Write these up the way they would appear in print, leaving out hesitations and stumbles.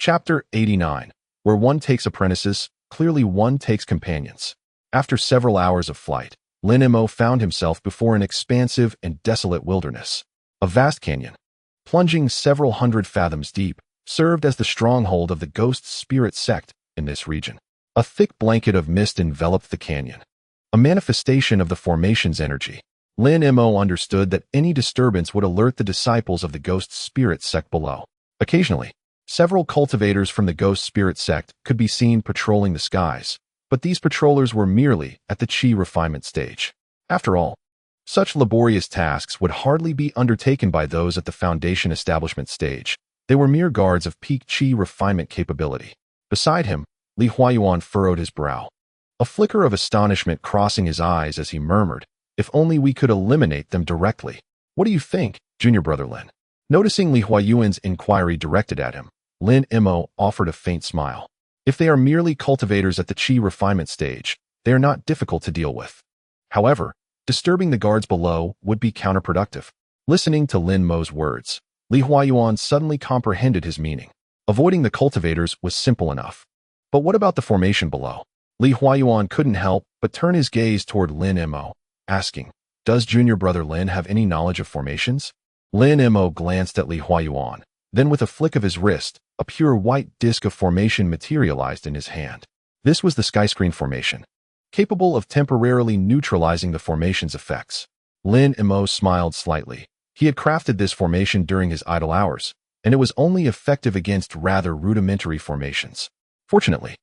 Chapter 89, where one takes apprentices, clearly one takes companions. After several hours of flight, Lin Mo found himself before an expansive and desolate wilderness. A vast canyon, plunging several hundred fathoms deep, served as the stronghold of the ghost spirit sect in this region. A thick blanket of mist enveloped the canyon, a manifestation of the formation's energy. Lin Mo understood that any disturbance would alert the disciples of the ghost spirit sect below. Occasionally, several cultivators from the ghost spirit sect could be seen patrolling the skies, but these patrollers were merely at the chi refinement stage. After all, such laborious tasks would hardly be undertaken by those at the foundation establishment stage. They were mere guards of peak chi refinement capability. Beside him, Li Huayuan furrowed his brow, a flicker of astonishment crossing his eyes as he murmured, "If only we could eliminate them directly." "What do you think, junior brother Lin?" Noticing Li Huayuan's inquiry directed at him, Lin Mo offered a faint smile. If they are merely cultivators at the chi refinement stage, they are not difficult to deal with. However, disturbing the guards below would be counterproductive. Listening to Lin Mo's words, Li Huayuan suddenly comprehended his meaning. Avoiding the cultivators was simple enough. But what about the formation below? Li Huayuan couldn't help but turn his gaze toward Lin Mo, asking, "Does junior brother Lin have any knowledge of formations?" Lin Mo glanced at Li Huayuan. Then with a flick of his wrist, a pure white disk of formation materialized in his hand. This was the skyscreen formation, capable of temporarily neutralizing the formation's effects. Lin Mo smiled slightly. He had crafted this formation during his idle hours, and it was only effective against rather rudimentary formations. Fortunately,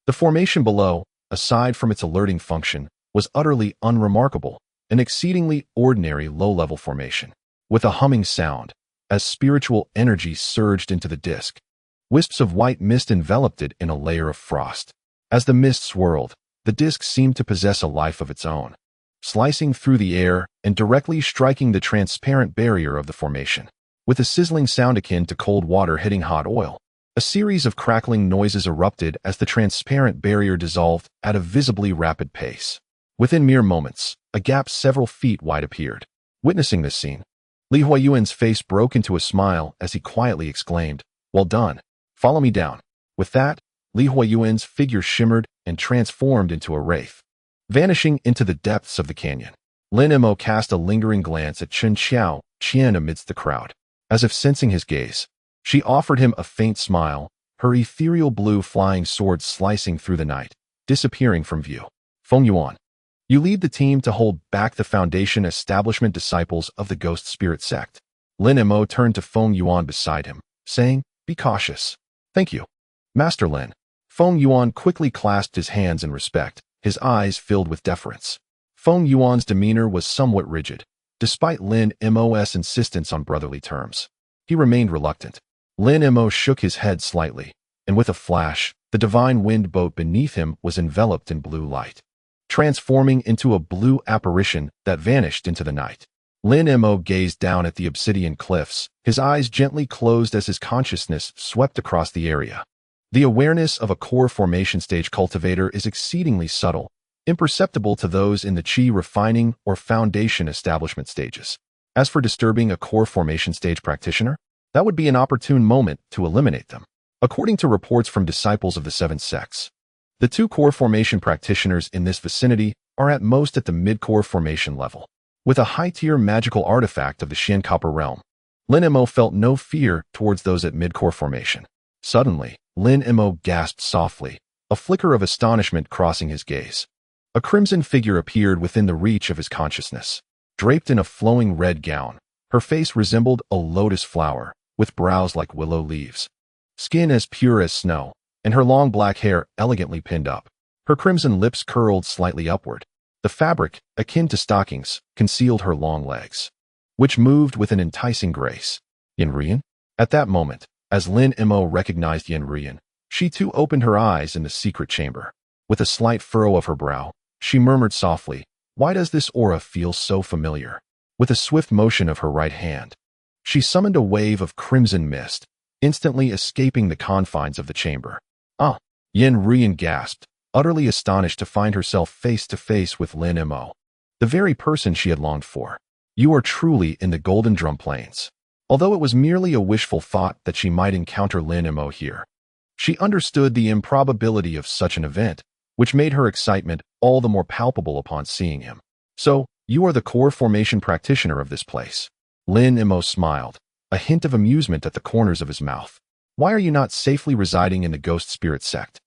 the formation below, aside from its alerting function, was utterly unremarkable, an exceedingly ordinary low-level formation. With a humming sound, as spiritual energy surged into the disk, wisps of white mist enveloped it in a layer of frost. As the mist swirled, the disk seemed to possess a life of its own, slicing through the air and directly striking the transparent barrier of the formation. With a sizzling sound akin to cold water hitting hot oil, a series of crackling noises erupted as the transparent barrier dissolved at a visibly rapid pace. Within mere moments, a gap several feet wide appeared. Witnessing this scene, Li Huayuan's face broke into a smile as he quietly exclaimed, "Well done. Follow me down." With that, Li Huayuan's figure shimmered and transformed into a wraith, vanishing into the depths of the canyon. Lin Mo cast a lingering glance at Chen Xiao Qian amidst the crowd. As if sensing his gaze, she offered him a faint smile, her ethereal blue flying sword slicing through the night, disappearing from view. "Feng Yuan, you lead the team to hold back the foundation establishment disciples of the ghost spirit sect." Lin Mo turned to Feng Yuan beside him, saying, "Be cautious." "Thank you, Master Lin." Feng Yuan quickly clasped his hands in respect, his eyes filled with deference. Feng Yuan's demeanor was somewhat rigid. Despite Lin Mo's insistence on brotherly terms, he remained reluctant. Lin Mo shook his head slightly, and with a flash, the divine wind boat beneath him was enveloped in blue light, transforming into a blue apparition that vanished into the night. Lin Mo gazed down at the obsidian cliffs, his eyes gently closed as his consciousness swept across the area. The awareness of a core formation stage cultivator is exceedingly subtle, imperceptible to those in the chi refining or foundation establishment stages. As for disturbing a core formation stage practitioner, that would be an opportune moment to eliminate them. According to reports from disciples of the Seven Sects, the two core formation practitioners in this vicinity are at most at the mid-core formation level. With a high-tier magical artifact of the Xuan Copper realm, Lin Mo felt no fear towards those at mid-core formation. Suddenly, Lin Mo gasped softly, a flicker of astonishment crossing his gaze. A crimson figure appeared within the reach of his consciousness. Draped in a flowing red gown, her face resembled a lotus flower, with brows like willow leaves, skin as pure as snow, and her long black hair elegantly pinned up. Her crimson lips curled slightly upward. The fabric, akin to stockings, concealed her long legs, which moved with an enticing grace. "Yin Ruyan?" At that moment, as Lin Mo recognized Yin Ruyan, she too opened her eyes in the secret chamber. With a slight furrow of her brow, she murmured softly, "Why does this aura feel so familiar?" With a swift motion of her right hand, she summoned a wave of crimson mist, instantly escaping the confines of the chamber. "Ah!" Yin Ruyan gasped, utterly astonished to find herself face to face with Lin Mo, the very person she had longed for. "You are truly in the Golden Drum Plains." Although it was merely a wishful thought that she might encounter Lin Mo here, She understood the improbability of such an event, which made her excitement all the more palpable upon seeing him. So, you are the core formation practitioner of this place. Lin Mo smiled, a hint of amusement at the corners of his mouth. Why are you not safely residing in the ghost spirit sect?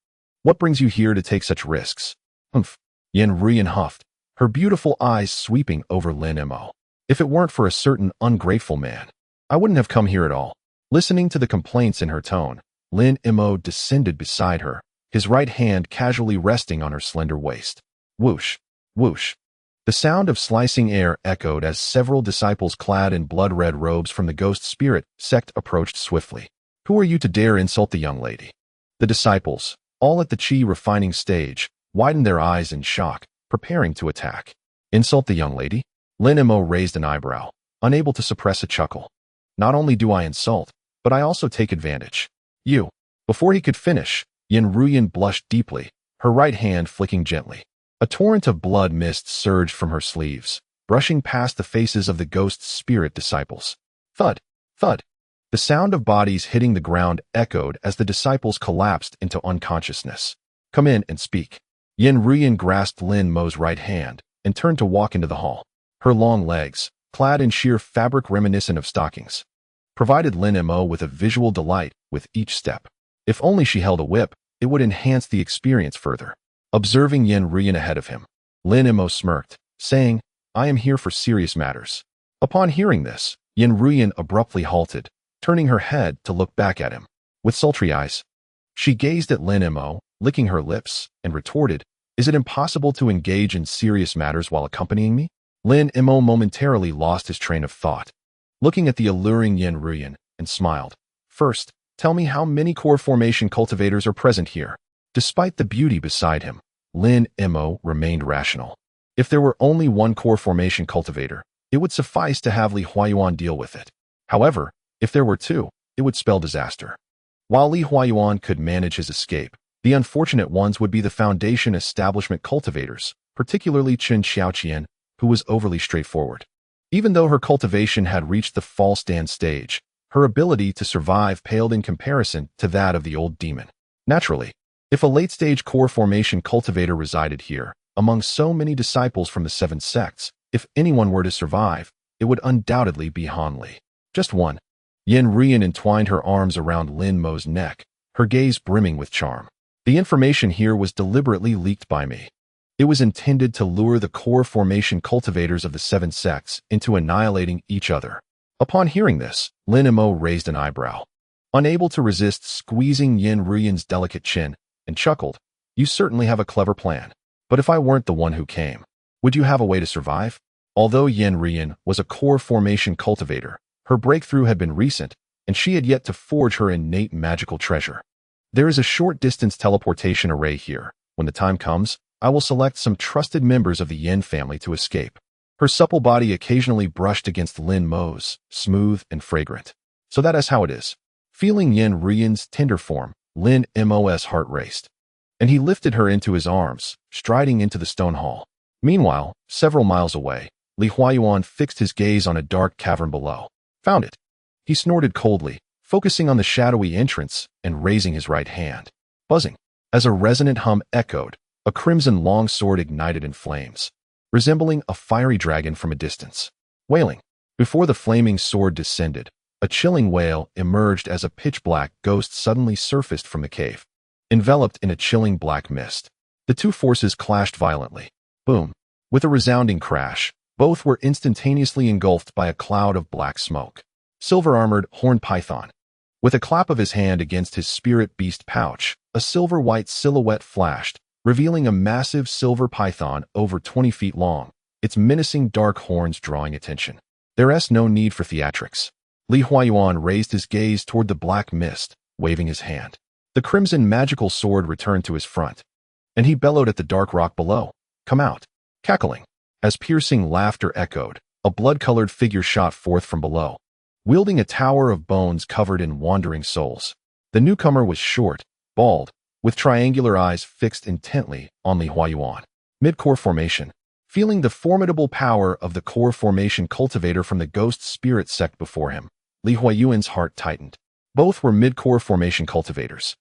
What brings you here to take such risks? Humph. Ruyan huffed, her beautiful eyes sweeping over Lin Mo. If it weren't for a certain ungrateful man, I wouldn't have come here at all. Listening to the complaints in her tone, Lin Mo descended beside her, his right hand casually resting on her slender waist. Whoosh, whoosh. The sound of slicing air echoed as several disciples clad in blood-red robes from the ghost spirit sect approached swiftly. Who are you to dare insult the young lady? The disciples, all at the chi refining stage, widened their eyes in shock, preparing to attack. Insult the young lady? Lin Mo raised an eyebrow, unable to suppress a chuckle. Not only do I insult, but I also take advantage. You. Before he could finish, Ruyan blushed deeply, her right hand flicking gently. A torrent of blood mist surged from her sleeves, brushing past the faces of the ghost spirit disciples. Thud, thud. The sound of bodies hitting the ground echoed as the disciples collapsed into unconsciousness. Come in and speak. Ruyan grasped Lin Mo's right hand and turned to walk into the hall. Her long legs, clad in sheer fabric reminiscent of stockings, provided Lin Mo with a visual delight with each step. If only she held a whip, it would enhance the experience further. Observing Ruyan ahead of him, Lin Mo smirked, saying, I am here for serious matters. Upon hearing this, Ruyan abruptly halted, turning her head to look back at him. With sultry eyes, she gazed at Lin Mo, licking her lips, and retorted, Is it impossible to engage in serious matters while accompanying me? Lin Mo momentarily lost his train of thought, looking at the alluring Ruyan, and smiled. First, tell me how many core formation cultivators are present here. Despite the beauty beside him, Lin Mo remained rational. If there were only one core formation cultivator, it would suffice to have Li Huayuan deal with it. However, if there were two, it would spell disaster. While Li Huayuan could manage his escape, the unfortunate ones would be the Foundation establishment cultivators, particularly Chen Xiaoqian, who was overly straightforward. Even though her cultivation had reached the false stand stage, her ability to survive paled in comparison to that of the old demon. Naturally, if a late-stage core formation cultivator resided here, among so many disciples from the Seven Sects, if anyone were to survive, it would undoubtedly be Han Li. Just one. Ruyan entwined her arms around Lin Mo's neck, her gaze brimming with charm. The information here was deliberately leaked by me. It was intended to lure the core formation cultivators of the Seven Sects into annihilating each other. Upon hearing this, Lin Mo raised an eyebrow, unable to resist squeezing Ruyan's delicate chin, and chuckled. You certainly have a clever plan. But if I weren't the one who came, would you have a way to survive? Although Ruyan was a core formation cultivator, her breakthrough had been recent, and she had yet to forge her innate magical treasure. There is a short-distance teleportation array here. When the time comes, I will select some trusted members of the Yin family to escape. Her supple body occasionally brushed against Lin Mo's, smooth and fragrant. So that is how it is. Feeling Ruyan's tender form, Lin Mo's heart raced, and he lifted her into his arms, striding into the stone hall. Meanwhile, several miles away, Li Huayuan fixed his gaze on a dark cavern below. Found it. He snorted coldly, focusing on the shadowy entrance and raising his right hand. Buzzing. As a resonant hum echoed, a crimson longsword ignited in flames, resembling a fiery dragon from a distance. Wailing. Before the flaming sword descended, a chilling wail emerged as a pitch-black ghost suddenly surfaced from the cave, enveloped in a chilling black mist. The two forces clashed violently. Boom. With a resounding crash, both were instantaneously engulfed by a cloud of black smoke. Silver-armored horned python. With a clap of his hand against his spirit beast pouch, a silver-white silhouette flashed, revealing a massive silver python over 20 feet long, its menacing dark horns drawing attention. There's no need for theatrics. Li Huayuan raised his gaze toward the black mist, waving his hand. The crimson magical sword returned to his front, and he bellowed at the dark rock below. Come out. Cackling. As piercing laughter echoed, a blood-colored figure shot forth from below, wielding a tower of bones covered in wandering souls. The newcomer was short, bald, with triangular eyes fixed intently on Li Huayuan. Mid-core formation. Feeling the formidable power of the core formation cultivator from the ghost spirit sect before him, Li Huayuan's heart tightened. Both were mid-core formation cultivators.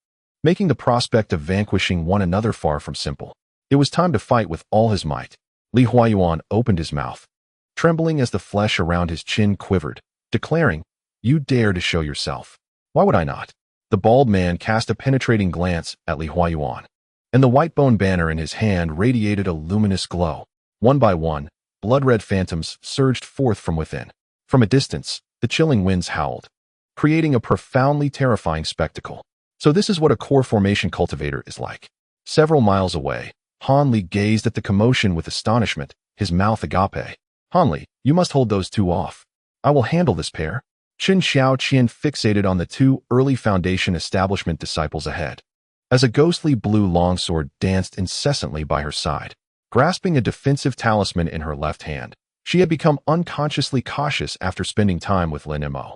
making the prospect of vanquishing one another far from simple. It was time to fight with all his might. Li Huayuan opened his mouth, trembling as the flesh around his chin quivered, declaring, "You dare to show yourself. Why would I not?" The bald man cast a penetrating glance at Li Huayuan, and the white bone banner in his hand radiated a luminous glow. One by one, blood-red phantoms surged forth from within. From a distance, the chilling winds howled, creating a profoundly terrifying spectacle. So this is what a core formation cultivator is like. Several miles away, Han Li gazed at the commotion with astonishment, his mouth agape. "Han Li, you must hold those two off. I will handle this pair." Qin Xiaoqian fixated on the two early Foundation establishment disciples ahead, as a ghostly blue longsword danced incessantly by her side. Grasping a defensive talisman in her left hand, she had become unconsciously cautious after spending time with Lin Mo,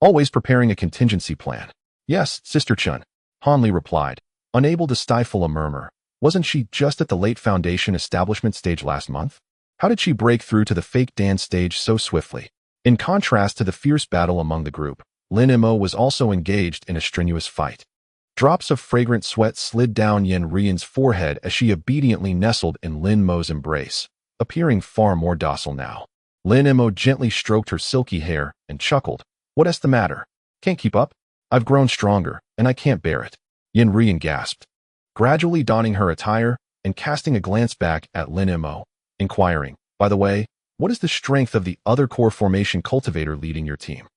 always preparing a contingency plan. "Yes, Sister Chun," Han Li replied, unable to stifle a murmur. Wasn't she just at the late Foundation establishment stage last month? How did she break through to the fake dance stage so swiftly? In contrast to the fierce battle among the group, Lin Mo was also engaged in a strenuous fight. Drops of fragrant sweat slid down Yen Ruyan's forehead as she obediently nestled in Lin Mo's embrace, appearing far more docile now. Lin Mo gently stroked her silky hair and chuckled. "What's the matter? Can't keep up? I've grown stronger, and I can't bear it." Yen Ruyan gasped, gradually donning her attire and casting a glance back at Lin Mo, inquiring, "By the way, what is the strength of the other core formation cultivator leading your team?"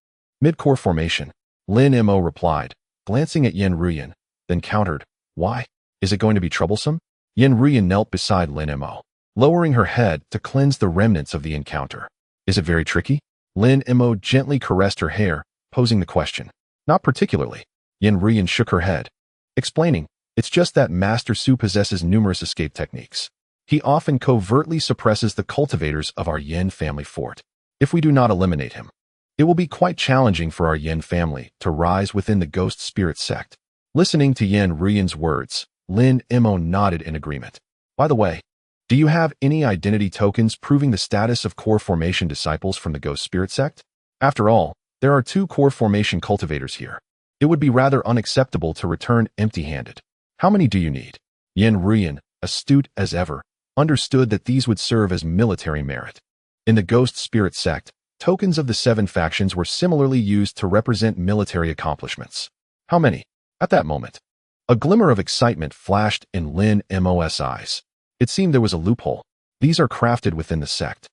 "Mid-core formation," Lin Mo replied, glancing at Yen Ruyan, then countered, "Why? Is it going to be troublesome?" Yen Ruyan knelt beside Lin Mo, lowering her head to cleanse the remnants of the encounter. "Is it very tricky?" Lin Mo gently caressed her hair, posing the question. "Not particularly." Yen Ruyan shook her head, explaining, "It's just that Master Su possesses numerous escape techniques. He often covertly suppresses the cultivators of our Yen family fort. If we do not eliminate him, it will be quite challenging for our Yen family to rise within the Ghost Spirit Sect." Listening to Yen Ruyan's words, Lin Mo nodded in agreement. "By the way, do you have any identity tokens proving the status of core formation disciples from the Ghost Spirit Sect? After all, there are two core formation cultivators here. It would be rather unacceptable to return empty-handed. How many do you need?" Yen Ruyan, astute as ever, understood that these would serve as military merit. In the Ghost Spirit Sect, tokens of the 7 factions were similarly used to represent military accomplishments. "How many?" At that moment, a glimmer of excitement flashed in Lin Mo's eyes. It seemed there was a loophole. "These are crafted within the sect.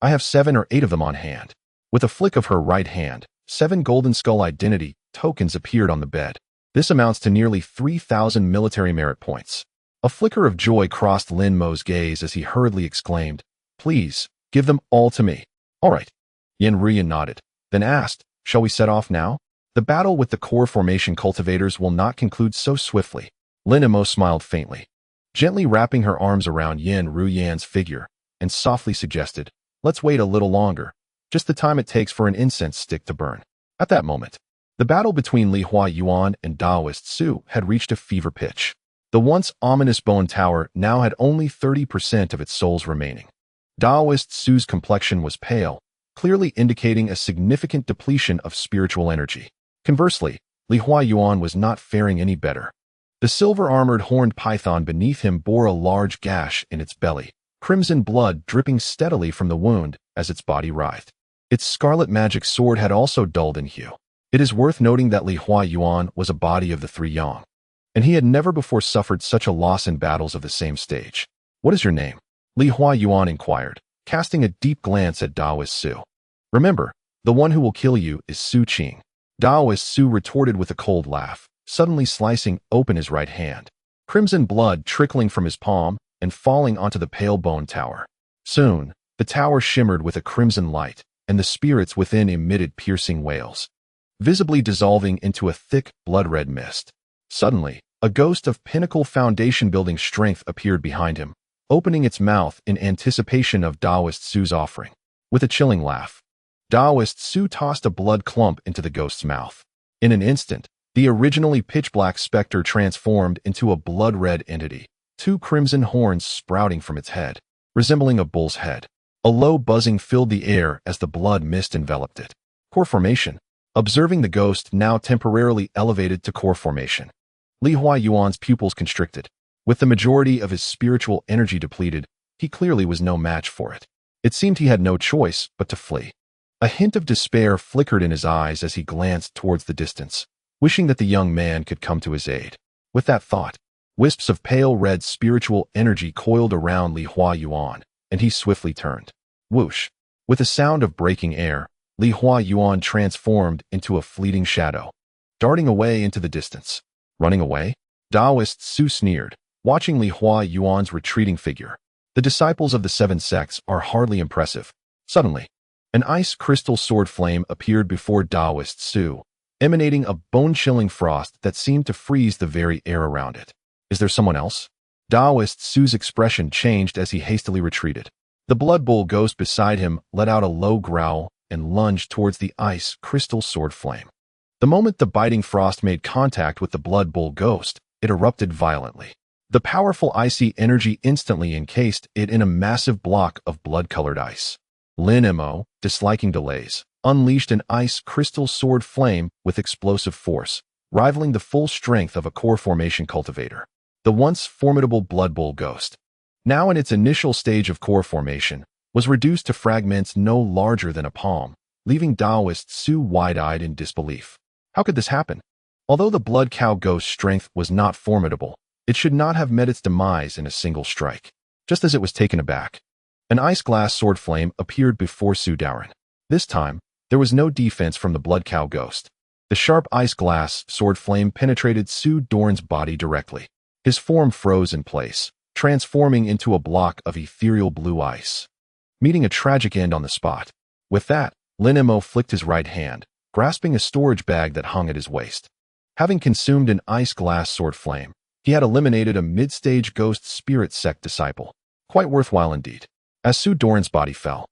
I have 7 or 8 of them on hand." With a flick of her right hand, 7 Golden Skull identity tokens appeared on the bed. "This amounts to nearly 3,000 military merit points." A flicker of joy crossed Lin Mo's gaze as he hurriedly exclaimed, "Please, give them all to me." "All right." Yen Ruyan nodded, then asked, "Shall we set off now? The battle with the core formation cultivators will not conclude so swiftly." Lin Mo smiled faintly, gently wrapping her arms around Yen Ruyan's figure, and softly suggested, "Let's wait a little longer, just the time it takes for an incense stick to burn." At that moment, the battle between Li Huayuan and Daoist Su had reached a fever pitch. The once ominous bone tower now had only 30% of its souls remaining. Daoist Su's complexion was pale, clearly indicating a significant depletion of spiritual energy. Conversely, Li Huayuan was not faring any better. The silver-armored horned python beneath him bore a large gash in its belly, crimson blood dripping steadily from the wound as its body writhed. Its scarlet magic sword had also dulled in hue. It is worth noting that Li Huayuan was a body of the 3 Yang, and he had never before suffered such a loss in battles of the same stage. "What is your name?" Li Huayuan inquired, casting a deep glance at Daoist Su. "Remember, the one who will kill you is Su Qing." Daoist Su retorted with a cold laugh, suddenly slicing open his right hand, crimson blood trickling from his palm and falling onto the pale bone tower. Soon, the tower shimmered with a crimson light, and the spirits within emitted piercing wails, visibly dissolving into a thick, blood-red mist. Suddenly, a ghost of pinnacle foundation-building strength appeared behind him, opening its mouth in anticipation of Daoist Su's offering. With a chilling laugh, Daoist Su tossed a blood clump into the ghost's mouth. In an instant, the originally pitch-black specter transformed into a blood-red entity, 2 crimson horns sprouting from its head, resembling a bull's head. A low buzzing filled the air as the blood mist enveloped it. Core formation. Observing the ghost now temporarily elevated to core formation, Li Huayuan's pupils constricted. With the majority of his spiritual energy depleted, he clearly was no match for it. It seemed he had no choice but to flee. A hint of despair flickered in his eyes as he glanced towards the distance, wishing that the young man could come to his aid. With that thought, wisps of pale red spiritual energy coiled around Li Huayuan, and he swiftly turned. Whoosh! With a sound of breaking air, Li Huayuan transformed into a fleeting shadow, darting away into the distance. Running away? Taoist Su sneered, watching Li Huayuan's retreating figure. The disciples of the Seven Sects are hardly impressive. Suddenly, an ice crystal sword flame appeared before Taoist Su, emanating a bone-chilling frost that seemed to freeze the very air around it. Is there someone else? Taoist Su's expression changed as he hastily retreated. The Blood Bowl ghost beside him let out a low growl and lunged towards the ice crystal sword flame. The moment the biting frost made contact with the Blood Bowl ghost, it erupted violently. The powerful icy energy instantly encased it in a massive block of blood-colored ice. Lin Mo, disliking delays, unleashed an ice crystal sword flame with explosive force, rivaling the full strength of a core formation cultivator. The once formidable Blood Bowl ghost, now in its initial stage of core formation, was reduced to fragments no larger than a palm, leaving Taoist Su wide-eyed in disbelief. How could this happen? Although the Blood Cow ghost's strength was not formidable, it should not have met its demise in a single strike. Just as it was taken aback, an ice-glass sword flame appeared before Su Daoren. This time, there was no defense from the Blood Cow ghost. The sharp ice-glass sword flame penetrated Su Daoren's body directly. His form froze in place, transforming into a block of ethereal blue ice, meeting a tragic end on the spot. With that, Lin Mo flicked his right hand, grasping a storage bag that hung at his waist. Having consumed an ice-glass sword flame, he had eliminated a mid-stage ghost spirit sect disciple. Quite worthwhile indeed. As Su Daoren's body fell,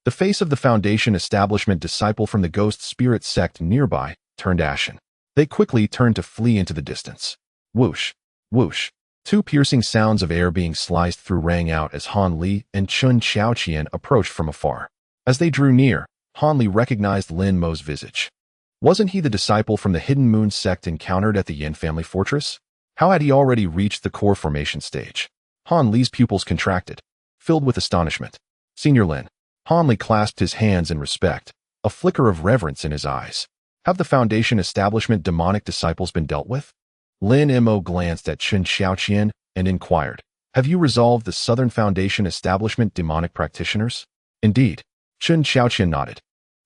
the face of the Foundation establishment disciple from the ghost spirit sect nearby turned ashen. They quickly turned to flee into the distance. Whoosh! Whoosh! Two piercing sounds of air being sliced through rang out as Han Li and Chun Xiaoqian approached from afar. As they drew near, Han Li recognized Lin Mo's visage. Wasn't he the disciple from the Hidden Moon sect encountered at the Yin family fortress? How had he already reached the core formation stage? Han Li's pupils contracted, filled with astonishment. Senior Lin. Han Li clasped his hands in respect, a flicker of reverence in his eyes. Have the Foundation establishment demonic disciples been dealt with? Lin Mo glanced at Chun Xiaoqian and inquired, have you resolved the Southern Foundation establishment demonic practitioners? Indeed. Chun Xiaoqian nodded.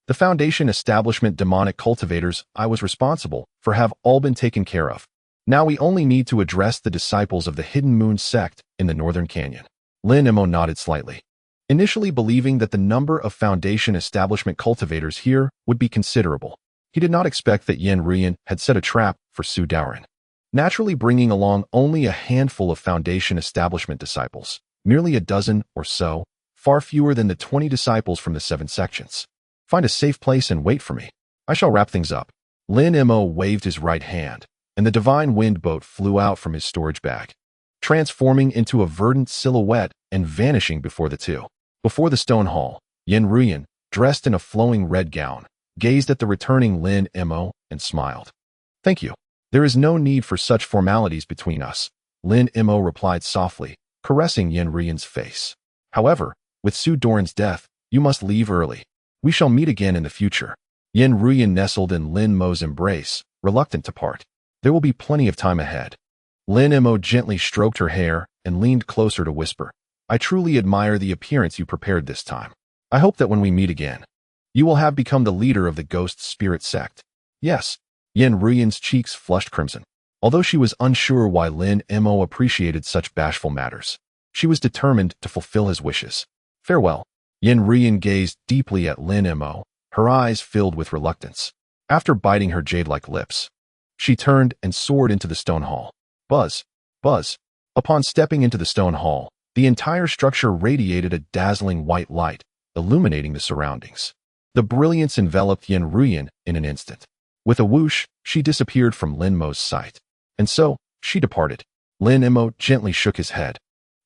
The Foundation establishment demonic cultivators I was responsible for have all been taken care of. Now we only need to address the disciples of the Hidden Moon sect in the Northern Canyon. Lin Mo nodded slightly, initially believing that the number of Foundation establishment cultivators here would be considerable. He did not expect that Ruyan had set a trap for Su Daoren, naturally bringing along only a handful of Foundation establishment disciples, merely a dozen or so, far fewer than the 20 disciples from the 7 sections. Find a safe place and wait for me. I shall wrap things up. Lin Mo waved his right hand, and the divine wind boat flew out from his storage bag, transforming into a verdant silhouette and vanishing before the two. Before the stone hall, Ruyan, dressed in a flowing red gown, gazed at the returning Lin Mo and smiled. Thank you. There is no need for such formalities between us, Lin Mo replied softly, caressing Ruyan's face. However, with Su Daoren's death, you must leave early. We shall meet again in the future. Ruyan nestled in Lin Mo's embrace, reluctant to part. There will be plenty of time ahead. Lin Mo gently stroked her hair and leaned closer to whisper, I truly admire the appearance you prepared this time. I hope that when we meet again, you will have become the leader of the ghost spirit sect. Yes. Ruyan's cheeks flushed crimson. Although she was unsure why Lin Mo appreciated such bashful matters, she was determined to fulfill his wishes. Farewell. Ruyan gazed deeply at Lin Mo, her eyes filled with reluctance. After biting her jade-like lips, she turned and soared into the stone hall. Buzz. Buzz. Upon stepping into the stone hall, the entire structure radiated a dazzling white light, illuminating the surroundings. The brilliance enveloped Ruyan in an instant. With a whoosh, she disappeared from Lin Mo's sight. And so, she departed. Lin Mo gently shook his head.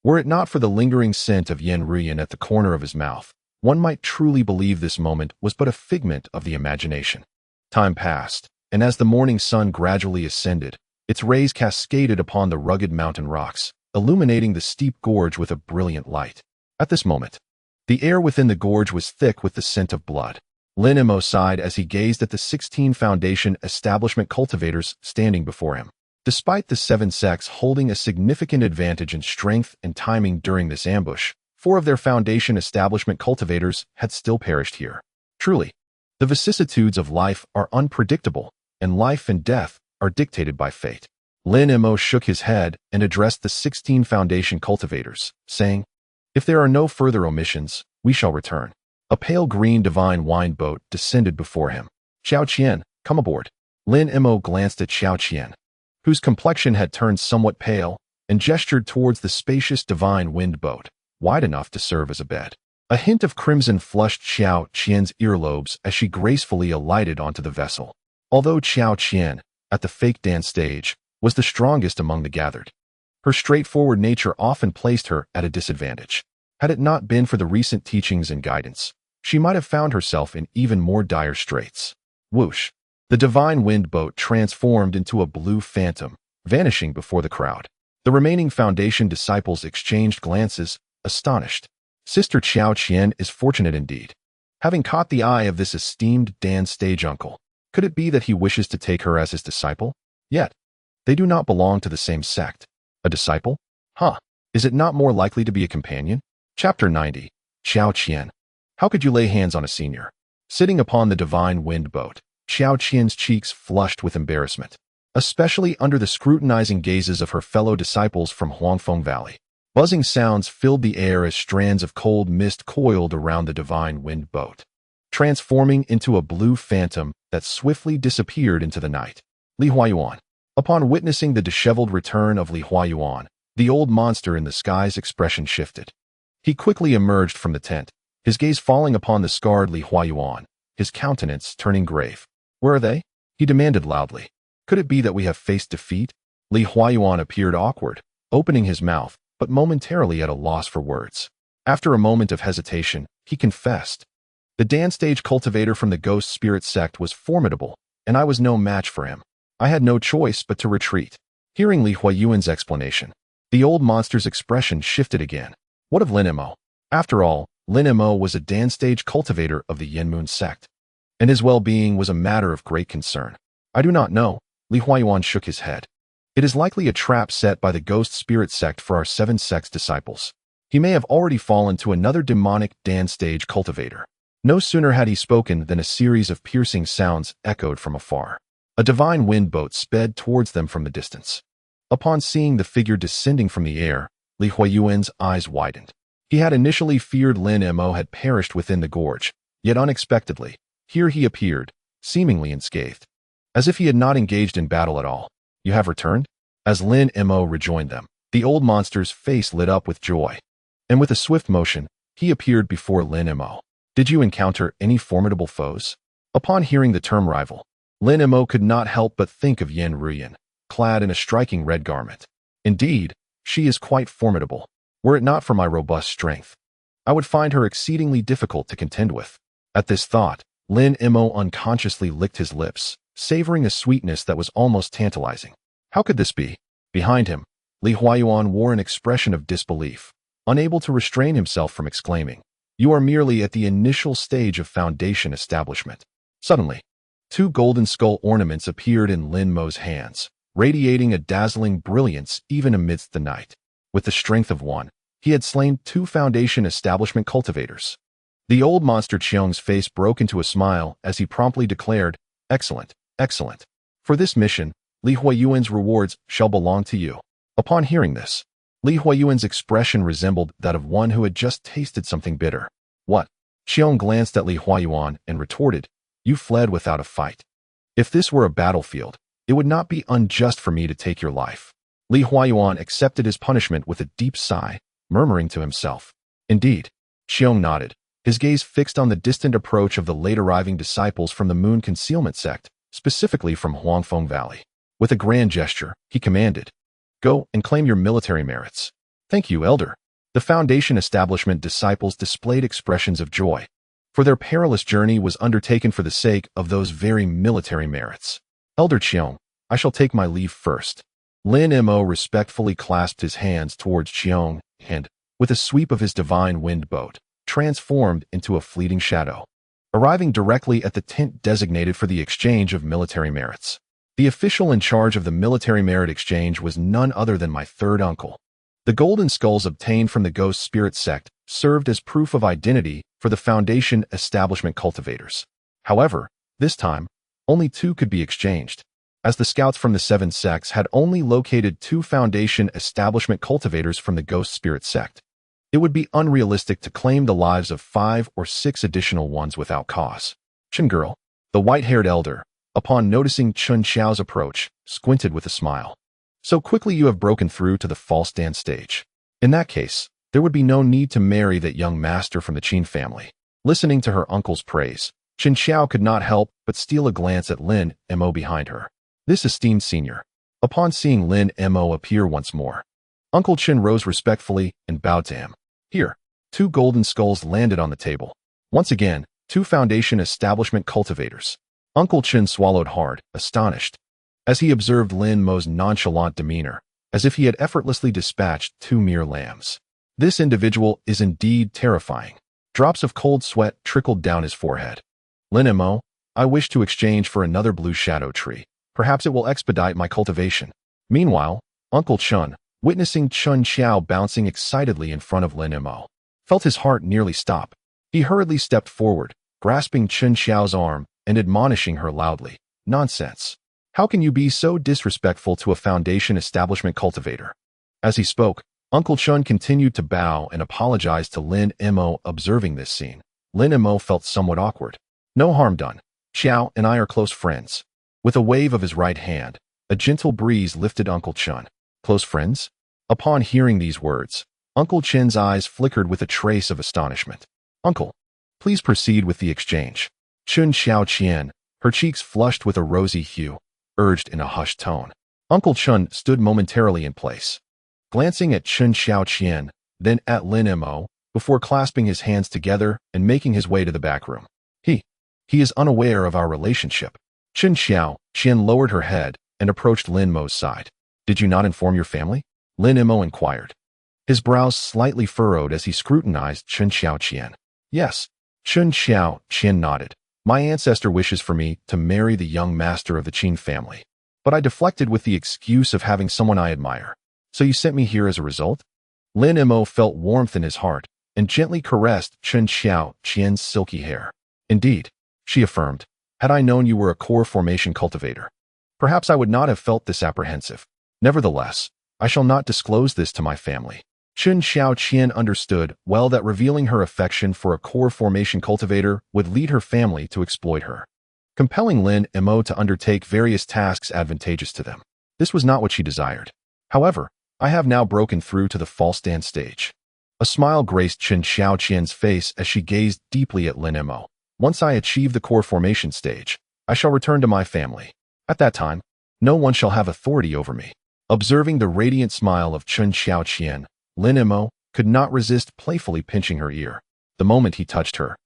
Were it not for the lingering scent of Ruyan at the corner of his mouth, one might truly believe this moment was but a figment of the imagination. Time passed, and as the morning sun gradually ascended, Its rays cascaded upon the rugged mountain rocks, illuminating the steep gorge with a brilliant light. At this moment, the air within the gorge was thick with the scent of blood. Lin Mo sighed as he gazed at the 16 Foundation establishment cultivators standing before him. Despite the 7 sects holding a significant advantage in strength and timing during this ambush, 4 of their Foundation establishment cultivators had still perished here. Truly, the vicissitudes of life are unpredictable, and life and death are dictated by fate. Lin Mo shook his head and addressed the 16 Foundation cultivators, saying, "If there are no further omissions, we shall return." A pale green divine wine boat descended before him. "Xiao Qian, come aboard." Lin Mo glanced at Xiao Qian, whose complexion had turned somewhat pale, and gestured towards the spacious divine wind boat, wide enough to serve as a bed. A hint of crimson flushed Xiao Qian's earlobes as she gracefully alighted onto the vessel. Although Xiao Qian, at the fake dance stage, was the strongest among the gathered, her straightforward nature often placed her at a disadvantage. Had it not been for the recent teachings and guidance, she might have found herself in even more dire straits. Whoosh! The divine wind boat transformed into a blue phantom, vanishing before the crowd. The remaining Foundation disciples exchanged glances, astonished. Sister Xiao Qian is fortunate indeed, having caught the eye of this esteemed dance stage uncle. Could it be that he wishes to take her as his disciple? Yet, they do not belong to the same sect. A disciple? Huh. Is it not more likely to be a companion? Chapter 90. Xiao Qian. How could you lay hands on a senior? Sitting upon the divine wind boat, Xiao Qian's cheeks flushed with embarrassment, especially under the scrutinizing gazes of her fellow disciples from Huangfeng Valley. Buzzing sounds filled the air as strands of cold mist coiled around the divine wind boat, transforming into a blue phantom that swiftly disappeared into the night. Li Huayuan. Upon witnessing the disheveled return of Li Huayuan, the old monster in the sky's expression shifted. He quickly emerged from the tent, his gaze falling upon the scarred Li Huayuan, his countenance turning grave. "Where are they?" he demanded loudly. "Could it be that we have faced defeat?" Li Huayuan appeared awkward, opening his mouth, but momentarily at a loss for words. After a moment of hesitation, he confessed. "The dance stage cultivator from the Ghost Spirit Sect was formidable, and I was no match for him. I had no choice but to retreat." Hearing Li Huayuan's explanation, the old monster's expression shifted again. What of Lin Mo? After all, Lin Mo was a dance stage cultivator of the Yanmoon sect, and his well-being was a matter of great concern. "I do not know." Li Huayuan shook his head. "It is likely a trap set by the Ghost Spirit Sect for our 7 sects disciples. He may have already fallen to another demonic dance stage cultivator." No sooner had he spoken than a series of piercing sounds echoed from afar. A divine wind boat sped towards them from the distance. Upon seeing the figure descending from the air, Li Huayuan's eyes widened. He had initially feared Lin Mo had perished within the gorge, yet unexpectedly, here he appeared, seemingly unscathed, as if he had not engaged in battle at all. "You have returned?" As Lin Mo rejoined them, the old monster's face lit up with joy, and with a swift motion, he appeared before Lin Mo. "Did you encounter any formidable foes?" Upon hearing the term rival, Lin Mo could not help but think of Yan Ruyan, clad in a striking red garment. "Indeed, she is quite formidable. Were it not for my robust strength, I would find her exceedingly difficult to contend with." At this thought, Lin Mo unconsciously licked his lips, savoring a sweetness that was almost tantalizing. How could this be? Behind him, Li Huayuan wore an expression of disbelief, unable to restrain himself from exclaiming, "You are merely at the initial stage of Foundation establishment." Suddenly, 2 golden skull ornaments appeared in Lin Mo's hands, radiating a dazzling brilliance even amidst the night. With the strength of one, he had slain 2 Foundation establishment cultivators. The old monster Qiong's face broke into a smile as he promptly declared, "Excellent, excellent. For this mission, Li Huayuan's rewards shall belong to you." Upon hearing this, Li Huayuan's expression resembled that of one who had just tasted something bitter. "What?" Qiong glanced at Li Huayuan and retorted, "You fled without a fight. If this were a battlefield, it would not be unjust for me to take your life." Li Huayuan accepted his punishment with a deep sigh, murmuring to himself, "Indeed." Qiong nodded, his gaze fixed on the distant approach of the late-arriving disciples from the Moon Concealment Sect, specifically from Huangfeng Valley. With a grand gesture, he commanded, "Go and claim your military merits." "Thank you, Elder." The Foundation establishment disciples displayed expressions of joy, for their perilous journey was undertaken for the sake of those very military merits. "Elder Qiong, I shall take my leave first. Lin Mo respectfully clasped his hands towards Xiong and, with a sweep of his divine wind boat, transformed into a fleeting shadow, arriving directly at the tent designated for the exchange of military merits. The official in charge of the military merit exchange was none other than my third uncle. The golden skulls obtained from the ghost spirit sect served as proof of identity for the Foundation establishment cultivators. However, this time, only 2 could be exchanged, as the scouts from the Seven Sects had only located 2 Foundation establishment cultivators from the ghost spirit sect. It would be unrealistic to claim the lives of 5 or 6 additional ones without cause. Chen girl, the white-haired elder, upon noticing Chun Xiao's approach, squinted with a smile. So quickly you have broken through to the false dance stage. In that case, there would be no need to marry that young master from the Qin family. Listening to her uncle's praise, Chen Xiao could not help but steal a glance at Lin Mo behind her. This esteemed senior. Upon seeing Lin Mo appear once more, Uncle Chen rose respectfully and bowed to him. Here, 2 golden skulls landed on the table. Once again, 2 Foundation establishment cultivators. Uncle Chen swallowed hard, astonished, as he observed Lin Mo's nonchalant demeanor, as if he had effortlessly dispatched 2 mere lambs. This individual is indeed terrifying. Drops of cold sweat trickled down his forehead. Lin Mo, I wish to exchange for another blue shadow tree. Perhaps it will expedite my cultivation. Meanwhile, Uncle Chun, witnessing Chun Xiao bouncing excitedly in front of Lin Mo, felt his heart nearly stop. He hurriedly stepped forward, grasping Chun Xiao's arm and admonishing her loudly. Nonsense. How can you be so disrespectful to a Foundation establishment cultivator? As he spoke, Uncle Chun continued to bow and apologize to Lin Mo. Observing this scene, Lin Mo felt somewhat awkward. No harm done. Xiao and I are close friends. With a wave of his right hand, a gentle breeze lifted Uncle Chun. Close friends? Upon hearing these words, Uncle Chen's eyes flickered with a trace of astonishment. Uncle, please proceed with the exchange. Chun Xiao Qian, her cheeks flushed with a rosy hue, urged in a hushed tone. Uncle Chun stood momentarily in place, glancing at Chun Xiao Qian, then at Lin Mo, before clasping his hands together and making his way to the back room. He is unaware of our relationship. Chun Xiao Qian lowered her head and approached Lin Mo's side. Did you not inform your family? Lin Mo inquired. His brows slightly furrowed as he scrutinized Chun Xiao Qian. Yes. Chun Xiao Qian nodded. My ancestor wishes for me to marry the young master of the Qin family, but I deflected with the excuse of having someone I admire. So you sent me here as a result? Lin Mo felt warmth in his heart and gently caressed Chun Xiao Qian's silky hair. Indeed, she affirmed, had I known you were a core formation cultivator, perhaps I would not have felt this apprehensive. Nevertheless, I shall not disclose this to my family. Chun Xiao Qian understood well that revealing her affection for a core formation cultivator would lead her family to exploit her, compelling Lin Mo to undertake various tasks advantageous to them. This was not what she desired. However, I have now broken through to the false dance stage. A smile graced Chun Xiao Qian's face as she gazed deeply at Lin Mo. Once I achieve the core formation stage, I shall return to my family. At that time, no one shall have authority over me. Observing the radiant smile of Chun Xiao Qian, Lin Mo could not resist playfully pinching her ear. The moment he touched her,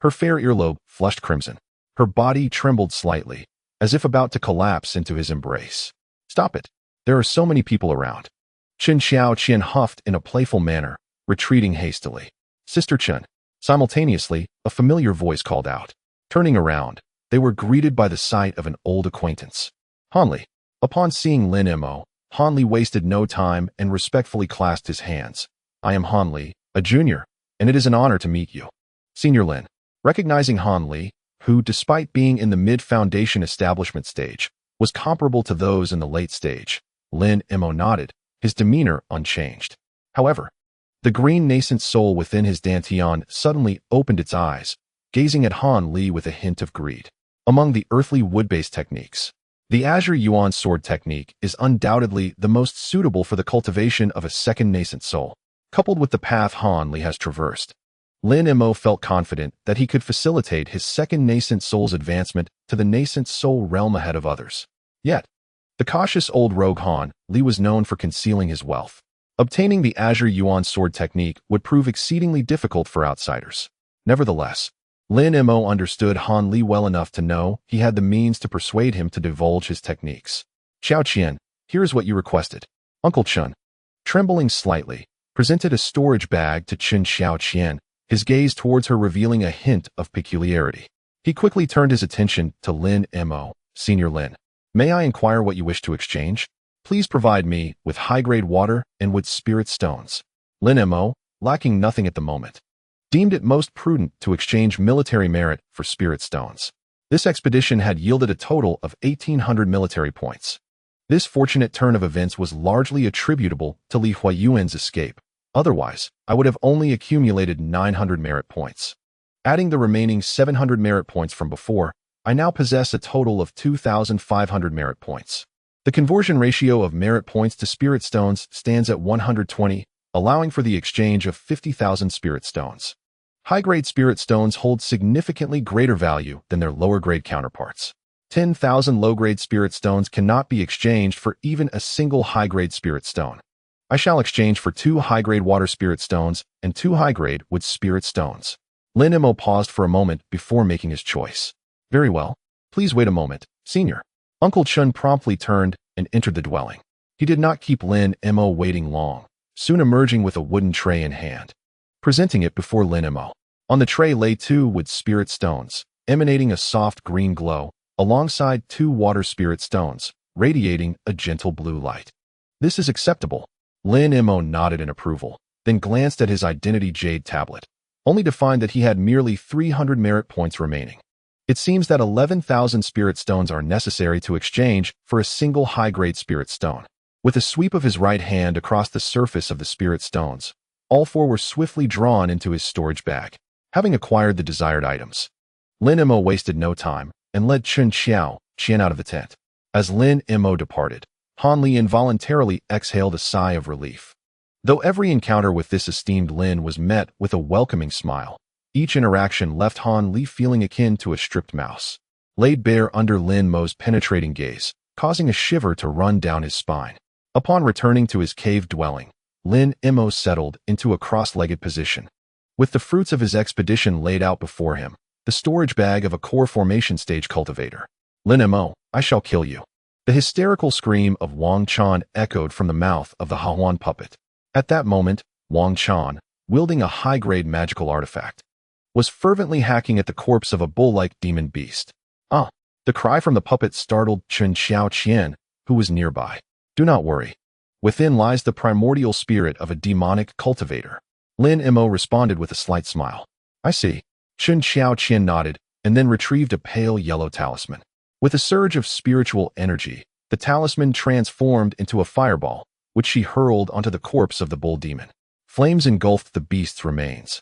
her fair earlobe flushed crimson. Her body trembled slightly, as if about to collapse into his embrace. Stop it. There are so many people around. Chun Xiao Qian huffed in a playful manner, retreating hastily. Sister Chun. Simultaneously, a familiar voice called out. Turning around, they were greeted by the sight of an old acquaintance. Hanli. Upon seeing Lin Mo, Hanli wasted no time and respectfully clasped his hands. I am Hanli, a junior, and it is an honor to meet you. Senior Lin. Recognizing Hanli, who, despite being in the mid-foundation establishment stage, was comparable to those in the late stage, Lin Mo nodded, his demeanor unchanged. However, the green nascent soul within his dantian suddenly opened its eyes, gazing at Han Li with a hint of greed. Among the earthly wood-based techniques, the Azure Yuan sword technique is undoubtedly the most suitable for the cultivation of a second nascent soul. Coupled with the path Han Li has traversed, Lin Mo felt confident that he could facilitate his second nascent soul's advancement to the nascent soul realm ahead of others. Yet, the cautious old rogue Han Li was known for concealing his wealth. Obtaining the Azure Yuan sword technique would prove exceedingly difficult for outsiders. Nevertheless, Lin Mo understood Han Li well enough to know he had the means to persuade him to divulge his techniques. Xiao Qian, here is what you requested. Uncle Chun, trembling slightly, presented a storage bag to Chen Xiao Qian, his gaze towards her revealing a hint of peculiarity. He quickly turned his attention to Lin Mo. Senior Lin, may I inquire what you wish to exchange? Please provide me with high-grade water and with spirit stones. Lin Mo, lacking nothing at the moment, deemed it most prudent to exchange military merit for spirit stones. This expedition had yielded a total of 1,800 military points. This fortunate turn of events was largely attributable to Li Huayuan's escape. Otherwise, I would have only accumulated 900 merit points. Adding the remaining 700 merit points from before, I now possess a total of 2,500 merit points. The conversion ratio of merit points to spirit stones stands at 120, allowing for the exchange of 50,000 spirit stones. High-grade spirit stones hold significantly greater value than their lower-grade counterparts. 10,000 low-grade spirit stones cannot be exchanged for even a single high-grade spirit stone. I shall exchange for 2 high-grade water spirit stones and 2 high-grade wood spirit stones. Lin Mo paused for a moment before making his choice. Very well. Please wait a moment, Senior. Uncle Chun promptly turned and entered the dwelling. He did not keep Lin Mo waiting long, soon emerging with a wooden tray in hand, presenting it before Lin Mo. On the tray lay 2 wood spirit stones, emanating a soft green glow, alongside 2 water spirit stones, radiating a gentle blue light. This is acceptable. Lin Mo nodded in approval, then glanced at his identity jade tablet, only to find that he had merely 300 merit points remaining. It seems that 11,000 spirit stones are necessary to exchange for a single high-grade spirit stone. With a sweep of his right hand across the surface of the spirit stones, all 4 were swiftly drawn into his storage bag. Having acquired the desired items, Lin Mo wasted no time and led Chen Xiao Qian out of the tent. As Lin Mo departed, Han Li involuntarily exhaled a sigh of relief. Though every encounter with this esteemed Lin was met with a welcoming smile, each interaction left Han Li feeling akin to a stripped mouse, laid bare under Lin Mo's penetrating gaze, causing a shiver to run down his spine. Upon returning to his cave dwelling, Lin Mo settled into a cross-legged position. With the fruits of his expedition laid out before him, the storage bag of a core formation stage cultivator. Lin Mo, I shall kill you. The hysterical scream of Wang Chan echoed from the mouth of the Hahuan puppet. At that moment, Wang Chan, wielding a high-grade magical artifact, was fervently hacking at the corpse of a bull-like demon beast. Ah! The cry from the puppet startled Chen Xiao Qian, who was nearby. Do not worry. Within lies the primordial spirit of a demonic cultivator. Lin Mo responded with a slight smile. I see. Chen Xiao Qian nodded and then retrieved a pale yellow talisman. With a surge of spiritual energy, the talisman transformed into a fireball, which she hurled onto the corpse of the bull demon. Flames engulfed the beast's remains,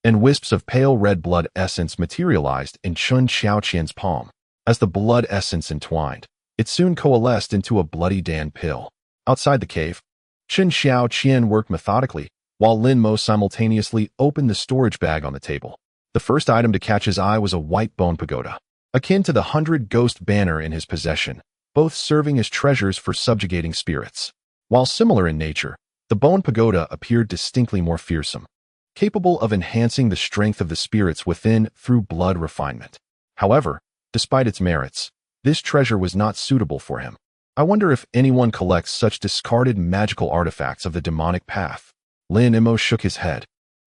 and wisps of pale red blood essence materialized in Chen Xiao Qian's palm. As the blood essence entwined, it soon coalesced into a bloody Dan pill. Outside the cave, Chen Xiao Qian worked methodically, while Lin Mo simultaneously opened the storage bag on the table. The first item to catch his eye was a white bone pagoda, akin to the 100 ghost banner in his possession, both serving as treasures for subjugating spirits. While similar in nature, the bone pagoda appeared distinctly more fearsome, capable of enhancing the strength of the spirits within through blood refinement. However, despite its merits, this treasure was not suitable for him. I wonder if anyone collects such discarded magical artifacts of the demonic path. Lin Mo shook his head.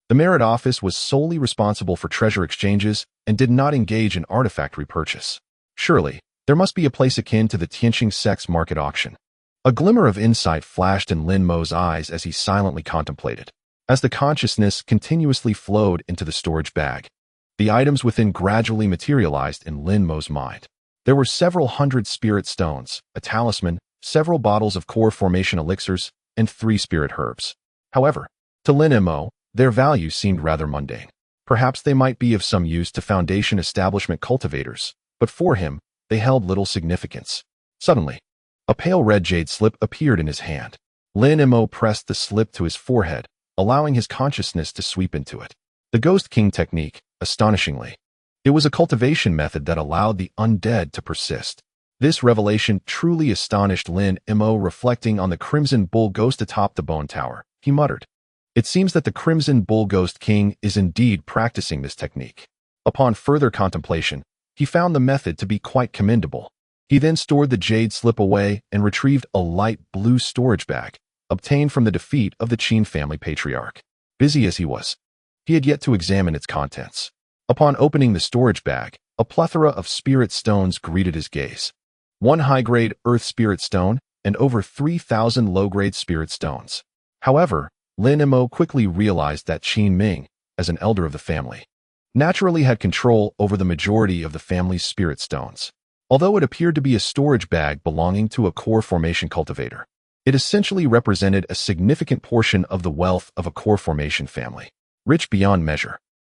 The merit office was solely responsible for treasure exchanges and did not engage in artifact repurchase. Surely, there must be a place akin to the Tianqing Sect's market auction. A glimmer of insight flashed in Lin Mo's eyes as he silently contemplated. As the consciousness continuously flowed into the storage bag, the items within gradually materialized in Lin Mo's mind. There were several hundred spirit stones, a talisman, several bottles of core formation elixirs, and 3 spirit herbs. However, to Lin Mo, their value seemed rather mundane. Perhaps they might be of some use to Foundation establishment cultivators, but for him, they held little significance. Suddenly, a pale red jade slip appeared in his hand. Lin Mo pressed the slip to his forehead, allowing his consciousness to sweep into it. The Ghost King technique, astonishingly. It was a cultivation method that allowed the undead to persist. This revelation truly astonished Lin Mo. Reflecting on the Crimson Bull Ghost atop the bone tower, he muttered, "It seems that the Crimson Bull Ghost King is indeed practicing this technique." Upon further contemplation, he found the method to be quite commendable. He then stored the jade slip away and retrieved a light blue storage bag, obtained from the defeat of the Qin family patriarch. Busy as he was, he had yet to examine its contents. Upon opening the storage bag, a plethora of spirit stones greeted his gaze. One high-grade earth spirit stone and over 3,000 low-grade spirit stones. However, Lin Mo quickly realized that Qin Ming, as an elder of the family, naturally had control over the majority of the family's spirit stones. Although it appeared to be a storage bag belonging to a core formation cultivator, it essentially represented a significant portion of the wealth of a core formation family, rich beyond measure.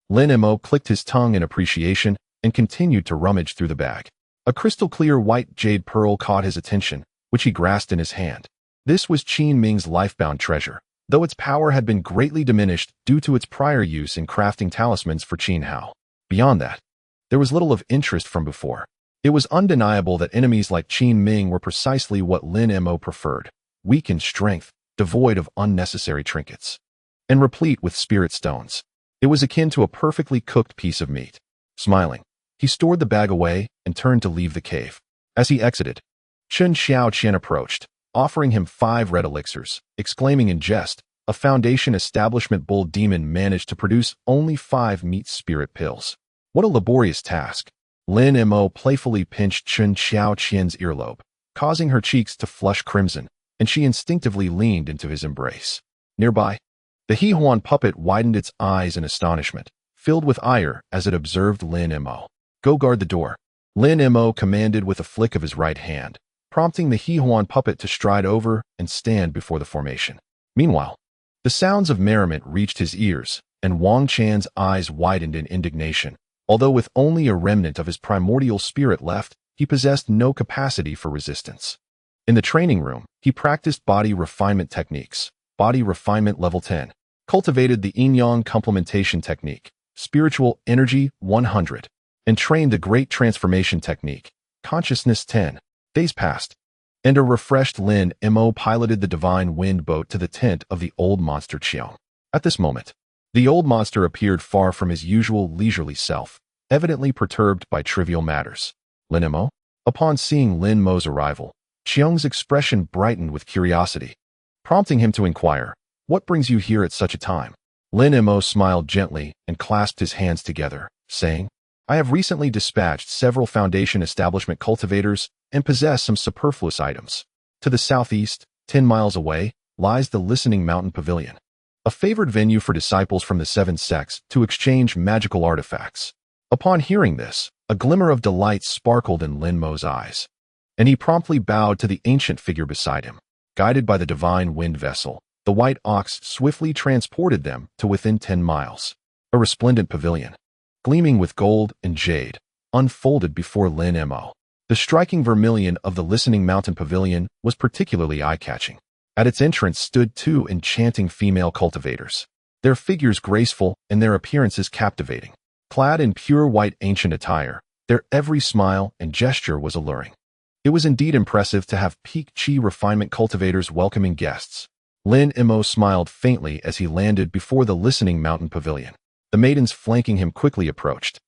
Lin Mo clicked his tongue in appreciation and continued to rummage through the bag. A crystal-clear white jade pearl caught his attention, which he grasped in his hand. This was Qin Ming's lifebound treasure, though its power had been greatly diminished due to its prior use in crafting talismans for Qin Hao. Beyond that, there was little of interest from before. It was undeniable that enemies like Qin Ming were precisely what Lin Mo preferred, weak in strength, devoid of unnecessary trinkets, and replete with spirit stones. It was akin to a perfectly cooked piece of meat. Smiling, he stored the bag away and turned to leave the cave. As he exited, Chen Xiaoqian approached, offering him 5 red elixirs, exclaiming in jest, "A Foundation establishment bull demon managed to produce only 5 meat spirit pills. What a laborious task." Lin Mo playfully pinched Chen Xiaoqian's earlobe, causing her cheeks to flush crimson, and she instinctively leaned into his embrace. Nearby, the Xuan puppet widened its eyes in astonishment, filled with ire as it observed Lin Mo. "Go guard the door," Lin Mo commanded with a flick of his right hand, prompting the Xuan puppet to stride over and stand before the formation. Meanwhile, the sounds of merriment reached his ears, and Wang Chan's eyes widened in indignation. Although with only a remnant of his primordial spirit left, he possessed no capacity for resistance. In the training room, he practiced body refinement techniques, body refinement level 10, cultivated the yin-yang complementation technique, spiritual energy 100, and trained the great transformation technique, consciousness 10. Days passed, and a refreshed Lin Mo piloted the divine wind boat to the tent of the old monster Qiong. At this moment, the old monster appeared far from his usual leisurely self, evidently perturbed by trivial matters. Lin Mo? Upon seeing Lin Mo's arrival, Qiong's expression brightened with curiosity, prompting him to inquire, "What brings you here at such a time?" Lin Mo smiled gently and clasped his hands together, saying, "I have recently dispatched several Foundation establishment cultivators and possess some superfluous items. To the southeast, 10 miles away, lies the Listening Mountain Pavilion, a favored venue for disciples from the Seven Sects to exchange magical artifacts." Upon hearing this, a glimmer of delight sparkled in Lin Mo's eyes, and he promptly bowed to the ancient figure beside him. Guided by the divine wind vessel, the white ox swiftly transported them to within 10 miles. A resplendent pavilion, gleaming with gold and jade, unfolded before Lin Mo. The striking vermilion of the Listening Mountain Pavilion was particularly eye-catching. At its entrance stood 2 enchanting female cultivators, their figures graceful and their appearances captivating. Clad in pure white ancient attire, their every smile and gesture was alluring. It was indeed impressive to have peak Qi refinement cultivators welcoming guests. Lin Mo smiled faintly as he landed before the Listening Mountain Pavilion. The maidens flanking him quickly approached,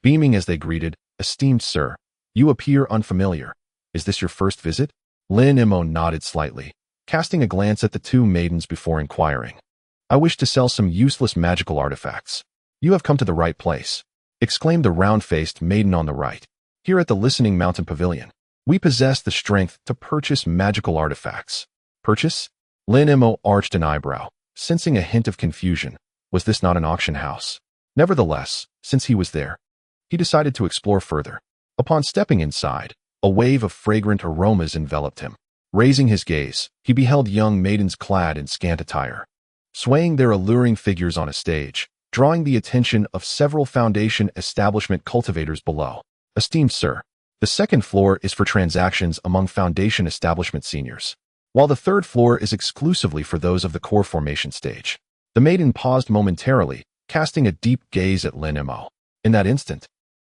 beaming as they greeted, "Esteemed sir, you appear unfamiliar. Is this your first visit?" Lin Mo nodded slightly, casting a glance at the 2 maidens before inquiring, "I wish to sell some useless magical artifacts." "You have come to the right place," exclaimed the round-faced maiden on the right. "Here at the Listening Mountain Pavilion, we possess the strength to purchase magical artifacts." "Purchase?" Lin Mo arched an eyebrow, sensing a hint of confusion. Was this not an auction house? Nevertheless, since he was there, he decided to explore further. Upon stepping inside, a wave of fragrant aromas enveloped him. Raising his gaze, he beheld young maidens clad in scant attire, swaying their alluring figures on a stage, drawing the attention of several Foundation establishment cultivators below. "Esteemed sir, the 2nd floor is for transactions among Foundation establishment seniors, while the 3rd floor is exclusively for those of the core formation stage." The maiden paused momentarily, casting a deep gaze at Lin Mo. In that instant,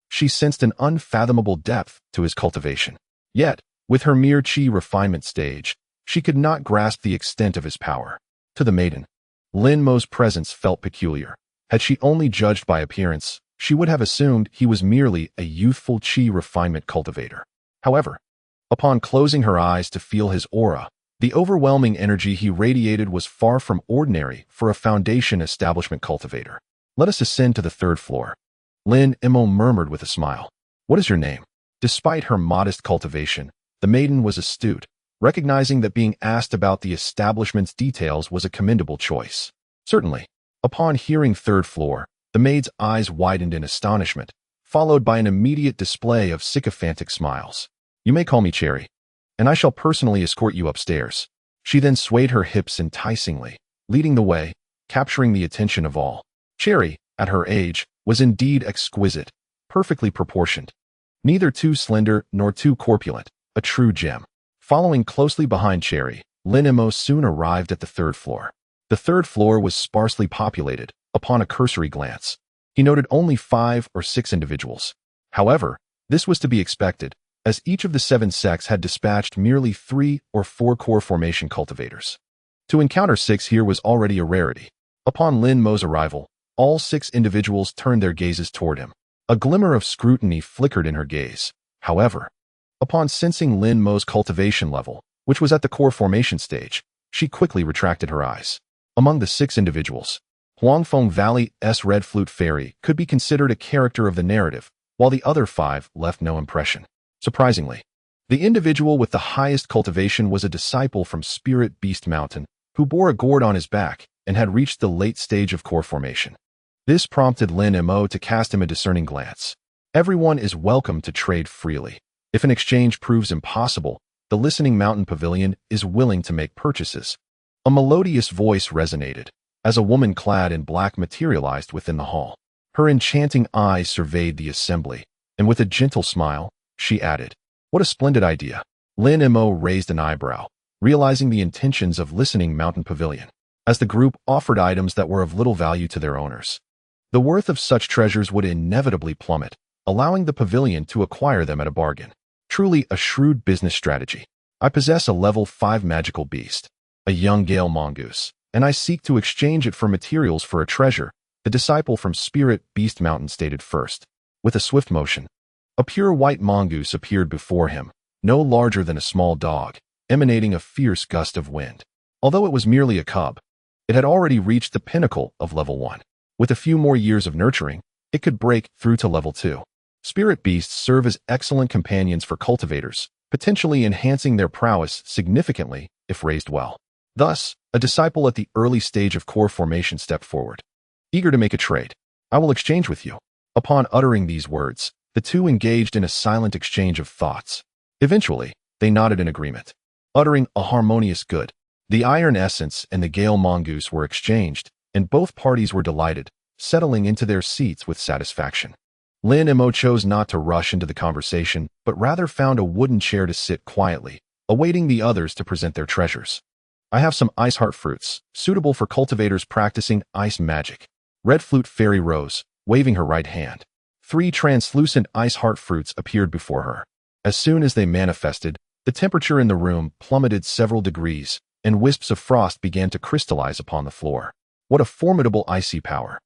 she sensed an unfathomable depth to his cultivation. Yet, with her mere Qi refinement stage, she could not grasp the extent of his power. To the maiden, Lin Mo's presence felt peculiar. Had she only judged by appearance, she would have assumed he was merely a youthful Qi refinement cultivator. However, Upon closing her eyes to feel his aura, the overwhelming energy he radiated was far from ordinary for a foundation establishment cultivator. Let us ascend to the third floor. Lin Mo murmured with a smile. What is your name? Despite her modest cultivation, the maiden was astute, recognizing that being asked about the establishment's details was a commendable choice. Certainly. Upon hearing third floor, the maid's eyes widened in astonishment, followed by an immediate display of sycophantic smiles. You may call me Cherry, and I shall personally escort you upstairs. She then swayed her hips enticingly, leading the way, capturing the attention of all. Cherry, at her age, was indeed exquisite, perfectly proportioned. Neither too slender nor too corpulent, a true gem. Following closely behind Cherry, Lin Mo soon arrived at the third floor. The third floor was sparsely populated. Upon a cursory glance, he noted only 5 or 6 individuals. However, this was to be expected, as each of the 7 sects had dispatched merely 3 or 4 core formation cultivators. To encounter 6 here was already a rarity. Upon Lin Mo's arrival, all 6 individuals turned their gazes toward him. A glimmer of scrutiny flickered in her gaze. However, upon sensing Lin Mo's cultivation level, which was at the core formation stage, she quickly retracted her eyes. Among the 6 individuals, Huangfeng Valley's Red Flute Fairy could be considered a character of the narrative, while the other 5 left no impression. Surprisingly, the individual with the highest cultivation was a disciple from Spirit Beast Mountain, who bore a gourd on his back and had reached the late stage of core formation. This prompted Lin Mo to cast him a discerning glance. Everyone is welcome to trade freely. If an exchange proves impossible, the Listening Mountain Pavilion is willing to make purchases. A melodious voice resonated, as a woman clad in black materialized within the hall. Her enchanting eyes surveyed the assembly, and with a gentle smile, she added, "What a splendid idea." Lin Mo raised an eyebrow, realizing the intentions of Listening Mountain Pavilion, as the group offered items that were of little value to their owners. The worth of such treasures would inevitably plummet, allowing the pavilion to acquire them at a bargain. Truly a shrewd business strategy. I possess a level 5 magical beast, a young gale mongoose, and I seek to exchange it for materials for a treasure, the disciple from Spirit Beast Mountain stated first. With a swift motion, a pure white mongoose appeared before him, no larger than a small dog, emanating a fierce gust of wind. Although it was merely a cub, it had already reached the pinnacle of level 1. With a few more years of nurturing, it could break through to level 2. Spirit beasts serve as excellent companions for cultivators, potentially enhancing their prowess significantly if raised well. Thus, a disciple at the early stage of core formation stepped forward. Eager to make a trade, I will exchange with you. Upon uttering these words, the two engaged in a silent exchange of thoughts. Eventually, they nodded in agreement. Uttering a harmonious good, the iron essence and the gale mongoose were exchanged, and both parties were delighted, settling into their seats with satisfaction. Lin Mo chose not to rush into the conversation, but rather found a wooden chair to sit quietly, awaiting the others to present their treasures. I have some ice heart fruits, suitable for cultivators practicing ice magic. Red Flute Fairy rose, waving her right hand. 3 translucent ice heart fruits appeared before her. As soon as they manifested, the temperature in the room plummeted several degrees, and wisps of frost began to crystallize upon the floor. What a formidable icy power!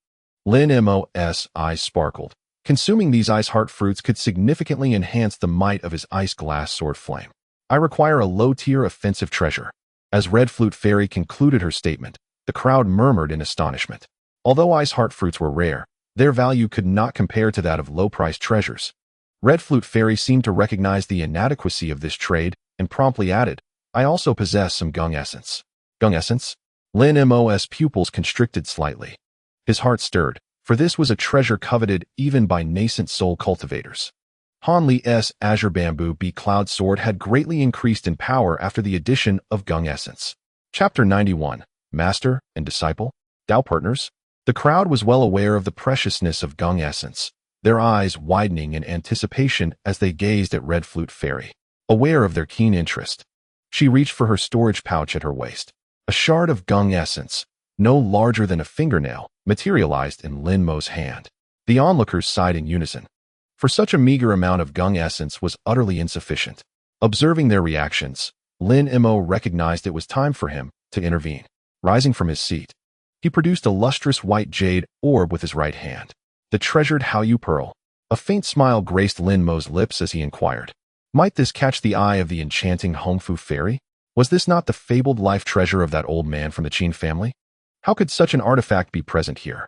Lin Mo's eyes sparkled. Consuming these ice heart fruits could significantly enhance the might of his ice glass sword flame. I require a low-tier offensive treasure. As Red Flute Fairy concluded her statement, the crowd murmured in astonishment. Although ice heart fruits were rare, their value could not compare to that of low-priced treasures. Red Flute Fairy seemed to recognize the inadequacy of this trade and promptly added, I also possess some gung essence. Gung essence? Lin Mo's pupils constricted slightly. His heart stirred, for this was a treasure coveted even by nascent soul cultivators. Han Li's Azure Bamboo Bee Cloud Sword had greatly increased in power after the addition of gung essence. Chapter 91, Master and Disciple, Dao Partners. The crowd was well aware of the preciousness of gung essence, their eyes widening in anticipation as they gazed at Red Flute Fairy. Aware of their keen interest, she reached for her storage pouch at her waist. A shard of gung essence, no larger than a fingernail, materialized in Lin Mo's hand. The onlookers sighed in unison. For such a meager amount of gung essence was utterly insufficient. Observing their reactions, Lin Mo recognized it was time for him to intervene. Rising from his seat, he produced a lustrous white jade orb with his right hand. The treasured Hao Yu pearl. A faint smile graced Lin Mo's lips as he inquired. Might this catch the eye of the enchanting Hongfu fairy? Was this not the fabled life treasure of that old man from the Qin family? How could such an artifact be present here?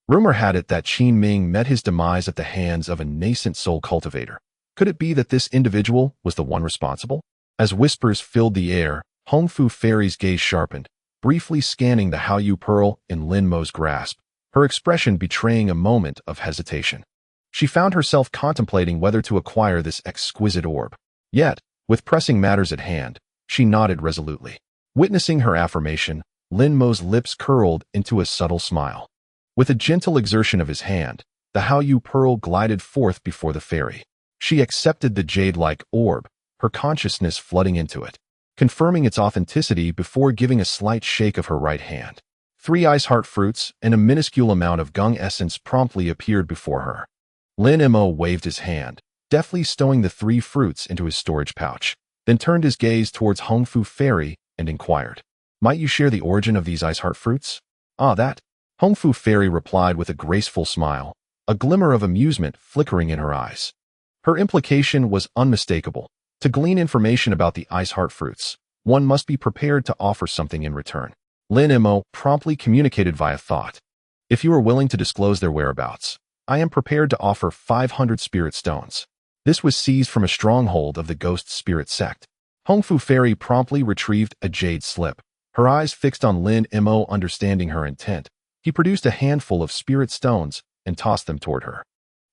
Rumor had it that Qin Ming met his demise at the hands of a nascent soul cultivator. Could it be that this individual was the one responsible? As whispers filled the air, Hongfu fairy's gaze sharpened, briefly scanning the Haoyu pearl in Lin Mo's grasp, her expression betraying a moment of hesitation. She found herself contemplating whether to acquire this exquisite orb. Yet, with pressing matters at hand, she nodded resolutely. Witnessing her affirmation, Lin Mo's lips curled into a subtle smile. With a gentle exertion of his hand, the Haoyu pearl glided forth before the fairy. She accepted the jade-like orb, her consciousness flooding into it, confirming its authenticity before giving a slight shake of her right hand. 3 ice heart fruits and a minuscule amount of gung essence promptly appeared before her. Lin Mo waved his hand, deftly stowing the 3 fruits into his storage pouch, then turned his gaze towards Hongfu fairy and inquired, "Might you share the origin of these ice heart fruits?" "Ah, that." Hongfu fairy replied with a graceful smile, a glimmer of amusement flickering in her eyes. Her implication was unmistakable. To glean information about the ice heart fruits, one must be prepared to offer something in return. Lin Mo promptly communicated via thought, "If you are willing to disclose their whereabouts, I am prepared to offer 500 spirit stones." This was seized from a stronghold of the ghost spirit sect. Hongfu fairy promptly retrieved a jade slip. Her eyes fixed on Lin Mo, understanding her intent. He produced a handful of spirit stones and tossed them toward her.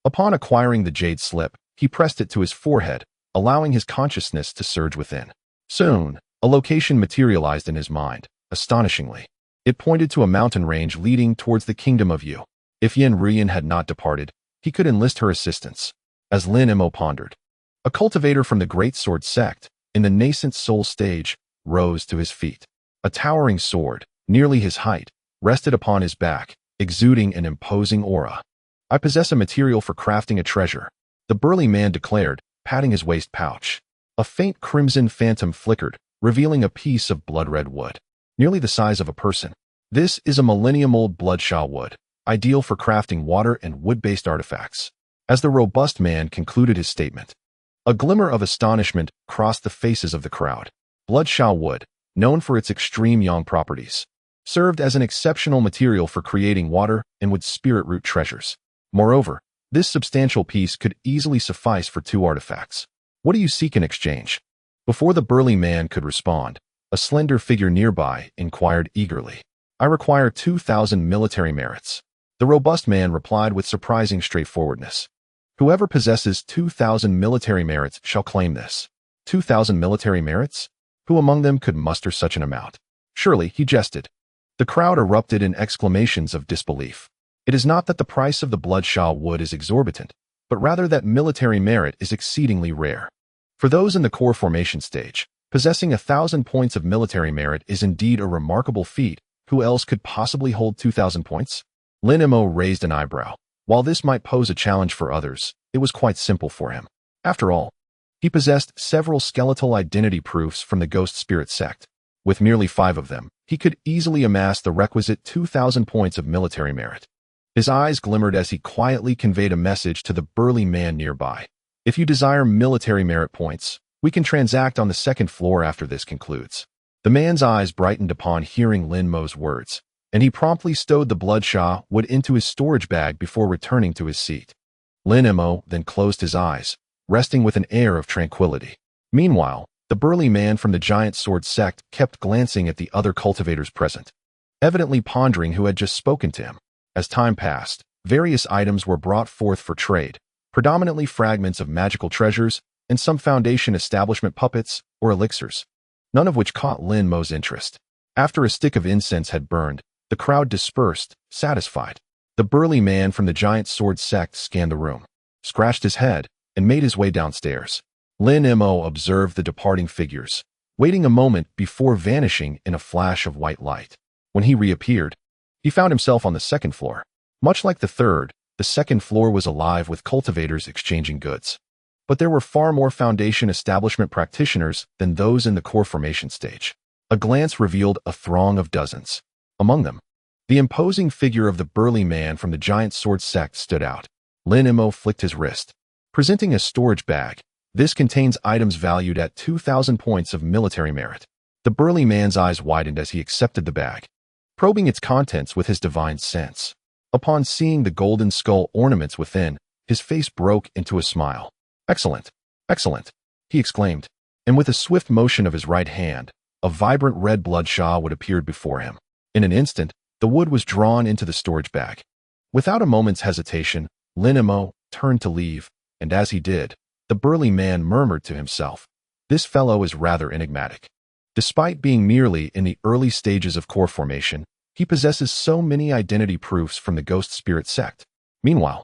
Upon acquiring the jade slip, he pressed it to his forehead, allowing his consciousness to surge within. Soon, a location materialized in his mind, astonishingly. It pointed to a mountain range leading towards the kingdom of Yu. If Yin Ruyan had not departed, he could enlist her assistance. As Lin Mo pondered, a cultivator from the Great Sword Sect, in the nascent soul stage, rose to his feet. A towering sword, nearly his height, rested upon his back, exuding an imposing aura. "I possess a material for crafting a treasure," the burly man declared, patting his waist pouch. A faint crimson phantom flickered, revealing a piece of blood-red wood, nearly the size of a person. "This is a millennium-old bloodshaw wood, ideal for crafting water and wood-based artifacts." As the robust man concluded his statement, a glimmer of astonishment crossed the faces of the crowd. Bloodshaw wood, known for its extreme yang properties, served as an exceptional material for creating water and wood spirit root treasures. Moreover, this substantial piece could easily suffice for 2 artifacts. "What do you seek in exchange?" Before the burly man could respond, a slender figure nearby inquired eagerly. "I require 2,000 military merits." The robust man replied with surprising straightforwardness. "Whoever possesses 2,000 military merits shall claim this." 2,000 military merits? Who among them could muster such an amount? Surely, he jested. The crowd erupted in exclamations of disbelief. It is not that the price of the bloodshaw wood is exorbitant, but rather that military merit is exceedingly rare. For those in the core formation stage, possessing 1,000 points of military merit is indeed a remarkable feat. Who else could possibly hold 2,000 points? Lin Mo raised an eyebrow. While this might pose a challenge for others, it was quite simple for him. After all, he possessed several skeletal identity proofs from the Ghost Spirit Sect. With merely 5 of them, he could easily amass the requisite 2,000 points of military merit. His eyes glimmered as he quietly conveyed a message to the burly man nearby. "If you desire military merit points, we can transact on the 2nd floor after this concludes." The man's eyes brightened upon hearing Lin Mo's words, and he promptly stowed the bloodshaw wood into his storage bag before returning to his seat. Lin Mo then closed his eyes, resting with an air of tranquility. Meanwhile, the burly man from the Giant Sword Sect kept glancing at the other cultivators present, evidently pondering who had just spoken to him. As time passed, various items were brought forth for trade, predominantly fragments of magical treasures and some Foundation establishment puppets or elixirs, none of which caught Lin Mo's interest. After a stick of incense had burned, the crowd dispersed, satisfied. The burly man from the Giant Sword Sect scanned the room, scratched his head, and made his way downstairs. Lin Mo observed the departing figures, waiting a moment before vanishing in a flash of white light. When he reappeared, he found himself on the 2nd floor. Much like the 3rd, the 2nd floor was alive with cultivators exchanging goods. But there were far more Foundation establishment practitioners than those in the core formation stage. A glance revealed a throng of dozens. Among them, the imposing figure of the burly man from the Giant Sword Sect stood out. Lin Mo flicked his wrist, presenting a storage bag, This contains items valued at 2,000 points of military merit. The burly man's eyes widened as he accepted the bag, probing its contents with his divine sense. Upon seeing the golden skull ornaments within, his face broke into a smile. "Excellent, excellent," he exclaimed, and with a swift motion of his right hand, a vibrant red bloodshot appeared before him. In an instant, the wood was drawn into the storage bag. Without a moment's hesitation, Lin Mo turned to leave, and as he did, the burly man murmured to himself, "This fellow is rather enigmatic. Despite being merely in the early stages of core formation, he possesses so many identity proofs from the Ghost Spirit Sect." Meanwhile,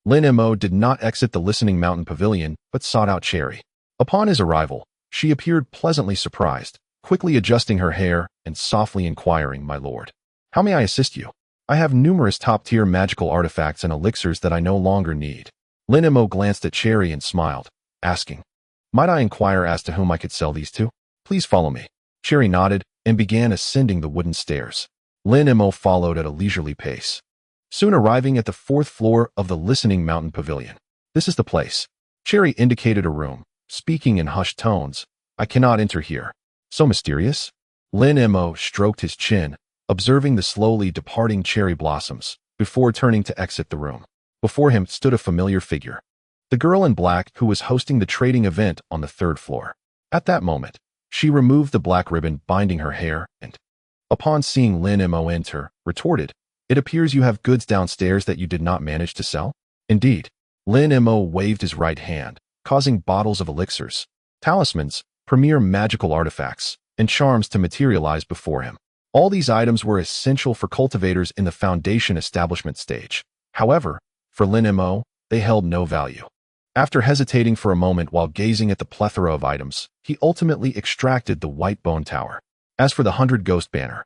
Lin Mo did not exit the Listening Mountain Pavilion, but sought out Cherry. Upon his arrival, she appeared pleasantly surprised, quickly adjusting her hair and softly inquiring, "My lord, how may I assist you? I have numerous top-tier magical artifacts and elixirs that I no longer need." Lin Mo glanced at Cherry and smiled, asking, "Might I inquire as to whom I could sell these to? Please follow me." Cherry nodded and began ascending the wooden stairs. Lin Mo followed at a leisurely pace, soon arriving at the 4th floor of the Listening Mountain Pavilion. "This is the place." Cherry indicated a room, speaking in hushed tones. "I cannot enter here." "So mysterious?" Lin Mo stroked his chin, observing the slowly departing cherry blossoms, before turning to exit the room. Before him stood a familiar figure, the girl in black who was hosting the trading event on the 3rd floor. At that moment, she removed the black ribbon binding her hair and, upon seeing Lin Mo enter, retorted, "It appears you have goods downstairs that you did not manage to sell." "Indeed." Lin Mo waved his right hand, causing bottles of elixirs, talismans, premier magical artifacts, and charms to materialize before him. All these items were essential for cultivators in the foundation establishment stage. However, for Lin Mo, they held no value. After hesitating for a moment while gazing at the plethora of items, he ultimately extracted the white bone tower. As for the 100 ghost banner,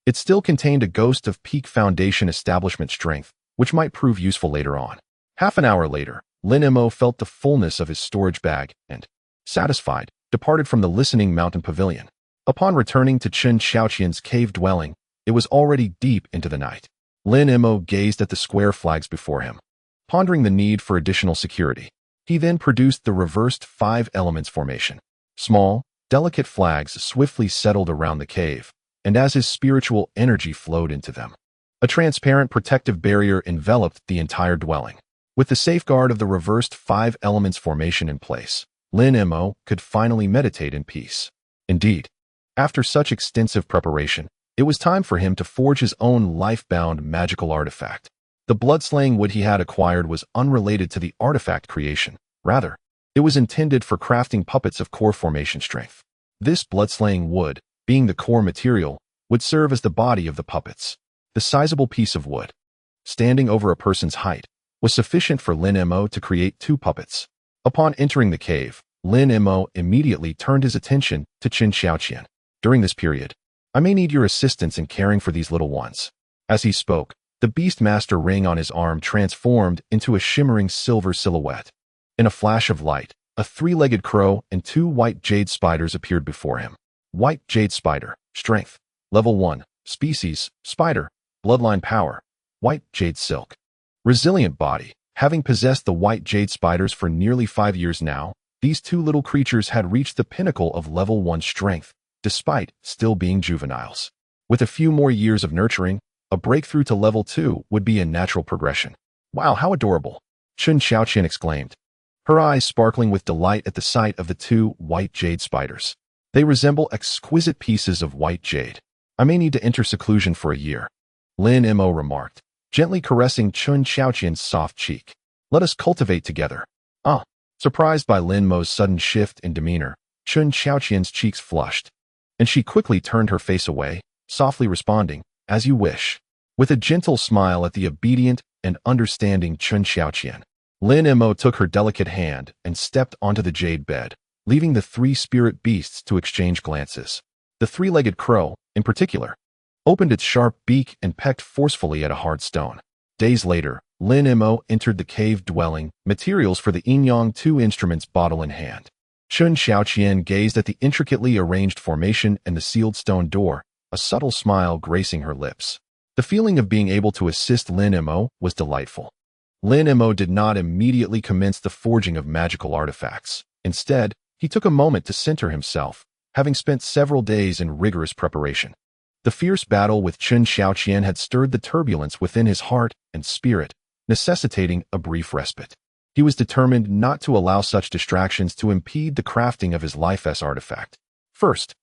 it still contained a ghost of peak foundation establishment strength, which might prove useful later on. Half an hour later, Lin Mo felt the fullness of his storage bag and, satisfied, departed from the Listening Mountain Pavilion. Upon returning to Chen Xiaoqian's cave dwelling, it was already deep into the night. Lin Mo gazed at the square flags before him, pondering the need for additional security. He then produced the reversed 5 elements formation. Small, delicate flags swiftly settled around the cave, and as his spiritual energy flowed into them, a transparent protective barrier enveloped the entire dwelling. With the safeguard of the reversed 5 elements formation in place, Lin Mo could finally meditate in peace. Indeed, after such extensive preparation, it was time for him to forge his own life-bound magical artifact. The blood-slaying wood he had acquired was unrelated to the artifact creation. Rather, it was intended for crafting puppets of core formation strength. This blood-slaying wood, being the core material, would serve as the body of the puppets. The sizable piece of wood, standing over a person's height, was sufficient for Lin Mo to create 2 puppets. Upon entering the cave, Lin Mo immediately turned his attention to Chen Xiaoqian. "During this period, I may need your assistance in caring for these little ones." As he spoke, the Beastmaster ring on his arm transformed into a shimmering silver silhouette. In a flash of light, a 3-legged crow and 2 white jade spiders appeared before him. White jade spider, strength, level 1, species, spider, bloodline power, white jade silk. Resilient body. Having possessed the white jade spiders for nearly 5 years now, these 2 little creatures had reached the pinnacle of level 1 strength, despite still being juveniles. With a few more years of nurturing, a breakthrough to level 2 would be a natural progression. "Wow, how adorable!" Chen Xiaoqian exclaimed, her eyes sparkling with delight at the sight of the 2 white jade spiders. "They resemble exquisite pieces of white jade. I may need to enter seclusion for a year," Lin Mo remarked, gently caressing Chen Xiaoqian's soft cheek. "Let us cultivate together." "Ah." Surprised by Lin Mo's sudden shift in demeanor, Chen Xiaoqian's cheeks flushed, and she quickly turned her face away, softly responding, "As you wish." With a gentle smile at the obedient and understanding Chen Xiaoqian, Lin Mo took her delicate hand and stepped onto the jade bed, leaving the 3 spirit beasts to exchange glances. The 3-legged crow, in particular, opened its sharp beak and pecked forcefully at a hard stone. Days later, Lin Mo entered the cave dwelling, materials for the Yin-Yang 2 instruments bottle in hand. Chen Xiaoqian gazed at the intricately arranged formation and the sealed stone door, a subtle smile gracing her lips. The feeling of being able to assist Lin Mo was delightful. Lin Mo did not immediately commence the forging of magical artifacts. Instead, he took a moment to center himself, having spent several days in rigorous preparation. The fierce battle with Chen Xiaoqian had stirred the turbulence within his heart and spirit, necessitating a brief respite. He was determined not to allow such distractions to impede the crafting of his life-s artifact. First,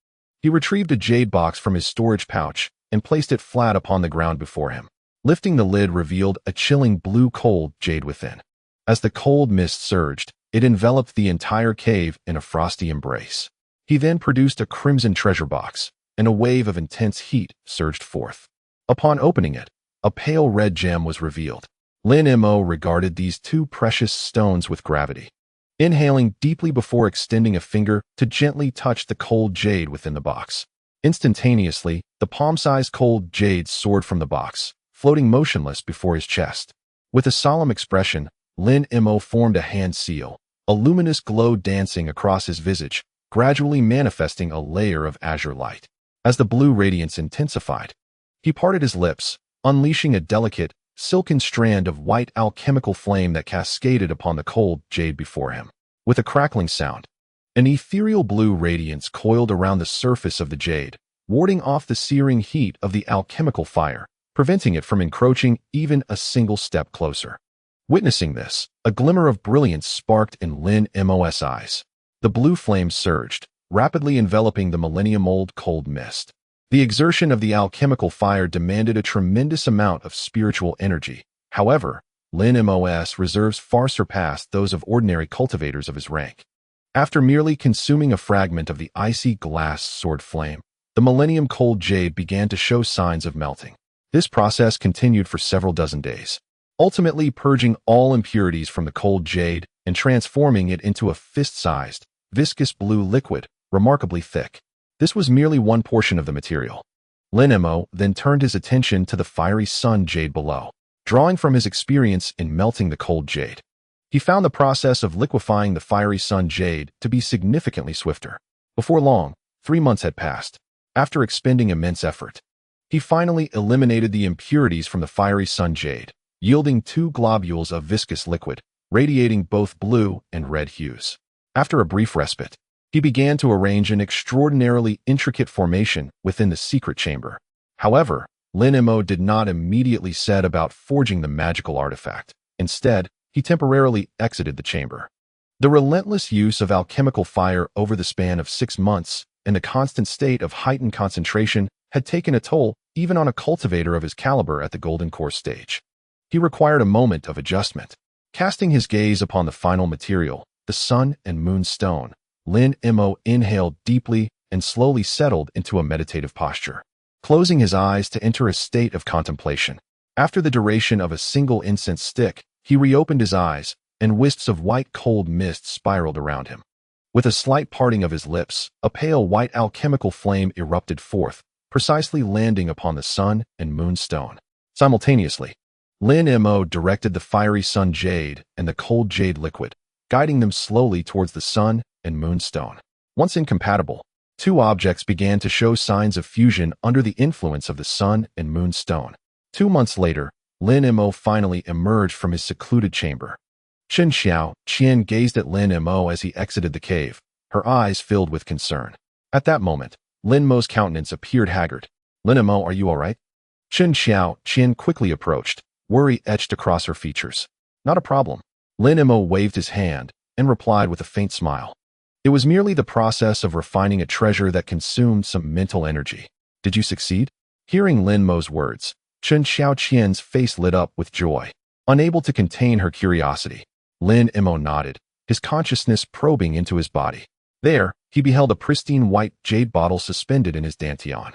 he retrieved a jade box from his storage pouch and placed it flat upon the ground before him. Lifting the lid revealed a chilling blue cold jade within. As the cold mist surged, it enveloped the entire cave in a frosty embrace. He then produced a crimson treasure box, and a wave of intense heat surged forth. Upon opening it, a pale red gem was revealed. Lin Mo regarded these two precious stones with gravity, inhaling deeply before extending a finger to gently touch the cold jade within the box. Instantaneously, the palm-sized cold jade soared from the box, floating motionless before his chest. With a solemn expression, Lin Mo formed a hand seal, a luminous glow dancing across his visage, gradually manifesting a layer of azure light. As the blue radiance intensified, he parted his lips, unleashing a delicate, silken strand of white alchemical flame that cascaded upon the cold jade before him. With a crackling sound, an ethereal blue radiance coiled around the surface of the jade, warding off the searing heat of the alchemical fire, preventing it from encroaching even a single step closer. Witnessing this, a glimmer of brilliance sparked in Lin Mo's eyes. The blue flame surged, rapidly enveloping the millennium-old cold mist. The exertion of the alchemical fire demanded a tremendous amount of spiritual energy. However, Lin Mo's reserves far surpassed those of ordinary cultivators of his rank. After merely consuming a fragment of the icy glass sword flame, the millennium cold jade began to show signs of melting. This process continued for several dozen days, ultimately purging all impurities from the cold jade and transforming it into a fist-sized, viscous blue liquid, remarkably thick. This was merely one portion of the material. Lin Mo then turned his attention to the fiery sun jade below. Drawing from his experience in melting the cold jade, he found the process of liquefying the fiery sun jade to be significantly swifter. Before long, 3 months had passed. After expending immense effort, he finally eliminated the impurities from the fiery sun jade, yielding 2 globules of viscous liquid, radiating both blue and red hues. After a brief respite, he began to arrange an extraordinarily intricate formation within the secret chamber. However, Lin Mo did not immediately set about forging the magical artifact. Instead, he temporarily exited the chamber. The relentless use of alchemical fire over the span of 6 months and the constant state of heightened concentration had taken a toll even on a cultivator of his caliber at the golden core stage. He required a moment of adjustment. Casting his gaze upon the final material, the sun and moon stone, Lin Mo inhaled deeply and slowly settled into a meditative posture, closing his eyes to enter a state of contemplation. After the duration of a single incense stick, he reopened his eyes, and wisps of white cold mist spiraled around him. With a slight parting of his lips, a pale white alchemical flame erupted forth, precisely landing upon the sun and moon stone. Simultaneously, Lin Mo directed the fiery sun jade and the cold jade liquid, guiding them slowly towards the sun and moon stone. Once incompatible, 2 objects began to show signs of fusion under the influence of the sun and moon stone. 2 months later, Lin Mo finally emerged from his secluded chamber. Chen Xiaoqian gazed at Lin Mo as he exited the cave, her eyes filled with concern. At that moment, Lin Mo's countenance appeared haggard. "Lin Mo, are you all right?" Chen Xiaoqian quickly approached, worry etched across her features. "Not a problem." Lin Mo waved his hand and replied with a faint smile. It was merely the process of refining a treasure that consumed some mental energy. "Did you succeed?" Hearing Lin Mo's words, Chen Xiaoqian's face lit up with joy. Unable to contain her curiosity, Lin Mo nodded, his consciousness probing into his body. There, he beheld a pristine white jade bottle suspended in his dantian.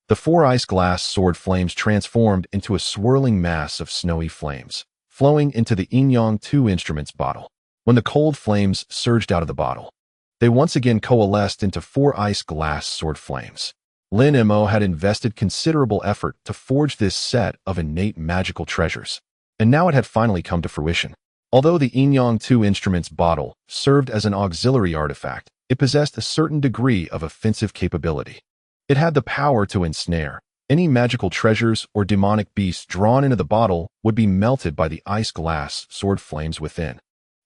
The 4 ice glass sword flames transformed into a swirling mass of snowy flames, flowing into the Yin-Yang 2 instruments bottle. When the cold flames surged out of the bottle, they once again coalesced into 4 ice glass sword flames. Lin Mo had invested considerable effort to forge this set of innate magical treasures, and now it had finally come to fruition. Although the Yin-Yang 2 instruments bottle served as an auxiliary artifact, it possessed a certain degree of offensive capability. It had the power to ensnare. Any magical treasures or demonic beasts drawn into the bottle would be melted by the ice glass sword flames within.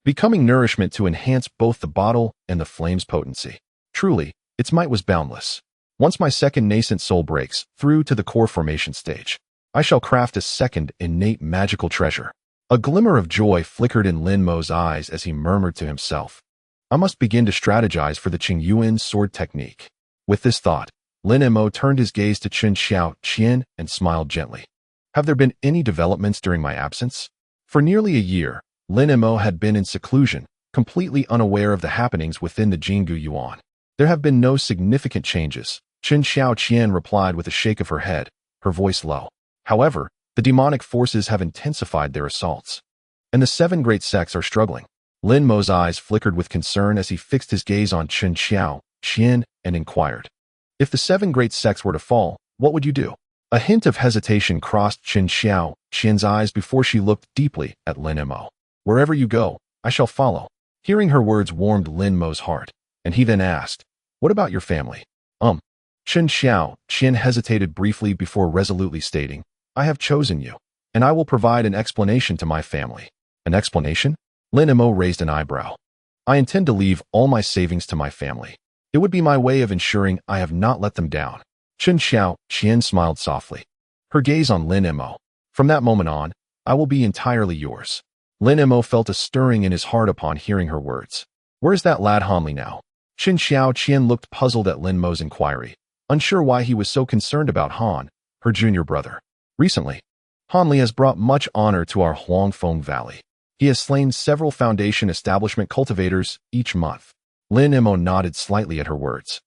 becoming nourishment to enhance both the bottle and the flame's potency. Truly, its might was boundless. Once my second nascent soul breaks through to the core formation stage, I shall craft a second innate magical treasure. A glimmer of joy flickered in Lin Mo's eyes as he murmured to himself, I must begin to strategize for the Qingyuan sword technique. With this thought, Lin Mo turned his gaze to Chen Xiaoqian and smiled gently. Have there been any developments during my absence? For nearly a year, Lin Mo had been in seclusion, completely unaware of the happenings within the Jinggu Yuan. There have been no significant changes, Chen Xiaoqian replied with a shake of her head, her voice low. However, the demonic forces have intensified their assaults. And the 7 great sects are struggling. Lin Mo's eyes flickered with concern as he fixed his gaze on Chen Xiaoqian and inquired, if the 7 great sects were to fall, what would you do? A hint of hesitation crossed Chen Xiaoqian's eyes before she looked deeply at Lin Mo. Wherever you go, I shall follow. Hearing her words warmed Lin Mo's heart, and he then asked, what about your family? Chen Xiaoqian hesitated briefly before resolutely stating, I have chosen you, and I will provide an explanation to my family. An explanation? Lin Mo raised an eyebrow. I intend to leave all my savings to my family. It would be my way of ensuring I have not let them down. Chen Xiaoqian smiled softly, her gaze on Lin Mo. From that moment on, I will be entirely yours. Lin Mo felt a stirring in his heart upon hearing her words. Where's that lad Hanli now? Chen Xiaoqian looked puzzled at Lin Mo's inquiry, unsure why he was so concerned about Han, her junior brother. Recently, Hanli has brought much honor to our Huangfeng Valley. He has slain several Foundation establishment cultivators each month. Lin Mo nodded slightly at her words.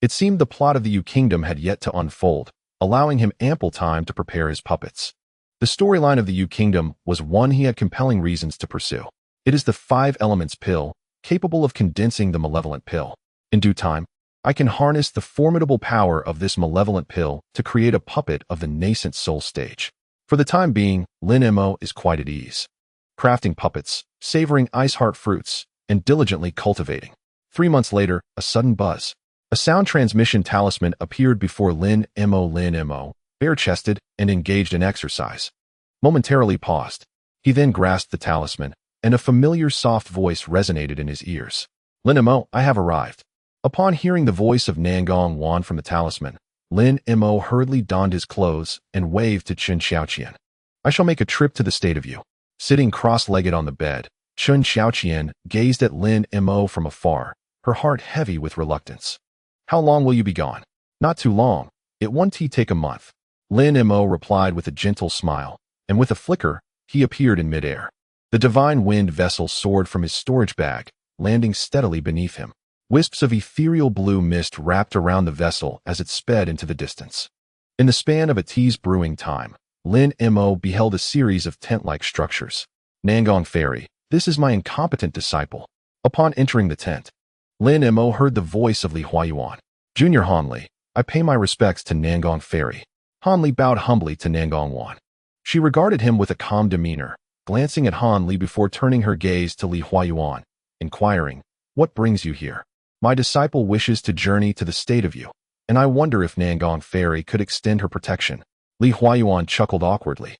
It seemed the plot of the Yu Kingdom had yet to unfold, allowing him ample time to prepare his puppets. The storyline of the Yu Kingdom was one he had compelling reasons to pursue. It is the 5 elements pill, capable of condensing the malevolent pill. In due time, I can harness the formidable power of this malevolent pill to create a puppet of the nascent soul stage. For the time being, Lin Mo is quite at ease, crafting puppets, savoring ice heart fruits, and diligently cultivating. 3 months later, a sudden buzz. A sound transmission talisman appeared before Lin Mo, bare-chested and engaged in exercise. Momentarily paused. He then grasped the talisman, and a familiar soft voice resonated in his ears. Lin Mo, I have arrived. Upon hearing the voice of Nangong Wan from the talisman, Lin Mo hurriedly donned his clothes and waved to Chen Xiaoqian. I shall make a trip to the state of you. Sitting cross-legged on the bed, Chen Xiaoqian gazed at Lin Mo from afar, her heart heavy with reluctance. How long will you be gone? Not too long. It won't take a month. Lin Mo replied with a gentle smile, and with a flicker, he appeared in midair. The divine wind vessel soared from his storage bag, landing steadily beneath him. Wisps of ethereal blue mist wrapped around the vessel as it sped into the distance. In the span of a tea's brewing time, Lin Mo beheld a series of tent-like structures. Nangong Ferry, this is my incompetent disciple. Upon entering the tent, Lin Mo heard the voice of Li Huayuan. Junior Hanli, I pay my respects to Nangong Ferry. Hanli bowed humbly to Nangong Wan. She regarded him with a calm demeanor, glancing at Hanli before turning her gaze to Li Huayuan, inquiring, what brings you here? My disciple wishes to journey to the state of you, and I wonder if Nangong Ferry could extend her protection. Li Huayuan chuckled awkwardly.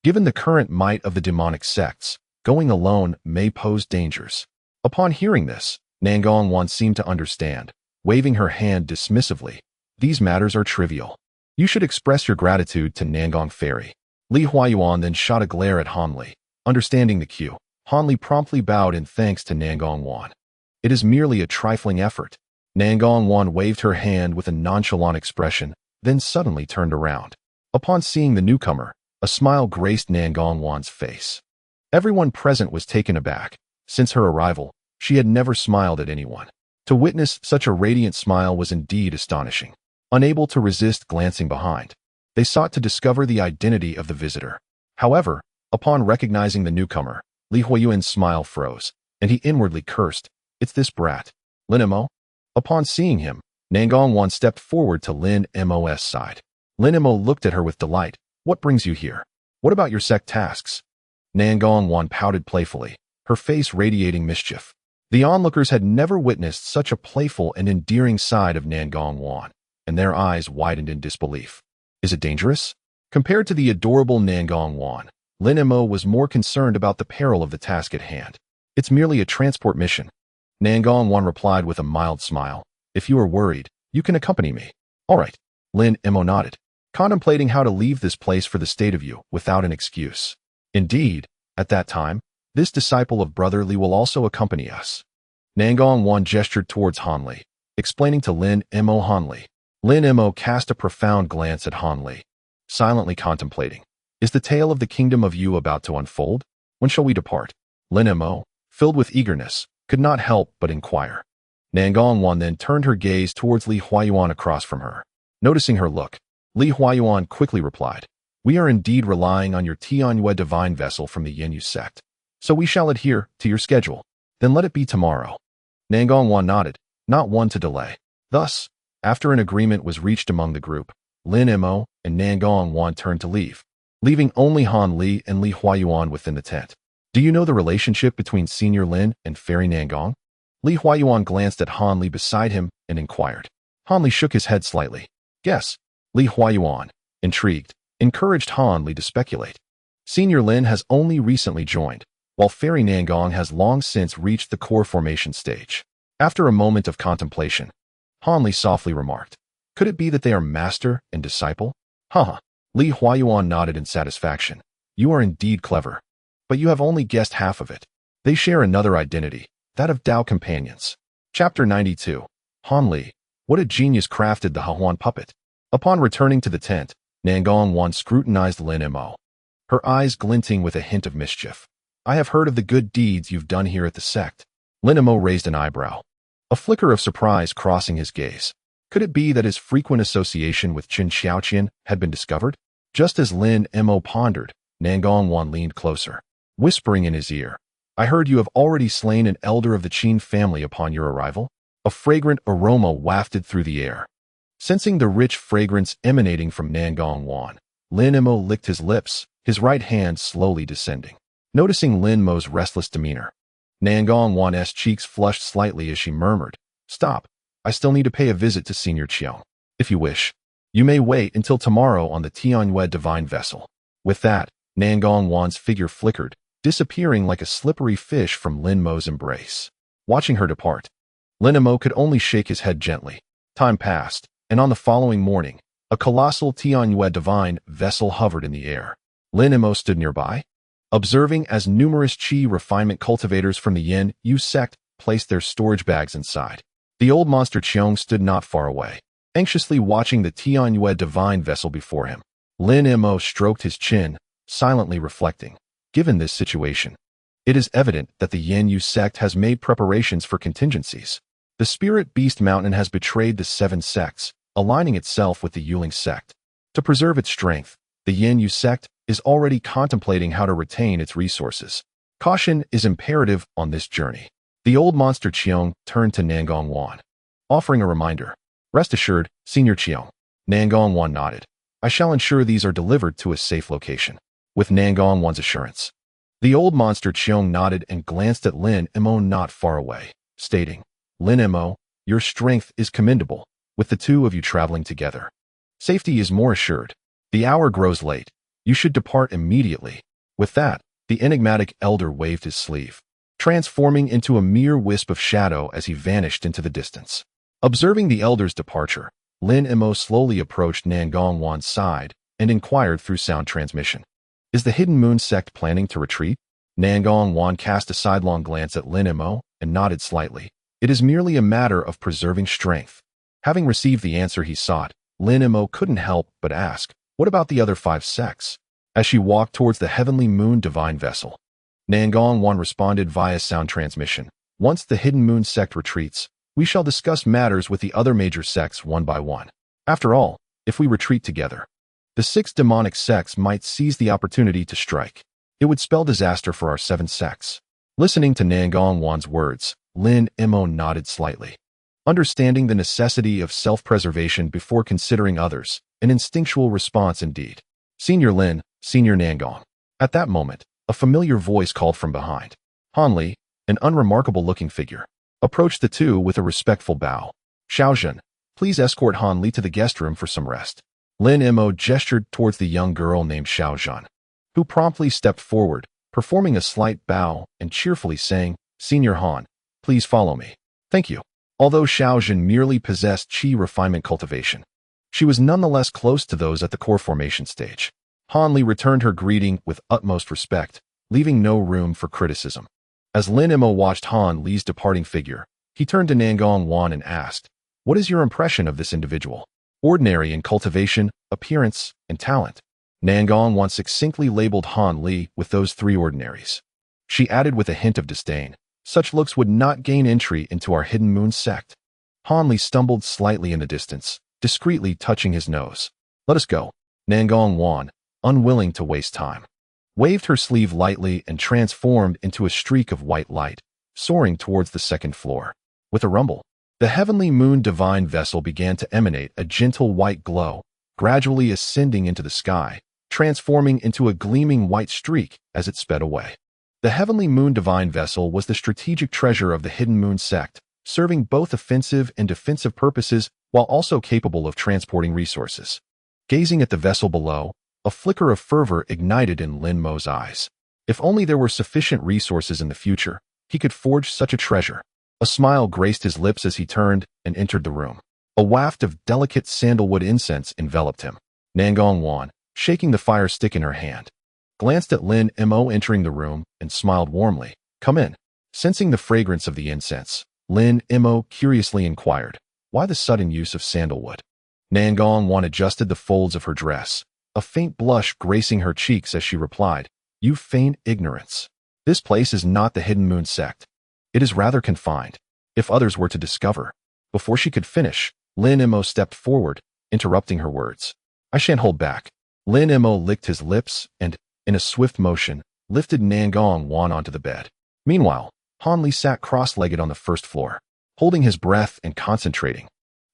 Given the current might of the demonic sects, going alone may pose dangers. Upon hearing this, Nangong Wan seemed to understand, waving her hand dismissively. These matters are trivial. You should express your gratitude to Nangong Ferry. Li Huayuan then shot a glare at Hanli. Understanding the cue, Hanli promptly bowed in thanks to Nangong Wan. It is merely a trifling effort. Nangong Wan waved her hand with a nonchalant expression, then suddenly turned around. Upon seeing the newcomer, a smile graced Nangong Wan's face. Everyone present was taken aback. Since her arrival, she had never smiled at anyone. To witness such a radiant smile was indeed astonishing. Unable to resist glancing behind, they sought to discover the identity of the visitor. However, upon recognizing the newcomer, Li Huayuan's smile froze, and he inwardly cursed, it's this brat. Lin Mo? Upon seeing him, Nangong Wan stepped forward to Lin Mo's side. Lin Mo looked at her with delight. What brings you here? What about your sect tasks? Nangong Wan pouted playfully, her face radiating mischief. The onlookers had never witnessed such a playful and endearing side of Nangong Wan, and their eyes widened in disbelief. Is it dangerous? Compared to the adorable Nangong Wan, Lin Mo was more concerned about the peril of the task at hand. It's merely a transport mission. Nangong-wan replied with a mild smile. If you are worried, you can accompany me. All right. Lin Mo nodded, contemplating how to leave this place for the state of you without an excuse. Indeed, at that time, this disciple of Brother Li will also accompany us. Nangong-wan gestured towards Han Li, explaining to Lin Mo Han Li. Lin Mo cast a profound glance at Han Li, silently contemplating. Is the tale of the kingdom of Yu about to unfold? When shall we depart? Lin Mo, filled with eagerness, could not help but inquire. Nangong-wan then turned her gaze towards Li Huayuan across from her. Noticing her look, Li Huayuan quickly replied, We are indeed relying on your Tianyue divine vessel from the Yin Yu sect, so we shall adhere to your schedule. Then let it be tomorrow. Nangong-wan nodded, not one to delay. Thus, after an agreement was reached among the group, Lin Mo and Nangong-wan turned to leave, leaving only Han Li and Li Huayuan within the tent. Do you know the relationship between Senior Lin and Fairy Nangong? Li Huayuan glanced at Han Li beside him and inquired. Han Li shook his head slightly. Guess. Li Huayuan, intrigued, encouraged Han Li to speculate. Senior Lin has only recently joined, while Fairy Nangong has long since reached the core formation stage. After a moment of contemplation, Han Li softly remarked, Could it be that they are master and disciple? Haha. Li Huayuan nodded in satisfaction. You are indeed clever. But you have only guessed half of it. They share another identity, that of Dao companions. Chapter 92. Han Li. What a genius crafted the Hahuan puppet. Upon returning to the tent, Nangong-wan scrutinized Lin Mo, her eyes glinting with a hint of mischief. I have heard of the good deeds you've done here at the sect. Lin Mo raised an eyebrow, a flicker of surprise crossing his gaze. Could it be that his frequent association with Qin Xiaoqian had been discovered? Just as Lin Mo pondered, Nangong-wan leaned closer, whispering in his ear, I heard you have already slain an elder of the Qin family upon your arrival. A fragrant aroma wafted through the air. Sensing the rich fragrance emanating from Nangong-wan, Lin Mo licked his lips, his right hand slowly descending. Noticing Lin Mo's restless demeanor, Nangong-wan's cheeks flushed slightly as she murmured, Stop, I still need to pay a visit to Senior Qiong. If you wish, you may wait until tomorrow on the Tianyue divine vessel. With that, Nangong-wan's figure flickered, disappearing like a slippery fish from Lin Mo's embrace. Watching her depart, Lin Mo could only shake his head gently. Time passed, and on the following morning, a colossal Tianyue divine vessel hovered in the air. Lin Mo stood nearby, observing as numerous qi refinement cultivators from the Yin Yu sect placed their storage bags inside. The old monster Qiong stood not far away, anxiously watching the Tianyue divine vessel before him. Lin Mo stroked his chin, silently reflecting. Given this situation, it is evident that the Yin Yu sect has made preparations for contingencies. The spirit beast mountain has betrayed the Seven Sects, aligning itself with the Yuling sect. To preserve its strength, the Yin Yu sect is already contemplating how to retain its resources. Caution is imperative on this journey. The old monster Qiong turned to Nangong-wan, offering a reminder. Rest assured, Senior Qiong. Nangong-wan nodded. I shall ensure these are delivered to a safe location. With Nangong-wan's assurance, the old monster Qiong nodded and glanced at Lin Mo not far away, stating, Lin Mo, your strength is commendable, with the two of you traveling together. Safety is more assured. The hour grows late. You should depart immediately. With that, the enigmatic elder waved his sleeve, transforming into a mere wisp of shadow as he vanished into the distance. Observing the elder's departure, Lin Mo slowly approached Nangong-wan's side and inquired through sound transmission. Is the Hidden Moon sect planning to retreat? Nangong-wan cast a sidelong glance at Lin Mo and nodded slightly. It is merely a matter of preserving strength. Having received the answer he sought, Lin Mo couldn't help but ask, what about the other 5 sects? As she walked towards the Heavenly Moon divine vessel, Nangong-wan responded via sound transmission. Once the Hidden Moon sect retreats, we shall discuss matters with the other major sects one by one. After all, if we retreat together, the 6 demonic sects might seize the opportunity to strike. It would spell disaster for our 7 sects. Listening to Nangong-wan's words, Lin Mo nodded slightly. Understanding the necessity of self-preservation before considering others, an instinctual response indeed. Senior Lin, Senior Nangong. At that moment, a familiar voice called from behind. Han Li, an unremarkable-looking figure, approached the two with a respectful bow. Xiaozhen, please escort Han Li to the guest room for some rest. Lin Mo gestured towards the young girl named Xiaozhen, who promptly stepped forward, performing a slight bow and cheerfully saying, Senior Han, please follow me. Thank you. Although Xiaozhen merely possessed Qi refinement cultivation, she was nonetheless close to those at the core formation stage. Han Li returned her greeting with utmost respect, leaving no room for criticism. As Lin Mo watched Han Li's departing figure, he turned to Nangong Wan and asked, "What is your impression of this individual? Ordinary in cultivation, appearance, and talent." Nangong Wan succinctly labeled Han Li with those three ordinaries. She added with a hint of disdain, "Such looks would not gain entry into our hidden moon sect." Han Li stumbled slightly in the distance, discreetly touching his nose. "Let us go." Nangong Wan, unwilling to waste time, waved her sleeve lightly and transformed into a streak of white light, soaring towards the second floor. With a rumble, the heavenly moon divine vessel began to emanate a gentle white glow, gradually ascending into the sky, transforming into a gleaming white streak as it sped away. The heavenly moon divine vessel was the strategic treasure of the hidden moon sect, serving both offensive and defensive purposes while also capable of transporting resources. Gazing at the vessel below, a flicker of fervor ignited in Lin Mo's eyes. If only there were sufficient resources in the future, he could forge such a treasure. A smile graced his lips as he turned and entered the room. A waft of delicate sandalwood incense enveloped him. Nangong Wan, shaking the fire stick in her hand, glanced at Lin Mo entering the room and smiled warmly. "Come in." Sensing the fragrance of the incense, Lin Mo curiously inquired, "Why the sudden use of sandalwood?" Nangong Wan adjusted the folds of her dress, a faint blush gracing her cheeks as she replied, "You feign ignorance. This place is not the hidden moon sect. It is rather confined. If others were to discover." Before she could finish, Lin Mo stepped forward, interrupting her words. "I shan't hold back." Lin Mo licked his lips and, in a swift motion, lifted Nangong Wan onto the bed. Meanwhile, Han Li sat cross-legged on the first floor, holding his breath and concentrating.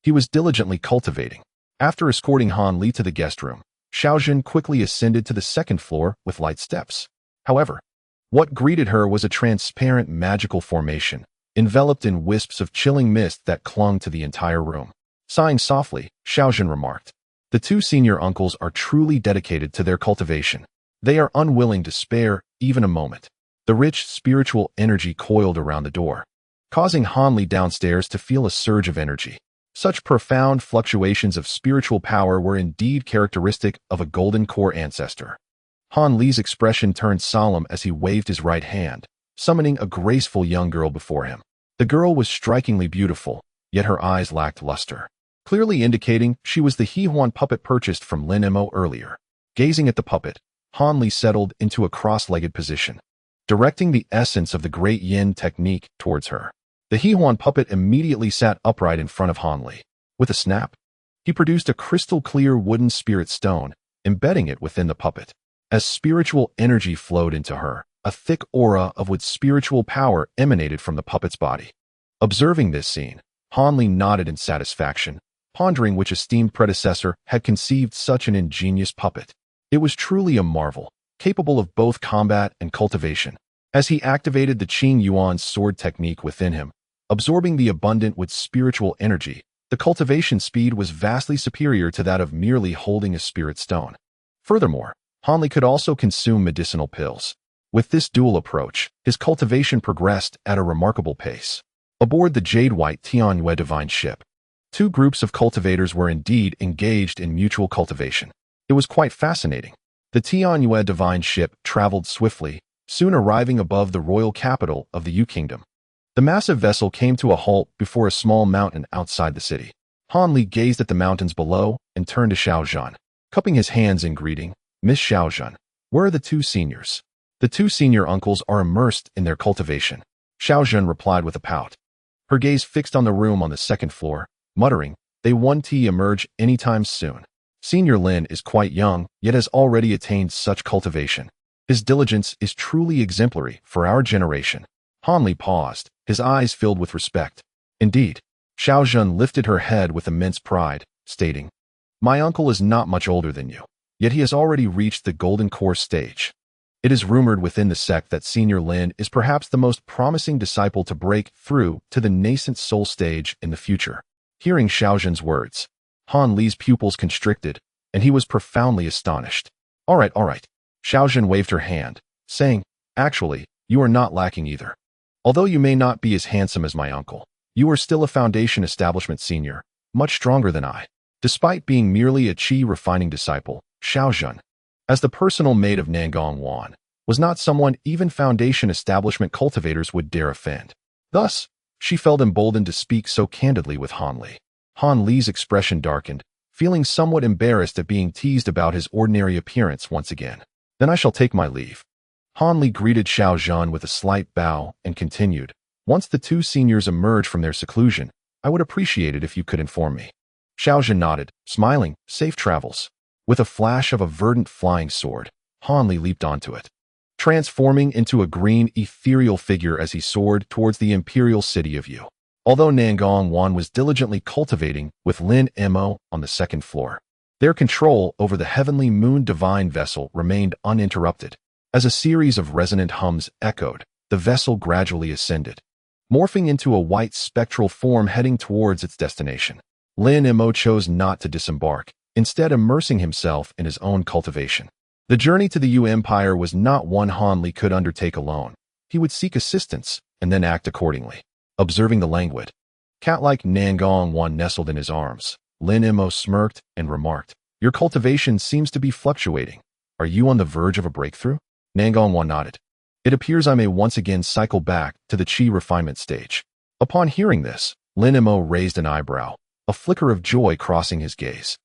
He was diligently cultivating. After escorting Han Li to the guest room, Xiaozhen quickly ascended to the second floor with light steps. However, what greeted her was a transparent magical formation, enveloped in wisps of chilling mist that clung to the entire room. Sighing softly, Xiaozhen remarked, "The two senior uncles are truly dedicated to their cultivation. They are unwilling to spare even a moment." The rich spiritual energy coiled around the door, causing Han Li downstairs to feel a surge of energy. Such profound fluctuations of spiritual power were indeed characteristic of a golden core ancestor. Han Li's expression turned solemn as he waved his right hand, summoning a graceful young girl before him. The girl was strikingly beautiful, yet her eyes lacked luster, clearly indicating she was the Xuan puppet purchased from Lin Mo earlier. Gazing at the puppet, Han Li settled into a cross-legged position, directing the essence of the Great Yin technique towards her. The Xuan puppet immediately sat upright in front of Han Li. With a snap, he produced a crystal-clear wooden spirit stone, embedding it within the puppet. As spiritual energy flowed into her, a thick aura of with spiritual power emanated from the puppet's body. Observing this scene, Han Li nodded in satisfaction, pondering which esteemed predecessor had conceived such an ingenious puppet. It was truly a marvel, capable of both combat and cultivation. As he activated the Qing Yuan's sword technique within him, absorbing the abundant with spiritual energy, the cultivation speed was vastly superior to that of merely holding a spirit stone. Furthermore, Han Li could also consume medicinal pills. With this dual approach, his cultivation progressed at a remarkable pace. Aboard the jade-white Tianyue divine ship, two groups of cultivators were indeed engaged in mutual cultivation. It was quite fascinating. The Tianyue divine ship traveled swiftly, soon arriving above the royal capital of the Yu Kingdom. The massive vessel came to a halt before a small mountain outside the city. Han Li gazed at the mountains below and turned to Xiaozhen, cupping his hands in greeting. "Miss Xiaozhen, where are the two seniors?" "The two senior uncles are immersed in their cultivation," Xiaozhen replied with a pout, her gaze fixed on the room on the second floor, muttering, "They won't emerge anytime soon. Senior Lin is quite young, yet has already attained such cultivation. His diligence is truly exemplary for our generation." Han Li paused, his eyes filled with respect. "Indeed." Xiaozhen lifted her head with immense pride, stating, "My uncle is not much older than you, yet he has already reached the golden core stage. It is rumored within the sect that Senior Lin is perhaps the most promising disciple to break through to the nascent soul stage in the future." Hearing Xiaozhen's words, Han Li's pupils constricted, and he was profoundly astonished. All right. Xiaozhen waved her hand, saying, "Actually, you are not lacking either." Although you may not be as handsome as my uncle, you are still a Foundation Establishment senior, much stronger than I. Despite being merely a qi refining disciple, Xiaozhen, as the personal maid of Nangong Wan, was not someone even Foundation Establishment cultivators would dare offend. Thus, she felt emboldened to speak so candidly with Han Li. Han Li's expression darkened, feeling somewhat embarrassed at being teased about his ordinary appearance once again. Then I shall take my leave. Han Li greeted Xiaozhen with a slight bow and continued, once the two seniors emerge from their seclusion, I would appreciate it if you could inform me. Xiaozhen nodded, smiling, safe travels. With a flash of a verdant flying sword, Han Li leaped onto it, transforming into a green, ethereal figure as he soared towards the imperial city of Yu. Although Nangong Wan was diligently cultivating with Lin Mo on the second floor, their control over the heavenly moon divine vessel remained uninterrupted. As a series of resonant hums echoed, the vessel gradually ascended, morphing into a white spectral form heading towards its destination. Lin Mo chose not to disembark, instead immersing himself in his own cultivation. The journey to the Yu Empire was not one Han Li could undertake alone. He would seek assistance and then act accordingly. Observing the languid, cat-like Nangong Wan nestled in his arms, Lin Mo smirked and remarked, "Your cultivation seems to be fluctuating. Are you on the verge of a breakthrough?" Nangong Wan nodded. "It appears I may once again cycle back to the qi refinement stage." Upon hearing this, Lin Mo raised an eyebrow, a flicker of joy crossing his gaze.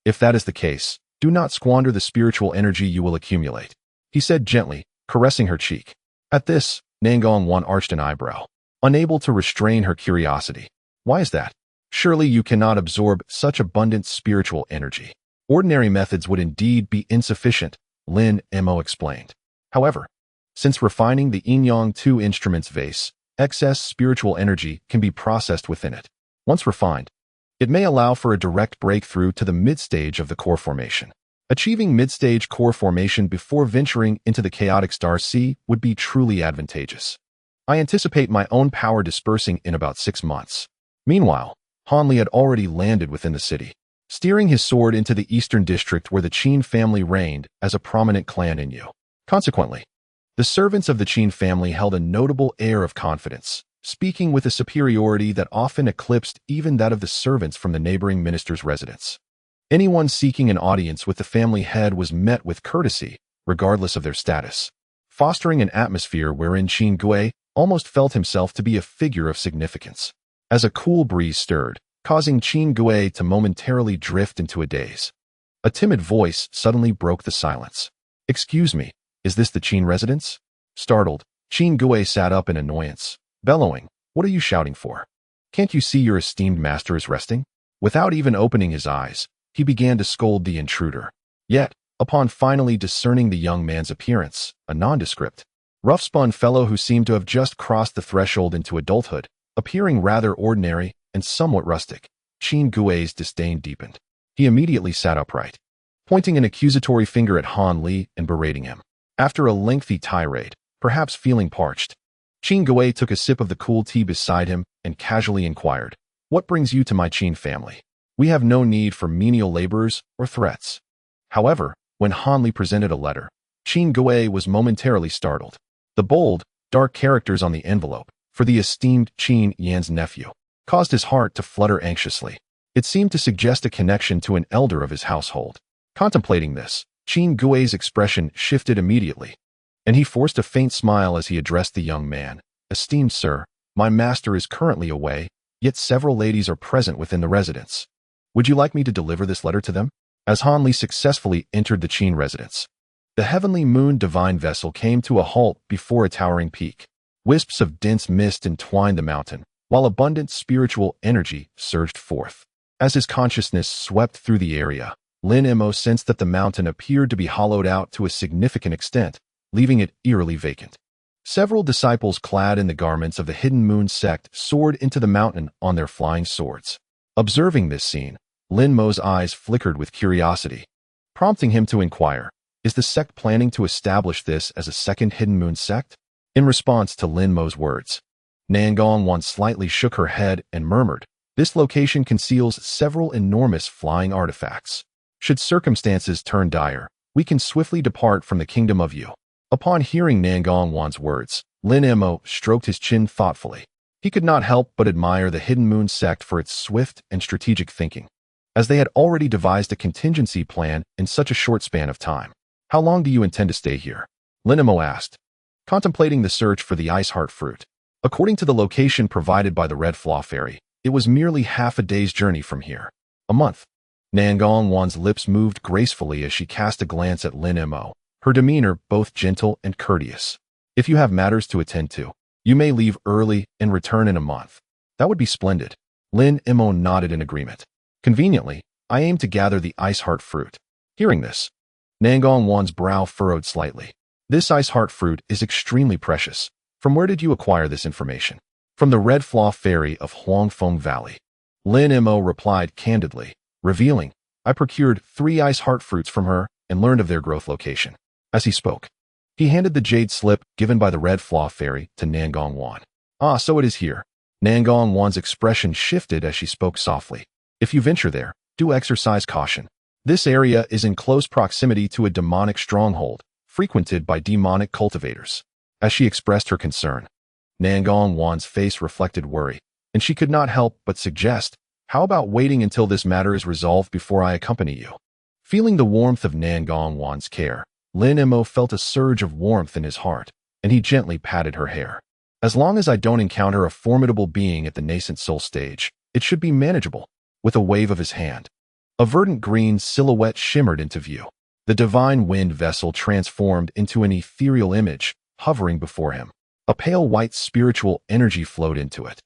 "If that is the case, do not squander the spiritual energy you will accumulate," he said gently, caressing her cheek. At this, Nangong Wan arched an eyebrow, unable to restrain her curiosity. "Why is that? Surely you cannot absorb such abundant spiritual energy. Ordinary methods would indeed be insufficient," Lin Mo explained. However, since refining the Yin-Yang 2 instrument's vase, excess spiritual energy can be processed within it. Once refined, it may allow for a direct breakthrough to the mid-stage of the core formation. Achieving mid-stage core formation before venturing into the chaotic star sea would be truly advantageous. I anticipate my own power dispersing in about 6 months. Meanwhile, Han Li had already landed within the city, steering his sword into the eastern district where the Qin family reigned as a prominent clan in Yu. Consequently, the servants of the Qin family held a notable air of confidence, speaking with a superiority that often eclipsed even that of the servants from the neighboring minister's residence. Anyone seeking an audience with the family head was met with courtesy, regardless of their status, fostering an atmosphere wherein Qin Gui almost felt himself to be a figure of significance. As a cool breeze stirred, causing Qin Gui to momentarily drift into a daze, a timid voice suddenly broke the silence. "Excuse me, is this the Qin residence?" Startled, Qin Gui sat up in annoyance, bellowing, "What are you shouting for? Can't you see your esteemed master is resting?" Without even opening his eyes, he began to scold the intruder. Yet, upon finally discerning the young man's appearance, a nondescript, rough-spun fellow who seemed to have just crossed the threshold into adulthood, appearing rather ordinary and somewhat rustic, Qin Gui's disdain deepened. He immediately sat upright, pointing an accusatory finger at Han Li and berating him. After a lengthy tirade, perhaps feeling parched, Qin Gui took a sip of the cool tea beside him and casually inquired, "What brings you to my Qin family? We have no need for menial laborers or threats." However, when Han Li presented a letter, Qin Gui was momentarily startled. The bold, dark characters on the envelope, for the esteemed Qin Yan's nephew, caused his heart to flutter anxiously. It seemed to suggest a connection to an elder of his household. Contemplating this, Qin Gui's expression shifted immediately, and he forced a faint smile as he addressed the young man. "Esteemed sir, my master is currently away, yet several ladies are present within the residence. Would you like me to deliver this letter to them?" As Han Li successfully entered the Qin residence, the heavenly moon divine vessel came to a halt before a towering peak. Wisps of dense mist entwined the mountain, while abundant spiritual energy surged forth. As his consciousness swept through the area, Lin Mo sensed that the mountain appeared to be hollowed out to a significant extent, leaving it eerily vacant. Several disciples clad in the garments of the hidden moon sect soared into the mountain on their flying swords. Observing this scene, Lin Mo's eyes flickered with curiosity, prompting him to inquire, "Is the sect planning to establish this as a second hidden moon sect?" In response to Lin Mo's words, Nangong Wan slightly shook her head and murmured, "This location conceals several enormous flying artifacts. Should circumstances turn dire, we can swiftly depart from the kingdom of Yu." Upon hearing Nangong Wan's words, Lin Mo stroked his chin thoughtfully. He could not help but admire the Hidden Moon Sect for its swift and strategic thinking, as they had already devised a contingency plan in such a short span of time. How long do you intend to stay here? Lin Mo asked, contemplating the search for the ice heart fruit. According to the location provided by the Red Flaw Fairy, it was merely half a day's journey from here. A month. Nangongwan's lips moved gracefully as she cast a glance at Lin Mo, her demeanor both gentle and courteous. If you have matters to attend to, you may leave early and return in a month. That would be splendid. Lin Mo nodded in agreement. Conveniently, I aim to gather the ice heart fruit. Hearing this, Nangongwan's brow furrowed slightly. This ice heart fruit is extremely precious. From where did you acquire this information? From the Red Flaw Fairy of Huangfeng Valley. Lin Mo replied candidly, revealing, I procured 3 ice heart fruits from her and learned of their growth location. As he spoke, he handed the jade slip given by the Red Flaw Fairy to Nangongwan. Ah, so it is here. Nangongwan's expression shifted as she spoke softly. If you venture there, do exercise caution. This area is in close proximity to a demonic stronghold, frequented by demonic cultivators. As she expressed her concern, Nangongwan's face reflected worry, and she could not help but suggest, how about waiting until this matter is resolved before I accompany you? Feeling the warmth of Nangongwan's care, Lin Mo felt a surge of warmth in his heart, and he gently patted her hair. As long as I don't encounter a formidable being at the nascent soul stage, it should be manageable. With a wave of his hand, a verdant green silhouette shimmered into view. The divine wind vessel transformed into an ethereal image, hovering before him. A pale white spiritual energy flowed into it,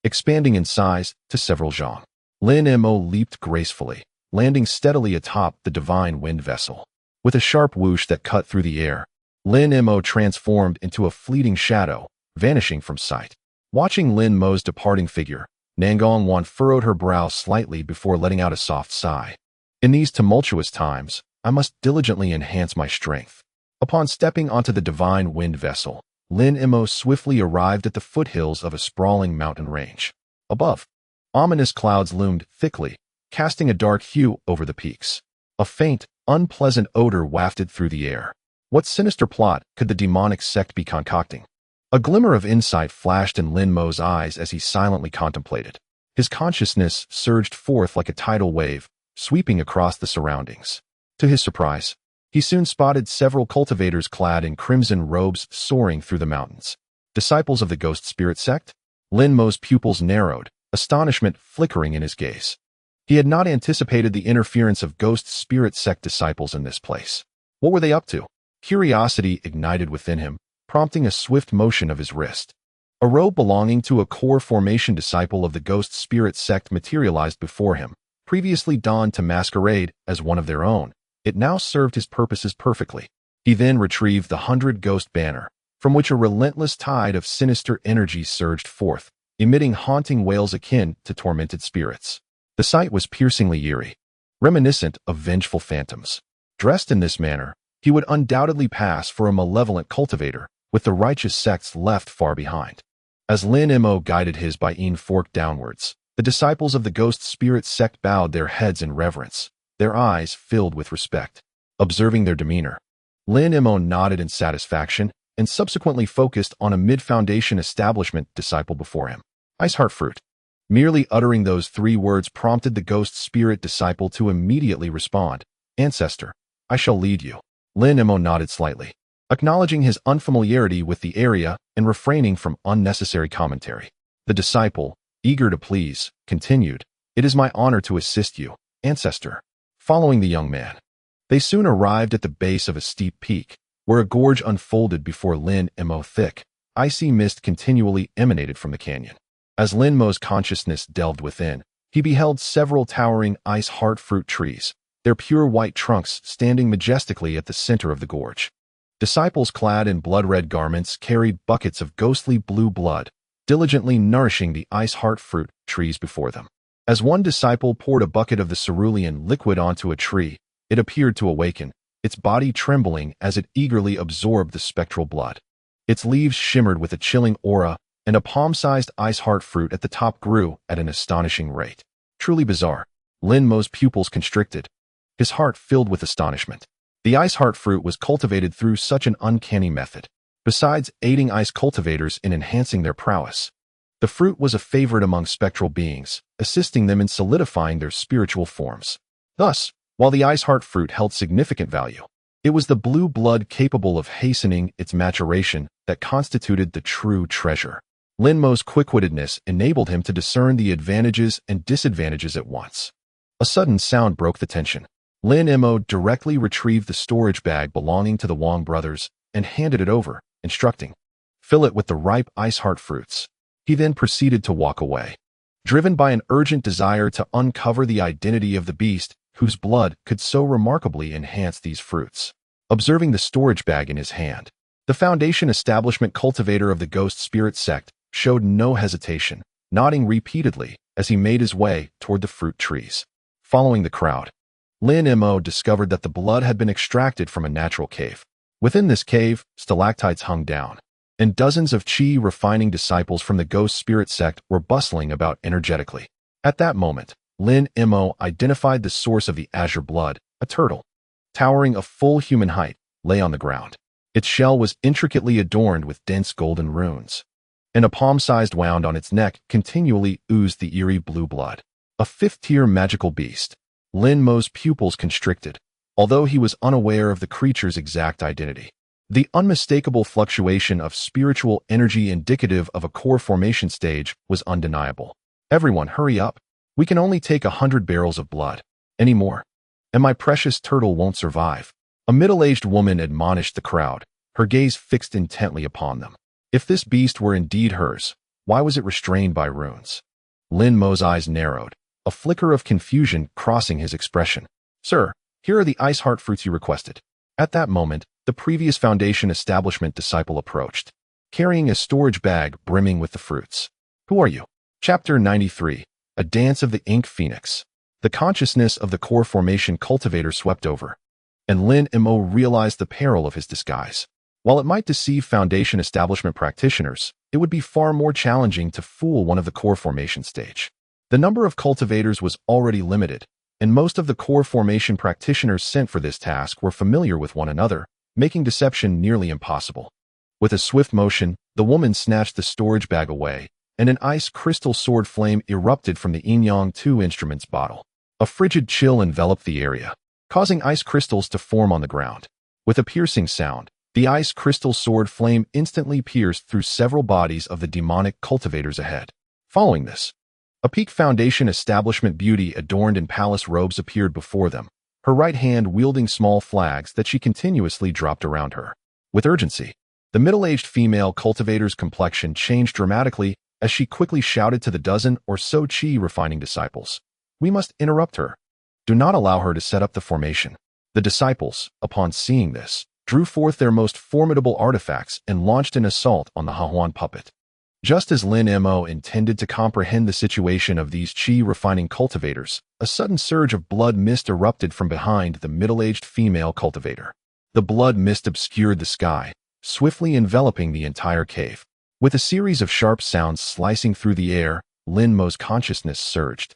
expanding in size to several zhang. Lin Mo leaped gracefully, landing steadily atop the divine wind vessel. With a sharp whoosh that cut through the air, Lin Mo transformed into a fleeting shadow, vanishing from sight. Watching Lin Mo's departing figure, Nangongwan furrowed her brow slightly before letting out a soft sigh. In these tumultuous times, I must diligently enhance my strength. Upon stepping onto the divine wind vessel, Lin Mo swiftly arrived at the foothills of a sprawling mountain range. Above, ominous clouds loomed thickly, casting a dark hue over the peaks. A faint, unpleasant odor wafted through the air. What sinister plot could the demonic sect be concocting? A glimmer of insight flashed in Lin Mo's eyes as he silently contemplated. His consciousness surged forth like a tidal wave, sweeping across the surroundings. To his surprise, he soon spotted several cultivators clad in crimson robes soaring through the mountains. Disciples of the Ghost Spirit Sect? Lin Mo's pupils narrowed, astonishment flickering in his gaze. He had not anticipated the interference of Ghost Spirit Sect disciples in this place. What were they up to? Curiosity ignited within him, prompting a swift motion of his wrist. A robe belonging to a core formation disciple of the Ghost Spirit Sect materialized before him. Previously donned to masquerade as one of their own, it now served his purposes perfectly. He then retrieved the 100 Ghost banner, from which a relentless tide of sinister energy surged forth, emitting haunting wails akin to tormented spirits. The sight was piercingly eerie, reminiscent of vengeful phantoms. Dressed in this manner, he would undoubtedly pass for a malevolent cultivator, with the righteous sects left far behind. As Lin Mo guided his Bain fork downwards, the disciples of the Ghost Spirit Sect bowed their heads in reverence, their eyes filled with respect. Observing their demeanor, Lin Mo nodded in satisfaction and subsequently focused on a mid-foundation establishment disciple before him. Ice Heart Fruit. Merely uttering those 3 words prompted the Ghost Spirit disciple to immediately respond. Ancestor, I shall lead you. Lin Mo nodded slightly, acknowledging his unfamiliarity with the area and refraining from unnecessary commentary. The disciple, eager to please, continued, It is my honor to assist you, Ancestor. Following the young man, they soon arrived at the base of a steep peak, where a gorge unfolded before Lin Mo. Thick, icy mist continually emanated from the canyon. As Lin Mo's consciousness delved within, he beheld several towering ice heart fruit trees, their pure white trunks standing majestically at the center of the gorge. Disciples clad in blood-red garments carried buckets of ghostly blue blood, diligently nourishing the ice heart fruit trees before them. As one disciple poured a bucket of the cerulean liquid onto a tree, it appeared to awaken, its body trembling as it eagerly absorbed the spectral blood. Its leaves shimmered with a chilling aura, and a palm-sized ice heart fruit at the top grew at an astonishing rate. Truly bizarre. Lin Mo's pupils constricted, his heart filled with astonishment. The ice heart fruit was cultivated through such an uncanny method. besides aiding ice cultivators in enhancing their prowess. The fruit was a favorite among spectral beings, assisting them in solidifying their spiritual forms. Thus, while the ice heart fruit held significant value, it was the blue blood capable of hastening its maturation that constituted the true treasure. Lin Mo's quick-wittedness enabled him to discern the advantages and disadvantages at once. A sudden sound broke the tension. Lin Mo directly retrieved the storage bag belonging to the Wang brothers and handed it over, instructing, "Fill it with the ripe ice heart fruits." He then proceeded to walk away, driven by an urgent desire to uncover the identity of the beast whose blood could so remarkably enhance these fruits. Observing the storage bag in his hand, the Foundation establishment cultivator of the Ghost Spirit Sect showed no hesitation, nodding repeatedly as he made his way toward the fruit trees. Following the crowd, Lin Mo discovered that the blood had been extracted from a natural cave. Within this cave, stalactites hung down, and dozens of chi refining disciples from the Ghost Spirit Sect were bustling about energetically. At that moment, Lin Mo identified the source of the azure blood, a turtle. Towering a full human height, lay on the ground. Its shell was intricately adorned with dense golden runes, and a palm-sized wound on its neck continually oozed the eerie blue blood. A fifth-tier magical beast. Lin Mo's pupils constricted, although he was unaware of the creature's exact identity. The unmistakable fluctuation of spiritual energy indicative of a core formation stage was undeniable. "Everyone, hurry up. We can only take 100 barrels of blood. Any more, and my precious turtle won't survive." A middle-aged woman admonished the crowd, her gaze fixed intently upon them. If this beast were indeed hers, why was it restrained by runes? Lin Mo's eyes narrowed, a flicker of confusion crossing his expression. "Sir, here are the ice heart fruits you requested." At that moment, the previous Foundation establishment disciple approached, carrying a storage bag brimming with the fruits. "Who are you?" Chapter 93. A Dance of the Ink Phoenix. The consciousness of the core formation cultivator swept over, and Lin Mo realized the peril of his disguise. While it might deceive Foundation establishment practitioners, it would be far more challenging to fool one of the core formation stage. The number of cultivators was already limited, and most of the core formation practitioners sent for this task were familiar with one another, making deception nearly impossible. With a swift motion, the woman snatched the storage bag away, and an ice crystal sword flame erupted from the Yin-Yang 2 instruments bottle. A frigid chill enveloped the area, causing ice crystals to form on the ground. With a piercing sound, the ice crystal sword flame instantly pierced through several bodies of the demonic cultivators ahead. Following this, a peak Foundation establishment beauty adorned in palace robes appeared before them, her right hand wielding small flags that she continuously dropped around her. With urgency, the middle-aged female cultivator's complexion changed dramatically as she quickly shouted to the dozen or so chi refining disciples, "We must interrupt her. Do not allow her to set up the formation." The disciples, upon seeing this, drew forth their most formidable artifacts and launched an assault on the Hahuan puppet. Just as Lin Mo intended to comprehend the situation of these chi refining cultivators, a sudden surge of blood mist erupted from behind the middle-aged female cultivator. The blood mist obscured the sky, swiftly enveloping the entire cave. With a series of sharp sounds slicing through the air, Lin Mo's consciousness surged,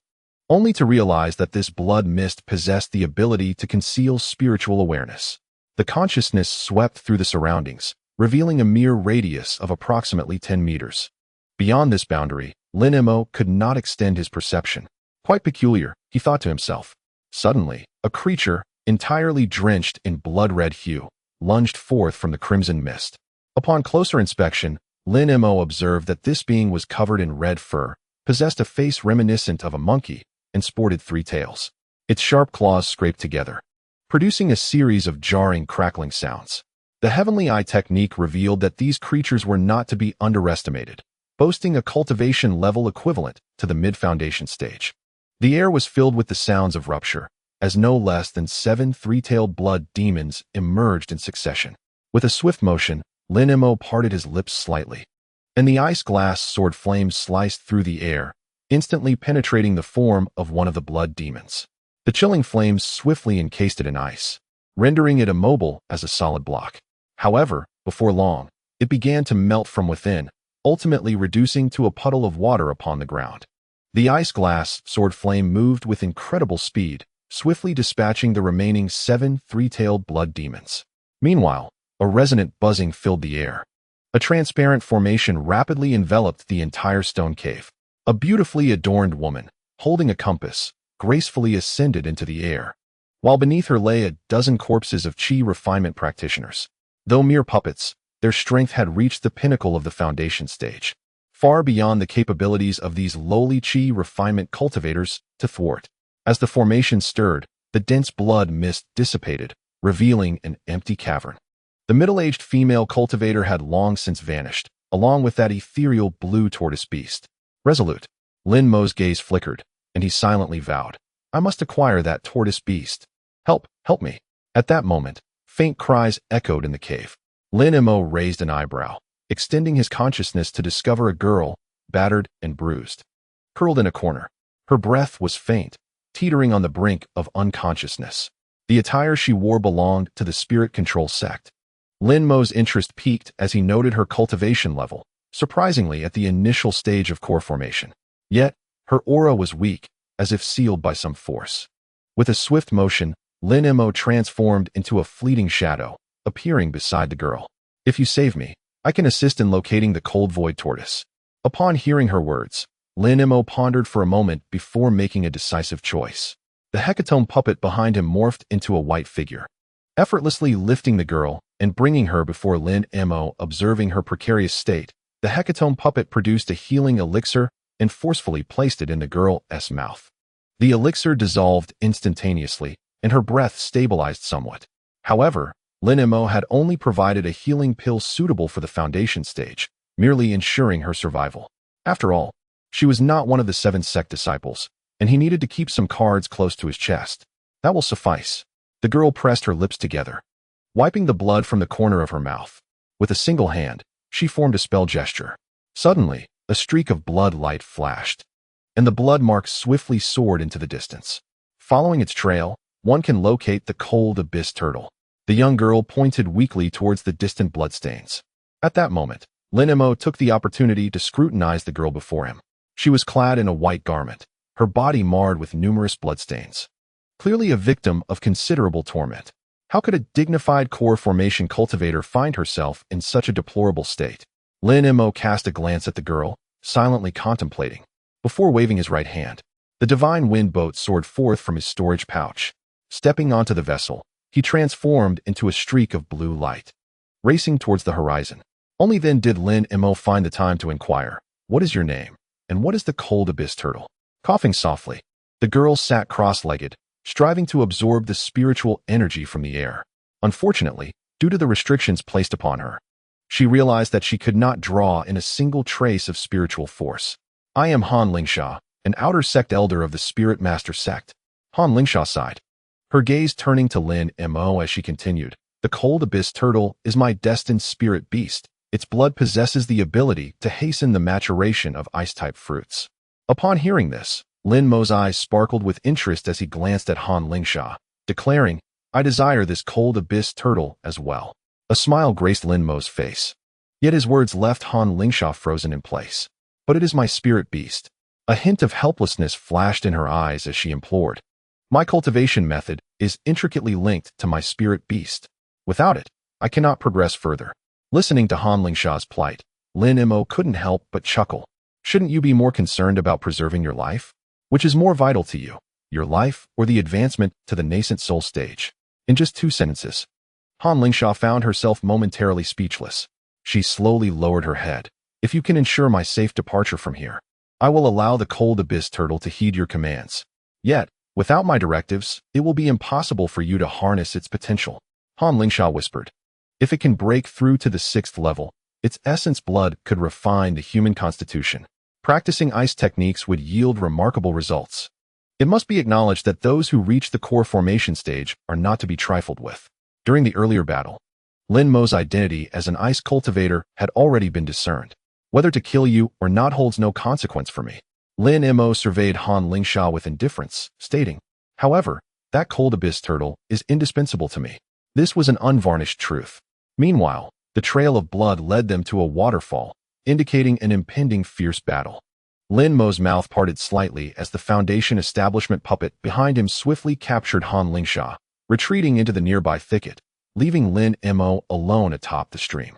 only to realize that this blood mist possessed the ability to conceal spiritual awareness. The consciousness swept through the surroundings, revealing a mere radius of approximately 10 meters. Beyond this boundary, Lin Mo could not extend his perception. Quite peculiar, he thought to himself. Suddenly, a creature, entirely drenched in blood-red hue, lunged forth from the crimson mist. Upon closer inspection, Lin Mo observed that this being was covered in red fur, possessed a face reminiscent of a monkey, and sported 3 tails. Its sharp claws scraped together, producing a series of jarring, crackling sounds. The Heavenly Eye technique revealed that these creatures were not to be underestimated, boasting a cultivation level equivalent to the mid-Foundation stage. The air was filled with the sounds of rupture, as no less than 7 three-tailed blood demons emerged in succession. With a swift motion, Lin Mo parted his lips slightly, and the ice glass sword flame sliced through the air, instantly penetrating the form of one of the blood demons. The chilling flames swiftly encased it in ice, rendering it immobile as a solid block. However, before long, it began to melt from within, ultimately reducing to a puddle of water upon the ground. The ice glass sword flame moved with incredible speed, swiftly dispatching the remaining 7 three-tailed blood demons. Meanwhile, a resonant buzzing filled the air, A transparent formation rapidly enveloped the entire stone cave. A beautifully adorned woman, holding a compass, gracefully ascended into the air, while beneath her lay a dozen corpses of chi refinement practitioners. Though mere puppets, their strength had reached the pinnacle of the foundation stage, far beyond the capabilities of these lowly chi refinement cultivators to thwart. As the formation stirred, the dense blood mist dissipated, revealing an empty cavern. The middle-aged female cultivator had long since vanished, along with that ethereal blue tortoise beast. Resolute, Lin Mo's gaze flickered, and he silently vowed, "I must acquire that tortoise beast. Help me." At that moment, faint cries echoed in the cave. Lin Mo raised an eyebrow, extending his consciousness to discover a girl, battered and bruised, curled in a corner. Her breath was faint, teetering on the brink of unconsciousness. The attire she wore belonged to the spirit control sect. Lin Mo's interest peaked as he noted her cultivation level, surprisingly at the initial stage of core formation. Yet, her aura was weak, as if sealed by some force. With a swift motion, Lin Mo transformed into a fleeting shadow, appearing beside the girl. "If you save me, I can assist in locating the cold void tortoise." Upon hearing her words, Lin Mo pondered for a moment before making a decisive choice. The hecatome puppet behind him morphed into a white figure, effortlessly lifting the girl and bringing her before Lin Mo. Observing her precarious state, the hecatome puppet produced a healing elixir and forcefully placed it in the girl's mouth. The elixir dissolved instantaneously, and her breath stabilized somewhat. However, Lin Mo had only provided a healing pill suitable for the foundation stage, merely ensuring her survival. After all, she was not one of the Seven Sects disciples, and he needed to keep some cards close to his chest. That will suffice. The girl pressed her lips together, wiping the blood from the corner of her mouth. With a single hand, she formed a spell gesture. Suddenly, a streak of blood light flashed, and the blood mark swiftly soared into the distance. Following its trail, one can locate the cold abyss turtle. The young girl pointed weakly towards the distant bloodstains. At that moment, Lin Mo took the opportunity to scrutinize the girl before him. She was clad in a white garment, her body marred with numerous bloodstains. Clearly a victim of considerable torment. How could a dignified core formation cultivator find herself in such a deplorable state? Lin Mo cast a glance at the girl, silently contemplating. Before waving his right hand, the divine wind boat soared forth from his storage pouch. Stepping onto the vessel, he transformed into a streak of blue light, racing towards the horizon. Only then did Lin Mo find the time to inquire, "What is your name, and what is the cold abyss turtle?" Coughing softly, the girl sat cross-legged, striving to absorb the spiritual energy from the air. Unfortunately, due to the restrictions placed upon her, she realized that she could not draw in a single trace of spiritual force. "I am Han Lingsha, an outer sect elder of the Spirit Master Sect." Han Lingsha sighed, her gaze turning to Lin Mo as she continued, "The cold abyss turtle is my destined spirit beast. Its blood possesses the ability to hasten the maturation of ice-type fruits." Upon hearing this, Lin Mo's eyes sparkled with interest as he glanced at Han Lingsha, declaring, "I desire this cold abyss turtle as well." A smile graced Lin Mo's face. Yet his words left Han Lingsha frozen in place. "But it is my spirit beast." A hint of helplessness flashed in her eyes as she implored. "My cultivation method is intricately linked to my spirit beast. Without it, I cannot progress further." Listening to Han Lingsha's plight, Lin Mo couldn't help but chuckle. "Shouldn't you be more concerned about preserving your life? Which is more vital to you, your life or the advancement to the nascent soul stage?" In just 2 sentences, Han Lingsha found herself momentarily speechless. She slowly lowered her head. "If you can ensure my safe departure from here, I will allow the cold abyss turtle to heed your commands. Yet, without my directives, it will be impossible for you to harness its potential." Han Lingsha whispered. "If it can break through to the 6th level, its essence blood could refine the human constitution. Practicing ice techniques would yield remarkable results." It must be acknowledged that those who reach the core formation stage are not to be trifled with. During the earlier battle, Lin Mo's identity as an ice cultivator had already been discerned. "Whether to kill you or not holds no consequence for me." Lin Mo surveyed Han Lingsha with indifference, stating, "However, that cold abyss turtle is indispensable to me." This was an unvarnished truth. Meanwhile, the trail of blood led them to a waterfall, indicating an impending fierce battle. Lin Mo's mouth parted slightly as the foundation establishment puppet behind him swiftly captured Han Lingsha, retreating into the nearby thicket, leaving Lin Mo alone atop the stream.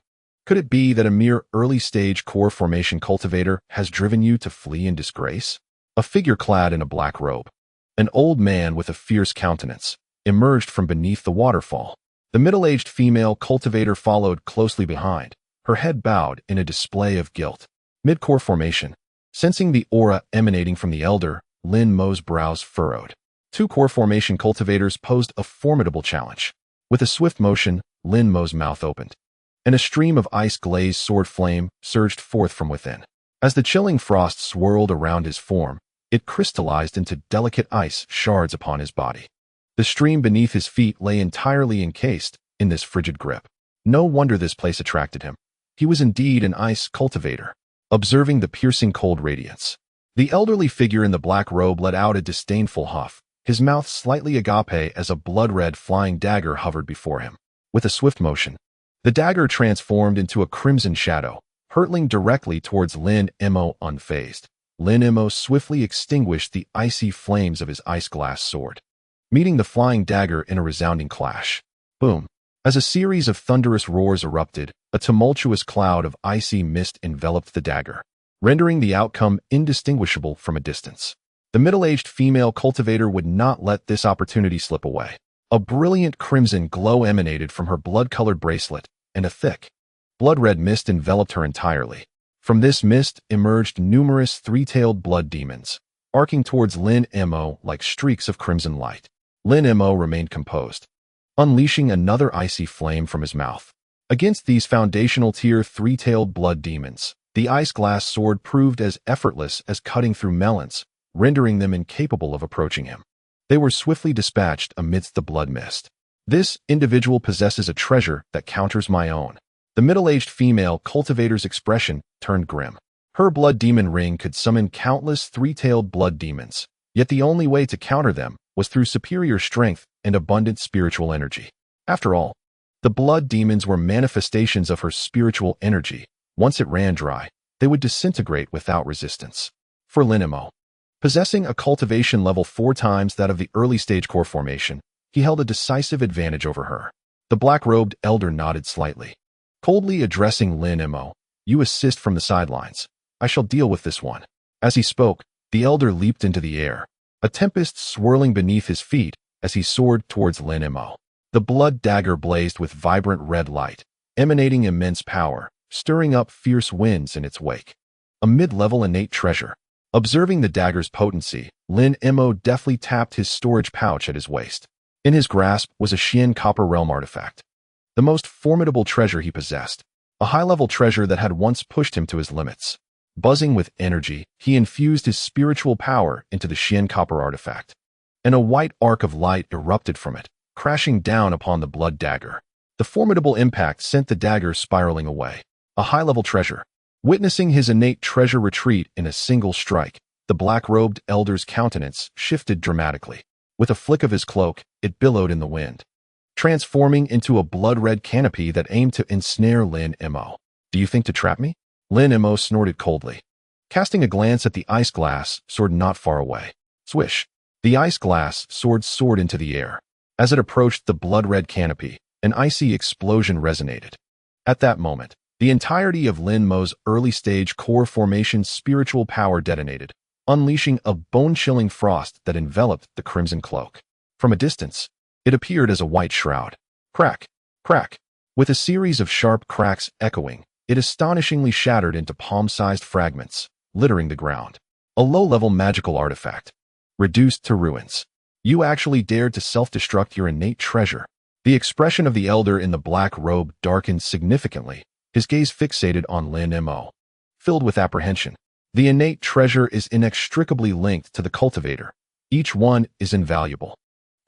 Could it be that a mere early-stage core formation cultivator has driven you to flee in disgrace? A figure clad in a black robe, an old man with a fierce countenance, emerged from beneath the waterfall. The middle-aged female cultivator followed closely behind, her head bowed in a display of guilt. Mid-core formation. Sensing the aura emanating from the elder, Lin Mo's brows furrowed. Two core formation cultivators posed a formidable challenge. With a swift motion, Lin Mo's mouth opened, and a stream of ice-glazed sword flame surged forth from within. As the chilling frost swirled around his form, it crystallized into delicate ice shards upon his body. The stream beneath his feet lay entirely encased in this frigid grip. No wonder this place attracted him. He was indeed an ice cultivator. Observing the piercing cold radiance, the elderly figure in the black robe let out a disdainful huff, his mouth slightly agape as a blood-red flying dagger hovered before him. With a swift motion, the dagger transformed into a crimson shadow, hurtling directly towards Lin Mo unfazed. Lin Mo swiftly extinguished the icy flames of his ice-glass sword, meeting the flying dagger in a resounding clash. Boom! As a series of thunderous roars erupted, a tumultuous cloud of icy mist enveloped the dagger, rendering the outcome indistinguishable from a distance. The middle-aged female cultivator would not let this opportunity slip away. A brilliant crimson glow emanated from her blood-colored bracelet, and a thick, blood-red mist enveloped her entirely. From this mist emerged numerous three-tailed blood demons, arcing towards Lin Mo like streaks of crimson light. Lin Mo remained composed, unleashing another icy flame from his mouth. Against these foundational tier three-tailed blood demons, the ice-glass sword proved as effortless as cutting through melons, rendering them incapable of approaching him. They were swiftly dispatched amidst the blood mist. This individual possesses a treasure that counters my own. The middle-aged female cultivator's expression turned grim. Her blood demon ring could summon countless three-tailed blood demons, yet the only way to counter them was through superior strength and abundant spiritual energy. After all, the blood demons were manifestations of her spiritual energy. Once it ran dry, they would disintegrate without resistance. For Lin Mo, possessing a cultivation level 4 times that of the early-stage core formation, he held a decisive advantage over her. The black-robed elder nodded slightly, coldly addressing Lin Mo. "You assist from the sidelines. I shall deal with this one." As he spoke, the elder leaped into the air, a tempest swirling beneath his feet as he soared towards Lin Mo. The blood dagger blazed with vibrant red light, emanating immense power, stirring up fierce winds in its wake. A mid-level innate treasure. Observing the dagger's potency, Lin Mo deftly tapped his storage pouch at his waist. In his grasp was a Xuan Copper realm artifact, the most formidable treasure he possessed, a high-level treasure that had once pushed him to his limits. Buzzing with energy, he infused his spiritual power into the Xuan Copper artifact, and a white arc of light erupted from it, crashing down upon the blood dagger. The formidable impact sent the dagger spiraling away. A high-level treasure. Witnessing his innate treasure retreat in a single strike, the black-robed elder's countenance shifted dramatically. With a flick of his cloak, it billowed in the wind, transforming into a blood-red canopy that aimed to ensnare Lin Mo. "Do you think to trap me?" Lin Mo snorted coldly, casting a glance at the ice-glass sword not far away. Swish! The ice-glass sword soared into the air. As it approached the blood-red canopy, an icy explosion resonated. At that moment, the entirety of Lin Mo's early-stage core formation spiritual power detonated, unleashing a bone-chilling frost that enveloped the crimson cloak. From a distance, it appeared as a white shroud. Crack! Crack! With a series of sharp cracks echoing, it astonishingly shattered into palm-sized fragments, littering the ground. A low-level magical artifact, reduced to ruins. "You actually dared to self-destruct your innate treasure." The expression of the elder in the black robe darkened significantly, his gaze fixated on Lin Mo, filled with apprehension. The innate treasure is inextricably linked to the cultivator. Each one is invaluable.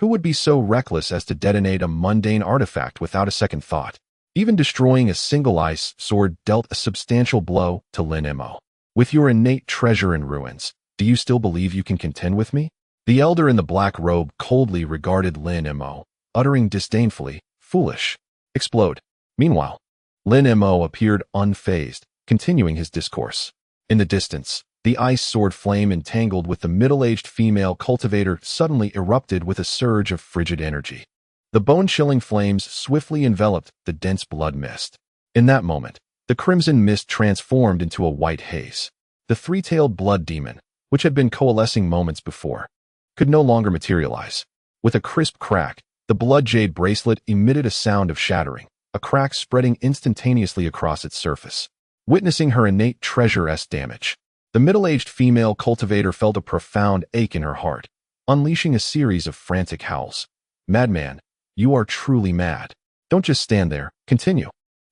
Who would be so reckless as to detonate a mundane artifact without a second thought? Even destroying a single ice sword dealt a substantial blow to Lin Mo. "With your innate treasure in ruins, do you still believe you can contend with me?" The elder in the black robe coldly regarded Lin Mo, uttering disdainfully, "Foolish. Explode." Meanwhile, Lin Mo appeared unfazed, continuing his discourse. In the distance, the ice sword flame entangled with the middle-aged female cultivator suddenly erupted with a surge of frigid energy. The bone-chilling flames swiftly enveloped the dense blood mist. In that moment, The crimson mist transformed into a white haze. The three-tailed blood demon, which had been coalescing moments before, could no longer materialize. With a crisp crack, the blood jade bracelet emitted a sound of shattering, a crack spreading instantaneously across its surface. Witnessing her innate treasure-esque damage, the middle-aged female cultivator felt a profound ache in her heart, unleashing a series of frantic howls. "Madman, you are truly mad. Don't just stand there, continue."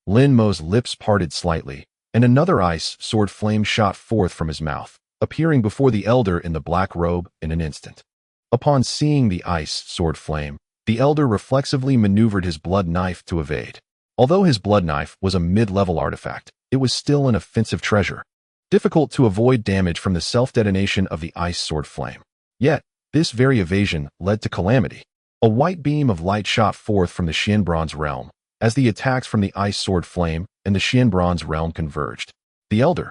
Lin Mo's lips parted slightly, and another ice sword flame shot forth from his mouth, appearing before the elder in the black robe in an instant. Upon seeing the ice sword flame, the elder reflexively maneuvered his blood knife to evade. Although his blood knife was a mid-level artifact, it was still an offensive treasure, difficult to avoid damage from the self-detonation of the ice sword flame. Yet, this very evasion led to calamity. A white beam of light shot forth from the Xianbronze realm, as the attacks from the ice sword flame and the Xianbronze realm converged. The elder,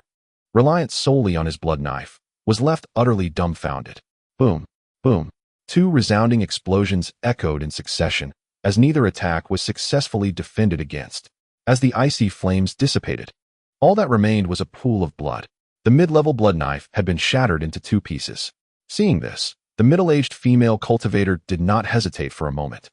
reliant solely on his blood knife, was left utterly dumbfounded. Boom, boom. Two resounding explosions echoed in succession, as neither attack was successfully defended against. As the icy flames dissipated, all that remained was a pool of blood. The mid-level blood knife had been shattered into two pieces. Seeing this, the middle-aged female cultivator did not hesitate for a moment.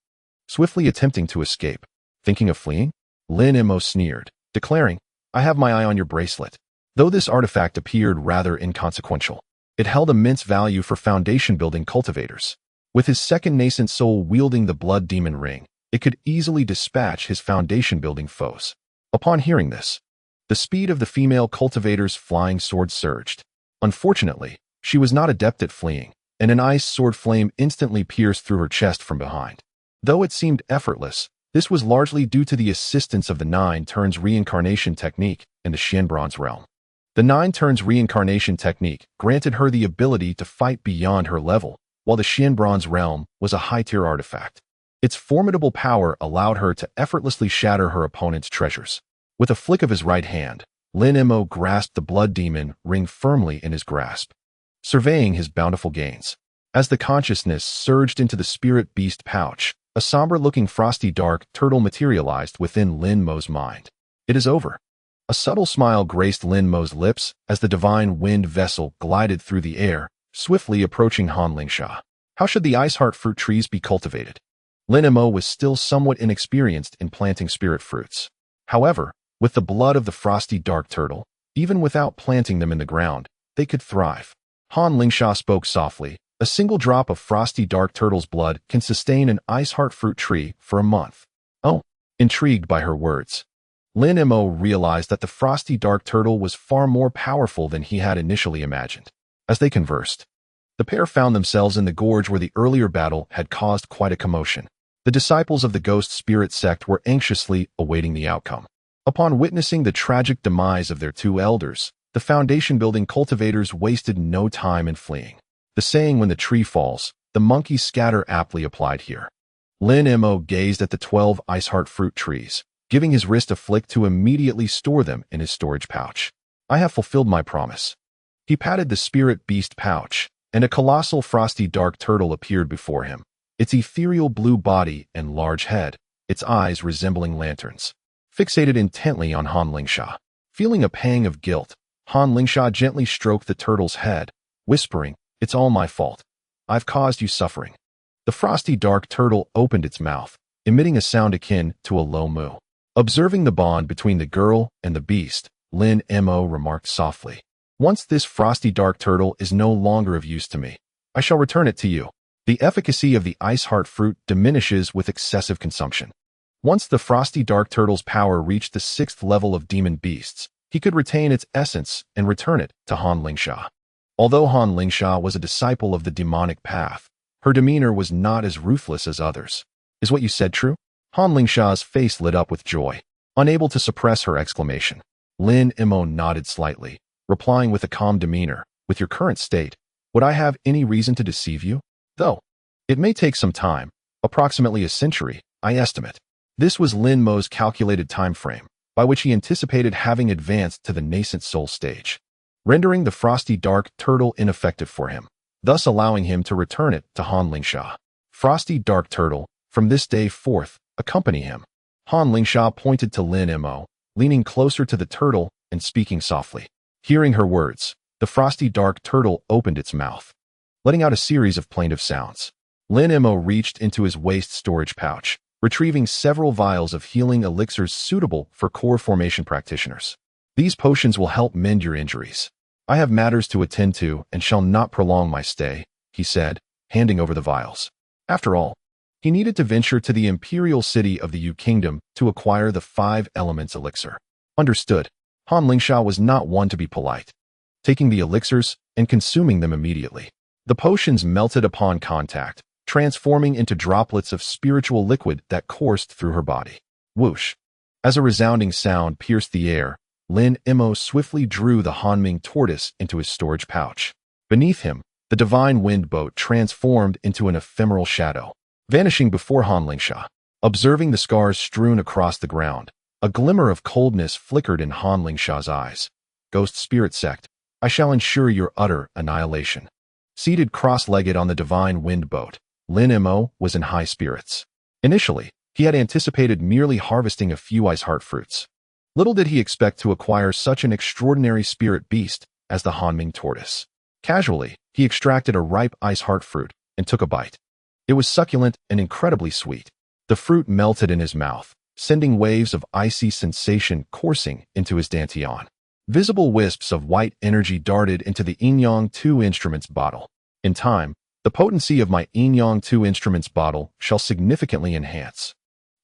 Swiftly attempting to escape, thinking of fleeing, Lin Mo sneered, declaring, "I have my eye on your bracelet." Though this artifact appeared rather inconsequential, it held immense value for foundation-building cultivators. With his second nascent soul wielding the blood demon ring, it could easily dispatch his foundation-building foes. Upon hearing this, the speed of the female cultivator's flying sword surged. Unfortunately, she was not adept at fleeing, and an ice sword flame instantly pierced through her chest from behind. Though it seemed effortless, this was largely due to the assistance of the 9 turns reincarnation technique in the Xianbronze realm. The 9 turns reincarnation technique granted her the ability to fight beyond her level, while the Xianbronze realm was a high-tier artifact. Its formidable power allowed her to effortlessly shatter her opponent's treasures. With a flick of his right hand, Lin Mo grasped the blood demon ring firmly in his grasp, surveying his bountiful gains. As the consciousness surged into the spirit beast pouch, a somber-looking frosty dark turtle materialized within Lin Mo's mind. "It is over." A subtle smile graced Lin Mo's lips as the divine wind vessel glided through the air, swiftly approaching Han Lingsha. How should the ice heart fruit trees be cultivated? Lin Mo was still somewhat inexperienced in planting spirit fruits. However, with the blood of the frosty dark turtle, even without planting them in the ground, they could thrive. Han Lingsha spoke softly. "A single drop of frosty dark turtle's blood can sustain an ice heart fruit tree for a month." Oh, intrigued by her words, Lin Mo realized that the frosty dark turtle was far more powerful than he had initially imagined. As they conversed, the pair found themselves in the gorge where the earlier battle had caused quite a commotion. The disciples of the Ghost Spirit Sect were anxiously awaiting the outcome. Upon witnessing the tragic demise of their 2 elders, the foundation-building cultivators wasted no time in fleeing. The saying, "when the tree falls, the monkeys scatter," aptly applied here. Lin Mo gazed at the 12 ice heart fruit trees, giving his wrist a flick to immediately store them in his storage pouch. "I have fulfilled my promise." He patted the spirit beast pouch, and a colossal frosty dark turtle appeared before him, its ethereal blue body and large head, its eyes resembling lanterns, fixated intently on Han Lingsha. Feeling a pang of guilt, Han Lingsha gently stroked the turtle's head, whispering, "It's all my fault. I've caused you suffering." The frosty dark turtle opened its mouth, emitting a sound akin to a low moo. Observing the bond between the girl and the beast, Lin Mo remarked softly, "Once this frosty dark turtle is no longer of use to me, I shall return it to you." The efficacy of the ice heart fruit diminishes with excessive consumption. Once the frosty dark turtle's power reached the 6th level of demon beasts, he could retain its essence and return it to Han Lingsha. Although Han Lingsha was a disciple of the demonic path, her demeanor was not as ruthless as others. "Is what you said true?" Han Lingsha's face lit up with joy, unable to suppress her exclamation. Lin Mo nodded slightly, replying with a calm demeanor, "With your current state, would I have any reason to deceive you? Though it may take some time, approximately a century, I estimate." This was Lin Mo's calculated time frame, by which he anticipated having advanced to the nascent soul stage, rendering the frosty dark turtle ineffective for him, thus allowing him to return it to Han Lingsha. "Frosty dark turtle, from this day forth, accompany him." Han Lingsha pointed to Lin Mo, leaning closer to the turtle and speaking softly. Hearing her words, the frosty dark turtle opened its mouth, letting out a series of plaintive sounds. Lin Mo reached into his waist storage pouch, retrieving several vials of healing elixirs suitable for core formation practitioners. These potions will help mend your injuries. I have matters to attend to and shall not prolong my stay, he said, handing over the vials. After all, he needed to venture to the imperial city of the Yu Kingdom to acquire the 5 elements elixir. Understood. Han Lingsha was not one to be polite, taking the elixirs and consuming them immediately. The potions melted upon contact, transforming into droplets of spiritual liquid that coursed through her body. Whoosh! As a resounding sound pierced the air, Lin Mo swiftly drew the Hanming tortoise into his storage pouch. Beneath him, the divine wind boat transformed into an ephemeral shadow, vanishing before Han Lingsha. Observing the scars strewn across the ground, a glimmer of coldness flickered in Han Lingsha's eyes. Ghost Spirit Sect, I shall ensure your utter annihilation. Seated cross-legged on the divine wind boat, Lin Mo was in high spirits. Initially, he had anticipated merely harvesting a few ice heart fruits. Little did he expect to acquire such an extraordinary spirit beast as the Hanming tortoise. Casually, he extracted a ripe ice heart fruit and took a bite. It was succulent and incredibly sweet. The fruit melted in his mouth, sending waves of icy sensation coursing into his dantian. Visible wisps of white energy darted into the Yin 2 instruments bottle. In time, the potency of my Yin 2 instruments bottle shall significantly enhance.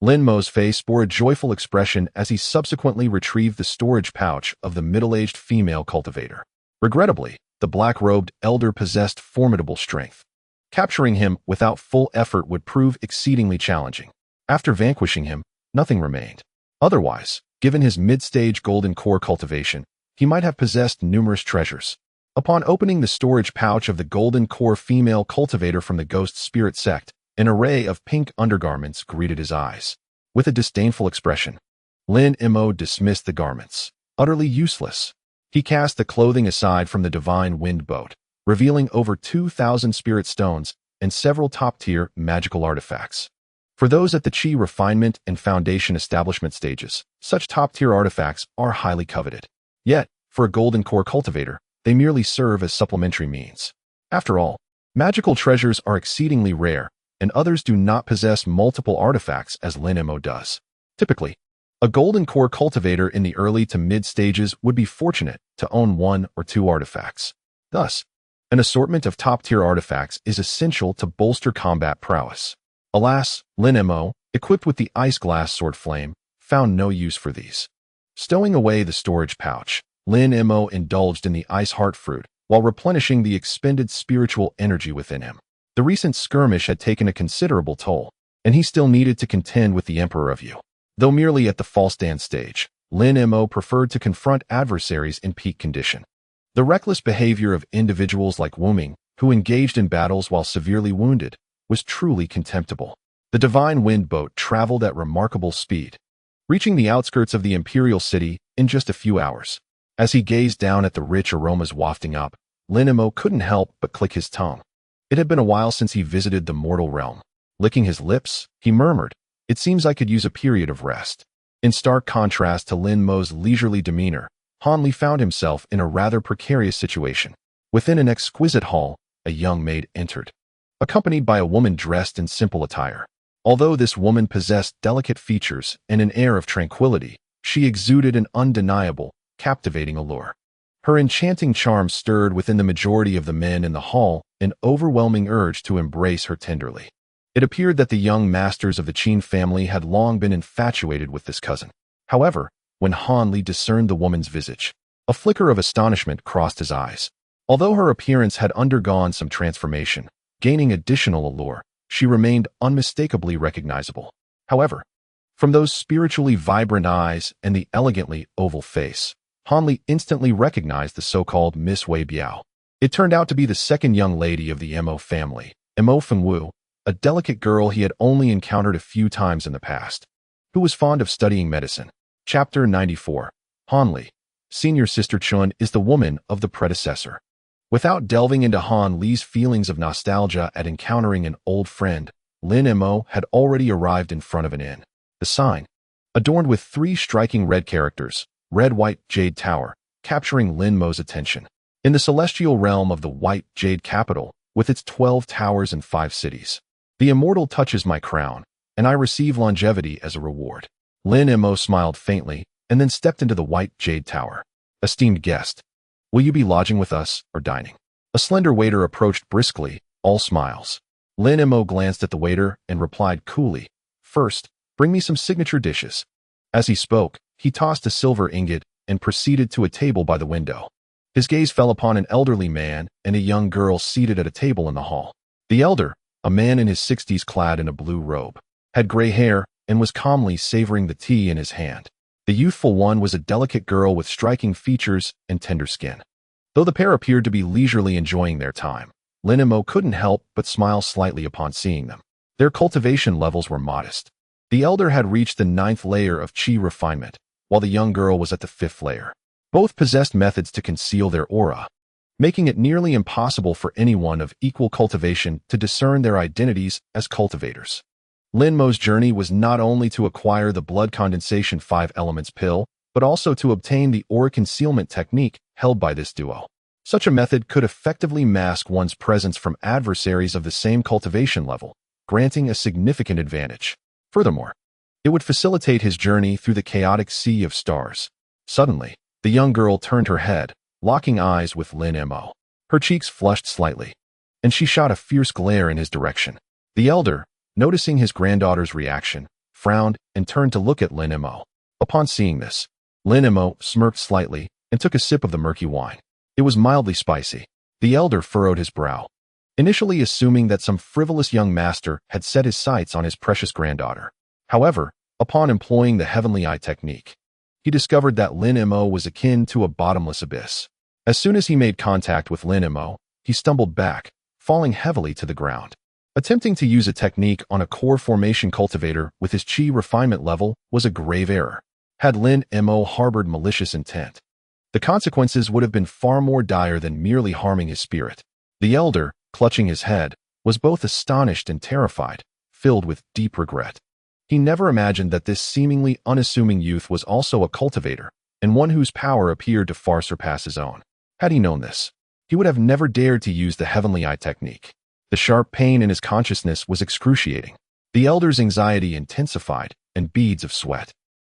Lin Mo's face bore a joyful expression as he subsequently retrieved the storage pouch of the middle-aged female cultivator. Regrettably, the black-robed elder possessed formidable strength. Capturing him without full effort would prove exceedingly challenging. After vanquishing him, nothing remained. Otherwise, given his mid-stage golden core cultivation, he might have possessed numerous treasures. Upon opening the storage pouch of the golden core female cultivator from the Ghost Spirit Sect, an array of pink undergarments greeted his eyes. With a disdainful expression, Lin Mo dismissed the garments, utterly useless. He cast the clothing aside from the divine wind boat, revealing over 2,000 spirit stones and several top-tier magical artifacts. For those at the Qi refinement and foundation establishment stages, such top-tier artifacts are highly coveted. Yet, for a golden core cultivator, they merely serve as supplementary means. After all, magical treasures are exceedingly rare, and others do not possess multiple artifacts as Lin Mo does. Typically, a golden core cultivator in the early to mid stages would be fortunate to own 1 or 2 artifacts. Thus, an assortment of top-tier artifacts is essential to bolster combat prowess. Alas, Lin Mo, equipped with the ice glass sword flame, found no use for these. Stowing away the storage pouch, Lin Mo indulged in the ice heart fruit while replenishing the expended spiritual energy within him. The recent skirmish had taken a considerable toll, and he still needed to contend with the Emperor of Yu. Though merely at the false dance stage, Lin Mo preferred to confront adversaries in peak condition. The reckless behavior of individuals like Wu Ming, who engaged in battles while severely wounded, was truly contemptible. The divine wind boat traveled at remarkable speed, reaching the outskirts of the imperial city in just a few hours. As he gazed down at the rich aromas wafting up, Lin Mo couldn't help but click his tongue. It had been a while since he visited the mortal realm. Licking his lips, he murmured, "It seems I could use a period of rest." In stark contrast to Lin Mo's leisurely demeanor, Han Li found himself in a rather precarious situation. Within an exquisite hall, a young maid entered, accompanied by a woman dressed in simple attire. Although this woman possessed delicate features and an air of tranquility, she exuded an undeniable, captivating allure. Her enchanting charm stirred within the majority of the men in the hall an overwhelming urge to embrace her tenderly. It appeared that the young masters of the Qin family had long been infatuated with this cousin. However, when Han Li discerned the woman's visage, a flicker of astonishment crossed his eyes. Although her appearance had undergone some transformation, gaining additional allure, she remained unmistakably recognizable. However, from those spiritually vibrant eyes and the elegantly oval face, Han Li instantly recognized the so-called Miss Wei Biao. It turned out to be the second young lady of the Mo family, Mo Fengwu, a delicate girl he had only encountered a few times in the past, who was fond of studying medicine. Chapter 94. Han Li. Senior Sister Chun is the woman of the predecessor. Without delving into Han Li's feelings of nostalgia at encountering an old friend, Lin Mo had already arrived in front of an inn. The sign, adorned with 3 striking red characters, red, white, jade tower, capturing Lin Mo's attention. In the celestial realm of the white jade capital, with its 12 towers and 5 cities, the immortal touches my crown, and I receive longevity as a reward. Lin Mo smiled faintly, and then stepped into the white jade tower. Esteemed guest, will you be lodging with us or dining? A slender waiter approached briskly, all smiles. Lin Mo glanced at the waiter and replied coolly, "First, bring me some signature dishes." As he spoke, he tossed a silver ingot and proceeded to a table by the window. His gaze fell upon an elderly man and a young girl seated at a table in the hall. The elder, a man in his 60s clad in a blue robe, had gray hair and was calmly savoring the tea in his hand. The youthful one was a delicate girl with striking features and tender skin. Though the pair appeared to be leisurely enjoying their time, Lin Mo couldn't help but smile slightly upon seeing them. Their cultivation levels were modest. The elder had reached the 9th layer of chi refinement, while the young girl was at the 5th layer. Both possessed methods to conceal their aura, making it nearly impossible for anyone of equal cultivation to discern their identities as cultivators. Lin Mo's journey was not only to acquire the blood condensation 5 elements pill, but also to obtain the aura concealment technique held by this duo. Such a method could effectively mask one's presence from adversaries of the same cultivation level, granting a significant advantage. Furthermore, it would facilitate his journey through the chaotic sea of stars. Suddenly, the young girl turned her head, locking eyes with Lin Mo. Her cheeks flushed slightly, and she shot a fierce glare in his direction. The elder, noticing his granddaughter's reaction, frowned and turned to look at Lin Mo. Upon seeing this, Lin Mo smirked slightly and took a sip of the murky wine. It was mildly spicy. The elder furrowed his brow, initially assuming that some frivolous young master had set his sights on his precious granddaughter. However, upon employing the heavenly eye technique, he discovered that Lin Mo was akin to a bottomless abyss. As soon as he made contact with Lin Mo, he stumbled back, falling heavily to the ground. Attempting to use a technique on a core formation cultivator with his chi refinement level was a grave error. Had Lin Mo harbored malicious intent, the consequences would have been far more dire than merely harming his spirit. The elder, clutching his head, was both astonished and terrified, filled with deep regret. He never imagined that this seemingly unassuming youth was also a cultivator, and one whose power appeared to far surpass his own. Had he known this, he would have never dared to use the heavenly eye technique. The sharp pain in his consciousness was excruciating. The elder's anxiety intensified, and beads of sweat,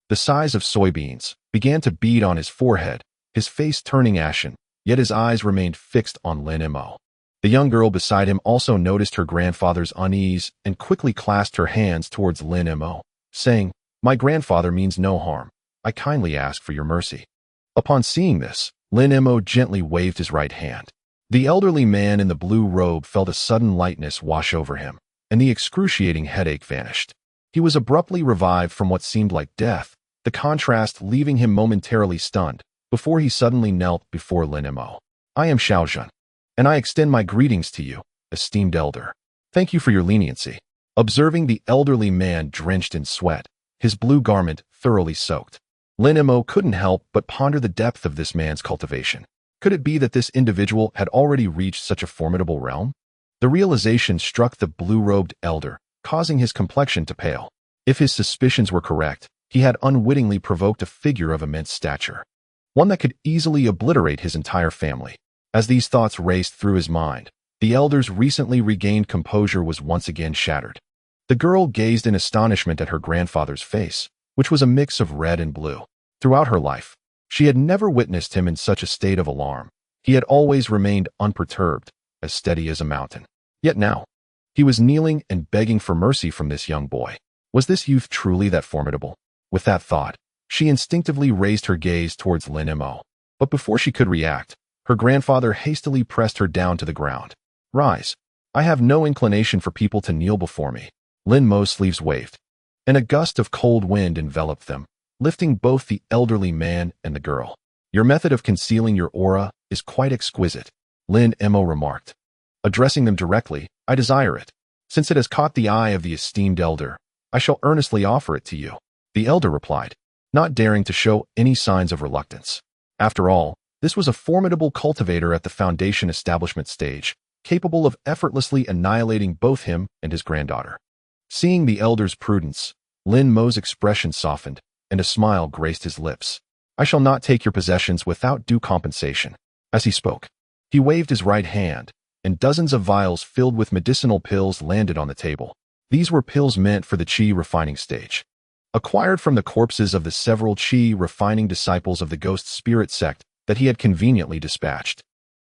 the size of soybeans, began to bead on his forehead, his face turning ashen, yet his eyes remained fixed on Lin Mo. The young girl beside him also noticed her grandfather's unease and quickly clasped her hands towards Lin Mo, saying, "My grandfather means no harm. I kindly ask for your mercy." Upon seeing this, Lin Mo gently waved his right hand. The elderly man in the blue robe felt a sudden lightness wash over him, and the excruciating headache vanished. He was abruptly revived from what seemed like death, the contrast leaving him momentarily stunned, before he suddenly knelt before Lin Mo. "I am Xiaozhen, and I extend my greetings to you, esteemed elder. Thank you for your leniency." Observing the elderly man drenched in sweat, his blue garment thoroughly soaked, Lin Mo couldn't help but ponder the depth of this man's cultivation. Could it be that this individual had already reached such a formidable realm? The realization struck the blue-robed elder, causing his complexion to pale. If his suspicions were correct, he had unwittingly provoked a figure of immense stature, one that could easily obliterate his entire family. As these thoughts raced through his mind, the elder's recently regained composure was once again shattered. The girl gazed in astonishment at her grandfather's face, which was a mix of red and blue. Throughout her life, she had never witnessed him in such a state of alarm. He had always remained unperturbed, as steady as a mountain. Yet now, he was kneeling and begging for mercy from this young boy. Was this youth truly that formidable? With that thought, she instinctively raised her gaze towards Lin Mo. But before she could react, her grandfather hastily pressed her down to the ground. "Rise. I have no inclination for people to kneel before me." Lin Mo's sleeves waved, and a gust of cold wind enveloped them, lifting both the elderly man and the girl. "Your method of concealing your aura is quite exquisite," Lin Mo remarked. Addressing them directly, "I desire it. Since it has caught the eye of the esteemed elder, I shall earnestly offer it to you." The elder replied, not daring to show any signs of reluctance. After all, this was a formidable cultivator at the foundation establishment stage, capable of effortlessly annihilating both him and his granddaughter. Seeing the elder's prudence, Lin Mo's expression softened, and a smile graced his lips. I shall not take your possessions without due compensation. As he spoke, he waved his right hand, and dozens of vials filled with medicinal pills landed on the table. These were pills meant for the qi refining stage, acquired from the corpses of the several qi refining disciples of the ghost spirit sect that he had conveniently dispatched.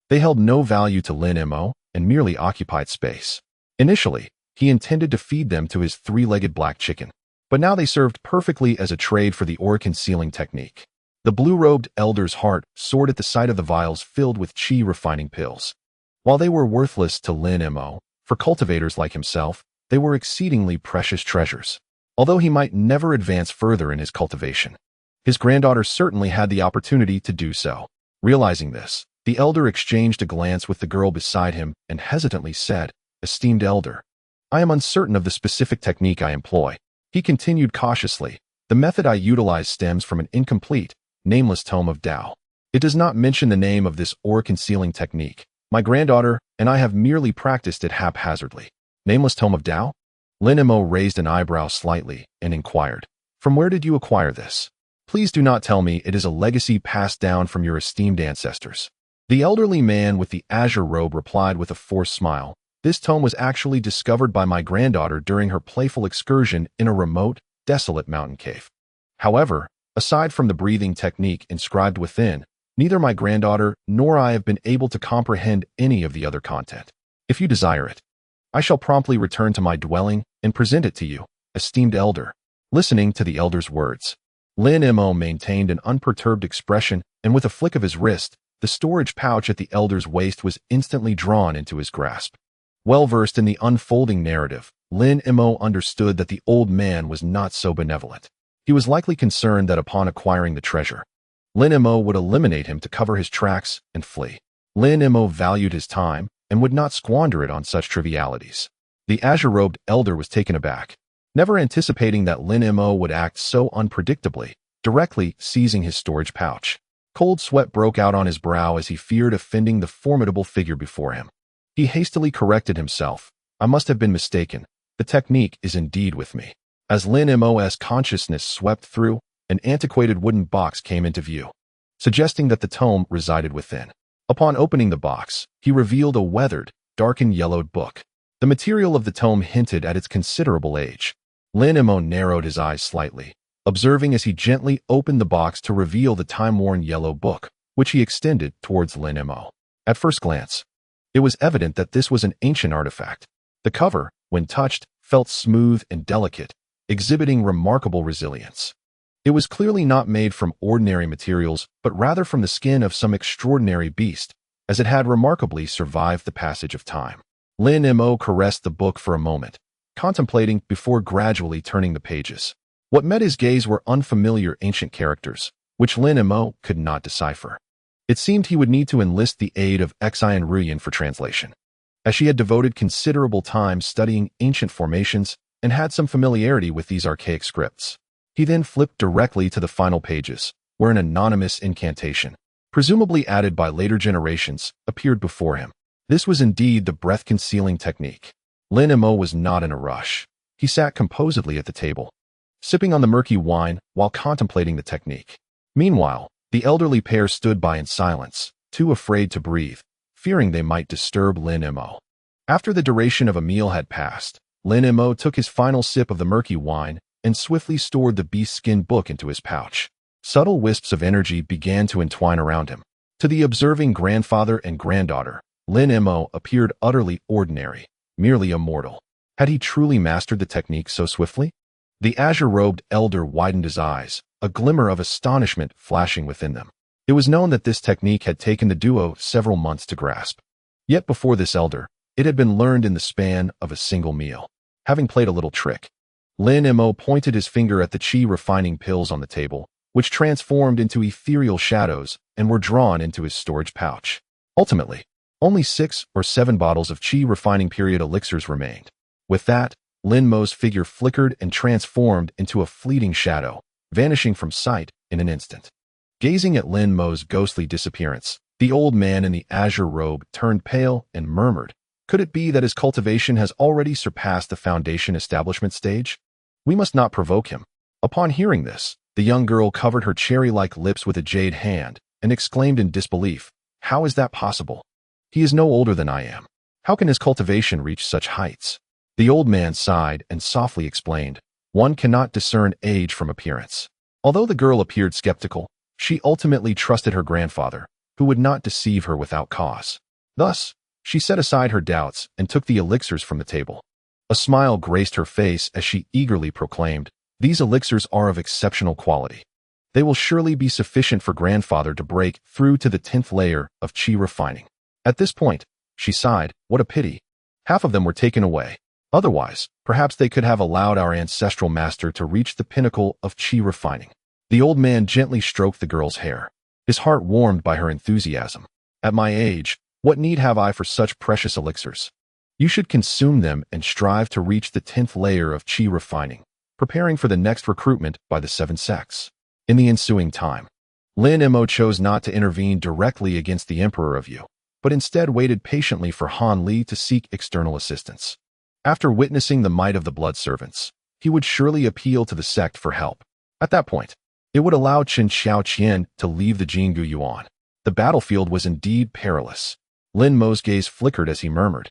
They held no value to Lin Mo and merely occupied space. Initially, he intended to feed them to his three-legged black chicken, but now they served perfectly as a trade for the aura concealing technique. The blue-robed elder's heart soared at the sight of the vials filled with qi refining pills. While they were worthless to Lin Mo, for cultivators like himself, they were exceedingly precious treasures. Although he might never advance further in his cultivation, his granddaughter certainly had the opportunity to do so. Realizing this, the elder exchanged a glance with the girl beside him and hesitantly said, "Esteemed elder, I am uncertain of the specific technique I employ." He continued cautiously, "The method I utilize stems from an incomplete, nameless tome of Tao. It does not mention the name of this aura-concealing technique. My granddaughter and I have merely practiced it haphazardly." Nameless tome of Tao? Lin Mo raised an eyebrow slightly and inquired, "From where did you acquire this? Please do not tell me it is a legacy passed down from your esteemed ancestors." The elderly man with the azure robe replied with a forced smile, "This tome was actually discovered by my granddaughter during her playful excursion in a remote, desolate mountain cave. However, aside from the breathing technique inscribed within, neither my granddaughter nor I have been able to comprehend any of the other content. If you desire it, I shall promptly return to my dwelling and present it to you, esteemed elder." Listening to the elder's words, Lin Mo maintained an unperturbed expression, and with a flick of his wrist, the storage pouch at the elder's waist was instantly drawn into his grasp. Well-versed in the unfolding narrative, Lin Mo understood that the old man was not so benevolent. He was likely concerned that upon acquiring the treasure, Lin Mo would eliminate him to cover his tracks and flee. Lin Mo valued his time and would not squander it on such trivialities. The azure-robed elder was taken aback, never anticipating that Lin Mo would act so unpredictably, directly seizing his storage pouch. Cold sweat broke out on his brow as he feared offending the formidable figure before him. He hastily corrected himself. "I must have been mistaken. The technique is indeed with me." As Lin Mo's consciousness swept through, an antiquated wooden box came into view, suggesting that the tome resided within. Upon opening the box, he revealed a weathered, darkened yellowed book. The material of the tome hinted at its considerable age. Lin Mo narrowed his eyes slightly, observing as he gently opened the box to reveal the time-worn yellow book, which he extended towards Lin Mo. At first glance, it was evident that this was an ancient artifact. The cover, when touched, felt smooth and delicate, exhibiting remarkable resilience. It was clearly not made from ordinary materials, but rather from the skin of some extraordinary beast, as it had remarkably survived the passage of time. Lin Mo caressed the book for a moment, contemplating before gradually turning the pages. What met his gaze were unfamiliar ancient characters, which Lin Mo could not decipher. It seemed he would need to enlist the aid of Akin Ruyan for translation, as she had devoted considerable time studying ancient formations and had some familiarity with these archaic scripts. He then flipped directly to the final pages, where an anonymous incantation, presumably added by later generations, appeared before him. This was indeed the breath-concealing technique. Lin Mo was not in a rush. He sat composedly at the table, sipping on the murky wine while contemplating the technique. Meanwhile, the elderly pair stood by in silence, too afraid to breathe, fearing they might disturb Lin Mo. After the duration of a meal had passed, Lin Mo took his final sip of the murky wine and swiftly stored the beast-skin book into his pouch. Subtle wisps of energy began to entwine around him. To the observing grandfather and granddaughter, Lin Mo appeared utterly ordinary, merely a mortal. Had he truly mastered the technique so swiftly? The azure-robed elder widened his eyes, a glimmer of astonishment flashing within them. It was known that this technique had taken the duo several months to grasp. Yet before this elder, it had been learned in the span of a single meal. Having played a little trick, Lin Mo pointed his finger at the qi refining pills on the table, which transformed into ethereal shadows and were drawn into his storage pouch. Ultimately, only 6 or 7 bottles of qi refining period elixirs remained. With that, Lin Mo's figure flickered and transformed into a fleeting shadow, vanishing from sight in an instant. Gazing at Lin Mo's ghostly disappearance, the old man in the azure robe turned pale and murmured, "Could it be that his cultivation has already surpassed the foundation establishment stage? We must not provoke him." Upon hearing this, The young girl covered her cherry-like lips with a jade hand and exclaimed in disbelief, "How is that possible? He is no older than I am. How can his cultivation reach such heights?" The old man sighed and softly explained, "One cannot discern age from appearance." Although the girl appeared skeptical, she ultimately trusted her grandfather, who would not deceive her without cause. Thus, she set aside her doubts and took the elixirs from the table. A smile graced her face as she eagerly proclaimed, "These elixirs are of exceptional quality. They will surely be sufficient for grandfather to break through to the 10th layer of chi refining." At this point, she sighed, "What a pity. Half of them were taken away. Otherwise, perhaps they could have allowed our ancestral master to reach the pinnacle of chi refining." The old man gently stroked the girl's hair, his heart warmed by her enthusiasm. "At my age, what need have I for such precious elixirs? You should consume them and strive to reach the 10th layer of chi refining, preparing for the next recruitment by the Seven Sects." In the ensuing time, Lin Mo chose not to intervene directly against the Emperor of Yu, but instead waited patiently for Han Li to seek external assistance. After witnessing the might of the blood servants, he would surely appeal to the sect for help. At that point, it would allow Chen Xiaoqian to leave the Jinggu Yuan. The battlefield was indeed perilous. Lin Mo's gaze flickered as he murmured,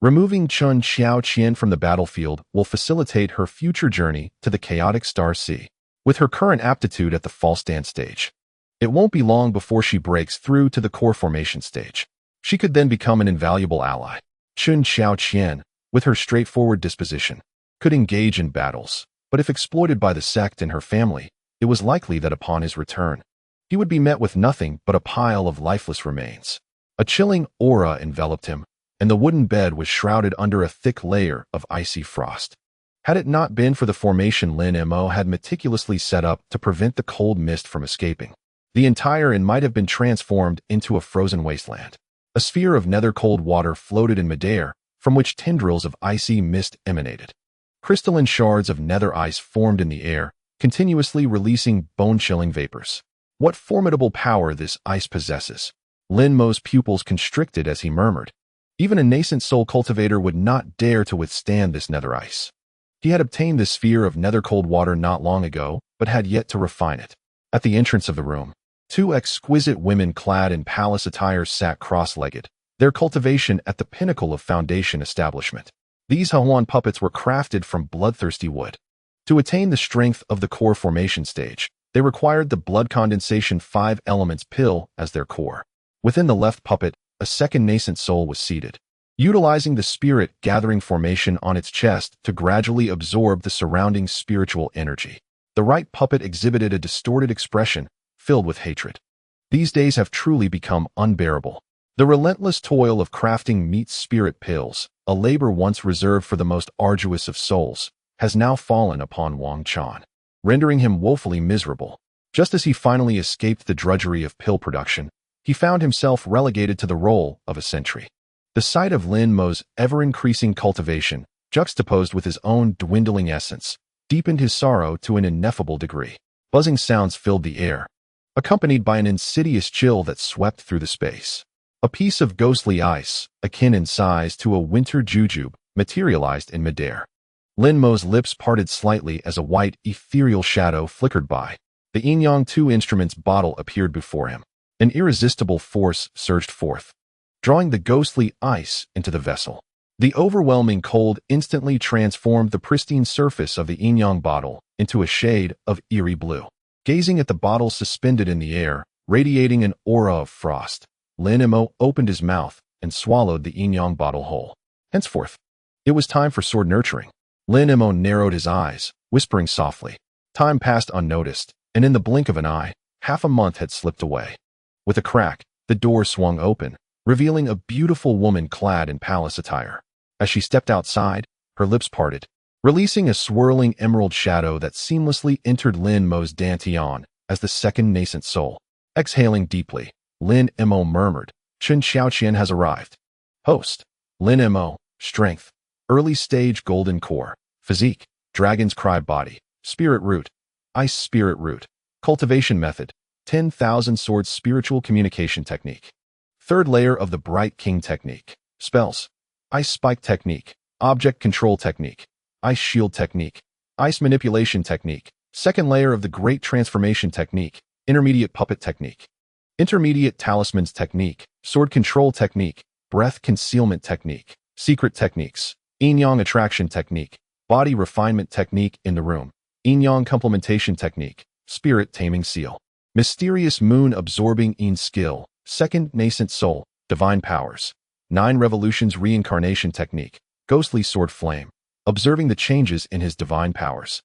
"Removing Chen Xiaoqian from the battlefield will facilitate her future journey to the chaotic Star Sea. With her current aptitude at the false dance stage, it won't be long before she breaks through to the core formation stage. She could then become an invaluable ally. Chen Xiaoqian, with her straightforward disposition, could engage in battles, but if exploited by the sect and her family, it was likely that upon his return, he would be met with nothing but a pile of lifeless remains." A chilling aura enveloped him, and the wooden bed was shrouded under a thick layer of icy frost. Had it not been for the formation Lin Mo had meticulously set up to prevent the cold mist from escaping, the entire inn might have been transformed into a frozen wasteland. A sphere of nether-cold water floated in midair, from which tendrils of icy mist emanated. Crystalline shards of nether ice formed in the air, continuously releasing bone-chilling vapors. What formidable power this ice possesses! Lin Mo's pupils constricted as he murmured. Even a nascent soul cultivator would not dare to withstand this nether ice. He had obtained this sphere of nether-cold water not long ago, but had yet to refine it. At the entrance of the room, two exquisite women clad in palace attire sat cross-legged, their cultivation at the pinnacle of foundation establishment. These Xuan puppets were crafted from bloodthirsty wood. To attain the strength of the core formation stage, they required the blood condensation 5 elements pill as their core. Within the left puppet, a second nascent soul was seated, utilizing the spirit gathering formation on its chest to gradually absorb the surrounding spiritual energy. The right puppet exhibited a distorted expression, filled with hatred. These days have truly become unbearable. The relentless toil of crafting meat spirit pills, a labor once reserved for the most arduous of souls, has now fallen upon Wang Chan, rendering him woefully miserable. Just as he finally escaped the drudgery of pill production, he found himself relegated to the role of a sentry. The sight of Lin Mo's ever-increasing cultivation, juxtaposed with his own dwindling essence, deepened his sorrow to an ineffable degree. Buzzing sounds filled the air, accompanied by an insidious chill that swept through the space. A piece of ghostly ice, akin in size to a winter jujube, materialized in midair. Lin Mo's lips parted slightly as a white, ethereal shadow flickered by. The Yin-Yang 2 instruments bottle appeared before him. An irresistible force surged forth, drawing the ghostly ice into the vessel. The overwhelming cold instantly transformed the pristine surface of the Yin-Yang bottle into a shade of eerie blue. Gazing at the bottle suspended in the air, radiating an aura of frost, Lin Mo opened his mouth and swallowed the Yin-Yang bottle whole. Henceforth, it was time for sword nurturing. Lin Mo narrowed his eyes, whispering softly. Time passed unnoticed, and in the blink of an eye, half a month had slipped away. With a crack, the door swung open, revealing a beautiful woman clad in palace attire. As she stepped outside, her lips parted, releasing a swirling emerald shadow that seamlessly entered Lin Mo's dantian as the second nascent soul. Exhaling deeply, Lin Mo murmured, Chen Xiaoqian has arrived. Host, Lin Mo, strength, early stage golden core, physique, dragon's cry body, spirit root, ice spirit root, cultivation method, 10,000 swords spiritual communication technique. Third layer of the bright king technique, spells, ice spike technique, object control technique, ice shield technique, ice manipulation technique, Second layer of the Great Transformation Technique, Intermediate Puppet Technique. Intermediate Talismans Technique, Sword Control Technique, Breath Concealment Technique, Secret Techniques, Yin-Yang Attraction Technique, Body Refinement Technique in the Room, Yin-Yang Complementation Technique, Spirit Taming Seal, Mysterious Moon Absorbing Yin Skill, Second Nascent Soul, Divine Powers, 9 Revolutions Reincarnation Technique, Ghostly Sword Flame, observing the changes in his divine powers.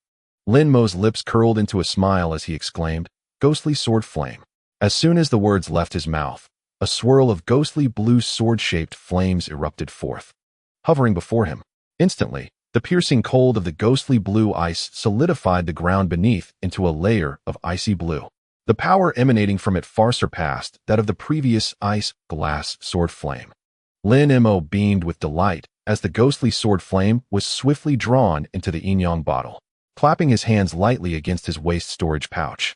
Lin Mo's lips curled into a smile as he exclaimed, Ghostly Sword Flame. As soon as the words left his mouth, a swirl of ghostly blue sword-shaped flames erupted forth, hovering before him. Instantly, the piercing cold of the ghostly blue ice solidified the ground beneath into a layer of icy blue. The power emanating from it far surpassed that of the previous ice-glass sword flame. Lin Mo beamed with delight as the ghostly sword flame was swiftly drawn into the yin-yang bottle. Clapping his hands lightly against his waist storage pouch,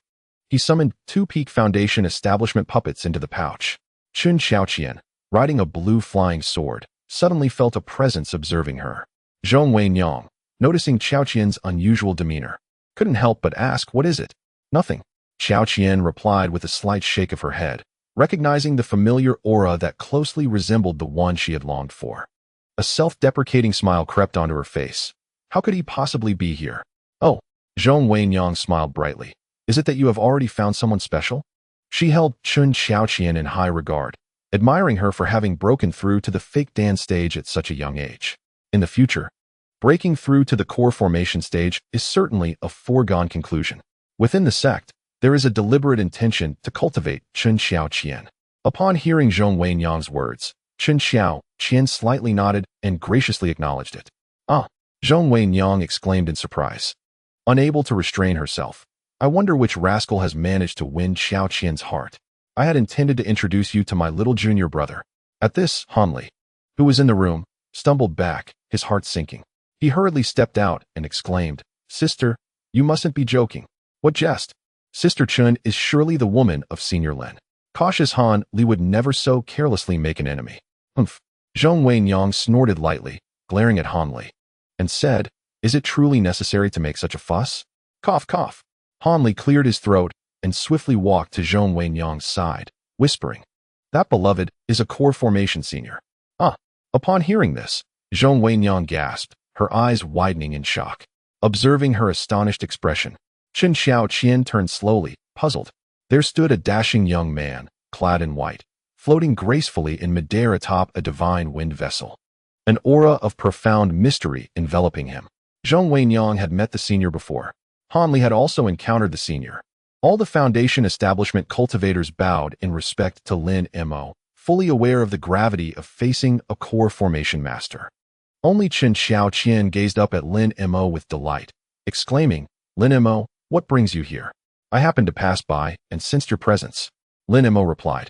he summoned 2 Peak Foundation establishment puppets into the pouch. Chun Xiaoqian, riding a blue flying sword, suddenly felt a presence observing her. Zhong Wenyang, noticing Xiaoqian's unusual demeanor, couldn't help but ask, what is it? Nothing. Xiaoqian replied with a slight shake of her head, recognizing the familiar aura that closely resembled the one she had longed for. A self-deprecating smile crept onto her face. How could he possibly be here? Oh, Zhong Wenyang smiled brightly. Is it that you have already found someone special? She held Chun Xiaoqian in high regard, admiring her for having broken through to the fake dance stage at such a young age. In the future, breaking through to the core formation stage is certainly a foregone conclusion. Within the sect, there is a deliberate intention to cultivate Chun Xiaoqian. Upon hearing Zhong Wenyang's words, Chun Xiaoqian slightly nodded and graciously acknowledged it. Ah, Zhong Wenyang exclaimed in surprise. Unable to restrain herself, I wonder which rascal has managed to win Xiaoqian's heart. I had intended to introduce you to my little junior brother. At this, Hanli, who was in the room, stumbled back, his heart sinking. He hurriedly stepped out and exclaimed, Sister, you mustn't be joking. What jest? Sister Chun is surely the woman of Senior Lin. Cautious Han Li would never so carelessly make an enemy. Humph. Zhong Wenyang snorted lightly, glaring at Han Li, and said, Is it truly necessary to make such a fuss? Cough, cough. Han Li cleared his throat and swiftly walked to Zhong Wenyang's side, whispering, That beloved is a core formation senior. Ah. Upon hearing this, Zhong Wenyang gasped, her eyes widening in shock. Observing her astonished expression, Chun Xiaoqian turned slowly, puzzled. There stood a dashing young man, clad in white, floating gracefully in midair atop a divine wind vessel. An aura of profound mystery enveloping him. Zhong Wenyang had met the senior before. Han Li had also encountered the senior. All the Foundation establishment cultivators bowed in respect to Lin Mo, fully aware of the gravity of facing a core formation master. Only Chun Xiaoqian gazed up at Lin Mo with delight, exclaiming, Lin Mo, what brings you here? I happened to pass by and sensed your presence. Lin Mo replied,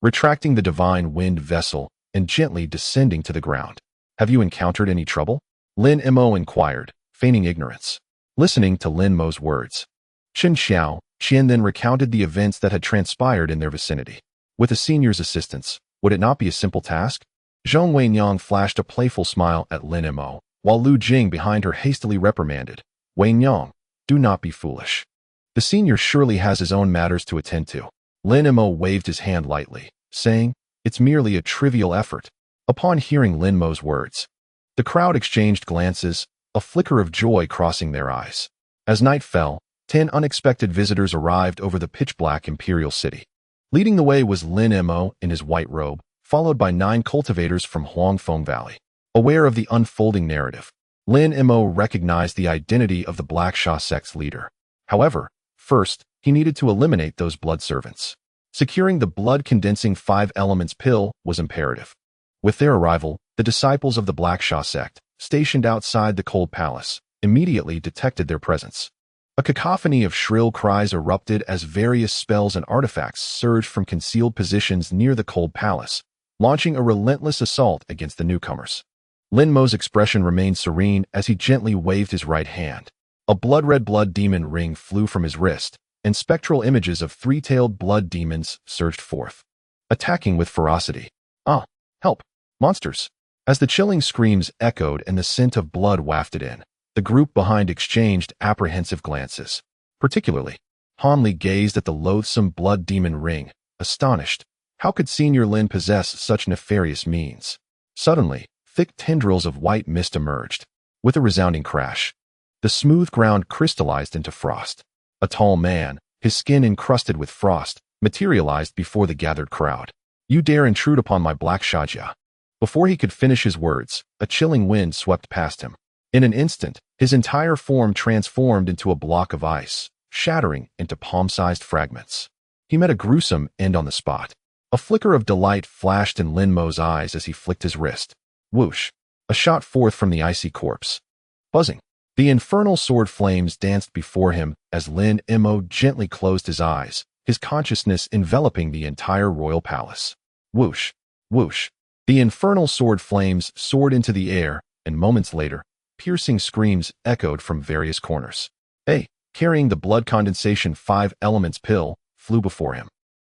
retracting the divine wind vessel and gently descending to the ground. Have you encountered any trouble? Lin Mo inquired, feigning ignorance. Listening to Lin Mo's words, Chun Xiaoqian then recounted the events that had transpired in their vicinity. With the senior's assistance, would it not be a simple task? Zhong Wenyang flashed a playful smile at Lin Mo, while Lu Jing behind her hastily reprimanded, Wenyang, do not be foolish. The senior surely has his own matters to attend to. Lin Mo waved his hand lightly, saying, It's merely a trivial effort. Upon hearing Lin Mo's words, the crowd exchanged glances, a flicker of joy crossing their eyes. As night fell, 10 unexpected visitors arrived over the pitch-black imperial city. Leading the way was Lin Mo in his white robe, followed by 9 cultivators from Huangfeng Valley. Aware of the unfolding narrative, Lin Mo recognized the identity of the Blackshaw Sect's leader. However, first, he needed to eliminate those blood servants. Securing the blood-condensing 5 elements pill was imperative. With their arrival, the disciples of the Blackshaw Sect, stationed outside the Cold Palace, immediately detected their presence. A cacophony of shrill cries erupted as various spells and artifacts surged from concealed positions near the Cold Palace, launching a relentless assault against the newcomers. Lin Mo's expression remained serene as he gently waved his right hand. A blood-red blood demon ring flew from his wrist, and spectral images of 3-tailed blood demons surged forth, attacking with ferocity. Ah, help! Monsters! As the chilling screams echoed and the scent of blood wafted in, the group behind exchanged apprehensive glances. Particularly, Hanli gazed at the loathsome blood demon ring, astonished. How could Senior Lin possess such nefarious means? Suddenly, thick tendrils of white mist emerged. With a resounding crash, the smooth ground crystallized into frost. A tall man, his skin encrusted with frost, materialized before the gathered crowd. You dare intrude upon my black Shajia. Before he could finish his words, a chilling wind swept past him. In an instant, his entire form transformed into a block of ice, shattering into palm-sized fragments. He met a gruesome end on the spot. A flicker of delight flashed in Lin Mo's eyes as he flicked his wrist. Whoosh! A shot forth from the icy corpse. Buzzing. The infernal sword flames danced before him as Lin Mo gently closed his eyes, his consciousness enveloping the entire royal palace. Whoosh! Whoosh! The infernal sword flames soared into the air, and moments later, piercing screams echoed from various corners. A, carrying the blood condensation 5 elements pill, flew before him.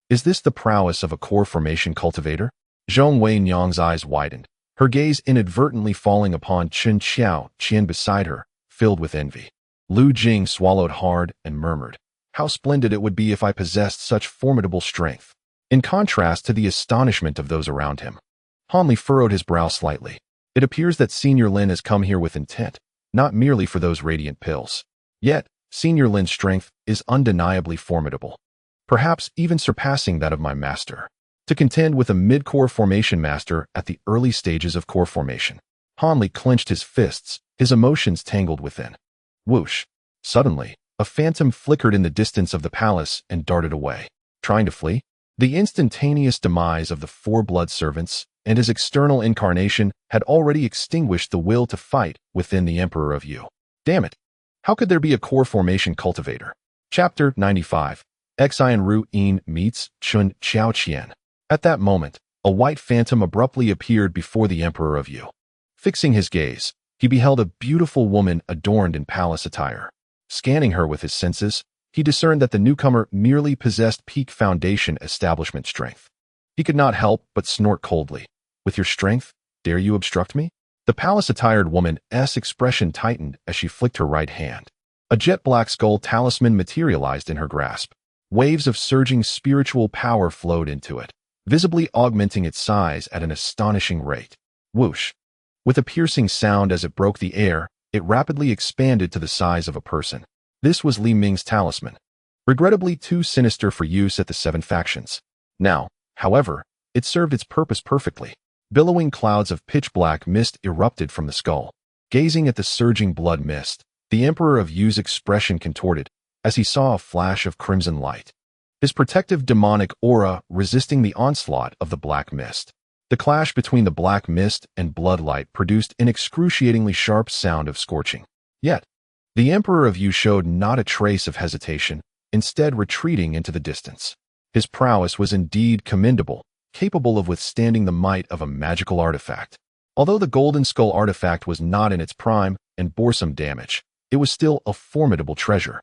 Is this the prowess of a core formation cultivator? Zhong Wei Nyang's eyes widened, her gaze inadvertently falling upon Chen Xiao Qian beside her, filled with envy. Lu Jing swallowed hard and murmured, how splendid it would be if I possessed such formidable strength. In contrast to the astonishment of those around him, Hanli furrowed his brow slightly. It appears that Senior Lin has come here with intent, not merely for those radiant pills. Yet, Senior Lin's strength is undeniably formidable, perhaps even surpassing that of my master. To contend with a mid-core formation master at the early stages of core formation. Hanli clenched his fists, his emotions tangled within. Whoosh! Suddenly, a phantom flickered in the distance of the palace and darted away. Trying to flee? The instantaneous demise of the 4 blood servants and his external incarnation had already extinguished the will to fight within the Emperor of Yu. Damn it! How could there be a core formation cultivator? Chapter 95. Excian Ruyan meets Chun Chao Qian. At that moment, a white phantom abruptly appeared before the Emperor of Yu. Fixing his gaze, he beheld a beautiful woman adorned in palace attire. Scanning her with his senses, he discerned that the newcomer merely possessed peak foundation establishment strength. He could not help but snort coldly. With your strength, dare you obstruct me? The palace-attired woman's expression tightened as she flicked her right hand. A jet-black skull talisman materialized in her grasp. Waves of surging spiritual power flowed into it, visibly augmenting its size at an astonishing rate. Whoosh! With a piercing sound as it broke the air, it rapidly expanded to the size of a person. This was Li Ming's talisman, regrettably too sinister for use at the 7 factions. Now, however, it served its purpose perfectly. Billowing clouds of pitch-black mist erupted from the skull. Gazing at the surging blood mist, the Emperor of Yu's expression contorted as he saw a flash of crimson light. His protective demonic aura resisting the onslaught of the black mist. The clash between the black mist and blood light produced an excruciatingly sharp sound of scorching. Yet, the Emperor of Yu showed not a trace of hesitation, instead retreating into the distance. His prowess was indeed commendable, capable of withstanding the might of a magical artifact. Although the Golden Skull artifact was not in its prime and bore some damage, it was still a formidable treasure.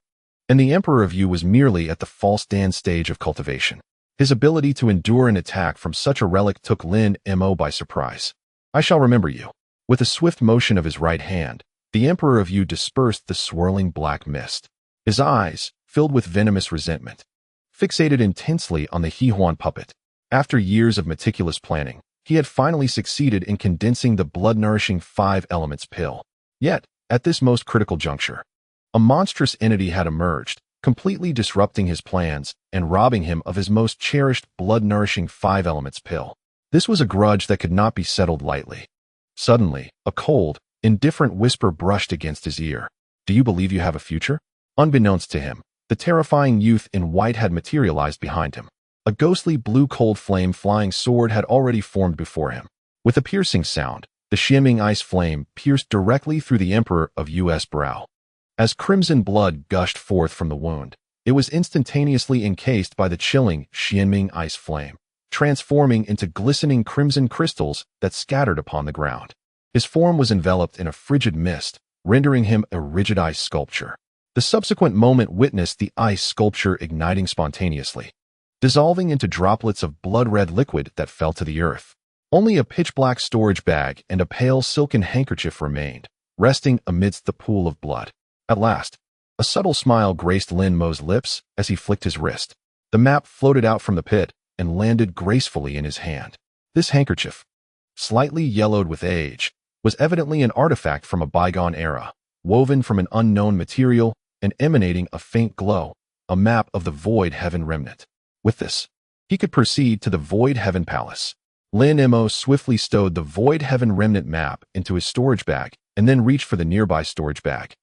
And the Emperor of Yu was merely at the false dance stage of cultivation. His ability to endure an attack from such a relic took Lin Mo by surprise. I shall remember you. With a swift motion of his right hand, the Emperor of Yu dispersed the swirling black mist. His eyes, filled with venomous resentment, fixated intensely on the Huan puppet. After years of meticulous planning, he had finally succeeded in condensing the blood-nourishing 5 elements pill. Yet, at this most critical juncture, a monstrous entity had emerged, completely disrupting his plans and robbing him of his most cherished blood-nourishing 5 elements pill. This was a grudge that could not be settled lightly. Suddenly, a cold, indifferent whisper brushed against his ear. Do you believe you have a future? Unbeknownst to him, the terrifying youth in white had materialized behind him. A ghostly blue cold flame flying sword had already formed before him. With a piercing sound, the shimmering ice flame pierced directly through the Emperor of Yu's brow. As crimson blood gushed forth from the wound, it was instantaneously encased by the chilling shimmering ice flame, transforming into glistening crimson crystals that scattered upon the ground. His form was enveloped in a frigid mist, rendering him a rigid ice sculpture. The subsequent moment witnessed the ice sculpture igniting spontaneously, dissolving into droplets of blood-red liquid that fell to the earth. Only a pitch-black storage bag and a pale silken handkerchief remained, resting amidst the pool of blood. At last, A subtle smile graced Lin Mo's lips as he flicked his wrist. The map floated out from the pit and landed gracefully in his hand. This handkerchief, slightly yellowed with age, was evidently an artifact from a bygone era, woven from an unknown material and emanating a faint glow, a map of the Void Heaven Remnant. With this, he could proceed to the Void Heaven Palace. Lin Mo swiftly stowed the Void Heaven Remnant map into his storage bag and then reached for the nearby storage bag.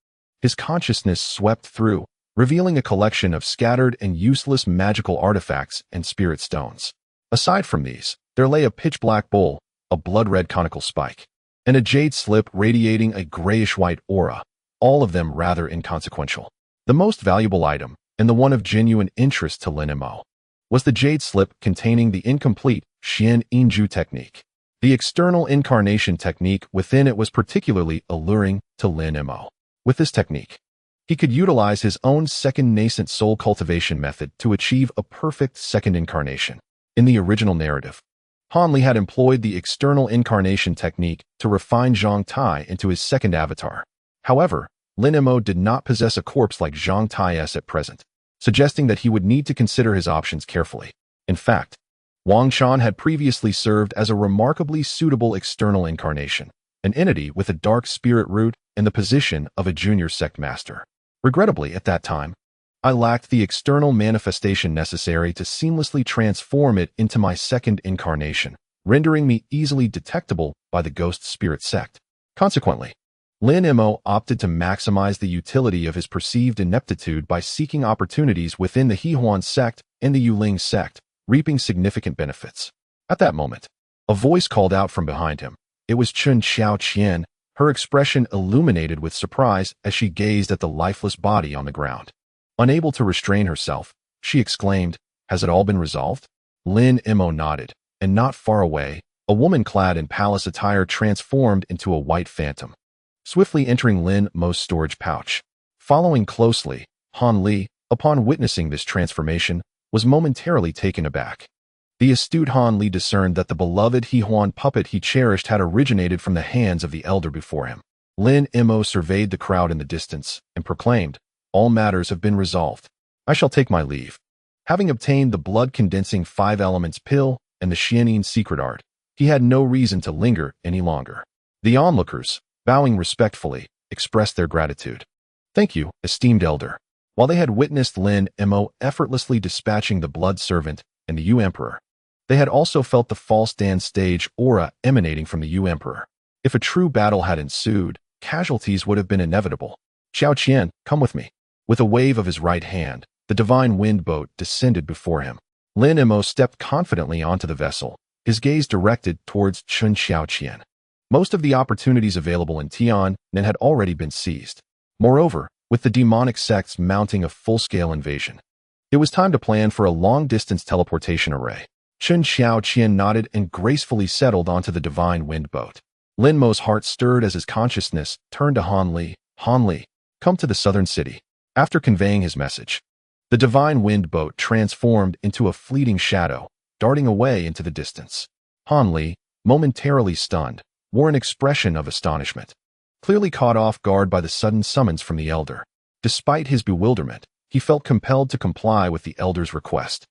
His consciousness swept through, revealing a collection of scattered and useless magical artifacts and spirit stones. Aside from these, there lay a pitch-black bowl, a blood-red conical spike, and a jade slip radiating a grayish-white aura, all of them rather inconsequential. The most valuable item, and the one of genuine interest to Lin Mo, was the jade slip containing the incomplete Xian Inju technique. The external incarnation technique within it was particularly alluring to Lin Mo. With this technique, he could utilize his own second nascent soul cultivation method to achieve a perfect second incarnation. In the original narrative, Han Li had employed the external incarnation technique to refine Zhang Tai into his second avatar. However, Lin Mo did not possess a corpse like Zhang Tai's at present, suggesting that he would need to consider his options carefully. In fact, Wang Shan had previously served as a remarkably suitable external incarnation, an entity with a dark spirit root and the position of a junior sect master. Regrettably, at that time, I lacked the external manifestation necessary to seamlessly transform it into my second incarnation, rendering me easily detectable by the ghost spirit sect. Consequently, Lin Mo opted to maximize the utility of his perceived ineptitude by seeking opportunities within the Hehuan sect and the Yuling sect, reaping significant benefits. At that moment, a voice called out from behind him. It was Chun Xiaoqian, her expression illuminated with surprise as she gazed at the lifeless body on the ground. Unable to restrain herself, she exclaimed, "Has it all been resolved?" Lin Mo nodded, and not far away, a woman clad in palace attire transformed into a white phantom, swiftly entering Lin Mo's storage pouch. Following closely, Han Li, upon witnessing this transformation, was momentarily taken aback. The astute Han Li discerned that the beloved Hehuan puppet he cherished had originated from the hands of the elder before him. Lin Mo surveyed the crowd in the distance and proclaimed, "All matters have been resolved. I shall take my leave." Having obtained the blood-condensing 5 elements pill and the Xianin secret art, he had no reason to linger any longer. The onlookers, bowing respectfully, expressed their gratitude. "Thank you, esteemed elder." While they had witnessed Lin Mo effortlessly dispatching the blood servant and the Yu Emperor, they had also felt the false Dan stage aura emanating from the Yu Emperor. If a true battle had ensued, casualties would have been inevitable. "Xiao Qian, come with me." With a wave of his right hand, the divine wind boat descended before him. Lin Mo stepped confidently onto the vessel, his gaze directed towards Chun Xiaoqian. Most of the opportunities available in Tian had already been seized. Moreover, with the demonic sects mounting a full-scale invasion, it was time to plan for a long-distance teleportation array. Chun Xiaoqian nodded and gracefully settled onto the divine wind boat. Lin Mo's heart stirred as his consciousness turned to Han Li. "Han Li, come to the southern city." After conveying his message, the divine wind boat transformed into a fleeting shadow, darting away into the distance. Han Li, momentarily stunned, wore an expression of astonishment, clearly caught off guard by the sudden summons from the elder. Despite his bewilderment, he felt compelled to comply with the elder's request.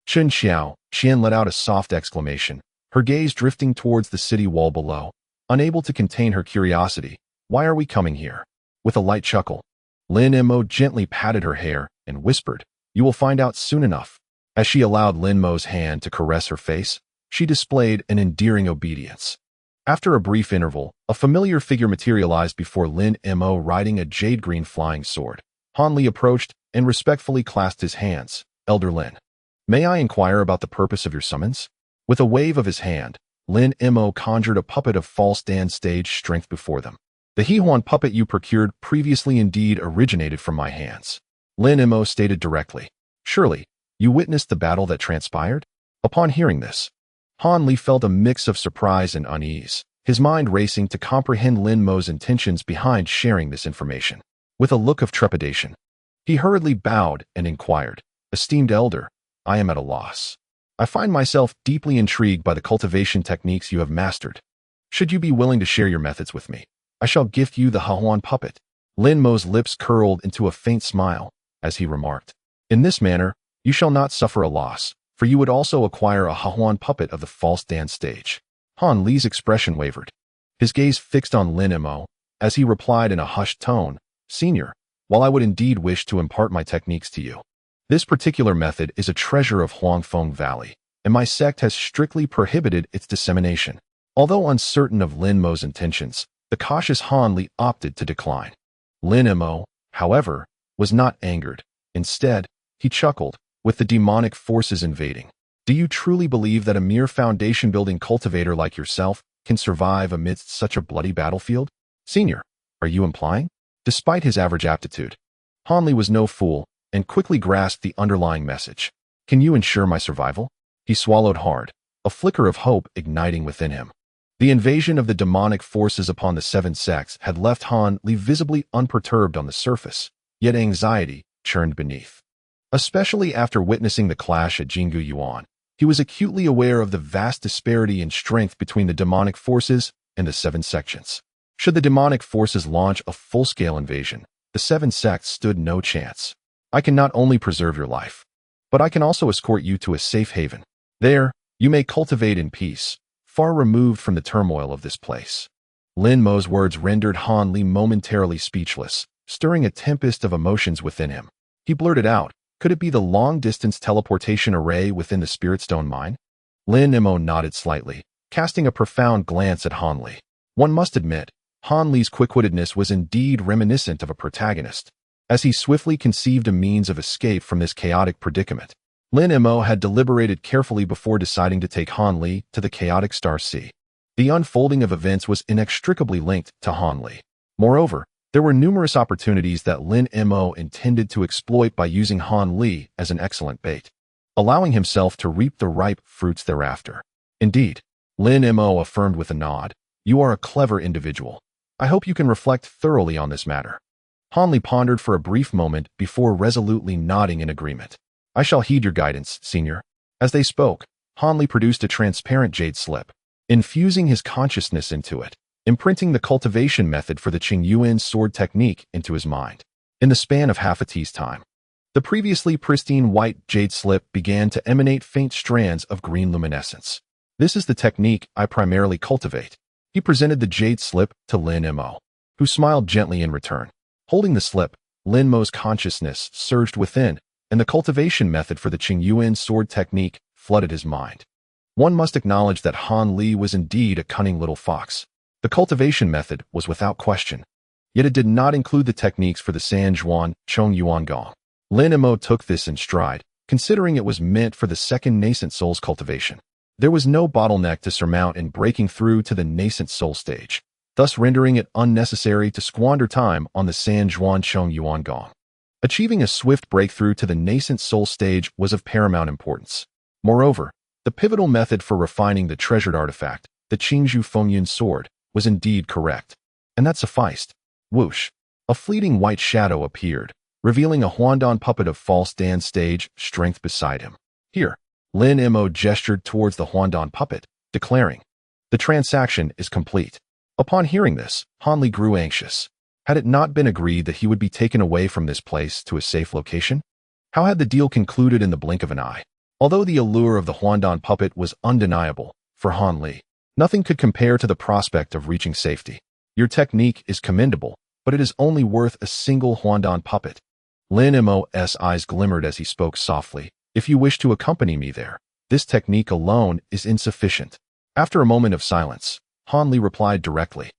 Chun Xiaoqian let out a soft exclamation, her gaze drifting towards the city wall below. Unable to contain her curiosity, "Why are we coming here?" With a light chuckle, Lin Mo gently patted her hair and whispered, "You will find out soon enough." As she allowed Lin Mo's hand to caress her face, she displayed an endearing obedience. After a brief interval, a familiar figure materialized before Lin Mo riding a jade-green flying sword. Han Li approached and respectfully clasped his hands. "Elder Lin, may I inquire about the purpose of your summons?" With a wave of his hand, Lin Mo conjured a puppet of false Dan stage strength before them. "The Hehuan puppet you procured previously indeed originated from my hands," Lin Mo stated directly. "Surely, you witnessed the battle that transpired?" Upon hearing this, Han Li felt a mix of surprise and unease, his mind racing to comprehend Lin Mo's intentions behind sharing this information. With a look of trepidation, he hurriedly bowed and inquired, "Esteemed elder, I am at a loss. I find myself deeply intrigued by the cultivation techniques you have mastered. Should you be willing to share your methods with me, I shall gift you the Hehuan puppet." Lin Mo's lips curled into a faint smile as he remarked, "In this manner, you shall not suffer a loss, for you would also acquire a Xuan puppet of the false dance stage." Han Li's expression wavered. His gaze fixed on Lin Mo as he replied in a hushed tone, "Senior, while I would indeed wish to impart my techniques to you, this particular method is a treasure of Huangfeng Valley, and my sect has strictly prohibited its dissemination." Although uncertain of Lin Mo's intentions, the cautious Han Li opted to decline. Lin Mo, however, was not angered. Instead, he chuckled, with the demonic forces invading. "Do you truly believe that a mere foundation-building cultivator like yourself can survive amidst such a bloody battlefield? Senior, are you implying?" Despite his average aptitude, Han Li was no fool and quickly grasped the underlying message. "Can you ensure my survival?" He swallowed hard, a flicker of hope igniting within him. The invasion of the demonic forces upon the Seven Sects had left Han Li visibly unperturbed on the surface, yet anxiety churned beneath. Especially after witnessing the clash at Jingu Yuan, he was acutely aware of the vast disparity in strength between the demonic forces and the Seven Sections. Should the demonic forces launch a full-scale invasion, the Seven Sects stood no chance. "I can not only preserve your life, but I can also escort you to a safe haven. There, you may cultivate in peace, far removed from the turmoil of this place." Lin Mo's words rendered Han Li momentarily speechless, stirring a tempest of emotions within him. He blurted out, "Could it be the long-distance teleportation array within the Spirit Stone mine?" Lin Mo nodded slightly, casting a profound glance at Han Li. One must admit, Han Li's quick-wittedness was indeed reminiscent of a protagonist. As he swiftly conceived a means of escape from this chaotic predicament, Lin Mo had deliberated carefully before deciding to take Han Li to the chaotic Star Sea. The unfolding of events was inextricably linked to Han Li. Moreover, there were numerous opportunities that Lin Mo intended to exploit by using Han Li as an excellent bait, allowing himself to reap the ripe fruits thereafter. "Indeed," Lin Mo affirmed with a nod, "you are a clever individual. I hope you can reflect thoroughly on this matter." Han Li pondered for a brief moment before resolutely nodding in agreement. "I shall heed your guidance, Senior." As they spoke, Han Li produced a transparent jade slip, infusing his consciousness into it, imprinting the cultivation method for the Qingyuan sword technique into his mind. In the span of half a tea's time, the previously pristine white jade slip began to emanate faint strands of green luminescence. "This is the technique I primarily cultivate." He presented the jade slip to Lin Mo, who smiled gently in return. Holding the slip, Lin Mo's consciousness surged within, and the cultivation method for the Qingyuan sword technique flooded his mind. One must acknowledge that Han Li was indeed a cunning little fox. The cultivation method was without question, yet it did not include the techniques for the San Zhuan Chong Yuan Gong. Lin Mo took this in stride, considering it was meant for the second nascent soul's cultivation. There was no bottleneck to surmount in breaking through to the nascent soul stage, thus rendering it unnecessary to squander time on the San Zhuan Chong Yuan Gong. Achieving a swift breakthrough to the nascent soul stage was of paramount importance. Moreover, the pivotal method for refining the treasured artifact, the Qingzhu Fengyun sword, was indeed correct. And that sufficed. Whoosh! A fleeting white shadow appeared, revealing a Huandon puppet of false dance stage strength beside him. "Here." Lin Mo gestured towards the Huandon puppet, declaring, "The transaction is complete." Upon hearing this, Han Li grew anxious. Had it not been agreed that he would be taken away from this place to a safe location? How had the deal concluded in the blink of an eye? Although the allure of the Huandon puppet was undeniable, for Han Li, nothing could compare to the prospect of reaching safety. "Your technique is commendable, but it is only worth a single Huandon puppet." Lin Mo's eyes glimmered as he spoke softly. "If you wish to accompany me there, this technique alone is insufficient." After a moment of silence, Han Li replied directly,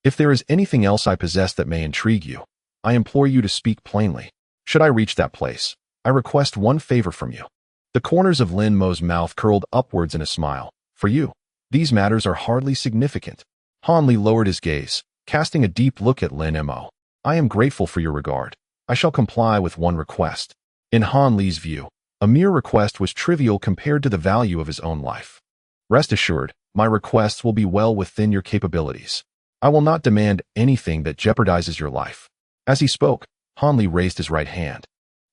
"If there is anything else I possess that may intrigue you, I implore you to speak plainly. Should I reach that place, I request one favor from you." The corners of Lin Mo's mouth curled upwards in a smile. "For you, these matters are hardly significant." Han Li lowered his gaze, casting a deep look at Lin Mo. "I am grateful for your regard. I shall comply with one request." In Han Li's view, a mere request was trivial compared to the value of his own life. "Rest assured, my requests will be well within your capabilities. I will not demand anything that jeopardizes your life." As he spoke, Han Li raised his right hand,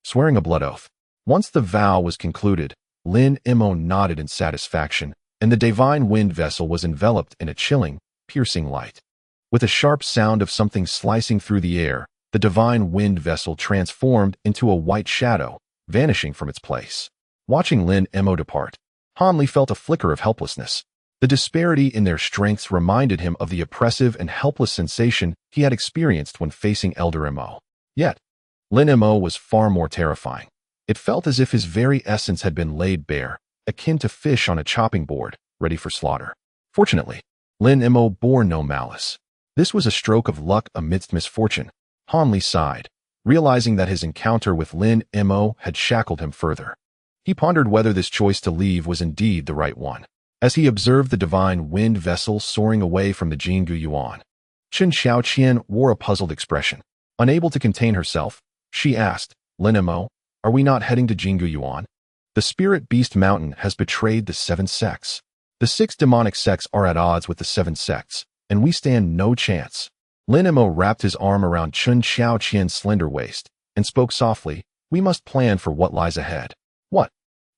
swearing a blood oath. Once the vow was concluded, Lin Mo nodded in satisfaction, and the divine wind vessel was enveloped in a chilling, piercing light. With a sharp sound of something slicing through the air, The divine wind vessel transformed into a white shadow, vanishing from its place. Watching Lin Mo depart, Hanli felt a flicker of helplessness. The disparity in their strengths reminded him of the oppressive and helpless sensation he had experienced when facing Elder Mo. Yet, Lin Mo was far more terrifying. It felt as if his very essence had been laid bare, akin to fish on a chopping board, ready for slaughter. Fortunately, Lin Mo bore no malice. This was a stroke of luck amidst misfortune. Hanli sighed, realizing that his encounter with Lin Mo had shackled him further. He pondered whether this choice to leave was indeed the right one. As he observed the divine wind vessel soaring away from the Jingu Yuan, Chen Xiaoqian wore a puzzled expression. Unable to contain herself, she asked, Lin Mo, are we not heading to Jingu Yuan? The spirit beast mountain has betrayed the Seven Sects. The 6 demonic sects are at odds with the 7 sects, and we stand no chance. Lin Mo wrapped his arm around Chen Xiaoqian's slender waist and spoke softly, we must plan for what lies ahead. What?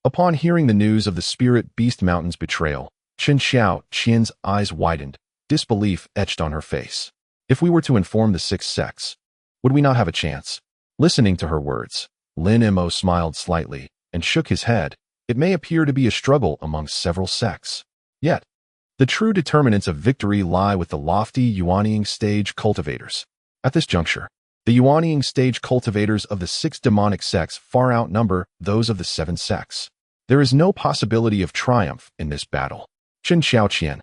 Upon hearing the news of the spirit beast mountain's betrayal, Chen Xiaoqian's eyes widened, disbelief etched on her face. If we were to inform the 6 sects, would we not have a chance? Listening to her words, Lin Mo smiled slightly and shook his head. It may appear to be a struggle among several sects. Yet, the true determinants of victory lie with the lofty Yuanying stage cultivators. At this juncture, the Yuanying stage cultivators of the 6 demonic sects far outnumber those of the 7 sects. There is no possibility of triumph in this battle. Chen Xiaoqian,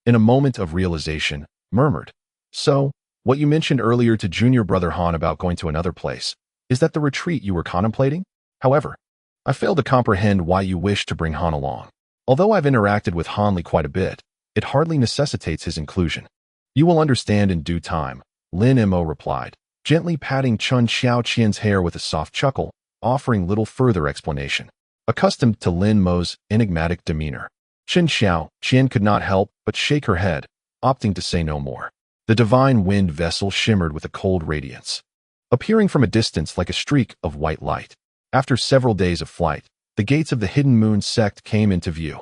in a moment of realization, murmured, So, what you mentioned earlier to junior brother Han about going to another place, is that the retreat you were contemplating? However, I fail to comprehend why you wish to bring Han along. Although I've interacted with Hanli quite a bit, it hardly necessitates his inclusion. You will understand in due time, Lin Mo replied, gently patting Chen Xiaoqian's hair with a soft chuckle, offering little further explanation. Accustomed to Lin Mo's enigmatic demeanor, Chen Xiaoqian could not help but shake her head, opting to say no more. The divine wind vessel shimmered with a cold radiance, appearing from a distance like a streak of white light. After several days of flight, the gates of the Hidden Moon Sect came into view.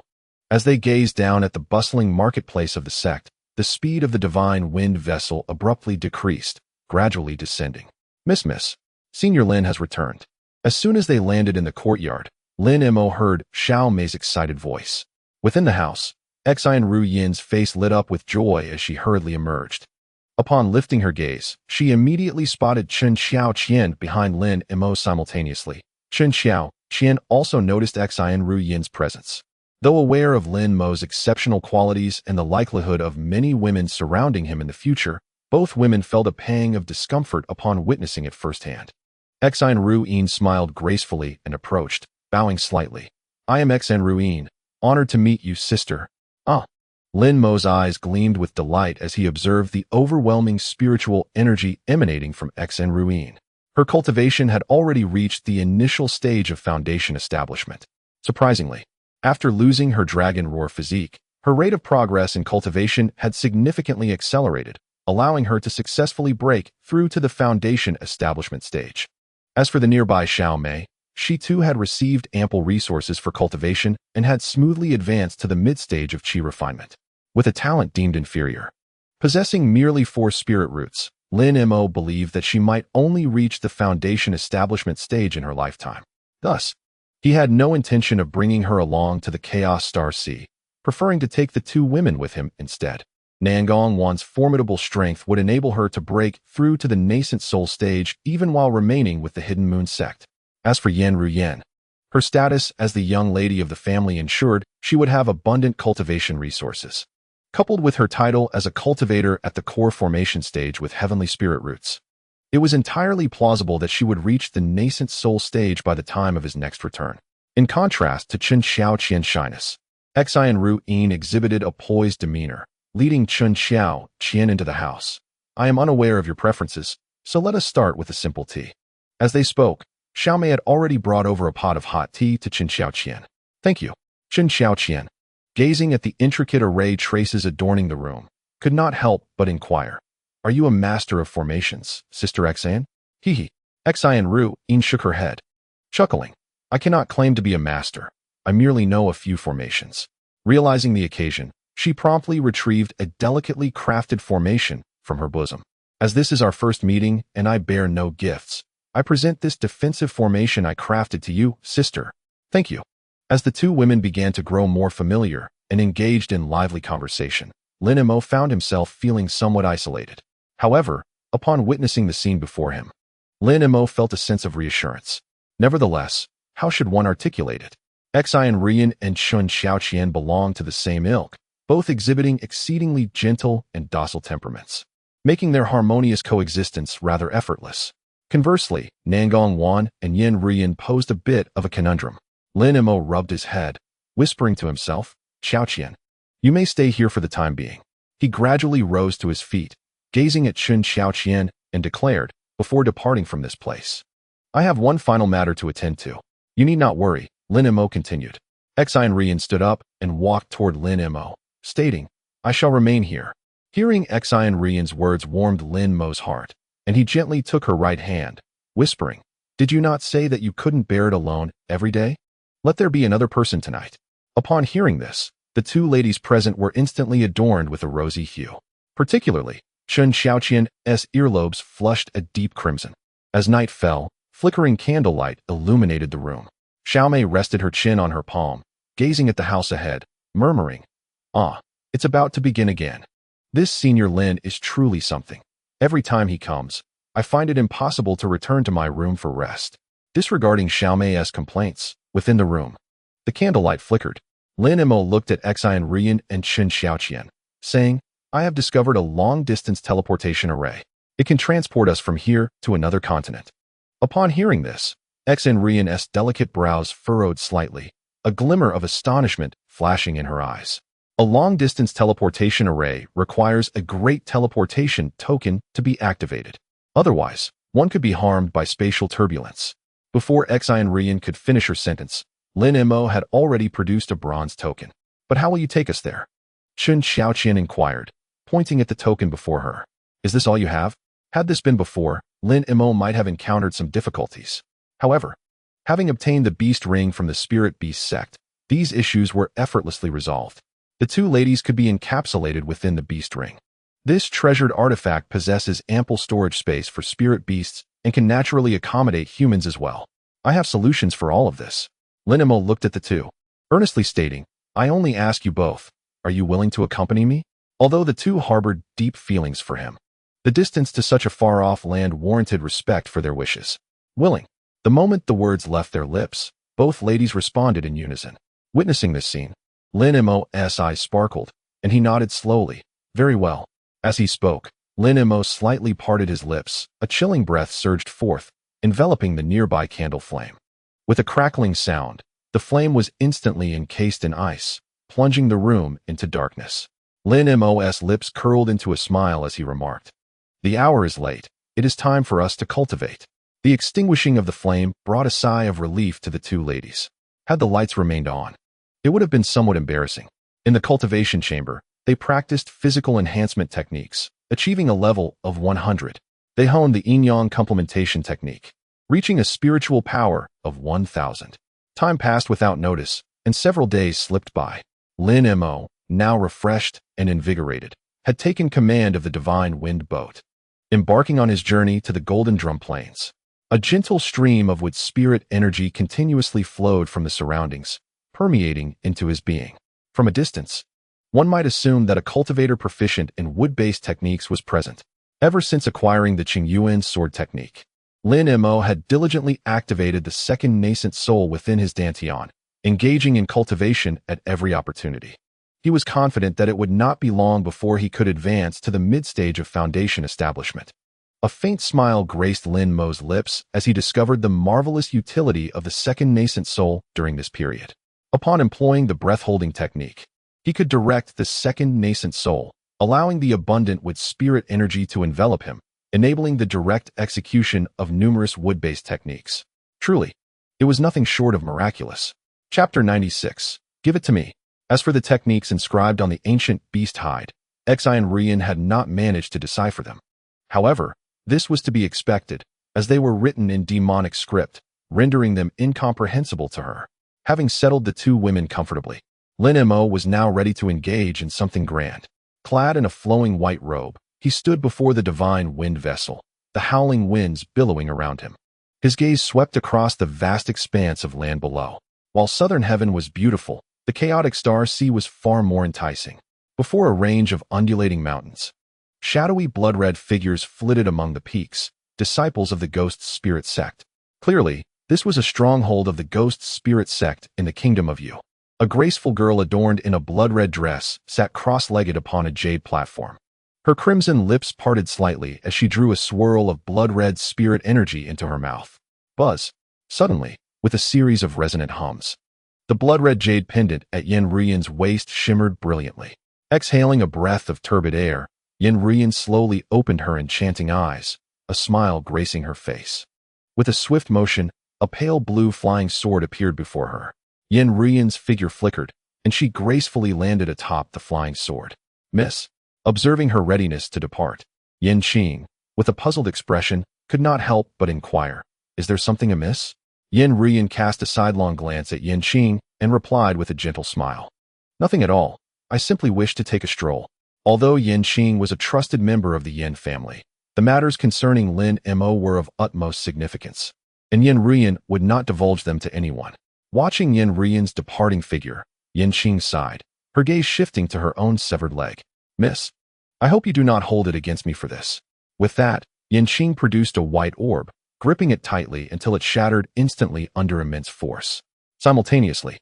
As they gazed down at the bustling marketplace of the sect, the speed of the divine wind vessel abruptly decreased, gradually descending. Miss, Senior Lin has returned. As soon as they landed in the courtyard, Lin Mo heard Xiao Mei's excited voice. Within the house, Exine Ruyan's face lit up with joy as she hurriedly emerged. Upon lifting her gaze, she immediately spotted Chen Xiaoqian behind Lin Mo simultaneously. Chen Xiaoqian also noticed Exine Ruyan's presence. Though aware of Lin Mo's exceptional qualities and the likelihood of many women surrounding him in the future, both women felt a pang of discomfort upon witnessing it firsthand. Exine Ruyan smiled gracefully and approached, bowing slightly. I am Exine Ruyan, honored to meet you, sister. Ah. Lin Mo's eyes gleamed with delight as he observed the overwhelming spiritual energy emanating from Exine Ruyan. Her cultivation had already reached the initial stage of foundation establishment. Surprisingly, after losing her dragon roar physique, her rate of progress in cultivation had significantly accelerated, allowing her to successfully break through to the foundation establishment stage. As for the nearby Xiao Mei, she too had received ample resources for cultivation and had smoothly advanced to the mid-stage of qi refinement. With a talent deemed inferior, possessing merely 4 spirit roots, Lin Mo believed that she might only reach the foundation establishment stage in her lifetime. Thus, he had no intention of bringing her along to the Chaos Star Sea, preferring to take the 2 women with him instead. Nangong Wan's formidable strength would enable her to break through to the nascent soul stage even while remaining with the Hidden Moon Sect. As for Yan Ruyan, her status as the young lady of the family ensured she would have abundant cultivation resources. Coupled with her title as a cultivator at the core formation stage with heavenly spirit roots, it was entirely plausible that she would reach the nascent soul stage by the time of his next return. In contrast to Chen Xiaoqian's shyness, Exine Ruyan exhibited a poised demeanor, leading Chen Xiaoqian into the house. I am unaware of your preferences, so let us start with a simple tea. As they spoke, Xiao Mei had already brought over a pot of hot tea to Chen Xiaoqian. Thank you. Chen Xiaoqian, gazing at the intricate array traces adorning the room, could not help but inquire. Are you a master of formations, Sister Exine? Hee. Exine Ruyan shook her head, chuckling. I cannot claim to be a master. I merely know a few formations. Realizing the occasion, she promptly retrieved a delicately crafted formation from her bosom. As this is our first meeting and I bear no gifts, I present this defensive formation I crafted to you, sister. Thank you. As the two women began to grow more familiar and engaged in lively conversation, Lin Mo found himself feeling somewhat isolated. However, upon witnessing the scene before him, Lin Mo felt a sense of reassurance. Nevertheless, how should one articulate it? Ruyan and Xuan Copper belonged to the same ilk, both exhibiting exceedingly gentle and docile temperaments, making their harmonious coexistence rather effortless. Conversely, Nangong Wan and Yin Ruyan posed a bit of a conundrum. Lin Mo rubbed his head, whispering to himself, Qian, you may stay here for the time being. He gradually rose to his feet, gazing at Qian, and declared, before departing from this place, I have one final matter to attend to. You need not worry, Lin Mo continued. Ruyan stood up and walked toward Lin Mo, stating, I shall remain here. Hearing Ruyan's words warmed Lin Mo's heart, and he gently took her right hand, whispering, did you not say that you couldn't bear it alone every day? Let there be another person tonight. Upon hearing this, the two ladies present were instantly adorned with a rosy hue. Particularly, Xuan Copper's earlobes flushed a deep crimson. As night fell, flickering candlelight illuminated the room. Xiaomei rested her chin on her palm, gazing at the house ahead, murmuring, it's about to begin again. This Senior Lin is truly something. Every time he comes, I find it impossible to return to my room for rest. Disregarding Xiaomei's complaints, within the room, the candlelight flickered. Lin Mo looked at Ruyan and Xuan Copper, saying, I have discovered a long-distance teleportation array. It can transport us from here to another continent. Upon hearing this, Ruyan's delicate brows furrowed slightly, a glimmer of astonishment flashing in her eyes. A long-distance teleportation array requires a great teleportation token to be activated. Otherwise, one could be harmed by spatial turbulence. Before Ruyan could finish her sentence, Lin Mo had already produced a bronze token. But how will you take us there? Xuan Copper inquired, pointing at the token before her. Is this all you have? Had this been before, Lin Mo might have encountered some difficulties. However, having obtained the beast ring from the spirit beast sect, these issues were effortlessly resolved. The two ladies could be encapsulated within the beast ring. This treasured artifact possesses ample storage space for spirit beasts and can naturally accommodate humans as well. I have solutions for all of this. Lin Mo looked at the two, earnestly stating, I only ask you both, are you willing to accompany me? Although the two harbored deep feelings for him, the distance to such a far-off land warranted respect for their wishes. Willing. The moment the words left their lips, both ladies responded in unison. Witnessing this scene, Lin Mo's eyes sparkled, and he nodded slowly. Very well. As he spoke, Lin Mo slightly parted his lips. A chilling breath surged forth, enveloping the nearby candle flame. With a crackling sound, the flame was instantly encased in ice, plunging the room into darkness. Lin Mo's lips curled into a smile as he remarked, the hour is late. It is time for us to cultivate. The extinguishing of the flame brought a sigh of relief to the two ladies. Had the lights remained on, it would have been somewhat embarrassing. In the cultivation chamber, they practiced physical enhancement techniques, achieving a level of 100. They honed the yin-yang complementation technique, reaching a spiritual power of 1000. Time passed without notice, and several days slipped by. Lin Mo, now refreshed and invigorated, had taken command of the divine wind boat, embarking on his journey to the Golden Drum Plains. A gentle stream of wood spirit energy continuously flowed from the surroundings, permeating into his being. From a distance, one might assume that a cultivator proficient in wood-based techniques was present. Ever since acquiring the Qingyuan sword technique, Lin Mo had diligently activated the second nascent soul within his dantian, engaging in cultivation at every opportunity. He was confident that it would not be long before he could advance to the mid-stage of foundation establishment. A faint smile graced Lin Mo's lips as he discovered the marvelous utility of the second nascent soul during this period. Upon employing the breath-holding technique, he could direct the second nascent soul, allowing the abundant wood spirit energy to envelop him, enabling the direct execution of numerous wood-based techniques. Truly, it was nothing short of miraculous. Chapter 96. Give it to me. As for the techniques inscribed on the ancient beast hide, Ruyan had not managed to decipher them. However, this was to be expected, as they were written in demonic script, rendering them incomprehensible to her. Having settled the two women comfortably, Lin Mo was now ready to engage in something grand. Clad in a flowing white robe, He stood before the divine wind vessel, the howling winds billowing around him. His gaze swept across the vast expanse of land below. While southern heaven was beautiful, the chaotic star sea was far more enticing. Before a range of undulating mountains, shadowy blood-red figures flitted among the peaks, disciples of the ghost spirit sect. Clearly, this was a stronghold of the ghost spirit sect in the kingdom of Yu. A graceful girl adorned in a blood-red dress sat cross-legged upon a jade platform. Her crimson lips parted slightly as she drew a swirl of blood-red spirit energy into her mouth. Buzz. Suddenly, with a series of resonant hums, the blood-red jade pendant at Ruyan's waist shimmered brilliantly. Exhaling a breath of turbid air, Ruyan slowly opened her enchanting eyes, a smile gracing her face. With a swift motion, a pale blue flying sword appeared before her. Ruyan's figure flickered, and she gracefully landed atop the flying sword. Miss. Observing her readiness to depart, Yin Qing, with a puzzled expression, could not help but inquire, "Is there something amiss?" Ruyan cast a sidelong glance at Yin Qing and replied with a gentle smile. "Nothing at all. I simply wish to take a stroll." Although Yin Qing was a trusted member of the Yin family, the matters concerning Lin Mo were of utmost significance, and Ruyan would not divulge them to anyone. Watching Ruyan's departing figure, Yin Qing sighed, her gaze shifting to her own severed leg. "Miss, I hope you do not hold it against me for this." With that, Yin Qing produced a white orb, gripping it tightly until it shattered instantly under immense force. Simultaneously,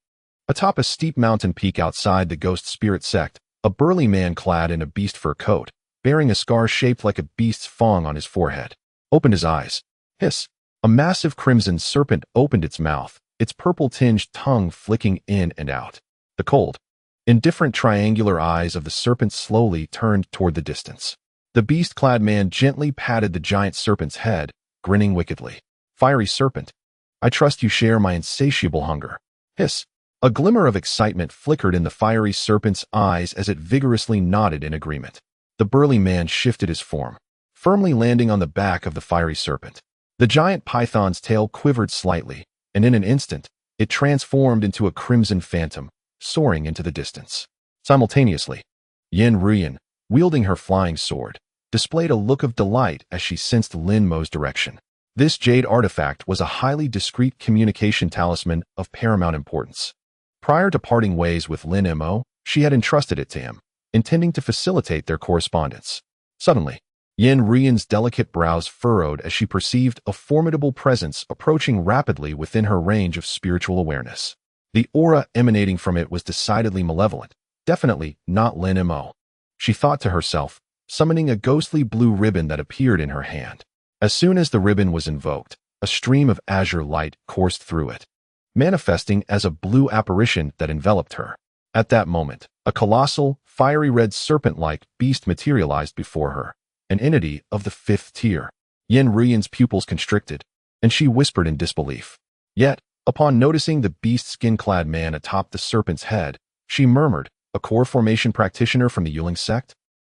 atop a steep mountain peak outside the ghost spirit sect, a burly man clad in a beast fur coat, bearing a scar shaped like a beast's fang on his forehead, opened his eyes. Hiss! A massive crimson serpent opened its mouth, its purple-tinged tongue flicking in and out. The cold, indifferent triangular eyes of the serpent slowly turned toward the distance. The beast-clad man gently patted the giant serpent's head, grinning wickedly. "Fiery serpent, I trust you share my insatiable hunger." Hiss! A glimmer of excitement flickered in the fiery serpent's eyes as it vigorously nodded in agreement. The burly man shifted his form, firmly landing on the back of the fiery serpent. The giant python's tail quivered slightly, and in an instant, it transformed into a crimson phantom, soaring into the distance. Simultaneously, Ruyan, wielding her flying sword, displayed a look of delight as she sensed Lin Mo's direction. This jade artifact was a highly discreet communication talisman of paramount importance. Prior to parting ways with Lin Mo, she had entrusted it to him, intending to facilitate their correspondence. Suddenly, Ruyan's delicate brows furrowed as she perceived a formidable presence approaching rapidly within her range of spiritual awareness. The aura emanating from it was decidedly malevolent, definitely not Lin Mo. She thought to herself, summoning a ghostly blue ribbon that appeared in her hand. As soon as the ribbon was invoked, a stream of azure light coursed through it, manifesting as a blue apparition that enveloped her. At that moment, a colossal, fiery red serpent-like beast materialized before her, an entity of the 5th tier. Ruyan's pupils constricted, and she whispered in disbelief. Yet, upon noticing the beast skin-clad man atop the serpent's head, she murmured, "A core formation practitioner from the Yuling sect?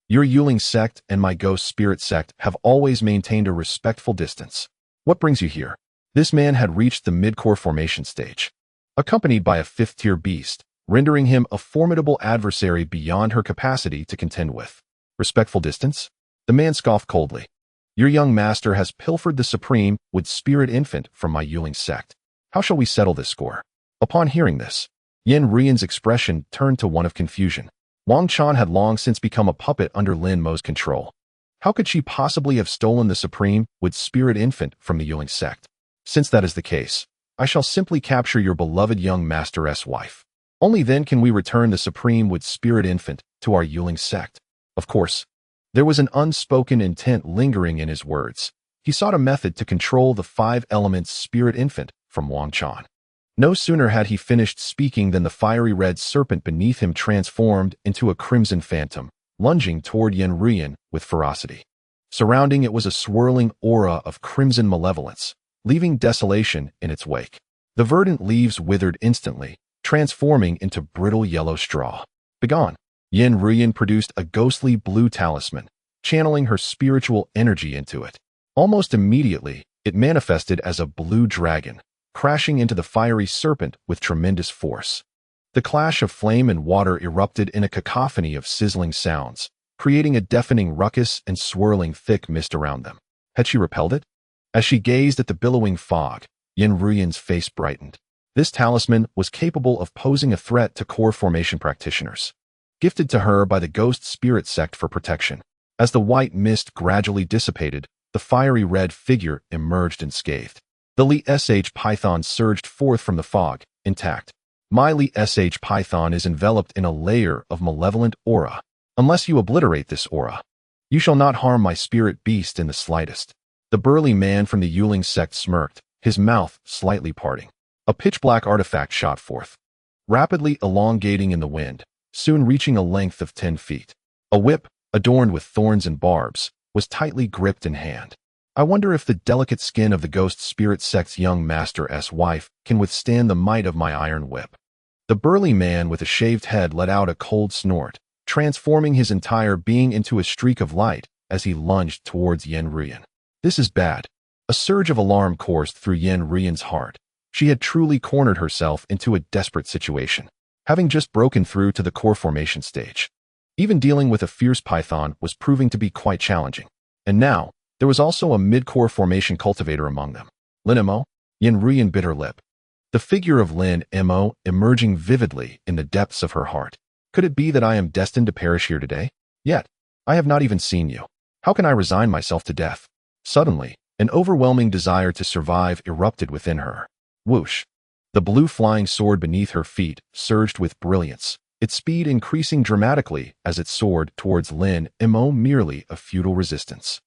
Your Yuling sect and my ghost spirit sect have always maintained a respectful distance. What brings you here?" This man had reached the mid-core formation stage, accompanied by a 5th-tier beast, rendering him a formidable adversary beyond her capacity to contend with. "Respectful distance?" The man scoffed coldly. "Your young master has pilfered the supreme wood spirit infant from my Yuling sect. How shall we settle this score?" Upon hearing this, Ruyan's expression turned to one of confusion. Wang Chan had long since become a puppet under Lin Mo's control. How could she possibly have stolen the supreme wood spirit infant from the Yuling sect? Since that is the case, I shall simply capture your beloved young master's wife. Only then can we return the supreme wood spirit infant to our Yuling sect. Of course, there was an unspoken intent lingering in his words. He sought a method to control the 5 elements spirit infant from Wang Chan. No sooner had he finished speaking than the fiery red serpent beneath him transformed into a crimson phantom, lunging toward Ruyan with ferocity. Surrounding it was a swirling aura of crimson malevolence, leaving desolation in its wake. The verdant leaves withered instantly, transforming into brittle yellow straw. Begone! Ruyan produced a ghostly blue talisman, channeling her spiritual energy into it. Almost immediately, it manifested as a blue dragon, crashing into the fiery serpent with tremendous force. The clash of flame and water erupted in a cacophony of sizzling sounds, creating a deafening ruckus and swirling thick mist around them. Had she repelled it? As she gazed at the billowing fog, Ruyan's face brightened. This talisman was capable of posing a threat to core formation practitioners, gifted to her by the Ghost Spirit Sect for protection. As the white mist gradually dissipated, the fiery red figure emerged unscathed. The Li Sh Python surged forth from the fog, intact. My Li Sh Python is enveloped in a layer of malevolent aura. Unless you obliterate this aura, you shall not harm my spirit beast in the slightest. The burly man from the Yuling sect smirked, his mouth slightly parting. A pitch-black artifact shot forth, rapidly elongating in the wind, soon reaching a length of 10 feet. A whip, adorned with thorns and barbs, was tightly gripped in hand. I wonder if the delicate skin of the Ghost Spirit Sect's young master's wife can withstand the might of my iron whip. The burly man with a shaved head let out a cold snort, transforming his entire being into a streak of light as he lunged towards Ruyan. This is bad. A surge of alarm coursed through Ruyan's heart. She had truly cornered herself into a desperate situation, having just broken through to the core formation stage. Even dealing with a fierce python was proving to be quite challenging. And now, there was also a mid-core formation cultivator among them. Lin Mo? Ruyan bit her lip. The figure of Lin Mo emerging vividly in the depths of her heart. Could it be that I am destined to perish here today? Yet, I have not even seen you. How can I resign myself to death? Suddenly, an overwhelming desire to survive erupted within her. Whoosh! The blue flying sword beneath her feet surged with brilliance, its speed increasing dramatically as it soared towards Lin Mo, merely a futile resistance.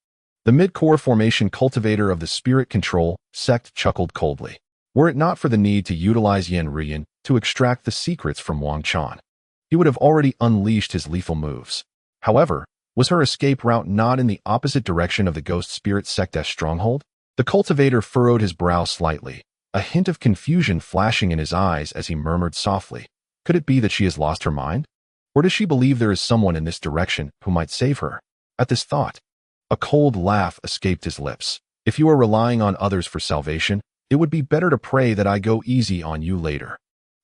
The mid-core formation cultivator of the Spirit Control Sect chuckled coldly. Were it not for the need to utilize Ruyan to extract the secrets from Wang Chan, he would have already unleashed his lethal moves. However, was her escape route not in the opposite direction of the Ghost Spirit Sect's stronghold? The cultivator furrowed his brow slightly, a hint of confusion flashing in his eyes as he murmured softly, "Could it be that she has lost her mind? Or does she believe there is someone in this direction who might save her?" At this thought, a cold laugh escaped his lips. "If you are relying on others for salvation, it would be better to pray that I go easy on you later."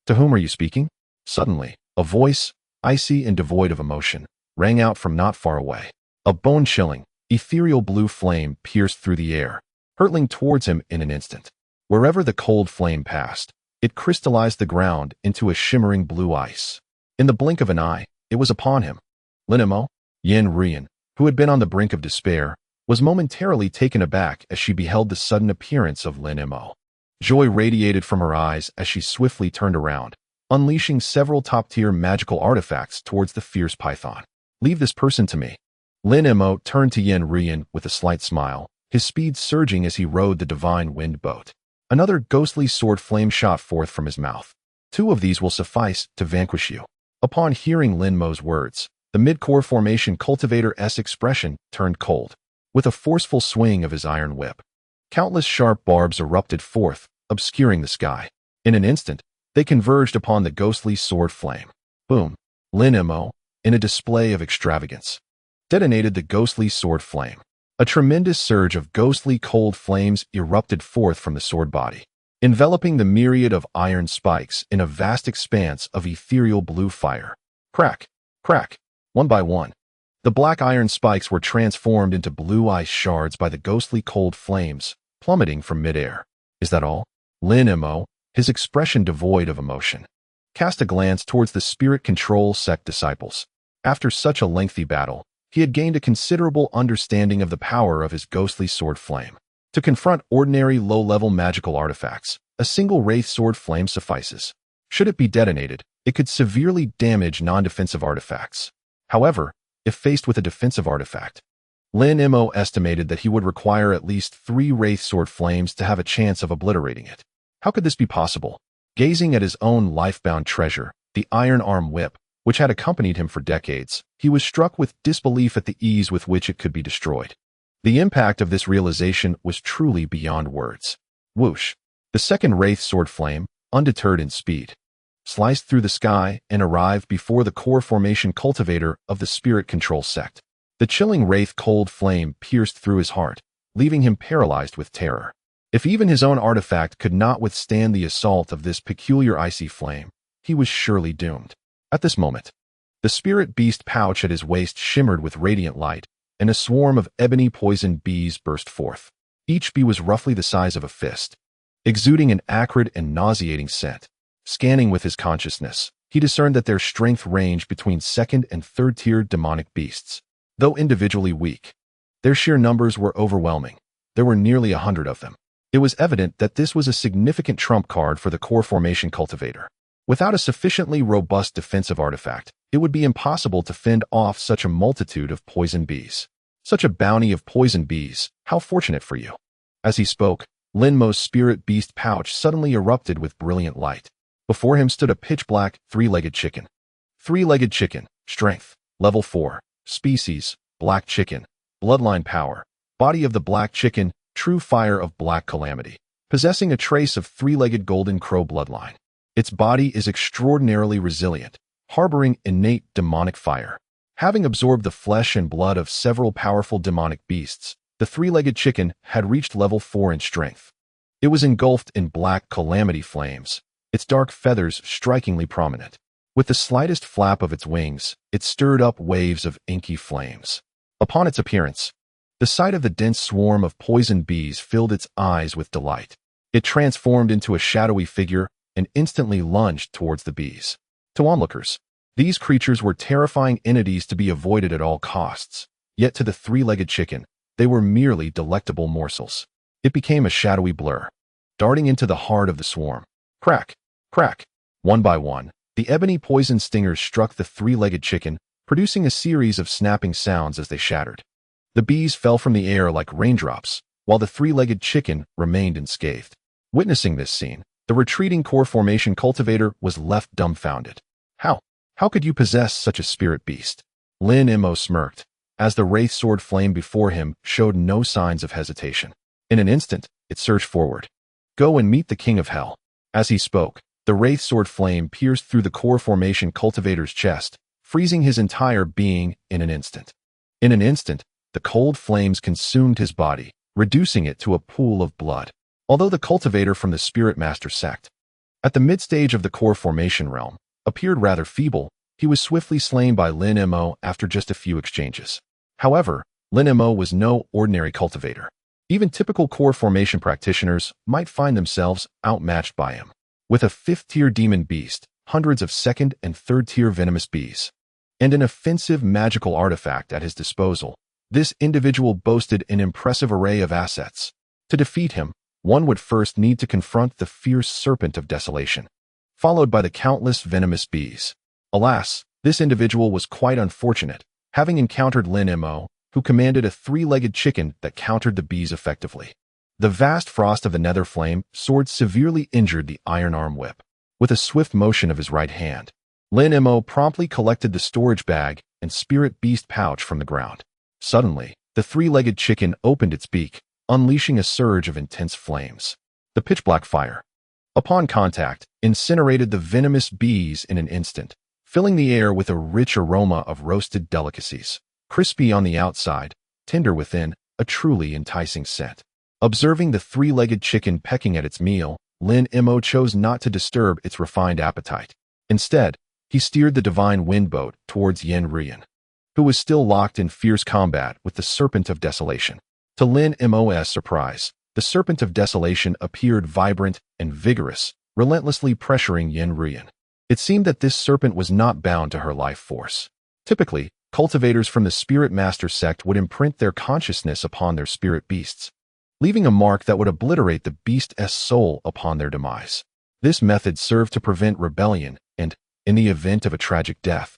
"To whom are you speaking?" Suddenly, a voice, icy and devoid of emotion, rang out from not far away. A bone-chilling, ethereal blue flame pierced through the air, hurtling towards him in an instant. Wherever the cold flame passed, it crystallized the ground into a shimmering blue ice. In the blink of an eye, it was upon him. Lin Mo? Ruyan, who had been on the brink of despair, was momentarily taken aback as she beheld the sudden appearance of Lin Mo. Joy radiated from her eyes as she swiftly turned around, unleashing several top-tier magical artifacts towards the fierce python. "Leave this person to me." Lin Mo turned to Ruyan with a slight smile, his speed surging as he rode the divine wind boat. Another ghostly sword flame shot forth from his mouth. "2 of these will suffice to vanquish you." Upon hearing Lin Mo's words, the mid-core formation cultivator's expression turned cold. With a forceful swing of his iron whip, countless sharp barbs erupted forth, obscuring the sky. In an instant, they converged upon the ghostly sword flame. Boom! Lin Mo, in a display of extravagance, detonated the ghostly sword flame. A tremendous surge of ghostly cold flames erupted forth from the sword body, enveloping the myriad of iron spikes in a vast expanse of ethereal blue fire. Crack! Crack! One by one, the black iron spikes were transformed into blue ice shards by the ghostly cold flames, plummeting from midair. "Is that all?" Lin Mo, his expression devoid of emotion, cast a glance towards the Spirit Control Sect disciples. After such a lengthy battle, he had gained a considerable understanding of the power of his ghostly sword flame. To confront ordinary low-level magical artifacts, a single wraith sword flame suffices. Should it be detonated, it could severely damage non-defensive artifacts. However, if faced with a defensive artifact, Lin Mo estimated that he would require at least 3 wraith sword flames to have a chance of obliterating it. How could this be possible? Gazing at his own life-bound treasure, the iron arm whip, which had accompanied him for decades, he was struck with disbelief at the ease with which it could be destroyed. The impact of this realization was truly beyond words. Whoosh! The second wraith sword flame, undeterred in speed, sliced through the sky and arrived before the core formation cultivator of the Spirit Control Sect. The chilling wraith cold flame pierced through his heart, leaving him paralyzed with terror. If even his own artifact could not withstand the assault of this peculiar icy flame, he was surely doomed. At this moment, The spirit beast pouch at his waist shimmered with radiant light, and a swarm of ebony poison bees burst forth. Each bee was roughly the size of a fist, exuding an acrid and nauseating scent. Scanning with his consciousness, he discerned that their strength ranged between second and third-tier demonic beasts. Though individually weak, their sheer numbers were overwhelming. There were nearly 100 of them. It was evident that this was a significant trump card for the core formation cultivator. Without a sufficiently robust defensive artifact, it would be impossible to fend off such a multitude of poison bees. Such a bounty of poison bees, how fortunate for you. As he spoke, Lin Mo's spirit beast pouch suddenly erupted with brilliant light. Before him stood a pitch-black, three-legged chicken. Three-legged chicken, strength, level 4, species, black chicken, bloodline power, body of the black chicken, true fire of black calamity, possessing a trace of three-legged golden crow bloodline. Its body is extraordinarily resilient, harboring innate demonic fire. Having absorbed the flesh and blood of several powerful demonic beasts, the three-legged chicken had reached level 4 in strength. It was engulfed in black calamity flames, its dark feathers strikingly prominent. With the slightest flap of its wings, it stirred up waves of inky flames. Upon its appearance, the sight of the dense swarm of poisoned bees filled its eyes with delight. It transformed into a shadowy figure and instantly lunged towards the bees. To onlookers, these creatures were terrifying entities to be avoided at all costs. Yet to the three-legged chicken, they were merely delectable morsels. It became a shadowy blur, darting into the heart of the swarm. Crack, crack. One by one, the ebony poison stingers struck the three-legged chicken, producing a series of snapping sounds as they shattered. The bees fell from the air like raindrops, while the three-legged chicken remained unscathed. Witnessing this scene, the retreating core formation cultivator was left dumbfounded. How could you possess such a spirit beast? Lin Mo smirked, as the wraith sword flame before him showed no signs of hesitation. In an instant, it surged forward. Go and meet the king of hell. As he spoke, the wraith sword flame pierced through the core formation cultivator's chest, freezing his entire being in an instant. In an instant, the cold flames consumed his body, reducing it to a pool of blood. Although the cultivator from the Spirit Master Sect, at the mid-stage of the core formation realm, appeared rather feeble, he was swiftly slain by Lin Mo after just a few exchanges. However, Lin Mo was no ordinary cultivator. Even typical core formation practitioners might find themselves outmatched by him. With a 5th-tier demon beast, hundreds of 2nd and 3rd-tier venomous bees, and an offensive magical artifact at his disposal, this individual boasted an impressive array of assets. To defeat him, one would first need to confront the fierce serpent of desolation, followed by the countless venomous bees. Alas, this individual was quite unfortunate, having encountered Lin Mo, who commanded a three-legged chicken that countered the bees effectively. The vast frost of the nether flame sword severely injured the iron arm whip. With a swift motion of his right hand, Lin Mo promptly collected the storage bag and spirit beast pouch from the ground. Suddenly, the three-legged chicken opened its beak, unleashing a surge of intense flames. The pitch-black fire, upon contact, incinerated the venomous bees in an instant, filling the air with a rich aroma of roasted delicacies. Crispy on the outside, tender within, a truly enticing scent. Observing the three-legged chicken pecking at its meal, Lin Mo chose not to disturb its refined appetite. Instead, he steered the divine wind boat towards Ruyan, who was still locked in fierce combat with the Serpent of Desolation. To Lin Mo's surprise, the Serpent of Desolation appeared vibrant and vigorous, relentlessly pressuring Ruyan. It seemed that this serpent was not bound to her life force. Typically, cultivators from the Spirit Master Sect would imprint their consciousness upon their spirit beasts, leaving a mark that would obliterate the beast's soul upon their demise. This method served to prevent rebellion and, in the event of a tragic death,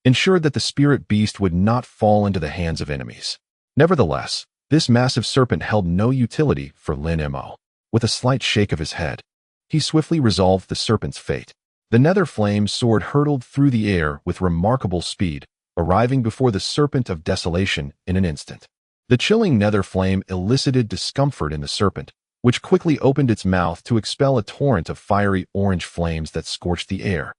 ensured that the spirit beast would not fall into the hands of enemies. Nevertheless, this massive serpent held no utility for Lin Mo. With a slight shake of his head, he swiftly resolved the serpent's fate. The nether flame sword hurtled through the air with remarkable speed, arriving before the Serpent of Desolation in an instant. The chilling nether flame elicited discomfort in the serpent, which quickly opened its mouth to expel a torrent of fiery orange flames that scorched the air,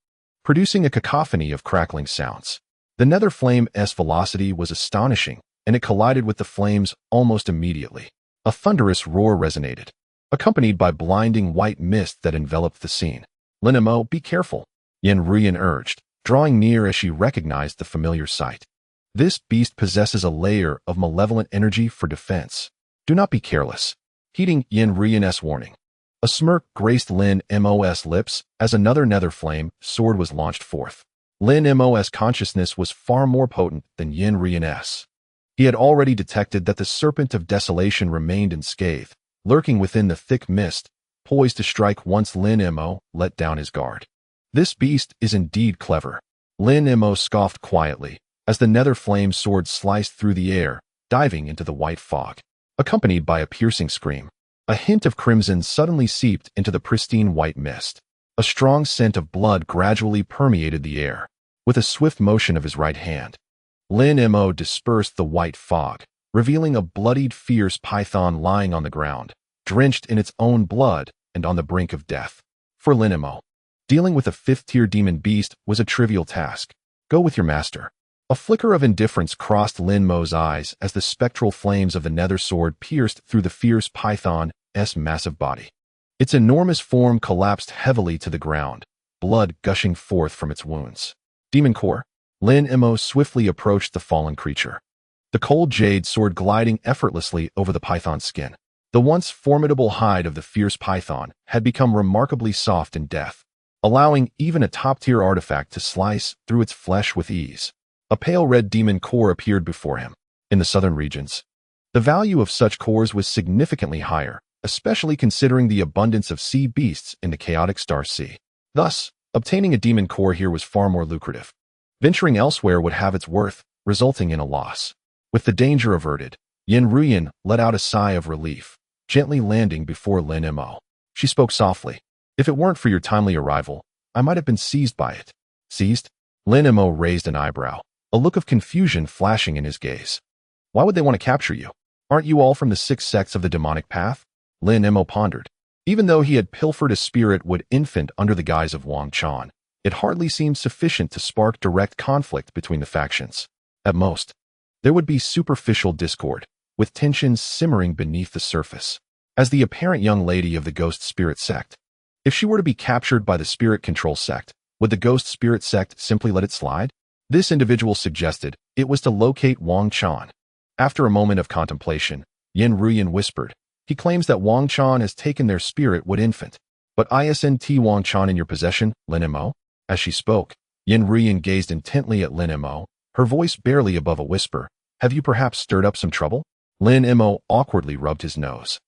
producing a cacophony of crackling sounds. The nether flame's velocity was astonishing, and it collided with the flames almost immediately. A thunderous roar resonated, accompanied by blinding white mist that enveloped the scene. Lin Mo, be careful, Ruyan urged, drawing near as she recognized the familiar sight. This beast possesses a layer of malevolent energy for defense. Do not be careless. Heeding Yin Ruyan's warning, a smirk graced Lin Mo's lips as another nether flame sword was launched forth. Lin Mo's consciousness was far more potent than Yin Ruyan's. He had already detected that the serpent of desolation remained unscathed, lurking within the thick mist, poised to strike once Lin Mo let down his guard. This beast is indeed clever. Lin Mo scoffed quietly as the nether flame sword sliced through the air, diving into the white fog. Accompanied by a piercing scream, a hint of crimson suddenly seeped into the pristine white mist. A strong scent of blood gradually permeated the air. With a swift motion of his right hand, Lin Mo dispersed the white fog, revealing a bloodied, fierce python lying on the ground, drenched in its own blood and on the brink of death. For Lin Mo, dealing with a fifth-tier demon beast was a trivial task. Go with your master. A flicker of indifference crossed Lin Mo's eyes as the spectral flames of the nether sword pierced through the fierce python's massive body. Its enormous form collapsed heavily to the ground, blood gushing forth from its wounds. Demon core. Lin Mo swiftly approached the fallen creature, the cold jade sword gliding effortlessly over the python's skin. The once formidable hide of the fierce python had become remarkably soft in death, allowing even a top-tier artifact to slice through its flesh with ease. A pale red demon core appeared before him. In the southern regions, the value of such cores was significantly higher, especially considering the abundance of sea beasts in the chaotic star sea. Thus, obtaining a demon core here was far more lucrative. Venturing elsewhere would have its worth, resulting in a loss. With the danger averted, Yin Ruyan let out a sigh of relief, gently landing before Lin Mo. She spoke softly. If it weren't for your timely arrival, I might have been seized by it. Seized? Lin Mo raised an eyebrow, a look of confusion flashing in his gaze. Why would they want to capture you? Aren't you all from the 6 sects of the demonic path? Lin Mo pondered. Even though he had pilfered a spirit-wood infant under the guise of Wang Chan, it hardly seemed sufficient to spark direct conflict between the factions. At most, there would be superficial discord, with tensions simmering beneath the surface. As the apparent young lady of the Ghost Spirit Sect, if she were to be captured by the Spirit Control Sect, would the Ghost Spirit Sect simply let it slide? This individual suggested it was to locate Wang Chan. After a moment of contemplation, Yin Ruyan whispered, he claims that Wang Chan has taken their spirit-wood infant. But isn't Wang Chan in your possession, Lin Mo? As she spoke, Yin Ruyan gazed intently at Lin Mo, her voice barely above a whisper. Have you perhaps stirred up some trouble? Lin Mo awkwardly rubbed his nose.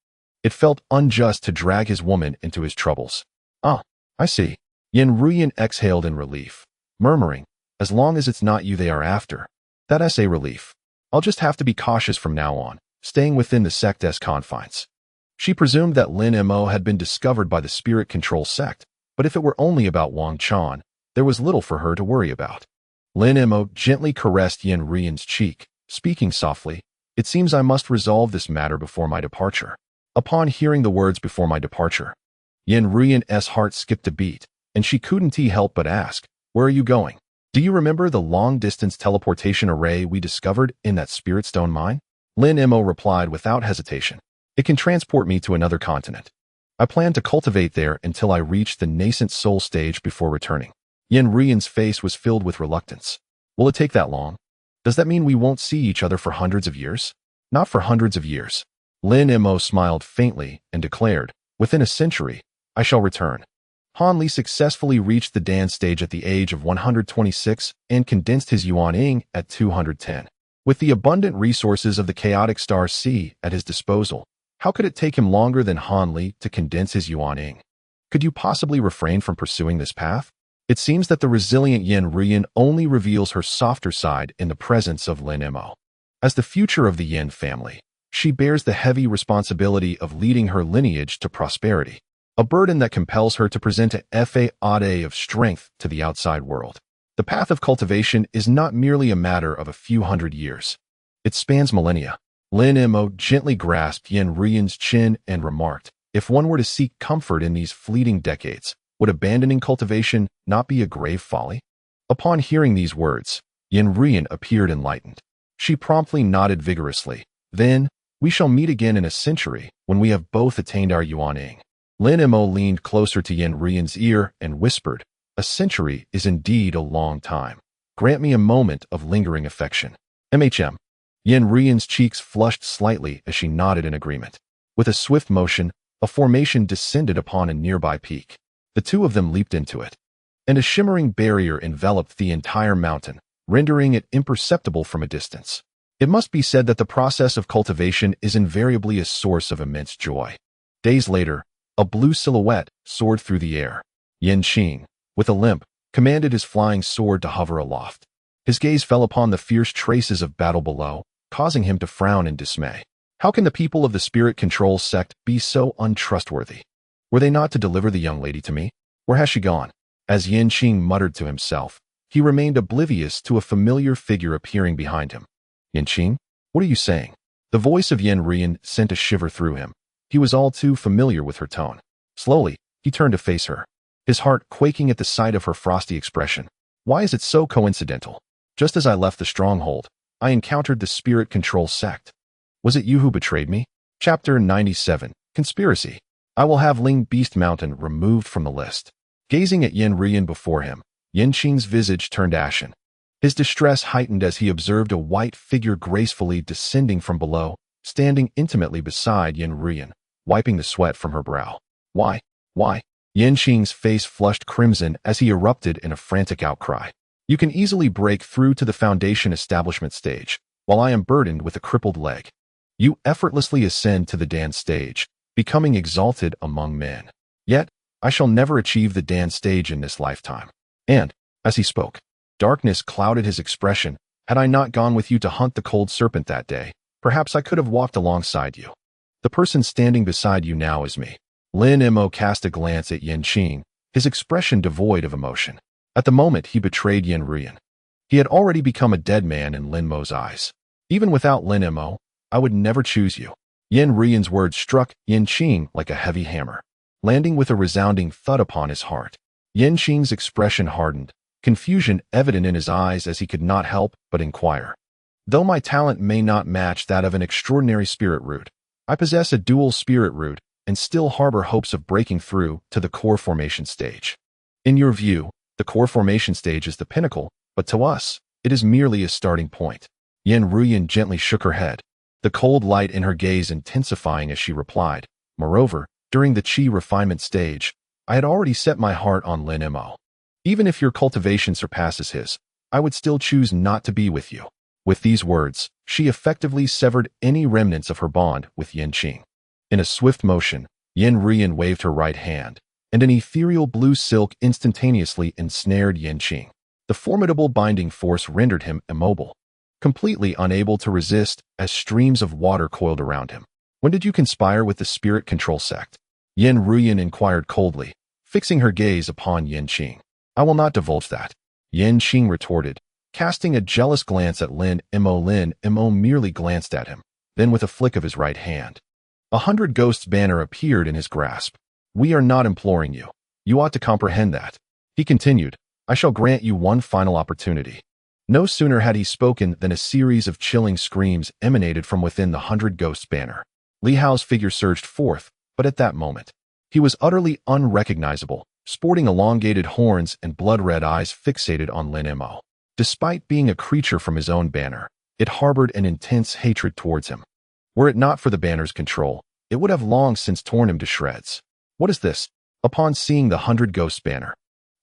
It felt unjust to drag his woman into his troubles. Ah, I see. Yin Ruyan exhaled in relief, murmuring, as long as it's not you they are after. That's a relief. I'll just have to be cautious from now on, staying within the sect's confines. She presumed that Lin Mo had been discovered by the Spirit Control Sect, but if it were only about Wang Chan, there was little for her to worry about. Lin Mo gently caressed Yin Ruyan's cheek, speaking softly, it seems I must resolve this matter before my departure. Upon hearing the words before my departure, Yin Ruyan's heart skipped a beat, and she couldn't help but ask, where are you going? Do you remember the long-distance teleportation array we discovered in that spirit stone mine? Lin Mo replied without hesitation. It can transport me to another continent. I plan to cultivate there until I reach the nascent soul stage before returning. Yin Ruyan's face was filled with reluctance. Will it take that long? Does that mean we won't see each other for hundreds of years? Not for hundreds of years. Lin Mo smiled faintly and declared, within a century, I shall return. Han Li successfully reached the Dan stage at the age of 126 and condensed his Yuan at 210. With the abundant resources of the chaotic star sea at his disposal, how could it take him longer than Han Li to condense his Yuan? Could you possibly refrain from pursuing this path? It seems that the resilient Yin Ruyan only reveals her softer side in the presence of Lin Mo. As the future of the Yin family, she bears the heavy responsibility of leading her lineage to prosperity, a burden that compels her to present a facade of strength to the outside world. The path of cultivation is not merely a matter of a few hundred years. It spans millennia. Lin Mo gently grasped Yin Ruyan's chin and remarked, if one were to seek comfort in these fleeting decades, would abandoning cultivation not be a grave folly? Upon hearing these words, Yin Ruyan appeared enlightened. She promptly nodded vigorously. Then, we shall meet again in a century when we have both attained our Yuan. Lin Mo leaned closer to Yin Ruyan's ear and whispered, A century is indeed a long time. Grant me a moment of lingering affection. MHM. Yin Ruyan's cheeks flushed slightly as she nodded in agreement. With a swift motion, a formation descended upon a nearby peak. The two of them leaped into it, and a shimmering barrier enveloped the entire mountain, rendering it imperceptible from a distance. It must be said that the process of cultivation is invariably a source of immense joy. Days later, a blue silhouette soared through the air. Yin Qing, with a limp, commanded his flying sword to hover aloft. His gaze fell upon the fierce traces of battle below, causing him to frown in dismay. How can the people of the Spirit Control Sect be so untrustworthy? Were they not to deliver the young lady to me? Where has she gone? As Yin Qing muttered to himself, he remained oblivious to a familiar figure appearing behind him. Yin Qing, what are you saying? The voice of Yin Ruyan sent a shiver through him. He was all too familiar with her tone. Slowly, he turned to face her, his heart quaking at the sight of her frosty expression. Why is it so coincidental? Just as I left the stronghold, I encountered the Spirit Control Sect. Was it you who betrayed me? Chapter 97, Conspiracy. I will have Ling Beast Mountain removed from the list. Gazing at Yin Ruyan before him, Yin Qing's visage turned ashen. His distress heightened as he observed a white figure gracefully descending from below, standing intimately beside Yin Ruyan, wiping the sweat from her brow. Why? Yin Qing's face flushed crimson as he erupted in a frantic outcry. You can easily break through to the foundation establishment stage, while I am burdened with a crippled leg. You effortlessly ascend to the dance stage, becoming exalted among men. Yet, I shall never achieve the dance stage in this lifetime. And, as he spoke, darkness clouded his expression. Had I not gone with you to hunt the cold serpent that day, perhaps I could have walked alongside you. The person standing beside you now is me. Lin Mo cast a glance at Yin Qing, his expression devoid of emotion. At the moment he betrayed Yin Ruyan, he had already become a dead man in Lin Mo's eyes. Even without Lin Mo, I would never choose you. Yin Ruyan's words struck Yin Qing like a heavy hammer, landing with a resounding thud upon his heart. Yin Qing's expression hardened, confusion evident in his eyes as he could not help but inquire. Though my talent may not match that of an extraordinary spirit root, I possess a dual spirit root and still harbor hopes of breaking through to the core formation stage. In your view, the core formation stage is the pinnacle, but to us, it is merely a starting point. Yin Ruyan gently shook her head, the cold light in her gaze intensifying as she replied. Moreover, during the Qi refinement stage, I had already set my heart on Lin Mo. Even if your cultivation surpasses his, I would still choose not to be with you. With these words, she effectively severed any remnants of her bond with Yin Qing. In a swift motion, Yin Ruyan waved her right hand, and an ethereal blue silk instantaneously ensnared Yin Qing. The formidable binding force rendered him immobile, completely unable to resist as streams of water coiled around him. When did you conspire with the Spirit Control Sect? Yin Ruyan inquired coldly, fixing her gaze upon Yin Qing. I will not divulge that, Yin Qing retorted, casting a jealous glance at Lin Mo. Lin Mo merely glanced at him, then with a flick of his right hand, 100 Ghosts banner appeared in his grasp. We are not imploring you. You ought to comprehend that. He continued, I shall grant you one final opportunity. No sooner had he spoken than a series of chilling screams emanated from within the 100 Ghosts banner. Li Hao's figure surged forth, but at that moment, he was utterly unrecognizable, sporting elongated horns and blood-red eyes fixated on Lin Mo. Despite being a creature from his own banner, it harbored an intense hatred towards him. Were it not for the banner's control, it would have long since torn him to shreds. What is this? Upon seeing the 100 Ghosts banner,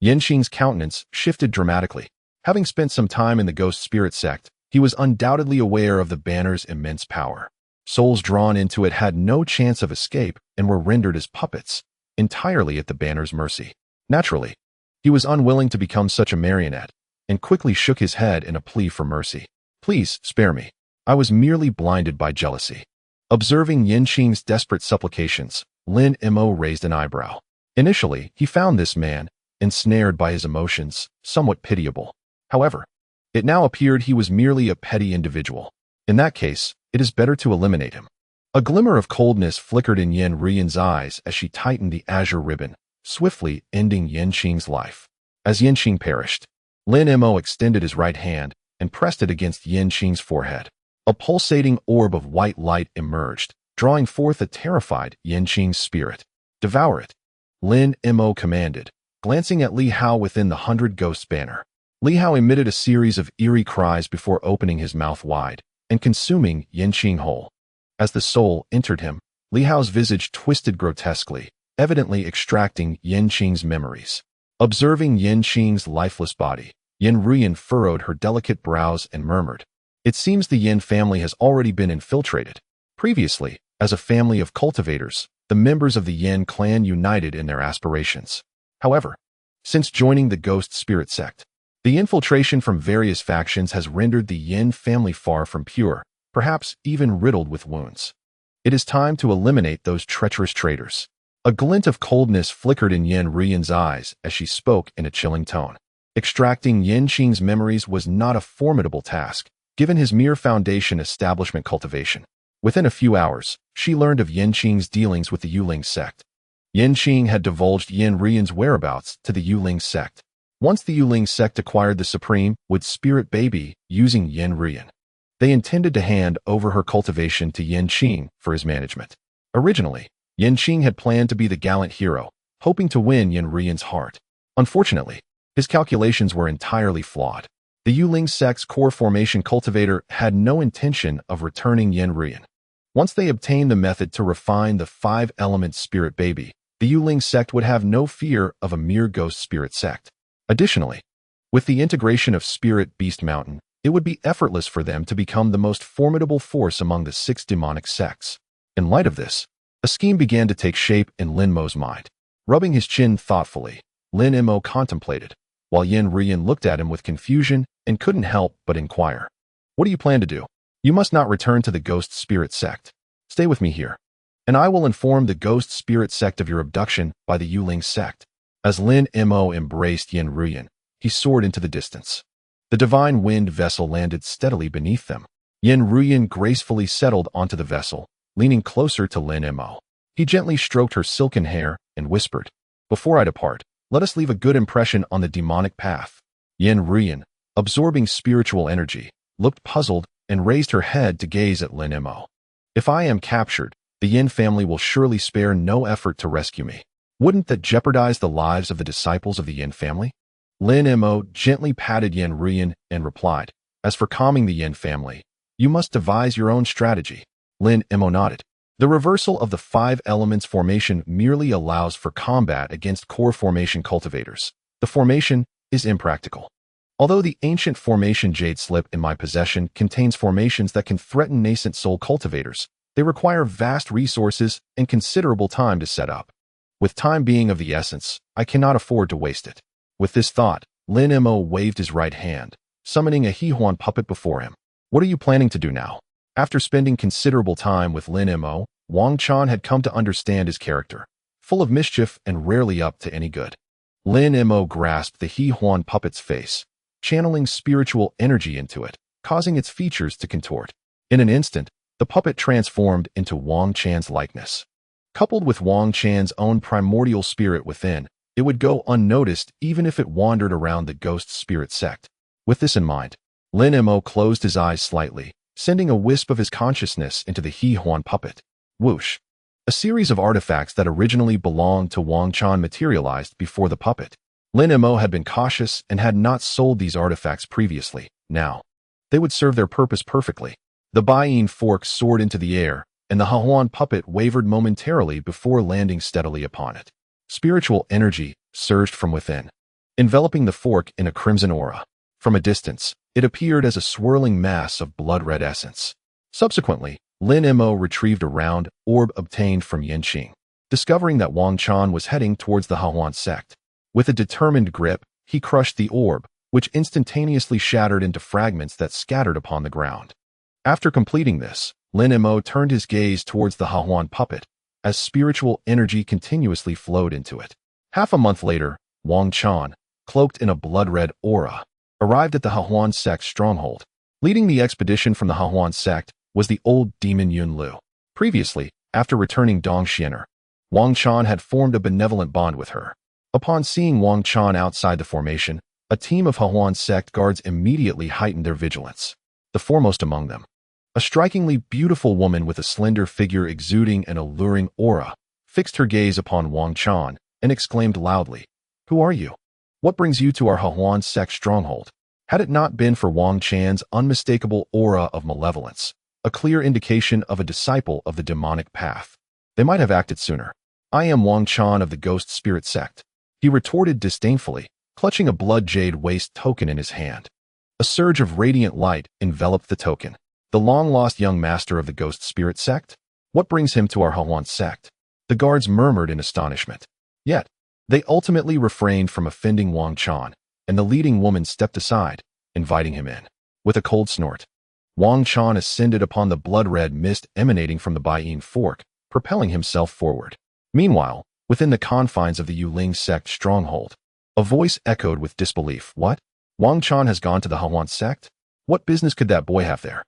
Yin Qing's countenance shifted dramatically. Having spent some time in the Ghost Spirit Sect, he was undoubtedly aware of the banner's immense power. Souls drawn into it had no chance of escape and were rendered as puppets, entirely at the banner's mercy. Naturally, he was unwilling to become such a marionette, and quickly shook his head in a plea for mercy. Please, spare me. I was merely blinded by jealousy. Observing Yin Qing's desperate supplications, Lin Mo raised an eyebrow. Initially, he found this man, ensnared by his emotions, somewhat pitiable. However, it now appeared he was merely a petty individual. In that case, it is better to eliminate him. A glimmer of coldness flickered in Yin Ruyan's eyes as she tightened the azure ribbon, swiftly ending Yin Qing's life. As Yin Qing perished, Lin Mo extended his right hand and pressed it against Yin Qing's forehead. A pulsating orb of white light emerged, drawing forth a terrified Yin Qing's spirit. Devour it, Lin Mo commanded, glancing at Li Hao within the 100 Ghosts banner. Li Hao emitted a series of eerie cries before opening his mouth wide and consuming Yanqing whole. As the soul entered him, Li Hao's visage twisted grotesquely, evidently extracting Yanqing's memories. Observing Yanqing's lifeless body, Ruyan furrowed her delicate brows and murmured, "It seems the Yin family has already been infiltrated. Previously, as a family of cultivators, the members of the Yin clan united in their aspirations. However, since joining the Ghost Spirit Sect, the infiltration from various factions has rendered the Yin family far from pure, perhaps even riddled with wounds. It is time to eliminate those treacherous traitors." A glint of coldness flickered in Ruyan's eyes as she spoke in a chilling tone. Extracting Yanqing's memories was not a formidable task, given his mere foundation establishment cultivation. Within a few hours, she learned of Yanqing's dealings with the Yuling sect. Yanqing had divulged Ruyan's whereabouts to the Yuling sect. Once the Yuling sect acquired the supreme wood spirit baby using Ruyan, they intended to hand over her cultivation to Yanqing for his management. Originally, Yanqing had planned to be the gallant hero, hoping to win Ruyan's heart. Unfortunately, his calculations were entirely flawed. The Yuling sect's core formation cultivator had no intention of returning Ruyan. Once they obtained the method to refine the 5-element spirit baby, the Yuling sect would have no fear of a mere ghost spirit sect. Additionally, with the integration of Spirit Beast Mountain, it would be effortless for them to become the most formidable force among the 6 demonic sects. In light of this, a scheme began to take shape in Lin Mo's mind. Rubbing his chin thoughtfully, Lin Mo contemplated, while Ruyan looked at him with confusion and couldn't help but inquire. "What do you plan to do? You must not return to the Ghost Spirit Sect. Stay with me here, and I will inform the Ghost Spirit Sect of your abduction by the Yuling sect." As Lin Mo embraced Ruyan, he soared into the distance. The divine wind vessel landed steadily beneath them. Ruyan gracefully settled onto the vessel, leaning closer to Lin Mo. He gently stroked her silken hair and whispered, "Before I depart, let us leave a good impression on the demonic path." Ruyan, absorbing spiritual energy, looked puzzled and raised her head to gaze at Lin Mo. "If I am captured, the Yin family will surely spare no effort to rescue me. Wouldn't that jeopardize the lives of the disciples of the Yin family?" Lin Mo gently patted Ruyan and replied, "As for calming the Yin family, you must devise your own strategy." Lin Mo nodded. The reversal of the 5 elements formation merely allows for combat against core formation cultivators. The formation is impractical. Although the ancient formation Jade Slip in my possession contains formations that can threaten nascent soul cultivators, they require vast resources and considerable time to set up. With time being of the essence, I cannot afford to waste it. With this thought, Lin Mo waved his right hand, summoning a Xuan puppet before him. "What are you planning to do now?" After spending considerable time with Lin Mo, Wang Chan had come to understand his character, full of mischief and rarely up to any good. Lin Mo grasped the Xuan puppet's face, channeling spiritual energy into it, causing its features to contort. In an instant, the puppet transformed into Wang Chan's likeness. Coupled with Wang Chan's own primordial spirit within, it would go unnoticed even if it wandered around the Ghost Spirit Sect. With this in mind, Lin Mo closed his eyes slightly, sending a wisp of his consciousness into the Xuan puppet. Whoosh! A series of artifacts that originally belonged to Wang Chan materialized before the puppet. Lin Mo had been cautious and had not sold these artifacts previously. Now, they would serve their purpose perfectly. The Baiyin fork soared into the air, and the Xuan puppet wavered momentarily before landing steadily upon it. Spiritual energy surged from within, enveloping the fork in a crimson aura. From a distance, it appeared as a swirling mass of blood-red essence. Subsequently, Lin Mo retrieved a round orb obtained from Yanqing, discovering that Wang Chan was heading towards the Xuan sect. With a determined grip, he crushed the orb, which instantaneously shattered into fragments that scattered upon the ground. After completing this, Lin Mo turned his gaze towards the Xuan puppet, as spiritual energy continuously flowed into it. Half a month later, Wang Chan, cloaked in a blood-red aura, arrived at the Xuan sect's stronghold. Leading the expedition from the Xuan sect was the old demon Yun Lu. Previously, after returning Dongxianer, Wang Chan had formed a benevolent bond with her. Upon seeing Wang Chan outside the formation, a team of Xuan sect guards immediately heightened their vigilance. The foremost among them, a strikingly beautiful woman with a slender figure exuding an alluring aura, fixed her gaze upon Wang Chan and exclaimed loudly, Who are you? What brings you to our Xuan Sect stronghold? Had it not been for Wang Chan's unmistakable aura of malevolence, a clear indication of a disciple of the demonic path, they might have acted sooner. I am Wang Chan of the Ghost Spirit Sect, he retorted disdainfully, clutching a blood jade waist token in his hand. A surge of radiant light enveloped the token. The long-lost young master of the Ghost Spirit Sect? What brings him to our Xuan Sect? The guards murmured in astonishment. Yet, they ultimately refrained from offending Wang Chan, and the leading woman stepped aside, inviting him in. With a cold snort, Wang Chan ascended upon the blood-red mist emanating from the Baiyin fork, propelling himself forward. Meanwhile, within the confines of the Yuling Sect stronghold, a voice echoed with disbelief. What? Wang Chan has gone to the Xuan Sect? What business could that boy have there?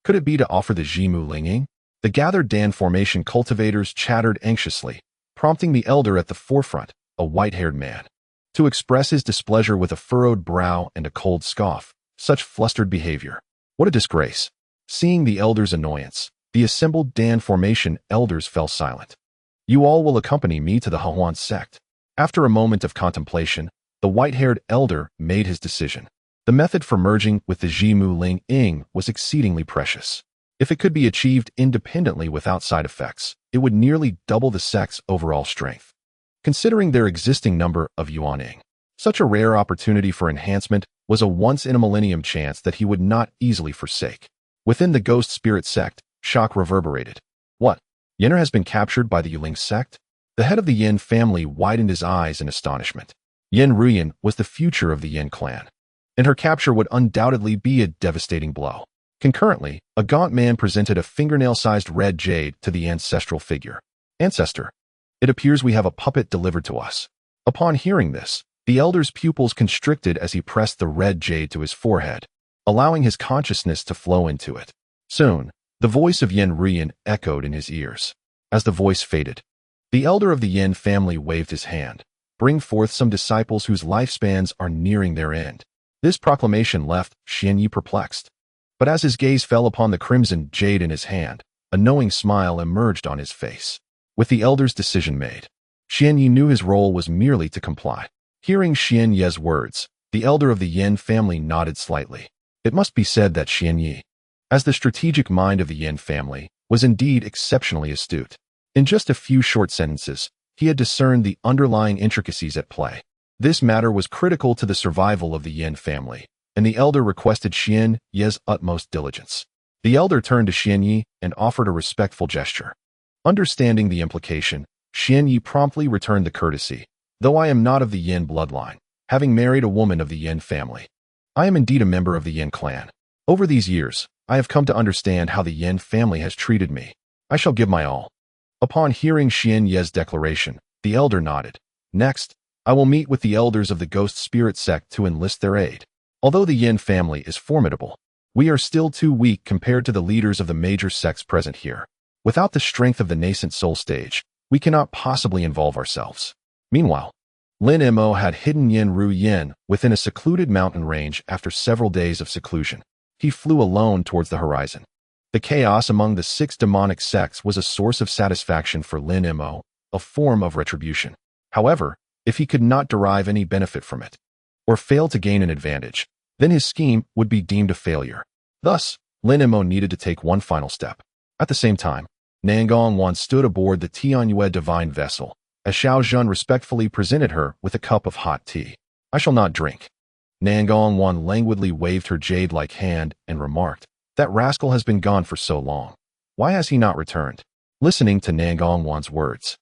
Could it be to offer the Jimu Linging? The gathered Dan formation cultivators chattered anxiously, prompting the elder at the forefront, a white-haired man, to express his displeasure with a furrowed brow and a cold scoff. Such flustered behavior. What a disgrace. Seeing the elder's annoyance, the assembled Dan formation elders fell silent. You all will accompany me to the Xuan Sect. After a moment of contemplation, the white-haired elder made his decision. The method for merging with the Jimu Ling Ying was exceedingly precious. If it could be achieved independently without side effects, it would nearly double the sect's overall strength. Considering their existing number of Yuaning, such a rare opportunity for enhancement was a once-in-a-millennium chance that he would not easily forsake. Within the Ghost Spirit Sect, shock reverberated. What? Yenner has been captured by the Yuling Sect? The head of the Yin family widened his eyes in astonishment. Yin Ruyan was the future of the Yin clan, and her capture would undoubtedly be a devastating blow. Concurrently, a gaunt man presented a fingernail-sized red jade to the ancestral figure. Ancestor, it appears we have a puppet delivered to us. Upon hearing this, the elder's pupils constricted as he pressed the red jade to his forehead, allowing his consciousness to flow into it. Soon, the voice of Yin Ruyan echoed in his ears. As the voice faded, the elder of the Yin family waved his hand. Bring forth some disciples whose lifespans are nearing their end. This proclamation left Xianyi perplexed. But as his gaze fell upon the crimson jade in his hand, a knowing smile emerged on his face. With the elder's decision made, Xianyi knew his role was merely to comply. Hearing Xianyi's words, the elder of the Yin family nodded slightly. It must be said that Xianyi, as the strategic mind of the Yin family, was indeed exceptionally astute. In just a few short sentences, he had discerned the underlying intricacies at play. This matter was critical to the survival of the Yin family, and the elder requested Xianyi's utmost diligence. The elder turned to Xianyi and offered a respectful gesture. Understanding the implication, Xianyi promptly returned the courtesy. Though I am not of the Yin bloodline, having married a woman of the Yin family, I am indeed a member of the Yin clan. Over these years, I have come to understand how the Yin family has treated me. I shall give my all. Upon hearing Xianyi's declaration, the elder nodded. Next, I will meet with the elders of the Ghost Spirit Sect to enlist their aid. Although the Yin family is formidable, we are still too weak compared to the leaders of the major sects present here. Without the strength of the nascent soul stage, we cannot possibly involve ourselves. Meanwhile, Lin Mo had hidden Yin Ruyan within a secluded mountain range after several days of seclusion. He flew alone towards the horizon. The chaos among the 6 demonic sects was a source of satisfaction for Lin Mo, a form of retribution. However, if he could not derive any benefit from it, or fail to gain an advantage, then his scheme would be deemed a failure. Thus, Lin Mo needed to take one final step. At the same time, Nangong stood aboard the Tianyue divine vessel, as Xiao Zhen respectfully presented her with a cup of hot tea. I shall not drink. Nangong languidly waved her jade-like hand and remarked, that rascal has been gone for so long. Why has he not returned? Listening to Nangong's words,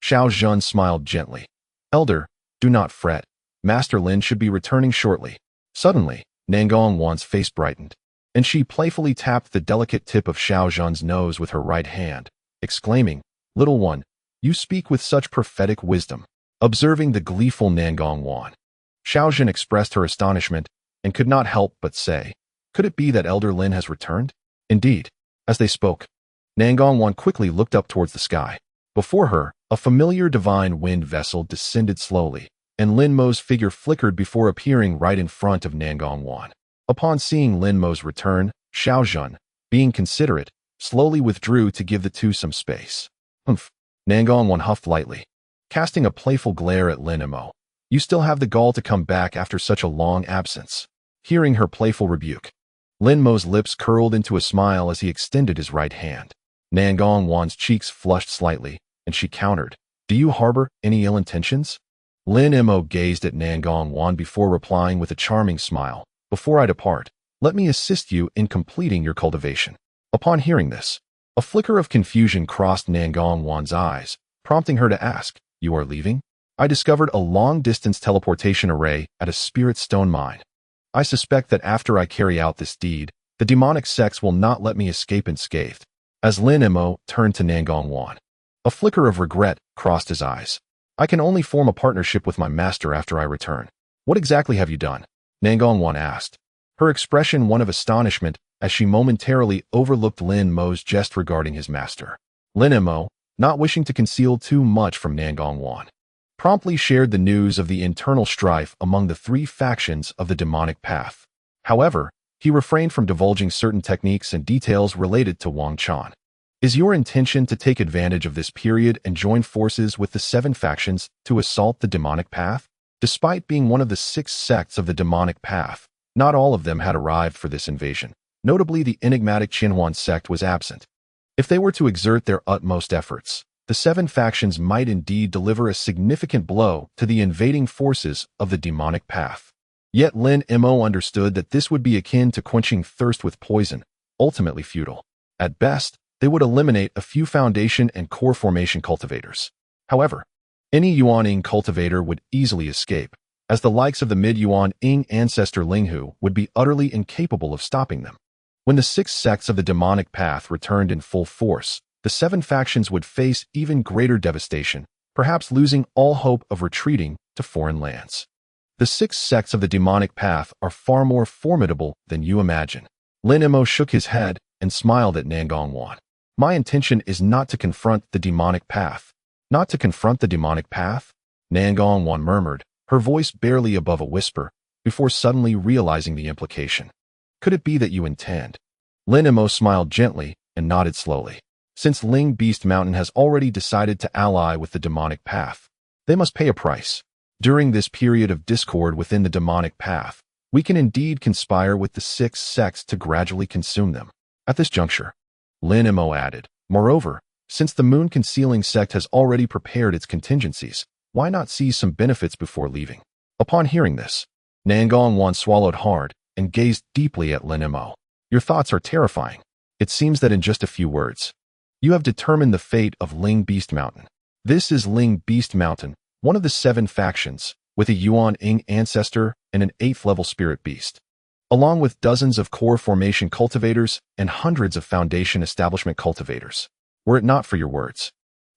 Xiao Zhen smiled gently. Elder, do not fret. Master Lin should be returning shortly. Suddenly, Nangong's face brightened, and she playfully tapped the delicate tip of Xiao Zhen's nose with her right hand, exclaiming, Little one, you speak with such prophetic wisdom. Observing the gleeful Nangong, Xiao Zhen expressed her astonishment and could not help but say, could it be that Elder Lin has returned? Indeed. As they spoke, Nangong quickly looked up towards the sky. Before her, a familiar divine wind vessel descended slowly, and Lin Mo's figure flickered before appearing right in front of Nangong. Upon seeing Lin Mo's return, Xiao Zhen, being considerate, slowly withdrew to give the two some space. Humph. Nangong huffed lightly, casting a playful glare at Lin Mo. You still have the gall to come back after such a long absence. Hearing her playful rebuke, Lin Mo's lips curled into a smile as he extended his right hand. Nangong Wan's cheeks flushed slightly, and she countered, "Do you harbor any ill intentions?" Lin Mo gazed at Nangong Wan before replying with a charming smile, "Before I depart, let me assist you in completing your cultivation." Upon hearing this, a flicker of confusion crossed Nangong Wan's eyes, prompting her to ask, "You are leaving?" "I discovered a long-distance teleportation array at a spirit stone mine. I suspect that after I carry out this deed, the demonic sects will not let me escape unscathed." As Lin Mo turned to Nangong Wan, a flicker of regret crossed his eyes. "I can only form a partnership with my master after I return." "What exactly have you done?" Nangong Wan asked, her expression one of astonishment as she momentarily overlooked Lin Mo's jest regarding his master. Lin Mo, not wishing to conceal too much from Nangong Wan, promptly shared the news of the internal strife among the three factions of the demonic path. However, he refrained from divulging certain techniques and details related to Wang Chan. "Is your intention to take advantage of this period and join forces with the 7 factions to assault the demonic path?" Despite being one of the 6 sects of the demonic path, not all of them had arrived for this invasion. Notably, the enigmatic Qinhuan sect was absent. If they were to exert their utmost efforts, the 7 factions might indeed deliver a significant blow to the invading forces of the demonic path. Yet Lin Mo understood that this would be akin to quenching thirst with poison, ultimately futile. At best, they would eliminate a few foundation and core formation cultivators. However, any Yuan-ing cultivator would easily escape, as the likes of the mid-Yuan-ing ancestor Linghu would be utterly incapable of stopping them. When the 6 sects of the demonic path returned in full force, the 7 factions would face even greater devastation, perhaps losing all hope of retreating to foreign lands. The 6 sects of the demonic path are far more formidable than you imagine. Lin Mo shook his head and smiled at Nangong Wan. "My intention is not to confront the demonic path." "Not to confront the demonic path?" Nangong Wan murmured, her voice barely above a whisper, before suddenly realizing the implication. "Could it be that you intend?" Lin Mo smiled gently and nodded slowly. "Since Ling Beast Mountain has already decided to ally with the demonic path, they must pay a price. During this period of discord within the demonic path, we can indeed conspire with the 6 sects to gradually consume them." At this juncture, Lin Mo added, "Moreover, since the Moon Concealing sect has already prepared its contingencies, why not seize some benefits before leaving?" Upon hearing this, Nangong Wan swallowed hard and gazed deeply at Lin Mo. "Your thoughts are terrifying. It seems that in just a few words, you have determined the fate of Ling Beast Mountain. This is Ling Beast Mountain, one of the 7 factions, with a Yuan-ing ancestor and an 8th-level spirit beast, along with dozens of core formation cultivators and hundreds of foundation establishment cultivators. Were it not for your words,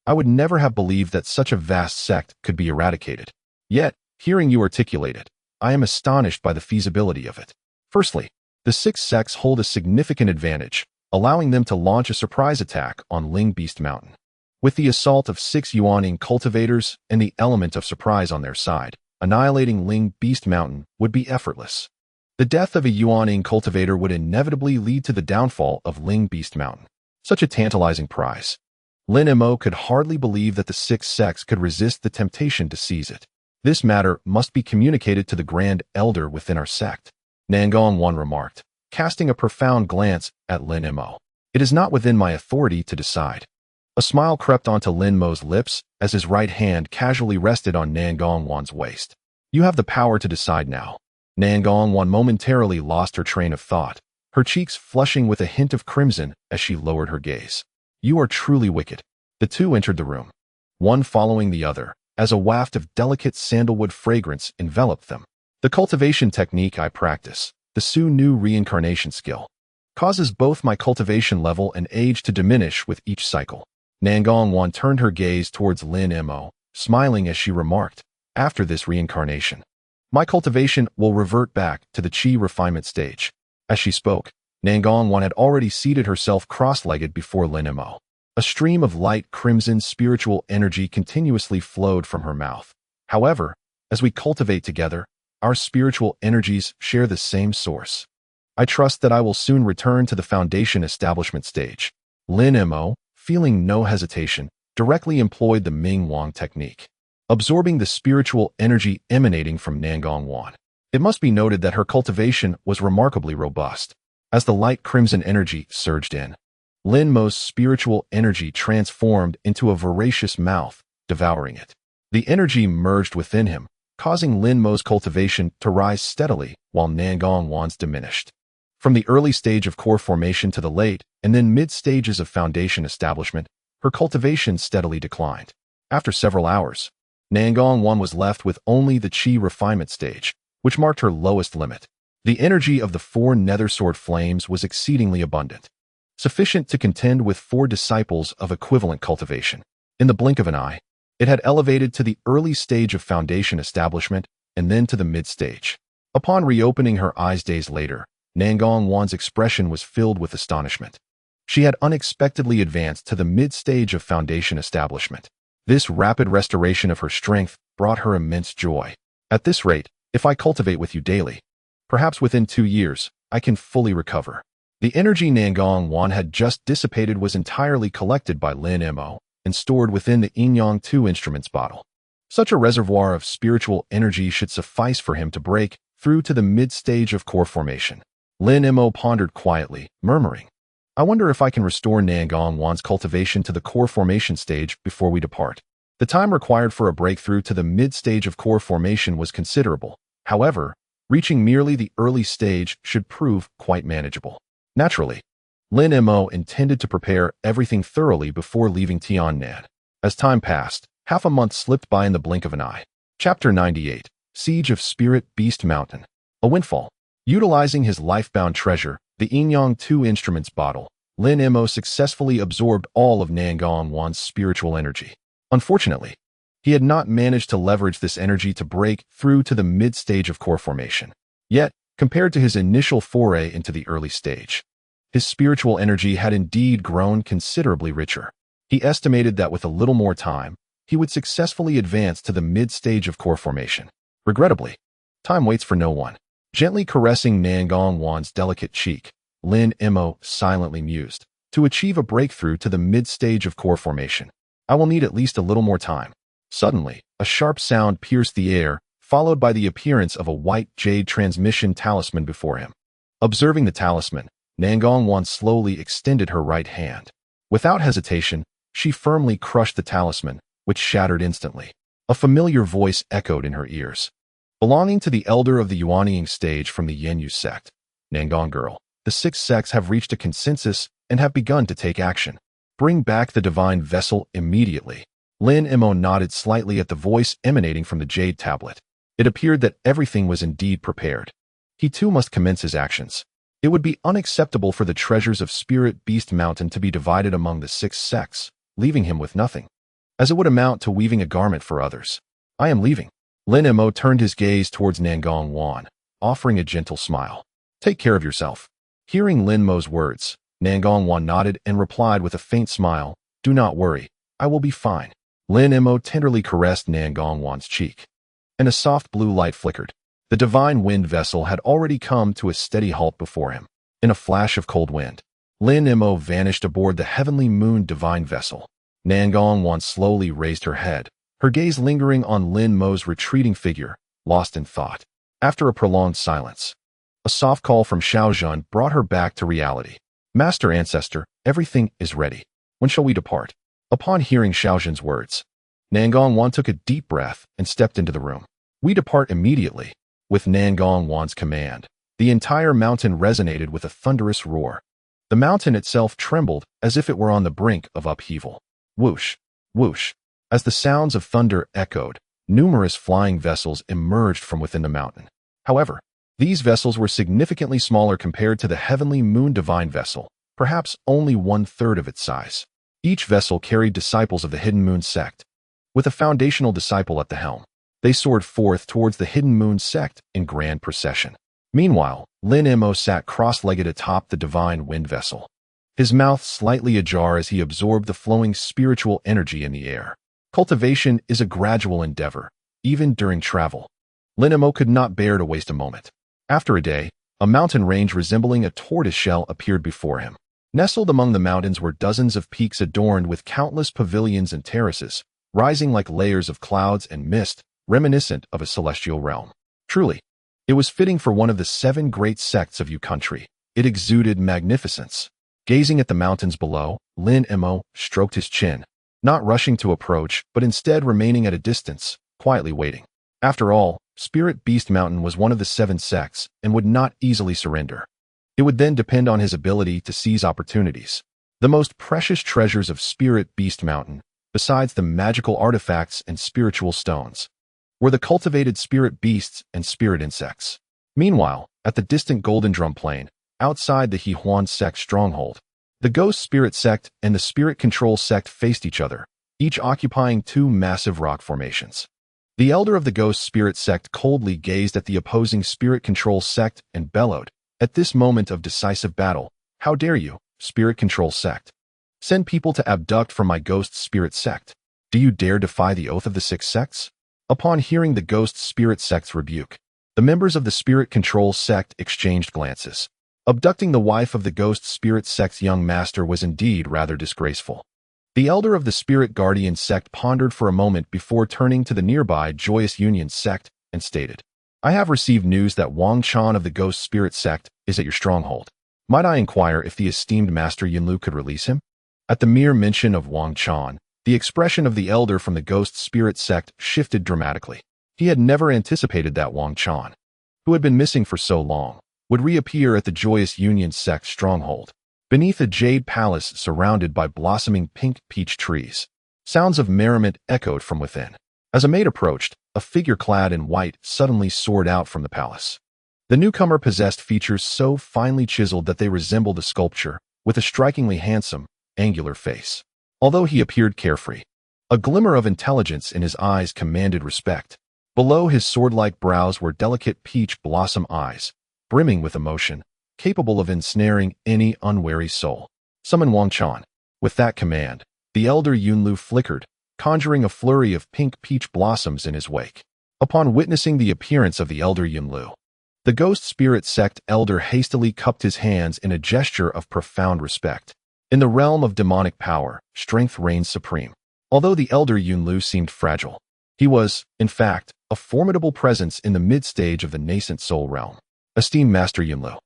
I would never have believed that such a vast sect could be eradicated. Yet, hearing you articulate it, I am astonished by the feasibility of it. Firstly, the 6 sects hold a significant advantage, allowing them to launch a surprise attack on Ling Beast Mountain. With the assault of 6 Yuan-ing cultivators and the element of surprise on their side, annihilating Ling Beast Mountain would be effortless. The death of a Yuan-ing cultivator would inevitably lead to the downfall of Ling Beast Mountain. Such a tantalizing prize. Lin Mo could hardly believe that the 6 sects could resist the temptation to seize it. "This matter must be communicated to the Grand Elder within our sect," Nangong Wan remarked, casting a profound glance at Lin Mo. "It is not within my authority to decide." A smile crept onto Lin Mo's lips as his right hand casually rested on Nangong Wan's waist. "You have the power to decide now." Nangong Wan momentarily lost her train of thought, her cheeks flushing with a hint of crimson as she lowered her gaze. "You are truly wicked." The two entered the room, one following the other, as a waft of delicate sandalwood fragrance enveloped them. "The cultivation technique I practice, the Su Nu reincarnation skill, causes both my cultivation level and age to diminish with each cycle." Nangong Wan turned her gaze towards Lin Mo, smiling as she remarked, "After this reincarnation, my cultivation will revert back to the Qi refinement stage." As she spoke, Nangong Wan had already seated herself cross-legged before Lin Mo. A stream of light crimson spiritual energy continuously flowed from her mouth. "However, as we cultivate together, our spiritual energies share the same source. I trust that I will soon return to the foundation establishment stage." Lin Mo, feeling no hesitation, directly employed the Ming Wang technique. absorbing the spiritual energy emanating from Nangong. It must be noted that her cultivation was remarkably robust. As the light crimson energy surged in, Lin Mo's spiritual energy transformed into a voracious mouth, devouring it. The energy merged within him, causing Lin Mo's cultivation to rise steadily while Nangong's diminished. From the early stage of core formation to the late and then mid stages of foundation establishment, her cultivation steadily declined. After several hours, Nangong was left with only the Qi refinement stage, which marked her lowest limit. The energy of the 4 nether sword flames was exceedingly abundant, sufficient to contend with 4 disciples of equivalent cultivation. In the blink of an eye, it had elevated to the early stage of foundation establishment and then to the mid-stage. Upon reopening her eyes days later, Nangong's expression was filled with astonishment. She had unexpectedly advanced to the mid-stage of foundation establishment. This rapid restoration of her strength brought her immense joy. At this rate, if I cultivate with you daily, perhaps within 2 years, I can fully recover. The energy Nangong had just dissipated was entirely collected by Lin Mo and stored within the Yin 2 instruments bottle. Such a reservoir of spiritual energy should suffice for him to break through to the mid-stage of core formation. Lin Mo pondered quietly, murmuring, I wonder if I can restore Nangong's cultivation to the core formation stage before we depart. The time required for a breakthrough to the mid-stage of core formation was considerable. However, reaching merely the early stage should prove quite manageable. Naturally, Lin Mo intended to prepare everything thoroughly before leaving Tiannan. As time passed, half a month slipped by in the blink of an eye. Chapter 98, Siege of Spirit Beast Mountain. A windfall. Utilizing his life-bound treasure, the Yin 2 instruments bottle, Lin Mo successfully absorbed all of Nangong's spiritual energy. Unfortunately, he had not managed to leverage this energy to break through to the mid-stage of core formation. Yet, compared to his initial foray into the early stage, his spiritual energy had indeed grown considerably richer. He estimated that with a little more time, he would successfully advance to the mid-stage of core formation. Regrettably, time waits for no one. Gently caressing Nangong's delicate cheek, Lin Mo silently mused, to achieve a breakthrough to the mid-stage of core formation, I will need at least a little more time. Suddenly, a sharp sound pierced the air, followed by the appearance of a white jade transmission talisman before him. Observing the talisman, Nangong slowly extended her right hand. Without hesitation, she firmly crushed the talisman, which shattered instantly. A familiar voice echoed in her ears. Belonging to the elder of the Yuanying stage from the Yenyu sect, Nangong girl, the 6 sects have reached a consensus and have begun to take action. Bring back the divine vessel immediately. Lin Mo nodded slightly at the voice emanating from the jade tablet. It appeared that everything was indeed prepared. He too must commence his actions. It would be unacceptable for the treasures of Spirit Beast Mountain to be divided among the 6 sects, leaving him with nothing, as it would amount to weaving a garment for others. I am leaving. Lin Mo turned his gaze towards Nangong, offering a gentle smile. Take care of yourself. Hearing Lin Mo's words, Nangong nodded and replied with a faint smile, Do not worry, I will be fine. Lin Mo tenderly caressed Nangong's cheek, and a soft blue light flickered. The divine wind vessel had already come to a steady halt before him. In a flash of cold wind, Lin Mo vanished aboard the heavenly moon divine vessel. Nangong slowly raised her head, her gaze lingering on Lin Mo's retreating figure, lost in thought. After a prolonged silence, a soft call from Xiaozhen brought her back to reality. Master Ancestor, everything is ready. When shall we depart? Upon hearing Xiaozhen's words, Nangong took a deep breath and stepped into the room. We depart immediately. With Nangong's command, the entire mountain resonated with a thunderous roar. The mountain itself trembled as if it were on the brink of upheaval. Whoosh, whoosh. As the sounds of thunder echoed, numerous flying vessels emerged from within the mountain. However, these vessels were significantly smaller compared to the heavenly moon divine vessel, perhaps only 1/3 of its size. Each vessel carried disciples of the Hidden Moon Sect, with a foundational disciple at the helm. They soared forth towards the Hidden Moon Sect in grand procession. Meanwhile, Lin Mo sat cross-legged atop the divine wind vessel, his mouth slightly ajar as he absorbed the flowing spiritual energy in the air. Cultivation is a gradual endeavor, even during travel. Lin Mo could not bear to waste a moment. After a day, a mountain range resembling a tortoise shell appeared before him. Nestled among the mountains were dozens of peaks adorned with countless pavilions and terraces, rising like layers of clouds and mist, reminiscent of a celestial realm. Truly, it was fitting for one of the 7 great sects of Yu country. It exuded magnificence. Gazing at the mountains below, Lin Mo stroked his chin, not rushing to approach, but instead remaining at a distance, quietly waiting. After all, Spirit Beast Mountain was one of the 7 sects and would not easily surrender. It would then depend on his ability to seize opportunities. The most precious treasures of Spirit Beast Mountain, besides the magical artifacts and spiritual stones, were the cultivated spirit beasts and spirit insects. Meanwhile, at the distant Golden Drum Plain, outside the Xuan Sect stronghold, the Ghost Spirit Sect and the Spirit Control Sect faced each other, each occupying 2 massive rock formations. The elder of the Ghost Spirit Sect coldly gazed at the opposing Spirit Control Sect and bellowed, "At this moment of decisive battle, how dare you, Spirit Control Sect, send people to abduct from my Ghost Spirit Sect? Do you dare defy the oath of the 6 sects?" Upon hearing the Ghost Spirit Sect's rebuke, the members of the Spirit Control Sect exchanged glances. Abducting the wife of the Ghost Spirit Sect's young master was indeed rather disgraceful. The elder of the Spirit Guardian Sect pondered for a moment before turning to the nearby Joyous Union Sect and stated, "I have received news that Wang Chan of the Ghost Spirit Sect is at your stronghold. Might I inquire if the esteemed Master Yunlu could release him?" At the mere mention of Wang Chan, the expression of the elder from the Ghost Spirit Sect shifted dramatically. He had never anticipated that Wang Chan, who had been missing for so long, would reappear at the Joyous Union Sect stronghold, beneath a jade palace surrounded by blossoming pink peach trees. Sounds of merriment echoed from within. As a maid approached, a figure clad in white suddenly soared out from the palace. The newcomer possessed features so finely chiseled that they resembled a sculpture, with a strikingly handsome, angular face. Although he appeared carefree, a glimmer of intelligence in his eyes commanded respect. Below his sword-like brows were delicate peach blossom eyes, brimming with emotion, capable of ensnaring any unwary soul. "Summon Wang Chan." With that command, the elder Yunlu flickered, conjuring a flurry of pink peach blossoms in his wake. Upon witnessing the appearance of the elder Yunlu, the Ghost Spirit Sect elder hastily cupped his hands in a gesture of profound respect. In the realm of demonic power, strength reigns supreme. Although the elder Yunlu seemed fragile, he was, in fact, a formidable presence in the mid-stage of the nascent soul realm. "Esteemed Master Yunlu,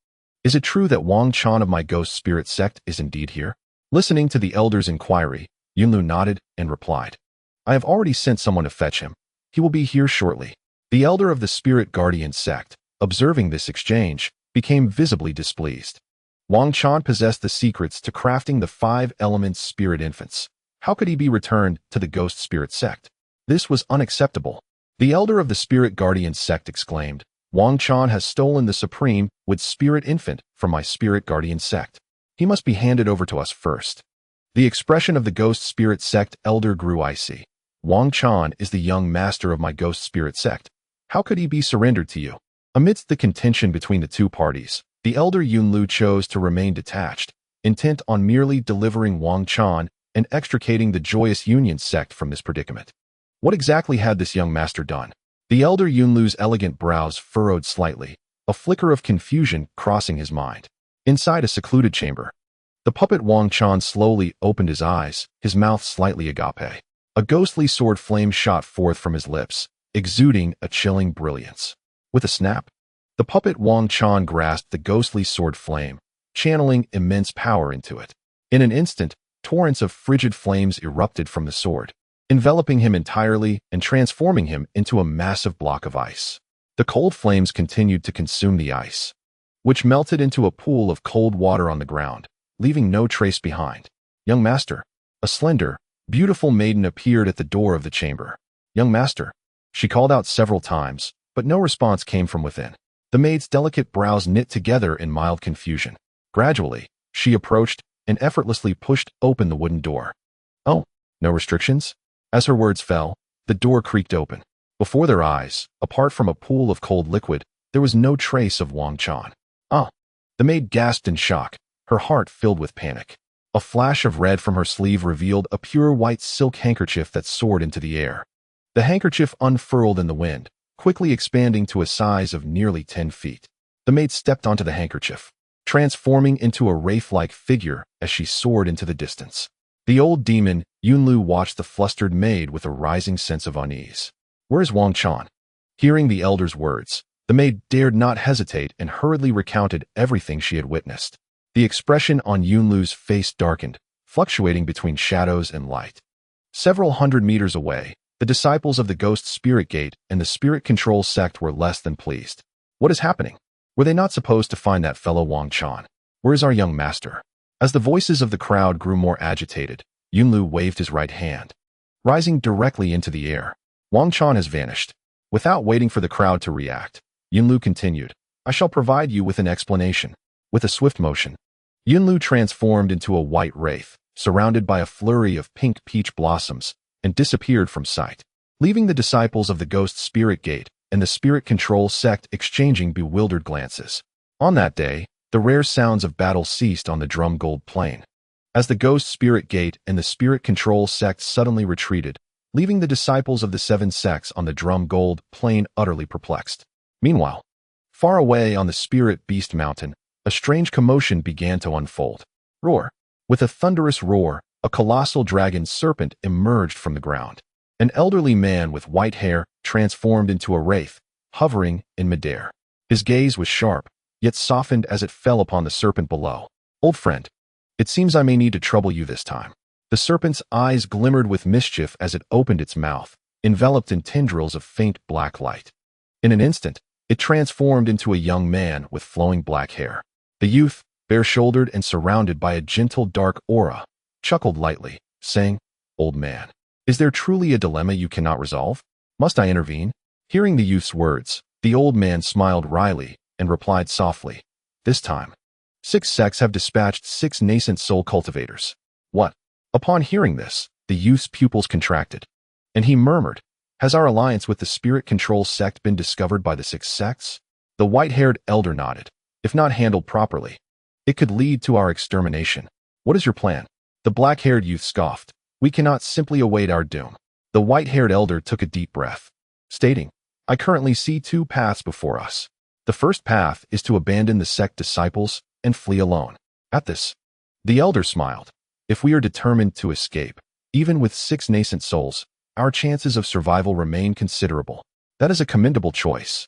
is it true that Wang Chan of my Ghost Spirit Sect is indeed here?" Listening to the elder's inquiry, Yunlu nodded and replied, "I have already sent someone to fetch him. He will be here shortly." The elder of the Spirit Guardian Sect, observing this exchange, became visibly displeased. Wang Chan possessed the secrets to crafting the 5 elements spirit infants. How could he be returned to the Ghost Spirit Sect? This was unacceptable. The elder of the Spirit Guardian Sect exclaimed, "Wang Chan has stolen the supreme with spirit infant from my Spirit Guardian Sect. He must be handed over to us first." The expression of the Ghost Spirit Sect elder grew icy. "Wang Chan is the young master of my Ghost Spirit Sect. How could he be surrendered to you?" Amidst the contention between the 2 parties, the elder Yunlu chose to remain detached, intent on merely delivering Wang Chan and extricating the Joyous Union Sect from this predicament. What exactly had this young master done? The elder Yunlu's elegant brows furrowed slightly, a flicker of confusion crossing his mind. Inside a secluded chamber, the puppet Wang Chan slowly opened his eyes, his mouth slightly agape. A ghostly sword flame shot forth from his lips, exuding a chilling brilliance. With a snap, the puppet Wang Chan grasped the ghostly sword flame, channeling immense power into it. In an instant, torrents of frigid flames erupted from the sword, enveloping him entirely and transforming him into a massive block of ice. The cold flames continued to consume the ice, which melted into a pool of cold water on the ground, leaving no trace behind. "Young master." A slender, beautiful maiden appeared at the door of the chamber. "Young master." She called out several times, but no response came from within. The maid's delicate brows knit together in mild confusion. Gradually, she approached and effortlessly pushed open the wooden door. "Oh, no restrictions?" As her words fell, the door creaked open. Before their eyes, apart from a pool of cold liquid, there was no trace of Wang Chan. "Ah!" The maid gasped in shock, her heart filled with panic. A flash of red from her sleeve revealed a pure white silk handkerchief that soared into the air. The handkerchief unfurled in the wind, quickly expanding to a size of nearly 10 feet. The maid stepped onto the handkerchief, transforming into a wraith-like figure as she soared into the distance. The old demon, Yunlu watched the flustered maid with a rising sense of unease. "Where is Wang Chan?" Hearing the elder's words, the maid dared not hesitate and hurriedly recounted everything she had witnessed. The expression on Yunlu's face darkened, fluctuating between shadows and light. Several hundred meters away, the disciples of the Ghost Spirit Gate and the Spirit Control Sect were less than pleased. What is happening? Were they not supposed to find that fellow Wang Chan? Where is our young master? As the voices of the crowd grew more agitated, Yunlu waved his right hand, rising directly into the air. Wang Chan has vanished. Without waiting for the crowd to react, Yunlu continued, "I shall provide you with an explanation." With a swift motion, Yunlu transformed into a white wraith, surrounded by a flurry of pink peach blossoms, and disappeared from sight, leaving the disciples of the Ghost Spirit Gate and the Spirit Control Sect exchanging bewildered glances. On that day, the rare sounds of battle ceased on the Drum Gold Plain, as the Ghost Spirit Gate and the Spirit Control Sect suddenly retreated, leaving the disciples of the Seven Sects on the Drum Gold Plain utterly perplexed. Meanwhile, far away on the Spirit Beast Mountain, a strange commotion began to unfold. Roar! With a thunderous roar, a colossal dragon serpent emerged from the ground. An elderly man with white hair transformed into a wraith, hovering in midair. His gaze was sharp, yet softened as it fell upon the serpent below. "Old friend, it seems I may need to trouble you this time." The serpent's eyes glimmered with mischief as it opened its mouth, enveloped in tendrils of faint black light. In an instant, it transformed into a young man with flowing black hair. The youth, bare-shouldered and surrounded by a gentle dark aura, chuckled lightly, saying, "Old man, is there truly a dilemma you cannot resolve? Must I intervene?" Hearing the youth's words, the old man smiled wryly and replied softly, "This time, 6 sects have dispatched 6 nascent soul cultivators." "What?" Upon hearing this, the youth's pupils contracted, and he murmured, "Has our alliance with the Spirit Control Sect been discovered by the 6 sects?" The white-haired elder nodded. "If not handled properly, it could lead to our extermination. What is your plan?" The black-haired youth scoffed. "We cannot simply await our doom." The white-haired elder took a deep breath, stating, "I currently see 2 paths before us. The first path is to abandon the sect disciples and flee alone." At this, the elder smiled. "If we are determined to escape, even with 6 nascent souls, our chances of survival remain considerable. That is a commendable choice."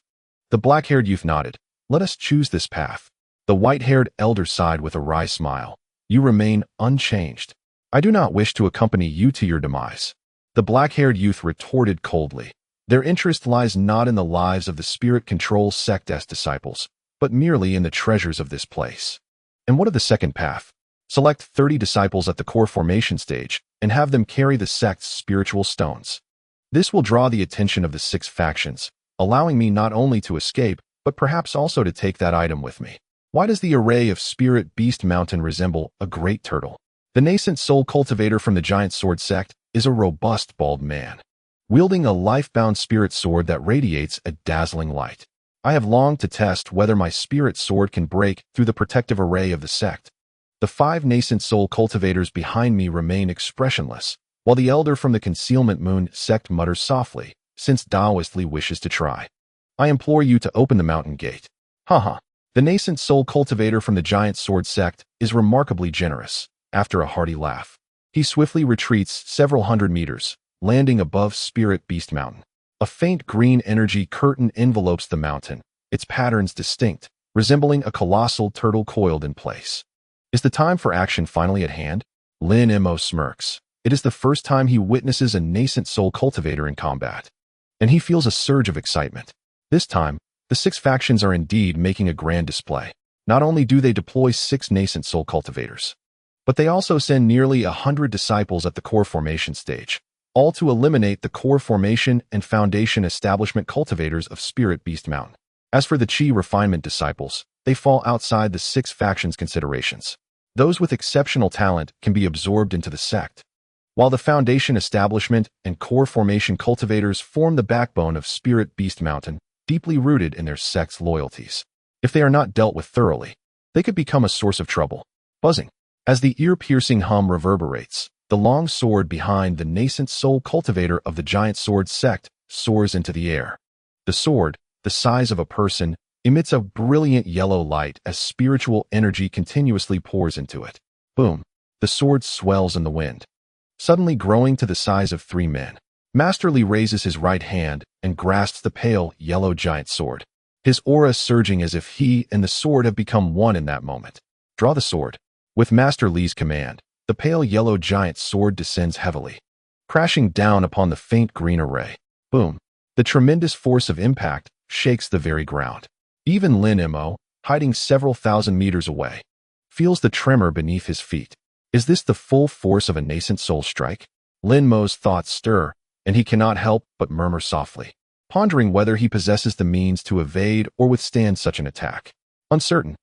The black-haired youth nodded. "Let us choose this path." The white-haired elder sighed with a wry smile. "You remain unchanged. I do not wish to accompany you to your demise." The black-haired youth retorted coldly. "Their interest lies not in the lives of the Spirit Control Sect as disciples, but merely in the treasures of this place." "And what of the second path?" "Select 30 disciples at the core formation stage and have them carry the sect's spiritual stones. This will draw the attention of the 6 factions, allowing me not only to escape, but perhaps also to take that item with me." Why does the array of Spirit Beast Mountain resemble a great turtle? The nascent soul cultivator from the Giant Sword Sect is a robust bald man, wielding a life-bound spirit sword that radiates a dazzling light. I have longed to test whether my spirit sword can break through the protective array of the sect. The 5 nascent soul cultivators behind me remain expressionless, while the elder from the Concealment Moon Sect mutters softly, since Taoist Li wishes to try. "I implore you to open the mountain gate." Haha. The nascent soul cultivator from the Giant Sword Sect is remarkably generous. After a hearty laugh, he swiftly retreats several hundred meters, landing above Spirit Beast Mountain. A faint green energy curtain envelopes the mountain, its patterns distinct, resembling a colossal turtle coiled in place. Is the time for action finally at hand? Lin Mo smirks. It is the first time he witnesses a nascent soul cultivator in combat, and he feels a surge of excitement. This time, the 6 factions are indeed making a grand display. Not only do they deploy 6 nascent soul cultivators, but they also send nearly 100 disciples at the core formation stage, all to eliminate the core formation and foundation establishment cultivators of Spirit Beast Mountain. As for the Chi refinement disciples, they fall outside the 6 factions' considerations. Those with exceptional talent can be absorbed into the sect, while the foundation establishment and core formation cultivators form the backbone of Spirit Beast Mountain, deeply rooted in their sect's loyalties. If they are not dealt with thoroughly, they could become a source of trouble. Buzzing. As the ear-piercing hum reverberates, the long sword behind the nascent soul cultivator of the Giant Sword Sect soars into the air. The sword, the size of a person, emits a brilliant yellow light as spiritual energy continuously pours into it. Boom. The sword swells in the wind, suddenly growing to the size of 3 men. Master Li raises his right hand and grasps the pale, yellow giant sword, his aura surging as if he and the sword have become one in that moment. Draw the sword. With Master Li's command, the pale yellow giant sword descends heavily, crashing down upon the faint green array. Boom. The tremendous force of impact shakes the very ground. Even Lin Mo, hiding several thousand meters away, feels the tremor beneath his feet. Is this the full force of a nascent soul strike? Lin Mo's thoughts stir, and he cannot help but murmur softly, pondering whether he possesses the means to evade or withstand such an attack. Uncertain.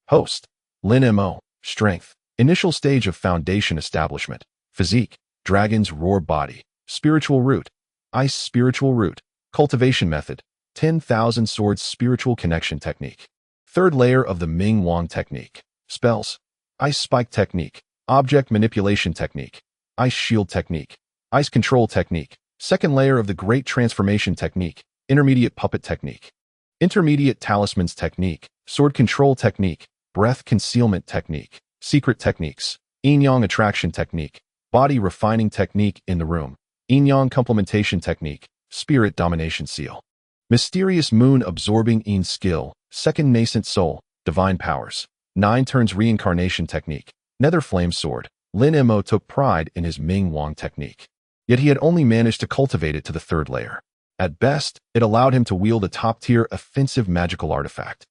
Host. Lin Mo. Strength. Initial stage of foundation establishment. Physique. Dragon's roar body. Spiritual root. Ice spiritual root. Cultivation method. 10,000 swords spiritual connection technique. Third layer of the Ming Wang technique. Spells. Ice spike technique. Object manipulation technique. Ice shield technique. Ice control technique. Second layer of the Great Transformation technique. Intermediate puppet technique. Intermediate talismans technique. Sword control technique. Breath concealment technique. Secret techniques. Yin-yang attraction technique. Body refining technique in the room. Yin-yang complementation technique. Spirit domination seal. Mysterious moon absorbing yin skill. Second nascent soul. Divine powers. 9 turns reincarnation technique. Nether flame sword. Lin Mo took pride in his Ming Wang technique. Yet he had only managed to cultivate it to the 3rd layer. At best, it allowed him to wield a top-tier offensive magical artifact.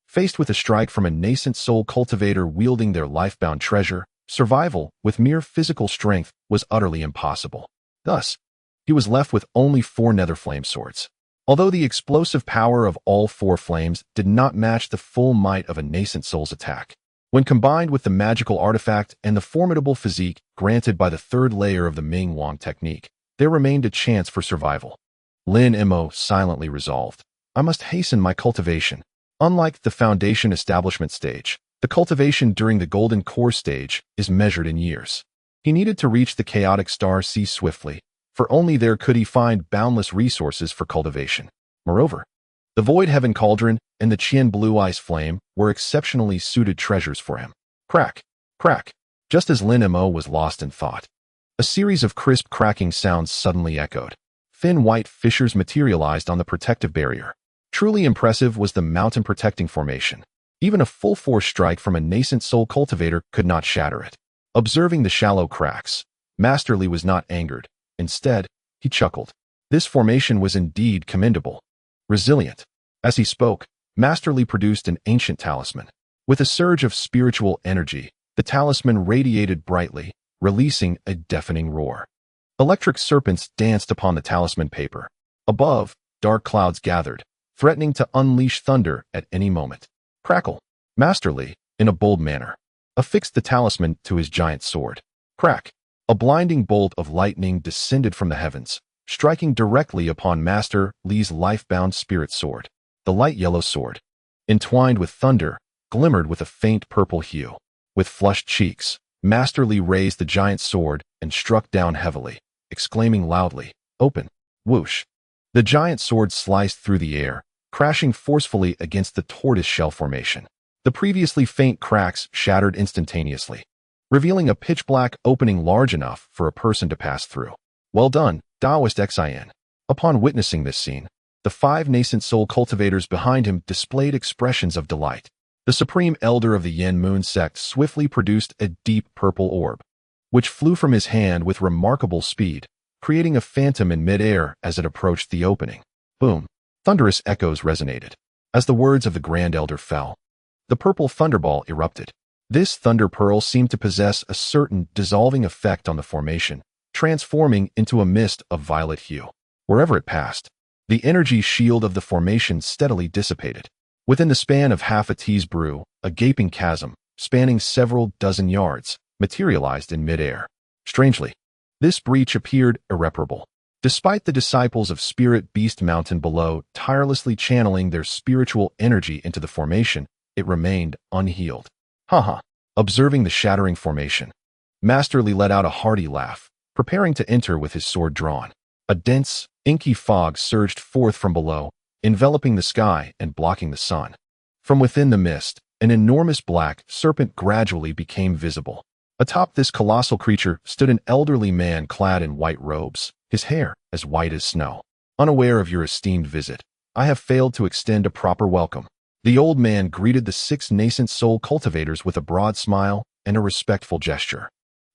Faced with a strike from a nascent soul cultivator wielding their life-bound treasure, survival with mere physical strength was utterly impossible. Thus, he was left with only 4 nether flame swords. Although the explosive power of all 4 flames did not match the full might of a nascent soul's attack, when combined with the magical artifact and the formidable physique granted by the 3rd layer of the Ming Wang technique, there remained a chance for survival. Lin Mo silently resolved, I must hasten my cultivation. Unlike the foundation establishment stage, the cultivation during the golden core stage is measured in years. He needed to reach the chaotic star sea swiftly, for only there could he find boundless resources for cultivation. Moreover, the Void Heaven Cauldron and the Qian Blue Ice Flame were exceptionally suited treasures for him. Crack, crack. Just as Lin Mo was lost in thought, a series of crisp cracking sounds suddenly echoed. Thin white fissures materialized on the protective barrier. Truly impressive was the mountain protecting formation. Even a full-force strike from a nascent soul cultivator could not shatter it. Observing the shallow cracks, Master Li was not angered. Instead, he chuckled. This formation was indeed commendable. Resilient. As he spoke, Master Li produced an ancient talisman. With a surge of spiritual energy, the talisman radiated brightly, releasing a deafening roar. Electric serpents danced upon the talisman paper. Above, dark clouds gathered, threatening to unleash thunder at any moment. Crackle. Master Li, in a bold manner, affixed the talisman to his giant sword. Crack. A blinding bolt of lightning descended from the heavens, striking directly upon Master Li's life-bound spirit sword. The light yellow sword, entwined with thunder, glimmered with a faint purple hue. With flushed cheeks, Master Li raised the giant sword and struck down heavily, exclaiming loudly, Open. Whoosh. The giant sword sliced through the air, crashing forcefully against the tortoise shell formation. The previously faint cracks shattered instantaneously, revealing a pitch-black opening large enough for a person to pass through. Well done, Taoist Xin. Upon witnessing this scene, the 5 nascent soul cultivators behind him displayed expressions of delight. The supreme elder of the Yen Moon Sect swiftly produced a deep purple orb, which flew from his hand with remarkable speed, creating a phantom in mid-air as it approached the opening. Boom. Thunderous echoes resonated. As the words of the Grand Elder fell, the purple thunderball erupted. This thunder pearl seemed to possess a certain dissolving effect on the formation, transforming into a mist of violet hue. Wherever it passed, the energy shield of the formation steadily dissipated. Within the span of half a tea's brew, a gaping chasm, spanning several dozen yards, materialized in mid-air. Strangely, this breach appeared irreparable. Despite the disciples of Spirit Beast Mountain below tirelessly channeling their spiritual energy into the formation, it remained unhealed. Haha. Observing the shattering formation, Master Li let out a hearty laugh, preparing to enter with his sword drawn. A dense, inky fog surged forth from below, enveloping the sky and blocking the sun. From within the mist, an enormous black serpent gradually became visible. Atop this colossal creature stood an elderly man clad in white robes, his hair as white as snow. Unaware of your esteemed visit, I have failed to extend a proper welcome. The old man greeted the 6 nascent soul cultivators with a broad smile and a respectful gesture.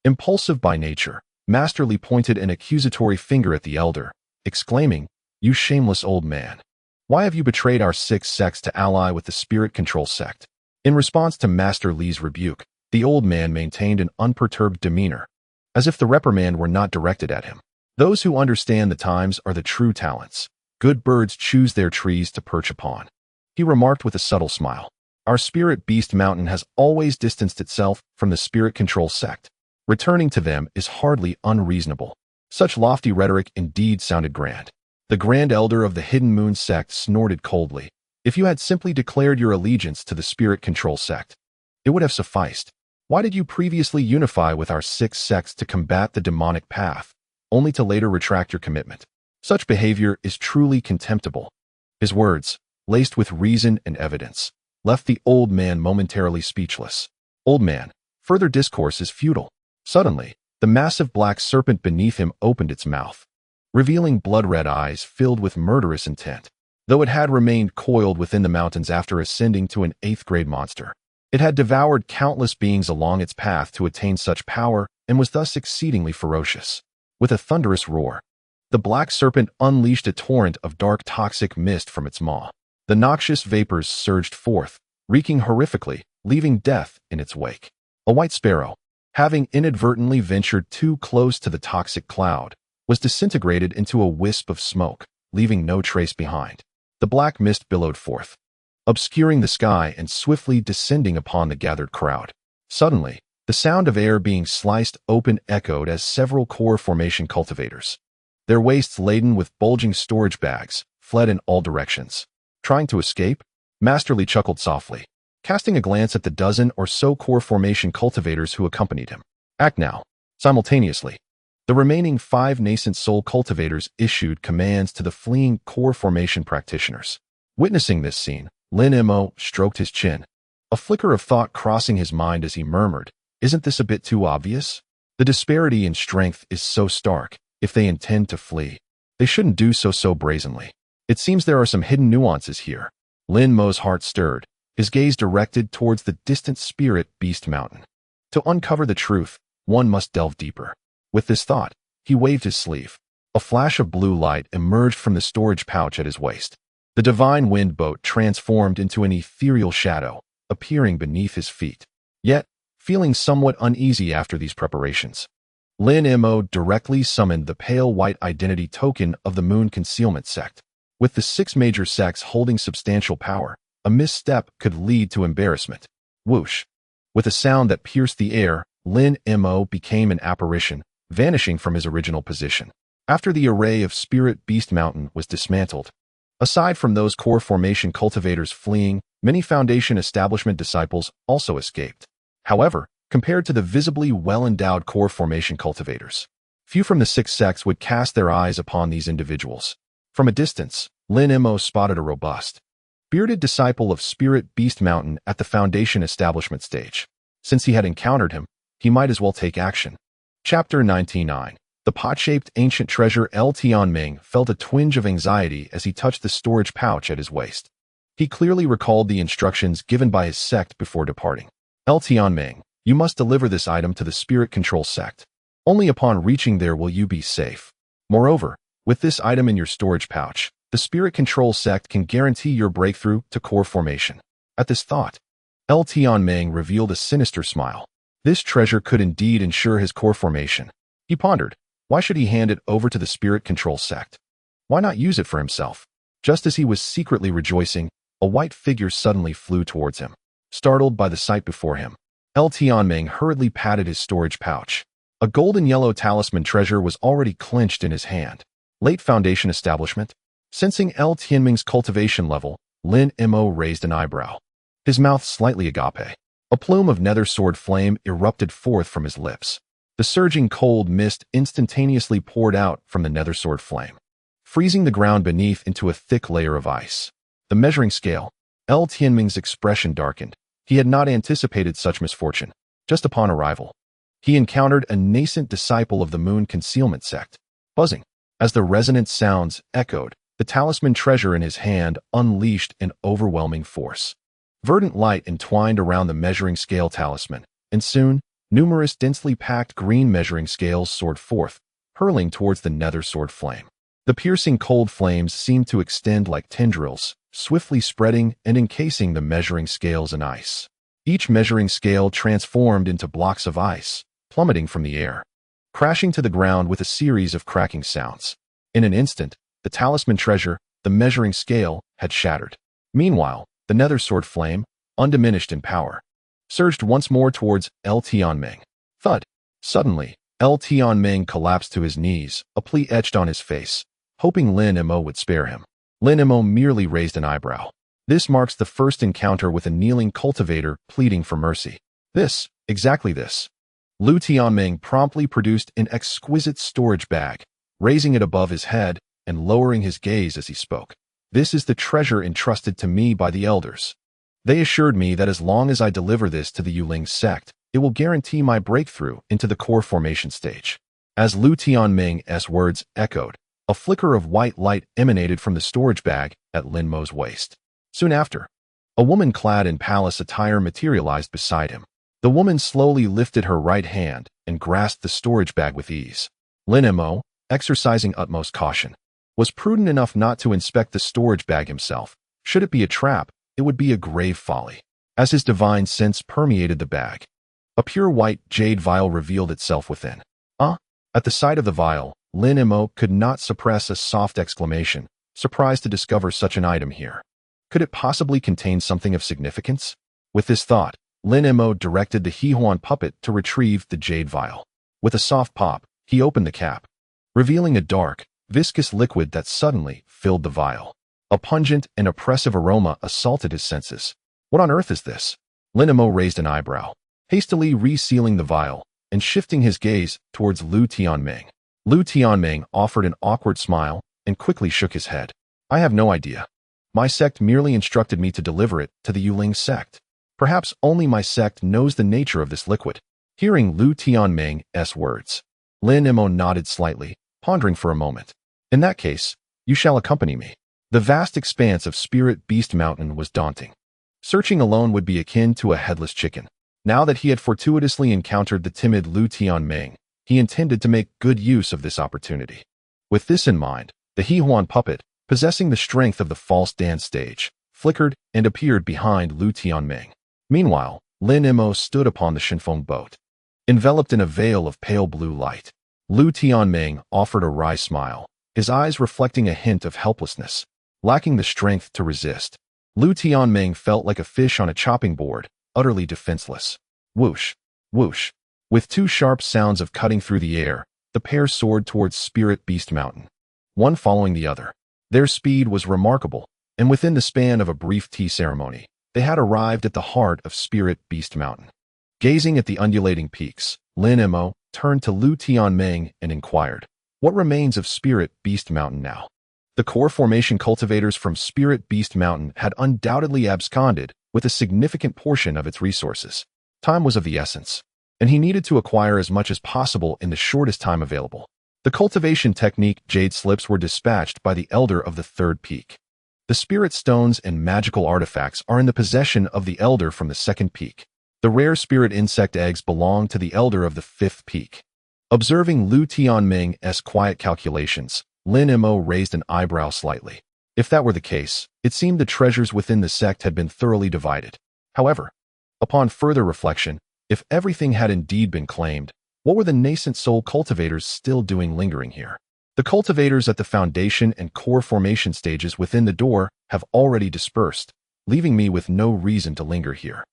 Impulsive by nature, Master Li pointed an accusatory finger at the elder, exclaiming, "You shameless old man. Why have you betrayed our 6 sects to ally with the spirit control sect?" In response to Master Li's rebuke, the old man maintained an unperturbed demeanor, as if the reprimand were not directed at him. Those who understand the times are the true talents. Good birds choose their trees to perch upon. He remarked with a subtle smile. Our spirit beast mountain has always distanced itself from the spirit control sect. Returning to them is hardly unreasonable. Such lofty rhetoric indeed sounded grand. The Grand Elder of the Hidden Moon sect snorted coldly. If you had simply declared your allegiance to the spirit control sect, it would have sufficed. Why did you previously unify with our 6 sects to combat the demonic path, only to later retract your commitment? Such behavior is truly contemptible. His words, laced with reason and evidence, left the old man momentarily speechless. Old man, further discourse is futile. Suddenly, the massive black serpent beneath him opened its mouth, revealing blood-red eyes filled with murderous intent. Though it had remained coiled within the mountains after ascending to an 8th-grade monster, it had devoured countless beings along its path to attain such power and was thus exceedingly ferocious. With a thunderous roar, the black serpent unleashed a torrent of dark toxic mist from its maw. The noxious vapors surged forth, reeking horrifically, leaving death in its wake. A white sparrow, having inadvertently ventured too close to the toxic cloud, was disintegrated into a wisp of smoke, leaving no trace behind. The black mist billowed forth, obscuring the sky and swiftly descending upon the gathered crowd. Suddenly, the sound of air being sliced open echoed as several core formation cultivators, their waists laden with bulging storage bags, fled in all directions. Trying to escape? Master Li chuckled softly, casting a glance at the dozen or so core formation cultivators who accompanied him. Act now. Simultaneously, the remaining 5 nascent soul cultivators issued commands to the fleeing core formation practitioners. Witnessing this scene, Lin Mo stroked his chin, a flicker of thought crossing his mind as he murmured, "Isn't this a bit too obvious? The disparity in strength is so stark. If they intend to flee, they shouldn't do so brazenly. It seems there are some hidden nuances here." Lin Mo's heart stirred, his gaze directed towards the distant spirit beast mountain. To uncover the truth, one must delve deeper. With this thought, he waved his sleeve. A flash of blue light emerged from the storage pouch at his waist. The divine wind boat transformed into an ethereal shadow, appearing beneath his feet. Yet, feeling somewhat uneasy after these preparations, Lin Mo directly summoned the pale white identity token of the Moon Concealment Sect. With the 6 major sects holding substantial power, a misstep could lead to embarrassment. Whoosh! With a sound that pierced the air, Lin Mo became an apparition, vanishing from his original position. After the array of Spirit Beast Mountain was dismantled, aside from those core formation cultivators fleeing, many Foundation establishment disciples also escaped. However, compared to the visibly well-endowed core formation cultivators, few from the 6 sects would cast their eyes upon these individuals. From a distance, Lin Mo spotted a robust, bearded disciple of Spirit Beast Mountain at the Foundation establishment stage. Since he had encountered him, he might as well take action. Chapter 99. The pot-shaped ancient treasure. Tianming felt a twinge of anxiety as he touched the storage pouch at his waist. He clearly recalled the instructions given by his sect before departing. Tianming, you must deliver this item to the Spirit Control Sect. Only upon reaching there will you be safe. Moreover, with this item in your storage pouch, the Spirit Control Sect can guarantee your breakthrough to core formation. At this thought, Tianming revealed a sinister smile. This treasure could indeed ensure his core formation. He pondered, why should he hand it over to the Spirit Control Sect? Why not use it for himself? Just as he was secretly rejoicing, a white figure suddenly flew towards him. Startled by the sight before him, Tianming hurriedly patted his storage pouch. A golden yellow talisman treasure was already clenched in his hand. Late Foundation establishment? Sensing Tianming's cultivation level, Lin Mo raised an eyebrow. His mouth slightly agape. A plume of nether sword flame erupted forth from his lips. The surging cold mist instantaneously poured out from the nether sword flame, freezing the ground beneath into a thick layer of ice. The measuring scale. Tianming's expression darkened. He had not anticipated such misfortune. Just upon arrival, he encountered a nascent disciple of the Moon Concealment Sect. Buzzing. As the resonant sounds echoed, the talisman treasure in his hand unleashed an overwhelming force. Verdant light entwined around the measuring scale talisman, and soon, numerous densely packed green measuring scales soared forth, hurling towards the nether sword flame. The piercing cold flames seemed to extend like tendrils, swiftly spreading and encasing the measuring scales in ice. Each measuring scale transformed into blocks of ice, plummeting from the air, crashing to the ground with a series of cracking sounds. In an instant, the talisman treasure, the measuring scale, had shattered. Meanwhile, the nether sword flame, undiminished in power, surged once more towards Tianming. Thud. Suddenly, Tianming collapsed to his knees, a plea etched on his face, hoping Lin Mo would spare him. Lin Mo merely raised an eyebrow. This marks the first encounter with a kneeling cultivator pleading for mercy. This, exactly this. Lu Tianming promptly produced an exquisite storage bag, raising it above his head and lowering his gaze as he spoke. This is the treasure entrusted to me by the elders. They assured me that as long as I deliver this to the Yuling sect, it will guarantee my breakthrough into the core formation stage. As Lu Tianming's words echoed, a flicker of white light emanated from the storage bag at Lin Mo's waist. Soon after, a woman clad in palace attire materialized beside him. The woman slowly lifted her right hand and grasped the storage bag with ease. Lin Mo, exercising utmost caution, was prudent enough not to inspect the storage bag himself. Should it be a trap, it would be a grave folly. As his divine sense permeated the bag, a pure white jade vial revealed itself within. At the sight of the vial, Lin Mo could not suppress a soft exclamation, surprised to discover such an item here. Could it possibly contain something of significance? With this thought, Lin Mo directed the Xuan puppet to retrieve the jade vial. With a soft pop, he opened the cap, revealing a dark, viscous liquid that suddenly filled the vial. A pungent and oppressive aroma assaulted his senses. What on earth is this? Lin Mo raised an eyebrow, hastily resealing the vial and shifting his gaze towards Lu Tianming. Lu Tianming offered an awkward smile and quickly shook his head. I have no idea. My sect merely instructed me to deliver it to the Yuling sect. Perhaps only my sect knows the nature of this liquid. Hearing Lu Tianming's words, Lin Mo nodded slightly, pondering for a moment. In that case, you shall accompany me. The vast expanse of Spirit Beast Mountain was daunting. Searching alone would be akin to a headless chicken. Now that he had fortuitously encountered the timid Lu Tianming, he intended to make good use of this opportunity. With this in mind, the Xuan puppet, possessing the strength of the false dance stage, flickered and appeared behind Lu Tianming. Meanwhile, Lin Mo stood upon the Shinfeng boat, enveloped in a veil of pale blue light. Lu Tianming offered a wry smile, his eyes reflecting a hint of helplessness. Lacking the strength to resist, Lu Tianming felt like a fish on a chopping board, utterly defenseless. Whoosh, whoosh. With two sharp sounds of cutting through the air, the pair soared towards Spirit Beast Mountain, one following the other. Their speed was remarkable, and within the span of a brief tea ceremony, they had arrived at the heart of Spirit Beast Mountain. Gazing at the undulating peaks, Lin Mo turned to Lu Tianming and inquired, what remains of Spirit Beast Mountain now? The core formation cultivators from Spirit Beast Mountain had undoubtedly absconded with a significant portion of its resources. Time was of the essence, and he needed to acquire as much as possible in the shortest time available. The cultivation technique jade slips were dispatched by the elder of the third peak. The spirit stones and magical artifacts are in the possession of the elder from the second peak. The rare spirit insect eggs belong to the elder of the fifth peak. Observing Lu Tianming's quiet calculations, Lin Mo raised an eyebrow slightly. If that were the case, it seemed the treasures within the sect had been thoroughly divided. However, upon further reflection, if everything had indeed been claimed, what were the nascent soul cultivators still doing lingering here? The cultivators at the foundation and core formation stages within the door have already dispersed, leaving me with no reason to linger here.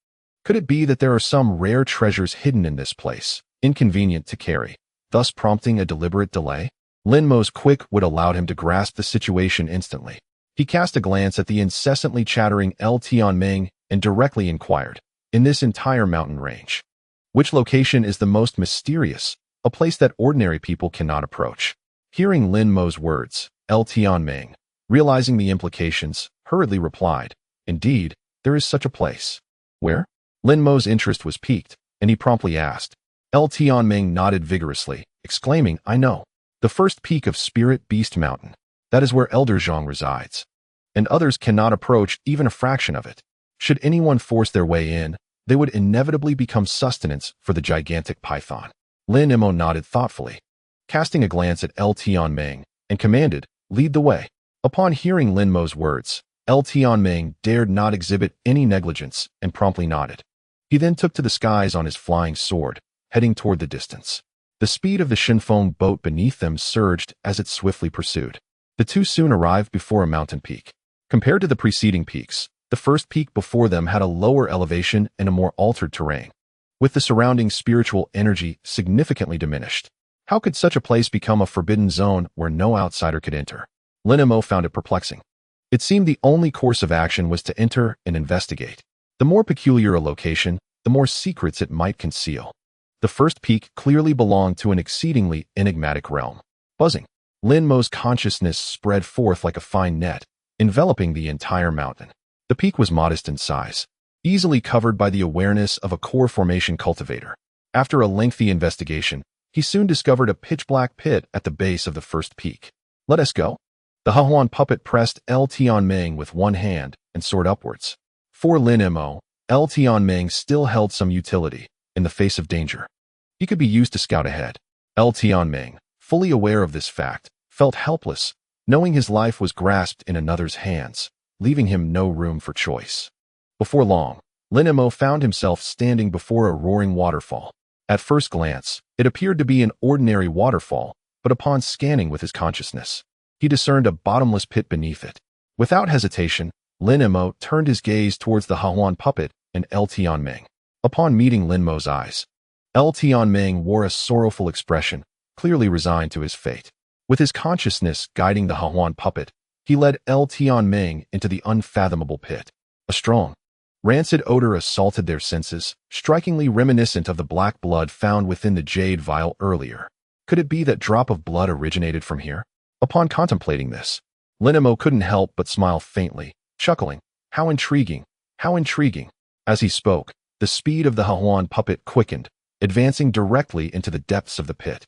Could it be that there are some rare treasures hidden in this place, inconvenient to carry, thus prompting a deliberate delay? Lin Mo's quick wit allowed him to grasp the situation instantly. He cast a glance at the incessantly chattering Tianming and directly inquired, in this entire mountain range, which location is the most mysterious, a place that ordinary people cannot approach? Hearing Lin Mo's words, Tianming, realizing the implications, hurriedly replied, indeed, there is such a place. Where? Lin Mo's interest was piqued, and he promptly asked, Tianming nodded vigorously, exclaiming, I know. The first peak of Spirit Beast Mountain. That is where Elder Zhang resides. And others cannot approach even a fraction of it. Should anyone force their way in, they would inevitably become sustenance for the gigantic python. Lin Mo nodded thoughtfully, casting a glance at Tianming, and commanded, lead the way. Upon hearing Lin Mo's words, Tianming dared not exhibit any negligence and promptly nodded. He then took to the skies on his flying sword, heading toward the distance. The speed of the Shinfeng boat beneath them surged as it swiftly pursued. The two soon arrived before a mountain peak. Compared to the preceding peaks, the first peak before them had a lower elevation and a more altered terrain, with the surrounding spiritual energy significantly diminished. How could such a place become a forbidden zone where no outsider could enter? Lin Mo found it perplexing. It seemed the only course of action was to enter and investigate. The more peculiar a location, the more secrets it might conceal. The first peak clearly belonged to an exceedingly enigmatic realm. Buzzing, Lin Mo's consciousness spread forth like a fine net, enveloping the entire mountain. The peak was modest in size, easily covered by the awareness of a core formation cultivator. After a lengthy investigation, he soon discovered a pitch-black pit at the base of the first peak. Let us go. The Xuan puppet pressed Tianming with one hand and soared upwards. For Lin Mo, Tianming still held some utility in the face of danger. He could be used to scout ahead. Tianming, fully aware of this fact, felt helpless, knowing his life was grasped in another's hands, leaving him no room for choice. Before long, Lin Mo found himself standing before a roaring waterfall. At first glance, it appeared to be an ordinary waterfall, but upon scanning with his consciousness, he discerned a bottomless pit beneath it. Without hesitation, Lin Mo turned his gaze towards the Xuan puppet and Tianming. Upon meeting Lin Mo's eyes, Tianming wore a sorrowful expression, clearly resigned to his fate. With his consciousness guiding the Xuan puppet, he led Tianming into the unfathomable pit. A strong, rancid odor assaulted their senses, strikingly reminiscent of the black blood found within the jade vial earlier. Could it be that drop of blood originated from here? Upon contemplating this, Lin Mo couldn't help but smile faintly, chuckling. How intriguing, how intriguing. As he spoke, the speed of the Xuan puppet quickened, advancing directly into the depths of the pit.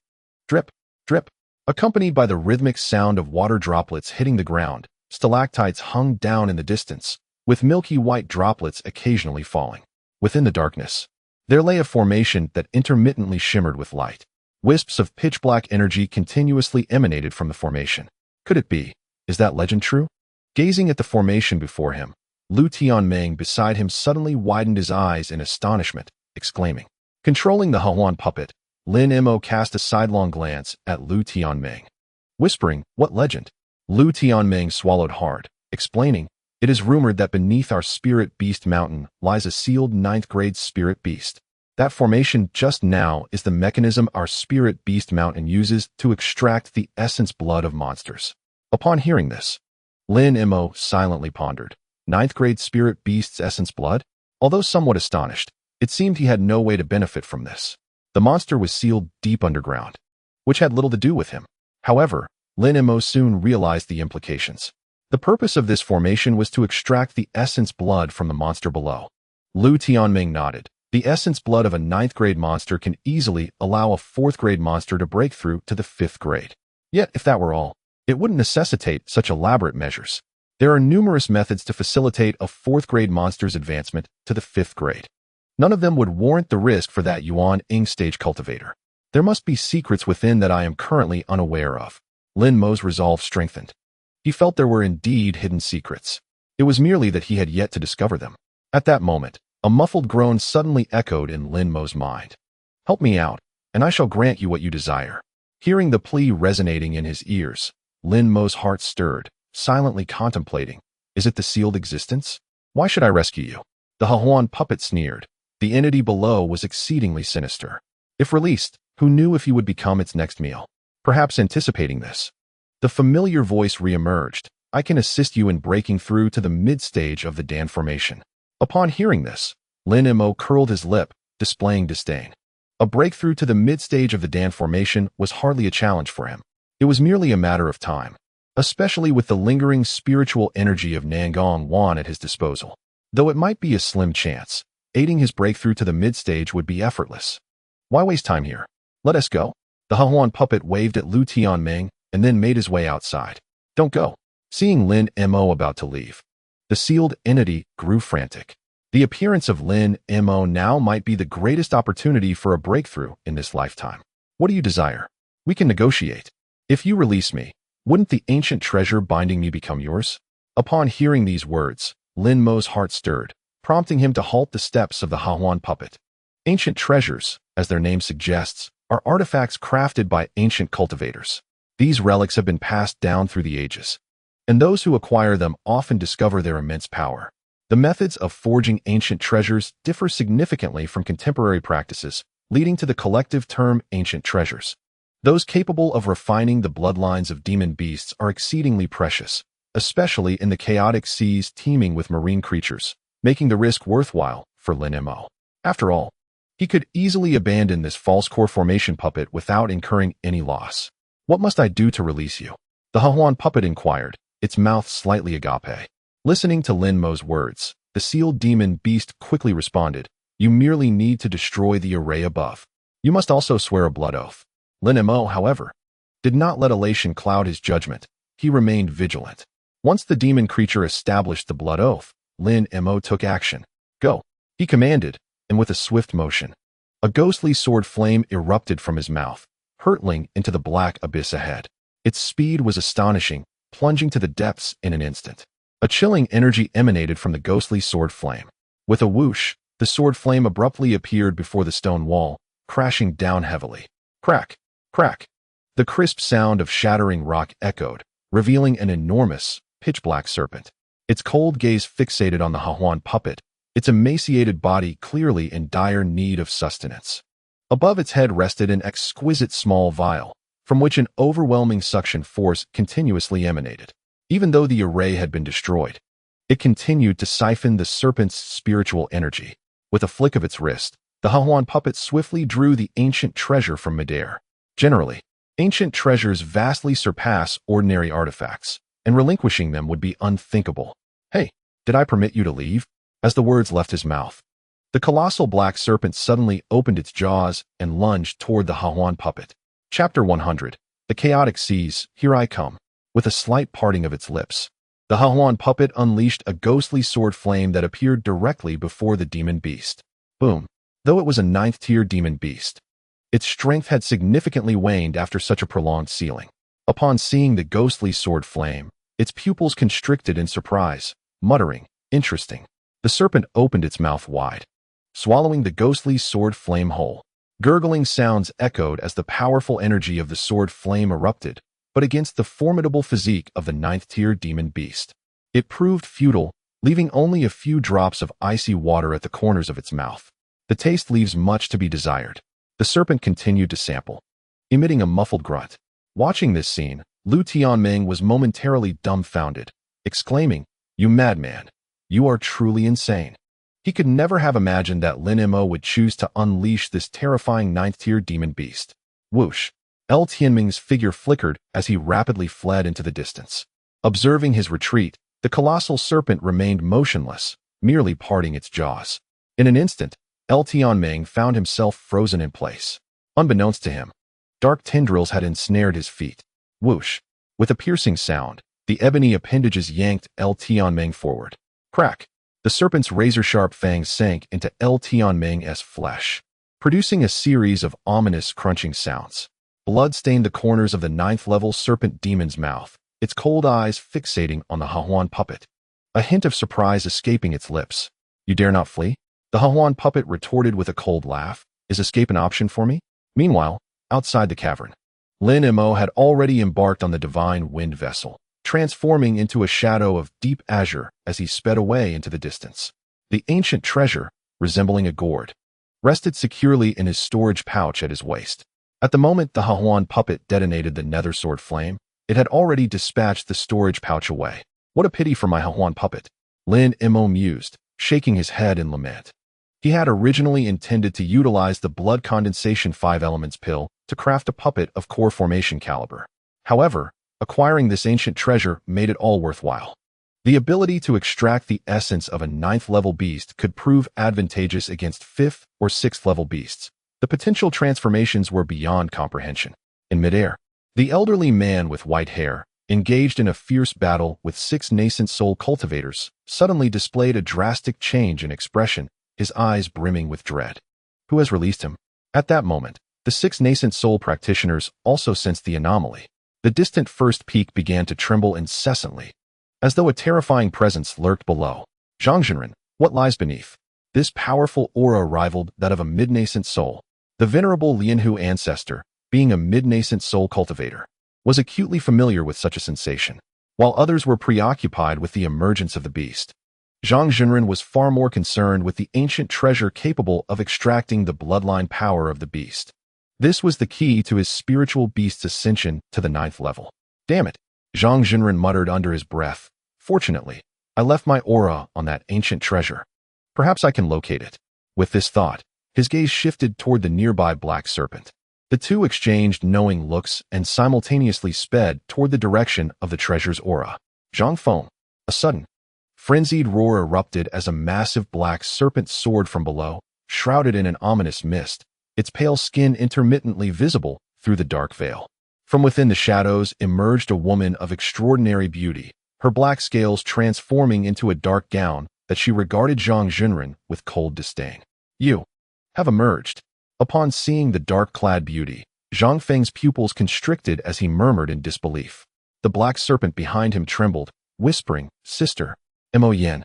Drip, drip. Accompanied by the rhythmic sound of water droplets hitting the ground, stalactites hung down in the distance, with milky white droplets occasionally falling. Within the darkness, there lay a formation that intermittently shimmered with light. Wisps of pitch-black energy continuously emanated from the formation. Could it be? Is that legend true? Gazing at the formation before him, Tianming beside him suddenly widened his eyes in astonishment, exclaiming. Controlling the Xuan puppet, Lin Mo cast a sidelong glance at Tianming. Whispering, what legend? Tianming swallowed hard, explaining, it is rumored that beneath our Spirit Beast Mountain lies a sealed 9th-grade Spirit Beast. That formation just now is the mechanism our Spirit Beast Mountain uses to extract the essence blood of monsters. Upon hearing this, Lin Mo silently pondered. 9th-grade Spirit Beast's essence blood? Although somewhat astonished, it seemed he had no way to benefit from this. The monster was sealed deep underground, which had little to do with him. However, Lin Mo soon realized the implications. The purpose of this formation was to extract the essence blood from the monster below. Tianming nodded. The essence blood of a 9th-grade monster can easily allow a 4th-grade monster to break through to the 5th grade. Yet, if that were all, it wouldn't necessitate such elaborate measures. There are numerous methods to facilitate a 4th-grade monster's advancement to the 5th grade. None of them would warrant the risk for that Yuan Ing stage cultivator. There must be secrets within that I am currently unaware of. Lin Mo's resolve strengthened. He felt there were indeed hidden secrets. It was merely that he had yet to discover them. At that moment, a muffled groan suddenly echoed in Lin Mo's mind. Help me out, and I shall grant you what you desire. Hearing the plea resonating in his ears, Lin Mo's heart stirred, silently contemplating. Is it the sealed existence? Why should I rescue you? The Xuan puppet sneered. The entity below was exceedingly sinister. If released, who knew if he would become its next meal? Perhaps anticipating this, the familiar voice reemerged. I can assist you in breaking through to the mid-stage of the Dan formation. Upon hearing this, Lin Mo curled his lip, displaying disdain. A breakthrough to the mid-stage of the Dan formation was hardly a challenge for him. It was merely a matter of time, especially with the lingering spiritual energy of Nangong Wan at his disposal. Though it might be a slim chance, aiding his breakthrough to the mid-stage would be effortless. Why waste time here? Let us go. The Xuan puppet waved at Lu Tianming and then made his way outside. Don't go. Seeing Lin Mo about to leave, the sealed entity grew frantic. The appearance of Lin Mo now might be the greatest opportunity for a breakthrough in this lifetime. What do you desire? We can negotiate. If you release me, wouldn't the ancient treasure binding me become yours? Upon hearing these words, Lin Mo's heart stirred, prompting him to halt the steps of the Xuan puppet. Ancient treasures, as their name suggests, are artifacts crafted by ancient cultivators. These relics have been passed down through the ages, and those who acquire them often discover their immense power. The methods of forging ancient treasures differ significantly from contemporary practices, leading to the collective term ancient treasures. Those capable of refining the bloodlines of demon beasts are exceedingly precious, especially in the chaotic seas teeming with marine creatures, making the risk worthwhile for Lin Mo. After all, he could easily abandon this false core formation puppet without incurring any loss. What must I do to release you? The Xuan puppet inquired, its mouth slightly agape. Listening to Lin Mo's words, the sealed demon beast quickly responded, you merely need to destroy the array above. You must also swear a blood oath. Lin Mo, however, did not let elation cloud his judgment. He remained vigilant. Once the demon creature established the blood oath, Lin Mo took action. Go, he commanded, and with a swift motion, a ghostly sword flame erupted from his mouth, hurtling into the black abyss ahead. Its speed was astonishing, plunging to the depths in an instant. A chilling energy emanated from the ghostly sword flame. With a whoosh, the sword flame abruptly appeared before the stone wall, crashing down heavily. Crack, crack. The crisp sound of shattering rock echoed, revealing an enormous, pitch-black serpent. Its cold gaze fixated on the Xuan puppet, its emaciated body clearly in dire need of sustenance. Above its head rested an exquisite small vial, from which an overwhelming suction force continuously emanated. Even though the array had been destroyed, it continued to siphon the serpent's spiritual energy. With a flick of its wrist, the Xuan puppet swiftly drew the ancient treasure from midair. Generally, ancient treasures vastly surpass ordinary artifacts, and relinquishing them would be unthinkable. Hey, did I permit you to leave? As the words left his mouth, the colossal black serpent suddenly opened its jaws and lunged toward the Xuan puppet. Chapter 100. The Chaotic Seas, Here I Come. With a slight parting of its lips, the Xuan puppet unleashed a ghostly sword flame that appeared directly before the demon beast. Boom. Though it was a 9th-tier demon beast, its strength had significantly waned after such a prolonged sealing. Upon seeing the ghostly sword flame, its pupils constricted in surprise, muttering, interesting. The serpent opened its mouth wide, swallowing the ghostly sword flame whole. Gurgling sounds echoed as the powerful energy of the sword flame erupted, but against the formidable physique of the 9th-tier demon beast, it proved futile, leaving only a few drops of icy water at the corners of its mouth. The taste leaves much to be desired. The serpent continued to sample, emitting a muffled grunt. Watching this scene, Lu Tianming was momentarily dumbfounded, exclaiming, "You madman! You are truly insane." He could never have imagined that Lin Mo would choose to unleash this terrifying 9th-tier demon beast. Whoosh! L. Tianming's figure flickered as he rapidly fled into the distance. Observing his retreat, the colossal serpent remained motionless, merely parting its jaws. In an instant, L. Tianming found himself frozen in place. Unbeknownst to him, dark tendrils had ensnared his feet. Whoosh! With a piercing sound, the ebony appendages yanked L. Tianming forward. Crack! The serpent's razor-sharp fangs sank into L. Tianming's flesh, producing a series of ominous crunching sounds. Blood stained the corners of the 9th-level serpent demon's mouth, its cold eyes fixating on the Xuan puppet. A hint of surprise escaping its lips. You dare not flee? The Xuan puppet retorted with a cold laugh. Is escape an option for me? Meanwhile, outside the cavern, Lin Mo had already embarked on the divine wind vessel, transforming into a shadow of deep azure as he sped away into the distance. The ancient treasure, resembling a gourd, rested securely in his storage pouch at his waist. At the moment the Xuan puppet detonated the nether sword flame, it had already dispatched the storage pouch away. What a pity for my Xuan puppet, Lin Mo mused, shaking his head in lament. He had originally intended to utilize the blood condensation 5 elements pill to craft a puppet of core formation caliber. However, acquiring this ancient treasure made it all worthwhile. The ability to extract the essence of a 9th-level beast could prove advantageous against 5th or 6th-level beasts, The potential transformations were beyond comprehension. In midair, the elderly man with white hair, engaged in a fierce battle with 6 nascent soul cultivators, suddenly displayed a drastic change in expression, his eyes brimming with dread. Who has released him? At that moment, the 6 nascent soul practitioners also sensed the anomaly. The distant first peak began to tremble incessantly, as though a terrifying presence lurked below. Zhangzhenren, what lies beneath? This powerful aura rivaled that of a mid-nascent soul. The venerable Lianhu ancestor, being a mid-nascent soul cultivator, was acutely familiar with such a sensation, while others were preoccupied with the emergence of the beast. Zhang Zhenren was far more concerned with the ancient treasure capable of extracting the bloodline power of the beast. This was the key to his spiritual beast's ascension to the 9th level. Damn it, Zhang Zhenren muttered under his breath. Fortunately, I left my aura on that ancient treasure. Perhaps I can locate it. With this thought, his gaze shifted toward the nearby black serpent. The two exchanged knowing looks and simultaneously sped toward the direction of the treasure's aura. Zhang Feng. A sudden, frenzied roar erupted as a massive black serpent soared from below, shrouded in an ominous mist, its pale skin intermittently visible through the dark veil. From within the shadows emerged a woman of extraordinary beauty, her black scales transforming into a dark gown that she regarded Zhang Zhenren with cold disdain. You have emerged. Upon seeing the dark-clad beauty, Zhang Feng's pupils constricted as he murmured in disbelief. The black serpent behind him trembled, whispering, Sister, Mo Yen,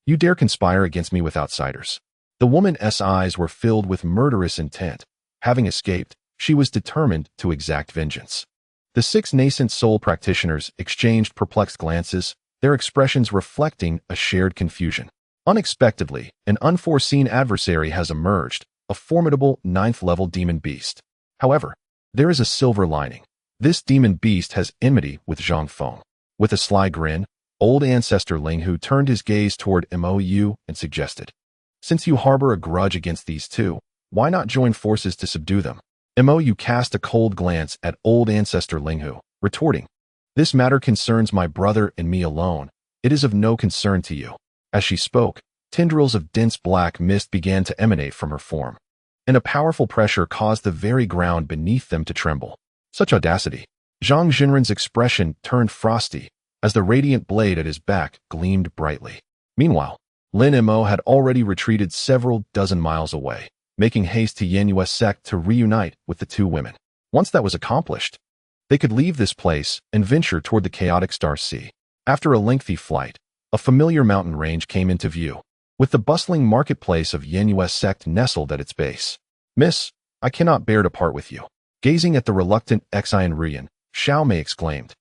you dare conspire against me with outsiders. The woman's eyes were filled with murderous intent. Having escaped, she was determined to exact vengeance. The 6 nascent soul practitioners exchanged perplexed glances, their expressions reflecting a shared confusion. Unexpectedly, an unforeseen adversary has emerged, a formidable 9th-level demon beast. However, there is a silver lining. This demon beast has enmity with Zhang Feng. With a sly grin, old ancestor Ling Hu turned his gaze toward Mou and suggested, Since you harbor a grudge against these two, why not join forces to subdue them? Mou cast a cold glance at old ancestor Ling Hu, retorting, This matter concerns my brother and me alone. It is of no concern to you. As she spoke, tendrils of dense black mist began to emanate from her form, and a powerful pressure caused the very ground beneath them to tremble. Such audacity! Zhang Zhenren's expression turned frosty as the radiant blade at his back gleamed brightly. Meanwhile, Lin Mo had already retreated several dozen miles away, making haste to Yenua's sect to reunite with the two women. Once that was accomplished, they could leave this place and venture toward the chaotic Star Sea. After a lengthy flight, a familiar mountain range came into view, with the bustling marketplace of Yenua's sect nestled at its base. Miss, I cannot bear to part with you. Gazing at the reluctant exciting Ruyan, Xiao Mei exclaimed,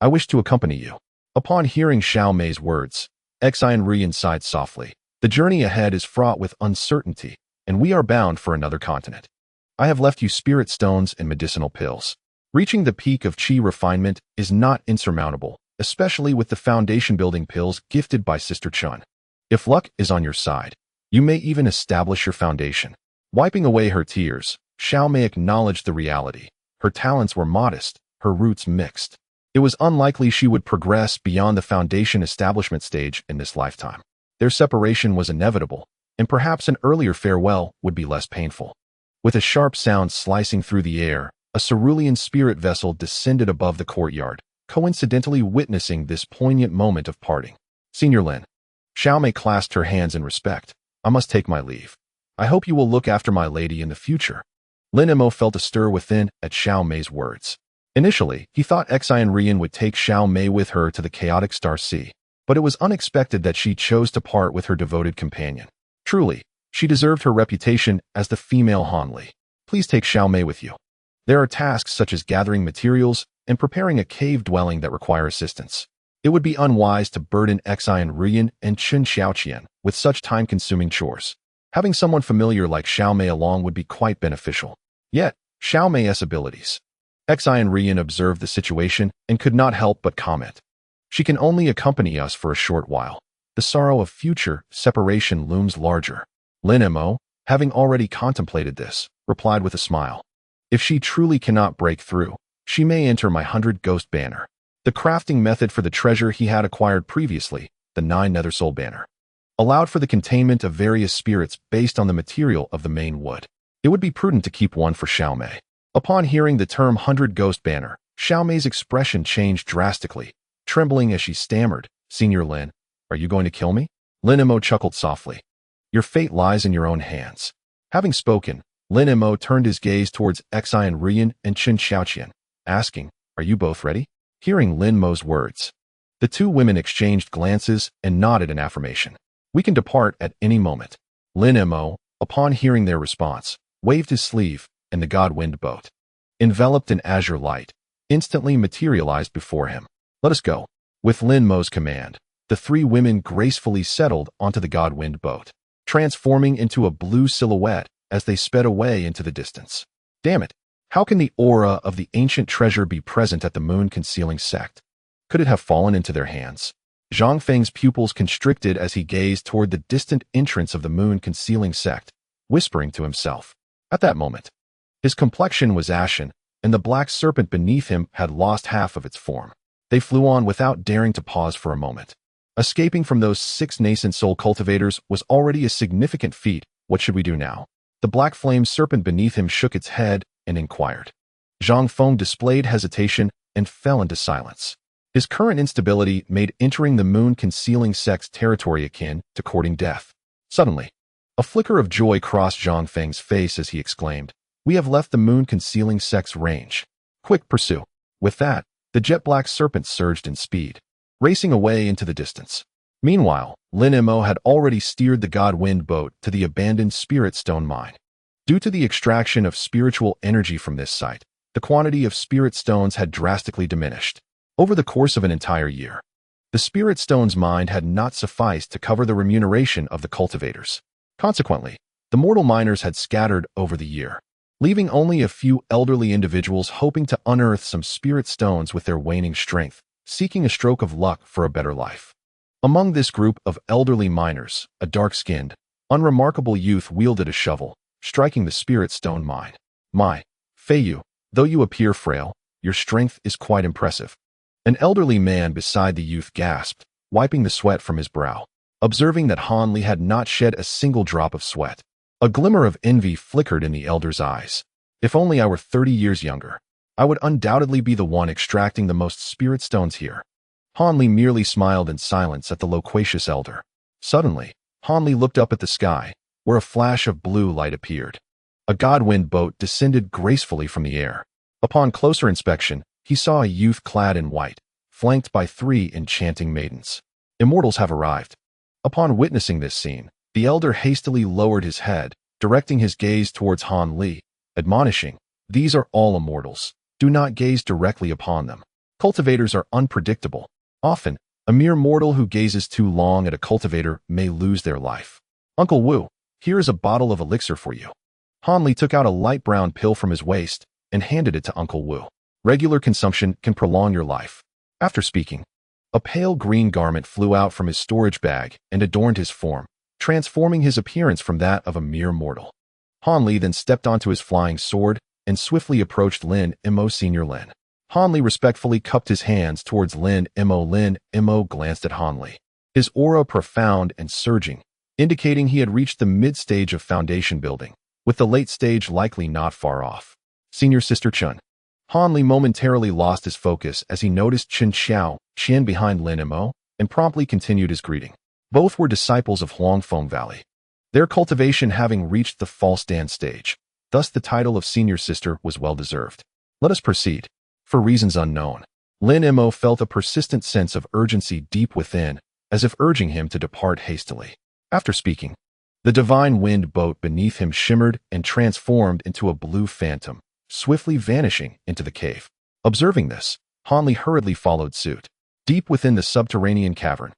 I wish to accompany you. Upon hearing Xiao Mei's words, exciting Ruyan sighed softly. The journey ahead is fraught with uncertainty, and we are bound for another continent. I have left you spirit stones and medicinal pills. Reaching the peak of qi refinement is not insurmountable, especially with the foundation-building pills gifted by Sister Chun. If luck is on your side, you may even establish your foundation. Wiping away her tears, Xiao Mei acknowledged the reality. Her talents were modest, her roots mixed. It was unlikely she would progress beyond the foundation establishment stage in this lifetime. Their separation was inevitable, and perhaps an earlier farewell would be less painful. With a sharp sound slicing through the air, a cerulean spirit vessel descended above the courtyard, coincidentally witnessing this poignant moment of parting. Senior Lin. Xiao Mei clasped her hands in respect. I must take my leave. I hope you will look after my lady in the future. Lin Mo felt a stir within at Xiao Mei's words. Initially, he thought Xian Ruyan would take Xiao Mei with her to the chaotic Star Sea, but it was unexpected that she chose to part with her devoted companion. Truly, she deserved her reputation as the female Han Li. Please take Xiao Mei with you. There are tasks such as gathering materials and preparing a cave dwelling that require assistance. It would be unwise to burden Xian Ruyan and Chen Xiaoqian with such time-consuming chores. Having someone familiar like Xiao Mei along would be quite beneficial. Yet, Xiao Mei's abilities. Xian Ruyan observed the situation and could not help but comment. She can only accompany us for a short while. The sorrow of future separation looms larger. Lin Mo, having already contemplated this, replied with a smile. If she truly cannot break through, she may enter my 100 Ghost banner. The crafting method for the treasure he had acquired previously, the 9 Nether Soul banner, allowed for the containment of various spirits based on the material of the main wood. It would be prudent to keep one for Xiaomei. Upon hearing the term 100 Ghost Banner, Xiaomei's expression changed drastically, trembling as she stammered, Senior Lin, are you going to kill me? Lin Mo chuckled softly. Your fate lies in your own hands. Having spoken, Lin Mo turned his gaze towards Xian Ruyan and Qin Xiaoqian, asking, are you both ready? Hearing Lin Mo's words, the two women exchanged glances and nodded in affirmation. We can depart at any moment. Lin Mo, upon hearing their response, waved his sleeve, and the god-wind boat, enveloped in azure light, instantly materialized before him. Let us go. With Lin Mo's command, the three women gracefully settled onto the god-wind boat, transforming into a blue silhouette as they sped away into the distance. Damn it! How can the aura of the ancient treasure be present at the moon-concealing sect? Could it have fallen into their hands? Zhang Feng's pupils constricted as he gazed toward the distant entrance of the moon-concealing sect, whispering to himself. At that moment, his complexion was ashen, and the black serpent beneath him had lost half of its form. They flew on without daring to pause for a moment. Escaping from those 6 nascent soul cultivators was already a significant feat. What should we do now? The black flame serpent beneath him shook its head and inquired. Zhang Feng displayed hesitation and fell into silence. His current instability made entering the moon-concealing sect's territory akin to courting death. Suddenly, a flicker of joy crossed Zhang Feng's face as he exclaimed, we have left the moon-concealing sect's range. Quick, pursue. With that, the jet-black serpent surged in speed, racing away into the distance. Meanwhile, Lin Mo had already steered the god-wind boat to the abandoned spirit stone mine. Due to the extraction of spiritual energy from this site, the quantity of spirit stones had drastically diminished. Over the course of an entire year, the spirit stones mined had not sufficed to cover the remuneration of the cultivators. Consequently, the mortal miners had scattered over the year, leaving only a few elderly individuals hoping to unearth some spirit stones with their waning strength, seeking a stroke of luck for a better life. Among this group of elderly miners, a dark-skinned, unremarkable youth wielded a shovel, striking the spirit stone mine. My, Feiyu, though you appear frail, your strength is quite impressive. An elderly man beside the youth gasped, wiping the sweat from his brow. Observing that Han Li had not shed a single drop of sweat, a glimmer of envy flickered in the elder's eyes. If only I were 30 years younger, I would undoubtedly be the one extracting the most spirit stones here. Han Li merely smiled in silence at the loquacious elder. Suddenly, Han Li looked up at the sky, where a flash of blue light appeared. A god-wind boat descended gracefully from the air. Upon closer inspection, he saw a youth clad in white, flanked by 3 enchanting maidens. Immortals have arrived. Upon witnessing this scene, the elder hastily lowered his head, directing his gaze towards Han Li, admonishing, these are all immortals. Do not gaze directly upon them. Cultivators are unpredictable. Often, a mere mortal who gazes too long at a cultivator may lose their life. Uncle Wu, here is a bottle of elixir for you. Han Li took out a light brown pill from his waist and handed it to Uncle Wu. Regular consumption can prolong your life. After speaking, a pale green garment flew out from his storage bag and adorned his form, transforming his appearance from that of a mere mortal. Han Li then stepped onto his flying sword and swiftly approached Lin Mo. Senior Lin. Han Li respectfully cupped his hands towards Lin Mo. Lin Mo glanced at Han Li, his aura profound and surging, indicating he had reached the mid-stage of foundation building, with the late stage likely not far off. Senior Sister Chun. Han Li momentarily lost his focus as he noticed Qin Xiaoqian behind Lin Mo and promptly continued his greeting. Both were disciples of Huangfeng Valley, their cultivation having reached the false dance stage. Thus the title of Senior Sister was well-deserved. Let us proceed. For reasons unknown, Lin Mo felt a persistent sense of urgency deep within, as if urging him to depart hastily. After speaking, the divine wind boat beneath him shimmered and transformed into a blue phantom, swiftly vanishing into the cave. Observing this, Han Li hurriedly followed suit. Deep within the subterranean cavern,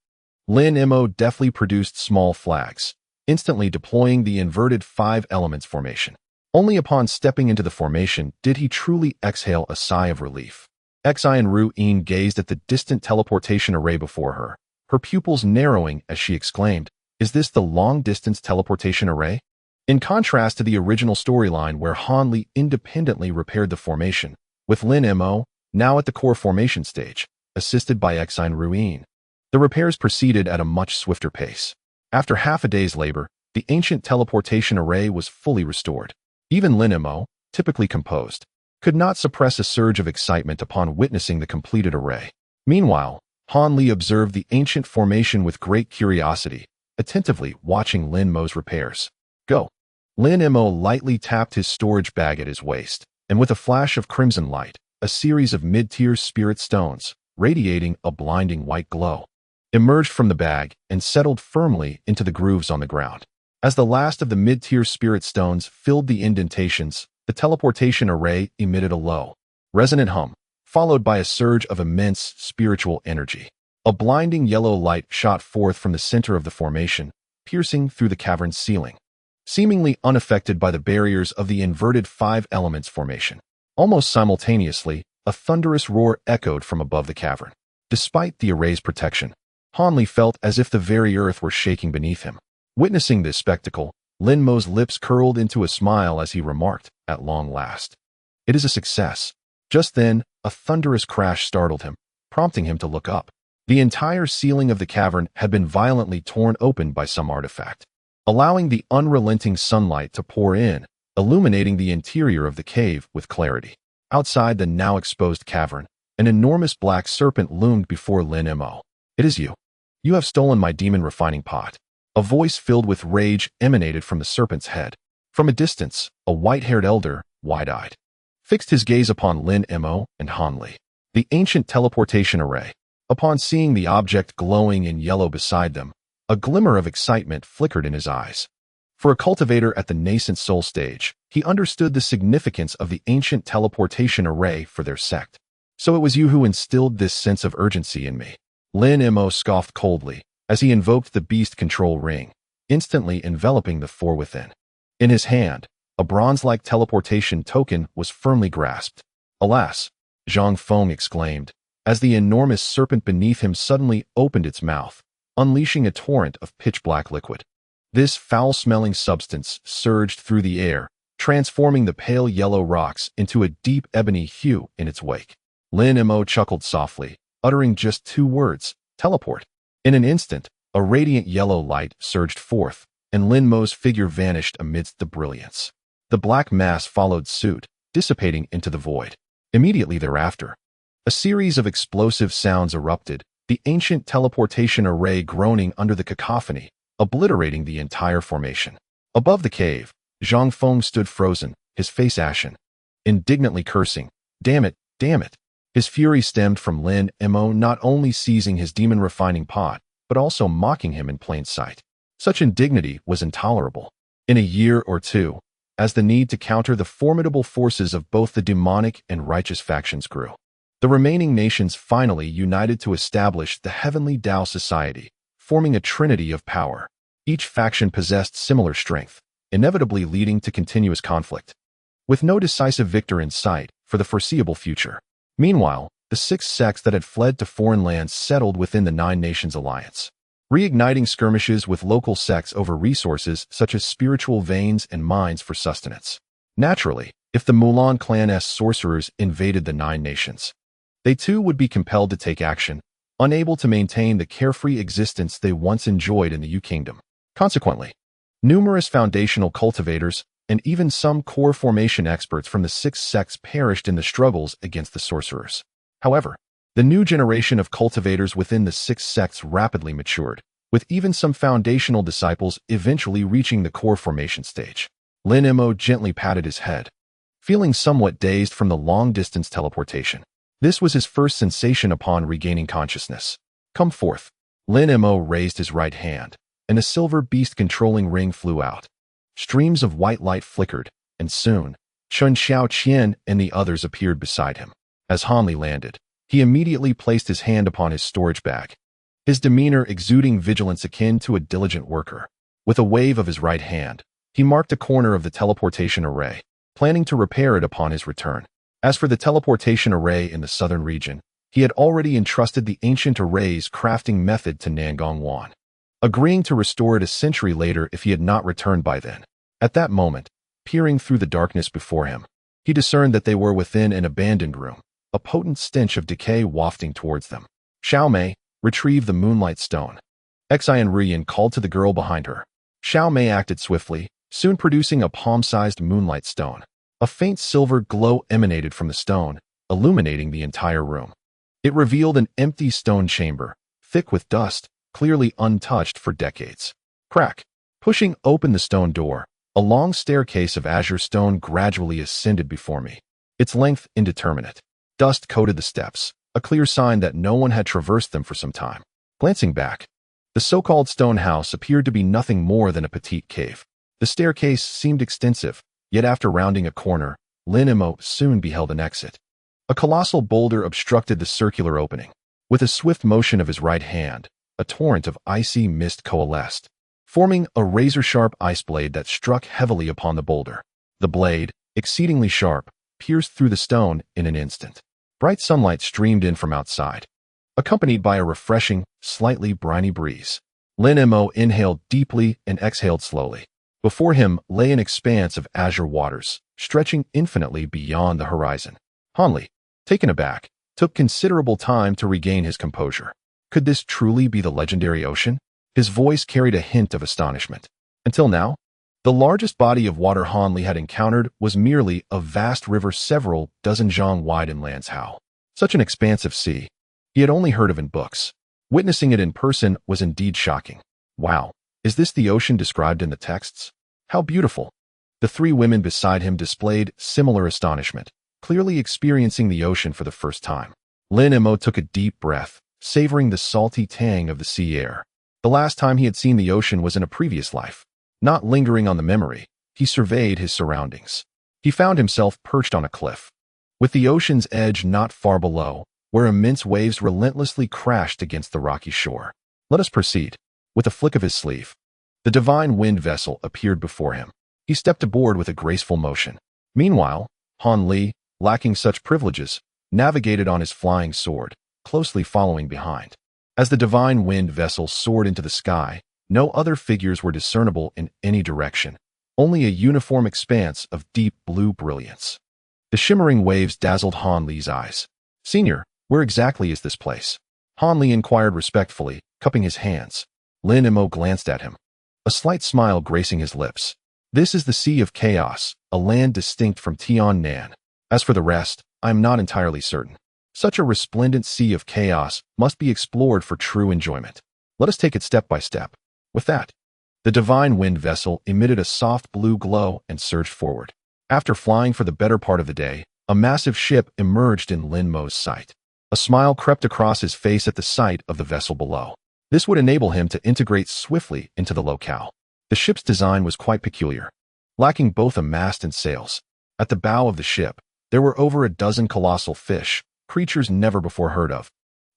Lin Mo deftly produced small flags, instantly deploying the inverted 5 elements formation. Only upon stepping into the formation did he truly exhale a sigh of relief. Xian Ruyan gazed at the distant teleportation array before her pupils narrowing as she exclaimed, "Is this the long-distance teleportation array?" In contrast to the original storyline where Han Li independently repaired the formation, with Lin Mo now at the core formation stage, assisted by Xian Ruyan, the repairs proceeded at a much swifter pace. After half a day's labor, the ancient teleportation array was fully restored. Even Lin Mo, typically composed, could not suppress a surge of excitement upon witnessing the completed array. Meanwhile, Han Li observed the ancient formation with great curiosity, attentively watching Lin Mo's repairs. Go. Lin Mo lightly tapped his storage bag at his waist, and with a flash of crimson light, a series of mid-tier spirit stones, radiating a blinding white glow, emerged from the bag and settled firmly into the grooves on the ground. As the last of the mid-tier spirit stones filled the indentations, the teleportation array emitted a low, resonant hum, followed by a surge of immense spiritual energy. A blinding yellow light shot forth from the center of the formation, piercing through the cavern's ceiling, seemingly unaffected by the barriers of the inverted five elements formation. Almost simultaneously, a thunderous roar echoed from above the cavern. Despite the array's protection, Han Li felt as if the very earth were shaking beneath him. Witnessing this spectacle, Lin Mo's lips curled into a smile as he remarked, "At long last. It is a success." Just then, a thunderous crash startled him, prompting him to look up. The entire ceiling of the cavern had been violently torn open by some artifact, allowing the unrelenting sunlight to pour in, illuminating the interior of the cave with clarity. Outside the now exposed cavern, an enormous black serpent loomed before Lin Mo. "It is you. You have stolen my demon refining pot." A voice filled with rage emanated from the serpent's head. From a distance, a white-haired elder, wide-eyed, fixed his gaze upon Lin Mo and Han Li. The ancient teleportation array. Upon seeing the object glowing in yellow beside them, a glimmer of excitement flickered in his eyes. For a cultivator at the nascent soul stage, he understood the significance of the ancient teleportation array for their sect. "So it was you who instilled this sense of urgency in me." Lin Mo scoffed coldly as he invoked the beast control ring, instantly enveloping the four within. In his hand, a bronze-like teleportation token was firmly grasped. "Alas!" Zhang Feng exclaimed, as the enormous serpent beneath him suddenly opened its mouth, unleashing a torrent of pitch-black liquid. This foul-smelling substance surged through the air, transforming the pale yellow rocks into a deep ebony hue in its wake. Lin Mo chuckled softly, uttering just two words, "Teleport." In an instant, a radiant yellow light surged forth, and Lin Mo's figure vanished amidst the brilliance. The black mass followed suit, dissipating into the void. Immediately thereafter, a series of explosive sounds erupted, the ancient teleportation array groaning under the cacophony, obliterating the entire formation. Above the cave, Zhang Feng stood frozen, his face ashen, indignantly cursing, "Damn it, damn it." His fury stemmed from Lin Mo not only seizing his demon refining pot, but also mocking him in plain sight. Such indignity was intolerable. In a year or two, as the need to counter the formidable forces of both the demonic and righteous factions grew, the remaining nations finally united to establish the Heavenly Tao Society, forming a trinity of power. Each faction possessed similar strength, inevitably leading to continuous conflict, with no decisive victor in sight for the foreseeable future. Meanwhile, the 6 sects that had fled to foreign lands settled within the 9 Nations Alliance, reigniting skirmishes with local sects over resources such as spiritual veins and mines for sustenance. Naturally, if the Mulan clan's sorcerers invaded the 9 nations, they too would be compelled to take action, unable to maintain the carefree existence they once enjoyed in the Yu Kingdom. Consequently, numerous foundational cultivators and even some core formation experts from the 6 sects perished in the struggles against the sorcerers. However, the new generation of cultivators within the 6 sects rapidly matured, with even some foundational disciples eventually reaching the core formation stage. Lin Mo gently patted his head, feeling somewhat dazed from the long-distance teleportation. This was his first sensation upon regaining consciousness. "Come forth." Lin Mo raised his right hand, and a silver beast-controlling ring flew out. Streams of white light flickered, and soon, Chun Xiaoqian and the others appeared beside him. As Han Li landed, he immediately placed his hand upon his storage bag, his demeanor exuding vigilance akin to a diligent worker. With a wave of his right hand, he marked a corner of the teleportation array, planning to repair it upon his return. As for the teleportation array in the southern region, he had already entrusted the ancient array's crafting method to Nangong Wan, agreeing to restore it a century later if he had not returned by then. At that moment, peering through the darkness before him, he discerned that they were within an abandoned room, a potent stench of decay wafting towards them. "Xiao Mei, retrieve the moonlight stone." Xian Ruyan called to the girl behind her. Xiao Mei acted swiftly, soon producing a palm-sized moonlight stone. A faint silver glow emanated from the stone, illuminating the entire room. It revealed an empty stone chamber, thick with dust, clearly untouched for decades. Crack. Pushing open the stone door, a long staircase of azure stone gradually ascended before me. Its length indeterminate. Dust coated the steps, a clear sign that no one had traversed them for some time. Glancing back, the so-called stone house appeared to be nothing more than a petite cave. The staircase seemed extensive, yet after rounding a corner, Lin Mo soon beheld an exit. A colossal boulder obstructed the circular opening. With a swift motion of his right hand, a torrent of icy mist coalesced, forming a razor-sharp ice blade that struck heavily upon the boulder. The blade, exceedingly sharp, pierced through the stone in an instant. Bright sunlight streamed in from outside, accompanied by a refreshing, slightly briny breeze. Lin Mo inhaled deeply and exhaled slowly. Before him lay an expanse of azure waters, stretching infinitely beyond the horizon. Hanli, taken aback, took considerable time to regain his composure. Could this truly be the legendary ocean? His voice carried a hint of astonishment. Until now, the largest body of water Hanli had encountered was merely a vast river several dozen zhang wide in Lanzhou. Such an expansive sea he had only heard of in books. Witnessing it in person was indeed shocking. Wow, is this the ocean described in the texts? How beautiful! The three women beside him displayed similar astonishment, clearly experiencing the ocean for the first time. Lin Mo took a deep breath, savoring the salty tang of the sea air. The last time he had seen the ocean was in a previous life. Not lingering on the memory, he surveyed his surroundings. He found himself perched on a cliff, with the ocean's edge not far below, where immense waves relentlessly crashed against the rocky shore. Let us proceed. With a flick of his sleeve, the divine wind vessel appeared before him. He stepped aboard with a graceful motion. Meanwhile, Han Li, lacking such privileges, navigated on his flying sword, closely following behind. As the divine wind vessel soared into the sky, no other figures were discernible in any direction, only a uniform expanse of deep blue brilliance. The shimmering waves dazzled Han Li's eyes. "Senior, where exactly is this place?" Han Li inquired respectfully, cupping his hands. Lin Mo glanced at him, a slight smile gracing his lips. "This is the Sea of Chaos, a land distinct from Tiannan. As for the rest, I am not entirely certain. Such a resplendent sea of chaos must be explored for true enjoyment. Let us take it step by step." With that, the divine wind vessel emitted a soft blue glow and surged forward. After flying for the better part of the day, a massive ship emerged in Lin Mo's sight. A smile crept across his face at the sight of the vessel below. This would enable him to integrate swiftly into the locale. The ship's design was quite peculiar, lacking both a mast and sails. At the bow of the ship, there were over a dozen colossal fish, creatures never before heard of,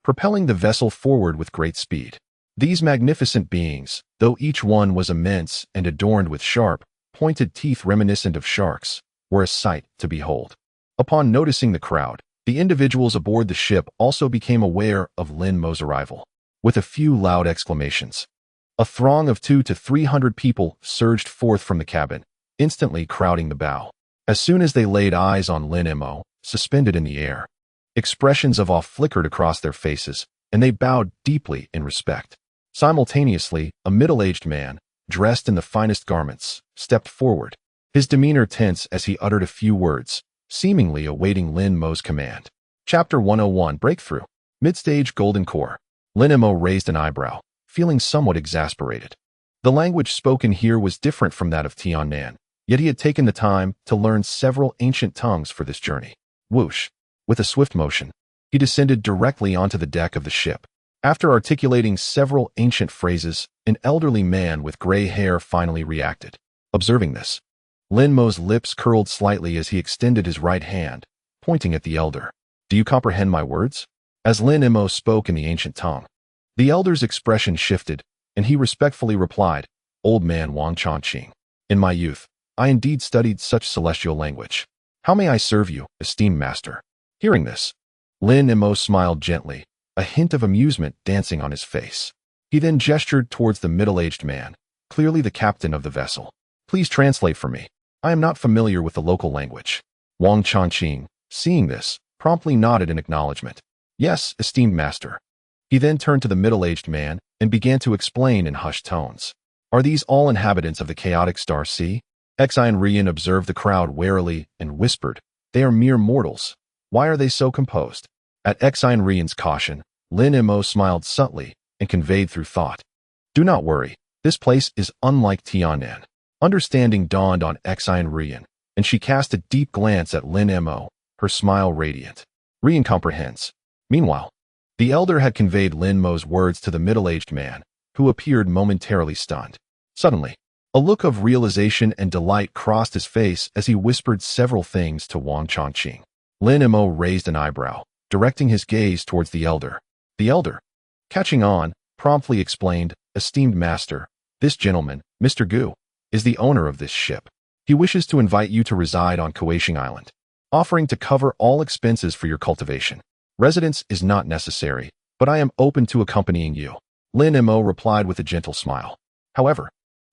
propelling the vessel forward with great speed. These magnificent beings, though each one was immense and adorned with sharp, pointed teeth reminiscent of sharks, were a sight to behold. Upon noticing the crowd, the individuals aboard the ship also became aware of Lin Mo's arrival. With a few loud exclamations, a throng of 200 to 300 people surged forth from the cabin, instantly crowding the bow. As soon as they laid eyes on Lin Mo, suspended in the air, expressions of awe flickered across their faces, and they bowed deeply in respect. Simultaneously, a middle-aged man, dressed in the finest garments, stepped forward, his demeanor tense as he uttered a few words, seemingly awaiting Lin Mo's command. Chapter 101 Breakthrough. Mid-stage Golden Core. Lin Mo raised an eyebrow, feeling somewhat exasperated. The language spoken here was different from that of Tiannan, yet he had taken the time to learn several ancient tongues for this journey. Whoosh! With a swift motion, he descended directly onto the deck of the ship. After articulating several ancient phrases, an elderly man with gray hair finally reacted. Observing this, Lin Mo's lips curled slightly as he extended his right hand, pointing at the elder. "Do you comprehend my words?" As Lin Mo spoke in the ancient tongue, the elder's expression shifted, and he respectfully replied, "Old man Wang Chongqing, in my youth, I indeed studied such celestial language. How may I serve you, esteemed master?" Hearing this, Lin Mo smiled gently, a hint of amusement dancing on his face. He then gestured towards the middle-aged man, clearly the captain of the vessel. "Please translate for me. I am not familiar with the local language." Wang Chongqing, seeing this, promptly nodded in acknowledgement. "Yes, esteemed master." He then turned to the middle-aged man and began to explain in hushed tones. Are these all inhabitants of the chaotic star sea? Exine Ruyan observed the crowd warily and whispered, "They are mere mortals. Why are they so composed?" At Exine Ruyan's caution, Lin Mo smiled subtly and conveyed through thought, "Do not worry. This place is unlike Tianan." Understanding dawned on Exine Ruyan, and she cast a deep glance at Lin Mo, her smile radiant. Ruyan comprehends. Meanwhile, the elder had conveyed Lin Mo's words to the middle-aged man, who appeared momentarily stunned. Suddenly, a look of realization and delight crossed his face as he whispered several things to Wang Chongqing. Lin Mo raised an eyebrow, directing his gaze towards the elder. The elder, catching on, promptly explained, "Esteemed master, this gentleman, Mr. Gu, is the owner of this ship. He wishes to invite you to reside on Cultivation Island, offering to cover all expenses for your cultivation. Residence is not necessary, but I am open to accompanying you." Lin Mo replied with a gentle smile. "However,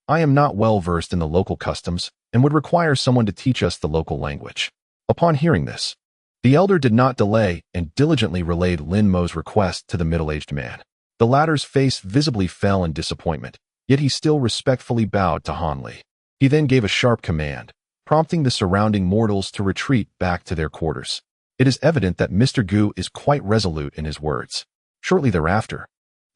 I am not well versed in the local customs and would require someone to teach us the local language." Upon hearing this, the elder did not delay and diligently relayed Lin Mo's request to the middle-aged man. The latter's face visibly fell in disappointment, yet he still respectfully bowed to Han Li. He then gave a sharp command, prompting the surrounding mortals to retreat back to their quarters. It is evident that Mr. Gu is quite resolute in his words. Shortly thereafter,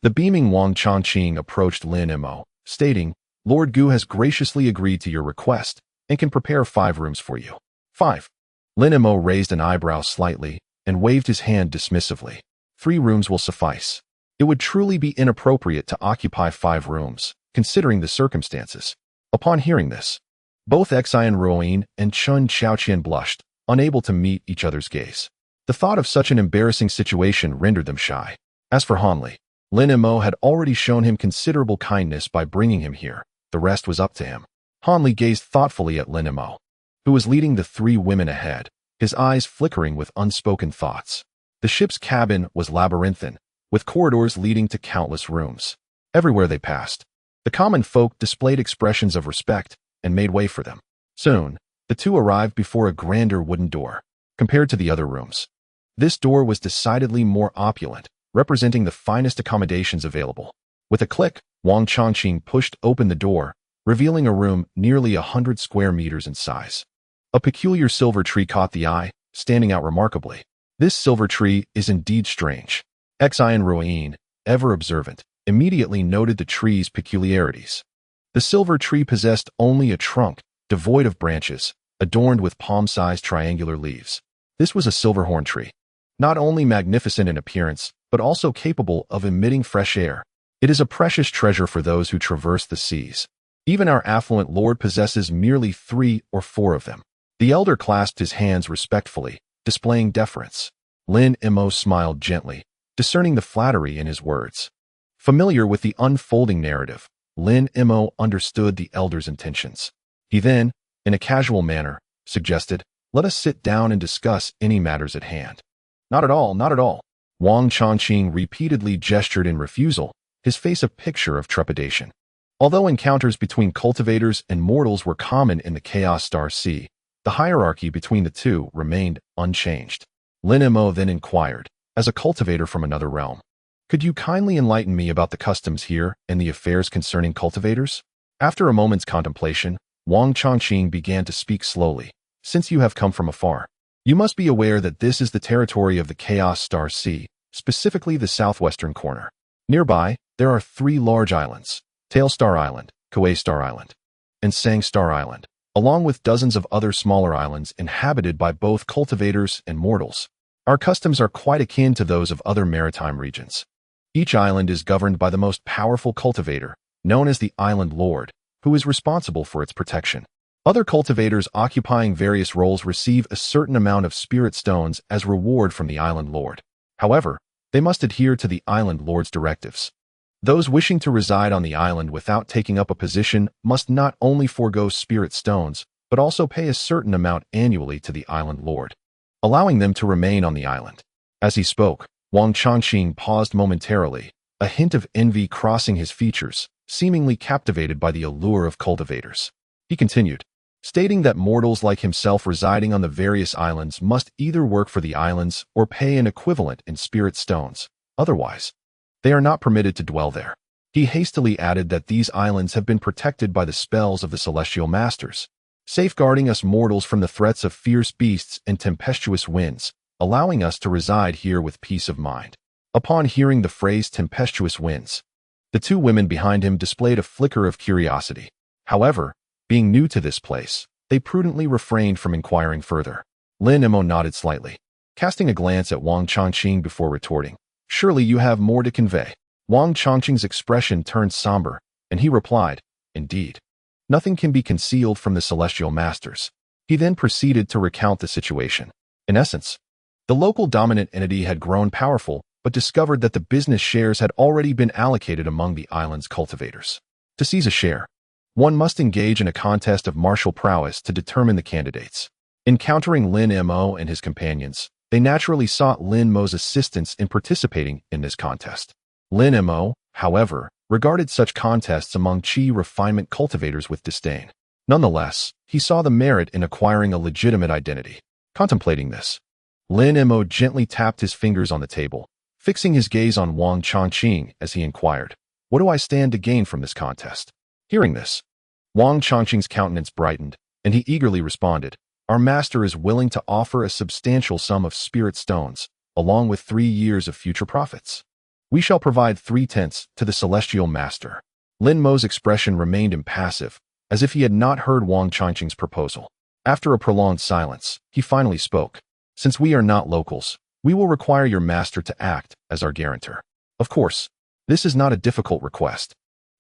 the beaming Wang Chongqing approached Lin Mo, stating, "Lord Gu has graciously agreed to your request and can prepare 5 rooms for you." 5. Lin Mo raised an eyebrow slightly and waved his hand dismissively. 3 rooms will suffice. It would truly be inappropriate to occupy 5 rooms, considering the circumstances. Upon hearing this, both Exine Ruyan and Chun Xiaoqian blushed, unable to meet each other's gaze. The thought of such an embarrassing situation rendered them shy. As for Han Li, Lin Mo had already shown him considerable kindness by bringing him here. The rest was up to him. Han Li gazed thoughtfully at Lin Mo, who was leading the 3 women ahead, his eyes flickering with unspoken thoughts. The ship's cabin was labyrinthine, with corridors leading to countless rooms. Everywhere they passed, the common folk displayed expressions of respect and made way for them. Soon, the 2 arrived before a grander wooden door. Compared to the other rooms, this door was decidedly more opulent, representing the finest accommodations available. With a click, Wang Chongqing pushed open the door, revealing a room nearly 100 square meters in size. A peculiar silver tree caught the eye, standing out remarkably. This silver tree is indeed strange. Exine Ruyan, ever observant, immediately noted the tree's peculiarities. The silver tree possessed only a trunk, devoid of branches, adorned with palm-sized triangular leaves. This was a silverhorn tree, not only magnificent in appearance, but also capable of emitting fresh air. It is a precious treasure for those who traverse the seas. Even our affluent lord possesses merely 3 or 4 of them. The elder clasped his hands respectfully, displaying deference. Lin Mo smiled gently, discerning the flattery in his words. Familiar with the unfolding narrative, Lin Mo understood the elder's intentions. He then, in a casual manner, suggested, "Let us sit down and discuss any matters at hand." "Not at all, not at all." Wang Chongqing repeatedly gestured in refusal, his face a picture of trepidation. Although encounters between cultivators and mortals were common in the Chaos Star Sea, the hierarchy between the 2 remained unchanged. Lin Mo then inquired, as a cultivator from another realm, "Could you kindly enlighten me about the customs here and the affairs concerning cultivators?" After a moment's contemplation, Wang Chongqing began to speak slowly. "Since you have come from afar, you must be aware that this is the territory of the Chaos Star Sea, specifically the southwestern corner. Nearby, there are 3 large islands, Tail Star Island, Kuei Star Island, and Sang Star Island, along with dozens of other smaller islands inhabited by both cultivators and mortals. Our customs are quite akin to those of other maritime regions. Each island is governed by the most powerful cultivator, known as the Island Lord, who is responsible for its protection. Other cultivators occupying various roles receive a certain amount of spirit stones as reward from the Island Lord. However, they must adhere to the Island Lord's directives. Those wishing to reside on the island without taking up a position must not only forego spirit stones, but also pay a certain amount annually to the Island Lord, allowing them to remain on the island." As he spoke, Wang Chongqing paused momentarily, a hint of envy crossing his features, seemingly captivated by the allure of cultivators. He continued, stating that mortals like himself residing on the various islands must either work for the islands or pay an equivalent in spirit stones. Otherwise, they are not permitted to dwell there. He hastily added that these islands have been protected by the spells of the celestial masters, safeguarding us mortals from the threats of fierce beasts and tempestuous winds, allowing us to reside here with peace of mind. Upon hearing the phrase tempestuous winds, the two women behind him displayed a flicker of curiosity. However, being new to this place, they prudently refrained from inquiring further. Lin Mo nodded slightly, casting a glance at Wang Chongqing before retorting, "Surely you have more to convey." Wang Chongqing's expression turned somber, and he replied, "Indeed. Nothing can be concealed from the celestial masters." He then proceeded to recount the situation. In essence, the local dominant entity had grown powerful, but discovered that the business shares had already been allocated among the island's cultivators. To seize a share, one must engage in a contest of martial prowess to determine the candidates. Encountering Lin Mo and his companions, they naturally sought Lin Mo's assistance in participating in this contest. Lin Mo, however, regarded such contests among Qi refinement cultivators with disdain. Nonetheless, he saw the merit in acquiring a legitimate identity. Contemplating this, Lin Mo gently tapped his fingers on the table, fixing his gaze on Wang Chongqing as he inquired, "What do I stand to gain from this contest?" Hearing this, Wang Chongqing's countenance brightened, and he eagerly responded, "Our master is willing to offer a substantial sum of spirit stones, along with 3 years of future profits. We shall provide 3/10 to the celestial master." Lin Mo's expression remained impassive, as if he had not heard Wang Chongqing's proposal. After a prolonged silence, he finally spoke, "Since we are not locals, we will require your master to act as our guarantor. Of course, this is not a difficult request.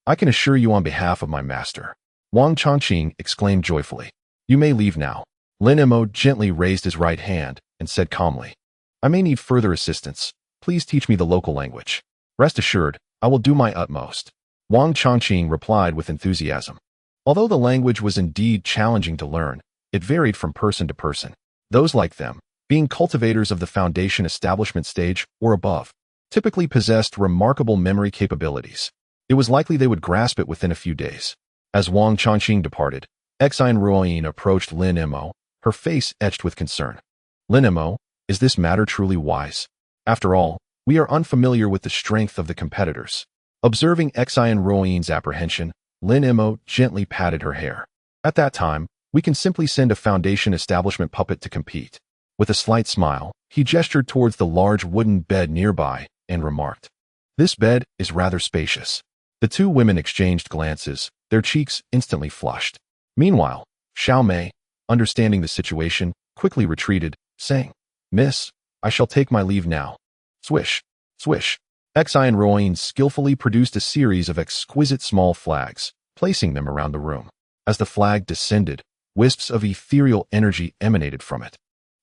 I can assure you on behalf of my master." Wang Chongqing exclaimed joyfully, "You may leave now." Lin Mo gently raised his right hand and said calmly, "I may need further assistance. Please teach me the local language. Rest assured, I will do my utmost." Wang Chongqing replied with enthusiasm. Although the language was indeed challenging to learn, it varied from person to person. Those like them, being cultivators of the foundation establishment stage or above, typically possessed remarkable memory capabilities. It was likely they would grasp it within a few days. As Wang Chongqing departed, Ruyan approached Lin Mo, her face etched with concern. "Lin Mo, is this matter truly wise? After all, we are unfamiliar with the strength of the competitors." Observing Ruyan's apprehension, Lin Mo gently patted her hair. "At that time, we can simply send a foundation establishment puppet to compete." With a slight smile, he gestured towards the large wooden bed nearby and remarked, "This bed is rather spacious." The two women exchanged glances, their cheeks instantly flushed. Meanwhile, Xiao Mei, understanding the situation, quickly retreated, saying, "Miss, I shall take my leave now." Swish, swish. Ruyan skillfully produced a series of exquisite small flags, placing them around the room. As the flag descended, wisps of ethereal energy emanated from it.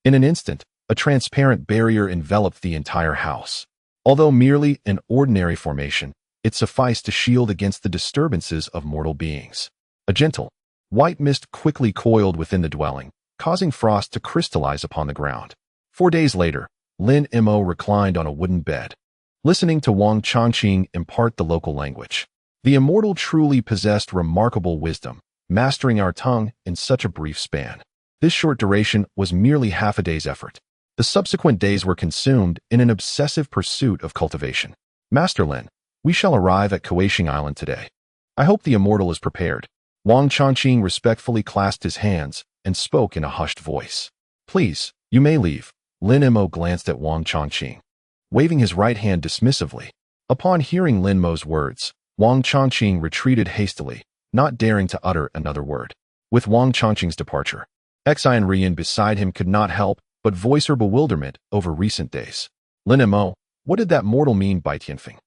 In an instant, a transparent barrier enveloped the entire house. Although merely an ordinary formation, it sufficed to shield against the disturbances of mortal beings. A gentle, white mist quickly coiled within the dwelling, causing frost to crystallize upon the ground. 4 days later, Lin Mo reclined on a wooden bed, listening to Wang Chongqing impart the local language. The immortal truly possessed remarkable wisdom, mastering our tongue in such a brief span. This short duration was merely half a day's effort. The subsequent days were consumed in an obsessive pursuit of cultivation. "Master Lin, we shall arrive at Cultivation Island today. I hope the immortal is prepared." Wang Chongqing respectfully clasped his hands and spoke in a hushed voice. "Please, you may leave." Lin Mo glanced at Wang Chongqing, waving his right hand dismissively. Upon hearing Lin Mo's words, Wang Chongqing retreated hastily, not daring to utter another word. With Wang Chongqing's departure, Ruyan beside him could not help but voice her bewilderment over recent days. "Lin Mo, what did that mortal mean by Tianfeng?"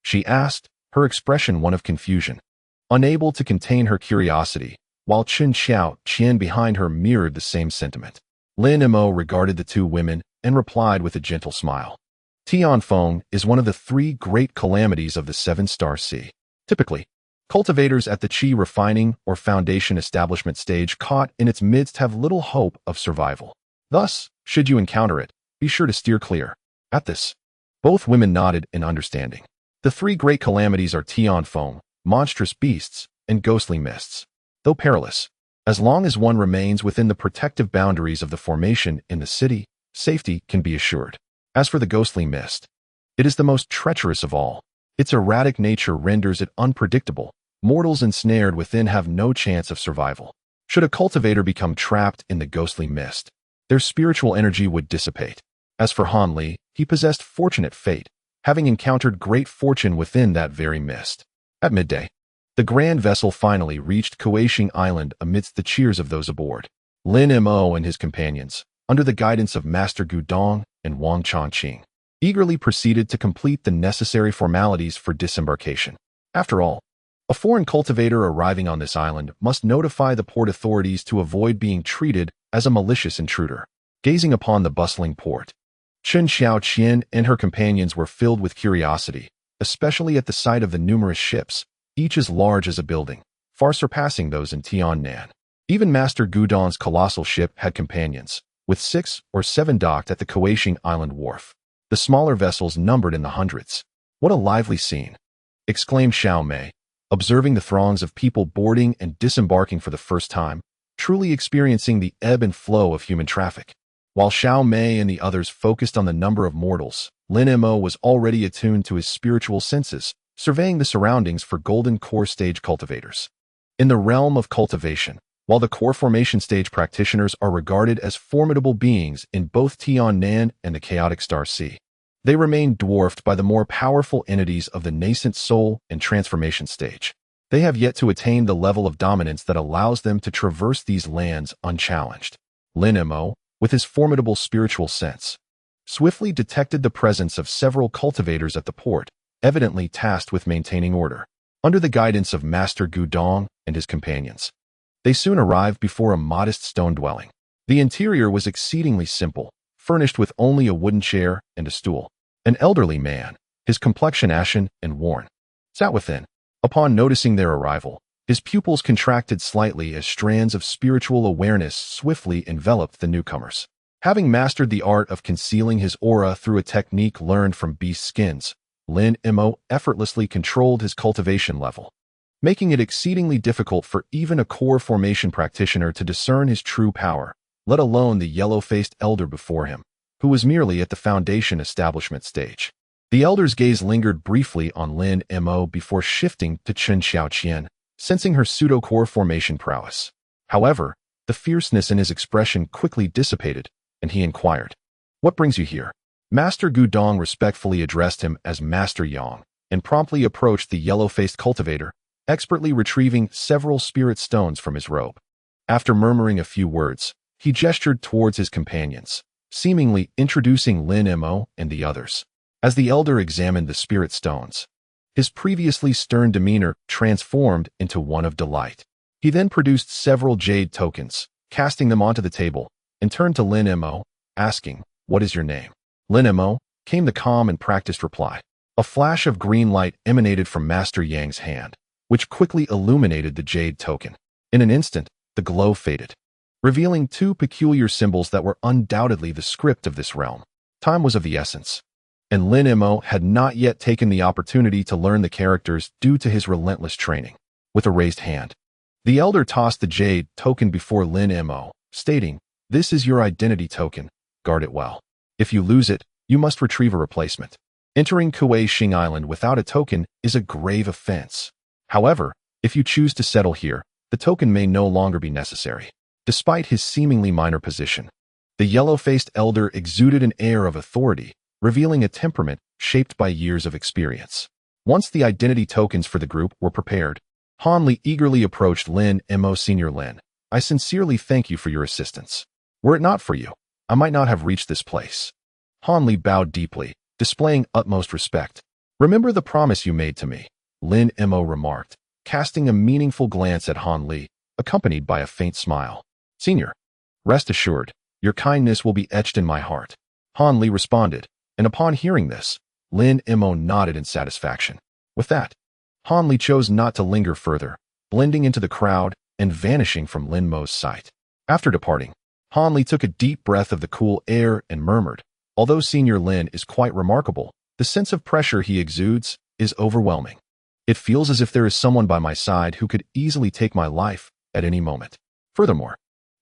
she asked, her expression one of confusion. Unable to contain her curiosity, while Chen Xiao Qian behind her mirrored the same sentiment. Lin Mo regarded the two women and replied with a gentle smile. Tianfeng is one of the 3 great calamities of the 7-star sea. Typically, cultivators at the Qi refining or foundation establishment stage caught in its midst have little hope of survival. Thus, should you encounter it, be sure to steer clear. At this, both women nodded in understanding. The 3 great calamities are Tianfeng, monstrous beasts, and ghostly mists. Though perilous, as long as one remains within the protective boundaries of the formation in the city, safety can be assured. As for the ghostly mist, it is the most treacherous of all. Its erratic nature renders it unpredictable. Mortals ensnared within have no chance of survival. Should a cultivator become trapped in the ghostly mist, their spiritual energy would dissipate. As for Han Li, he possessed fortunate fate, having encountered great fortune within that very mist. At midday, the grand vessel finally reached Cultivation Island amidst the cheers of those aboard. Lin Mo and his companions, under the guidance of Master Gu Dong and Wang Chongqing, eagerly proceeded to complete the necessary formalities for disembarkation. After all, a foreign cultivator arriving on this island must notify the port authorities to avoid being treated as a malicious intruder. Gazing upon the bustling port, Chen Xiaoqian and her companions were filled with curiosity, especially at the sight of the numerous ships, each as large as a building, far surpassing those in Tiannan. Even Master Gudong's colossal ship had companions, with 6 or 7 docked at the Cultivation Island wharf. The smaller vessels numbered in the hundreds. "What a lively scene!" exclaimed Xiao Mei, observing the throngs of people boarding and disembarking for the first time, truly experiencing the ebb and flow of human traffic. While Xiao Mei and the others focused on the number of mortals, Lin Mo was already attuned to his spiritual senses, surveying the surroundings for golden core stage cultivators. In the realm of cultivation, while the core formation stage practitioners are regarded as formidable beings in both Tiannan and the chaotic Star Sea, they remain dwarfed by the more powerful entities of the nascent soul and transformation stage. They have yet to attain the level of dominance that allows them to traverse these lands unchallenged. Lin Mo, with his formidable spiritual sense, swiftly detected the presence of several cultivators at the port, evidently tasked with maintaining order. Under the guidance of Master Gu Dong and his companions, they soon arrived before a modest stone dwelling. The interior was exceedingly simple, furnished with only a wooden chair and a stool. An elderly man, his complexion ashen and worn, sat within. Upon noticing their arrival, his pupils contracted slightly as strands of spiritual awareness swiftly enveloped the newcomers. Having mastered the art of concealing his aura through a technique learned from beast skins, Lin Mo effortlessly controlled his cultivation level, making it exceedingly difficult for even a core formation practitioner to discern his true power, let alone the yellow-faced elder before him, who was merely at the foundation establishment stage. The elder's gaze lingered briefly on Lin Mo before shifting to Chen Xiaoqian, sensing her pseudo-core formation prowess. However, the fierceness in his expression quickly dissipated, and he inquired, "What brings you here?" Master Gu Dong respectfully addressed him as Master Yang, and promptly approached the yellow-faced cultivator, expertly retrieving several spirit stones from his robe. After murmuring a few words, he gestured towards his companions, seemingly introducing Lin Mo and the others. As the elder examined the spirit stones, his previously stern demeanor transformed into one of delight. He then produced several jade tokens, casting them onto the table, and turned to Lin Mo, asking, "What is your name?" "Lin Mo," came the calm and practiced reply. A flash of green light emanated from Master Yang's hand, which quickly illuminated the jade token. In an instant, the glow faded, revealing 2 peculiar symbols that were undoubtedly the script of this realm. Time was of the essence, and Lin Mo had not yet taken the opportunity to learn the characters due to his relentless training. With a raised hand, the elder tossed the jade token before Lin Mo, stating, "This is your identity token. Guard it well. If you lose it, you must retrieve a replacement. Entering Cultivation Island without a token is a grave offense. However, if you choose to settle here, the token may no longer be necessary." Despite his seemingly minor position, the yellow-faced elder exuded an air of authority, revealing a temperament shaped by years of experience. Once the identity tokens for the group were prepared, Han Li eagerly approached Lin Mo. "Senior Lin, I sincerely thank you for your assistance. Were it not for you, I might not have reached this place." Han Li bowed deeply, displaying utmost respect. "Remember the promise you made to me," Lin Mo remarked, casting a meaningful glance at Han Li, accompanied by a faint smile. "Senior, rest assured, your kindness will be etched in my heart," Han Li responded, and upon hearing this, Lin Mo nodded in satisfaction. With that, Han Li chose not to linger further, blending into the crowd and vanishing from Lin Mo's sight. After departing, Han Li took a deep breath of the cool air and murmured, "Although Senior Lin is quite remarkable, the sense of pressure he exudes is overwhelming. It feels as if there is someone by my side who could easily take my life at any moment." Furthermore,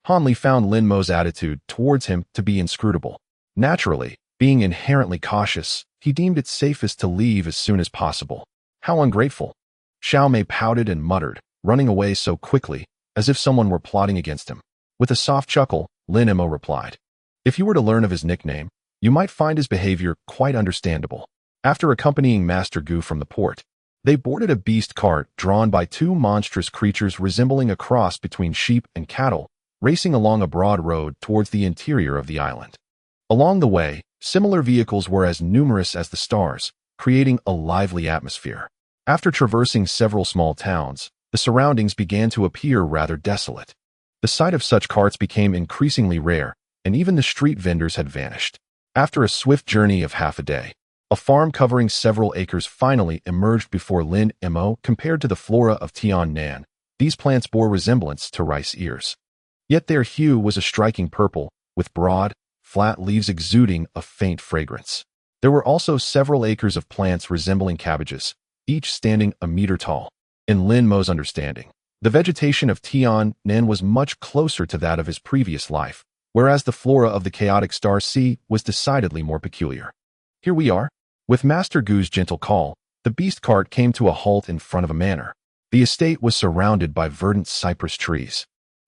Han Li found Lin Mo's attitude towards him to be inscrutable. Naturally, being inherently cautious, he deemed it safest to leave as soon as possible. How ungrateful! Xiao Mei pouted and muttered, running away so quickly, as if someone were plotting against him. With a soft chuckle, Lin Mo replied, "If you were to learn of his nickname, you might find his behavior quite understandable." After accompanying Master Gu from the port, they boarded a beast cart drawn by two monstrous creatures resembling a cross between sheep and cattle, racing along a broad road towards the interior of the island. Along the way, similar vehicles were as numerous as the stars, creating a lively atmosphere. After traversing several small towns, the surroundings began to appear rather desolate. The sight of such carts became increasingly rare, and even the street vendors had vanished. After a swift journey of half a day, a farm covering several acres finally emerged before Lin Mo. Compared to the flora of Tiannan, these plants bore resemblance to rice ears. Yet their hue was a striking purple, with broad, flat leaves exuding a faint fragrance. There were also several acres of plants resembling cabbages, each standing a meter tall. In Lin Mo's understanding, the vegetation of Tiannan was much closer to that of his previous life, whereas the flora of the chaotic Star Sea was decidedly more peculiar. Here we are. With Master Gu's gentle call, the beast cart came to a halt in front of a manor. The estate was surrounded by verdant cypress trees,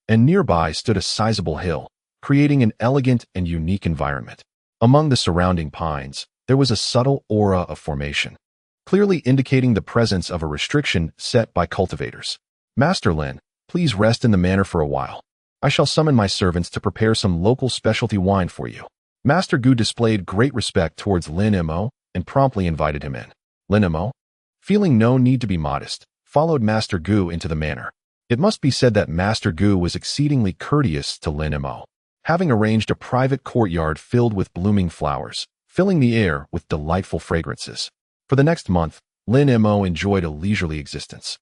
and nearby stood a sizable hill, creating an elegant and unique environment. Among the surrounding pines, there was a subtle aura of formation, clearly indicating the presence of a restriction set by cultivators. "Master Lin, please rest in the manor for a while. I shall summon my servants to prepare some local specialty wine for you." Master Gu displayed great respect towards Lin Mo and promptly invited him in. Lin Mo, feeling no need to be modest, followed Master Gu into the manor. It must be said that Master Gu was exceedingly courteous to Lin Mo, having arranged a private courtyard filled with blooming flowers, filling the air with delightful fragrances. For the next month, Lin Mo enjoyed a leisurely existence,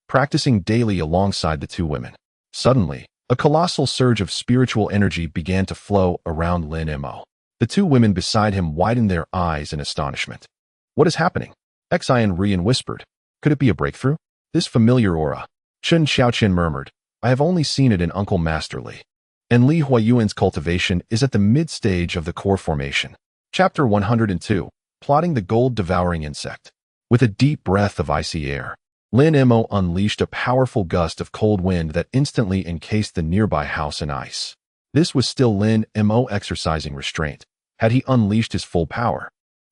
practicing daily alongside the two women. Suddenly, a colossal surge of spiritual energy began to flow around Lin Mo. The two women beside him widened their eyes in astonishment. "What is happening?" Akin Ruyan whispered. "Could it be a breakthrough? This familiar aura." Chen Xiaoqian murmured, "I have only seen it in Uncle Master Li. And Li Huayuan's cultivation is at the mid-stage of the core formation." Chapter 102, Plotting the Gold-Devouring Insect. With a deep breath of icy air, Lin Mo unleashed a powerful gust of cold wind that instantly encased the nearby house in ice. This was still Lin Mo exercising restraint. Had he unleashed his full power,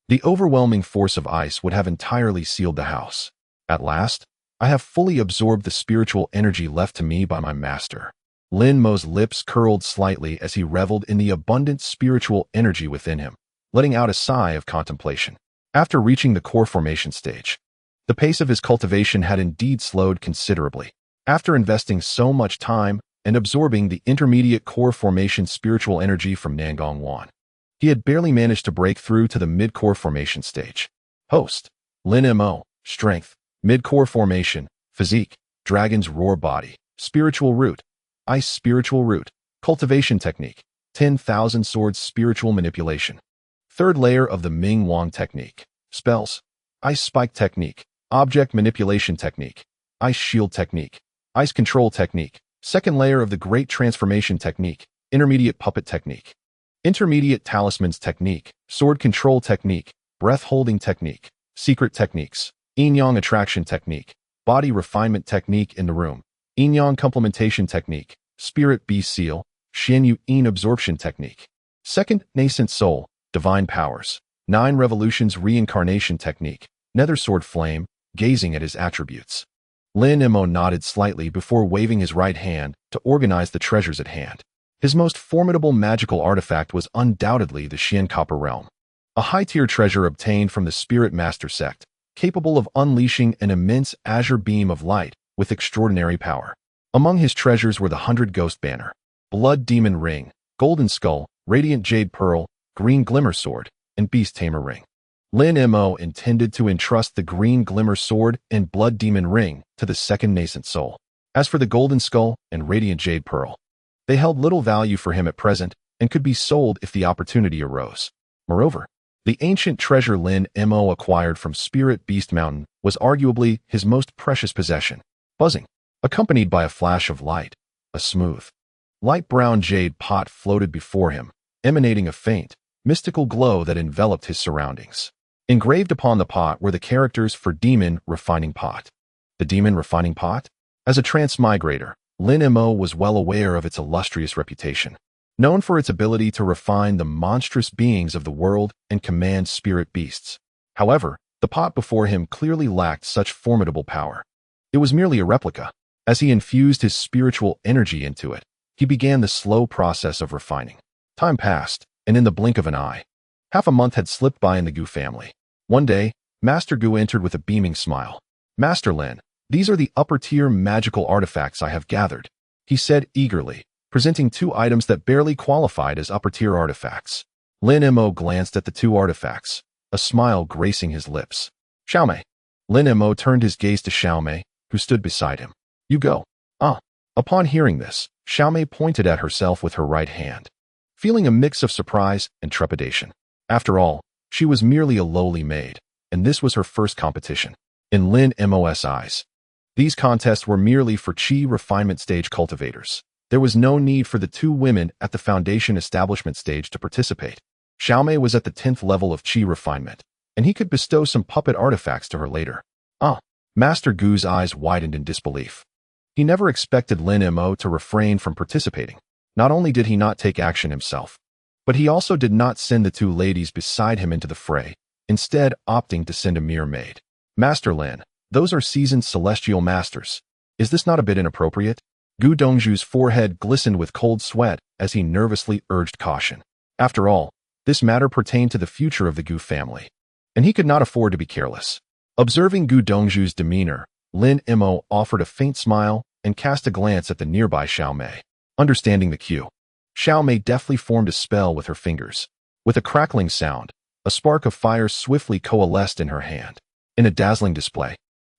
the overwhelming force of ice would have entirely sealed the house. "At last, I have fully absorbed the spiritual energy left to me by my master." Lin Mo's lips curled slightly as he reveled in the abundant spiritual energy within him, letting out a sigh of contemplation. After reaching the core formation stage, the pace of his cultivation had indeed slowed considerably. After investing so much time and absorbing the intermediate core formation spiritual energy from Nangong Wan, he had barely managed to break through to the mid-core formation stage. Host: Lin Mo, Strength, Mid-core Formation, Physique, Dragon's Roar Body, Spiritual Root, Ice Spiritual Root, Cultivation Technique, 10,000 Swords Spiritual Manipulation. Third layer of the Ming Wang Technique, Spells, Ice Spike Technique, Object Manipulation Technique, Ice Shield Technique, Ice Control Technique. Second layer of the Great Transformation Technique, Intermediate Puppet Technique, Intermediate Talismans Technique, Sword Control Technique, Breath Holding Technique, Secret Techniques, Yin-Yang Attraction Technique, Body Refinement Technique in the Room, Yin-Yang Complementation Technique, Spirit Beast Seal, Xian-Yu-Yin Absorption Technique. Second, Nascent Soul, Divine Powers, 9 Revolutions Reincarnation Technique, Nether Sword Flame, Gazing at his attributes. Lin Mo nodded slightly before waving his right hand to organize the treasures at hand. His most formidable magical artifact was undoubtedly the Xuan Copper realm, a high-tier treasure obtained from the Spirit Master Sect, capable of unleashing an immense azure beam of light with extraordinary power. Among his treasures were the 100 Ghost Banner, Blood Demon Ring, Golden Skull, Radiant Jade Pearl, Green Glimmer Sword, and Beast Tamer Ring. Lin Mo intended to entrust the Green Glimmer Sword and Blood Demon Ring to the second Nascent Soul. As for the Golden Skull and Radiant Jade Pearl, they held little value for him at present and could be sold if the opportunity arose. Moreover, the ancient treasure Lin Mo acquired from Spirit Beast Mountain was arguably his most precious possession. Buzzing, accompanied by a flash of light, a smooth, light brown jade pot floated before him, emanating a faint, mystical glow that enveloped his surroundings. Engraved upon the pot were the characters for Demon Refining Pot. The Demon Refining Pot? As a transmigrator, Lin Mo was well aware of its illustrious reputation, known for its ability to refine the monstrous beings of the world and command spirit beasts. However, the pot before him clearly lacked such formidable power. It was merely a replica. As he infused his spiritual energy into it, he began the slow process of refining. Time passed, and in the blink of an eye, half a month had slipped by in the Gu family. One day, Master Gu entered with a beaming smile. "Master Lin, these are the upper-tier magical artifacts I have gathered," he said eagerly, presenting 2 items that barely qualified as upper-tier artifacts. Lin Mo glanced at the 2 artifacts, a smile gracing his lips. "Xiaomei." Lin Mo turned his gaze to Xiaomei, who stood beside him. "You go." "Ah." Upon hearing this, Xiaomei pointed at herself with her right hand, feeling a mix of surprise and trepidation. After all, she was merely a lowly maid, and this was her first competition. In Lin Mo's eyes, these contests were merely for Qi refinement stage cultivators. There was no need for the 2 women at the foundation establishment stage to participate. Xiaomei was at the 10th level of Qi refinement, and he could bestow some puppet artifacts to her later. "Ah." Master Gu's eyes widened in disbelief. He never expected Lin Mo to refrain from participating. Not only did he not take action himself, but he also did not send the 2 ladies beside him into the fray, instead opting to send a mere maid. "Master Lin, those are seasoned celestial masters. Is this not a bit inappropriate?" Gu Dongzhu's forehead glistened with cold sweat as he nervously urged caution. After all, this matter pertained to the future of the Gu family, and he could not afford to be careless. Observing Gu Dongzhu's demeanor, Lin Mo offered a faint smile and cast a glance at the nearby Xiaomei. Understanding the cue, Xiaomei deftly formed a spell with her fingers. With a crackling sound, a spark of fire swiftly coalesced in her hand. In a dazzling display,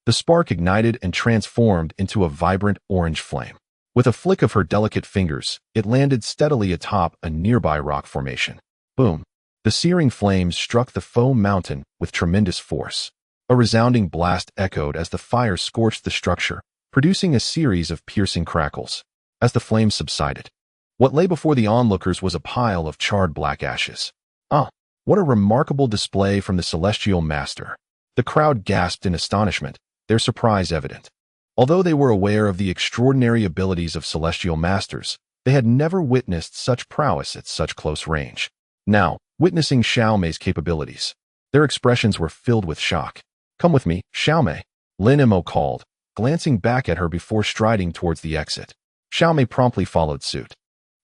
the spark ignited and transformed into a vibrant orange flame. With a flick of her delicate fingers, it landed steadily atop a nearby rock formation. Boom! The searing flames struck the foam mountain with tremendous force. A resounding blast echoed as the fire scorched the structure, producing a series of piercing crackles. As the flames subsided, what lay before the onlookers was a pile of charred black ashes. "Ah, what a remarkable display from the celestial master." The crowd gasped in astonishment, their surprise evident. Although they were aware of the extraordinary abilities of celestial masters, they had never witnessed such prowess at such close range. Now, witnessing Xiaomei's capabilities, their expressions were filled with shock. "Come with me, Xiaomei," Lin Mo called, glancing back at her before striding towards the exit. Xiaomei promptly followed suit.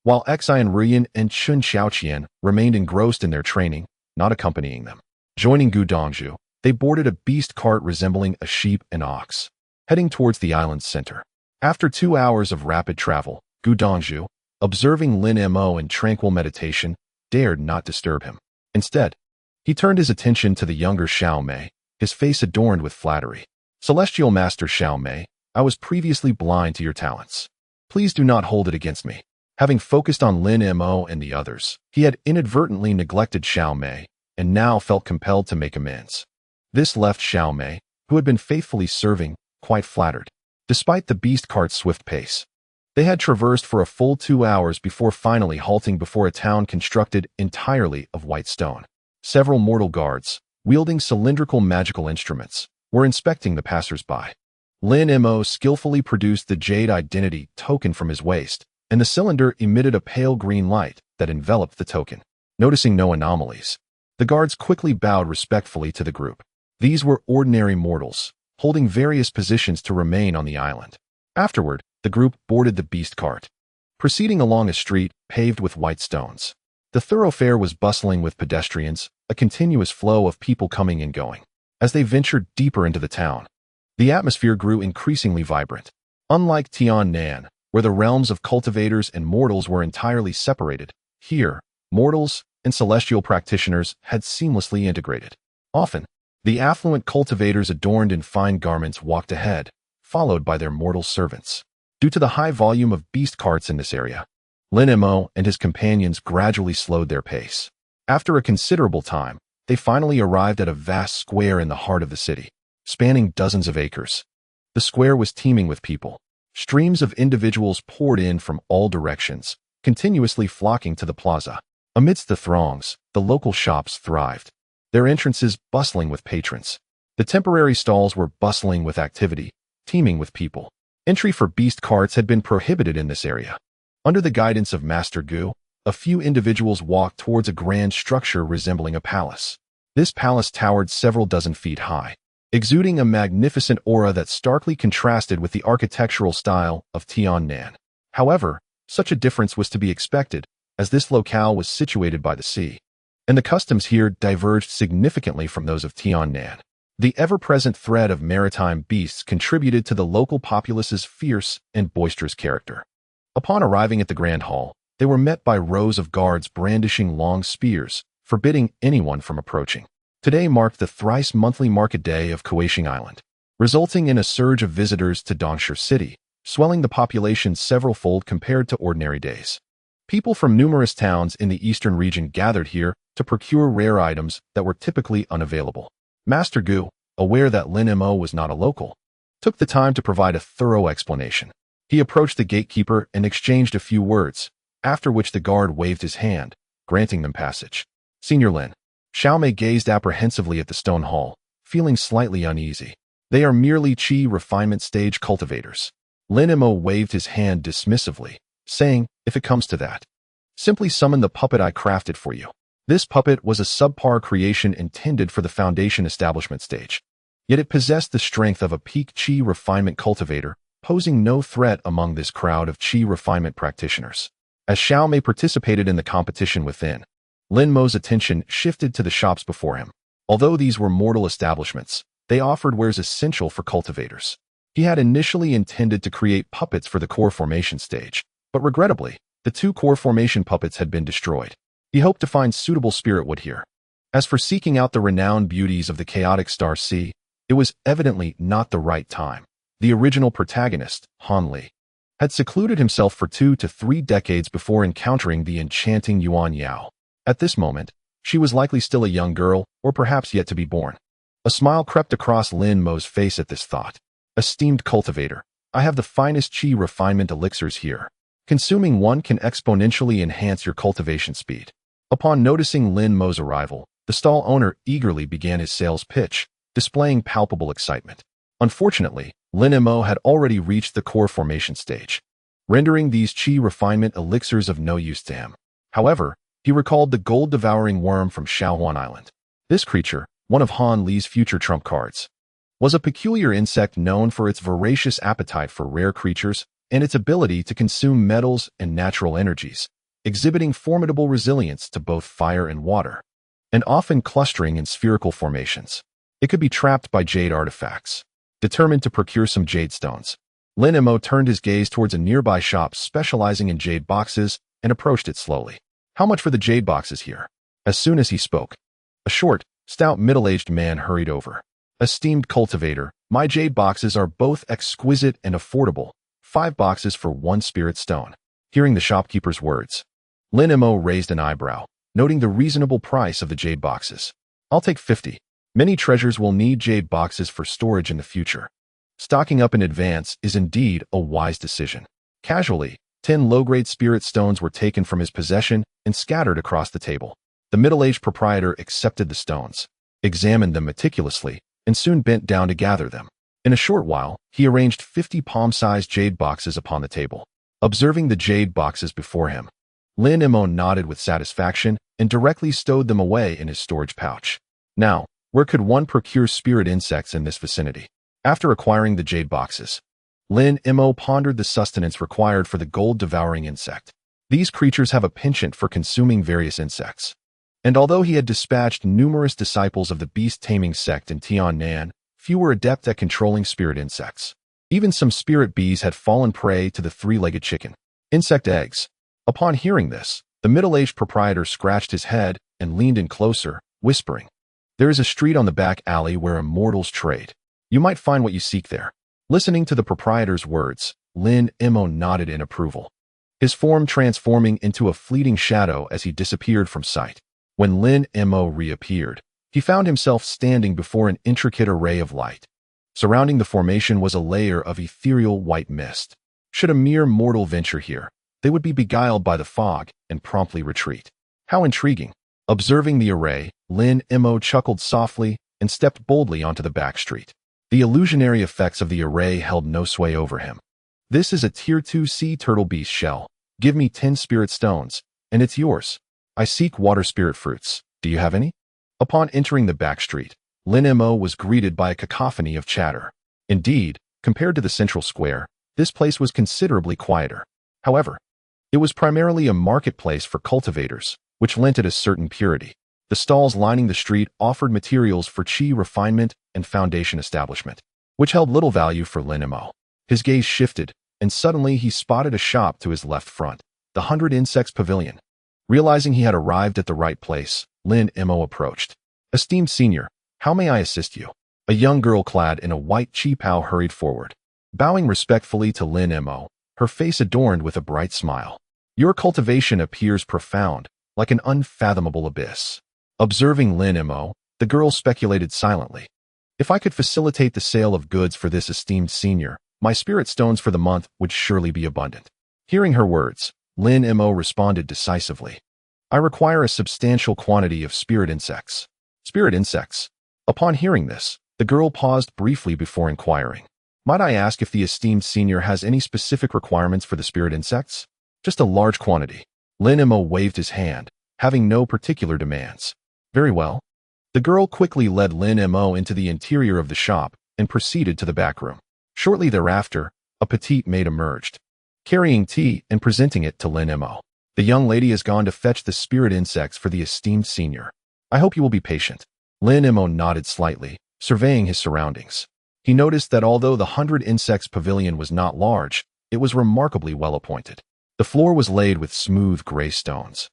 While Xian Ruyan and Chun Xiaoqian remained engrossed in their training, not accompanying them. Joining Gu Dongzhu, they boarded a beast cart resembling a sheep and ox, heading towards the island's center. After 2 hours of rapid travel, Gu Dongzhu, observing Lin Mo in tranquil meditation, dared not disturb him. Instead, he turned his attention to the younger Xiaomei, his face adorned with flattery. "Celestial Master Xiaomei, I was previously blind to your talents. Please do not hold it against me." Having focused on Lin Mo and the others, he had inadvertently neglected Xiaomei and now felt compelled to make amends. This left Xiaomei, who had been faithfully serving, quite flattered. Despite the beast cart's swift pace, they had traversed for a full 2 hours before finally halting before a town constructed entirely of white stone. Several mortal guards, wielding cylindrical magical instruments, were inspecting the passers-by. Lin Mo skillfully produced the jade identity token from his waist, and the cylinder emitted a pale green light that enveloped the token. Noticing no anomalies, the guards quickly bowed respectfully to the group. These were ordinary mortals, holding various positions to remain on the island. Afterward, the group boarded the beast cart, proceeding along a street paved with white stones. The thoroughfare was bustling with pedestrians, a continuous flow of people coming and going. As they ventured deeper into the town, the atmosphere grew increasingly vibrant. Unlike Tiannan, where the realms of cultivators and mortals were entirely separated, here, mortals and celestial practitioners had seamlessly integrated. Often, the affluent cultivators adorned in fine garments walked ahead, followed by their mortal servants. Due to the high volume of beast carts in this area, Lin Mo and his companions gradually slowed their pace. After a considerable time, they finally arrived at a vast square in the heart of the city, spanning dozens of acres. The square was teeming with people. Streams of individuals poured in from all directions, continuously flocking to the plaza. Amidst the throngs, the local shops thrived. their entrances bustling with patrons. The temporary stalls were bustling with activity, teeming with people. Entry for beast carts had been prohibited in this area. Under the guidance of Master Gu, a few individuals walked towards a grand structure resembling a palace. This palace towered several dozen feet high, exuding a magnificent aura that starkly contrasted with the architectural style of Tiannan. However, such a difference was to be expected, as this locale was situated by the sea, and the customs here diverged significantly from those of Tiannan. The ever-present threat of maritime beasts contributed to the local populace's fierce and boisterous character. Upon arriving at the Grand Hall, they were met by rows of guards brandishing long spears, forbidding anyone from approaching. Today marked the thrice-monthly market day of Kuaishing Island, resulting in a surge of visitors to Dongshi City, swelling the population several-fold compared to ordinary days. People from numerous towns in the eastern region gathered here to procure rare items that were typically unavailable. Master Gu, aware that Lin Mo was not a local, took the time to provide a thorough explanation. He approached the gatekeeper and exchanged a few words, after which the guard waved his hand, granting them passage. Senior Lin. Xiaomei gazed apprehensively at the stone hall, feeling slightly uneasy. They are merely chi refinement stage cultivators. Lin Mo waved his hand dismissively, saying, if it comes to that, simply summon the puppet I crafted for you. This puppet was a subpar creation intended for the foundation establishment stage. Yet it possessed the strength of a peak chi refinement cultivator, posing no threat among this crowd of chi refinement practitioners. As Xiaomei participated in the competition within, Lin Mo's attention shifted to the shops before him. Although these were mortal establishments, they offered wares essential for cultivators. He had initially intended to create puppets for the core formation stage, but regrettably, the 2 core formation puppets had been destroyed. He hoped to find suitable spirit wood here. As for seeking out the renowned beauties of the chaotic Star Sea, it was evidently not the right time. The original protagonist, Han Li, had secluded himself for 2 to 3 decades before encountering the enchanting Yuan Yao. At this moment, she was likely still a young girl, or perhaps yet to be born. A smile crept across Lin Mo's face at this thought. Esteemed cultivator, I have the finest chi refinement elixirs here. Consuming one can exponentially enhance your cultivation speed. Upon noticing Lin Mo's arrival, the stall owner eagerly began his sales pitch, displaying palpable excitement. Unfortunately, Lin Mo had already reached the core formation stage, rendering these chi refinement elixirs of no use to him. However, he recalled the gold-devouring worm from Shaohuan Island. This creature, one of Han Li's future trump cards, was a peculiar insect known for its voracious appetite for rare creatures and its ability to consume metals and natural energies, exhibiting formidable resilience to both fire and water, and often clustering in spherical formations. It could be trapped by jade artifacts. Determined to procure some jade stones, Lin Mo turned his gaze towards a nearby shop specializing in jade boxes and approached it slowly. How much for the jade boxes here? As soon as he spoke, a short, stout middle-aged man hurried over. Esteemed cultivator, my jade boxes are both exquisite and affordable. 5 boxes for 1 spirit stone. Hearing the shopkeeper's words, Lin Mo raised an eyebrow, noting the reasonable price of the jade boxes. I'll take 50. Many treasures will need jade boxes for storage in the future. Stocking up in advance is indeed a wise decision. Casually, 10 low-grade spirit stones were taken from his possession and scattered across the table. The middle-aged proprietor accepted the stones, examined them meticulously, and soon bent down to gather them. In a short while, he arranged 50 palm-sized jade boxes upon the table. Observing the jade boxes before him, Lin Mo nodded with satisfaction and directly stowed them away in his storage pouch. Now, where could one procure spirit insects in this vicinity? After acquiring the jade boxes, Lin Mo pondered the sustenance required for the gold-devouring insect. These creatures have a penchant for consuming various insects. And although he had dispatched numerous disciples of the beast-taming sect in Tiannan, few were adept at controlling spirit insects. Even some spirit bees had fallen prey to the 3-legged chicken. Insect eggs. Upon hearing this, the middle-aged proprietor scratched his head and leaned in closer, whispering, "There is a street on the back alley where immortals trade. You might find what you seek there." Listening to the proprietor's words, Lin Mo nodded in approval, his form transforming into a fleeting shadow as he disappeared from sight. When Lin Mo reappeared, he found himself standing before an intricate array of light. Surrounding the formation was a layer of ethereal white mist. Should a mere mortal venture here, they would be beguiled by the fog and promptly retreat. How intriguing! Observing the array, Lin Mo chuckled softly and stepped boldly onto the back street. The illusionary effects of the array held no sway over him. This is a Tier 2 sea turtle beast shell. Give me 10 spirit stones, and it's yours. I seek water spirit fruits. Do you have any? Upon entering the back street, Lin Mo was greeted by a cacophony of chatter. Indeed, compared to the central square, this place was considerably quieter. However, it was primarily a marketplace for cultivators, which lent it a certain purity. The stalls lining the street offered materials for chi refinement and foundation establishment, which held little value for Lin Mo. His gaze shifted, and suddenly he spotted a shop to his left front, the 100 Insects Pavilion. Realizing he had arrived at the right place, Lin Mo approached. Esteemed senior, how may I assist you? A young girl clad in a white chi-pao hurried forward. Bowing respectfully to Lin Mo, her face adorned with a bright smile. Your cultivation appears profound, like an unfathomable abyss. Observing Lin Mo, the girl speculated silently. If I could facilitate the sale of goods for this esteemed senior, my spirit stones for the month would surely be abundant. Hearing her words, Lin Mo responded decisively. I require a substantial quantity of spirit insects. Spirit insects. Upon hearing this, the girl paused briefly before inquiring. Might I ask if the esteemed senior has any specific requirements for the spirit insects? Just a large quantity. Lin Mo waved his hand, having no particular demands. Very well. The girl quickly led Lin Mo into the interior of the shop and proceeded to the back room. Shortly thereafter, a petite maid emerged, carrying tea and presenting it to Lin Mo. The young lady has gone to fetch the spirit insects for the esteemed senior. I hope you will be patient. Lin Mo nodded slightly, surveying his surroundings. He noticed that although the 100 Insects Pavilion was not large, it was remarkably well appointed. The floor was laid with smooth gray stones,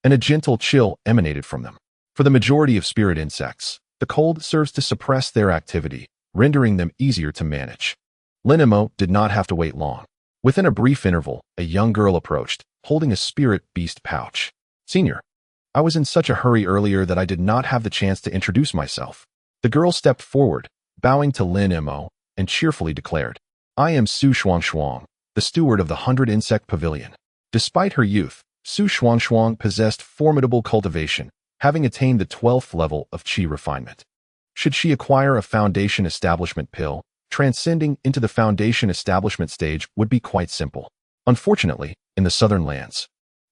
and a gentle chill emanated from them. For the majority of spirit insects, the cold serves to suppress their activity, rendering them easier to manage. Lin Mo did not have to wait long. Within a brief interval, a young girl approached, holding a spirit beast pouch. Senior, I was in such a hurry earlier that I did not have the chance to introduce myself. The girl stepped forward, bowing to Lin Mo, and cheerfully declared, I am Xuan, the steward of the 100 Insect Pavilion. Despite her youth, Xuan possessed formidable cultivation, having attained the 12th level of chi refinement. Should she acquire a foundation establishment pill, transcending into the foundation establishment stage would be quite simple. Unfortunately, in the southern lands,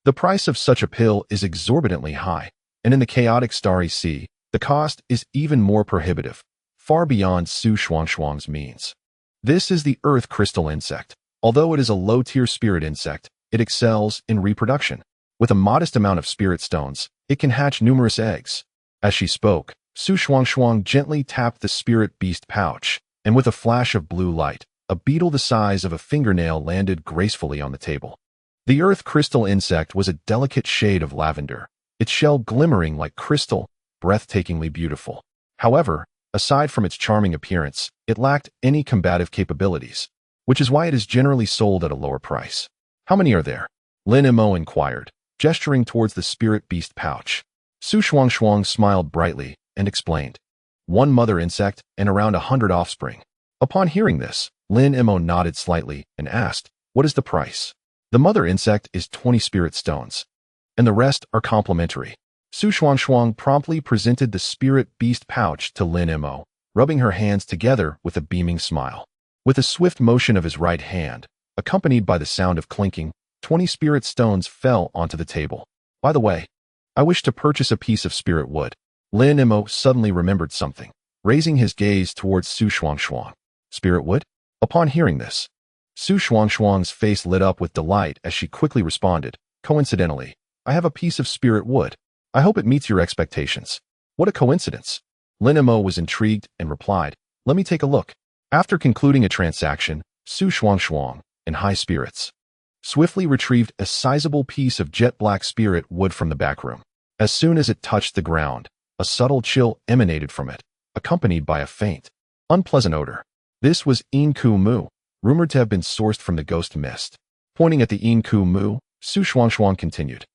the price of such a pill is exorbitantly high, and in the chaotic starry sea, the cost is even more prohibitive, far beyond Xuan's means. This is the earth crystal insect. Although it is a low-tier spirit insect, it excels in reproduction. With a modest amount of spirit stones, it can hatch numerous eggs. As she spoke, Xuan gently tapped the spirit beast pouch, and with a flash of blue light, a beetle the size of a fingernail landed gracefully on the table. The earth crystal insect was a delicate shade of lavender, its shell glimmering like crystal, breathtakingly beautiful. However, aside from its charming appearance, it lacked any combative capabilities, which is why it is generally sold at a lower price. How many are there? Lin Mo inquired, gesturing towards the spirit beast pouch. Xuan smiled brightly and explained, 1 mother insect and around 100 offspring. Upon hearing this, Lin Mo nodded slightly and asked, what is the price? The mother insect is 20 spirit stones, and the rest are complimentary. Xuan promptly presented the spirit beast pouch to Lin Mo, rubbing her hands together with a beaming smile. With a swift motion of his right hand, accompanied by the sound of clinking, 20 spirit stones fell onto the table. By the way, I wish to purchase a piece of spirit wood. Lin Mo suddenly remembered something, raising his gaze towards Xuan. Spirit wood? Upon hearing this, Xuan's face lit up with delight as she quickly responded, coincidentally, I have a piece of spirit wood. I hope it meets your expectations. What a coincidence. Lin Mo was intrigued and replied, let me take a look. After concluding a transaction, Xuan, in high spirits, swiftly retrieved a sizable piece of jet black spirit wood from the back room. As soon as it touched the ground, a subtle chill emanated from it, accompanied by a faint, unpleasant odor. This was Mu, rumored to have been sourced from the ghost mist. Pointing at the Mu, Xuan continued.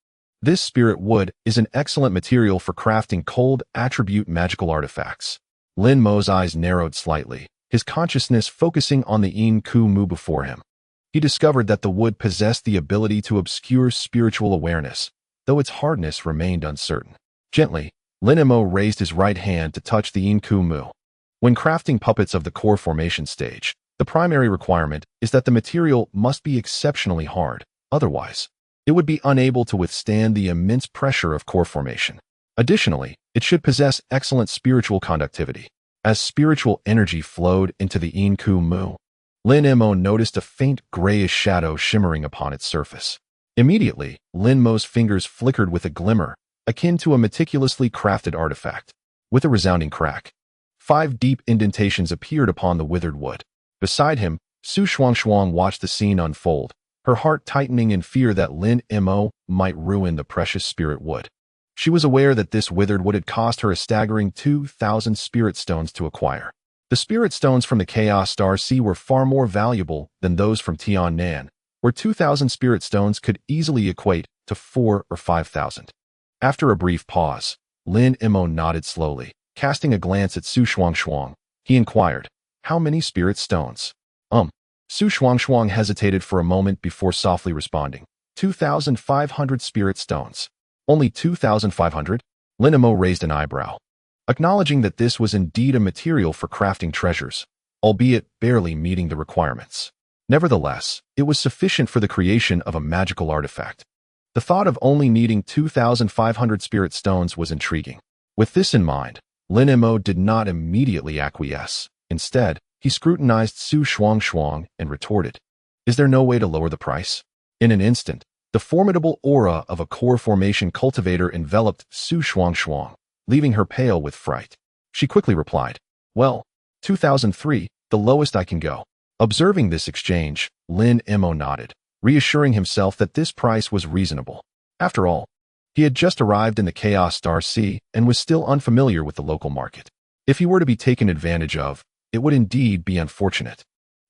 This spirit wood is an excellent material for crafting cold attribute magical artifacts. Lin Mo's eyes narrowed slightly, his consciousness focusing on the Mu before him. He discovered that the wood possessed the ability to obscure spiritual awareness, though its hardness remained uncertain. Gently, Lin Mo raised his right hand to touch the inku mu. When crafting puppets of the core formation stage, the primary requirement is that the material must be exceptionally hard, otherwise, it would be unable to withstand the immense pressure of core formation. Additionally, it should possess excellent spiritual conductivity. As spiritual energy flowed into the inku mu, Lin Mo noticed a faint grayish shadow shimmering upon its surface. Immediately, Lin Mo's fingers flickered with a glimmer, akin to a meticulously crafted artifact. With a resounding crack, 5 deep indentations appeared upon the withered wood. Beside him, Xuan watched the scene unfold, her heart tightening in fear that Lin Mo might ruin the precious spirit wood. She was aware that this withered wood had cost her a staggering 2,000 spirit stones to acquire. The spirit stones from the Chaos Star Sea were far more valuable than those from Tiannan, where 2,000 spirit stones could easily equate to 4 or 5,000. After a brief pause, Lin Mo nodded slowly, casting a glance at Xuan. He inquired, "How many spirit stones?" Xuan hesitated for a moment before softly responding, 2,500 spirit stones. Only 2,500? Lin Mo raised an eyebrow, acknowledging that this was indeed a material for crafting treasures, albeit barely meeting the requirements. Nevertheless, it was sufficient for the creation of a magical artifact. The thought of only needing 2,500 spirit stones was intriguing. With this in mind, Lin Mo did not immediately acquiesce. Instead, he scrutinized Xuan and retorted, "Is there no way to lower the price?" In an instant, the formidable aura of a core formation cultivator enveloped Xuan, leaving her pale with fright. She quickly replied, "Well, 2,003, the lowest I can go." Observing this exchange, Lin Mo nodded, reassuring himself that this price was reasonable. After all, he had just arrived in the Chaos Star Sea and was still unfamiliar with the local market. If he were to be taken advantage of, it would indeed be unfortunate.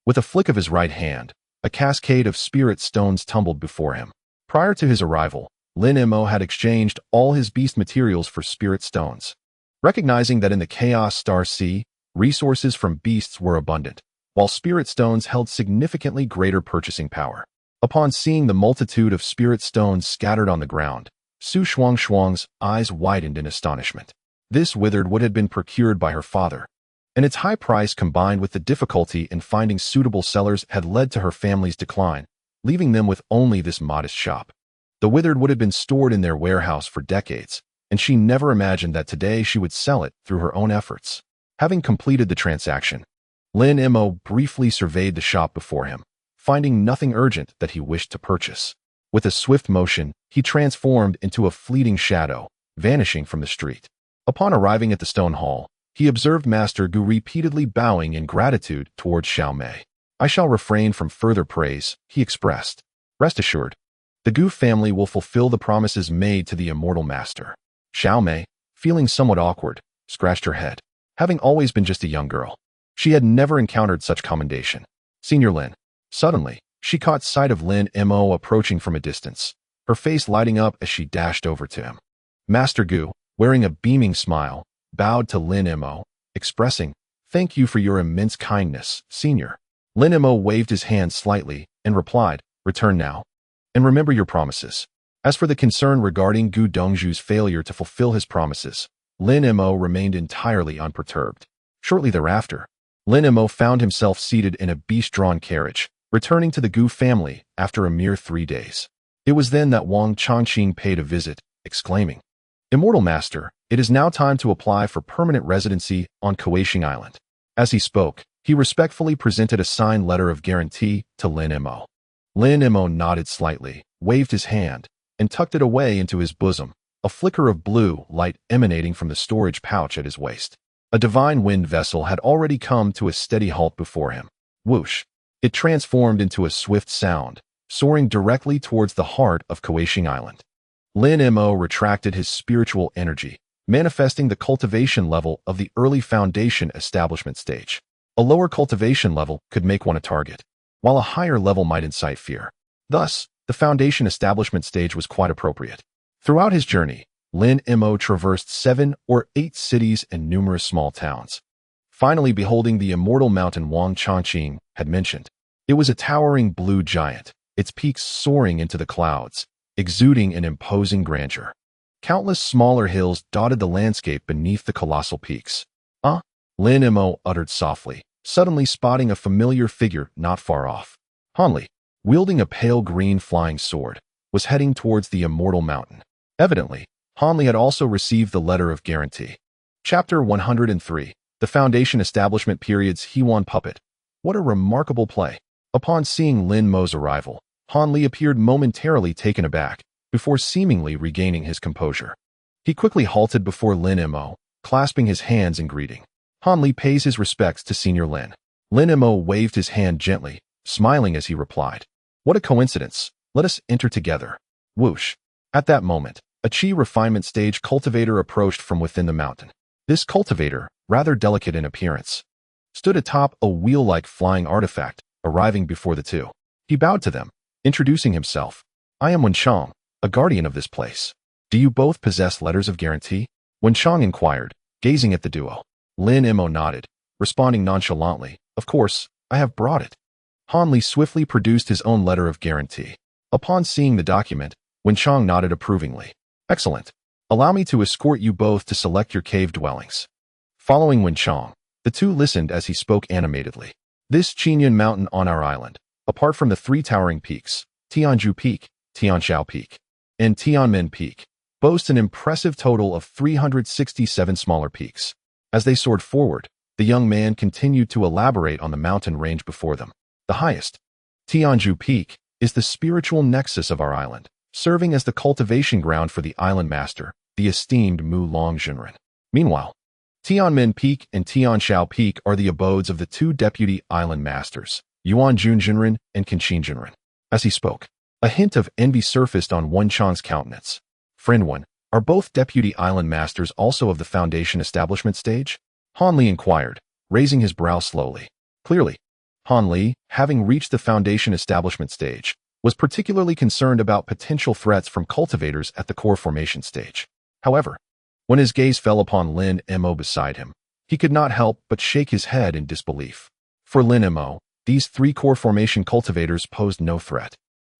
With a flick of his right hand, a cascade of spirit stones tumbled before him. Prior to his arrival, Lin Mo had exchanged all his beast materials for spirit stones. Recognizing that in the Chaos Star Sea, resources from beasts were abundant, while spirit stones held significantly greater purchasing power. Upon seeing the multitude of spirit stones scattered on the ground, Xuan's eyes widened in astonishment. This withered wood had been procured by her father, and its high price combined with the difficulty in finding suitable sellers had led to her family's decline, leaving them with only this modest shop. The withered wood had been stored in their warehouse for decades, and she never imagined that today she would sell it through her own efforts. Having completed the transaction, Lin Mo briefly surveyed the shop before him, finding nothing urgent that he wished to purchase. With a swift motion, he transformed into a fleeting shadow, vanishing from the street. Upon arriving at the stone hall, he observed Master Gu repeatedly bowing in gratitude towards Xiaomei. "I shall refrain from further praise," he expressed. "Rest assured, the Gu family will fulfill the promises made to the immortal master." Xiaomei, feeling somewhat awkward, scratched her head. Having always been just a young girl, she had never encountered such commendation. "Senior Lin." Suddenly, she caught sight of Lin Mo approaching from a distance, her face lighting up as she dashed over to him. Master Gu, wearing a beaming smile, bowed to Lin Mo, expressing, "Thank you for your immense kindness, Senior." Lin Mo waved his hand slightly and replied, "Return now, and remember your promises." As for the concern regarding Gu Dongzhu's failure to fulfill his promises, Lin Mo remained entirely unperturbed. Shortly thereafter, Lin Mo found himself seated in a beast-drawn carriage, returning to the Gu family after a mere 3 days. It was then that Wang Changqing paid a visit, exclaiming, "Immortal Master, it is now time to apply for permanent residency on Cultivation Island." As he spoke, he respectfully presented a signed letter of guarantee to Lin Mo. Lin Mo nodded slightly, waved his hand, and tucked it away into his bosom, a flicker of blue light emanating from the storage pouch at his waist. A divine wind vessel had already come to a steady halt before him. Whoosh! It transformed into a swift sound, soaring directly towards the heart of Cultivation Island. Lin Mo retracted his spiritual energy, manifesting the cultivation level of the early foundation establishment stage. A lower cultivation level could make one a target, while a higher level might incite fear. Thus, the foundation establishment stage was quite appropriate. Throughout his journey, Lin Mo traversed 7 or 8 cities and numerous small towns. Finally beholding the immortal mountain Wang Changqing had mentioned. It was a towering blue giant, its peaks soaring into the clouds, exuding an imposing grandeur. Countless smaller hills dotted the landscape beneath the colossal peaks. Ah, Lin Mo uttered softly, suddenly spotting a familiar figure not far off. Hanli, wielding a pale green flying sword, was heading towards the immortal mountain. Evidently, Hanli had also received the letter of guarantee. Chapter 103, The Foundation Establishment Period's Xuan Puppet. What a remarkable play. Upon seeing Lin Mo's arrival, Hanli appeared momentarily taken aback, before seemingly regaining his composure. He quickly halted before Lin Mo, clasping his hands in greeting. Hanli pays his respects to Senior Lin. Lin Mo waved his hand gently, smiling as he replied, "What a coincidence. Let us enter together." Whoosh. At that moment, a chi refinement stage cultivator approached from within the mountain. This cultivator, rather delicate in appearance, stood atop a wheel-like flying artifact, arriving before the two. He bowed to them, introducing himself. "I am Wenchang, a guardian of this place. Do you both possess letters of guarantee?" Wenchang inquired, gazing at the duo. Lin Mo nodded, responding nonchalantly, "Of course, I have brought it." Hanli swiftly produced his own letter of guarantee. Upon seeing the document, Wenchang nodded approvingly. "Excellent. Allow me to escort you both to select your cave dwellings." Following Wenchang, the two listened as he spoke animatedly. This Qinyan mountain on our island, apart from the three towering peaks, Tianzhu Peak, Tianxiao Peak, and Tianmen Peak, boasts an impressive total of 367 smaller peaks. As they soared forward, the young man continued to elaborate on the mountain range before them. The highest, Tianzhu Peak, is the spiritual nexus of our island, serving as the cultivation ground for the island master, the esteemed Mu Long Jinren. Meanwhile, Tianmen Peak and Tianxiao Peak are the abodes of the two deputy island masters, Yuan Jun Jinren and Qinqin Jinren. As he spoke, a hint of envy surfaced on Wenchang's countenance. "Friend Wen, are both deputy island masters also of the foundation establishment stage?" Hanli inquired, raising his brow slowly. Clearly, Hanli, having reached the foundation establishment stage, was particularly concerned about potential threats from cultivators at the core formation stage. However, when his gaze fell upon Lin Mo beside him, he could not help but shake his head in disbelief. For Lin Mo, these three core formation cultivators posed no threat.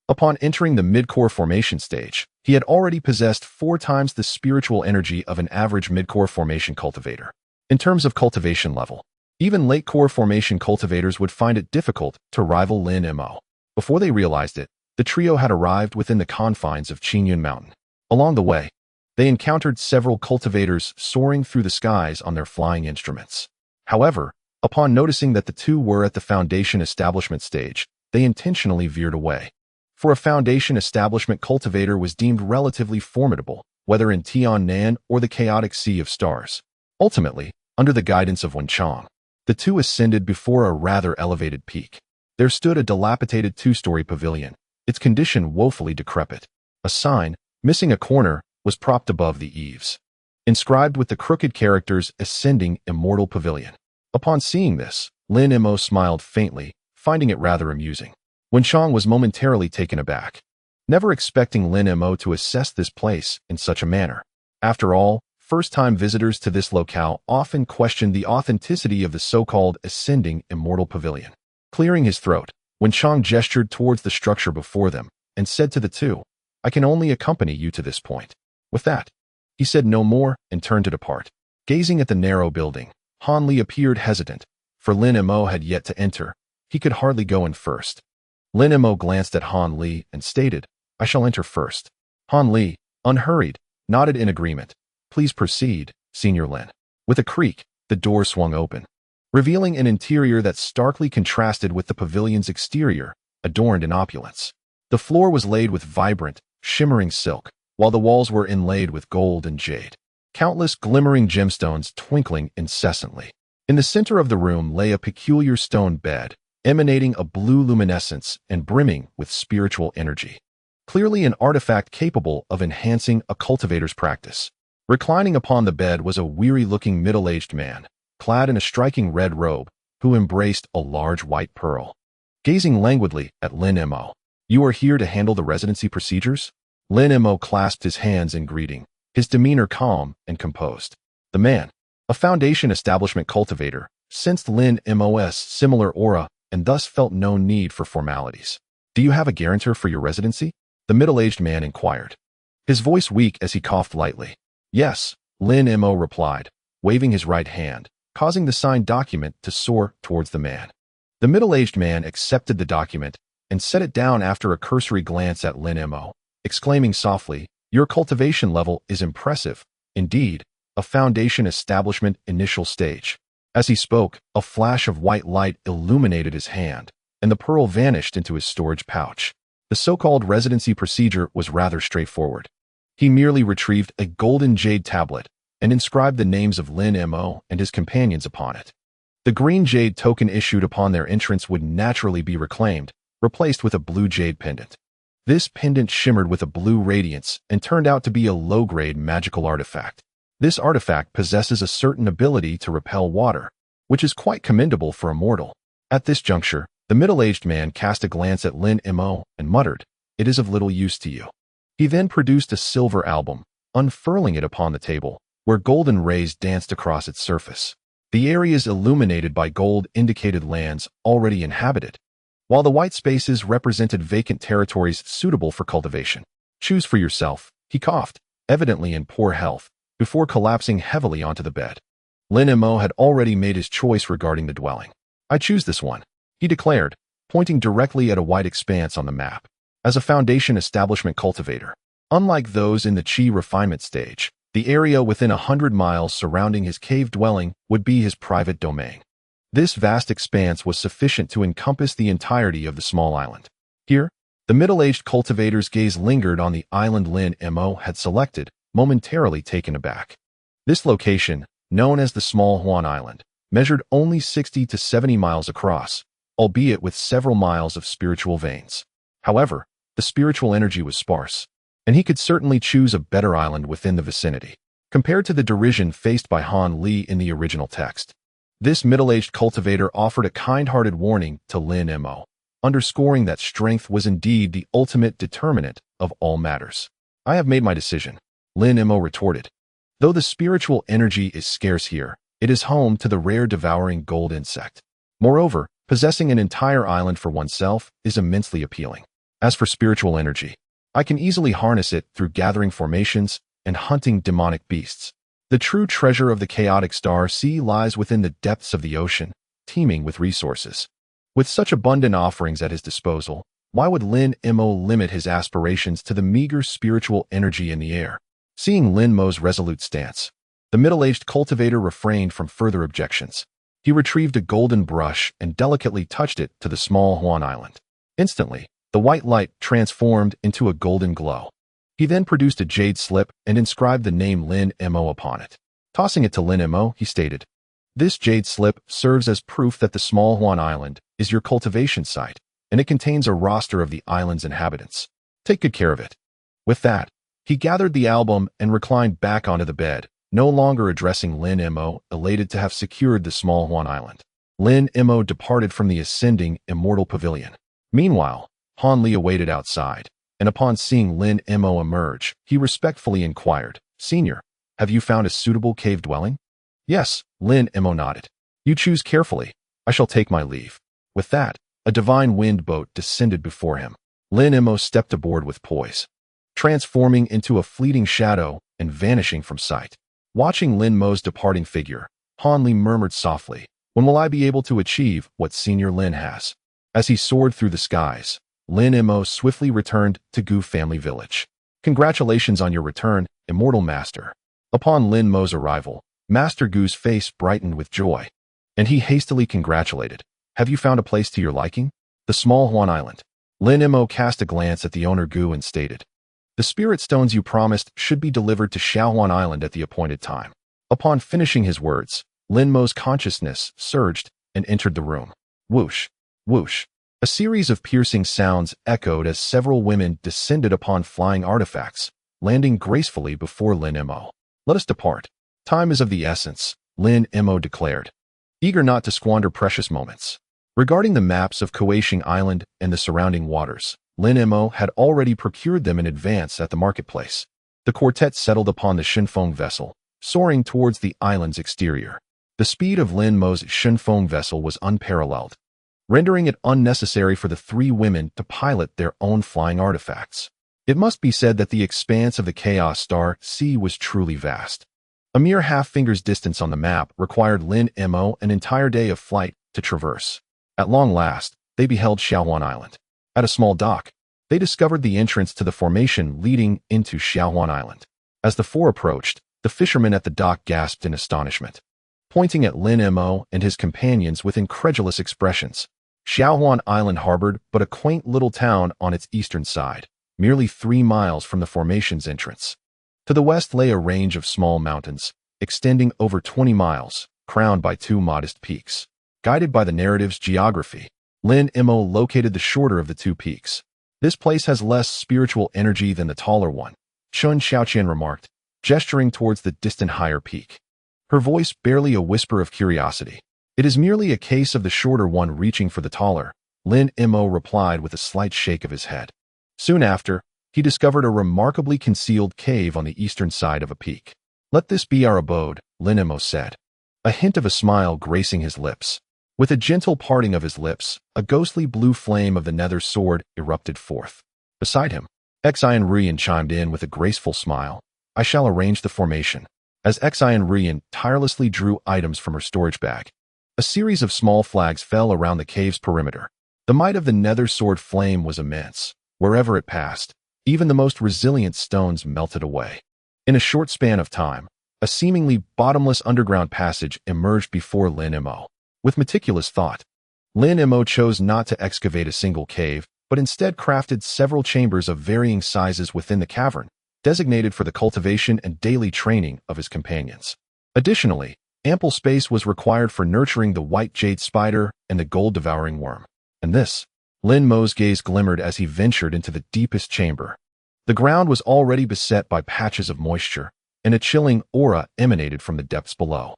Upon entering the mid-core formation stage, he had already possessed 4 times the spiritual energy of an average mid-core formation cultivator. In terms of cultivation level, even late-core formation cultivators would find it difficult to rival Lin Mo. Before they realized it, the trio had arrived within the confines of Qinyan Mountain. Along the way, they encountered several cultivators soaring through the skies on their flying instruments. However, upon noticing that the two were at the foundation establishment stage, they intentionally veered away. For a foundation establishment cultivator was deemed relatively formidable, whether in Tiannan or the chaotic sea of stars. Ultimately, under the guidance of Wenchang, the two ascended before a rather elevated peak. There stood a dilapidated 2-story pavilion, its condition woefully decrepit. A sign, missing a corner, was propped above the eaves, inscribed with the crooked characters "Ascending Immortal Pavilion." Upon seeing this, Lin Mo smiled faintly, finding it rather amusing. Wenchang was momentarily taken aback, never expecting Lin Mo to assess this place in such a manner. After all, first-time visitors to this locale often questioned the authenticity of the so-called Ascending Immortal Pavilion. Clearing his throat, Wenchang gestured towards the structure before them and said to the two, "I can only accompany you to this point." With that, he said no more and turned to depart. Gazing at the narrow building, Hanli appeared hesitant, for Lin Mo had yet to enter. He could hardly go in first. Lin Mo glanced at Hanli and stated, "I shall enter first." Hanli, unhurried, nodded in agreement. "Please proceed, Senior Lin." With a creak, the door swung open, revealing an interior that starkly contrasted with the pavilion's exterior, adorned in opulence. The floor was laid with vibrant, shimmering silk, while the walls were inlaid with gold and jade, countless glimmering gemstones twinkling incessantly. In the center of the room lay a peculiar stone bed, emanating a blue luminescence and brimming with spiritual energy. Clearly an artifact capable of enhancing a cultivator's practice. Reclining upon the bed was a weary-looking middle-aged man, clad in a striking red robe, who embraced a large white pearl. Gazing languidly at Lin Mo, "You are here to handle the residency procedures?" Lin Mo clasped his hands in greeting, his demeanor calm and composed. The man, a foundation establishment cultivator, sensed Lin Mo's similar aura and thus felt no need for formalities. "Do you have a guarantor for your residency?" the middle-aged man inquired. his voice weak as he coughed lightly. Yes, Lin Mo replied, waving his right hand, causing the signed document to soar towards the man. The middle-aged man accepted the document and set it down after a cursory glance at Lin Mo, exclaiming softly, "Your cultivation level is impressive. Indeed, a foundation establishment initial stage." As he spoke, a flash of white light illuminated his hand, and the pearl vanished into his storage pouch. The so-called residency procedure was rather straightforward. He merely retrieved a golden jade tablet and inscribed the names of Lin Mo and his companions upon it. The green jade token issued upon their entrance would naturally be reclaimed, replaced with a blue jade pendant. This pendant shimmered with a blue radiance and turned out to be a low-grade magical artifact. This artifact possesses a certain ability to repel water, which is quite commendable for a mortal. At this juncture, the middle-aged man cast a glance at Lin Mo and muttered, "It is of little use to you." He then produced a silver album, unfurling it upon the table, where golden rays danced across its surface. The areas illuminated by gold indicated lands already inhabited, while the white spaces represented vacant territories suitable for cultivation. "Choose for yourself," he coughed, evidently in poor health, before collapsing heavily onto the bed. Lin Mo had already made his choice regarding the dwelling. "I choose this one," he declared, pointing directly at a white expanse on the map. As a foundation establishment cultivator, unlike those in the Qi refinement stage, the area within 100 miles surrounding his cave dwelling would be his private domain. This vast expanse was sufficient to encompass the entirety of the small island. Here, the middle-aged cultivator's gaze lingered on the island Lin Mo had selected, momentarily taken aback. This location, known as the Small Xuan Island, measured only 60 to 70 miles across, albeit with several miles of spiritual veins. However, the spiritual energy was sparse, and he could certainly choose a better island within the vicinity, compared to the derision faced by Han Li in the original text. This middle-aged cultivator offered a kind-hearted warning to Lin Mo, underscoring that strength was indeed the ultimate determinant of all matters. "I have made my decision," Lin Mo retorted. "Though the spiritual energy is scarce here, it is home to the rare devouring gold insect. Moreover, possessing an entire island for oneself is immensely appealing. As for spiritual energy, I can easily harness it through gathering formations and hunting demonic beasts. The true treasure of the chaotic star sea lies within the depths of the ocean, teeming with resources." With such abundant offerings at his disposal, why would Lin Mo limit his aspirations to the meager spiritual energy in the air? Seeing Lin Mo's resolute stance, the middle-aged cultivator refrained from further objections. He retrieved a golden brush and delicately touched it to the small Xuan Island. Instantly, the white light transformed into a golden glow. He then produced a jade slip and inscribed the name Lin Mo upon it. Tossing it to Lin Mo, he stated, "This jade slip serves as proof that the small Xuan Island is your cultivation site, and it contains a roster of the island's inhabitants. Take good care of it." With that, he gathered the album and reclined back onto the bed, no longer addressing Lin Mo, elated to have secured the small Xuan Island. Lin Mo departed from the ascending immortal pavilion. Meanwhile, Han Li awaited outside, and upon seeing Lin Mo emerge, he respectfully inquired, "Senior, have you found a suitable cave dwelling?" "Yes," Lin Mo nodded. "You choose carefully. I shall take my leave." With that, a divine wind boat descended before him. Lin Mo stepped aboard with poise, transforming into a fleeting shadow and vanishing from sight. Watching Lin Mo's departing figure, Han Li murmured softly, "When will I be able to achieve what Senior Lin has?" As he soared through the skies, Lin Mo swiftly returned to Gu family village. "Congratulations on your return, immortal master." Upon Lin Mo's arrival, Master Gu's face brightened with joy, and he hastily congratulated, "Have you found a place to your liking?" "The small Xuan Island." Lin Mo cast a glance at the owner Gu and stated, "The spirit stones you promised should be delivered to Xuan Island at the appointed time." Upon finishing his words, Lin Mo's consciousness surged and entered the room. Whoosh, whoosh. A series of piercing sounds echoed as several women descended upon flying artifacts, landing gracefully before Lin Mo. "Let us depart. Time is of the essence," Lin Mo declared, eager not to squander precious moments. Regarding the maps of Cultivation Island and the surrounding waters, Lin Mo had already procured them in advance at the marketplace. The quartet settled upon the Shenfeng vessel, soaring towards the island's exterior. The speed of Lin Mo's Shenfeng vessel was unparalleled, rendering it unnecessary for the three women to pilot their own flying artifacts. It must be said that the expanse of the Chaos Star Sea was truly vast. A mere half finger's distance on the map required Lin Mo an entire day of flight to traverse. At long last, they beheld Xiaohuan Island. At a small dock, they discovered the entrance to the formation leading into Xiaohuan Island. As the four approached, the fisherman at the dock gasped in astonishment, pointing at Lin Mo and his companions with incredulous expressions. Xiaohuan Island harbored but a quaint little town on its eastern side, merely 3 miles from the formation's entrance. To the west lay a range of small mountains, extending over 20 miles, crowned by 2 modest peaks. Guided by the narrative's geography, Lin Mo located the shorter of the 2 peaks. This place has less spiritual energy than the taller one, Chun Xiaoqian remarked, gesturing towards the distant higher peak. Her voice barely a whisper of curiosity. It is merely a case of the shorter one reaching for the taller, Lin Mo replied with a slight shake of his head. Soon after, he discovered a remarkably concealed cave on the eastern side of a peak. Let this be our abode, Lin Mo said, a hint of a smile gracing his lips. With a gentle parting of his lips, a ghostly blue flame of the nether sword erupted forth. Beside him, Ruyan chimed in with a graceful smile. I shall arrange the formation. As Ruyan tirelessly drew items from her storage bag, a series of small flags fell around the cave's perimeter. The might of the nether sword flame was immense. Wherever it passed, even the most resilient stones melted away. In a short span of time, a seemingly bottomless underground passage emerged before Lin Mo. With meticulous thought, Lin Mo chose not to excavate a single cave, but instead crafted several chambers of varying sizes within the cavern, designated for the cultivation and daily training of his companions. Additionally, ample space was required for nurturing the white jade spider and the gold-devouring worm. And this, Lin Mo's gaze glimmered as he ventured into the deepest chamber. The ground was already beset by patches of moisture, and a chilling aura emanated from the depths below.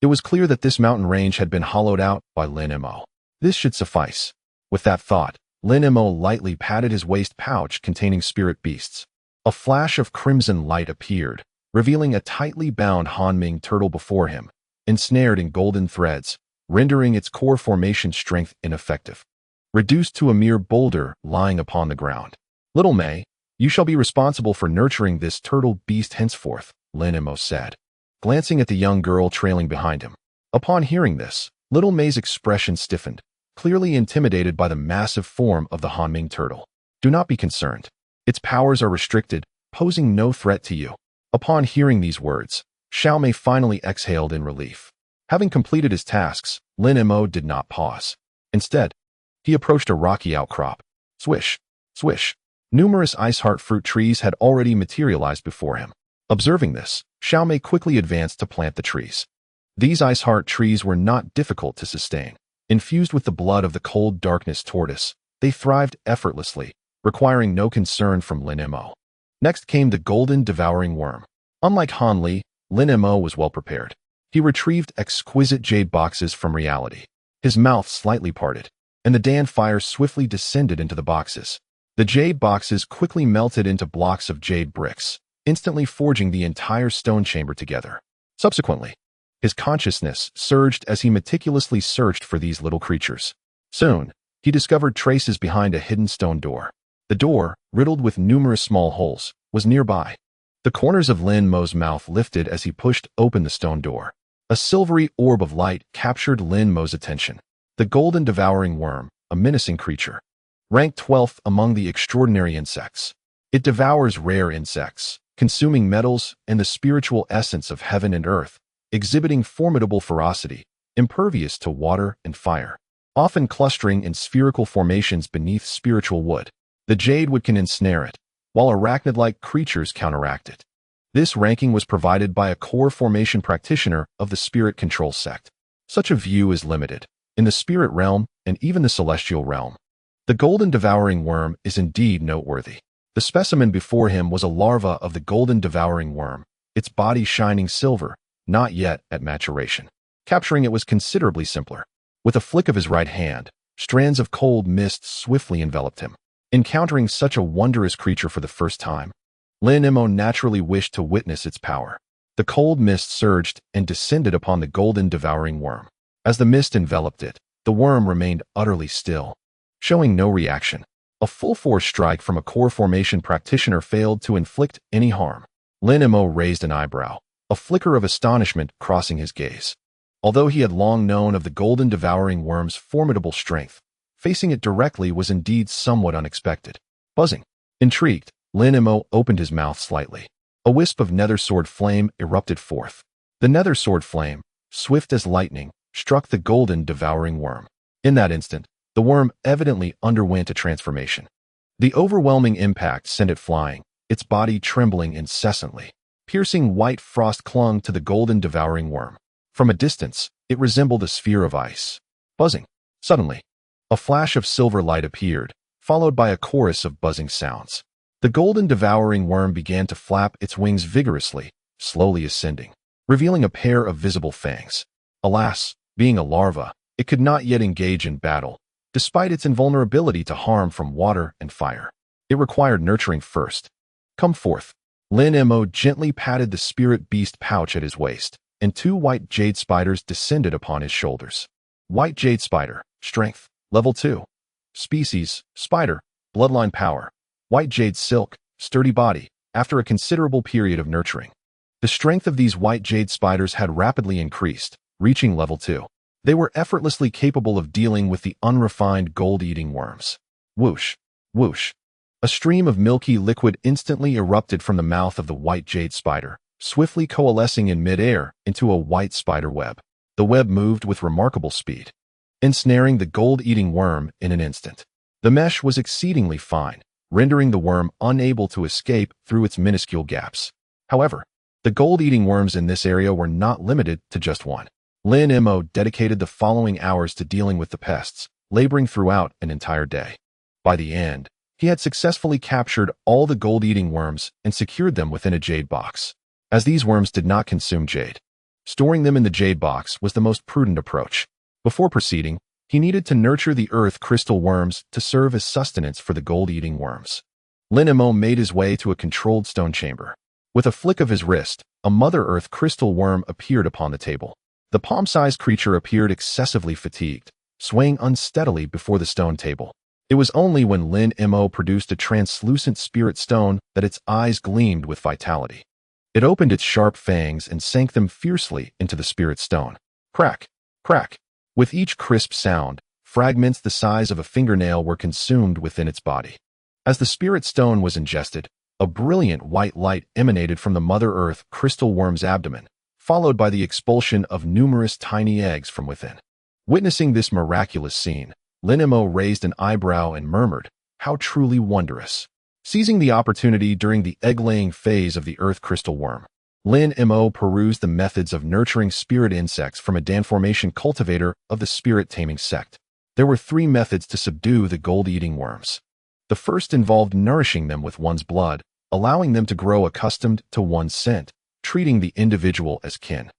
It was clear that this mountain range had been hollowed out by Lin Mo. This should suffice. With that thought, Lin Mo lightly patted his waist pouch containing spirit beasts. A flash of crimson light appeared, revealing a tightly bound Hanming turtle before him, ensnared in golden threads, rendering its core formation strength ineffective. Reduced to a mere boulder lying upon the ground. Little May, you shall be responsible for nurturing this turtle beast henceforth, Lin Mo said, glancing at the young girl trailing behind him. Upon hearing this, Little May's expression stiffened, clearly intimidated by the massive form of the Hanming turtle. Do not be concerned. Its powers are restricted, posing no threat to you. Upon hearing these words, Xiao Mei finally exhaled in relief. Having completed his tasks, Lin Mo did not pause. Instead, he approached a rocky outcrop. Swish, swish. Numerous ice heart fruit trees had already materialized before him. Observing this, Xiao Mei quickly advanced to plant the trees. These ice heart trees were not difficult to sustain. Infused with the blood of the cold darkness tortoise, they thrived effortlessly, requiring no concern from Lin Mo. Next came the golden devouring worm. Unlike Han Li, Lin Mo was well prepared. He retrieved exquisite jade boxes from reality. His mouth slightly parted, and the Dan fire swiftly descended into the boxes. The jade boxes quickly melted into blocks of jade bricks, instantly forging the entire stone chamber together. Subsequently, his consciousness surged as he meticulously searched for these little creatures. Soon, he discovered traces behind a hidden stone door. The door, riddled with numerous small holes, was nearby. The corners of Lin Mo's mouth lifted as he pushed open the stone door. A silvery orb of light captured Lin Mo's attention. The golden devouring worm, a menacing creature. Ranked 12th among the extraordinary insects. It devours rare insects, consuming metals and the spiritual essence of heaven and earth, exhibiting formidable ferocity, impervious to water and fire. Often clustering in spherical formations beneath spiritual wood, the jade wood can ensnare it, while arachnid-like creatures counteract it. This ranking was provided by a core formation practitioner of the spirit control sect. Such a view is limited in the spirit realm and even the celestial realm. The golden devouring worm is indeed noteworthy. The specimen before him was a larva of the golden devouring worm, its body shining silver, not yet at maturation. Capturing it was considerably simpler. With a flick of his right hand, strands of cold mist swiftly enveloped him. Encountering such a wondrous creature for the first time, Lin Mo naturally wished to witness its power. The cold mist surged and descended upon the golden devouring worm. As the mist enveloped it, the worm remained utterly still, showing no reaction. A full-force strike from a core formation practitioner failed to inflict any harm. Lin Mo raised an eyebrow, a flicker of astonishment crossing his gaze. Although he had long known of the golden devouring worm's formidable strength, facing it directly was indeed somewhat unexpected. Buzzing. Intrigued, Lin Mo opened his mouth slightly. A wisp of nether sword flame erupted forth. The nether sword flame, swift as lightning, struck the golden devouring worm. In that instant, the worm evidently underwent a transformation. The overwhelming impact sent it flying, its body trembling incessantly. Piercing white frost clung to the golden devouring worm. From a distance, it resembled a sphere of ice. Buzzing. Suddenly, a flash of silver light appeared, followed by a chorus of buzzing sounds. The golden devouring worm began to flap its wings vigorously, slowly ascending, revealing a pair of visible fangs. Alas, being a larva, it could not yet engage in battle, despite its invulnerability to harm from water and fire. It required nurturing first. Come forth. Lin Mo gently patted the spirit beast pouch at his waist, and 2 white jade spiders descended upon his shoulders. White jade spider, strength, level 2. Species, spider, bloodline power. White jade silk, sturdy body, after a considerable period of nurturing. The strength of these white jade spiders had rapidly increased, reaching level 2. They were effortlessly capable of dealing with the unrefined gold-eating worms. Whoosh, whoosh. A stream of milky liquid instantly erupted from the mouth of the white jade spider, swiftly coalescing in mid-air into a white spider web. The web moved with remarkable speed, ensnaring the gold-eating worm in an instant. The mesh was exceedingly fine, rendering the worm unable to escape through its minuscule gaps. However, the gold-eating worms in this area were not limited to just one. Lin Mo dedicated the following hours to dealing with the pests, laboring throughout an entire day. By the end, he had successfully captured all the gold-eating worms and secured them within a jade box. As these worms did not consume jade, storing them in the jade box was the most prudent approach. Before proceeding, he needed to nurture the earth crystal worms to serve as sustenance for the gold-eating worms. Lin Mo made his way to a controlled stone chamber. With a flick of his wrist, a Mother Earth crystal worm appeared upon the table. The palm-sized creature appeared excessively fatigued, swaying unsteadily before the stone table. It was only when Lin Mo produced a translucent spirit stone that its eyes gleamed with vitality. It opened its sharp fangs and sank them fiercely into the spirit stone. Crack, crack. With each crisp sound, fragments the size of a fingernail were consumed within its body. As the spirit stone was ingested, a brilliant white light emanated from the Mother Earth crystal worm's abdomen, followed by the expulsion of numerous tiny eggs from within. Witnessing this miraculous scene, Lin Mo raised an eyebrow and murmured, "How truly wondrous." Seizing the opportunity during the egg-laying phase of the earth crystal worm, Lin Mo perused the methods of nurturing spirit insects from a danformation cultivator of the spirit-taming sect. There were 3 methods to subdue the gold-eating worms. The first involved nourishing them with one's blood, allowing them to grow accustomed to one's scent, treating the individual as kin.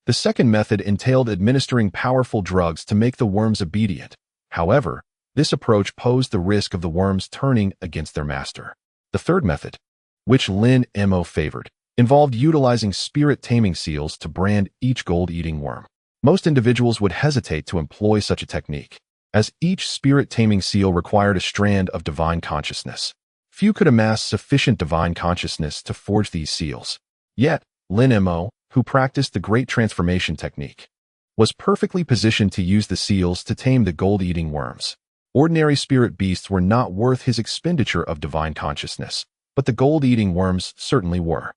The second method entailed administering powerful drugs to make the worms obedient. However, this approach posed the risk of the worms turning against their master. The third method, which Lin Mo favored, involved utilizing spirit-taming seals to brand each gold-eating worm. Most individuals would hesitate to employ such a technique, as each spirit-taming seal required a strand of divine consciousness. Few could amass sufficient divine consciousness to forge these seals. Yet, Lin Mo, who practiced the Great Transformation technique, was perfectly positioned to use the seals to tame the gold-eating worms. Ordinary spirit beasts were not worth his expenditure of divine consciousness, but the gold-eating worms certainly were.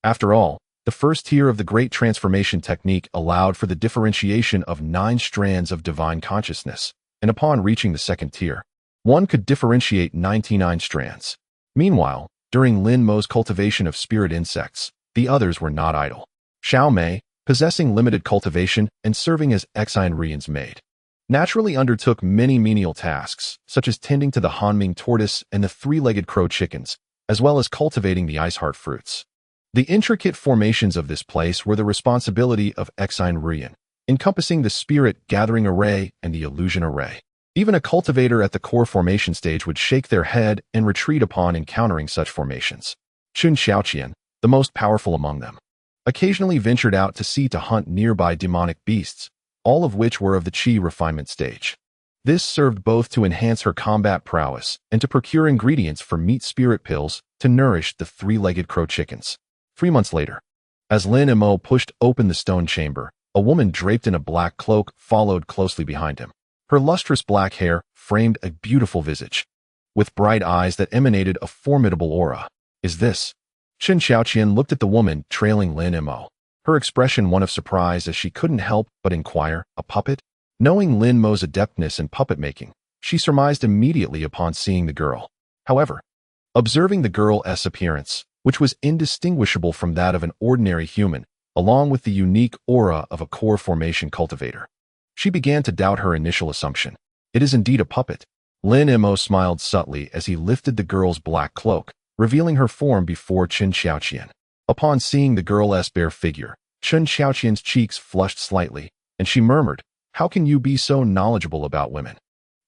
After all, the first tier of the Great Transformation technique allowed for the differentiation of 9 strands of divine consciousness, and upon reaching the second tier, one could differentiate 99 strands. Meanwhile, during Lin Mo's cultivation of spirit insects, the others were not idle. Xiao Mei, possessing limited cultivation and serving as exine Ruyan's maid, naturally undertook many menial tasks, such as tending to the Hanming tortoise and the 3-legged crow chickens, as well as cultivating the ice heart fruits. The intricate formations of this place were the responsibility of exine Ruyan, encompassing the spirit gathering array and the illusion array. Even a cultivator at the core formation stage would shake their head and retreat upon encountering such formations. Chun Xiaoqian, the most powerful among them, occasionally ventured out to sea to hunt nearby demonic beasts, all of which were of the qi refinement stage. This served both to enhance her combat prowess and to procure ingredients for meat spirit pills to nourish the three-legged crow chickens. 3 months later, as Lin Mo pushed open the stone chamber, a woman draped in a black cloak followed closely behind him. Her lustrous black hair framed a beautiful visage, with bright eyes that emanated a formidable aura. Is this? Chen Xiaoqian looked at the woman trailing Lin Mo, her expression one of surprise as she couldn't help but inquire, a puppet? Knowing Lin Mo's adeptness in puppet making, she surmised immediately upon seeing the girl. However, observing the girl's appearance, which was indistinguishable from that of an ordinary human, along with the unique aura of a core formation cultivator, she began to doubt her initial assumption. It is indeed a puppet. Lin Mo smiled subtly as he lifted the girl's black cloak, revealing her form before Chen Xiaoqian. Upon seeing the girl's bare figure, Chen Xiaoqian's cheeks flushed slightly, and she murmured, "How can you be so knowledgeable about women?"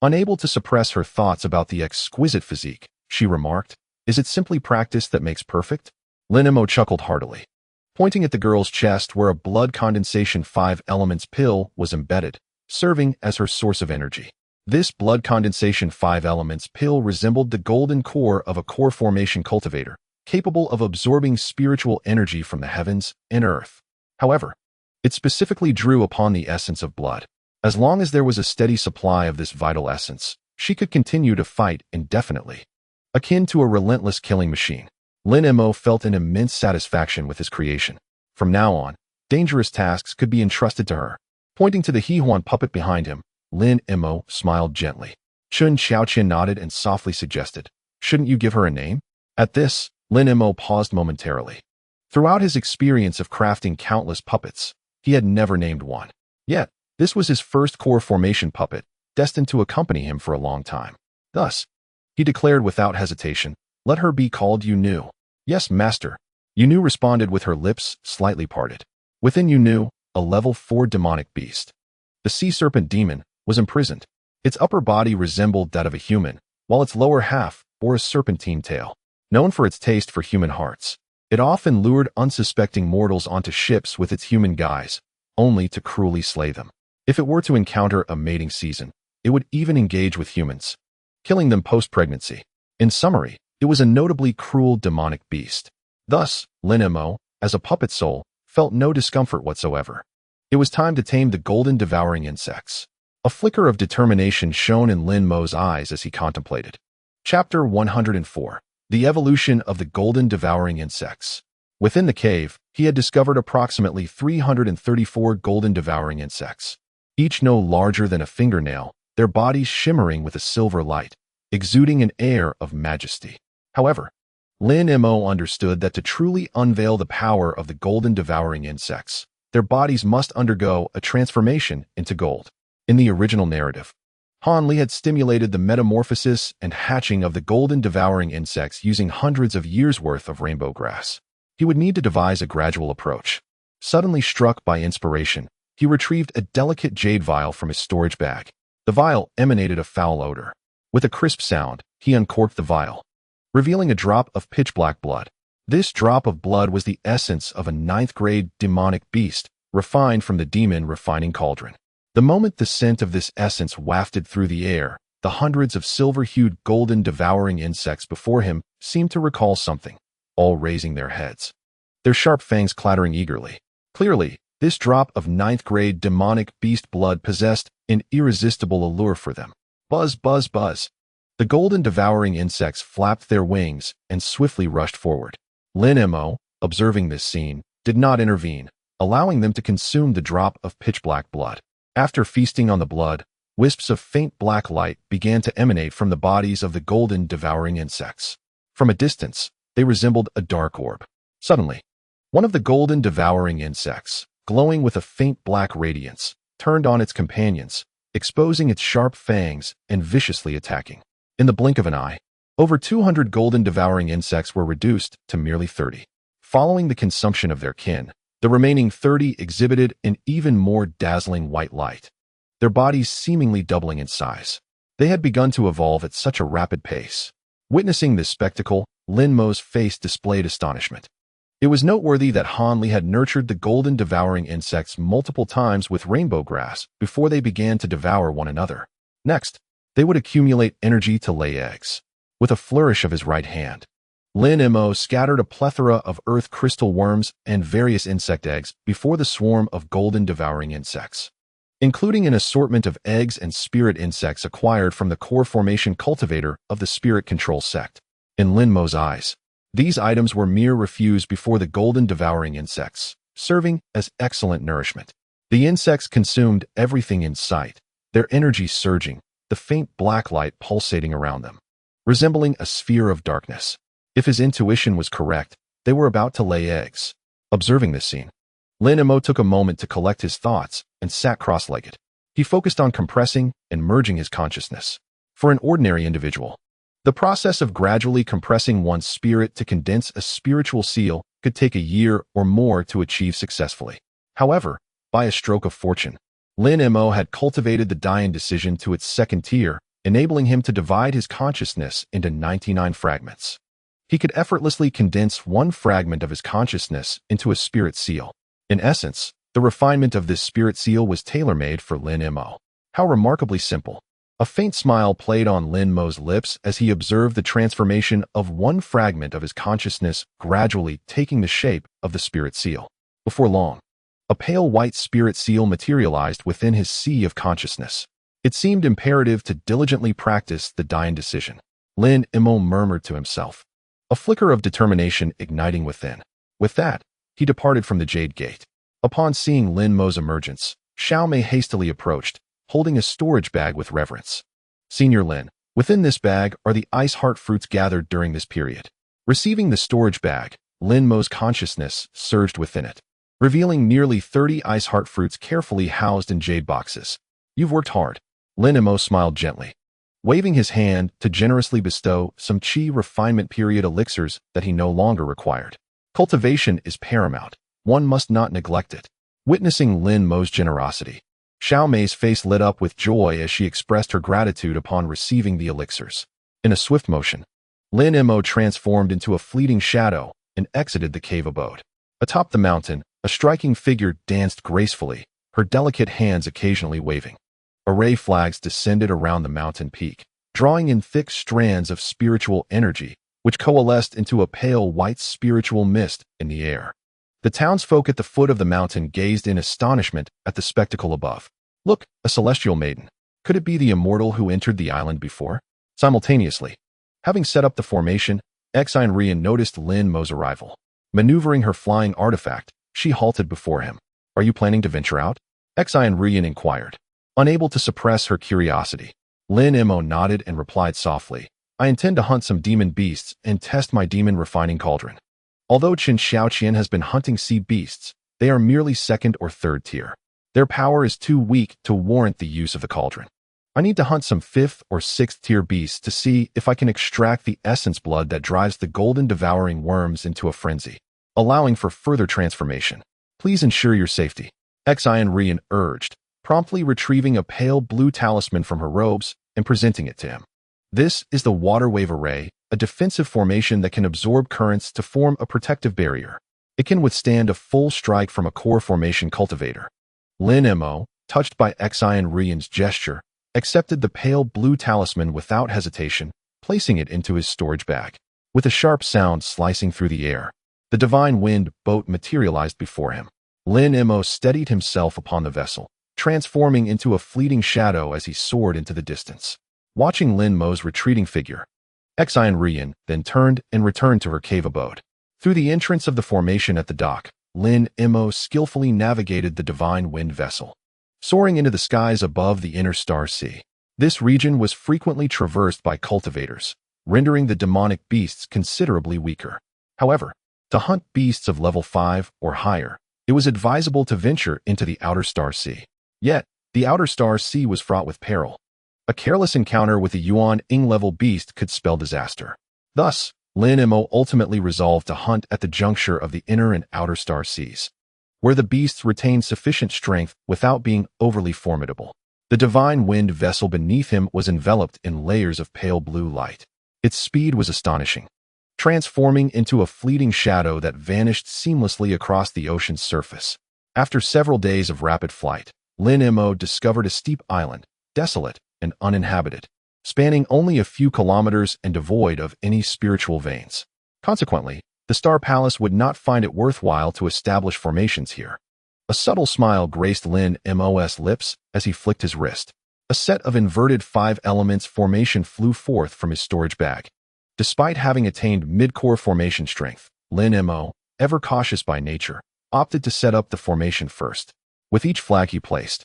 Unable to suppress her thoughts about the exquisite physique, she remarked, "Is it simply practice that makes perfect?" Lin Mo chuckled heartily, pointing at the girl's chest where a blood condensation 5 elements pill was embedded, serving as her source of energy. This blood condensation 5 elements pill resembled the golden core of a core formation cultivator, capable of absorbing spiritual energy from the heavens and earth. However, it specifically drew upon the essence of blood. As long as there was a steady supply of this vital essence, she could continue to fight indefinitely. Akin to a relentless killing machine, Lin Mo felt an immense satisfaction with his creation. From now on, dangerous tasks could be entrusted to her. Pointing to the Hehuan puppet behind him, Lin Mo smiled gently. Chen Xiaoqian nodded and softly suggested, "Shouldn't you give her a name?" At this, Lin Mo paused momentarily. Throughout his experience of crafting countless puppets, he had never named one. Yet, this was his first core formation puppet, destined to accompany him for a long time. Thus, he declared without hesitation, "Let her be called Yunu." "Yes, master." Yunu responded with her lips slightly parted. Within Yunu, a level 4 demonic beast, the sea serpent demon, was imprisoned. Its upper body resembled that of a human, while its lower half bore a serpentine tail. Known for its taste for human hearts, it often lured unsuspecting mortals onto ships with its human guise, only to cruelly slay them. If it were to encounter a mating season, it would even engage with humans, killing them post-pregnancy. In summary, it was a notably cruel demonic beast. Thus, Lin Mo, as a puppet soul, felt no discomfort whatsoever. It was time to tame the golden devouring insects. A flicker of determination shone in Lin Mo's eyes as he contemplated. Chapter 104. The Evolution of the Golden Devouring Insects. Within the cave, he had discovered approximately 334 golden devouring insects, each no larger than a fingernail, their bodies shimmering with a silver light, exuding an air of majesty. However, Lin Mo understood that to truly unveil the power of the golden devouring insects, their bodies must undergo a transformation into gold. In the original narrative, Han Li had stimulated the metamorphosis and hatching of the golden devouring insects using hundreds of years' worth of rainbow grass. He would need to devise a gradual approach. Suddenly struck by inspiration, he retrieved a delicate jade vial from his storage bag. The vial emanated a foul odor. With a crisp sound, he uncorked the vial, revealing a drop of pitch-black blood. This drop of blood was the essence of a 9th-grade demonic beast, refined from the demon refining cauldron. The moment the scent of this essence wafted through the air, the hundreds of silver-hued golden devouring insects before him seemed to recall something, all raising their heads, their sharp fangs clattering eagerly. Clearly, this drop of 9th-grade demonic beast blood possessed an irresistible allure for them. Buzz, buzz, buzz. The golden devouring insects flapped their wings and swiftly rushed forward. Lin Mo, observing this scene, did not intervene, allowing them to consume the drop of pitch-black blood. After feasting on the blood, wisps of faint black light began to emanate from the bodies of the golden devouring insects. From a distance, they resembled a dark orb. Suddenly, one of the golden devouring insects, glowing with a faint black radiance, turned on its companions, exposing its sharp fangs and viciously attacking. In the blink of an eye, over 200 golden devouring insects were reduced to merely 30. Following the consumption of their kin, the remaining 30 exhibited an even more dazzling white light, their bodies seemingly doubling in size. They had begun to evolve at such a rapid pace. Witnessing this spectacle, Lin Mo's face displayed astonishment. It was noteworthy that Han Li had nurtured the golden devouring insects multiple times with rainbow grass before they began to devour one another. Next, they would accumulate energy to lay eggs. With a flourish of his right hand, Lin Mo scattered a plethora of earth crystal worms and various insect eggs before the swarm of golden devouring insects, including an assortment of eggs and spirit insects acquired from the core formation cultivator of the spirit control sect. In Lin Mo's eyes, these items were mere refuse before the golden devouring insects, serving as excellent nourishment. The insects consumed everything in sight, their energy surging, the faint black light pulsating around them, resembling a sphere of darkness. If his intuition was correct, they were about to lay eggs. Observing this scene, Lin Mo took a moment to collect his thoughts and sat cross-legged. He focused on compressing and merging his consciousness. For an ordinary individual, the process of gradually compressing one's spirit to condense a spiritual seal could take a year or more to achieve successfully. However, by a stroke of fortune, Lin Mo had cultivated the Dian decision to its second tier, enabling him to divide his consciousness into 99 fragments. He could effortlessly condense one fragment of his consciousness into a spirit seal. In essence, the refinement of this spirit seal was tailor-made for Lin Mo. How remarkably simple. A faint smile played on Lin Mo's lips as he observed the transformation of one fragment of his consciousness gradually taking the shape of the spirit seal. Before long, a pale white spirit seal materialized within his sea of consciousness. It seemed imperative to diligently practice the Dian decision. Lin Mo murmured to himself, a flicker of determination igniting within. With that, he departed from the Jade Gate. Upon seeing Lin Mo's emergence, Xiaomei hastily approached, holding a storage bag with reverence. Senior Lin, within this bag are the ice heart fruits gathered during this period. Receiving the storage bag, Lin Mo's consciousness surged within it, revealing nearly 30 ice heart fruits carefully housed in jade boxes. You've worked hard. Lin Mo smiled gently, waving his hand to generously bestow some chi refinement period elixirs that he no longer required. Cultivation is paramount. One must not neglect it. Witnessing Lin Mo's generosity, Xiaomei's face lit up with joy as she expressed her gratitude upon receiving the elixirs. In a swift motion, Lin Mo transformed into a fleeting shadow and exited the cave abode. Atop the mountain, a striking figure danced gracefully, her delicate hands occasionally waving. Array flags descended around the mountain peak, drawing in thick strands of spiritual energy, which coalesced into a pale white spiritual mist in the air. The townsfolk at the foot of the mountain gazed in astonishment at the spectacle above. Look, a celestial maiden. Could it be the immortal who entered the island before? Simultaneously, having set up the formation, Ruyan noticed Lin Mo's arrival. Maneuvering her flying artifact, she halted before him. Are you planning to venture out? Ruyan inquired. Unable to suppress her curiosity, Lin Mo nodded and replied softly, I intend to hunt some demon beasts and test my demon refining cauldron. Although Qin Xiaoqian has been hunting sea beasts, they are merely second or third tier. Their power is too weak to warrant the use of the cauldron. I need to hunt some 5th or 6th tier beasts to see if I can extract the essence blood that drives the golden devouring worms into a frenzy, allowing for further transformation. Please ensure your safety. Ruyan urged, promptly retrieving a pale blue talisman from her robes and presenting it to him. This is the water wave array, a defensive formation that can absorb currents to form a protective barrier. It can withstand a full strike from a core formation cultivator. Lin Mo, touched by Ruyan's gesture, accepted the pale blue talisman without hesitation, placing it into his storage bag. With a sharp sound slicing through the air, the divine wind boat materialized before him. Lin Mo steadied himself upon the vessel, transforming into a fleeting shadow as he soared into the distance. Watching Lin Mo's retreating figure, Ruyan then turned and returned to her cave abode. Through the entrance of the formation at the dock, Lin Mo skillfully navigated the divine wind vessel, soaring into the skies above the inner star sea. This region was frequently traversed by cultivators, rendering the demonic beasts considerably weaker. However, to hunt beasts of level 5 or higher, it was advisable to venture into the outer star sea. Yet, the outer star sea was fraught with peril. A careless encounter with a Yuan Ing level beast could spell disaster. Thus, Lin Mo ultimately resolved to hunt at the juncture of the inner and outer star seas, where the beasts retained sufficient strength without being overly formidable. The divine wind vessel beneath him was enveloped in layers of pale blue light. Its speed was astonishing, transforming into a fleeting shadow that vanished seamlessly across the ocean's surface. After several days of rapid flight, Lin Mo discovered a steep island, desolate, and uninhabited, spanning only a few kilometers and devoid of any spiritual veins. Consequently, the Star Palace would not find it worthwhile to establish formations here. A subtle smile graced Lin Mo's lips as he flicked his wrist. A set of inverted 5 elements formation flew forth from his storage bag. Despite having attained mid-core formation strength, Lin Mo, ever cautious by nature, opted to set up the formation first. With each flag he placed,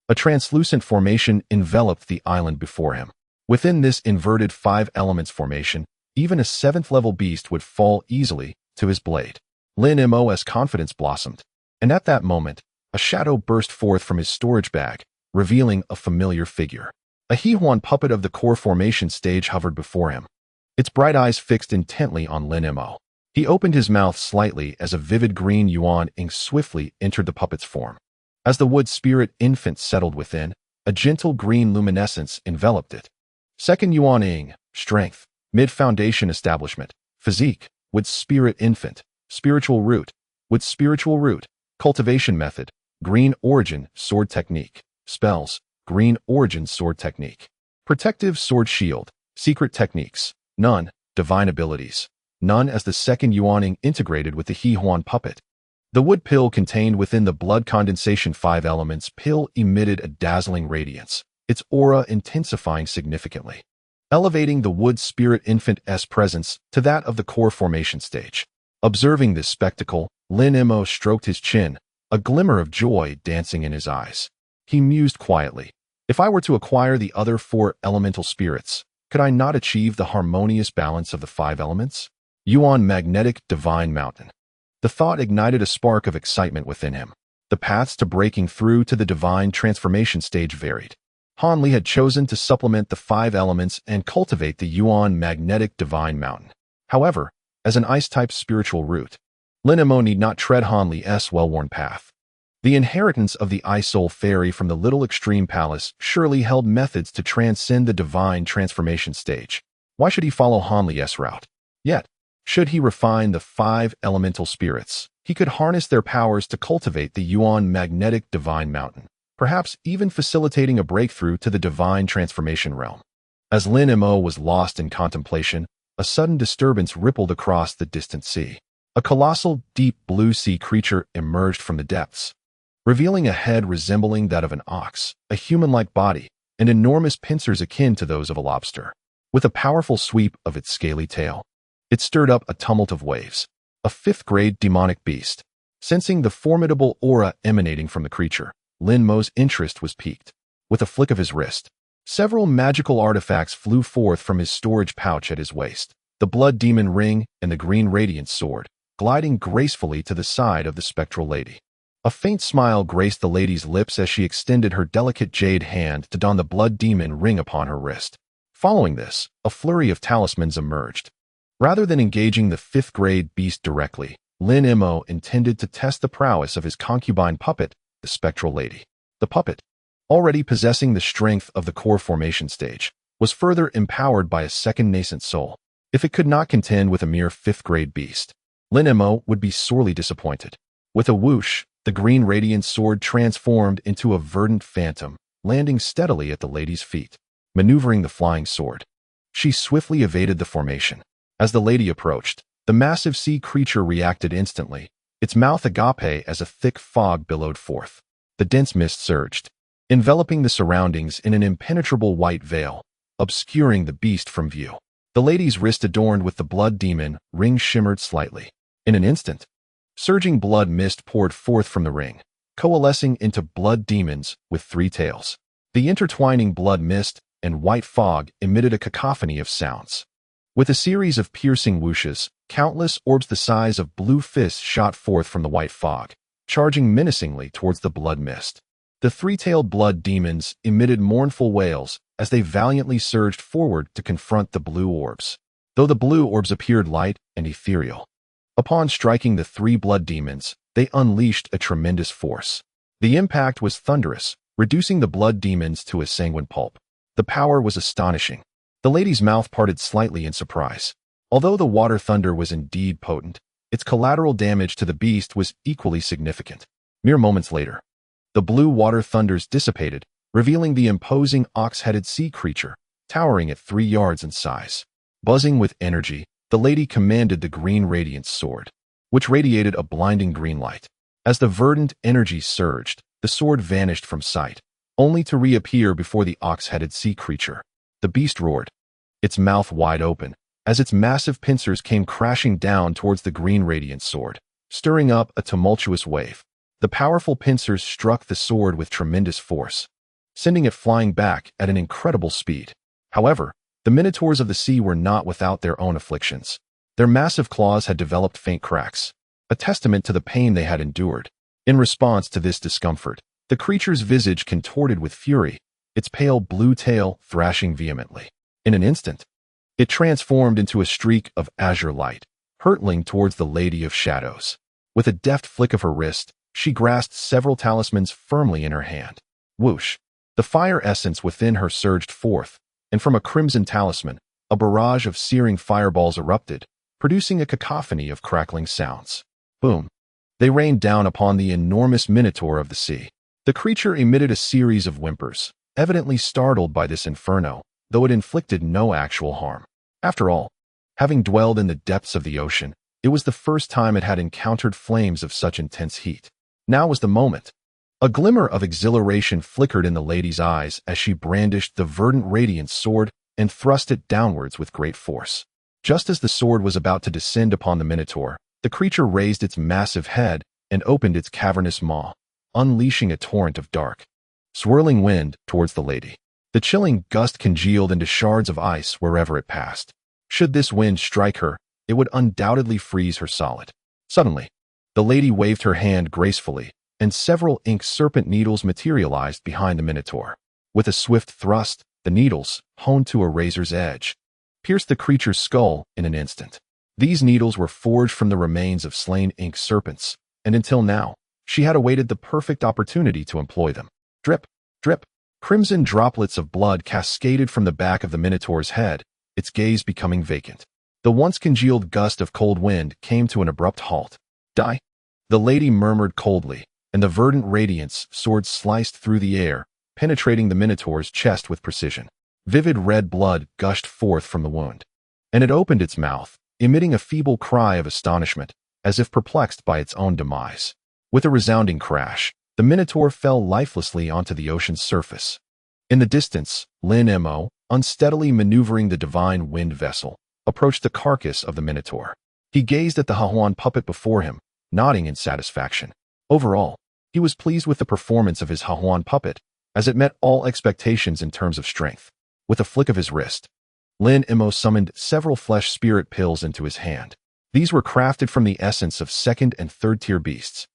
a translucent formation enveloped the island before him. Within this inverted 5 elements formation, even a 7th-level beast would fall easily to his blade. Lin Mo's confidence blossomed, and at that moment, a shadow burst forth from his storage bag, revealing a familiar figure. A Xuan puppet of the core formation stage hovered before him, its bright eyes fixed intently on Lin Mo. He opened his mouth slightly as a vivid green yuan ink swiftly entered the puppet's form. As the wood spirit infant settled within, a gentle green luminescence enveloped it. Second yuan ing, strength, mid-foundation establishment, physique, wood spirit infant, spiritual root, wood spiritual root, cultivation method, green origin, sword technique, spells, green origin sword technique, protective sword shield, secret techniques, none, divine abilities, none as the second yuaning integrated with the Xuan puppet. The wood pill contained within the blood condensation 5 elements pill emitted a dazzling radiance, its aura intensifying significantly, elevating the wood spirit infant's presence to that of the core formation stage. Observing this spectacle, Lin Mo stroked his chin, a glimmer of joy dancing in his eyes. He mused quietly. If I were to acquire the other 4 elemental spirits, could I not achieve the harmonious balance of the 5 elements? Yuan magnetic divine mountain. The thought ignited a spark of excitement within him. The paths to breaking through to the divine transformation stage varied. Han Li had chosen to supplement the 5 elements and cultivate the Yuan magnetic divine mountain. However, as an ice-type spiritual root, Lin Mo need not tread Han Li's well-worn path. The inheritance of the Ice Soul Fairy from the Little Extreme Palace surely held methods to transcend the divine transformation stage. Why should he follow Han Li's route? Yet, should he refine the 5 elemental spirits, he could harness their powers to cultivate the Yuan magnetic divine mountain, perhaps even facilitating a breakthrough to the divine transformation realm. As Lin Mo was lost in contemplation, a sudden disturbance rippled across the distant sea. A colossal, deep blue sea creature emerged from the depths, revealing a head resembling that of an ox, a human-like body, and enormous pincers akin to those of a lobster. With a powerful sweep of its scaly tail, it stirred up a tumult of waves. A 5th-grade demonic beast. Sensing the formidable aura emanating from the creature, Lin Mo's interest was piqued. With a flick of his wrist, several magical artifacts flew forth from his storage pouch at his waist. The blood demon ring and the green radiance sword, gliding gracefully to the side of the spectral lady. A faint smile graced the lady's lips as she extended her delicate jade hand to don the blood demon ring upon her wrist. Following this, a flurry of talismans emerged. Rather than engaging the 5th-grade beast directly, Lin Mo intended to test the prowess of his concubine puppet, the spectral lady. The puppet, already possessing the strength of the core formation stage, was further empowered by a second nascent soul. If it could not contend with a mere 5th-grade beast, Lin Mo would be sorely disappointed. With a whoosh, the green radiant sword transformed into a verdant phantom, landing steadily at the lady's feet. Maneuvering the flying sword, she swiftly evaded the formation. As the lady approached, the massive sea creature reacted instantly, its mouth agape as a thick fog billowed forth. The dense mist surged, enveloping the surroundings in an impenetrable white veil, obscuring the beast from view. The lady's wrist adorned with the blood demon ring shimmered slightly. In an instant, surging blood mist poured forth from the ring, coalescing into blood demons with 3 tails. The intertwining blood mist and white fog emitted a cacophony of sounds. With a series of piercing whooshes, countless orbs the size of blue fists shot forth from the white fog, charging menacingly towards the blood mist. The 3-tailed blood demons emitted mournful wails as they valiantly surged forward to confront the blue orbs, though the blue orbs appeared light and ethereal. Upon striking the 3 blood demons, they unleashed a tremendous force. The impact was thunderous, reducing the blood demons to a sanguine pulp. The power was astonishing. The lady's mouth parted slightly in surprise. Although the water thunder was indeed potent, its collateral damage to the beast was equally significant. Mere moments later, the blue water thunders dissipated, revealing the imposing ox-headed sea creature, towering at 3 yards in size. Buzzing with energy, the lady commanded the green radiance sword, which radiated a blinding green light. As the verdant energy surged, the sword vanished from sight, only to reappear before the ox-headed sea creature. The beast roared, its mouth wide open, as its massive pincers came crashing down towards the green radiance sword, stirring up a tumultuous wave. The powerful pincers struck the sword with tremendous force, sending it flying back at an incredible speed. However, the minotaurs of the sea were not without their own afflictions. Their massive claws had developed faint cracks, a testament to the pain they had endured. In response to this discomfort, the creature's visage contorted with fury, its pale blue tail thrashing vehemently. In an instant, it transformed into a streak of azure light, hurtling towards the Lady of Shadows. With a deft flick of her wrist, she grasped several talismans firmly in her hand. Whoosh! The fire essence within her surged forth, and from a crimson talisman, a barrage of searing fireballs erupted, producing a cacophony of crackling sounds. Boom! They rained down upon the enormous minotaur of the sea. The creature emitted a series of whimpers, evidently startled by this inferno, though it inflicted no actual harm. After all, having dwelled in the depths of the ocean, it was the first time it had encountered flames of such intense heat. Now was the moment. A glimmer of exhilaration flickered in the lady's eyes as she brandished the verdant radiance sword and thrust it downwards with great force. Just as the sword was about to descend upon the minotaur, the creature raised its massive head and opened its cavernous maw, unleashing a torrent of dark, swirling wind towards the lady. The chilling gust congealed into shards of ice wherever it passed. Should this wind strike her, it would undoubtedly freeze her solid. Suddenly, the lady waved her hand gracefully, and several ink serpent needles materialized behind the minotaur. With a swift thrust, the needles, honed to a razor's edge, pierced the creature's skull in an instant. These needles were forged from the remains of slain ink serpents, and until now, she had awaited the perfect opportunity to employ them. Drip, drip. Crimson droplets of blood cascaded from the back of the minotaur's head, its gaze becoming vacant. The once congealed gust of cold wind came to an abrupt halt. Die! The lady murmured coldly, and the verdant radiance sword sliced through the air, penetrating the minotaur's chest with precision. Vivid red blood gushed forth from the wound, and it opened its mouth, emitting a feeble cry of astonishment, as if perplexed by its own demise. With a resounding crash, the minotaur fell lifelessly onto the ocean's surface. In the distance, Lin Mo, unsteadily maneuvering the divine wind vessel, approached the carcass of the minotaur. He gazed at the Xuan puppet before him, nodding in satisfaction. Overall, he was pleased with the performance of his Xuan puppet, as it met all expectations in terms of strength. With a flick of his wrist, Lin Mo summoned several flesh spirit pills into his hand. These were crafted from the essence of second and third tier beasts.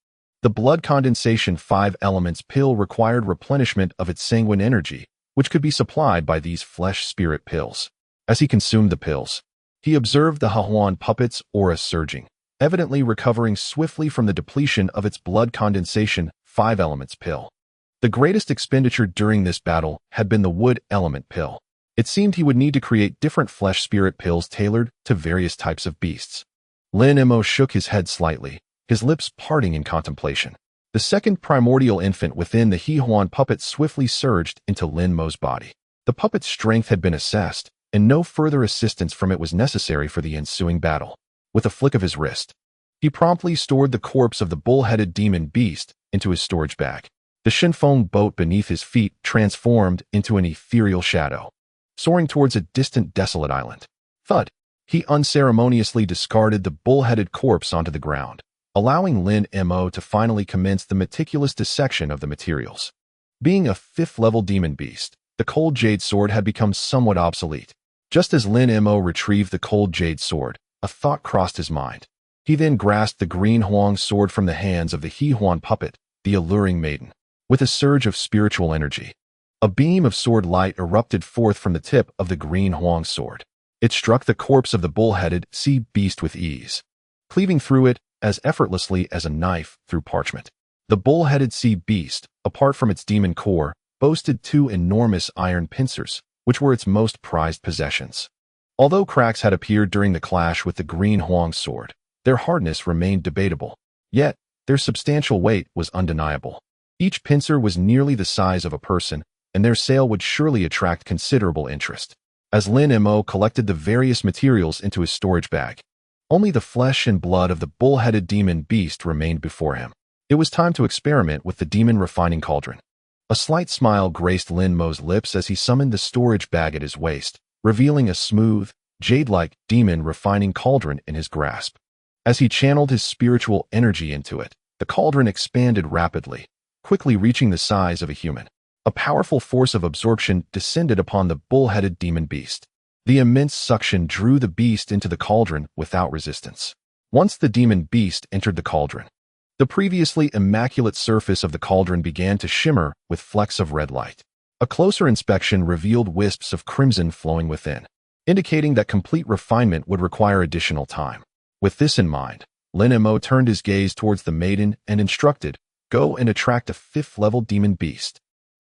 The blood condensation 5 elements pill required replenishment of its sanguine energy, which could be supplied by these flesh spirit pills. As he consumed the pills, he observed the Xuan puppet's aura surging, evidently recovering swiftly from the depletion of its blood condensation 5 elements pill. The greatest expenditure during this battle had been the wood element pill. It seemed he would need to create different flesh spirit pills tailored to various types of beasts. Lin Mo shook his head slightly, his lips parting in contemplation. The second primordial infant within the Xuan puppet swiftly surged into Lin Mo's body. The puppet's strength had been assessed, and no further assistance from it was necessary for the ensuing battle. With a flick of his wrist, he promptly stored the corpse of the bull-headed demon beast into his storage bag. The Shinfeng boat beneath his feet transformed into an ethereal shadow, soaring towards a distant desolate island. Thud! He unceremoniously discarded the bull-headed corpse onto the ground, allowing Lin Mo to finally commence the meticulous dissection of the materials. Being a 5th-level demon beast, the cold jade sword had become somewhat obsolete. Just as Lin Mo retrieved the cold jade sword, a thought crossed his mind. He then grasped the green huang sword from the hands of the Xuan puppet, the alluring maiden. With a surge of spiritual energy, a beam of sword light erupted forth from the tip of the green huang sword. It struck the corpse of the bull-headed sea beast with ease, cleaving through it as effortlessly as a knife through parchment. The bull-headed sea beast, apart from its demon core, boasted 2 enormous iron pincers, which were its most prized possessions. Although cracks had appeared during the clash with the green huang sword, their hardness remained debatable. Yet, their substantial weight was undeniable. Each pincer was nearly the size of a person, and their sale would surely attract considerable interest. As Lin Mo collected the various materials into his storage bag, only the flesh and blood of the bull-headed demon beast remained before him. It was time to experiment with the demon refining cauldron. A slight smile graced Lin Mo's lips as he summoned the storage bag at his waist, revealing a smooth, jade-like demon refining cauldron in his grasp. As he channeled his spiritual energy into it, the cauldron expanded rapidly, quickly reaching the size of a human. A powerful force of absorption descended upon the bull-headed demon beast. The immense suction drew the beast into the cauldron without resistance. Once the demon beast entered the cauldron, the previously immaculate surface of the cauldron began to shimmer with flecks of red light. A closer inspection revealed wisps of crimson flowing within, indicating that complete refinement would require additional time. With this in mind, Lin Mo turned his gaze towards the maiden and instructed, "Go and attract a 5th-level demon beast."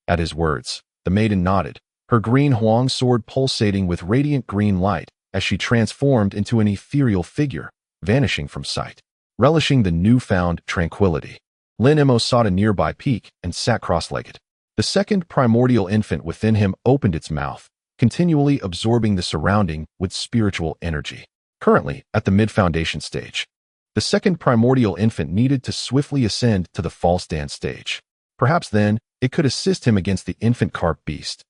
At his words, the maiden nodded, her green huang sword pulsating with radiant green light as she transformed into an ethereal figure, vanishing from sight. Relishing the newfound tranquility, Lin Mo sought a nearby peak and sat cross-legged. The second primordial infant within him opened its mouth, continually absorbing the surrounding with spiritual energy. Currently, at the mid-foundation stage, the second primordial infant needed to swiftly ascend to the false dance stage. Perhaps then, it could assist him against the infant carp beast,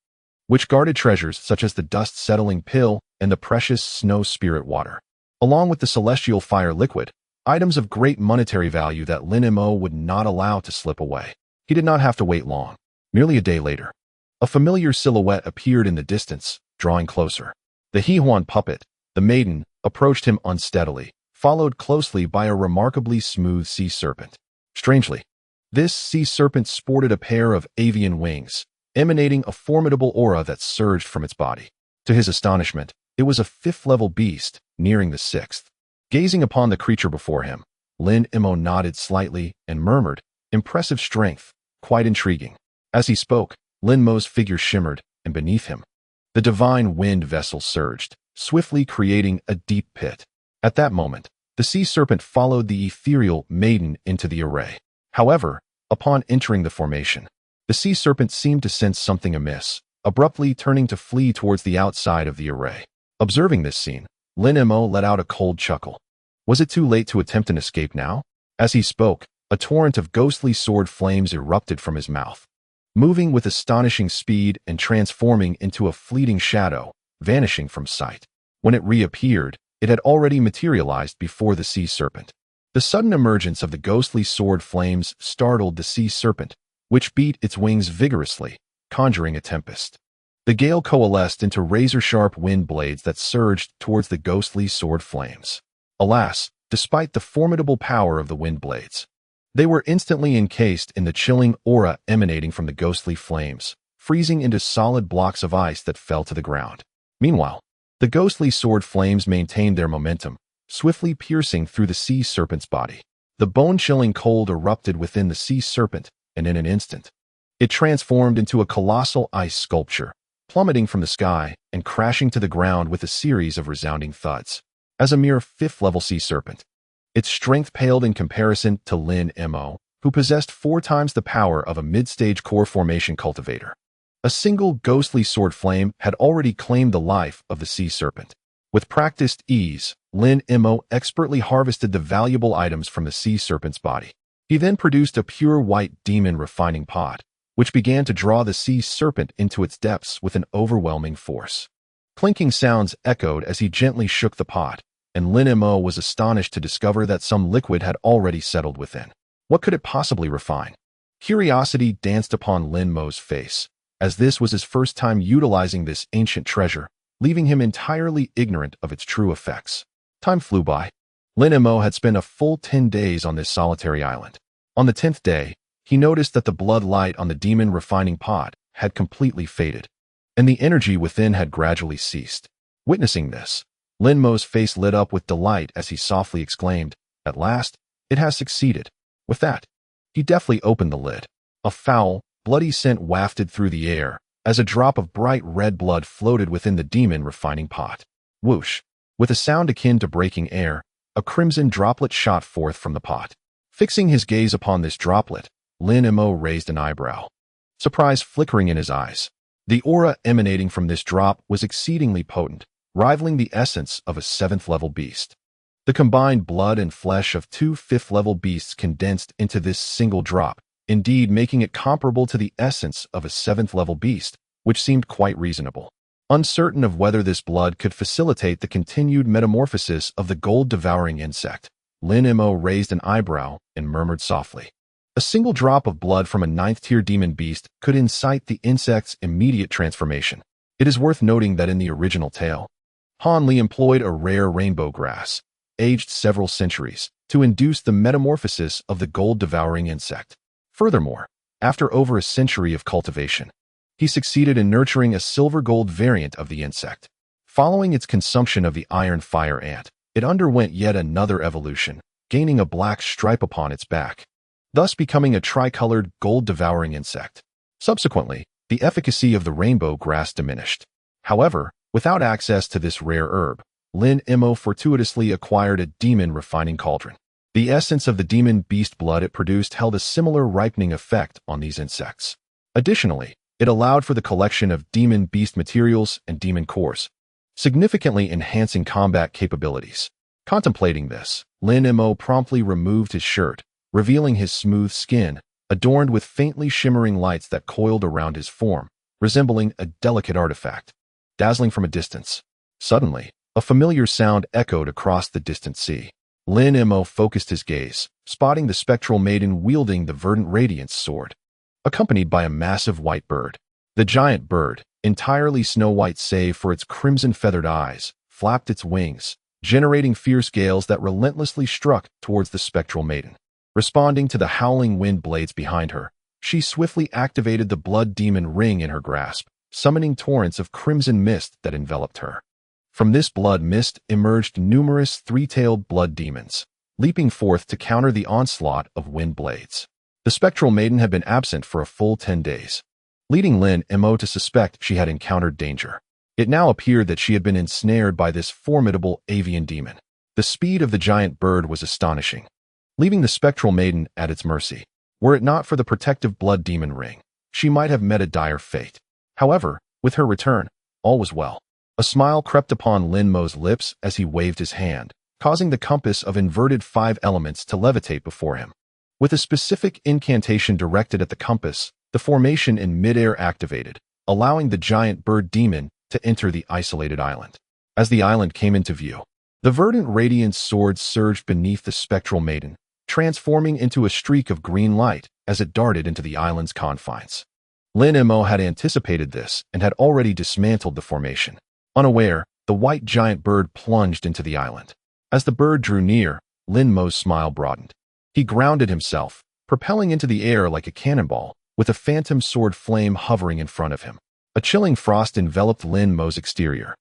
which guarded treasures such as the dust-settling pill and the precious snow spirit water. Along with the celestial fire liquid, items of great monetary value that Lin Mo would not allow to slip away. He did not have to wait long. Nearly a day later, a familiar silhouette appeared in the distance, drawing closer. The Xuan puppet, the maiden, approached him unsteadily, followed closely by a remarkably smooth sea serpent. Strangely, this sea serpent sported a pair of avian wings, emanating a formidable aura that surged from its body. To his astonishment, it was a 5th-level beast, nearing the 6th. Gazing upon the creature before him, Lin Mo nodded slightly and murmured, "Impressive strength, quite intriguing." As he spoke, Lin Mo's figure shimmered, and beneath him, the divine wind vessel surged, swiftly creating a deep pit. At that moment, the sea serpent followed the ethereal maiden into the array. However, upon entering the formation, the sea serpent seemed to sense something amiss, abruptly turning to flee towards the outside of the array. Observing this scene, Lin Mo let out a cold chuckle. Was it too late to attempt an escape now? As he spoke, a torrent of ghostly sword flames erupted from his mouth, moving with astonishing speed and transforming into a fleeting shadow, vanishing from sight. When it reappeared, it had already materialized before the sea serpent. The sudden emergence of the ghostly sword flames startled the sea serpent, which beat its wings vigorously, conjuring a tempest. The gale coalesced into razor-sharp wind blades that surged towards the ghostly sword flames. Alas, despite the formidable power of the wind blades, they were instantly encased in the chilling aura emanating from the ghostly flames, freezing into solid blocks of ice that fell to the ground. Meanwhile, the ghostly sword flames maintained their momentum, swiftly piercing through the sea serpent's body. The bone-chilling cold erupted within the sea serpent, and in an instant, it transformed into a colossal ice sculpture, plummeting from the sky and crashing to the ground with a series of resounding thuds. As a mere 5th-level sea serpent, its strength paled in comparison to Lin Mo, who possessed 4 times the power of a mid-stage core formation cultivator. A single ghostly sword flame had already claimed the life of the sea serpent. With practiced ease, Lin Mo expertly harvested the valuable items from the sea serpent's body. He then produced a pure white demon refining pot, which began to draw the sea serpent into its depths with an overwhelming force. Clinking sounds echoed as he gently shook the pot, and Lin Mo was astonished to discover that some liquid had already settled within. What could it possibly refine? Curiosity danced upon Lin Mo's face, as this was his first time utilizing this ancient treasure, leaving him entirely ignorant of its true effects. Time flew by. Lin Mo had spent a full 10 days on this solitary island. On the 10th day, he noticed that the blood light on the demon refining pot had completely faded, and the energy within had gradually ceased. Witnessing this, Lin Mo's face lit up with delight as he softly exclaimed, "At last, it has succeeded." With that, he deftly opened the lid. A foul, bloody scent wafted through the air as a drop of bright red blood floated within the demon refining pot. Whoosh! With a sound akin to breaking air, a crimson droplet shot forth from the pot. Fixing his gaze upon this droplet, Lin Mo raised an eyebrow. surprise flickering in his eyes. The aura emanating from this drop was exceedingly potent, rivaling the essence of a 7th-level beast. The combined blood and flesh of 2 5th-level beasts condensed into this single drop, indeed making it comparable to the essence of a 7th-level beast, which seemed quite reasonable. Uncertain of whether this blood could facilitate the continued metamorphosis of the gold-devouring insect, Lin Mo raised an eyebrow and murmured softly. A single drop of blood from a 9th-tier demon beast could incite the insect's immediate transformation. It is worth noting that in the original tale, Han Li employed a rare rainbow grass, aged several centuries, to induce the metamorphosis of the gold-devouring insect. Furthermore, after over a century of cultivation, he succeeded in nurturing a silver-gold variant of the insect. Following its consumption of the iron fire ant, it underwent yet another evolution, gaining a black stripe upon its back, thus becoming a tricolored gold-devouring insect. Subsequently, the efficacy of the rainbow grass diminished. However, without access to this rare herb, Lin Mo fortuitously acquired a demon refining cauldron. The essence of the demon beast blood it produced held a similar ripening effect on these insects. Additionally, it allowed for the collection of demon beast materials and demon cores, significantly enhancing combat capabilities. Contemplating this, Lin Mo promptly removed his shirt, revealing his smooth skin, adorned with faintly shimmering lights that coiled around his form, resembling a delicate artifact, dazzling from a distance. Suddenly, a familiar sound echoed across the distant sea. Lin Mo focused his gaze, spotting the spectral maiden wielding the verdant radiance sword, accompanied by a massive white bird. The giant bird, entirely snow-white save for its crimson-feathered eyes, flapped its wings, generating fierce gales that relentlessly struck towards the spectral maiden. Responding to the howling wind blades behind her, she swiftly activated the blood demon ring in her grasp, summoning torrents of crimson mist that enveloped her. From this blood mist emerged numerous 3-tailed blood demons, leaping forth to counter the onslaught of wind blades. The spectral maiden had been absent for a full 10 days, leading Lin Mo to suspect she had encountered danger. It now appeared that she had been ensnared by this formidable avian demon. The speed of the giant bird was astonishing, leaving the spectral maiden at its mercy. Were it not for the protective blood demon ring, she might have met a dire fate. However, with her return, all was well. A smile crept upon Lin Mo's lips as he waved his hand, causing the compass of inverted 5 elements to levitate before him. With a specific incantation directed at the compass, the formation in midair activated, allowing the giant bird demon to enter the isolated island. As the island came into view, the verdant radiance sword surged beneath the spectral maiden, transforming into a streak of green light as it darted into the island's confines. Lin Mo had anticipated this and had already dismantled the formation. Unaware, the white giant bird plunged into the island. As the bird drew near, Lin Mo's smile broadened. He grounded himself, propelling into the air like a cannonball, with a phantom sword flame hovering in front of him. A chilling frost enveloped Lin Mo's exterior,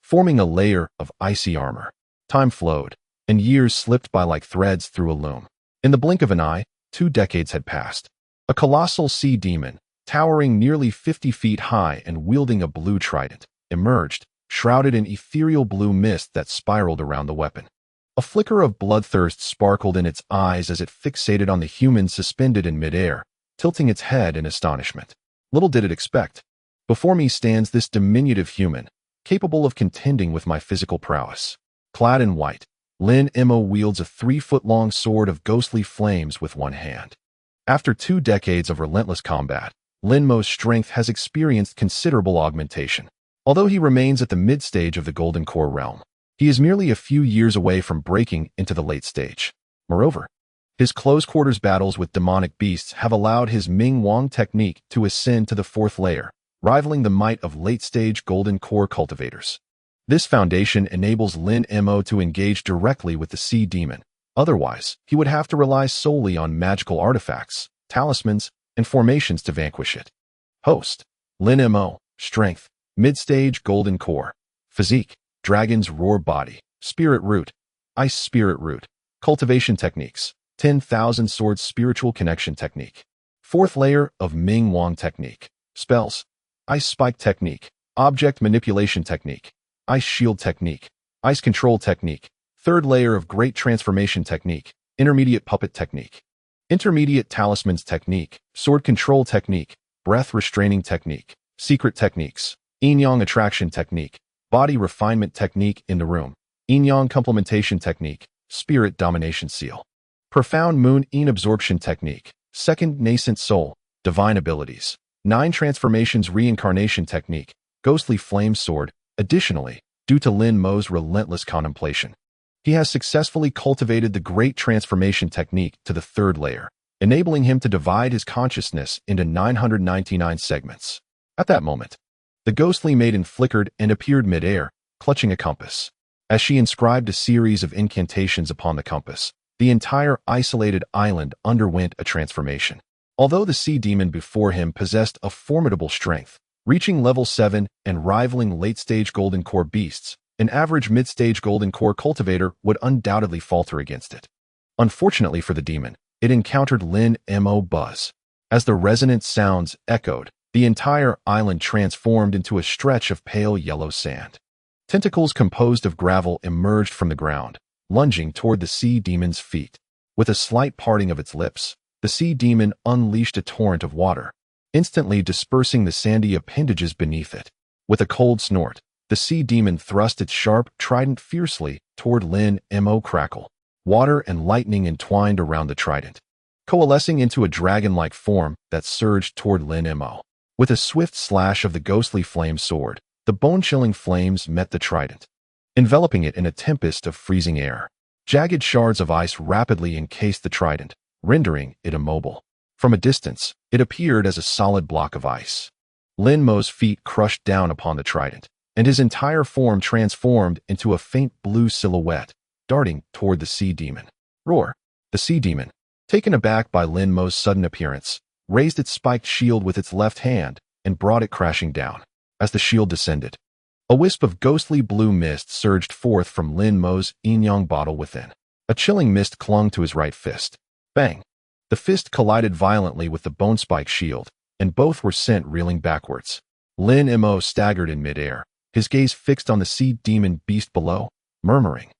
forming a layer of icy armor. Time flowed, and years slipped by like threads through a loom. In the blink of an eye, 2 decades had passed. A colossal sea demon, towering nearly 50 feet high and wielding a blue trident, emerged, shrouded in ethereal blue mist that spiraled around the weapon. A flicker of bloodthirst sparkled in its eyes as it fixated on the human suspended in midair, tilting its head in astonishment. Little did it expect. Before me stands this diminutive human, capable of contending with my physical prowess. Clad in white, Lin Mo wields a 3-foot-long sword of ghostly flames with one hand. After 2 decades of relentless combat, Lin Mo's strength has experienced considerable augmentation. Although he remains at the mid-stage of the Golden Core realm, he is merely a few years away from breaking into the late stage. Moreover, his close-quarters battles with demonic beasts have allowed his Ming Wang technique to ascend to the 4th layer, rivaling the might of late-stage Golden Core cultivators. This foundation enables Lin Mo to engage directly with the sea demon. Otherwise, he would have to rely solely on magical artifacts, talismans, and formations to vanquish it. Host: Lin Mo. Strength: Mid-stage Golden Core. Physique: Dragon's Roar Body. Spirit Root: Ice Spirit Root. Cultivation Techniques: 10,000 Swords Spiritual Connection Technique. 4th layer of Ming Wang Technique. Spells: Ice Spike Technique. Object Manipulation Technique. Ice Shield Technique. Ice Control Technique. 3rd layer of Great Transformation Technique. Intermediate Puppet Technique. Intermediate Talismans Technique. Sword Control Technique. breath restraining technique, secret techniques, yin-yang attraction technique, body refinement technique in the room, yin-yang complementation technique, spirit domination seal, profound moon yin absorption technique, second nascent soul, divine abilities, 9 transformations reincarnation technique, ghostly flame sword. Additionally, due to Lin Mo's relentless contemplation, he has successfully cultivated the great transformation technique to the 3rd layer, enabling him to divide his consciousness into 999 segments. At that moment, the ghostly maiden flickered and appeared mid-air, clutching a compass. As she inscribed a series of incantations upon the compass, the entire isolated island underwent a transformation. Although the sea demon before him possessed a formidable strength, reaching level 7 and rivaling late-stage golden core beasts, an average mid-stage golden core cultivator would undoubtedly falter against it. Unfortunately for the demon, it encountered Lin Mo buzz. As the resonant sounds echoed, the entire island transformed into a stretch of pale yellow sand. Tentacles composed of gravel emerged from the ground, lunging toward the sea demon's feet. With a slight parting of its lips, the sea demon unleashed a torrent of water, instantly dispersing the sandy appendages beneath it. With a cold snort, the sea demon thrust its sharp trident fiercely toward Lin Mo. Crackle. Water and lightning entwined around the trident, coalescing into a dragon-like form that surged toward Lin Mo. With a swift slash of the ghostly flame sword, the bone-chilling flames met the trident, enveloping it in a tempest of freezing air. Jagged shards of ice rapidly encased the trident, rendering it immobile. From a distance, it appeared as a solid block of ice. Lin Mo's feet crushed down upon the trident, and his entire form transformed into a faint blue silhouette, darting toward the sea demon. Roar! The sea demon, taken aback by Lin Mo's sudden appearance, raised its spiked shield with its left hand and brought it crashing down. As the shield descended, a wisp of ghostly blue mist surged forth from Lin Mo's yin-yang bottle within. A chilling mist clung to his right fist. Bang! The fist collided violently with the bone-spike shield, and both were sent reeling backwards. Lin Mo staggered in midair, his gaze fixed on the sea demon beast below, murmuring,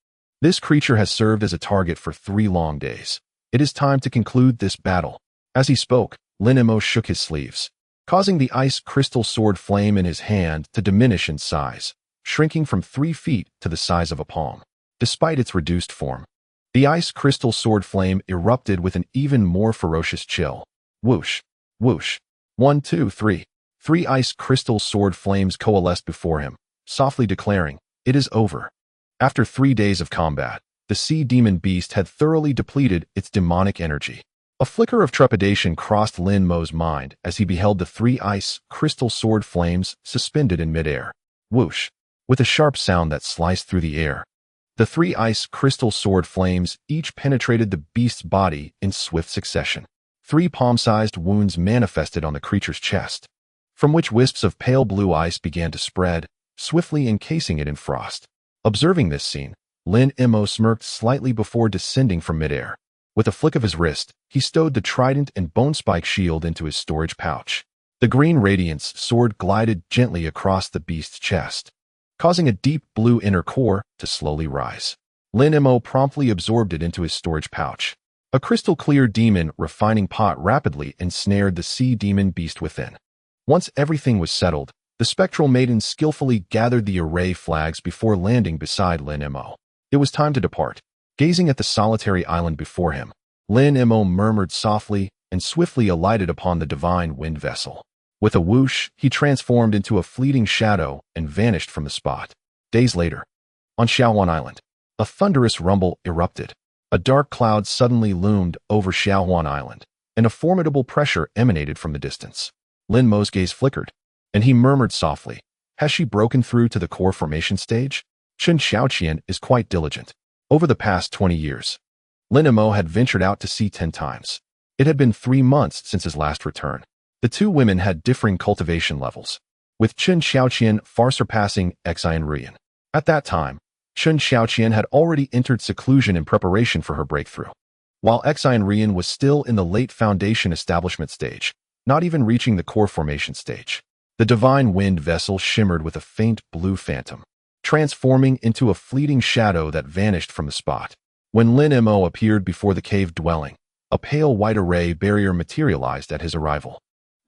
"This creature has served as a target for 3 long days. It is time to conclude this battle." As he spoke, Lin Mo shook his sleeves, causing the ice crystal sword flame in his hand to diminish in size, shrinking from 3 feet to the size of a palm. Despite its reduced form, the ice crystal sword flame erupted with an even more ferocious chill. Whoosh! Whoosh! 1, 2, 3. 3 ice crystal sword flames coalesced before him, softly declaring, "It is over." After 3 days of combat, the sea demon beast had thoroughly depleted its demonic energy. A flicker of trepidation crossed Lin Mo's mind as he beheld the 3 ice crystal sword flames suspended in midair. Whoosh! With a sharp sound that sliced through the air, the 3 ice crystal sword flames each penetrated the beast's body in swift succession. 3 palm-sized wounds manifested on the creature's chest, from which wisps of pale blue ice began to spread, swiftly encasing it in frost. Observing this scene, Lin Mo smirked slightly before descending from midair. With a flick of his wrist, he stowed the trident and bone-spike shield into his storage pouch. The green radiance sword glided gently across the beast's chest, causing a deep blue inner core to slowly rise. Lin Mo promptly absorbed it into his storage pouch. A crystal-clear demon refining pot rapidly ensnared the sea demon beast within. Once everything was settled, the spectral maiden skillfully gathered the array flags before landing beside Lin Mo. It was time to depart. Gazing at the solitary island before him, Lin Mo murmured softly and swiftly alighted upon the divine wind vessel. With a whoosh, he transformed into a fleeting shadow and vanished from the spot. Days later, on Xuan Island, a thunderous rumble erupted. A dark cloud suddenly loomed over Xuan Island, and a formidable pressure emanated from the distance. Lin Mo's gaze flickered, and he murmured softly, "Has she broken through to the core formation stage?" Chen Xiaoqian is quite diligent. Over the past 20 years, Lin Mo had ventured out to sea 10 times. It had been 3 months since his last return. The 2 women had differing cultivation levels, with Chen Xiaoqian far surpassing Excian Ruyan. At that time, Chen Xiaoqian had already entered seclusion in preparation for her breakthrough, while Excian Ruyan was still in the late foundation establishment stage, not even reaching the core formation stage. The divine wind vessel shimmered with a faint blue phantom, transforming into a fleeting shadow that vanished from the spot. When Lin Mo appeared before the cave dwelling, a pale white array barrier materialized at his arrival.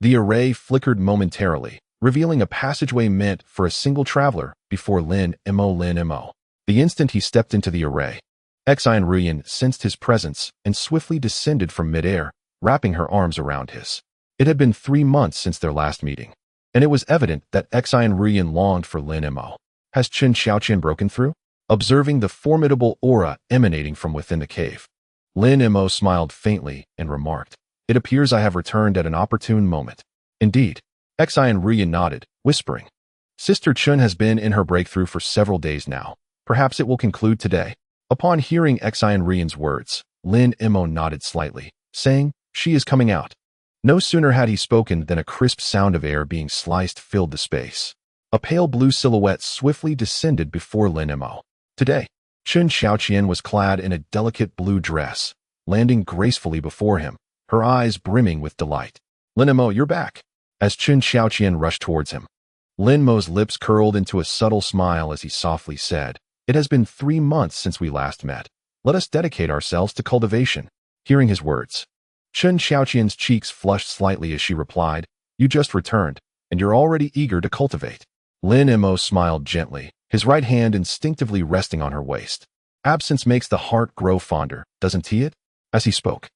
The array flickered momentarily, revealing a passageway meant for a single traveler before Lin Mo. The instant he stepped into the array, Xuan Ruyan sensed his presence and swiftly descended from midair, wrapping her arms around his. It had been 3 months since their last meeting, and it was evident that Xuan Ruyan longed for Lin Mo. Has Chen Xiaoqian broken through? Observing the formidable aura emanating from within the cave, Lin Mo smiled faintly and remarked, "It appears I have returned at an opportune moment." Indeed, Xuan Ruyan nodded, whispering, "Sister Chen has been in her breakthrough for several days now. Perhaps it will conclude today." Upon hearing Xuan Ruyan's words, Lin Mo nodded slightly, saying, "She is coming out." No sooner had he spoken than a crisp sound of air being sliced filled the space. A pale blue silhouette swiftly descended before Lin Mo. Today, Chen Xiaoqian was clad in a delicate blue dress, landing gracefully before him, her eyes brimming with delight. "Lin Mo, you're back." As Chen Xiaoqian rushed towards him, Lin Mo's lips curled into a subtle smile as he softly said, "It has been 3 months since we last met. Let us dedicate ourselves to cultivation." Hearing his words, Chen Xiaoqian's cheeks flushed slightly as she replied, "You just returned, and you're already eager to cultivate." Lin Mo smiled gently, his right hand instinctively resting on her waist. "Absence makes the heart grow fonder, doesn't it?" As he spoke,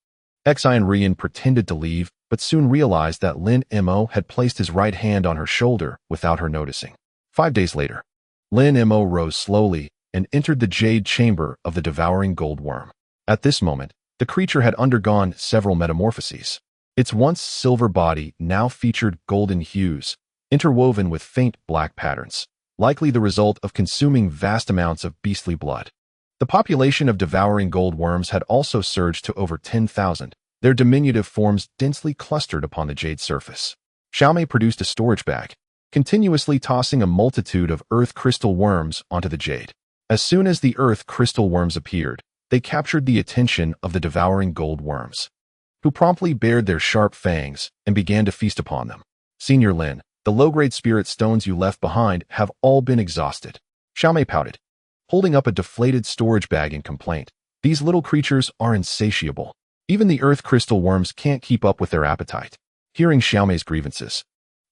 Xuan Ruyan pretended to leave, but soon realized that Lin Mo had placed his right hand on her shoulder without her noticing. 5 days later, Lin Mo rose slowly and entered the jade chamber of the devouring gold worm. At this moment, the creature had undergone several metamorphoses. Its once silver body now featured golden hues, interwoven with faint black patterns, likely the result of consuming vast amounts of beastly blood. The population of devouring gold worms had also surged to over 10,000, their diminutive forms densely clustered upon the jade surface. Xiaomei produced a storage bag, continuously tossing a multitude of earth crystal worms onto the jade. As soon as the earth crystal worms appeared, they captured the attention of the devouring gold worms, who promptly bared their sharp fangs and began to feast upon them. "Senior Lin, the low-grade spirit stones you left behind have all been exhausted." Xiaomei pouted, holding up a deflated storage bag in complaint. "These little creatures are insatiable. Even the earth crystal worms can't keep up with their appetite." Hearing Xiaomei's grievances,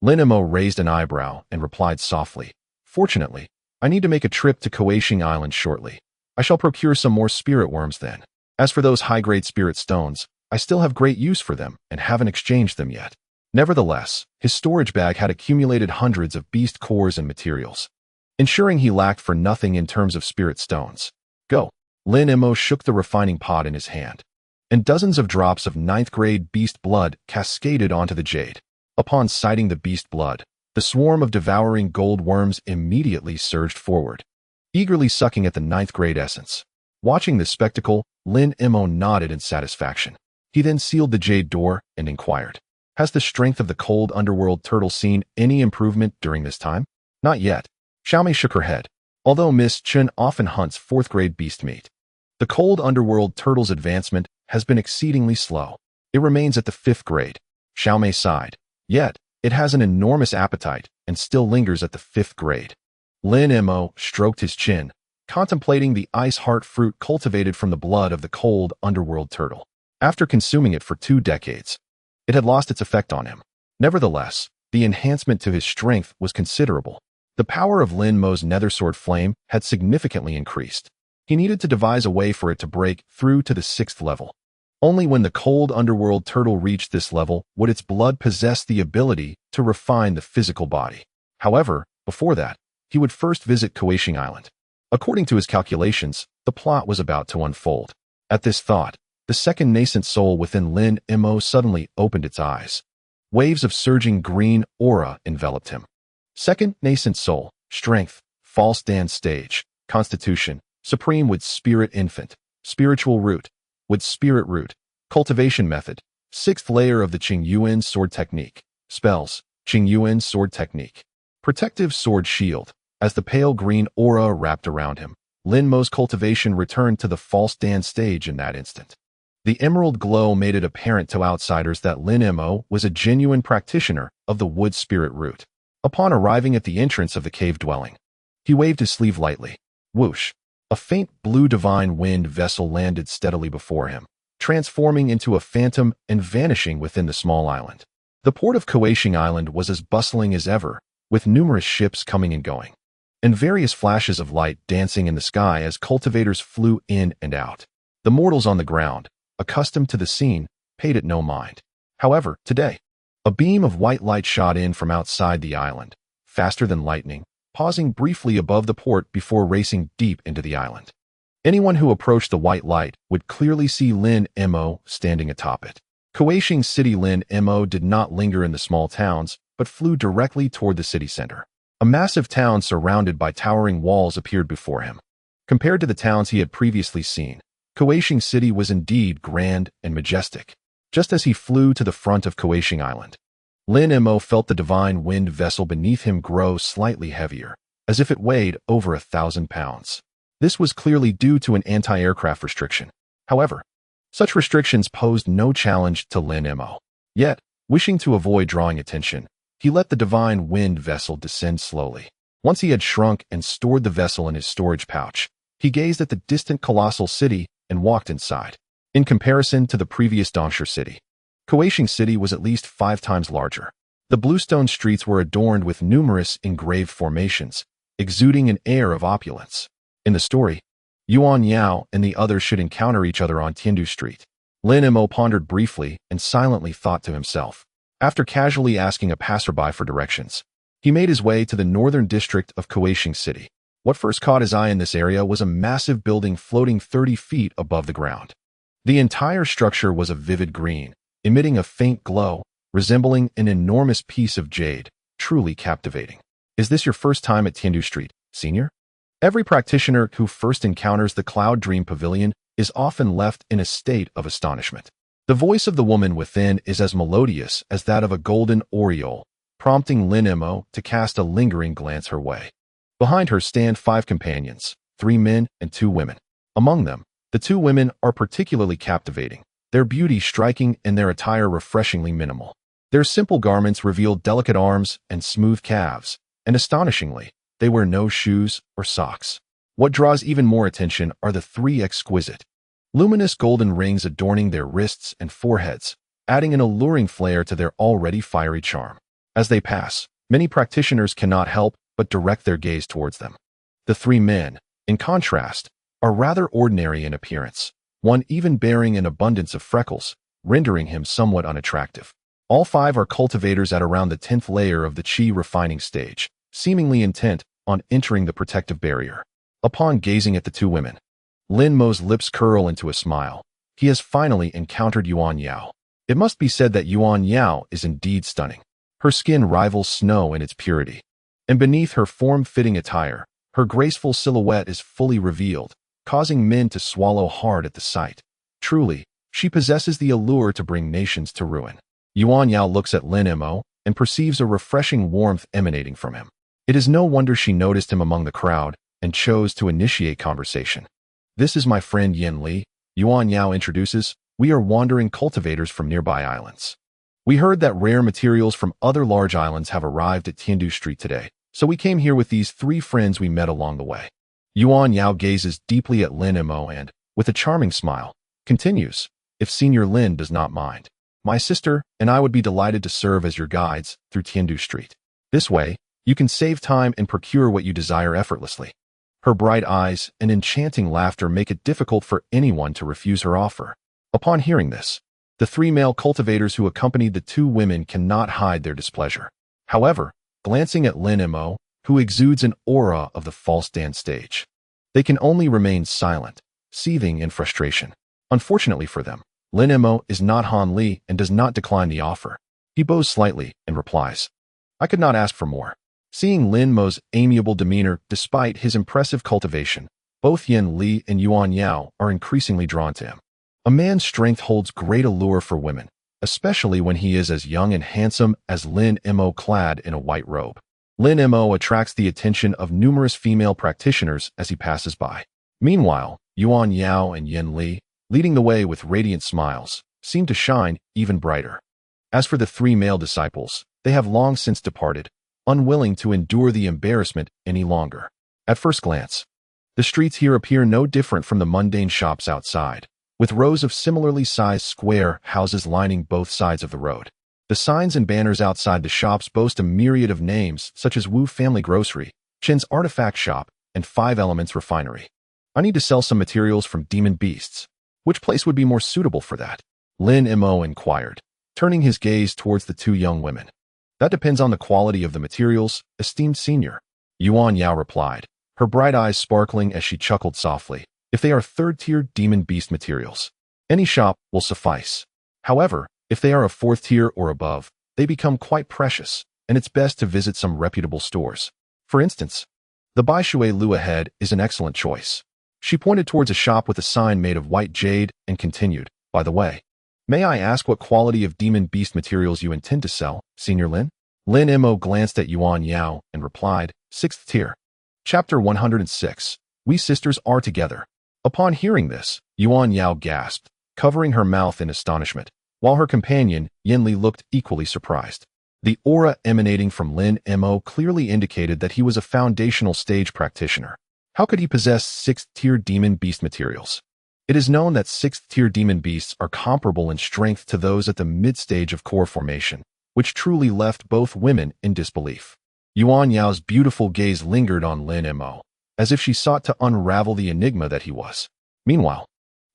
Lin Mo raised an eyebrow and replied softly, "Fortunately, I need to make a trip to Cultivation Island shortly. I shall procure some more spirit worms then. As for those high-grade spirit stones, I still have great use for them and haven't exchanged them yet." Nevertheless, his storage bag had accumulated hundreds of beast cores and materials, ensuring he lacked for nothing in terms of spirit stones. "Go." Lin Mo shook the refining pot in his hand, and dozens of drops of 9th-grade beast blood cascaded onto the jade. Upon sighting the beast blood, the swarm of devouring gold worms immediately surged forward, eagerly sucking at the 9th-grade essence. Watching this spectacle, Lin Mo nodded in satisfaction. He then sealed the jade door and inquired, "Has the strength of the cold underworld turtle seen any improvement during this time?" "Not yet." Xiaomei shook her head. Although Miss Chen often hunts 4th-grade beast meat, the cold underworld turtle's advancement has been exceedingly slow. It remains at the 5th grade. Xiaomei sighed. Yet, it has an enormous appetite and still lingers at the 5th grade. Lin Mo stroked his chin, contemplating the ice heart fruit cultivated from the blood of the cold underworld turtle. After consuming it for 2 decades, it had lost its effect on him. Nevertheless, the enhancement to his strength was considerable. The power of Lin Mo's nethersword flame had significantly increased. He needed to devise a way for it to break through to the 6th level. Only when the cold underworld turtle reached this level would its blood possess the ability to refine the physical body. However, before that, he would first visit Cultivation Island. According to his calculations, the plot was about to unfold. At this thought, the second nascent soul within Lin Mo suddenly opened its eyes. Waves of surging green aura enveloped him. Second nascent soul, strength, false dance stage, constitution, supreme with spirit infant, spiritual root, with spirit root, cultivation method, 6th layer of the Qingyuan sword technique, spells, Qingyuan sword technique, protective sword shield. As the pale green aura wrapped around him, Lin Mo's cultivation returned to the false dance stage in that instant. The emerald glow made it apparent to outsiders that Lin Mo was a genuine practitioner of the wood spirit root. Upon arriving at the entrance of the cave dwelling, he waved his sleeve lightly. Whoosh! A faint blue divine wind vessel landed steadily before him, transforming into a phantom and vanishing within the small island. The port of Cultivation Island was as bustling as ever, with numerous ships coming and going, and various flashes of light dancing in the sky as cultivators flew in and out. The mortals on the ground, accustomed to the scene, paid it no mind. However, today, a beam of white light shot in from outside the island, faster than lightning, pausing briefly above the port before racing deep into the island. Anyone who approached the white light would clearly see Lin Mo standing atop it. Cultivation City. Lin Mo did not linger in the small towns, but flew directly toward the city center. A massive town surrounded by towering walls appeared before him. Compared to the towns he had previously seen, Cultivation City was indeed grand and majestic. Just as he flew to the front of Cultivation Island, Lin Mo felt the divine wind vessel beneath him grow slightly heavier, as if it weighed over 1,000 pounds. This was clearly due to an anti-aircraft restriction. However, such restrictions posed no challenge to Lin Mo. Yet, wishing to avoid drawing attention, he let the divine wind vessel descend slowly. Once he had shrunk and stored the vessel in his storage pouch, he gazed at the distant colossal city and walked inside. In comparison to the previous Dongshi city, Cultivation City was at least 5 times larger. The bluestone streets were adorned with numerous engraved formations, exuding an air of opulence. In the story, Yuan Yao and the others should encounter each other on Tiandu Street. Lin Mo pondered briefly and silently thought to himself. After casually asking a passerby for directions, he made his way to the northern district of Cultivation City. What first caught his eye in this area was a massive building floating 30 feet above the ground. The entire structure was a vivid green, emitting a faint glow, resembling an enormous piece of jade, truly captivating. Is this your first time at Tiandu Street, Senior? Every practitioner who first encounters the Cloud Dream Pavilion is often left in a state of astonishment. The voice of the woman within is as melodious as that of a golden oriole, prompting Lin Mo to cast a lingering glance her way. Behind her stand 5 companions, 3 men and 2 women. Among them, the 2 women are particularly captivating, their beauty striking and their attire refreshingly minimal. Their simple garments reveal delicate arms and smooth calves, and astonishingly, they wear no shoes or socks. What draws even more attention are the 3 exquisite, luminous golden rings adorning their wrists and foreheads, adding an alluring flair to their already fiery charm. As they pass, many practitioners cannot help but direct their gaze towards them. The 3 men, in contrast, are rather ordinary in appearance, one even bearing an abundance of freckles, rendering him somewhat unattractive. All 5 are cultivators at around the 10th layer of the Qi refining stage, seemingly intent on entering the protective barrier. Upon gazing at the 2 women, Lin Mo's lips curl into a smile. He has finally encountered Yuan Yao. It must be said that Yuan Yao is indeed stunning. Her skin rivals snow in its purity, and beneath her form-fitting attire, her graceful silhouette is fully revealed, causing men to swallow hard at the sight. Truly, she possesses the allure to bring nations to ruin. Yuan Yao looks at Lin Mo and perceives a refreshing warmth emanating from him. It is no wonder she noticed him among the crowd and chose to initiate conversation. This is my friend Yin Li, Yuan Yao introduces. We are wandering cultivators from nearby islands. We heard that rare materials from other large islands have arrived at Tiandu Street today, so we came here with these 3 friends we met along the way. Yuan Yao gazes deeply at Lin Mo and, with a charming smile, continues, if Senior Lin does not mind, my sister and I would be delighted to serve as your guides through Tiandu Street. This way, you can save time and procure what you desire effortlessly. Her bright eyes and enchanting laughter make it difficult for anyone to refuse her offer. Upon hearing this, the 3 male cultivators who accompanied the 2 women cannot hide their displeasure. However, glancing at Lin Mo, who exudes an aura of the false dance stage, they can only remain silent, seething in frustration. Unfortunately for them, Lin Mo is not Han Li and does not decline the offer. He bows slightly and replies, I could not ask for more. Seeing Lin Mo's amiable demeanor despite his impressive cultivation, both Yin Li and Yuan Yao are increasingly drawn to him. A man's strength holds great allure for women, especially when he is as young and handsome as Lin Mo clad in a white robe. Lin Mo attracts the attention of numerous female practitioners as he passes by. Meanwhile, Yuan Yao and Yin Li, leading the way with radiant smiles, seem to shine even brighter. As for the 3 male disciples, they have long since departed, unwilling to endure the embarrassment any longer. At first glance, the streets here appear no different from the mundane shops outside, with rows of similarly sized square houses lining both sides of the road. The signs and banners outside the shops boast a myriad of names such as Wu Family Grocery, Chin's Artifact Shop, and 5 Elements Refinery. I need to sell some materials from demon beasts. Which place would be more suitable for that? Lin Mo inquired, turning his gaze towards the 2 young women. That depends on the quality of the materials, esteemed senior. Yuan Yao replied, her bright eyes sparkling as she chuckled softly. If they are 3rd-tier demon beast materials, any shop will suffice. However, if they are a 4th tier or above, they become quite precious, and it's best to visit some reputable stores. For instance, the Baishui Lu ahead is an excellent choice. She pointed towards a shop with a sign made of white jade and continued, by the way, may I ask what quality of demon beast materials you intend to sell, Senior Lin? Lin Mo glanced at Yuan Yao and replied, 6th tier. Chapter 106. We sisters are together. Upon hearing this, Yuan Yao gasped, covering her mouth in astonishment, while her companion, Yanli, looked equally surprised. The aura emanating from Lin Mo clearly indicated that he was a foundational stage practitioner. How could he possess 6th-tier demon beast materials? It is known that 6th-tier demon beasts are comparable in strength to those at the mid-stage of core formation, which truly left both women in disbelief. Yuan Yao's beautiful gaze lingered on Lin Mo, as if she sought to unravel the enigma that he was. Meanwhile,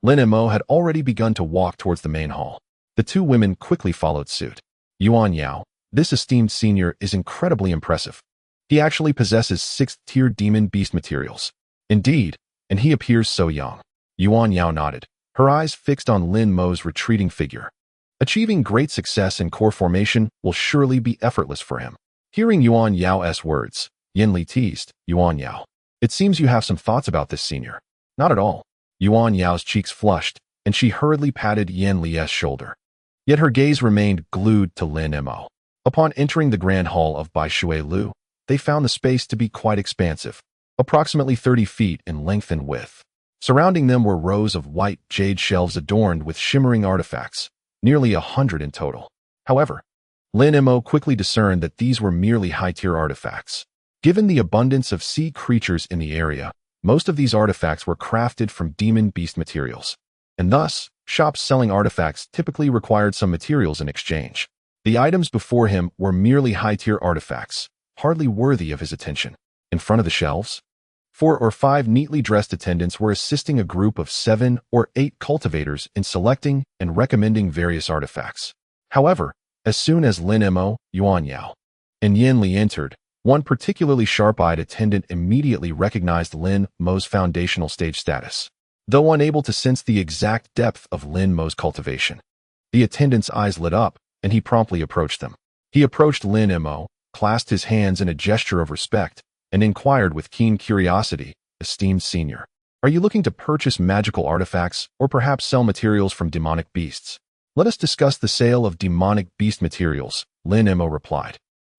Lin Mo had already begun to walk towards the main hall. The 2 women quickly followed suit. Yuan Yao, this esteemed senior is incredibly impressive. He actually possesses 6th-tier demon beast materials. Indeed, and he appears so young. Yuan Yao nodded, her eyes fixed on Lin Mo's retreating figure. Achieving great success in core formation will surely be effortless for him. Hearing Yuan Yao's words, Yanli teased, Yuan Yao, it seems you have some thoughts about this senior. Not at all. Yuan Yao's cheeks flushed, and she hurriedly patted Yanli's shoulder. Yet her gaze remained glued to Lin Mo. Upon entering the grand hall of Baishui Lu, they found the space to be quite expansive, approximately 30 feet in length and width. Surrounding them were rows of white jade shelves adorned with shimmering artifacts, nearly 100 in total. However, Lin Mo quickly discerned that these were merely high-tier artifacts. Given the abundance of sea creatures in the area, most of these artifacts were crafted from demon beast materials, and thus, shops selling artifacts typically required some materials in exchange. The items before him were merely high-tier artifacts, hardly worthy of his attention. In front of the shelves, 4 or 5 neatly dressed attendants were assisting a group of 7 or 8 cultivators in selecting and recommending various artifacts. However, as soon as Lin Mo, Yuan Yao, and Yanli entered, one particularly sharp-eyed attendant immediately recognized Lin Mo's foundational stage status, though unable to sense the exact depth of Lin Mo's cultivation. The attendant's eyes lit up, and he promptly approached them. He approached Lin Mo, clasped his hands in a gesture of respect, and inquired with keen curiosity, esteemed senior, are you looking to purchase magical artifacts or perhaps sell materials from demonic beasts? Let us discuss the sale of demonic beast materials, Lin Mo replied,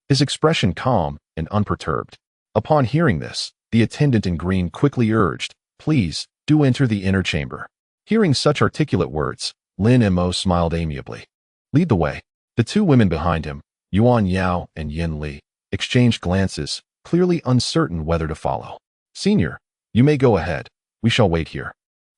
his expression calm and unperturbed. Upon hearing this, the attendant in green quickly urged, please, do enter the inner chamber. Hearing such articulate words, Lin Mo smiled amiably. Lead the way. The 2 women behind him, Yuan Yao and Yanli, exchanged glances, clearly uncertain whether to follow. Senior, you may go ahead. We shall wait here,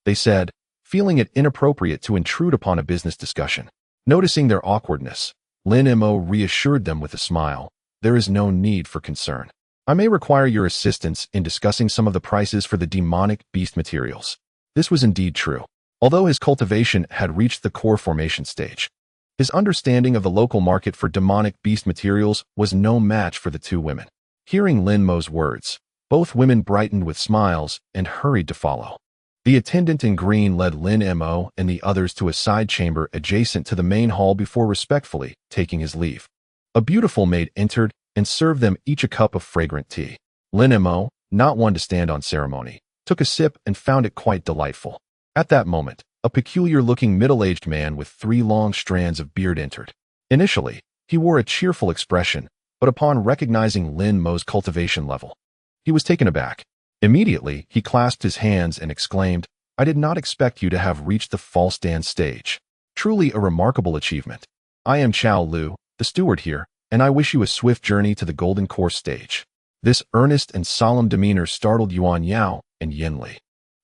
they said, feeling it inappropriate to intrude upon a business discussion. Noticing their awkwardness, Lin Mo reassured them with a smile. There is no need for concern. I may require your assistance in discussing some of the prices for the demonic beast materials. This was indeed true. Although his cultivation had reached the core formation stage, his understanding of the local market for demonic beast materials was no match for the 2 women. Hearing Lin Mo's words, both women brightened with smiles and hurried to follow. The attendant in green led Lin Mo and the others to a side chamber adjacent to the main hall before respectfully taking his leave. A beautiful maid entered and served them each a cup of fragrant tea. Lin Mo, not one to stand on ceremony, took a sip and found it quite delightful. At that moment, a peculiar-looking middle-aged man with 3 long strands of beard entered. Initially, he wore a cheerful expression, but upon recognizing Lin Mo's cultivation level, he was taken aback. Immediately, he clasped his hands and exclaimed, I did not expect you to have reached the false dance stage. Truly a remarkable achievement. I am Chao Lu, the steward here, and I wish you a swift journey to the golden course stage. This earnest and solemn demeanor startled Yuan Yao and Yanli.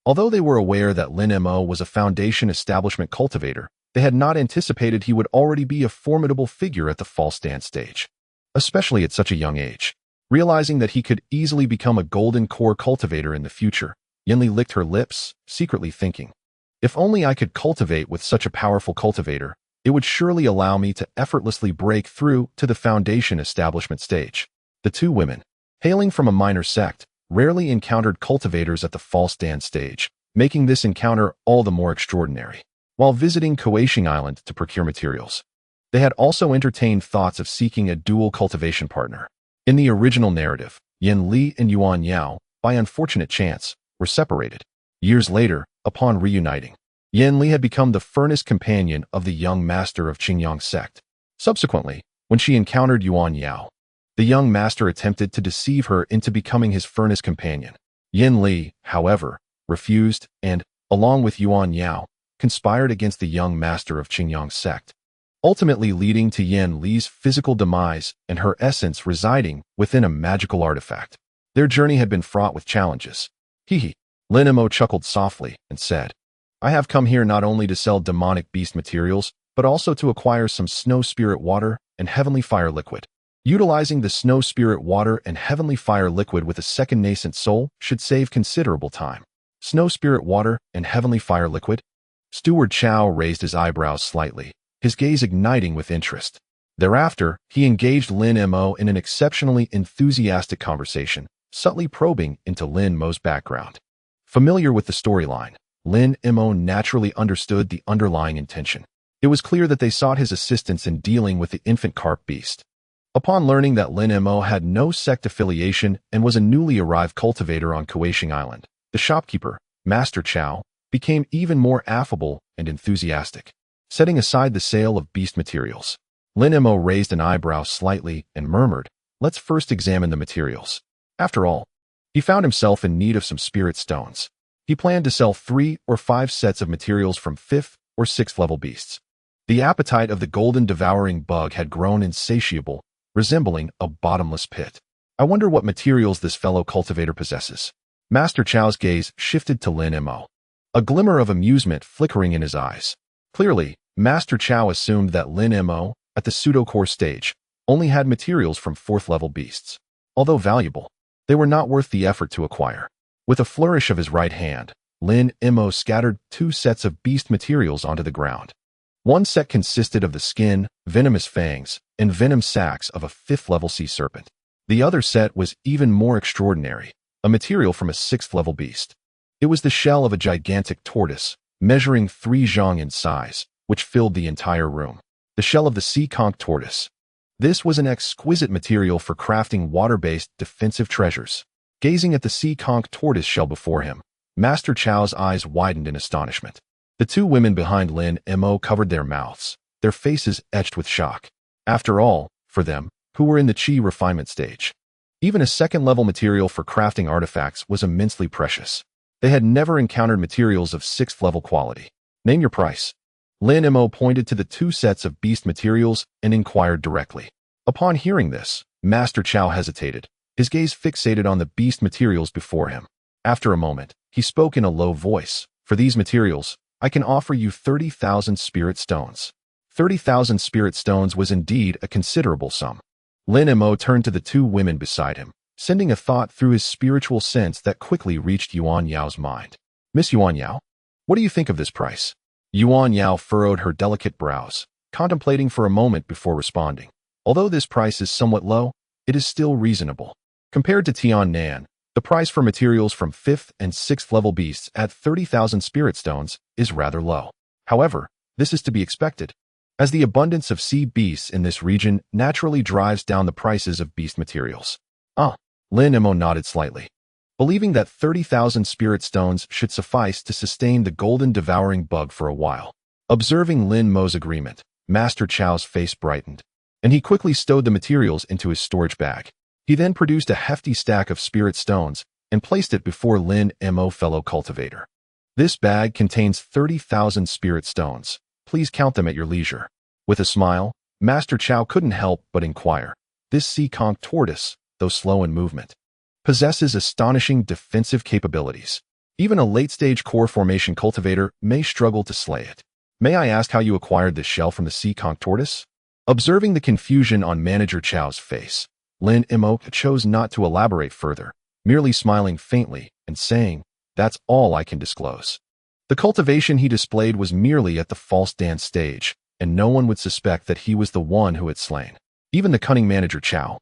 Although they were aware that Lin Mo was a foundation establishment cultivator, They had not anticipated he would already be a formidable figure at the false dance stage, especially at such a young age. Realizing that he could easily become a golden core cultivator in the future, Yanli licked her lips, secretly thinking, if only I could cultivate with such a powerful cultivator, it would surely allow me to effortlessly break through to the foundation establishment stage. The two women, hailing from a minor sect, rarely encountered cultivators at the false dance stage, making this encounter all the more extraordinary. While visiting Cultivation Island to procure materials, they had also entertained thoughts of seeking a dual cultivation partner. In the original narrative, Yanli and Yuan Yao, by unfortunate chance, were separated. Years later, upon reuniting, Yanli had become the furnace companion of the young master of Qingyang Sect. Subsequently, when she encountered Yuan Yao, the young master attempted to deceive her into becoming his furnace companion. Yanli, however, refused and, along with Yuan Yao, conspired against the young master of Qingyang Sect, ultimately leading to Yanli's physical demise and her essence residing within a magical artifact. Their journey had been fraught with challenges. Hee. Lin Mo chuckled softly and said, I have come here not only to sell demonic beast materials, but also to acquire some snow spirit water and heavenly fire liquid. Utilizing the snow spirit water and heavenly fire liquid with a second nascent soul should save considerable time. Snow spirit water and heavenly fire liquid? Steward Chow raised his eyebrows slightly, his gaze igniting with interest. Thereafter, he engaged Lin Mo in an exceptionally enthusiastic conversation, subtly probing into Lin Mo's background. Familiar with the storyline, Lin Mo naturally understood the underlying intention. It was clear that they sought his assistance in dealing with the infant carp beast. Upon learning that Lin Mo had no sect affiliation and was a newly arrived cultivator on Cultivation Island, the shopkeeper, Master Chow, became even more affable and enthusiastic. Setting aside the sale of beast materials, Lin Mo raised an eyebrow slightly and murmured, let's first examine the materials. After all, he found himself in need of some spirit stones. He planned to sell 3 or 5 sets of materials from 5th or 6th level beasts. The appetite of the golden devouring bug had grown insatiable, resembling a bottomless pit. I wonder what materials this fellow cultivator possesses. Master Chow's gaze shifted to Lin Mo, a glimmer of amusement flickering in his eyes. Clearly, Master Chow assumed that Lin Mo, at the pseudo-core stage, only had materials from 4th level beasts. Although valuable, they were not worth the effort to acquire. With a flourish of his right hand, Lin Mo scattered 2 sets of beast materials onto the ground. One set consisted of the skin, venomous fangs, and venom sacs of a 5th level sea serpent. The other set was even more extraordinary, a material from a 6th level beast. It was the shell of a gigantic tortoise, measuring 3 zhang in size, which filled the entire room. The shell of the sea conch tortoise. This was an exquisite material for crafting water-based defensive treasures. Gazing at the sea conch tortoise shell before him, Master Chow's eyes widened in astonishment. The two women behind Lin Mo covered their mouths, their faces etched with shock. After all, for them, who were in the chi refinement stage, even a 2nd-level material for crafting artifacts was immensely precious. They had never encountered materials of 6th-level quality. Name your price. Lin Mo pointed to the 2 sets of beast materials and inquired directly. Upon hearing this, Master Chow hesitated, his gaze fixated on the beast materials before him. After a moment, he spoke in a low voice. For these materials, I can offer you 30,000 spirit stones. 30,000 spirit stones was indeed a considerable sum. Lin Mo turned to the 2 women beside him, sending a thought through his spiritual sense that quickly reached Yuan Yao's mind. Miss Yuan Yao, what do you think of this price? Yuan Yao furrowed her delicate brows, contemplating for a moment before responding. Although this price is somewhat low, it is still reasonable. Compared to Tian Nan, the price for materials from 5th and 6th level beasts at 30,000 spirit stones is rather low. However, this is to be expected, as the abundance of sea beasts in this region naturally drives down the prices of beast materials. Lin Mo nodded slightly, believing that 30,000 spirit stones should suffice to sustain the golden devouring bug for a while. Observing Lin Mo's agreement, Master Chow's face brightened, and he quickly stowed the materials into his storage bag. He then produced a hefty stack of spirit stones and placed it before Lin Mo, fellow cultivator. This bag contains 30,000 spirit stones. Please count them at your leisure. With a smile, Master Chow couldn't help but inquire. This sea conch tortoise, though slow in movement, possesses astonishing defensive capabilities. Even a late-stage core formation cultivator may struggle to slay it. May I ask how you acquired this shell from the sea conch tortoise? Observing the confusion on Manager Chow's face, Lin Mo chose not to elaborate further, merely smiling faintly and saying, "That's all I can disclose." The cultivation he displayed was merely at the false dance stage, and no one would suspect that he was the one who had slain. Even the cunning Manager Chow,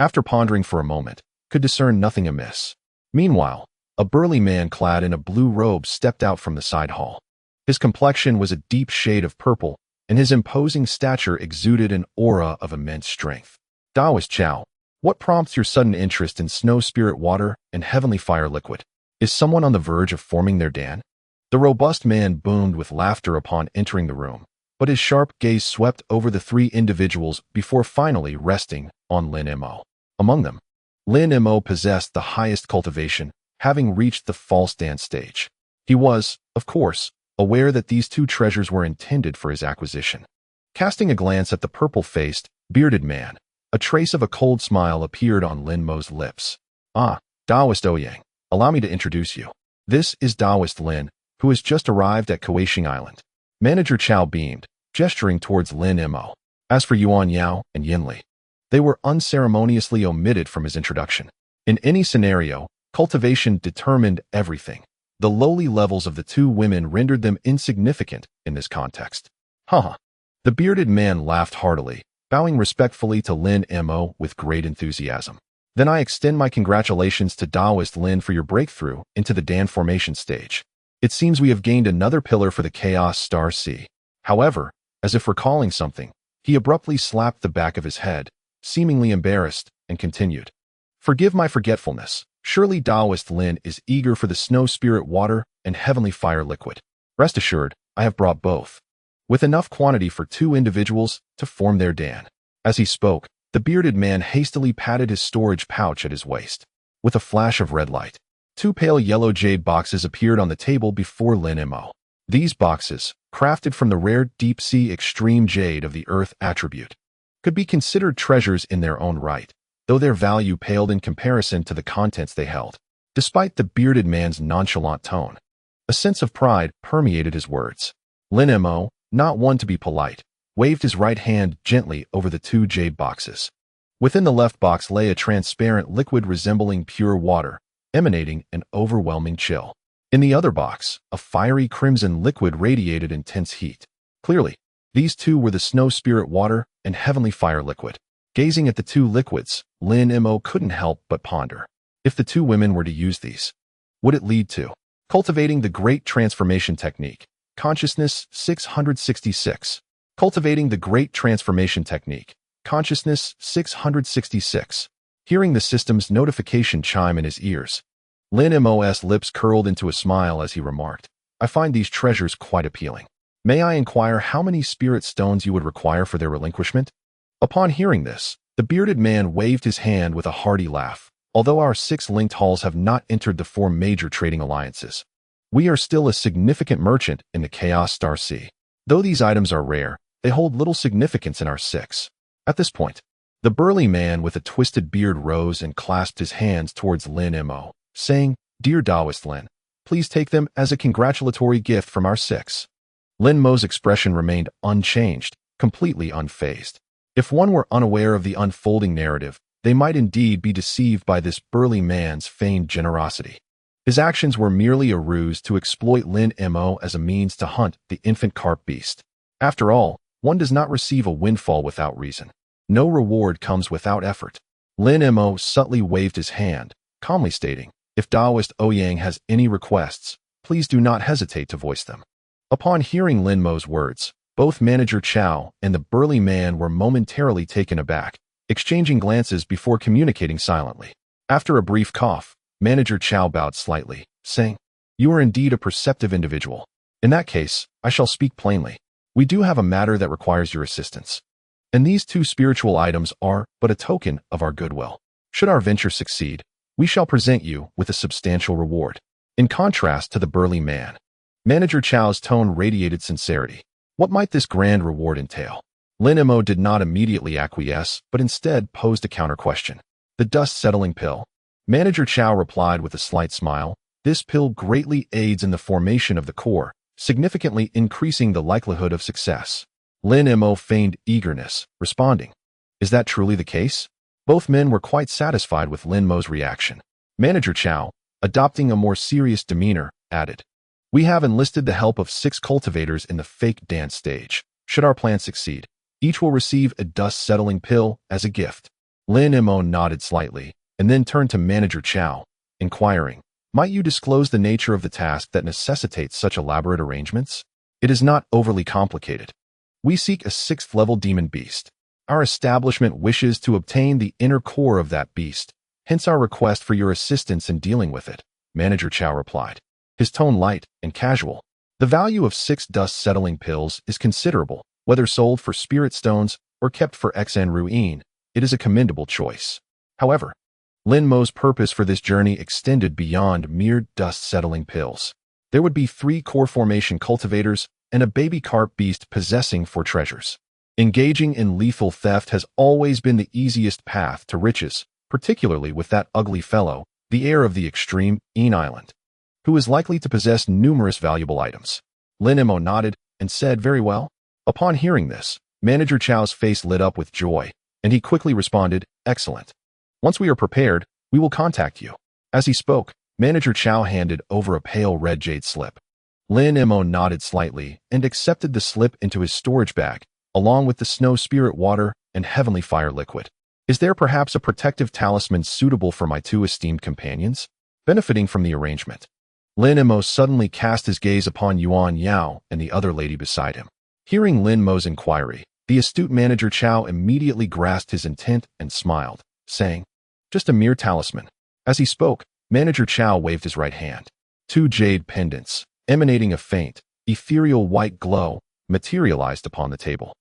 after pondering for a moment, could discern nothing amiss. Meanwhile, a burly man clad in a blue robe stepped out from the side hall. His complexion was a deep shade of purple, and his imposing stature exuded an aura of immense strength. Taoist Chow, what prompts your sudden interest in snow spirit water and heavenly fire liquid? Is someone on the verge of forming their dan? The robust man boomed with laughter upon entering the room, but his sharp gaze swept over the three individuals before finally resting on Lin Mo. Among them, Lin Mo possessed the highest cultivation, having reached the false dance stage. He was, of course, aware that these two treasures were intended for his acquisition. Casting a glance at the purple-faced, bearded man, a trace of a cold smile appeared on Lin Mo's lips. "Ah, Taoist Ouyang, allow me to introduce you. This is Taoist Lin, who has just arrived at Kuaishing Island." Manager Chow beamed, gesturing towards Lin Mo. As for Yuan Yao and Yinli, they were unceremoniously omitted from his introduction. In any scenario, cultivation determined everything. The lowly levels of the two women rendered them insignificant in this context. Haha. The bearded man laughed heartily, bowing respectfully to Lin Mo with great enthusiasm. "Then I extend my congratulations to Taoist Lin for your breakthrough into the Dan formation stage. It seems we have gained another pillar for the Chaos Star Sea." However, as if recalling something, he abruptly slapped the back of his head, seemingly embarrassed, and continued. "Forgive my forgetfulness. Surely Taoist Lin is eager for the snow spirit water and heavenly fire liquid. Rest assured, I have brought both, with enough quantity for 2 individuals to form their dan." As he spoke, the bearded man hastily patted his storage pouch at his waist. With a flash of red light, 2 pale yellow jade boxes appeared on the table before Lin Mo. These boxes, crafted from the rare deep-sea extreme jade of the earth attribute, could be considered treasures in their own right, though their value paled in comparison to the contents they held. Despite the bearded man's nonchalant tone, a sense of pride permeated his words. Lin Mo, not one to be polite, waved his right hand gently over the 2 jade boxes. Within the left box lay a transparent liquid resembling pure water, emanating an overwhelming chill. In the other box, a fiery crimson liquid radiated intense heat. Clearly, these two were the snow spirit water and heavenly fire liquid. Gazing at the 2 liquids, Lin Mo couldn't help but ponder. If the 2 women were to use these, would it lead to cultivating the great transformation technique? Consciousness 666. Cultivating the great transformation technique. Consciousness 666. Hearing the system's notification chime in his ears, Lin Mo's lips curled into a smile as he remarked, "I find these treasures quite appealing. May I inquire how many spirit stones you would require for their relinquishment?" Upon hearing this, the bearded man waved his hand with a hearty laugh. "Although our 6 linked halls have not entered the 4 major trading alliances, we are still a significant merchant in the Chaos Star Sea. Though these items are rare, they hold little significance in our 6. At this point, the burly man with a twisted beard rose and clasped his hands towards Lin Mo, saying, "Dear Taoist Lin, please take them as a congratulatory gift from our 6. Lin Mo's expression remained unchanged, completely unfazed. If one were unaware of the unfolding narrative, they might indeed be deceived by this burly man's feigned generosity. His actions were merely a ruse to exploit Lin Mo as a means to hunt the infant carp beast. After all, one does not receive a windfall without reason. No reward comes without effort." Lin Mo subtly waved his hand, calmly stating, "If Taoist Ouyang has any requests, please do not hesitate to voice them." Upon hearing Lin Mo's words, both Manager Chow and the burly man were momentarily taken aback, exchanging glances before communicating silently. After a brief cough, Manager Chow bowed slightly, saying, "You are indeed a perceptive individual. In that case, I shall speak plainly. We do have a matter that requires your assistance, and these 2 spiritual items are but a token of our goodwill. Should our venture succeed, we shall present you with a substantial reward." In contrast to the burly man, Manager Chow's tone radiated sincerity. What might this grand reward entail? Lin Mo did not immediately acquiesce, but instead posed a counter-question. "The dust-settling pill." Manager Chow replied with a slight smile, "This pill greatly aids in the formation of the core, significantly increasing the likelihood of success. Lin Mo feigned eagerness, responding, "Is that truly the case?" Both men were quite satisfied with Lin Mo's reaction. Manager Chow, adopting a more serious demeanor, added, "We have enlisted the help of 6 cultivators in the fake dance stage. Should our plan succeed, each will receive a dust-settling pill as a gift." Lin Mo nodded slightly, and then turned to Manager Chow, inquiring, "Might you disclose the nature of the task that necessitates such elaborate arrangements?" "It is not overly complicated. We seek a 6th-level demon beast. Our establishment wishes to obtain the inner core of that beast, hence our request for your assistance in dealing with it," Manager Chow replied, his tone light and casual. "The value of 6 dust-settling pills is considerable, whether sold for spirit stones or kept for XN Ruyan. It is a commendable choice. However, Lin Mo's purpose for this journey extended beyond mere dust-settling pills. There would be 3 core formation cultivators and a baby carp beast possessing 4 treasures. Engaging in lethal theft has always been the easiest path to riches, particularly with that ugly fellow, the heir of the extreme Akin Island, who is likely to possess numerous valuable items." Lin Mo nodded and said, "Very well." Upon hearing this, Manager Chow's face lit up with joy, and he quickly responded, "Excellent. Once we are prepared, we will contact you." As he spoke, Manager Chow handed over a pale red jade slip. Lin Mo nodded slightly and accepted the slip into his storage bag, along with the snow spirit water and heavenly fire liquid. "Is there perhaps a protective talisman suitable for my 2 esteemed companions?" Benefiting from the arrangement, Lin Mo suddenly cast his gaze upon Yuan Yao and the other lady beside him. Hearing Lin Mo's inquiry, the astute Manager Chow immediately grasped his intent and smiled, saying, "Just a mere talisman." As he spoke, Manager Chow waved his right hand. 2 jade pendants, emanating a faint, ethereal white glow, materialized upon the table.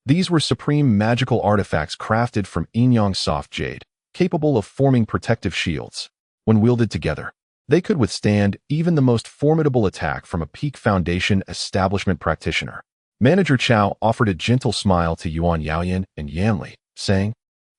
These were supreme magical artifacts crafted from Inyang soft jade, capable of forming protective shields. When wielded together, they could withstand even the most formidable attack from a peak foundation establishment practitioner. Manager Chow offered a gentle smile to Yuan Yaoyan and Yanli, saying,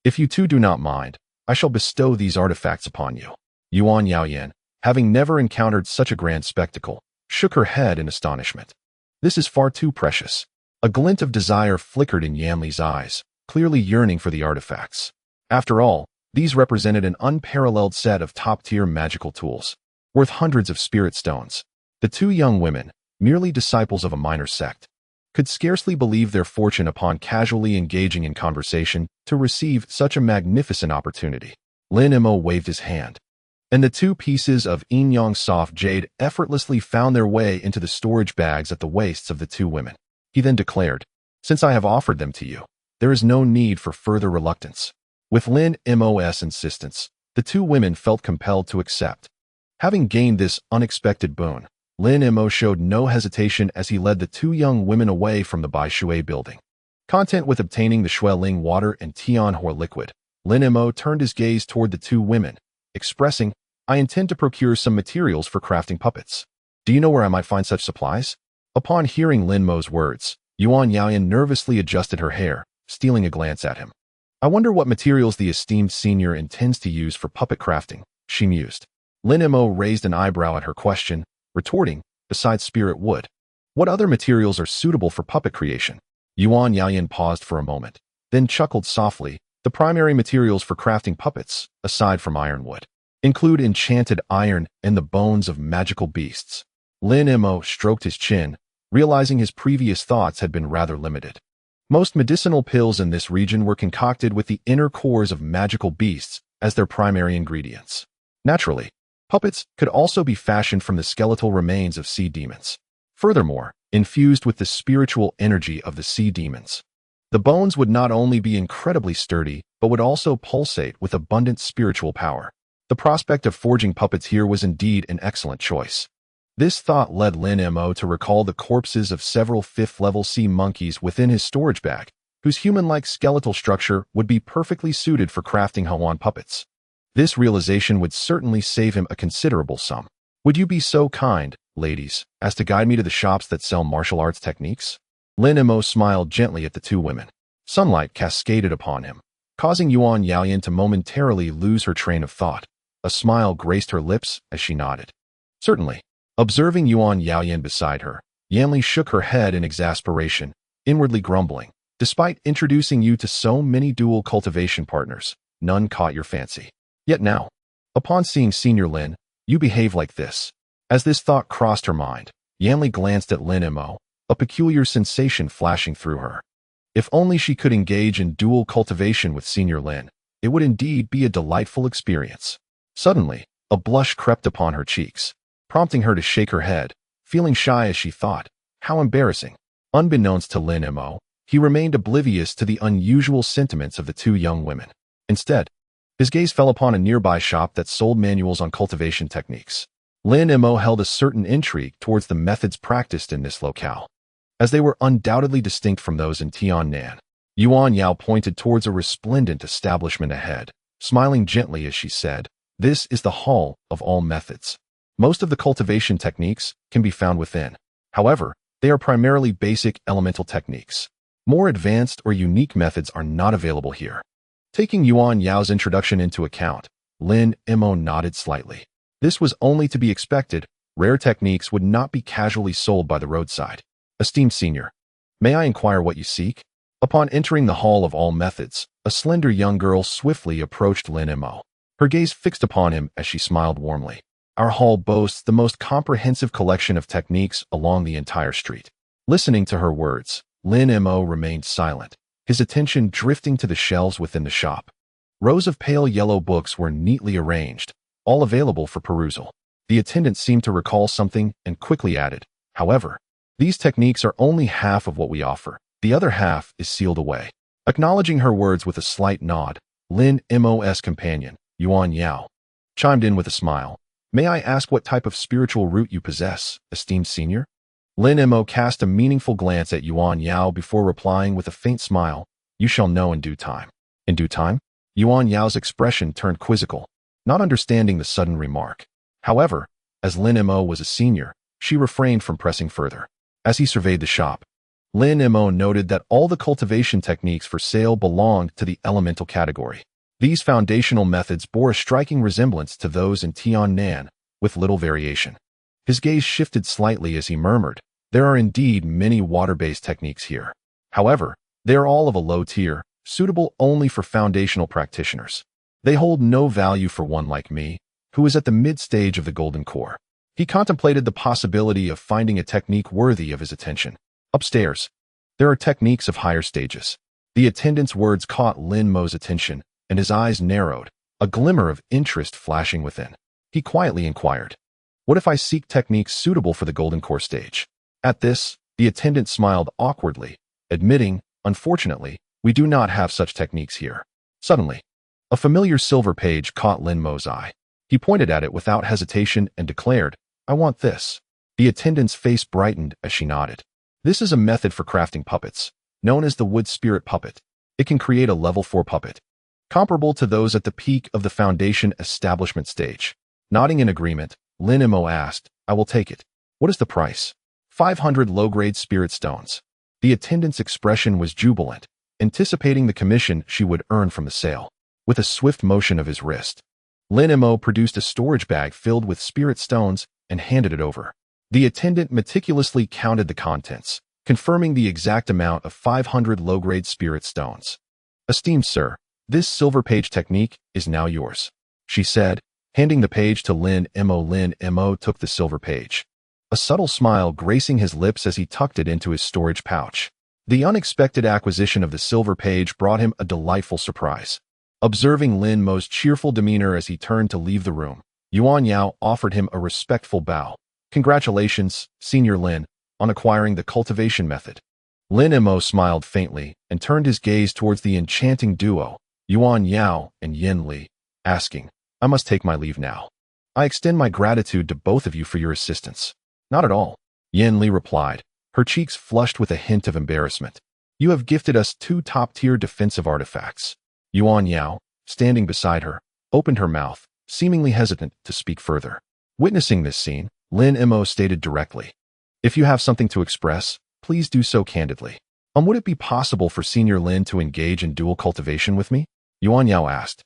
"If you 2 do not mind, I shall bestow these artifacts upon you." Yuan Yaoyan, having never encountered such a grand spectacle, shook her head in astonishment. "This is far too precious." A glint of desire flickered in Yanli's eyes, clearly yearning for the artifacts. After all, these represented an unparalleled set of top-tier magical tools, worth hundreds of spirit stones. The 2 young women, merely disciples of a minor sect, could scarcely believe their fortune upon casually engaging in conversation to receive such a magnificent opportunity. Lin Mo waved his hand, and the 2 pieces of Inyang soft jade effortlessly found their way into the storage bags at the waists of the 2 women. He then declared, "Since I have offered them to you, there is no need for further reluctance." With Lin Mo's insistence, the 2 women felt compelled to accept. Having gained this unexpected boon, Lin Mo showed no hesitation as he led the 2 young women away from the Bai Shui building. Content with obtaining the Shueling water and Tianhua liquid, Lin Mo turned his gaze toward the 2 women, expressing, "I intend to procure some materials for crafting puppets. Do you know where I might find such supplies?" Upon hearing Lin Mo's words, Yuan Yaoyan nervously adjusted her hair, stealing a glance at him. "I wonder what materials the esteemed senior intends to use for puppet crafting," she mused. Lin Mo raised an eyebrow at her question, retorting, "Besides spirit wood, what other materials are suitable for puppet creation?" Yuan Yaoyan paused for a moment, then chuckled softly. "The primary materials for crafting puppets, aside from ironwood, include enchanted iron and the bones of magical beasts." Lin Mo stroked his chin, realizing his previous thoughts had been rather limited. Most medicinal pills in this region were concocted with the inner cores of magical beasts as their primary ingredients. Naturally, puppets could also be fashioned from the skeletal remains of sea demons. Furthermore, infused with the spiritual energy of the sea demons, the bones would not only be incredibly sturdy, but would also pulsate with abundant spiritual power. The prospect of forging puppets here was indeed an excellent choice. This thought led Lin Mo to recall the corpses of several 5th-level sea monkeys within his storage bag, whose human-like skeletal structure would be perfectly suited for crafting Huan puppets. This realization would certainly save him a considerable sum. "Would you be so kind, ladies, as to guide me to the shops that sell martial arts techniques?" Lin Mo smiled gently at the 2 women. Sunlight cascaded upon him, causing Yuan Yaoyan to momentarily lose her train of thought. A smile graced her lips as she nodded. "Certainly." Observing Yuan Yaoyan beside her, Yanli shook her head in exasperation, inwardly grumbling. Despite introducing you to so many dual cultivation partners, none caught your fancy. Yet now, upon seeing Senior Lin, you behave like this. As this thought crossed her mind, Yanli glanced at Lin Mo, a peculiar sensation flashing through her. If only she could engage in dual cultivation with Senior Lin, it would indeed be a delightful experience. Suddenly, a blush crept upon her cheeks, prompting her to shake her head, feeling shy as she thought, how embarrassing. Unbeknownst to Lin Mo, he remained oblivious to the unusual sentiments of the two young women. Instead, his gaze fell upon a nearby shop that sold manuals on cultivation techniques. Lin Mo held a certain intrigue towards the methods practiced in this locale, as they were undoubtedly distinct from those in Tiannan. Yuan Yao pointed towards a resplendent establishment ahead, smiling gently as she said, "This is the hall of all methods. Most of the cultivation techniques can be found within. However, they are primarily basic elemental techniques. More advanced or unique methods are not available here." Taking Yuan Yao's introduction into account, Lin Mo nodded slightly. This was only to be expected. Rare techniques would not be casually sold by the roadside. "Esteemed senior, may I inquire what you seek?" Upon entering the hall of all methods, a slender young girl swiftly approached Lin Mo. Her gaze fixed upon him as she smiled warmly. "Our hall boasts the most comprehensive collection of techniques along the entire street." Listening to her words, Lin Mo remained silent, his attention drifting to the shelves within the shop. Rows of pale yellow books were neatly arranged, all available for perusal. The attendant seemed to recall something and quickly added, "However, these techniques are only half of what we offer. The other half is sealed away." Acknowledging her words with a slight nod, Lin Mo's companion, Yuan Yao, chimed in with a smile. "May I ask what type of spiritual root you possess, esteemed senior?" Lin Mo cast a meaningful glance at Yuan Yao before replying with a faint smile, "You shall know in due time." In due time? Yuan Yao's expression turned quizzical, not understanding the sudden remark. However, as Lin Mo was a senior, she refrained from pressing further. As he surveyed the shop, Lin Mo noted that all the cultivation techniques for sale belonged to the elemental category. These foundational methods bore a striking resemblance to those in Tiannan, with little variation. His gaze shifted slightly as he murmured, "There are indeed many water-based techniques here. However, they are all of a low tier, suitable only for foundational practitioners. They hold no value for one like me, who is at the mid-stage of the golden core." He contemplated the possibility of finding a technique worthy of his attention. Upstairs, there are techniques of higher stages. The attendant's words caught Lin Mo's attention, and his eyes narrowed, a glimmer of interest flashing within. He quietly inquired, "What if I seek techniques suitable for the golden core stage?" At this, the attendant smiled awkwardly, admitting, "Unfortunately, we do not have such techniques here." Suddenly, a familiar silver page caught Lin Mo's eye. He pointed at it without hesitation and declared, "I want this." The attendant's face brightened as she nodded. "This is a method for crafting puppets, known as the wood spirit puppet. It can create a level 4 puppet, comparable to those at the peak of the foundation establishment stage." Nodding in agreement, Lin Mo asked, "I will take it. What is the price?" 500 low-grade spirit stones. The attendant's expression was jubilant, anticipating the commission she would earn from the sale. With a swift motion of his wrist, Lin Mo produced a storage bag filled with spirit stones and handed it over. The attendant meticulously counted the contents, confirming the exact amount of 500 low-grade spirit stones. "Esteemed sir, this silver page technique is now yours," she said, handing the page to Lin Mo. Lin Mo took the silver page, a subtle smile gracing his lips as he tucked it into his storage pouch. The unexpected acquisition of the silver page brought him a delightful surprise. Observing Lin Mo's cheerful demeanor as he turned to leave the room, Yuan Yao offered him a respectful bow. "Congratulations, Senior Lin, on acquiring the cultivation method." Lin Mo smiled faintly and turned his gaze towards the enchanting duo, Yuan Yao and Yin Li, asking, "I must take my leave now. I extend my gratitude to both of you for your assistance." "Not at all," Yin Li replied, her cheeks flushed with a hint of embarrassment. "You have gifted us 2 top-tier defensive artifacts." Yuan Yao, standing beside her, opened her mouth, seemingly hesitant to speak further. Witnessing this scene, Lin Mo stated directly, "If you have something to express, please do so candidly." Would it be possible for Senior Lin to engage in dual cultivation with me?" Yuan Yao asked,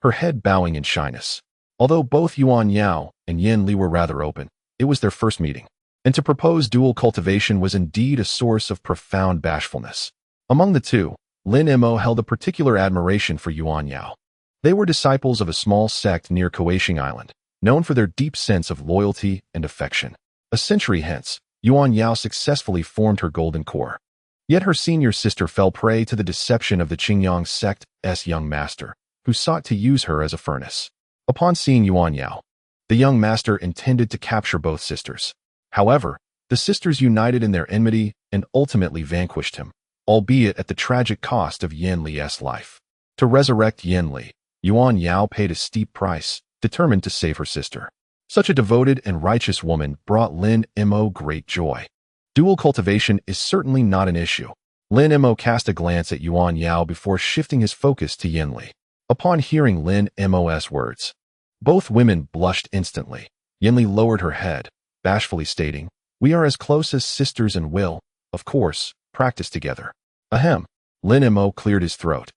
her head bowing in shyness. Although both Yuan Yao and Yin Li were rather open, it was their first meeting. and to propose dual cultivation was indeed a source of profound bashfulness. Among the two, Lin Mo held a particular admiration for Yuan Yao. They were disciples of a small sect near Cultivation Island, known for their deep sense of loyalty and affection. A century hence, Yuan Yao successfully formed her golden core. Yet her senior sister fell prey to the deception of the Qingyang sect's young master, who sought to use her as a furnace. Upon seeing Yuan Yao, the young master intended to capture both sisters. However, the sisters united in their enmity and ultimately vanquished him, albeit at the tragic cost of Yin Li's life. To resurrect Yin Li, Yuan Yao paid a steep price, determined to save her sister. Such a devoted and righteous woman brought Lin Mo great joy. Dual cultivation is certainly not an issue. Lin Mo cast a glance at Yuan Yao before shifting his focus to Yin Li. Upon hearing Lin Mo's words, both women blushed instantly. Yin Li lowered her head, bashfully stating, "We are as close as sisters and will, of course, practice together." Ahem. Lin Mo cleared his throat,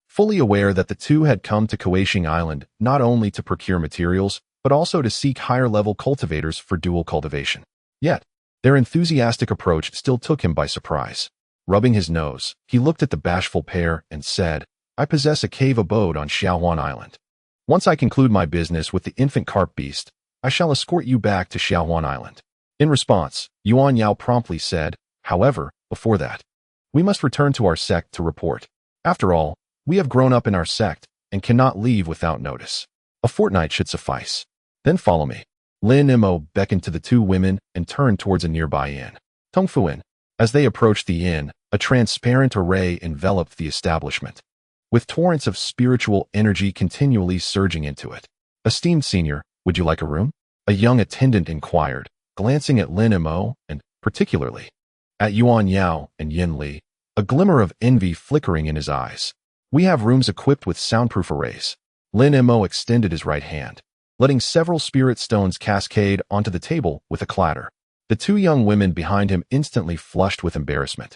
fully aware that the two had come to Cultivation Island not only to procure materials, but also to seek higher-level cultivators for dual cultivation. Yet, their enthusiastic approach still took him by surprise. Rubbing his nose, he looked at the bashful pair and said, "I possess a cave abode on Xiaohuan Island. Once I conclude my business with the infant carp beast, I shall escort you back to Xiaohuan Island." In response, Yuan Yao promptly said, "However, before that, we must return to our sect to report. After all, we have grown up in our sect and cannot leave without notice. A fortnight should suffice. Then follow me." Lin Mo beckoned to the two women and turned towards a nearby inn. Tongfuin. As they approached the inn, a transparent array enveloped the establishment, with torrents of spiritual energy continually surging into it. "Esteemed senior, would you like a room?" a young attendant inquired, glancing at Lin Mo and, particularly, at Yuan Yao and Yin Li, a glimmer of envy flickering in his eyes. "We have rooms equipped with soundproof arrays." Lin Mo extended his right hand, letting several spirit stones cascade onto the table with a clatter. The two young women behind him instantly flushed with embarrassment,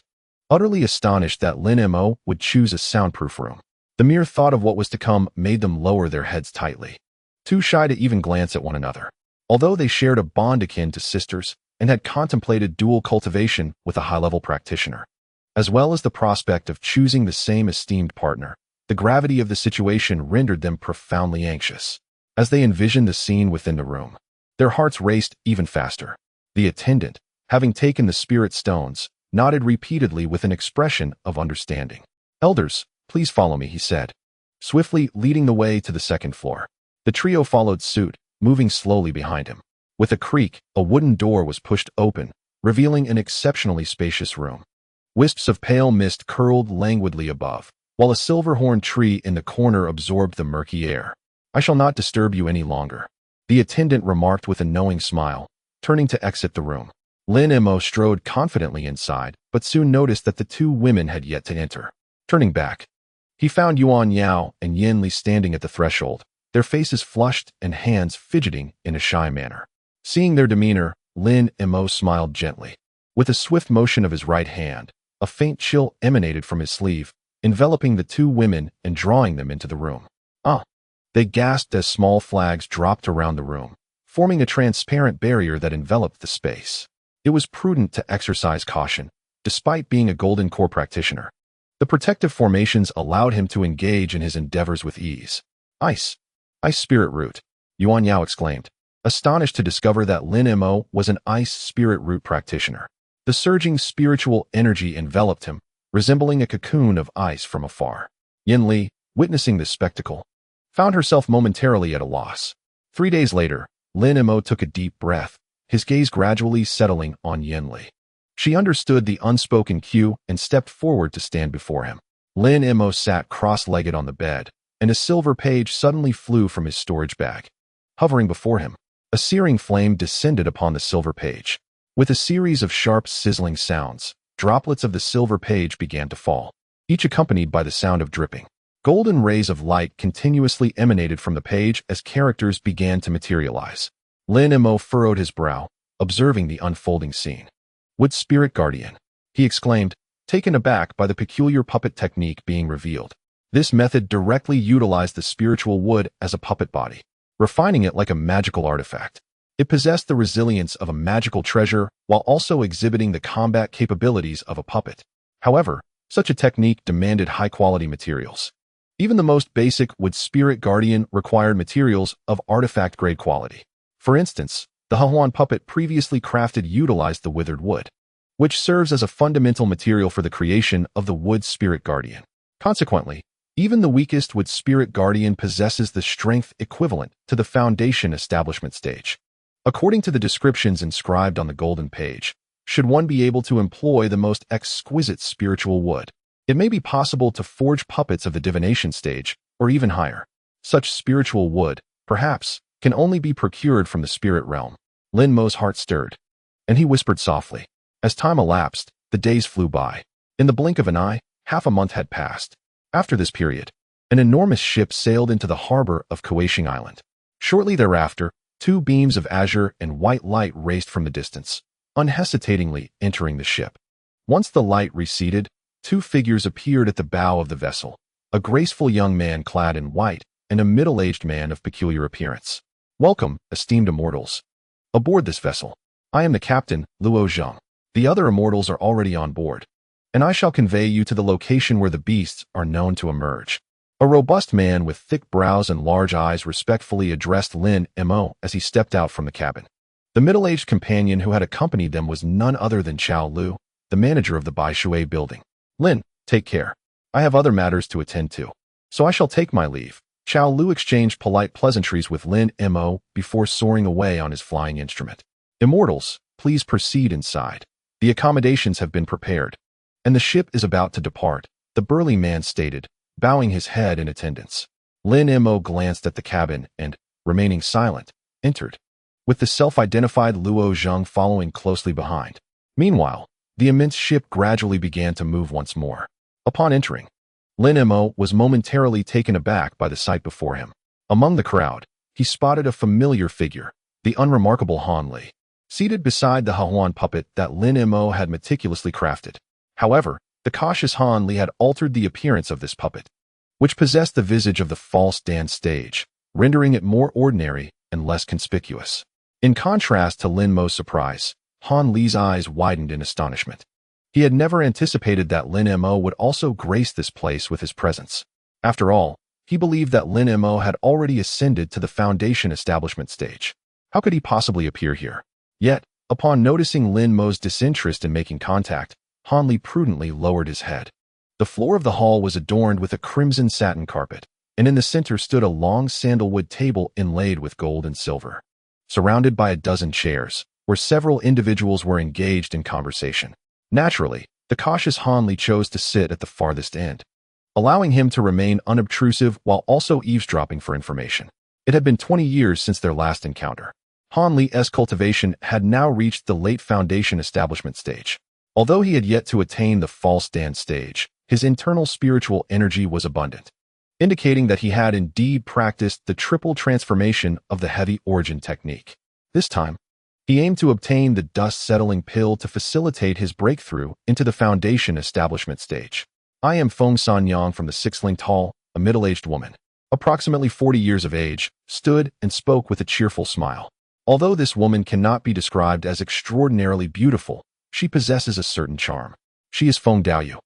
utterly astonished that Lin Mo would choose a soundproof room. The mere thought of what was to come made them lower their heads tightly, too shy to even glance at one another. Although they shared a bond akin to sisters and had contemplated dual cultivation with a high-level practitioner, as well as the prospect of choosing the same esteemed partner, the gravity of the situation rendered them profoundly anxious. As they envisioned the scene within the room, their hearts raced even faster. The attendant, having taken the spirit stones, nodded repeatedly with an expression of understanding. "Elders, please follow me," he said, swiftly leading the way to the second floor. The trio followed suit, moving slowly behind him. With a creak, a wooden door was pushed open, revealing an exceptionally spacious room. Wisps of pale mist curled languidly above, while a silver-horned tree in the corner absorbed the murky air. "I shall not disturb you any longer," the attendant remarked with a knowing smile, turning to exit the room. Lin Mo strode confidently inside, but soon noticed that the two women had yet to enter. Turning back, he found Yuan Yao and Yin Li standing at the threshold, their faces flushed and hands fidgeting in a shy manner. Seeing their demeanor, Lin Mo smiled gently. With a swift motion of his right hand, a faint chill emanated from his sleeve, enveloping the two women and drawing them into the room. "Ah!" They gasped as small flags dropped around the room, forming a transparent barrier that enveloped the space. It was prudent to exercise caution, despite being a golden core practitioner. The protective formations allowed him to engage in his endeavors with ease. Ice spirit root," Yuan Yao exclaimed, astonished to discover that Lin Mo was an ice spirit root practitioner. The surging spiritual energy enveloped him, resembling a cocoon of ice from afar. Yin Li, witnessing this spectacle, found herself momentarily at a loss. 3 days later, Lin Mo took a deep breath, his gaze gradually settling on Yin Li. She understood the unspoken cue and stepped forward to stand before him. Lin Mo sat cross-legged on the bed, and a silver page suddenly flew from his storage bag. Hovering before him, a searing flame descended upon the silver page. With a series of sharp, sizzling sounds, droplets of the silver page began to fall, each accompanied by the sound of dripping. Golden rays of light continuously emanated from the page as characters began to materialize. Lin Mo furrowed his brow, observing the unfolding scene. "Wood Spirit Guardian," he exclaimed, taken aback by the peculiar puppet technique being revealed. This method directly utilized the spiritual wood as a puppet body, refining it like a magical artifact. It possessed the resilience of a magical treasure while also exhibiting the combat capabilities of a puppet. However, such a technique demanded high-quality materials. Even the most basic wood spirit guardian required materials of artifact-grade quality. For instance, the Xuan puppet previously crafted utilized the withered wood, which serves as a fundamental material for the creation of the wood spirit guardian. Consequently, even the weakest wood spirit guardian possesses the strength equivalent to the foundation establishment stage. According to the descriptions inscribed on the golden page, should one be able to employ the most exquisite spiritual wood, it may be possible to forge puppets of the divination stage, or even higher. Such spiritual wood, perhaps, can only be procured from the spirit realm. Lin Mo's heart stirred, and he whispered softly. As time elapsed, the days flew by. In the blink of an eye, half a month had passed. After this period, an enormous ship sailed into the harbor of Cultivation Island. Shortly thereafter, two beams of azure and white light raced from the distance, unhesitatingly entering the ship. Once the light receded, two figures appeared at the bow of the vessel, a graceful young man clad in white and a middle-aged man of peculiar appearance. Welcome, esteemed immortals. Aboard this vessel. I am the captain, Luo Zhang. The other immortals are already on board, and I shall convey you to the location where the beasts are known to emerge. A robust man with thick brows and large eyes respectfully addressed Lin Mo as he stepped out from the cabin. The middle-aged companion who had accompanied them was none other than Chao Lu, the manager of the Bai Shui building. Lin, take care. I have other matters to attend to, so I shall take my leave. Chao Lu exchanged polite pleasantries with Lin Mo before soaring away on his flying instrument. Immortals, please proceed inside. The accommodations have been prepared, and the ship is about to depart, the burly man stated, bowing his head in attendance. Lin Mo glanced at the cabin and, remaining silent, entered, with the self-identified Luo Zhang following closely behind. Meanwhile, the immense ship gradually began to move once more. Upon entering, Lin Mo was momentarily taken aback by the sight before him. Among the crowd, he spotted a familiar figure, the unremarkable Han Li, seated beside the Xuan puppet that Lin Mo had meticulously crafted. However, the cautious Han Li had altered the appearance of this puppet, which possessed the visage of the false dance stage, rendering it more ordinary and less conspicuous. In contrast to Lin Mo's surprise, Han Li's eyes widened in astonishment. He had never anticipated that Lin Mo would also grace this place with his presence. After all, he believed that Lin Mo had already ascended to the foundation establishment stage. How could he possibly appear here? Yet, upon noticing Lin Mo's disinterest in making contact, Han Li prudently lowered his head. The floor of the hall was adorned with a crimson satin carpet, and in the center stood a long sandalwood table inlaid with gold and silver. Surrounded by a dozen chairs, where several individuals were engaged in conversation. Naturally, the cautious Han Li chose to sit at the farthest end, allowing him to remain unobtrusive while also eavesdropping for information. It had been 20 years since their last encounter. Han Li's cultivation had now reached the late foundation establishment stage. Although he had yet to attain the false dance stage, his internal spiritual energy was abundant, indicating that he had indeed practiced the triple transformation of the heavy origin technique. This time, he aimed to obtain the dust-settling pill to facilitate his breakthrough into the foundation establishment stage. I am Feng Sanyang from the Six-Linked Hall, a middle-aged woman, approximately 40 years of age, stood and spoke with a cheerful smile. Although this woman cannot be described as extraordinarily beautiful, she possesses a certain charm. She is Feng Daoyu.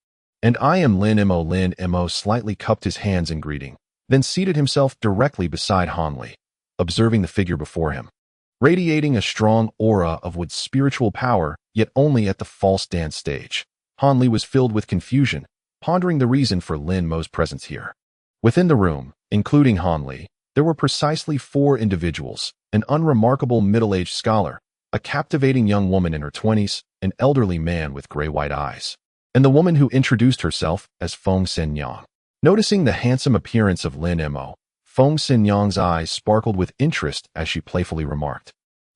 And I am Lin Mo. Lin Mo slightly cupped his hands in greeting, then seated himself directly beside Han Li, observing the figure before him. Radiating a strong aura of wood's spiritual power, yet only at the false dance stage, Han Li was filled with confusion, pondering the reason for Lin Mo's presence here. Within the room, including Han Li, there were precisely 4 individuals, an unremarkable middle-aged scholar, a captivating young woman in her 20s, an elderly man with gray-white eyes, and the woman who introduced herself as Feng Sanyang. Noticing the handsome appearance of Lin Mo, Feng Sanyang's eyes sparkled with interest as she playfully remarked,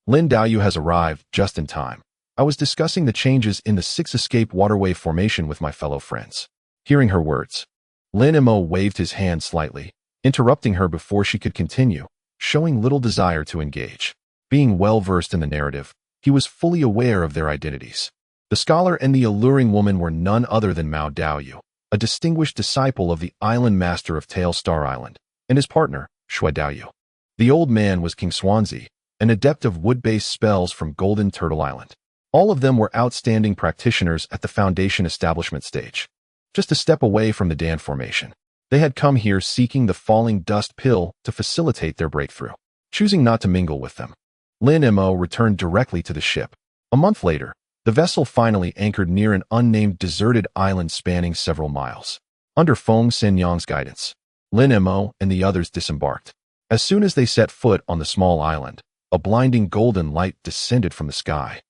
Lin Daoyu has arrived just in time. I was discussing the changes in the 6 escape waterway formation with my fellow friends. Hearing her words, Lin Mo waved his hand slightly, interrupting her before she could continue, showing little desire to engage. Being well-versed in the narrative, he was fully aware of their identities. The scholar and the alluring woman were none other than Mao Daoyu, a distinguished disciple of the island master of Tail Star Island, and his partner, Shui Daoyu. The old man was King Xuanzi, an adept of wood-based spells from Golden Turtle Island. All of them were outstanding practitioners at the Foundation establishment stage. Just a step away from the Dan formation, they had come here seeking the falling dust pill to facilitate their breakthrough. Choosing not to mingle with them, Lin Mo returned directly to the ship. A month later, the vessel finally anchored near an unnamed deserted island spanning several miles. Under Feng Xinyang's guidance, Lin Mo and the others disembarked. As soon as they set foot on the small island, a blinding golden light descended from the sky,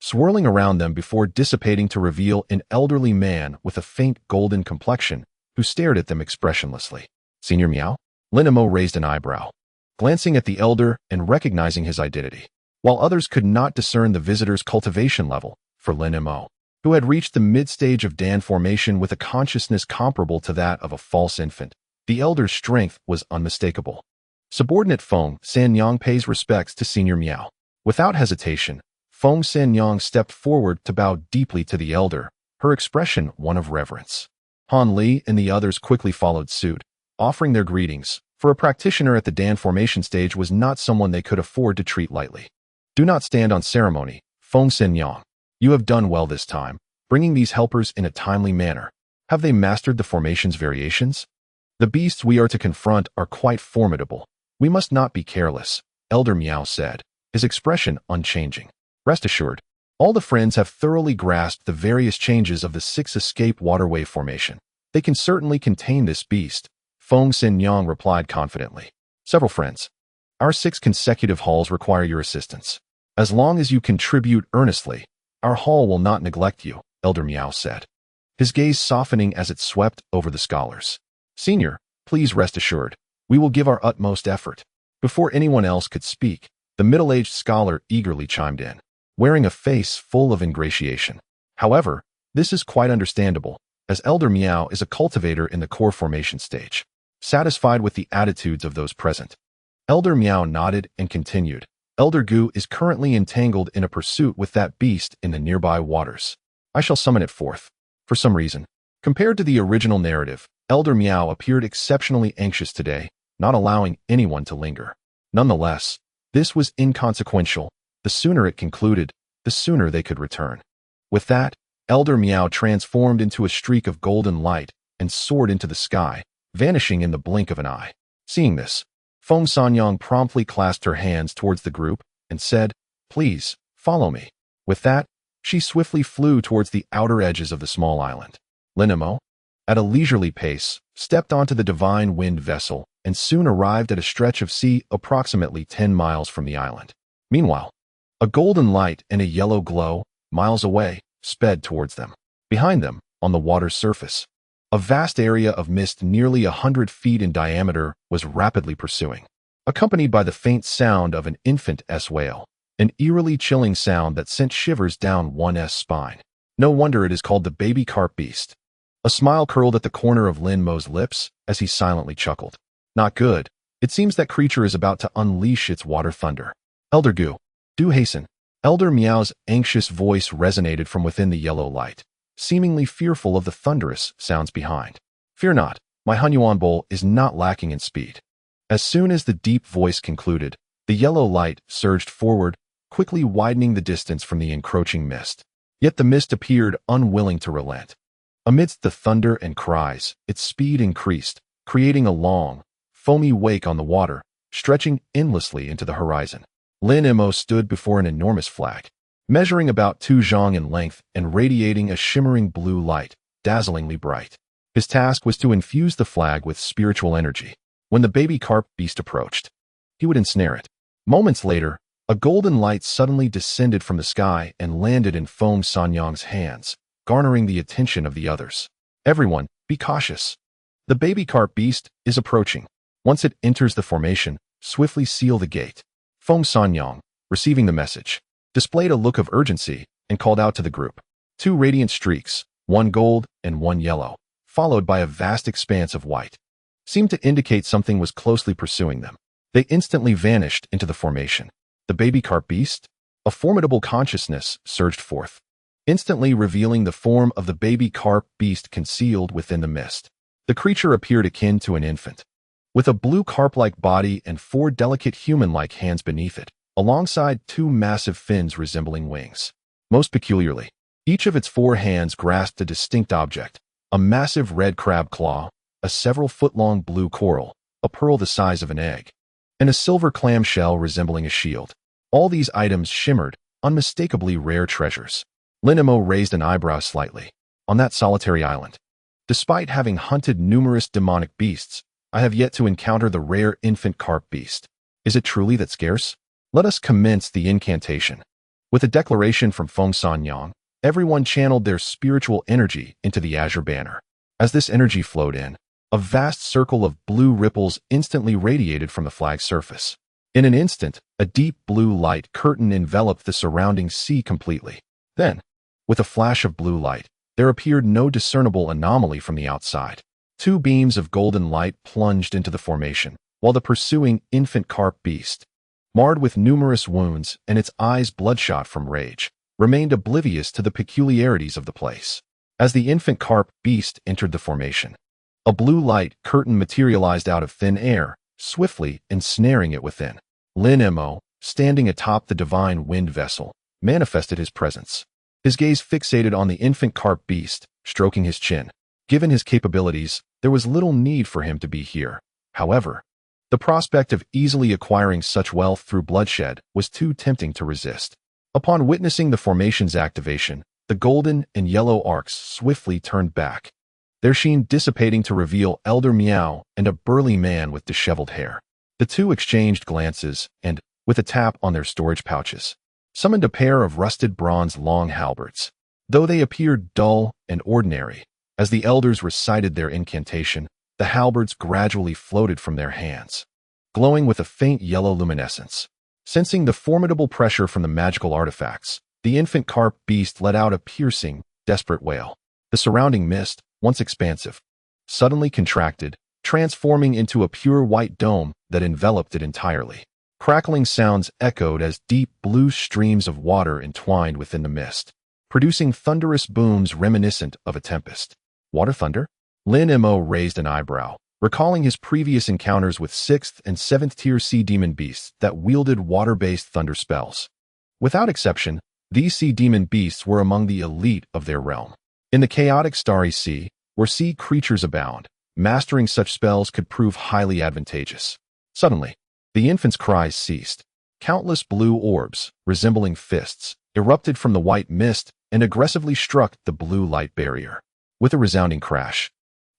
swirling around them before dissipating to reveal an elderly man with a faint golden complexion who stared at them expressionlessly. Senior Miao? Lin Mo raised an eyebrow, glancing at the elder and recognizing his identity. While others could not discern the visitor's cultivation level, for Lin Mo, who had reached the mid-stage of Dan formation with a consciousness comparable to that of a false infant, the elder's strength was unmistakable. Subordinate Feng Xinyang pays respects to Senior Miao. Without hesitation, Feng Xinyang stepped forward to bow deeply to the elder, her expression one of reverence. Han Li and the others quickly followed suit, offering their greetings, for a practitioner at the Dan formation stage was not someone they could afford to treat lightly. Do not stand on ceremony, Feng Xinyang. You have done well this time, bringing these helpers in a timely manner. Have they mastered the formation's variations? The beasts we are to confront are quite formidable. We must not be careless, Elder Miao said, his expression unchanging. Rest assured, all the friends have thoroughly grasped the various changes of the 6 escape waterway formation. They can certainly contain this beast, Feng Xinyang replied confidently. Several friends. Our 6 consecutive halls require your assistance. As long as you contribute earnestly, our hall will not neglect you, Elder Miao said, his gaze softening as it swept over the scholars. Senior, please rest assured, we will give our utmost effort. Before anyone else could speak, the middle-aged scholar eagerly chimed in, wearing a face full of ingratiation. However, this is quite understandable, as Elder Miao is a cultivator in the core formation stage. Satisfied with the attitudes of those present, Elder Miao nodded and continued. Elder Gu is currently entangled in a pursuit with that beast in the nearby waters. I shall summon it forth. For some reason, compared to the original narrative, Elder Miao appeared exceptionally anxious today, not allowing anyone to linger. Nonetheless, this was inconsequential. The sooner it concluded, the sooner they could return. With that, Elder Miao transformed into a streak of golden light and soared into the sky, vanishing in the blink of an eye. Seeing this, Feng Xinyang promptly clasped her hands towards the group and said, "Please, follow me." With that, she swiftly flew towards the outer edges of the small island. Lin Mo, at a leisurely pace, stepped onto the divine wind vessel and soon arrived at a stretch of sea approximately 10 miles from the island. Meanwhile, a golden light and a yellow glow, miles away, sped towards them. Behind them, on the water's surface, a vast area of mist nearly 100 feet in diameter was rapidly pursuing, accompanied by the faint sound of an infant's wail, an eerily chilling sound that sent shivers down one's spine. No wonder it is called the baby carp beast. A smile curled at the corner of Lin Mo's lips as he silently chuckled. Not good. It seems that creature is about to unleash its water thunder. Elder Gu, do hasten. Elder Miao's anxious voice resonated from within the yellow light, seemingly fearful of the thunderous sounds behind. Fear not, my Hunyuan bowl is not lacking in speed. As soon as the deep voice concluded, the yellow light surged forward, quickly widening the distance from the encroaching mist. Yet the mist appeared unwilling to relent. Amidst the thunder and cries, its speed increased, creating a long, foamy wake on the water, stretching endlessly into the horizon. Lin Mo stood before an enormous flag, measuring about 2 zhang in length and radiating a shimmering blue light, dazzlingly bright. His task was to infuse the flag with spiritual energy. When the baby carp beast approached, he would ensnare it. Moments later, a golden light suddenly descended from the sky and landed in Feng Xinyang's hands, garnering the attention of the others. Everyone, be cautious. The baby carp beast is approaching. Once it enters the formation, swiftly seal the gate. Feng Xinyang, receiving the message, displayed a look of urgency and called out to the group. 2 radiant streaks, 1 gold and 1 yellow, followed by a vast expanse of white, seemed to indicate something was closely pursuing them. They instantly vanished into the formation. The baby carp beast, a formidable consciousness, surged forth, instantly revealing the form of the baby carp beast concealed within the mist. The creature appeared akin to an infant, with a blue carp-like body and 4 delicate human-like hands beneath it, alongside two massive fins resembling wings. Most peculiarly, each of its four hands grasped a distinct object: a massive red crab claw, a several-foot-long blue coral, a pearl the size of an egg, and a silver clamshell resembling a shield. All these items shimmered, unmistakably rare treasures. Lin Mo raised an eyebrow slightly. On that solitary island, despite having hunted numerous demonic beasts, I have yet to encounter the rare infant carp beast. Is it truly that scarce? Let us commence the incantation. With a declaration from Feng Sanyang, everyone channeled their spiritual energy into the azure banner. As this energy flowed in, a vast circle of blue ripples instantly radiated from the flag's surface. In an instant, a deep blue light curtain enveloped the surrounding sea completely. Then, with a flash of blue light, there appeared no discernible anomaly from the outside. Two beams of golden light plunged into the formation, while the pursuing infant carp beast, marred with numerous wounds and its eyes bloodshot from rage, remained oblivious to the peculiarities of the place. As the infant carp beast entered the formation, a blue light curtain materialized out of thin air, swiftly ensnaring it within. Lin Mo, standing atop the divine wind vessel, manifested his presence. His gaze fixated on the infant carp beast, stroking his chin. Given his capabilities, there was little need for him to be here. However, the prospect of easily acquiring such wealth through bloodshed was too tempting to resist. Upon witnessing the formation's activation, the golden and yellow arcs swiftly turned back, their sheen dissipating to reveal Elder Miao and a burly man with disheveled hair. The two exchanged glances and, with a tap on their storage pouches, summoned a pair of rusted bronze long halberds. Though they appeared dull and ordinary, as the elders recited their incantation, the halberds gradually floated from their hands, glowing with a faint yellow luminescence. Sensing the formidable pressure from the magical artifacts, the infant carp beast let out a piercing, desperate wail. The surrounding mist, once expansive, suddenly contracted, transforming into a pure white dome that enveloped it entirely. Crackling sounds echoed as deep blue streams of water entwined within the mist, producing thunderous booms reminiscent of a tempest. Water thunder? Lin Mo raised an eyebrow, recalling his previous encounters with 6th and 7th tier sea demon beasts that wielded water-based thunder spells. Without exception, these sea demon beasts were among the elite of their realm. In the chaotic starry sea, where sea creatures abound, mastering such spells could prove highly advantageous. Suddenly, the infant's cries ceased. Countless blue orbs, resembling fists, erupted from the white mist and aggressively struck the blue light barrier. With a resounding crash,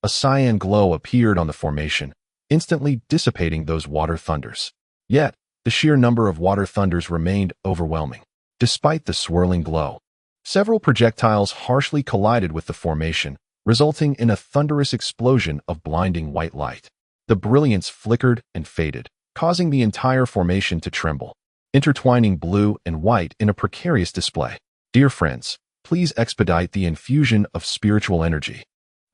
a cyan glow appeared on the formation, instantly dissipating those water thunders. Yet, the sheer number of water thunders remained overwhelming. Despite the swirling glow, several projectiles harshly collided with the formation, resulting in a thunderous explosion of blinding white light. The brilliance flickered and faded, causing the entire formation to tremble, intertwining blue and white in a precarious display. Dear friends, please expedite the infusion of spiritual energy.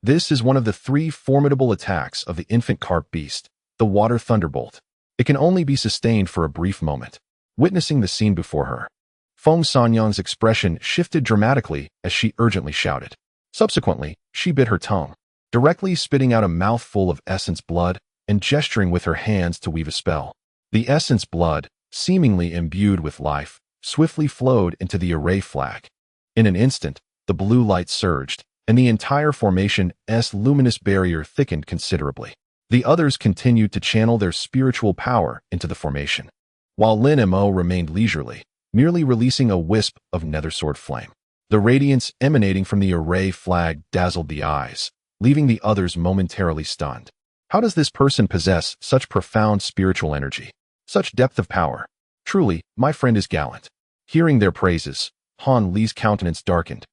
This is one of the 3 formidable attacks of the infant carp beast, the water thunderbolt. It can only be sustained for a brief moment. Witnessing the scene before her, Feng Sanyang's expression shifted dramatically as she urgently shouted. Subsequently, she bit her tongue, directly spitting out a mouthful of essence blood and gesturing with her hands to weave a spell. The essence blood, seemingly imbued with life, swiftly flowed into the array flag. In an instant, the blue light surged, and the entire formation's luminous barrier thickened considerably. The others continued to channel their spiritual power into the formation, while Lin Mo remained leisurely, merely releasing a wisp of nethersword flame. The radiance emanating from the array flag dazzled the eyes, leaving the others momentarily stunned. How does this person possess such profound spiritual energy, such depth of power? Truly, my friend is gallant. Hearing their praises, Han Li's countenance darkened,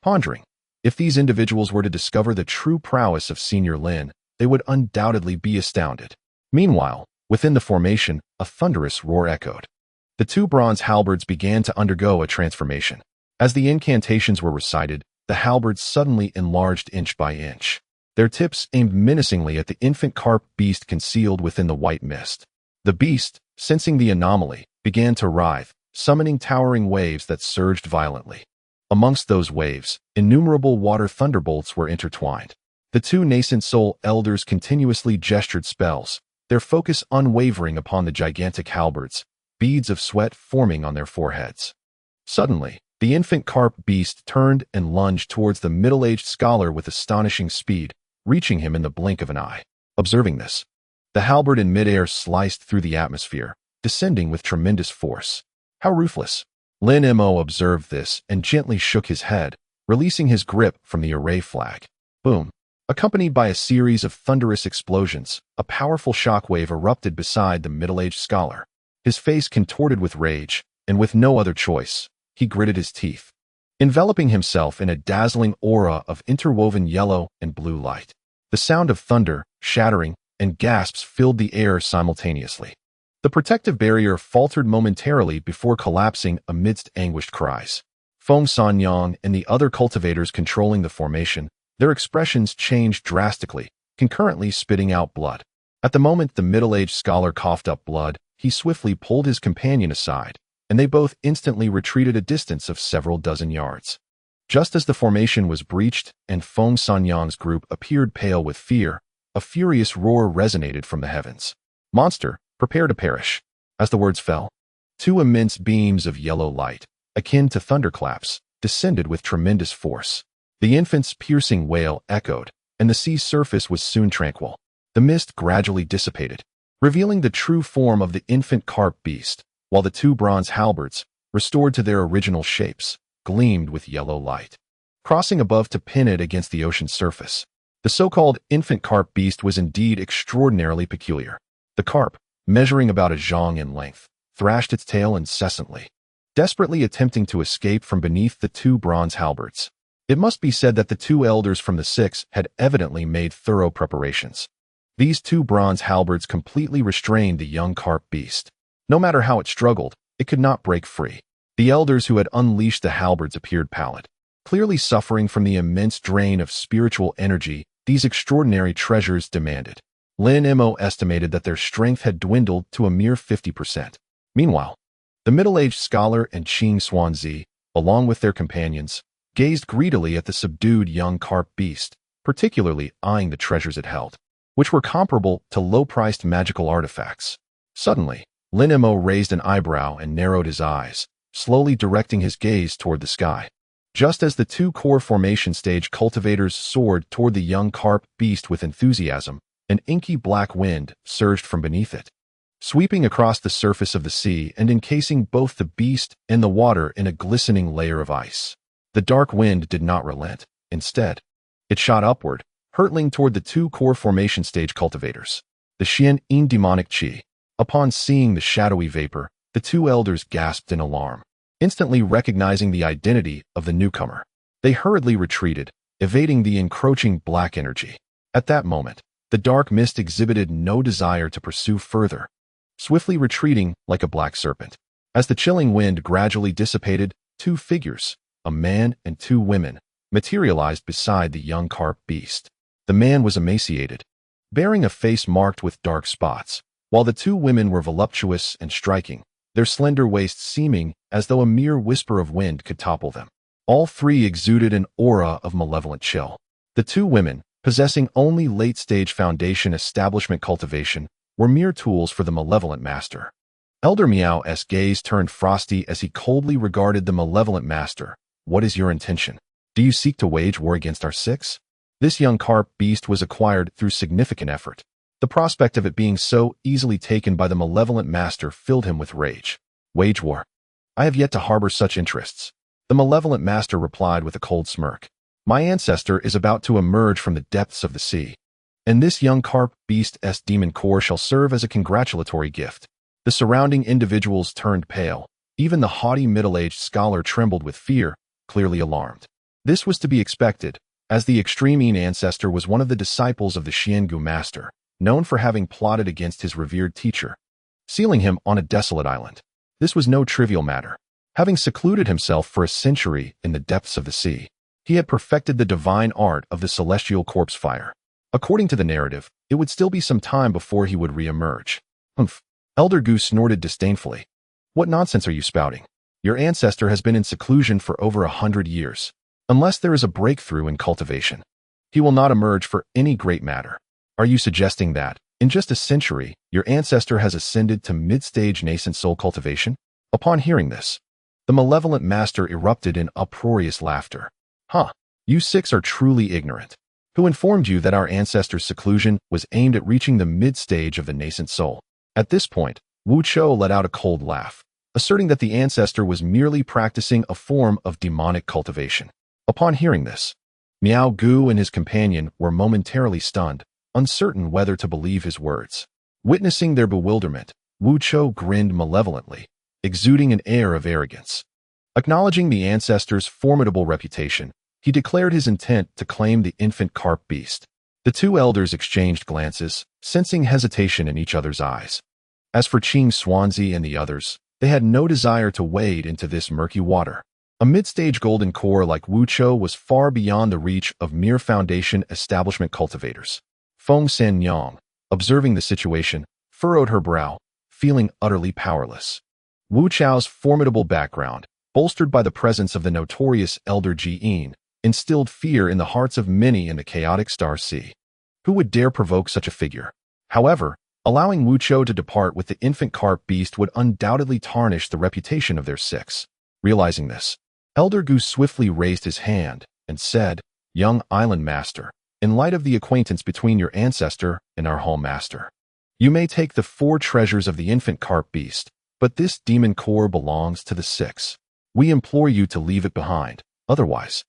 pondering. If these individuals were to discover the true prowess of Senior Lin, they would undoubtedly be astounded. Meanwhile, within the formation, a thunderous roar echoed. The 2 bronze halberds began to undergo a transformation. As the incantations were recited, the halberds suddenly enlarged inch by inch, their tips aimed menacingly at the infant carp beast concealed within the white mist. The beast, sensing the anomaly, began to writhe, summoning towering waves that surged violently. Amongst those waves, innumerable water thunderbolts were intertwined. The 2 nascent soul elders continuously gestured spells, their focus unwavering upon the gigantic halberds, beads of sweat forming on their foreheads. Suddenly, the infant carp beast turned and lunged towards the middle-aged scholar with astonishing speed, reaching him in the blink of an eye. Observing this, the halberd in midair sliced through the atmosphere, descending with tremendous force. How ruthless! Lin Mo observed this and gently shook his head, releasing his grip from the array flag. Boom! Accompanied by a series of thunderous explosions, a powerful shockwave erupted beside the middle-aged scholar. His face contorted with rage, and with no other choice, he gritted his teeth, enveloping himself in a dazzling aura of interwoven yellow and blue light. The sound of thunder, shattering, and gasps filled the air simultaneously. The protective barrier faltered momentarily before collapsing amidst anguished cries. Feng Sanyang and the other cultivators controlling the formation, their expressions changed drastically, concurrently spitting out blood. At the moment the middle-aged scholar coughed up blood, he swiftly pulled his companion aside, and they both instantly retreated a distance of several dozen yards. Just as the formation was breached and Feng Sanyang's group appeared pale with fear, a furious roar resonated from the heavens. "Monster, prepare to perish." As the words fell, two immense beams of yellow light, akin to thunderclaps, descended with tremendous force. The infant's piercing wail echoed, and the sea's surface was soon tranquil. The mist gradually dissipated, revealing the true form of the infant carp beast, while the two bronze halberds, restored to their original shapes, gleamed with yellow light, crossing above to pin it against the ocean's surface. The so-called infant carp beast was indeed extraordinarily peculiar. The carp, measuring about a zhang in length, thrashed its tail incessantly, desperately attempting to escape from beneath the two bronze halberds. It must be said that the two elders from the Six had evidently made thorough preparations. These two bronze halberds completely restrained the young carp beast. No matter how it struggled, it could not break free. The elders who had unleashed the halberds appeared pallid, clearly suffering from the immense drain of spiritual energy these extraordinary treasures demanded. Lin Mo estimated that their strength had dwindled to a mere 50%. Meanwhile, the middle-aged scholar and Qing Xuanzi, along with their companions, gazed greedily at the subdued young carp beast, particularly eyeing the treasures it held, which were comparable to low-priced magical artifacts. Suddenly, Lin Mo raised an eyebrow and narrowed his eyes, slowly directing his gaze toward the sky. Just as the two core formation stage cultivators soared toward the young carp beast with enthusiasm, an inky black wind surged from beneath it, sweeping across the surface of the sea and encasing both the beast and the water in a glistening layer of ice. The dark wind did not relent. Instead, it shot upward, hurtling toward the two core formation stage cultivators, the Xian Yin demonic qi. Upon seeing the shadowy vapor, the two elders gasped in alarm, instantly recognizing the identity of the newcomer. They hurriedly retreated, evading the encroaching black energy. At that moment, the dark mist exhibited no desire to pursue further, swiftly retreating like a black serpent. As the chilling wind gradually dissipated, two figures, a man and two women, materialized beside the young carp beast. The man was emaciated, bearing a face marked with dark spots, while the two women were voluptuous and striking, their slender waists seeming as though a mere whisper of wind could topple them. All three exuded an aura of malevolent chill. The two women, possessing only late-stage foundation establishment cultivation, were mere tools for the malevolent master. Elder Miao's gaze turned frosty as he coldly regarded the malevolent master. "What is your intention? Do you seek to wage war against our Six?" This young carp beast was acquired through significant effort. The prospect of it being so easily taken by the malevolent master filled him with rage. "Wage war? I have yet to harbor such interests." The malevolent master replied with a cold smirk. "My ancestor is about to emerge from the depths of the sea, and this young carp beast's demon core shall serve as a congratulatory gift." The surrounding individuals turned pale. Even the haughty middle-aged scholar trembled with fear, clearly alarmed. This was to be expected, as the extreme Yin ancestor was one of the disciples of the Xiangu master, known for having plotted against his revered teacher, sealing him on a desolate island. This was no trivial matter. Having secluded himself for a century in the depths of the sea, he had perfected the divine art of the celestial corpse fire. According to the narrative, it would still be some time before he would re-emerge. "Humph." Elder Gu snorted disdainfully. "What nonsense are you spouting? Your ancestor has been in seclusion for over 100 years. Unless there is a breakthrough in cultivation, he will not emerge for any great matter. Are you suggesting that, In just a century, your ancestor has ascended to mid-stage nascent soul cultivation? Upon hearing this, the malevolent master erupted in uproarious laughter. Huh, you six are truly ignorant. Who informed you that our ancestor's seclusion was aimed at reaching the mid-stage of the nascent soul? At this point, Wu Chou let out a cold laugh, asserting that the ancestor was merely practicing a form of demonic cultivation. Upon hearing this, Miao Gu and his companion were momentarily stunned, uncertain whether to believe his words. Witnessing their bewilderment, Wu Chou grinned malevolently, exuding an air of arrogance. Acknowledging the ancestor's formidable reputation, he declared his intent to claim the infant carp beast. The two elders exchanged glances, sensing hesitation in each other's eyes. As for Qing Xuanzi and the others, they had no desire to wade into this murky water. A mid-stage golden core like Wu Chou was far beyond the reach of mere foundation establishment cultivators. Feng Sanyang, observing the situation, furrowed her brow, feeling utterly powerless. Wu Chou's formidable background, bolstered by the presence of the notorious Elder Ji'in, instilled fear in the hearts of many in the chaotic Star Sea. Who would dare provoke such a figure? However, allowing Wu Chou to depart with the infant carp beast would undoubtedly tarnish the reputation of their six. Realizing this, Elder Gu swiftly raised his hand and said, "Young island master, in light of the acquaintance between your ancestor and our home master, you may take the 4 treasures of the infant carp beast, but this demon core belongs to the 6. We implore you to leave it behind, otherwise,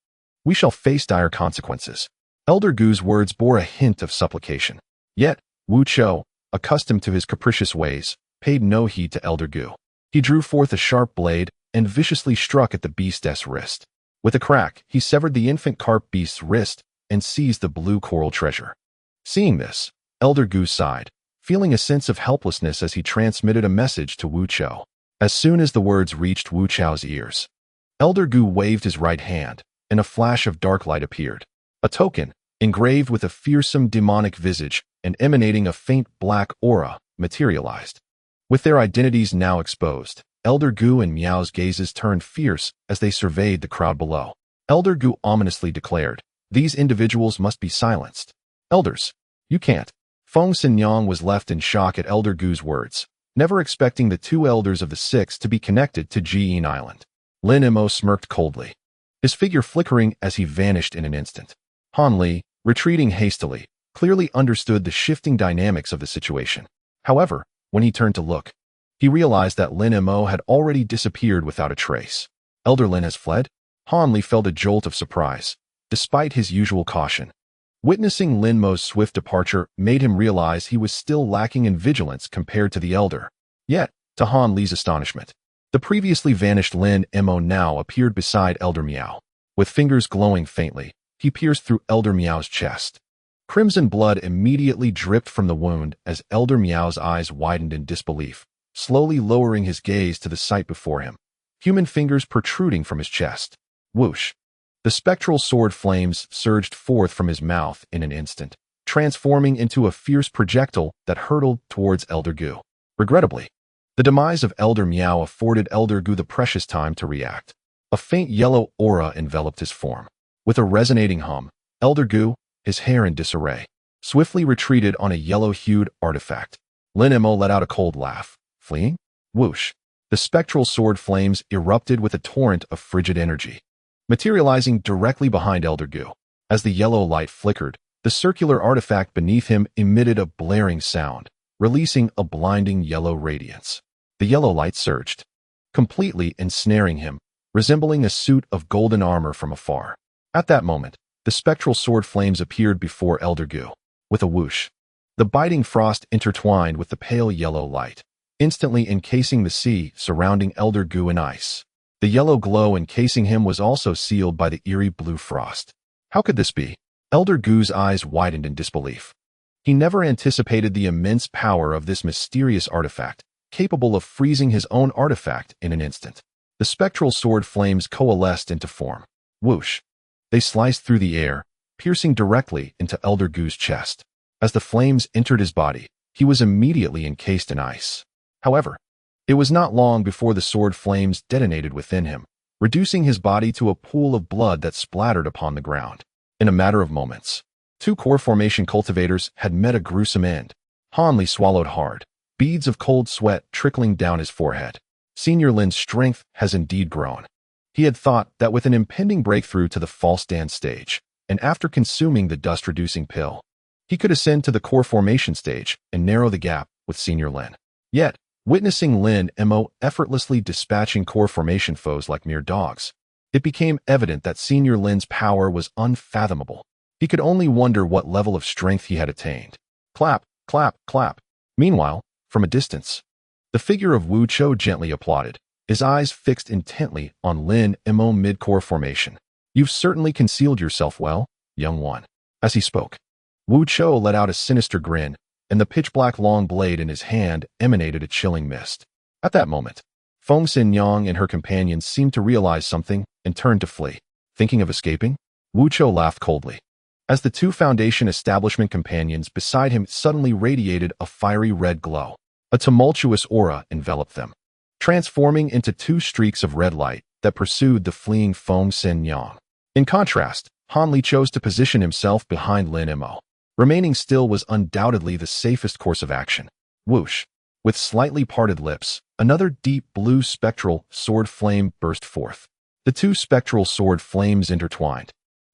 we shall face dire consequences." Elder Gu's words bore a hint of supplication. Yet, Wu Chou, accustomed to his capricious ways, paid no heed to Elder Gu. He drew forth a sharp blade and viciously struck at the beast's wrist. With a crack, he severed the infant carp beast's wrist and seized the blue coral treasure. Seeing this, Elder Gu sighed, feeling a sense of helplessness as he transmitted a message to Wu Chou. As soon as the words reached Wu Chou's ears, Elder Gu waved his right hand, and a flash of dark light appeared. A token, engraved with a fearsome demonic visage and emanating a faint black aura, materialized. With their identities now exposed, Elder Gu and Miao's gazes turned fierce as they surveyed the crowd below. Elder Gu ominously declared, "These individuals must be silenced. Elders, you can't." Feng Xinyang was left in shock at Elder Gu's words, never expecting the 2 elders of the 6 to be connected to Ji'in Island. Lin Mo smirked coldly, his figure flickering as he vanished in an instant. Han Li, retreating hastily, clearly understood the shifting dynamics of the situation. However, when he turned to look, he realized that Lin Mo had already disappeared without a trace. Elder Lin has fled? Han Li felt a jolt of surprise, despite his usual caution. Witnessing Lin Mo's swift departure made him realize he was still lacking in vigilance compared to the elder. Yet, to Han Li's astonishment, the previously vanished Lin Mo now appeared beside Elder Miao. With fingers glowing faintly, he pierced through Elder Miao's chest. Crimson blood immediately dripped from the wound as Elder Miao's eyes widened in disbelief, slowly lowering his gaze to the sight before him, human fingers protruding from his chest. Whoosh! The spectral sword flames surged forth from his mouth in an instant, transforming into a fierce projectile that hurtled towards Elder Gu. Regrettably, the demise of Elder Miao afforded Elder Gu the precious time to react. A faint yellow aura enveloped his form. With a resonating hum, Elder Gu, his hair in disarray, swiftly retreated on a yellow-hued artifact. Lin Mo let out a cold laugh. Fleeing? Whoosh! The spectral sword flames erupted with a torrent of frigid energy, materializing directly behind Elder Gu. As the yellow light flickered, the circular artifact beneath him emitted a blaring sound, releasing a blinding yellow radiance. The yellow light surged, completely ensnaring him, resembling a suit of golden armor from afar. At that moment, the spectral sword flames appeared before Elder Gu. With a whoosh, the biting frost intertwined with the pale yellow light, instantly encasing the sea surrounding Elder Gu in ice. The yellow glow encasing him was also sealed by the eerie blue frost. How could this be? Elder Gu's eyes widened in disbelief. He never anticipated the immense power of this mysterious artifact, capable of freezing his own artifact in an instant. The spectral sword flames coalesced into form. Whoosh! They sliced through the air, piercing directly into Elder Gu's chest. As the flames entered his body, he was immediately encased in ice. However, it was not long before the sword flames detonated within him, reducing his body to a pool of blood that splattered upon the ground. In a matter of moments, 2 core formation cultivators had met a gruesome end. Hanli swallowed hard, beads of cold sweat trickling down his forehead. Senior Lin's strength has indeed grown. He had thought that with an impending breakthrough to the false dance stage, and after consuming the dust-reducing pill, he could ascend to the core formation stage and narrow the gap with Senior Lin. Yet, witnessing Lin Mo effortlessly dispatching core formation foes like mere dogs, it became evident that Senior Lin's power was unfathomable. He could only wonder what level of strength he had attained. Clap, clap, clap. Meanwhile, from a distance, the figure of Wu Chou gently applauded, his eyes fixed intently on Lin Mo mid-core formation. You've certainly concealed yourself well, young one. As he spoke, Wu Chou let out a sinister grin, and the pitch-black long blade in his hand emanated a chilling mist. At that moment, Feng Xinyang and her companions seemed to realize something and turned to flee. Thinking of escaping? Wu Chou laughed coldly, as the two Foundation establishment companions beside him suddenly radiated a fiery red glow. A tumultuous aura enveloped them, transforming into two streaks of red light that pursued the fleeing Feng Xinyang. In contrast, Hanli chose to position himself behind Lin Mo. Remaining still was undoubtedly the safest course of action. Whoosh! With slightly parted lips, another deep blue spectral sword flame burst forth. The two spectral sword flames intertwined,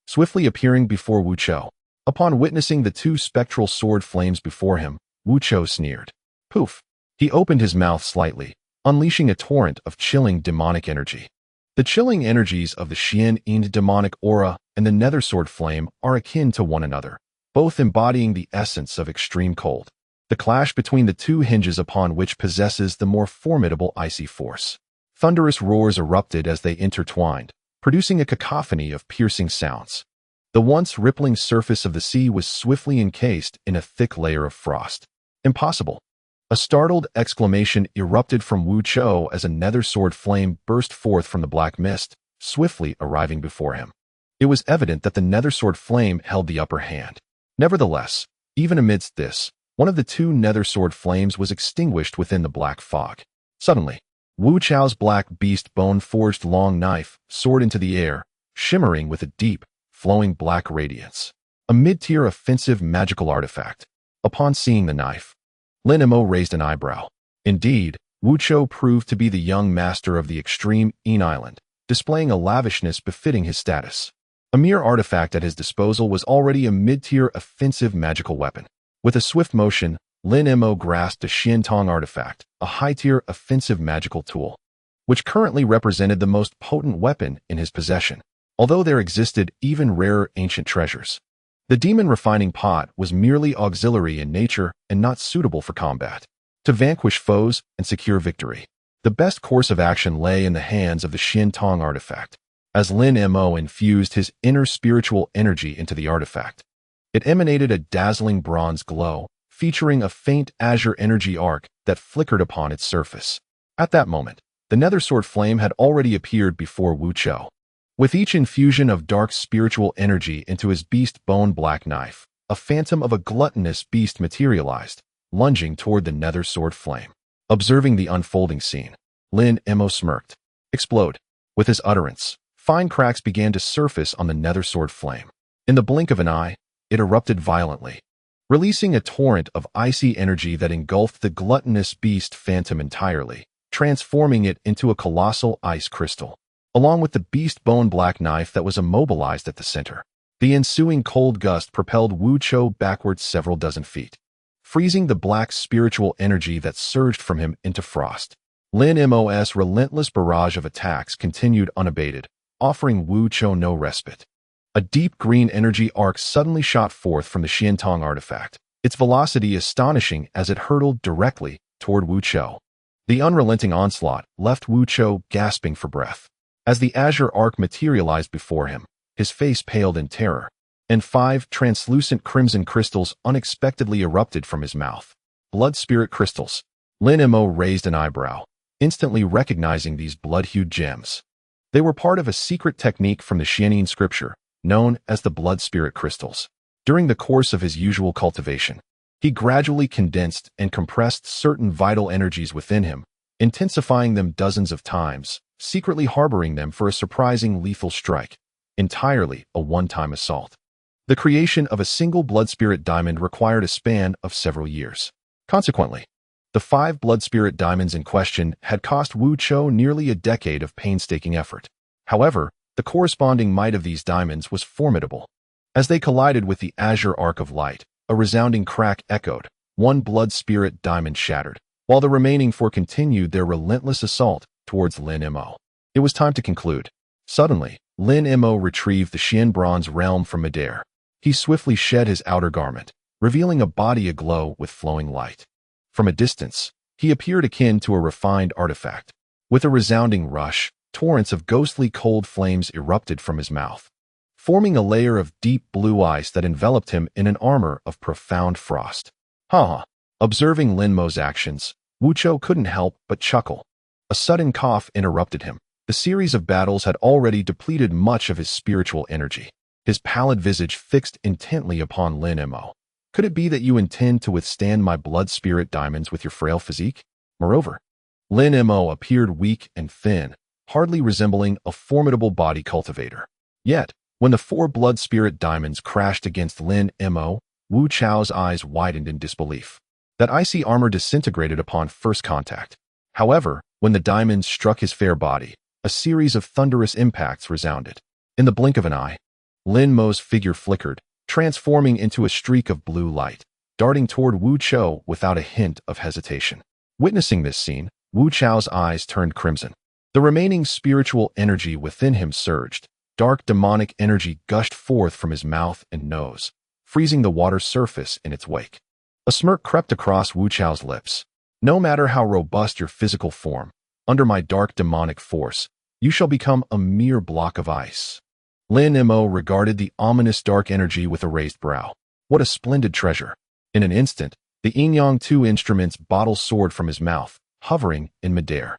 swiftly appearing before Wu Chou. Upon witnessing the two spectral sword flames before him, Wu Chou sneered. Poof! He opened his mouth slightly, unleashing a torrent of chilling demonic energy. The chilling energies of the Xian demonic aura and the nether sword flame are akin to one another, both embodying the essence of extreme cold. The clash between the two hinges upon which possesses the more formidable icy force. Thunderous roars erupted as they intertwined, producing a cacophony of piercing sounds. The once rippling surface of the sea was swiftly encased in a thick layer of frost. Impossible! A startled exclamation erupted from Wu Chou as a nether sword flame burst forth from the black mist, swiftly arriving before him. It was evident that the nether sword flame held the upper hand. Nevertheless, even amidst this, one of the two nether sword flames was extinguished within the black fog. Suddenly, Wu Chou's black beast bone-forged long knife soared into the air, shimmering with a deep, flowing black radiance. A mid-tier offensive magical artifact. Upon seeing the knife, Lin Mo raised an eyebrow. Indeed, Wu Chou proved to be the young master of the extreme Island, displaying a lavishness befitting his status. A mere artifact at his disposal was already a mid-tier offensive magical weapon. With a swift motion, Lin Mo grasped a Xiantong artifact, a high-tier offensive magical tool, which currently represented the most potent weapon in his possession, although there existed even rarer ancient treasures. The demon refining pot was merely auxiliary in nature and not suitable for combat. To vanquish foes and secure victory, the best course of action lay in the hands of the Xiantong artifact. As Lin Mo infused his inner spiritual energy into the artifact, it emanated a dazzling bronze glow, featuring a faint azure energy arc that flickered upon its surface. At that moment, the nether sword flame had already appeared before Wu Chou. With each infusion of dark spiritual energy into his beast bone black knife, a phantom of a gluttonous beast materialized, lunging toward the nether sword flame. Observing the unfolding scene, Lin Mo smirked. Explode! With his utterance, fine cracks began to surface on the nether sword flame. In the blink of an eye, it erupted violently, releasing a torrent of icy energy that engulfed the gluttonous beast phantom entirely, transforming it into a colossal ice crystal, along with the beast bone black knife that was immobilized at the center. The ensuing cold gust propelled Wu Chou backwards several dozen feet, freezing the black spiritual energy that surged from him into frost. Lin Mo's relentless barrage of attacks continued unabated, offering Wu Chou no respite. A deep green energy arc suddenly shot forth from the Xiantong artifact, its velocity astonishing as it hurtled directly toward Wu Chou. The unrelenting onslaught left Wu Chou gasping for breath. As the azure arc materialized before him, his face paled in terror, and 5 translucent crimson crystals unexpectedly erupted from his mouth. Blood spirit crystals. Lin Mo raised an eyebrow, instantly recognizing these blood-hued gems. They were part of a secret technique from the Xianyin scripture, known as the blood spirit crystals. During the course of his usual cultivation, he gradually condensed and compressed certain vital energies within him, intensifying them dozens of times, secretly harboring them for a surprising lethal strike, entirely a one-time assault. The creation of a single blood spirit diamond required a span of several years. Consequently, the 5 blood spirit diamonds in question had cost Wu Cho nearly a decade of painstaking effort. However, the corresponding might of these diamonds was formidable. As they collided with the azure arc of light, a resounding crack echoed. 1 blood spirit diamond shattered, while the remaining 4 continued their relentless assault towards Lin Mo. It was time to conclude. Suddenly, Lin Mo retrieved the Xian bronze realm from midair. He swiftly shed his outer garment, revealing a body aglow with flowing light. From a distance, he appeared akin to a refined artifact. With a resounding rush, torrents of ghostly cold flames erupted from his mouth, forming a layer of deep blue ice that enveloped him in an armor of profound frost. Ha! Observing Lin Mo's actions, Wu Cho couldn't help but chuckle. A sudden cough interrupted him. The series of battles had already depleted much of his spiritual energy. His pallid visage fixed intently upon Lin Mo. Could it be that you intend to withstand my blood spirit diamonds with your frail physique? Moreover, Lin Mo appeared weak and thin, hardly resembling a formidable body cultivator. Yet, when the 4 blood spirit diamonds crashed against Lin Mo, Wu Chao's eyes widened in disbelief. That icy armor disintegrated upon first contact. However, when the diamonds struck his fair body, a series of thunderous impacts resounded. In the blink of an eye, Lin Mo's figure flickered, transforming into a streak of blue light, darting toward Wu Cho without a hint of hesitation. Witnessing this scene, Wu Chao's eyes turned crimson. The remaining spiritual energy within him surged. Dark demonic energy gushed forth from his mouth and nose, freezing the water's surface in its wake. A smirk crept across Wu Chao's lips. No matter how robust your physical form, under my dark demonic force, you shall become a mere block of ice. Lin Mo regarded the ominous dark energy with a raised brow. What a splendid treasure. In an instant, the Yin-Yang 2 instrument's bottle soared from his mouth, hovering in midair.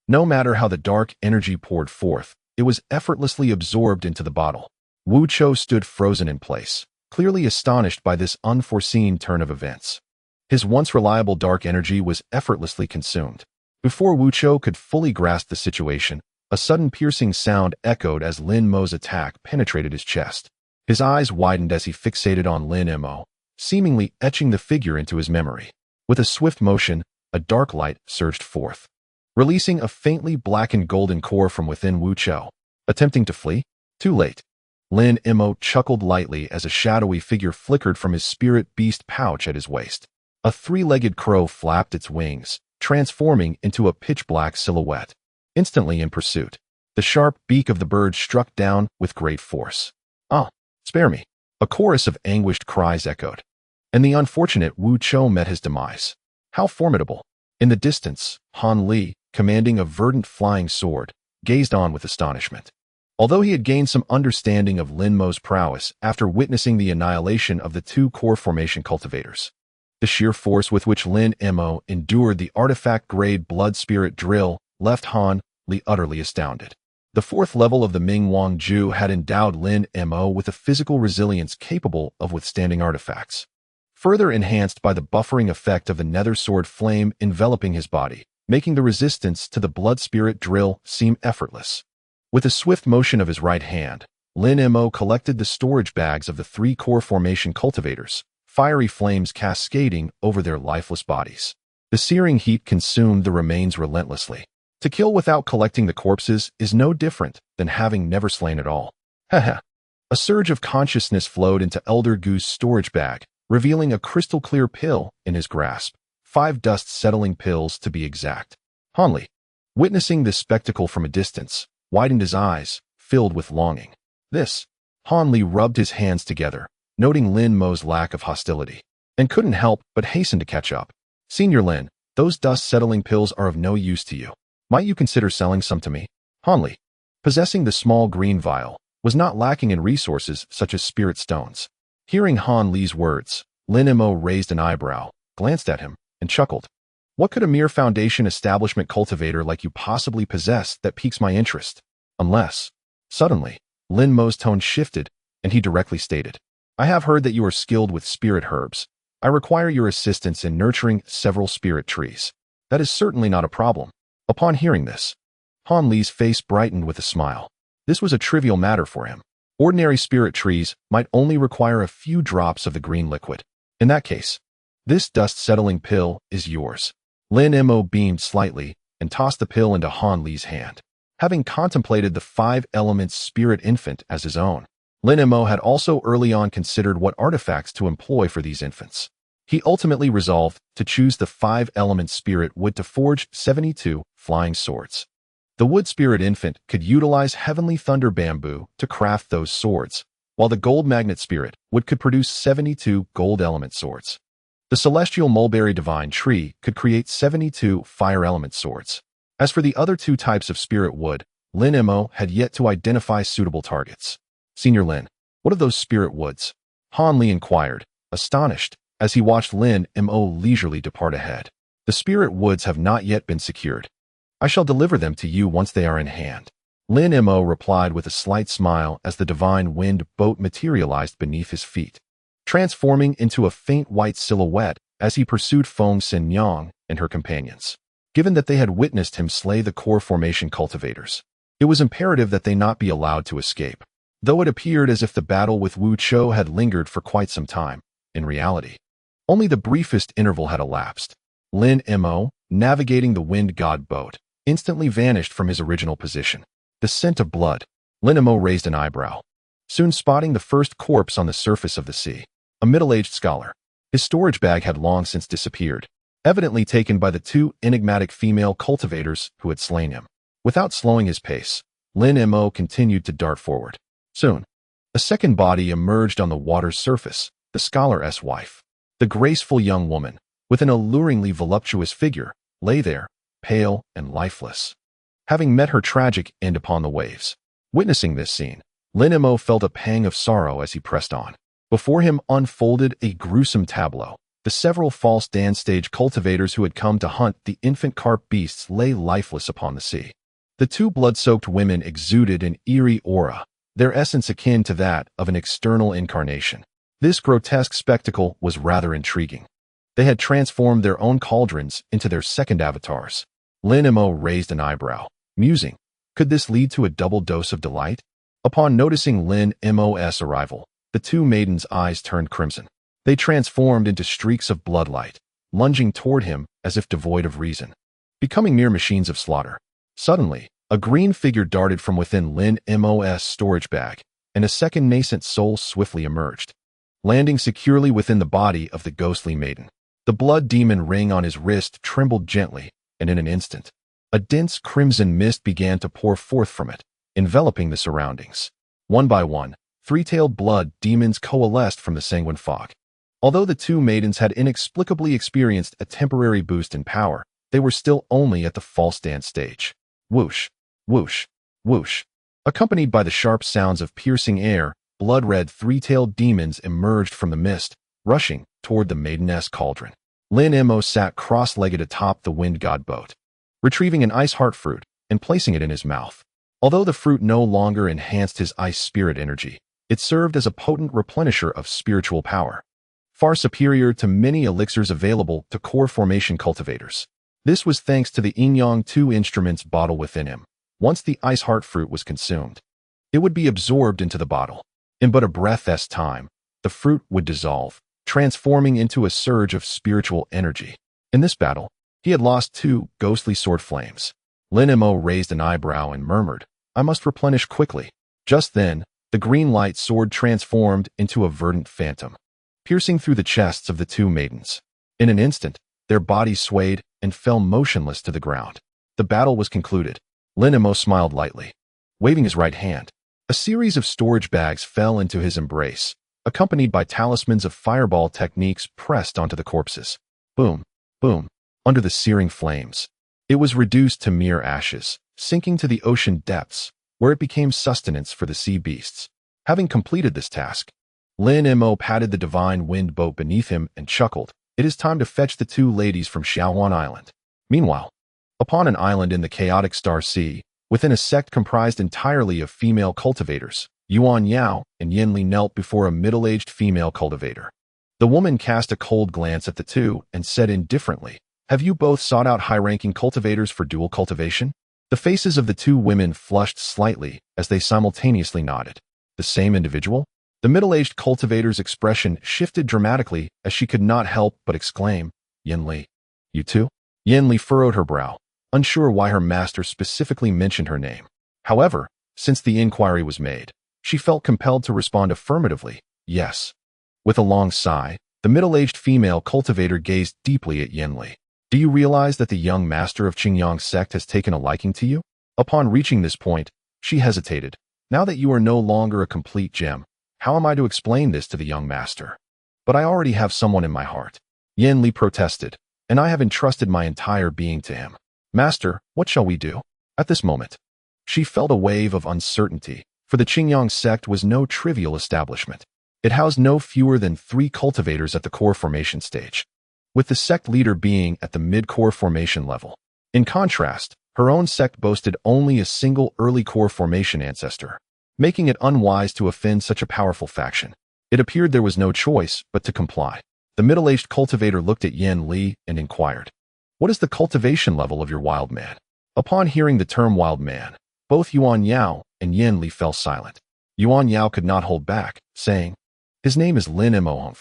No matter how the dark energy poured forth, it was effortlessly absorbed into the bottle. Wu Cho stood frozen in place, clearly astonished by this unforeseen turn of events. His once reliable dark energy was effortlessly consumed. Before Wu Cho could fully grasp the situation, a sudden piercing sound echoed as Lin Mo's attack penetrated his chest. His eyes widened as he fixated on Lin Mo, seemingly etching the figure into his memory. With a swift motion, a dark light surged forth, releasing a faintly blackened golden core from within Wu Cho. Attempting to flee? Too late. Lin Mo chuckled lightly as a shadowy figure flickered from his spirit beast pouch at his waist. A 3-legged crow flapped its wings, transforming into a pitch-black silhouette. Instantly in pursuit, the sharp beak of the bird struck down with great force. Ah, spare me. A chorus of anguished cries echoed, and the unfortunate Wu Cho met his demise. How formidable! In the distance, Han Li, commanding a verdant flying sword, gazed on with astonishment. Although he had gained some understanding of Lin Mo's prowess after witnessing the annihilation of the 2 core formation cultivators, the sheer force with which Lin Mo endured the artifact-grade blood spirit drill left Han Li utterly astounded. The 4th level of the Ming Wang Ju had endowed Lin Mo with a physical resilience capable of withstanding artifacts, further enhanced by the buffering effect of the nether sword flame enveloping his body, making the resistance to the blood spirit drill seem effortless. With a swift motion of his right hand, Lin Mo collected the storage bags of the 3 core formation cultivators, fiery flames cascading over their lifeless bodies. The searing heat consumed the remains relentlessly. To kill without collecting the corpses is no different than having never slain at all. Haha. A surge of consciousness flowed into Elder Gu's storage bag, revealing a crystal-clear pill in his grasp. 5 dust-settling pills to be exact. Han Li, witnessing this spectacle from a distance, widened his eyes, filled with longing. This. Han Li rubbed his hands together, noting Lin Mo's lack of hostility, and couldn't help but hasten to catch up. Senior Lin, those dust-settling pills are of no use to you. Might you consider selling some to me? Han Li, possessing the small green vial, was not lacking in resources such as spirit stones. Hearing Han Li's words, Lin Mo raised an eyebrow, glanced at him, and chuckled. What could a mere foundation establishment cultivator like you possibly possess that piques my interest? Unless, suddenly, Lin Mo's tone shifted, and he directly stated, I have heard that you are skilled with spirit herbs. I require your assistance in nurturing several spirit trees. That is certainly not a problem. Upon hearing this, Han Li's face brightened with a smile. This was a trivial matter for him. Ordinary spirit trees might only require a few drops of the green liquid. In that case, This dust-settling pill is yours. Lin Mo beamed slightly and tossed the pill into Han Li's hand. Having contemplated the 5 elements spirit infant as his own, Lin Mo had also early on considered what artifacts to employ for these infants. He ultimately resolved to choose the 5-element spirit wood to forge 72 flying swords. The wood spirit infant could utilize heavenly thunder bamboo to craft those swords, while the gold magnet spirit wood could produce 72 gold element swords. The celestial mulberry divine tree could create 72 fire element swords. As for the other 2 types of spirit wood, Lin Mo had yet to identify suitable targets. Senior Lin, what of those spirit woods? Han Li inquired, astonished, as he watched Lin Mo leisurely depart ahead. The spirit woods have not yet been secured. I shall deliver them to you once they are in hand. Lin Mo replied with a slight smile as the divine wind boat materialized beneath his feet, transforming into a faint white silhouette as he pursued Feng Sin Yang and her companions. Given that they had witnessed him slay the core formation cultivators, it was imperative that they not be allowed to escape. Though it appeared as if the battle with Wu Chou had lingered for quite some time, in reality, only the briefest interval had elapsed. Lin Mo, navigating the wind god boat, instantly vanished from his original position. The scent of blood. Lin Mo raised an eyebrow, soon spotting the first corpse on the surface of the sea. A middle-aged scholar. His storage bag had long since disappeared, evidently taken by the 2 enigmatic female cultivators who had slain him. Without slowing his pace, Lin Mo continued to dart forward. Soon, a second body emerged on the water's surface, the scholar's wife. The graceful young woman, with an alluringly voluptuous figure, lay there, pale and lifeless, having met her tragic end upon the waves. Witnessing this scene, Lin Mo felt a pang of sorrow as he pressed on. Before him unfolded a gruesome tableau. The several false dance stage cultivators who had come to hunt the infant carp beasts lay lifeless upon the sea. The 2 blood-soaked women exuded an eerie aura, their essence akin to that of an external incarnation. This grotesque spectacle was rather intriguing. They had transformed their own cauldrons into their second avatars. Lin Mo raised an eyebrow, musing, could this lead to a double dose of delight? Upon noticing Lin Mo's arrival, the 2 maidens' eyes turned crimson. They transformed into streaks of bloodlight, lunging toward him as if devoid of reason, becoming mere machines of slaughter. Suddenly, a green figure darted from within Lin Mo's storage bag, and a second nascent soul swiftly emerged, landing securely within the body of the ghostly maiden. The blood demon ring on his wrist trembled gently, and in an instant, a dense crimson mist began to pour forth from it, enveloping the surroundings. One by one, 3-tailed blood demons coalesced from the sanguine fog. Although the 2 maidens had inexplicably experienced a temporary boost in power, they were still only at the false dance stage. Whoosh, whoosh, whoosh. Accompanied by the sharp sounds of piercing air, blood-red 3-tailed demons emerged from the mist, rushing toward the maideness cauldron. Lin Mo sat cross-legged atop the wind god boat, retrieving an ice heart fruit and placing it in his mouth. Although the fruit no longer enhanced his ice spirit energy, it served as a potent replenisher of spiritual power, far superior to many elixirs available to core formation cultivators. This was thanks to the Yin-Yang 2 instruments bottle within him. Once the ice heart fruit was consumed, it would be absorbed into the bottle. In but a breath's time, the fruit would dissolve, transforming into a surge of spiritual energy. In this battle, he had lost 2 ghostly sword flames. Lin Mo raised an eyebrow and murmured, I must replenish quickly. Just then, the green light sword transformed into a verdant phantom, piercing through the chests of the 2 maidens. In an instant, their bodies swayed and fell motionless to the ground. The battle was concluded. Lin Mo smiled lightly, waving his right hand. A series of storage bags fell into his embrace, accompanied by talismans of fireball techniques pressed onto the corpses. Boom, boom, under the searing flames. It was reduced to mere ashes, sinking to the ocean depths, where it became sustenance for the sea beasts. Having completed this task, Lin Mo patted the divine wind boat beneath him and chuckled. It is time to fetch the 2 ladies from Xiaohuan Island. Meanwhile, upon an island in the chaotic Star Sea, within a sect comprised entirely of female cultivators, Yuan Yao and Yin Li knelt before a middle-aged female cultivator. The woman cast a cold glance at the 2 and said indifferently, Have you both sought out high-ranking cultivators for dual cultivation? The faces of the 2 women flushed slightly as they simultaneously nodded. The same individual? The middle-aged cultivator's expression shifted dramatically as she could not help but exclaim, Yin Li. You too? Yin Li furrowed her brow, unsure why her master specifically mentioned her name. However, since the inquiry was made, she felt compelled to respond affirmatively, yes. With a long sigh, the middle-aged female cultivator gazed deeply at Yin Li. Do you realize that the young master of Qingyang's sect has taken a liking to you? Upon reaching this point, she hesitated. Now that you are no longer a complete gem, how am I to explain this to the young master? But I already have someone in my heart. Yin Li protested, and I have entrusted my entire being to him. Master, what shall we do? At this moment, she felt a wave of uncertainty, for the Qingyang sect was no trivial establishment. It housed no fewer than 3 cultivators at the core formation stage, with the sect leader being at the mid-core formation level. In contrast, her own sect boasted only a single early core formation ancestor, making it unwise to offend such a powerful faction. It appeared there was no choice but to comply. The middle-aged cultivator looked at Yin Li and inquired, what is the cultivation level of your wild man? Upon hearing the term wild man, both Yuan Yao and Yin Li fell silent. Yuan Yao could not hold back, saying, his name is Lin Mo.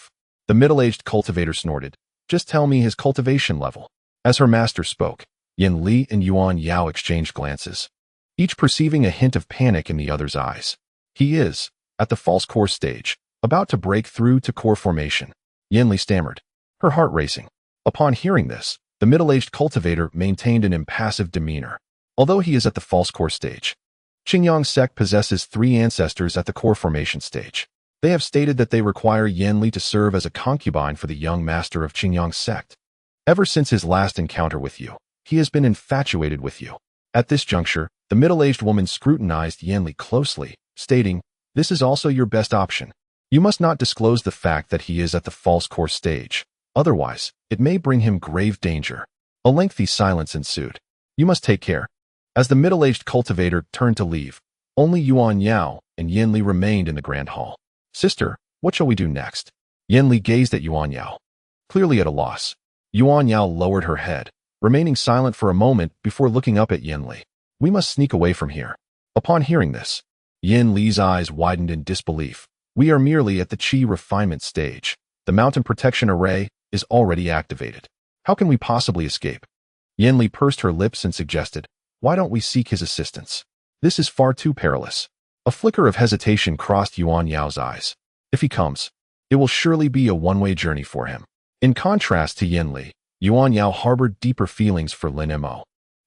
The middle-aged cultivator snorted, just tell me his cultivation level. As her master spoke, Yin Li and Yuan Yao exchanged glances, each perceiving a hint of panic in the other's eyes. He is, at the false core stage, about to break through to core formation. Yin Li stammered, her heart racing. Upon hearing this, the middle-aged cultivator maintained an impassive demeanor. Although he is at the false core stage, Qingyang sect possesses 3 ancestors at the core formation stage. They have stated that they require Yin Li to serve as a concubine for the young master of Qingyang sect. Ever since his last encounter with you, he has been infatuated with you. At this juncture, the middle-aged woman scrutinized Yin Li closely, stating, this is also your best option. You must not disclose the fact that he is at the false core stage. Otherwise, it may bring him grave danger. A lengthy silence ensued. You must take care. As the middle-aged cultivator turned to leave, only Yuan Yao and Yin Li remained in the grand hall. Sister, what shall we do next? Yin Li gazed at Yuan Yao, clearly at a loss. Yuan Yao lowered her head, remaining silent for a moment before looking up at Yin Li. We must sneak away from here. Upon hearing this, Yin Li's eyes widened in disbelief. We are merely at the Qi refinement stage. The mountain protection array is already activated. How can we possibly escape? Yin Li pursed her lips and suggested, why don't we seek his assistance? This is far too perilous. A flicker of hesitation crossed Yuan Yao's eyes. If he comes, it will surely be a one-way journey for him. In contrast to Yin Li, Yuan Yao harbored deeper feelings for Lin Mo.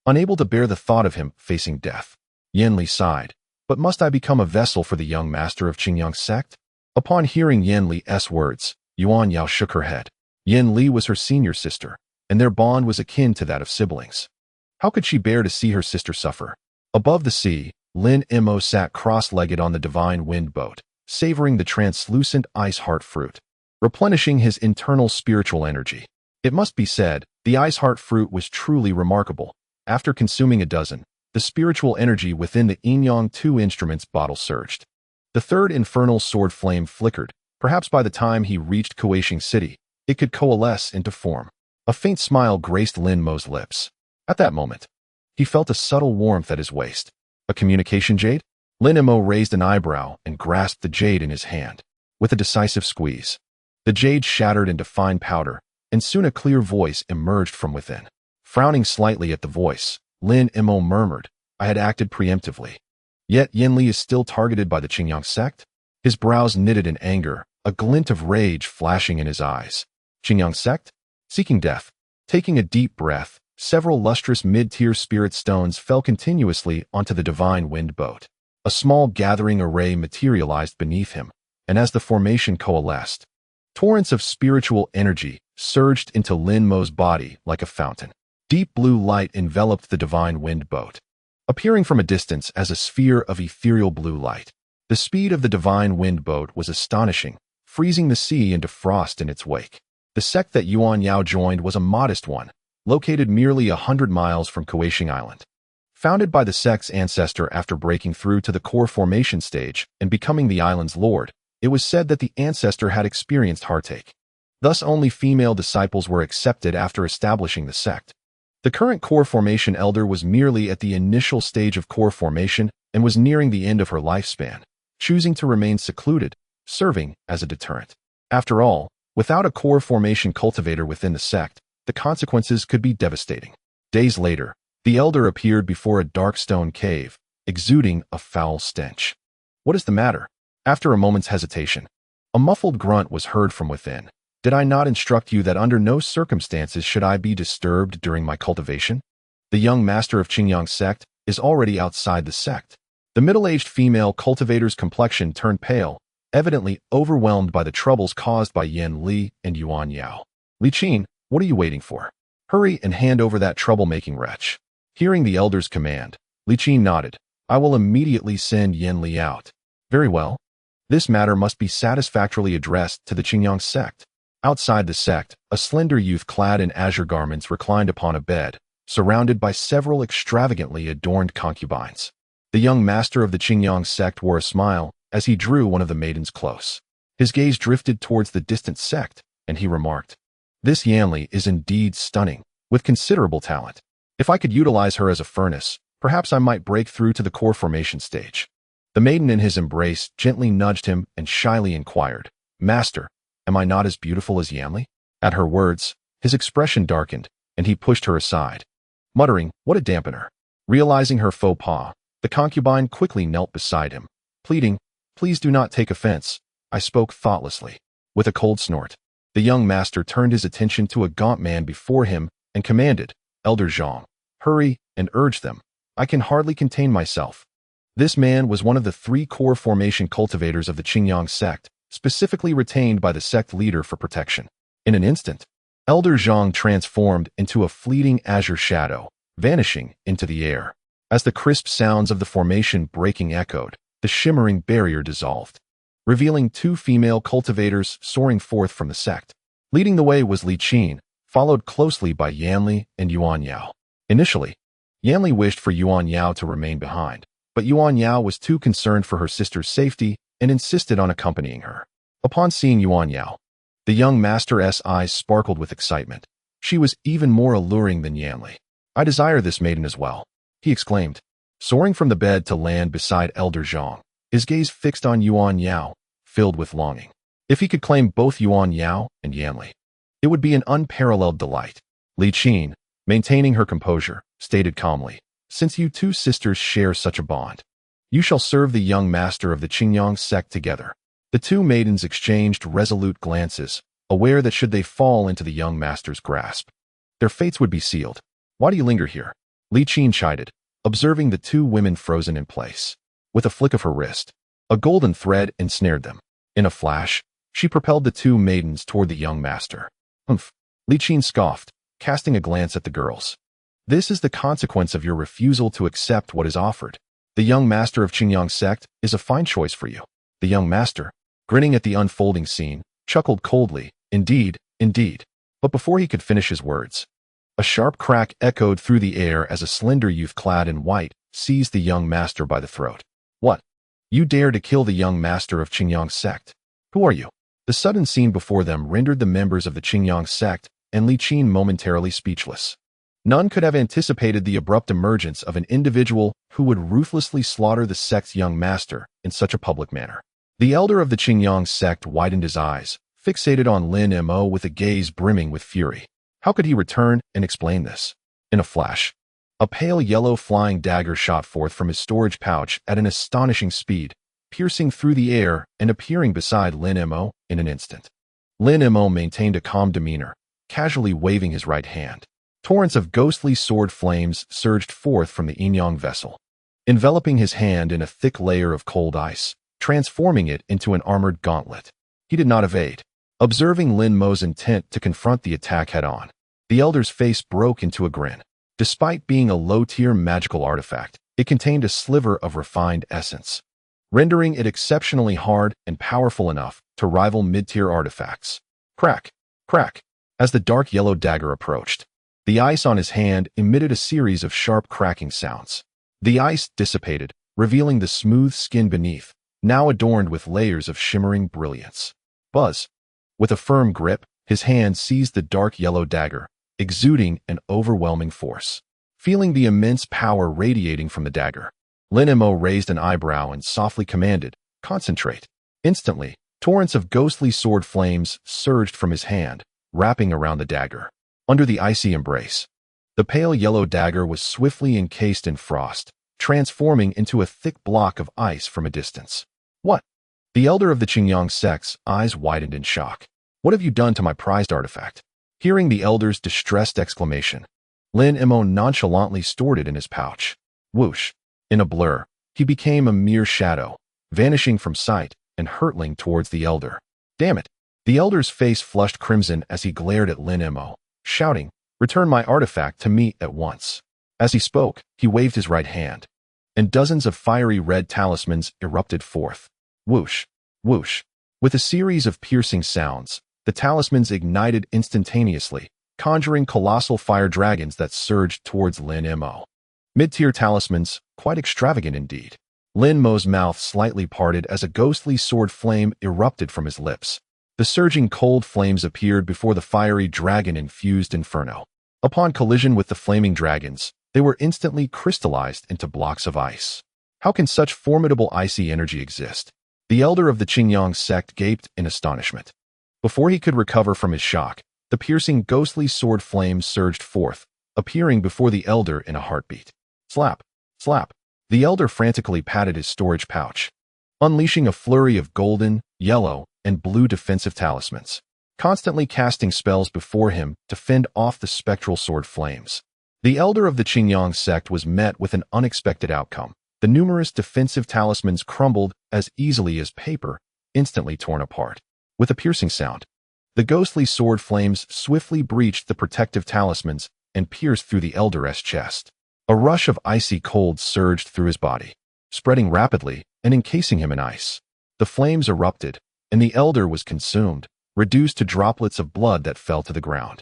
Unable to bear the thought of him facing death, Yin Li sighed, but must I become a vessel for the young master of Qingyang sect? Upon hearing Yin Li's words, Yuan Yao shook her head. Yin Li was her senior sister, and their bond was akin to that of siblings. How could she bear to see her sister suffer? Above the sea, Lin Mo sat cross-legged on the divine wind boat, savoring the translucent ice heart fruit, replenishing his internal spiritual energy. It must be said, the ice heart fruit was truly remarkable. After consuming a dozen, the spiritual energy within the Yin-Yang 2 instruments bottle surged. The third infernal sword flame flickered. Perhaps by the time he reached Kuaishing City, it could coalesce into form. A faint smile graced Lin Mo's lips. At that moment, he felt a subtle warmth at his waist. A communication jade? Lin Mo raised an eyebrow and grasped the jade in his hand. With a decisive squeeze, the jade shattered into fine powder, and soon a clear voice emerged from within. Frowning slightly at the voice, Lin Mo murmured, I had acted preemptively. Yet Yin Li is still targeted by the Qingyang sect? His brows knitted in anger, a glint of rage flashing in his eyes. Qingyang sect? Seeking death. Taking a deep breath, several lustrous mid-tier spirit stones fell continuously onto the divine wind boat. A small gathering array materialized beneath him, and as the formation coalesced, torrents of spiritual energy surged into Lin Mo's body like a fountain. Deep blue light enveloped the divine wind boat, appearing from a distance as a sphere of ethereal blue light. The speed of the divine wind boat was astonishing, freezing the sea into frost in its wake. The sect that Yuan Yao joined was a modest one, located merely 100 miles from Kuaishing Island. Founded by the sect's ancestor after breaking through to the core formation stage and becoming the island's lord, it was said that the ancestor had experienced heartache. Thus only female disciples were accepted after establishing the sect. The current core formation elder was merely at the initial stage of core formation and was nearing the end of her lifespan. Choosing to remain secluded, serving as a deterrent. After all, without a core formation cultivator within the sect, the consequences could be devastating. Days later, the elder appeared before a dark stone cave, exuding a foul stench. "What is the matter?" After a moment's hesitation, a muffled grunt was heard from within. "Did I not instruct you that under no circumstances should I be disturbed during my cultivation? The young master of Qingyang Sect is already outside the sect." The middle-aged female cultivator's complexion turned pale, evidently overwhelmed by the troubles caused by Yan Li and Yuan Yao. "Li Qin, what are you waiting for? Hurry and hand over that troublemaking wretch." Hearing the elder's command, Li Qin nodded. "I will immediately send Yan Li out." "Very well. This matter must be satisfactorily addressed to the Qingyang Sect." Outside the sect, a slender youth clad in azure garments reclined upon a bed, surrounded by several extravagantly adorned concubines. The young master of the Qingyang Sect wore a smile as he drew one of the maidens close. His gaze drifted towards the distant sect, and he remarked, "This Yanli is indeed stunning, with considerable talent. If I could utilize her as a furnace, perhaps I might break through to the core formation stage." The maiden in his embrace gently nudged him and shyly inquired, "Master, am I not as beautiful as Yanli?" At her words, his expression darkened, and he pushed her aside, muttering, "What a dampener." Realizing her faux pas, the concubine quickly knelt beside him, pleading, "Please do not take offense. I spoke thoughtlessly." With a cold snort, the young master turned his attention to a gaunt man before him and commanded, "Elder Zhang, hurry and urge them. I can hardly contain myself." This man was one of the 3 core formation cultivators of the Qingyang Sect, specifically retained by the sect leader for protection. In an instant, Elder Zhang transformed into a fleeting azure shadow, vanishing into the air. As the crisp sounds of the formation breaking echoed, the shimmering barrier dissolved, revealing 2 female cultivators soaring forth from the sect. Leading the way was Li Qin, followed closely by Yanli and Yuan Yao. Initially, Yanli wished for Yuan Yao to remain behind, but Yuan Yao was too concerned for her sister's safety and insisted on accompanying her. Upon seeing Yuan Yao, the young master's eyes sparkled with excitement. She was even more alluring than Yanli. "I desire this maiden as well," he exclaimed, soaring from the bed to land beside Elder Zhang, his gaze fixed on Yuan Yao, filled with longing. If he could claim both Yuan Yao and Yanli, it would be an unparalleled delight. Li Qin, maintaining her composure, stated calmly, "Since you 2 sisters share such a bond, you shall serve the young master of the Qingyang Sect together." The 2 maidens exchanged resolute glances, aware that should they fall into the young master's grasp, their fates would be sealed. "Why do you linger here?" Li Qin chided, observing the 2 women frozen in place. With a flick of her wrist, a golden thread ensnared them. In a flash, she propelled the 2 maidens toward the young master. "Humph," Li Qin scoffed, casting a glance at the girls. "This is the consequence of your refusal to accept what is offered. The young master of Qingyang Sect is a fine choice for you." The young master, grinning at the unfolding scene, chuckled coldly, "Indeed, indeed." But before he could finish his words, a sharp crack echoed through the air as a slender youth clad in white seized the young master by the throat. "What? You dare to kill the young master of Qingyang Sect? Who are you?" The sudden scene before them rendered the members of the Qingyang Sect and Li Qin momentarily speechless. None could have anticipated the abrupt emergence of an individual who would ruthlessly slaughter the sect's young master in such a public manner. The elder of the Qingyang Sect widened his eyes, fixated on Lin Mo with a gaze brimming with fury. How could he return and explain this? In a flash, a pale yellow flying dagger shot forth from his storage pouch at an astonishing speed, piercing through the air and appearing beside Lin Mo in an instant. Lin Mo maintained a calm demeanor, casually waving his right hand. Torrents of ghostly sword flames surged forth from the Yinyang vessel, enveloping his hand in a thick layer of cold ice, transforming it into an armored gauntlet. He did not evade. Observing Lin Mo's intent to confront the attack head-on, the elder's face broke into a grin. Despite being a low-tier magical artifact, it contained a sliver of refined essence, rendering it exceptionally hard and powerful enough to rival mid-tier artifacts. Crack, crack. As the dark yellow dagger approached, the ice on his hand emitted a series of sharp cracking sounds. The ice dissipated, revealing the smooth skin beneath, now adorned with layers of shimmering brilliance. Buzz. With a firm grip, his hand seized the dark yellow dagger, exuding an overwhelming force. Feeling the immense power radiating from the dagger, Lin Mo raised an eyebrow and softly commanded, "Concentrate." Instantly, Torrents of ghostly sword flames surged from his hand, wrapping around the dagger. Under the icy embrace, the pale yellow dagger was swiftly encased in frost, transforming into a thick block of ice from a distance. What? The elder of the Qingyang sect's eyes widened in shock. What have you done to my prized artifact? Hearing the elder's distressed exclamation, Lin Mo nonchalantly stored it in his pouch. Whoosh! In a blur, he became a mere shadow, vanishing from sight and hurtling towards the elder. Damn it! The elder's face flushed crimson as he glared at Lin Mo, shouting, "Return my artifact to me at once." As he spoke, he waved his right hand, and dozens of fiery red talismans erupted forth. Whoosh! Whoosh! With a series of piercing sounds, the talismans ignited instantaneously, conjuring colossal fire dragons that surged towards Lin Mo. Mid-tier talismans, quite extravagant indeed. Lin Mo's mouth slightly parted as a ghostly sword flame erupted from his lips. The surging cold flames appeared before the fiery dragon-infused inferno. Upon collision with the flaming dragons, they were instantly crystallized into blocks of ice. How can such formidable icy energy exist? The elder of the Qingyang sect gaped in astonishment. Before he could recover from his shock, the piercing ghostly sword flames surged forth, appearing before the elder in a heartbeat. Slap! Slap! The elder frantically patted his storage pouch, unleashing a flurry of golden, yellow, and blue defensive talismans, constantly casting spells before him to fend off the spectral sword flames. The elder of the Qingyang sect was met with an unexpected outcome. The numerous defensive talismans crumbled as easily as paper, instantly torn apart. With a piercing sound, the ghostly sword flames swiftly breached the protective talismans and pierced through the elder's chest. A rush of icy cold surged through his body, spreading rapidly and encasing him in ice. The flames erupted, and the elder was consumed, reduced to droplets of blood that fell to the ground.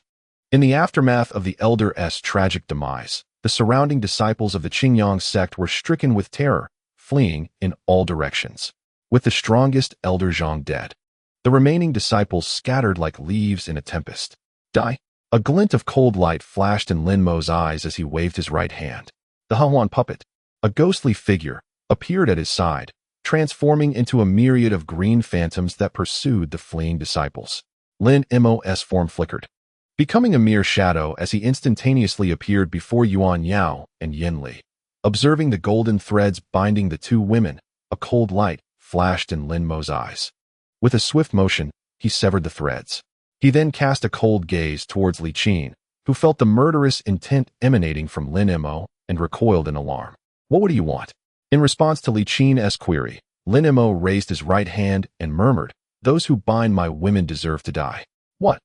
In the aftermath of the elder's tragic demise, the surrounding disciples of the Qingyang sect were stricken with terror, fleeing in all directions. With the strongest elder Zhang dead, the remaining disciples scattered like leaves in a tempest. Die! A glint of cold light flashed in Lin Mo's eyes as he waved his right hand. The Xuan puppet, a ghostly figure, appeared at his side, transforming into a myriad of green phantoms that pursued the fleeing disciples. Lin Mo's form flickered, becoming a mere shadow as he instantaneously appeared before Yuan Yao and Yin Li. Observing the golden threads binding the two women, a cold light flashed in Lin Mo's eyes. With a swift motion, he severed the threads. He then cast a cold gaze towards Li Qin, who felt the murderous intent emanating from Lin Mo and recoiled in alarm. What do you want? In response to Li Qin's query, Lin Mo raised his right hand and murmured, "Those who bind my women deserve to die." What?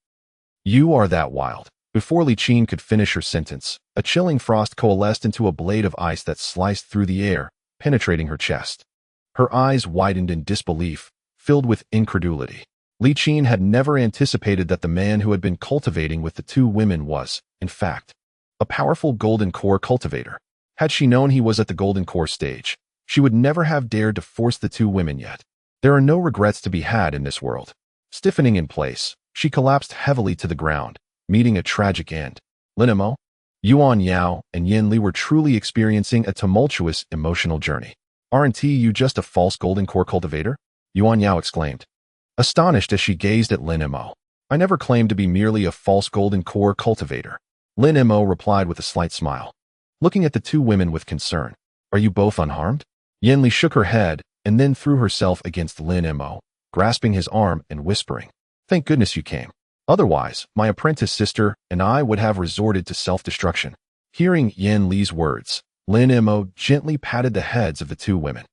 You are that wild. Before Li Qin could finish her sentence, a chilling frost coalesced into a blade of ice that sliced through the air, penetrating her chest. Her eyes widened in disbelief, filled with incredulity. Li Qin had never anticipated that the man who had been cultivating with the two women was, in fact, a powerful golden core cultivator. Had she known he was at the golden core stage, she would never have dared to force the two women yet. There are no regrets to be had in this world. Stiffening in place, she collapsed heavily to the ground, meeting a tragic end. Lin Mo, Yuan Yao, and Yin Li were truly experiencing a tumultuous emotional journey. "Aren't you just a false golden core cultivator?" Yuan Yao exclaimed, astonished as she gazed at Lin Mo. "I never claimed to be merely a false golden core cultivator." Lin Mo replied with a slight smile, looking at the two women with concern. "Are you both unharmed?" Yin Li shook her head and then threw herself against Lin Mo, grasping his arm and whispering, "Thank goodness you came. Otherwise, my apprentice sister and I would have resorted to self-destruction." Hearing Yin Li's words, Lin Mo gently patted the heads of the two women.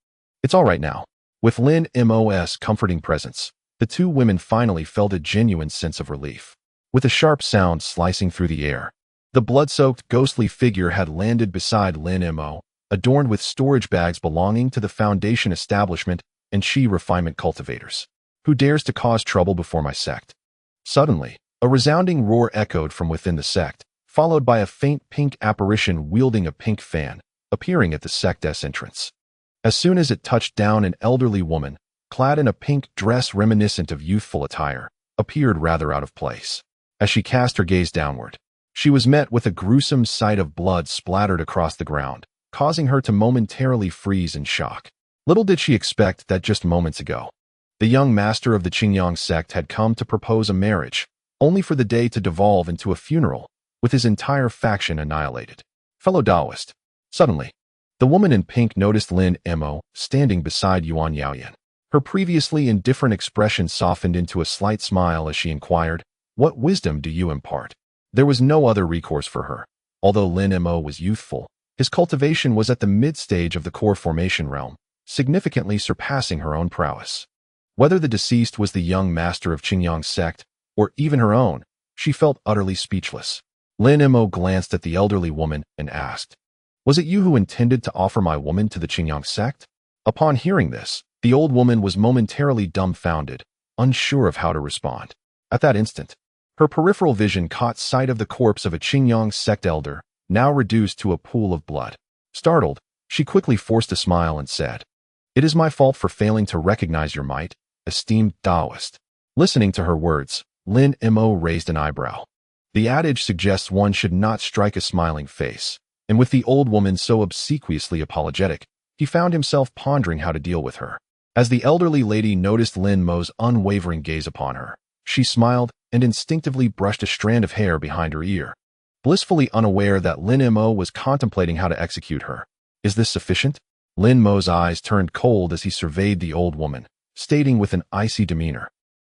"It's all right now." With Lin Mo's comforting presence, the two women finally felt a genuine sense of relief. With a sharp sound slicing through the air, the blood-soaked ghostly figure had landed beside Lin Mo, adorned with storage bags belonging to the Foundation establishment and Qi refinement cultivators. "Who dares to cause trouble before my sect?" Suddenly, a resounding roar echoed from within the sect, followed by a faint pink apparition wielding a pink fan, appearing at the sect's entrance. As soon as it touched down, an elderly woman, clad in a pink dress reminiscent of youthful attire, appeared rather out of place. As she cast her gaze downward, she was met with a gruesome sight of blood splattered across the ground, causing her to momentarily freeze in shock. Little did she expect that just moments ago, The young master of the Qingyang sect had come to propose a marriage, only for the day to devolve into a funeral, with his entire faction annihilated. Fellow Taoist. Suddenly, the woman in pink noticed Lin Mo standing beside Yuan Yaoyan. Her previously indifferent expression softened into a slight smile as she inquired, "What wisdom do you impart?" There was no other recourse for her. Although Lin Mo was youthful, his cultivation was at the mid-stage of the core formation realm, significantly surpassing her own prowess. Whether the deceased was the young master of Qingyang sect, or even her own, she felt utterly speechless. Lin Mo glanced at the elderly woman and asked, "Was it you who intended to offer my woman to the Qingyang sect?" Upon hearing this, the old woman was momentarily dumbfounded, unsure of how to respond. At that instant, her peripheral vision caught sight of the corpse of a Qingyang sect elder, now reduced to a pool of blood. Startled, she quickly forced a smile and said, "It is my fault for failing to recognize your might, esteemed Taoist." Listening to her words, Lin Mo raised an eyebrow. The adage suggests one should not strike a smiling face, and with the old woman so obsequiously apologetic, he found himself pondering how to deal with her. As the elderly lady noticed Lin Mo's unwavering gaze upon her, she smiled and instinctively brushed a strand of hair behind her ear, blissfully unaware that Lin Mo was contemplating how to execute her. "Is this sufficient?" Lin Mo's eyes turned cold as he surveyed the old woman, stating with an icy demeanor,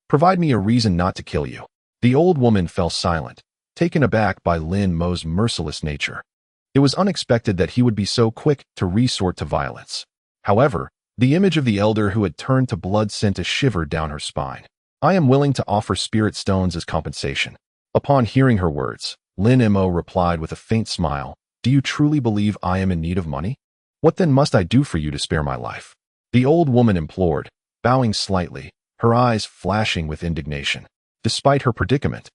"Provide me a reason not to kill you." The old woman fell silent, taken aback by Lin Mo's merciless nature. It was unexpected that he would be so quick to resort to violence. However, the image of the elder who had turned to blood sent a shiver down her spine. "I am willing to offer spirit stones as compensation." Upon hearing her words, Lin Mo replied with a faint smile, "Do you truly believe I am in need of money? What then must I do for you to spare my life?" The old woman implored, bowing slightly, her eyes flashing with indignation. Despite her predicament,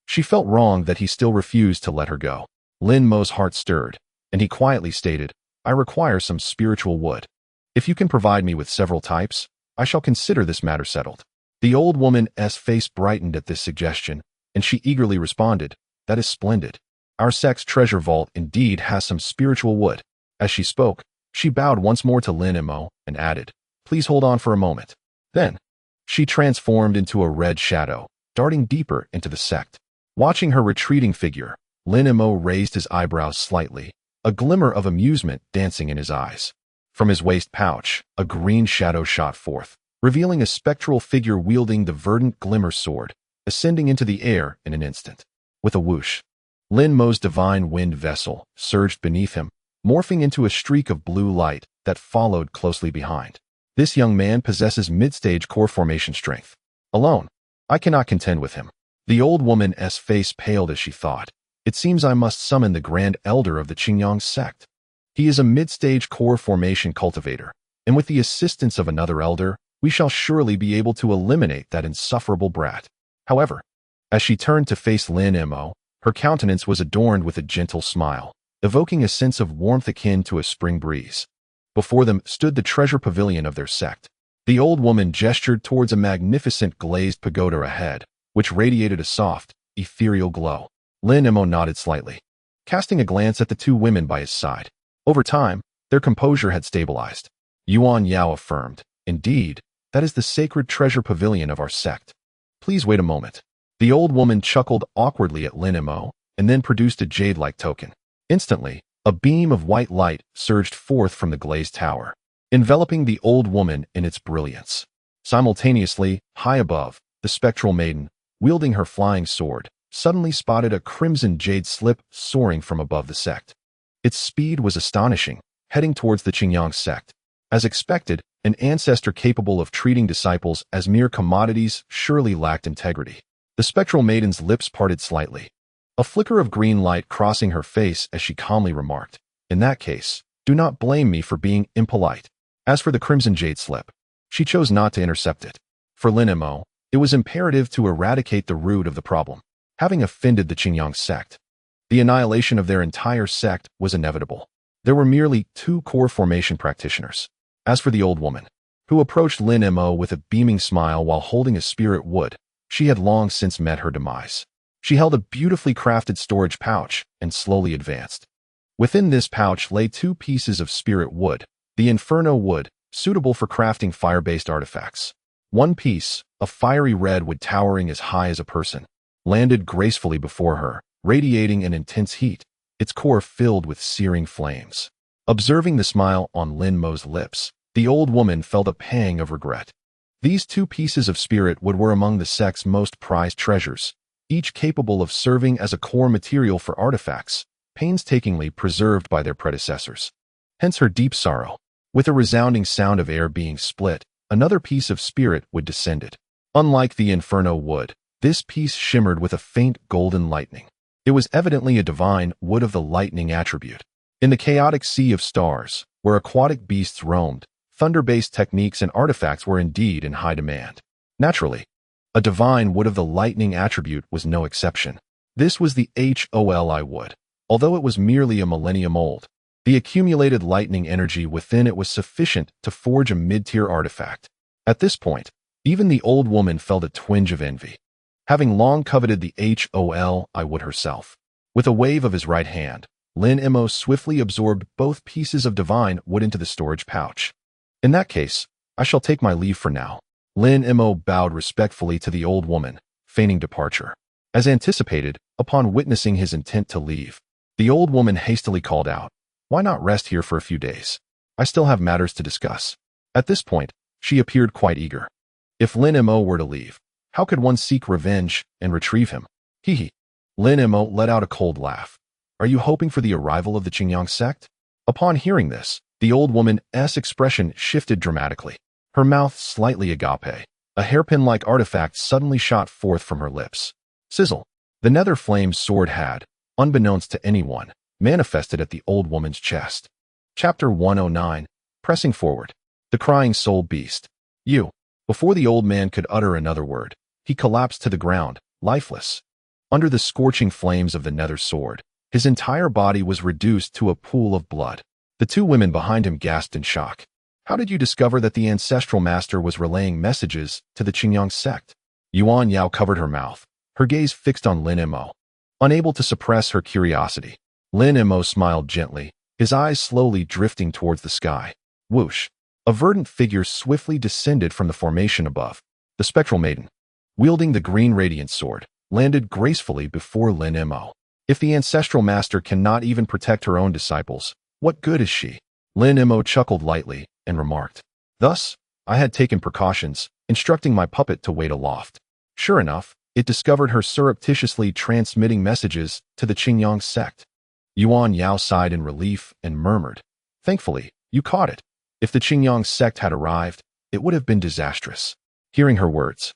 she felt wronged that he still refused to let her go. Lin Mo's heart stirred, and he quietly stated, "I require some spiritual wood. If you can provide me with several types, I shall consider this matter settled." The old woman's face brightened at this suggestion, and she eagerly responded, "That is splendid. Our sect's treasure vault indeed has some spiritual wood." As she spoke, she bowed once more to Lin Mo and added, "Please hold on for a moment." Then, she transformed into a red shadow, darting deeper into the sect. Watching her retreating figure, Lin Mo raised his eyebrows slightly, a glimmer of amusement dancing in his eyes. From his waist pouch, a green shadow shot forth, revealing a spectral figure wielding the verdant glimmer sword, ascending into the air in an instant. With a whoosh, Lin Mo's divine wind vessel surged beneath him, morphing into a streak of blue light that followed closely behind. This young man possesses mid-stage core formation strength. Alone, I cannot contend with him. The old woman's face paled as she thought, "It seems I must summon the Grand Elder of the Qingyang sect. He is a mid-stage core formation cultivator, and with the assistance of another elder, we shall surely be able to eliminate that insufferable brat." However, as she turned to face Lin Mo, her countenance was adorned with a gentle smile, evoking a sense of warmth akin to a spring breeze. Before them stood the treasure pavilion of their sect. The old woman gestured towards a magnificent glazed pagoda ahead, which radiated a soft, ethereal glow. Lin Mo nodded slightly, casting a glance at the two women by his side. Over time, their composure had stabilized. Yuan Yao affirmed, "Indeed, that is the sacred treasure pavilion of our sect. Please wait a moment." The old woman chuckled awkwardly at Lin Mo, and then produced a jade-like token. Instantly, a beam of white light surged forth from the glazed tower, enveloping the old woman in its brilliance. Simultaneously, high above, the spectral maiden, wielding her flying sword, suddenly spotted a crimson jade slip soaring from above the sect. Its speed was astonishing, heading towards the Qingyang sect. As expected, an ancestor capable of treating disciples as mere commodities surely lacked integrity. The spectral maiden's lips parted slightly, a flicker of green light crossing her face as she calmly remarked, "In that case, do not blame me for being impolite." As for the crimson jade slip, she chose not to intercept it. For Lin Mo, it was imperative to eradicate the root of the problem. Having offended the Qingyang sect, the annihilation of their entire sect was inevitable. There were merely 2 core formation practitioners. As for the old woman, who approached Lin Mo with a beaming smile while holding a spirit wood, she had long since met her demise. She held a beautifully crafted storage pouch and slowly advanced. Within this pouch lay 2 pieces of spirit wood, the inferno wood, suitable for crafting fire-based artifacts. One piece, a fiery redwood towering as high as a person, landed gracefully before her, radiating an intense heat, its core filled with searing flames. Observing the smile on Lin Mo's lips, the old woman felt a pang of regret. These two pieces of spirit wood were among the sect's most prized treasures, each capable of serving as a core material for artifacts, painstakingly preserved by their predecessors. Hence her deep sorrow. With a resounding sound of air being split, another piece of spirit wood descended. Unlike the inferno wood, this piece shimmered with a faint golden lightning. It was evidently a divine wood of the lightning attribute. In the chaotic sea of stars, where aquatic beasts roamed, thunder-based techniques and artifacts were indeed in high demand. Naturally, a divine wood of the lightning attribute was no exception. This was the Holi wood. Although it was merely a millennium old, the accumulated lightning energy within it was sufficient to forge a mid-tier artifact. At this point, even the old woman felt a twinge of envy. Having long coveted the Holi wood herself, with a wave of his right hand, Lin Mo swiftly absorbed both pieces of divine wood into the storage pouch. In that case, I shall take my leave for now. Lin Mo bowed respectfully to the old woman, feigning departure. As anticipated, upon witnessing his intent to leave, the old woman hastily called out, "Why not rest here for a few days? I still have matters to discuss." At this point, she appeared quite eager. If Lin Mo were to leave, how could one seek revenge and retrieve him? Hee. Lin Mo let out a cold laugh. "Are you hoping for the arrival of the Qingyang sect?" Upon hearing this, the old woman's expression shifted dramatically. Her mouth slightly agape. A hairpin-like artifact suddenly shot forth from her lips. Sizzle. The nether flame sword had, unbeknownst to anyone, manifested at the old woman's chest. Chapter 109. Pressing forward. The crying soul beast. You. Before the old man could utter another word, he collapsed to the ground, lifeless. Under the scorching flames of the nether sword, his entire body was reduced to a pool of blood. The two women behind him gasped in shock. How did you discover that the ancestral master was relaying messages to the Qingyang sect? Yuan Yao covered her mouth, her gaze fixed on Lin Mo. Unable to suppress her curiosity, Lin Mo smiled gently, his eyes slowly drifting towards the sky. Whoosh! A verdant figure swiftly descended from the formation above. The spectral maiden, wielding the green radiant sword, landed gracefully before Lin Mo. If the ancestral master cannot even protect her own disciples, what good is she? Lin Mo chuckled lightly and remarked. Thus, I had taken precautions, instructing my puppet to wait aloft. Sure enough, it discovered her surreptitiously transmitting messages to the Qingyang sect. Yuan Yao sighed in relief and murmured, "Thankfully, you caught it. If the Qingyang sect had arrived, it would have been disastrous." Hearing her words,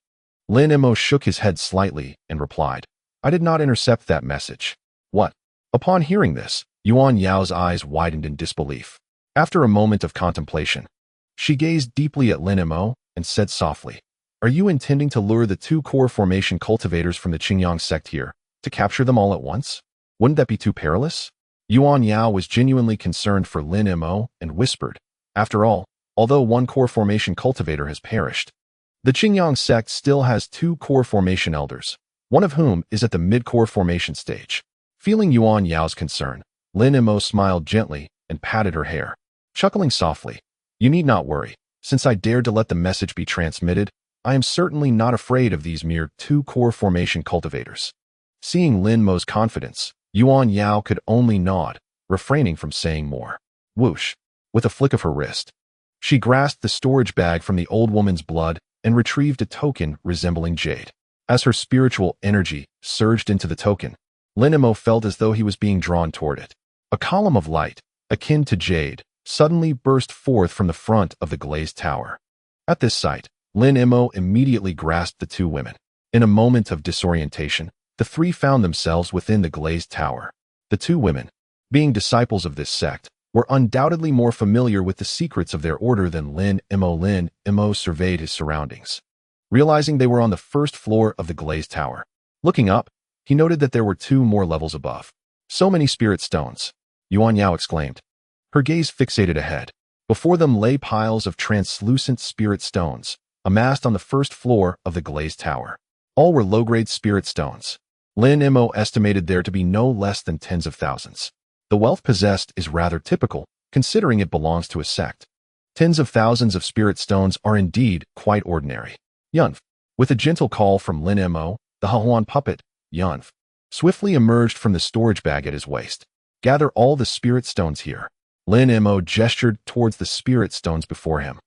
Lin Mo shook his head slightly and replied, "I did not intercept that message." What? Upon hearing this, Yuan Yao's eyes widened in disbelief. After a moment of contemplation, she gazed deeply at Lin Mo and said softly, "Are you intending to lure the two core formation cultivators from the Qingyang sect here, to capture them all at once? Wouldn't that be too perilous?" Yuan Yao was genuinely concerned for Lin Mo and whispered, "After all, although one core formation cultivator has perished, the Qingyang sect still has two core formation elders, one of whom is at the mid-core formation stage." Feeling Yuan Yao's concern, Lin Mo smiled gently and patted her hair. Chuckling softly, "You need not worry. Since I dared to let the message be transmitted, I am certainly not afraid of these mere two-core formation cultivators." Seeing Lin Mo's confidence, Yuan Yao could only nod, refraining from saying more. Whoosh! With a flick of her wrist, she grasped the storage bag from the old woman's blood and retrieved a token resembling jade. As her spiritual energy surged into the token, Lin Mo felt as though he was being drawn toward it. A column of light, akin to jade, suddenly burst forth from the front of the glazed tower. At this sight, Lin Mo immediately grasped the two women. In a moment of disorientation, the three found themselves within the glazed tower. The two women, being disciples of this sect, were undoubtedly more familiar with the secrets of their order than Lin Mo. Lin Mo surveyed his surroundings, realizing they were on the first floor of the glazed tower. Looking up, he noted that there were two more levels above. "So many spirit stones," Yuan Yao exclaimed. Her gaze fixated ahead. Before them lay piles of translucent spirit stones, amassed on the first floor of the glazed tower. All were low-grade spirit stones. Lin Mo estimated there to be no less than tens of thousands. The wealth possessed is rather typical, considering it belongs to a sect. Tens of thousands of spirit stones are indeed quite ordinary. Yunf. With a gentle call from Lin Mo, the Huan puppet, Yunf, swiftly emerged from the storage bag at his waist. Gather all the spirit stones here. Lin Mo gestured towards the spirit stones before him.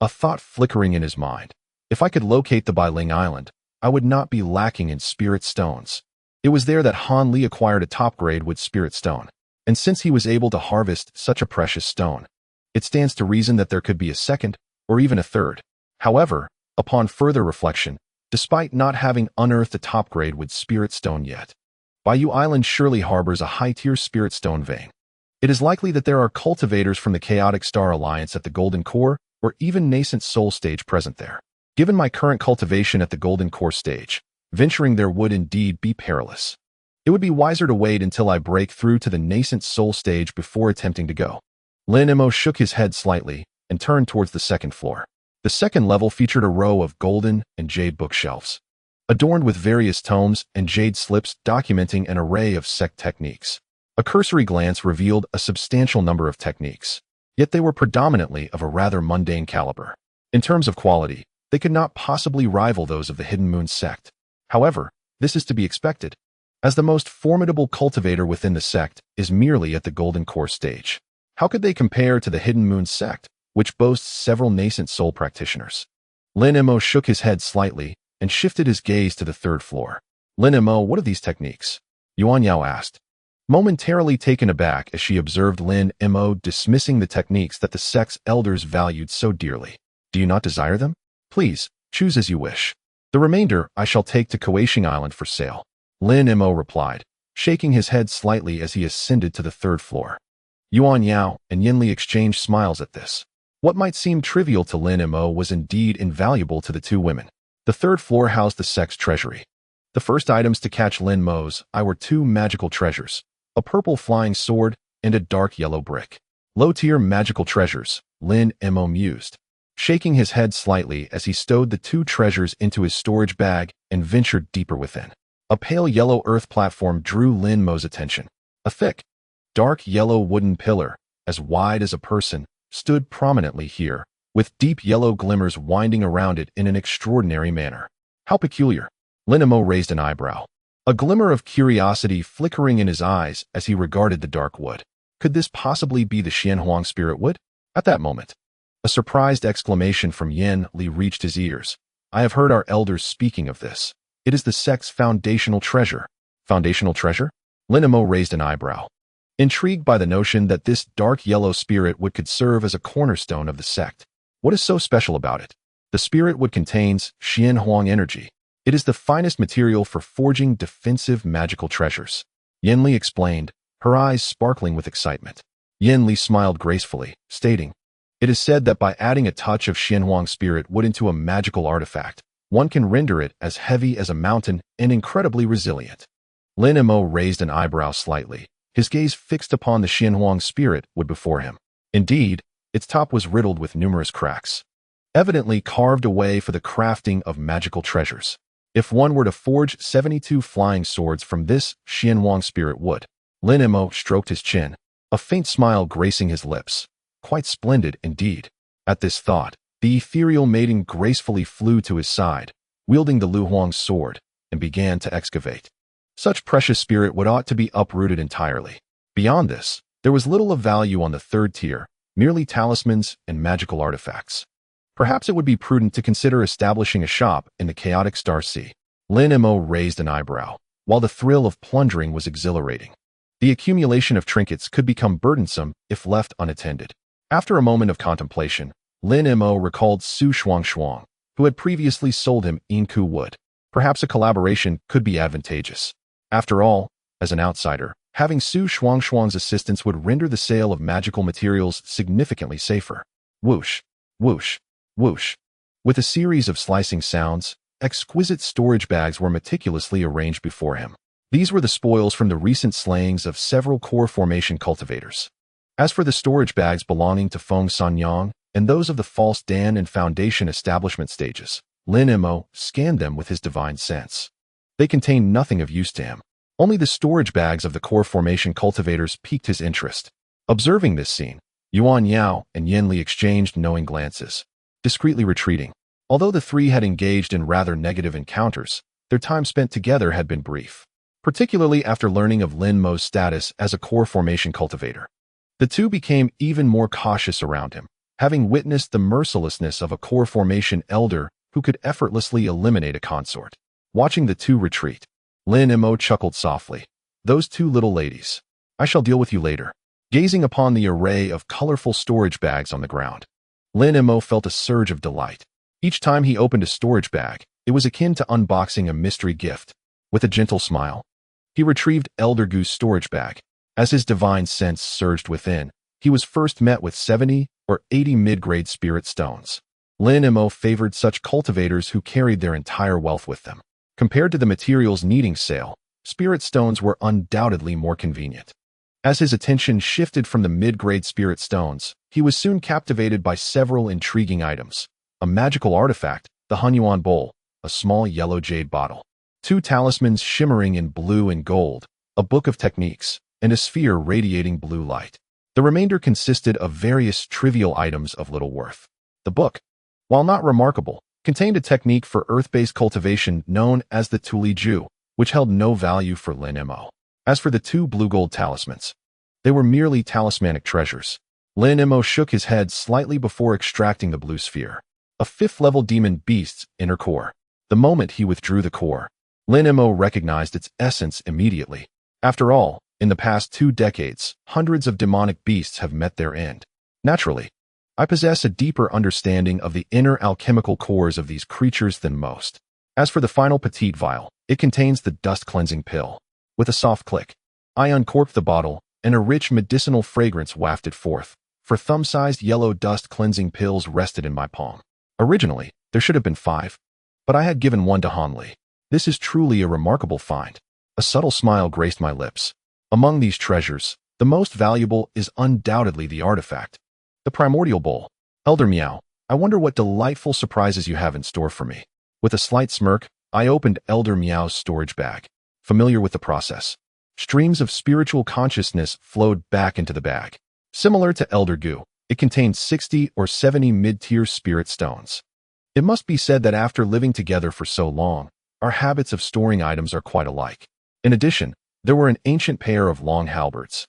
A thought flickering in his mind. If I could locate the Bailing Island, I would not be lacking in spirit stones. It was there that Han Li acquired a top-grade wood spirit stone, and since he was able to harvest such a precious stone, it stands to reason that there could be a second, or even a third. However, upon further reflection, despite not having unearthed a top-grade wood spirit stone yet, Bayou Island surely harbors a high-tier spirit stone vein. It is likely that there are cultivators from the Chaotic Star Alliance at the Golden Core, or even nascent soul stage present there. Given my current cultivation at the Golden Core stage, venturing there would indeed be perilous. It would be wiser to wait until I break through to the nascent soul stage before attempting to go. Lin Mo shook his head slightly and turned towards the second floor. The second level featured a row of golden and jade bookshelves, adorned with various tomes and jade slips documenting an array of sect techniques. A cursory glance revealed a substantial number of techniques, yet they were predominantly of a rather mundane caliber. In terms of quality, they could not possibly rival those of the Hidden Moon sect. However, this is to be expected, as the most formidable cultivator within the sect is merely at the Golden Core stage. How could they compare to the Hidden Moon sect, which boasts several nascent soul practitioners? Lin Mo shook his head slightly and shifted his gaze to the third floor. Lin Mo, what are these techniques? Yuan Yao asked, momentarily taken aback as she observed Lin Mo dismissing the techniques that the sect's elders valued so dearly. Do you not desire them? Please, choose as you wish. The remainder I shall take to Cultivation Island for sale. Lin Mo replied, shaking his head slightly as he ascended to the third floor. Yuan Yao and Yin Li exchanged smiles at this. What might seem trivial to Lin Mo was indeed invaluable to the two women. The third floor housed the sect's treasury. The first items to catch Lin Mo's eye were two magical treasures, a purple flying sword and a dark yellow brick. Low-tier magical treasures, Lin Mo mused, shaking his head slightly as he stowed the two treasures into his storage bag and ventured deeper within. A pale yellow earth platform drew Lin Mo's attention. A thick, dark yellow wooden pillar, as wide as a person, stood prominently here, with deep yellow glimmers winding around it in an extraordinary manner. How peculiar. Lin Mo raised an eyebrow, a glimmer of curiosity flickering in his eyes as he regarded the dark wood. Could this possibly be the Xianhuang spirit wood? At that moment, a surprised exclamation from Yin Li reached his ears. I have heard our elders speaking of this. It is the sect's foundational treasure. Foundational treasure? Lin Mo raised an eyebrow, intrigued by the notion that this dark yellow spirit wood could serve as a cornerstone of the sect. What is so special about it? The spirit wood contains Xianhuang energy. It is the finest material for forging defensive magical treasures. Yin Li explained, her eyes sparkling with excitement. Yin Li smiled gracefully, stating, it is said that by adding a touch of Xianhuang spirit wood into a magical artifact, one can render it as heavy as a mountain and incredibly resilient. Lin Mo raised an eyebrow slightly, his gaze fixed upon the Xianhuang spirit wood before him. Indeed, its top was riddled with numerous cracks, evidently carved away for the crafting of magical treasures. If one were to forge 72 flying swords from this Xianhuang spirit wood, Lin Mo stroked his chin, a faint smile gracing his lips. Quite splendid indeed. At this thought, the ethereal maiden gracefully flew to his side, wielding the Luhuang sword, and began to excavate. Such precious spirit wood ought to be uprooted entirely. Beyond this, there was little of value on the third tier, merely talismans and magical artifacts. Perhaps it would be prudent to consider establishing a shop in the Chaotic Star Sea. Lin Mo raised an eyebrow, while the thrill of plundering was exhilarating. The accumulation of trinkets could become burdensome if left unattended. After a moment of contemplation, Lin Mo recalled Su Shuang, who had previously sold him Inku wood. Perhaps a collaboration could be advantageous. After all, as an outsider, having Su Shuang's assistance would render the sale of magical materials significantly safer. Whoosh, whoosh, whoosh. With a series of slicing sounds, exquisite storage bags were meticulously arranged before him. These were the spoils from the recent slayings of several core formation cultivators. As for the storage bags belonging to Feng Sanyang and those of the False Dan and Foundation establishment stages, Lin Mo scanned them with his divine sense. They contained nothing of use to him. Only the storage bags of the core formation cultivators piqued his interest. Observing this scene, Yuan Yao and Yin Li exchanged knowing glances. Discreetly retreating, Although the three had engaged in rather negative encounters, their time spent together had been brief, particularly after learning of Lin Mo's status as a core formation cultivator. The two became even more cautious around him, having witnessed the mercilessness of a core formation elder who could effortlessly eliminate a consort. Watching the two retreat, Lin Mo chuckled softly. Those two little ladies. I shall deal with you later. Gazing upon the array of colorful storage bags on the ground, Lin Mo felt a surge of delight. Each time he opened a storage bag, it was akin to unboxing a mystery gift. With a gentle smile, he retrieved Elder Gu's storage bag. As his divine sense surged within, he was first met with 70 or 80 mid-grade spirit stones. Lin Mo favored such cultivators who carried their entire wealth with them. Compared to the materials needing sale, spirit stones were undoubtedly more convenient. As his attention shifted from the mid-grade spirit stones, he was soon captivated by several intriguing items. A magical artifact, the Hunyuan bowl, a small yellow jade bottle, 2 talismans shimmering in blue and gold, a book of techniques, and a sphere radiating blue light. The remainder consisted of various trivial items of little worth. The book, while not remarkable, contained a technique for earth-based cultivation known as the Tuli Ju, which held no value for Lin Mo. As for the 2 blue gold talismans, they were merely talismanic treasures. Lin Mo shook his head slightly before extracting the blue sphere, a 5th-level demon beast's inner core. The moment he withdrew the core, Lin Mo recognized its essence immediately. After all, in the past 2 decades, hundreds of demonic beasts have met their end. Naturally, I possess a deeper understanding of the inner alchemical cores of these creatures than most. As for the final petite vial, it contains the dust-cleansing pill. With a soft click, I uncorked the bottle, and a rich medicinal fragrance wafted forth. For thumb-sized yellow dust-cleansing pills rested in my palm. Originally, there should have been 5, but I had given one to Hanli. This is truly a remarkable find. A subtle smile graced my lips. Among these treasures, the most valuable is undoubtedly the artifact, the primordial bowl. Elder Meow, I wonder what delightful surprises you have in store for me. With a slight smirk, I opened Elder Meow's storage bag. Familiar with the process, streams of spiritual consciousness flowed back into the bag. Similar to Elder Gu, it contained 60 or 70 mid-tier spirit stones. It must be said that after living together for so long, our habits of storing items are quite alike. In addition, there were an ancient pair of long halberds,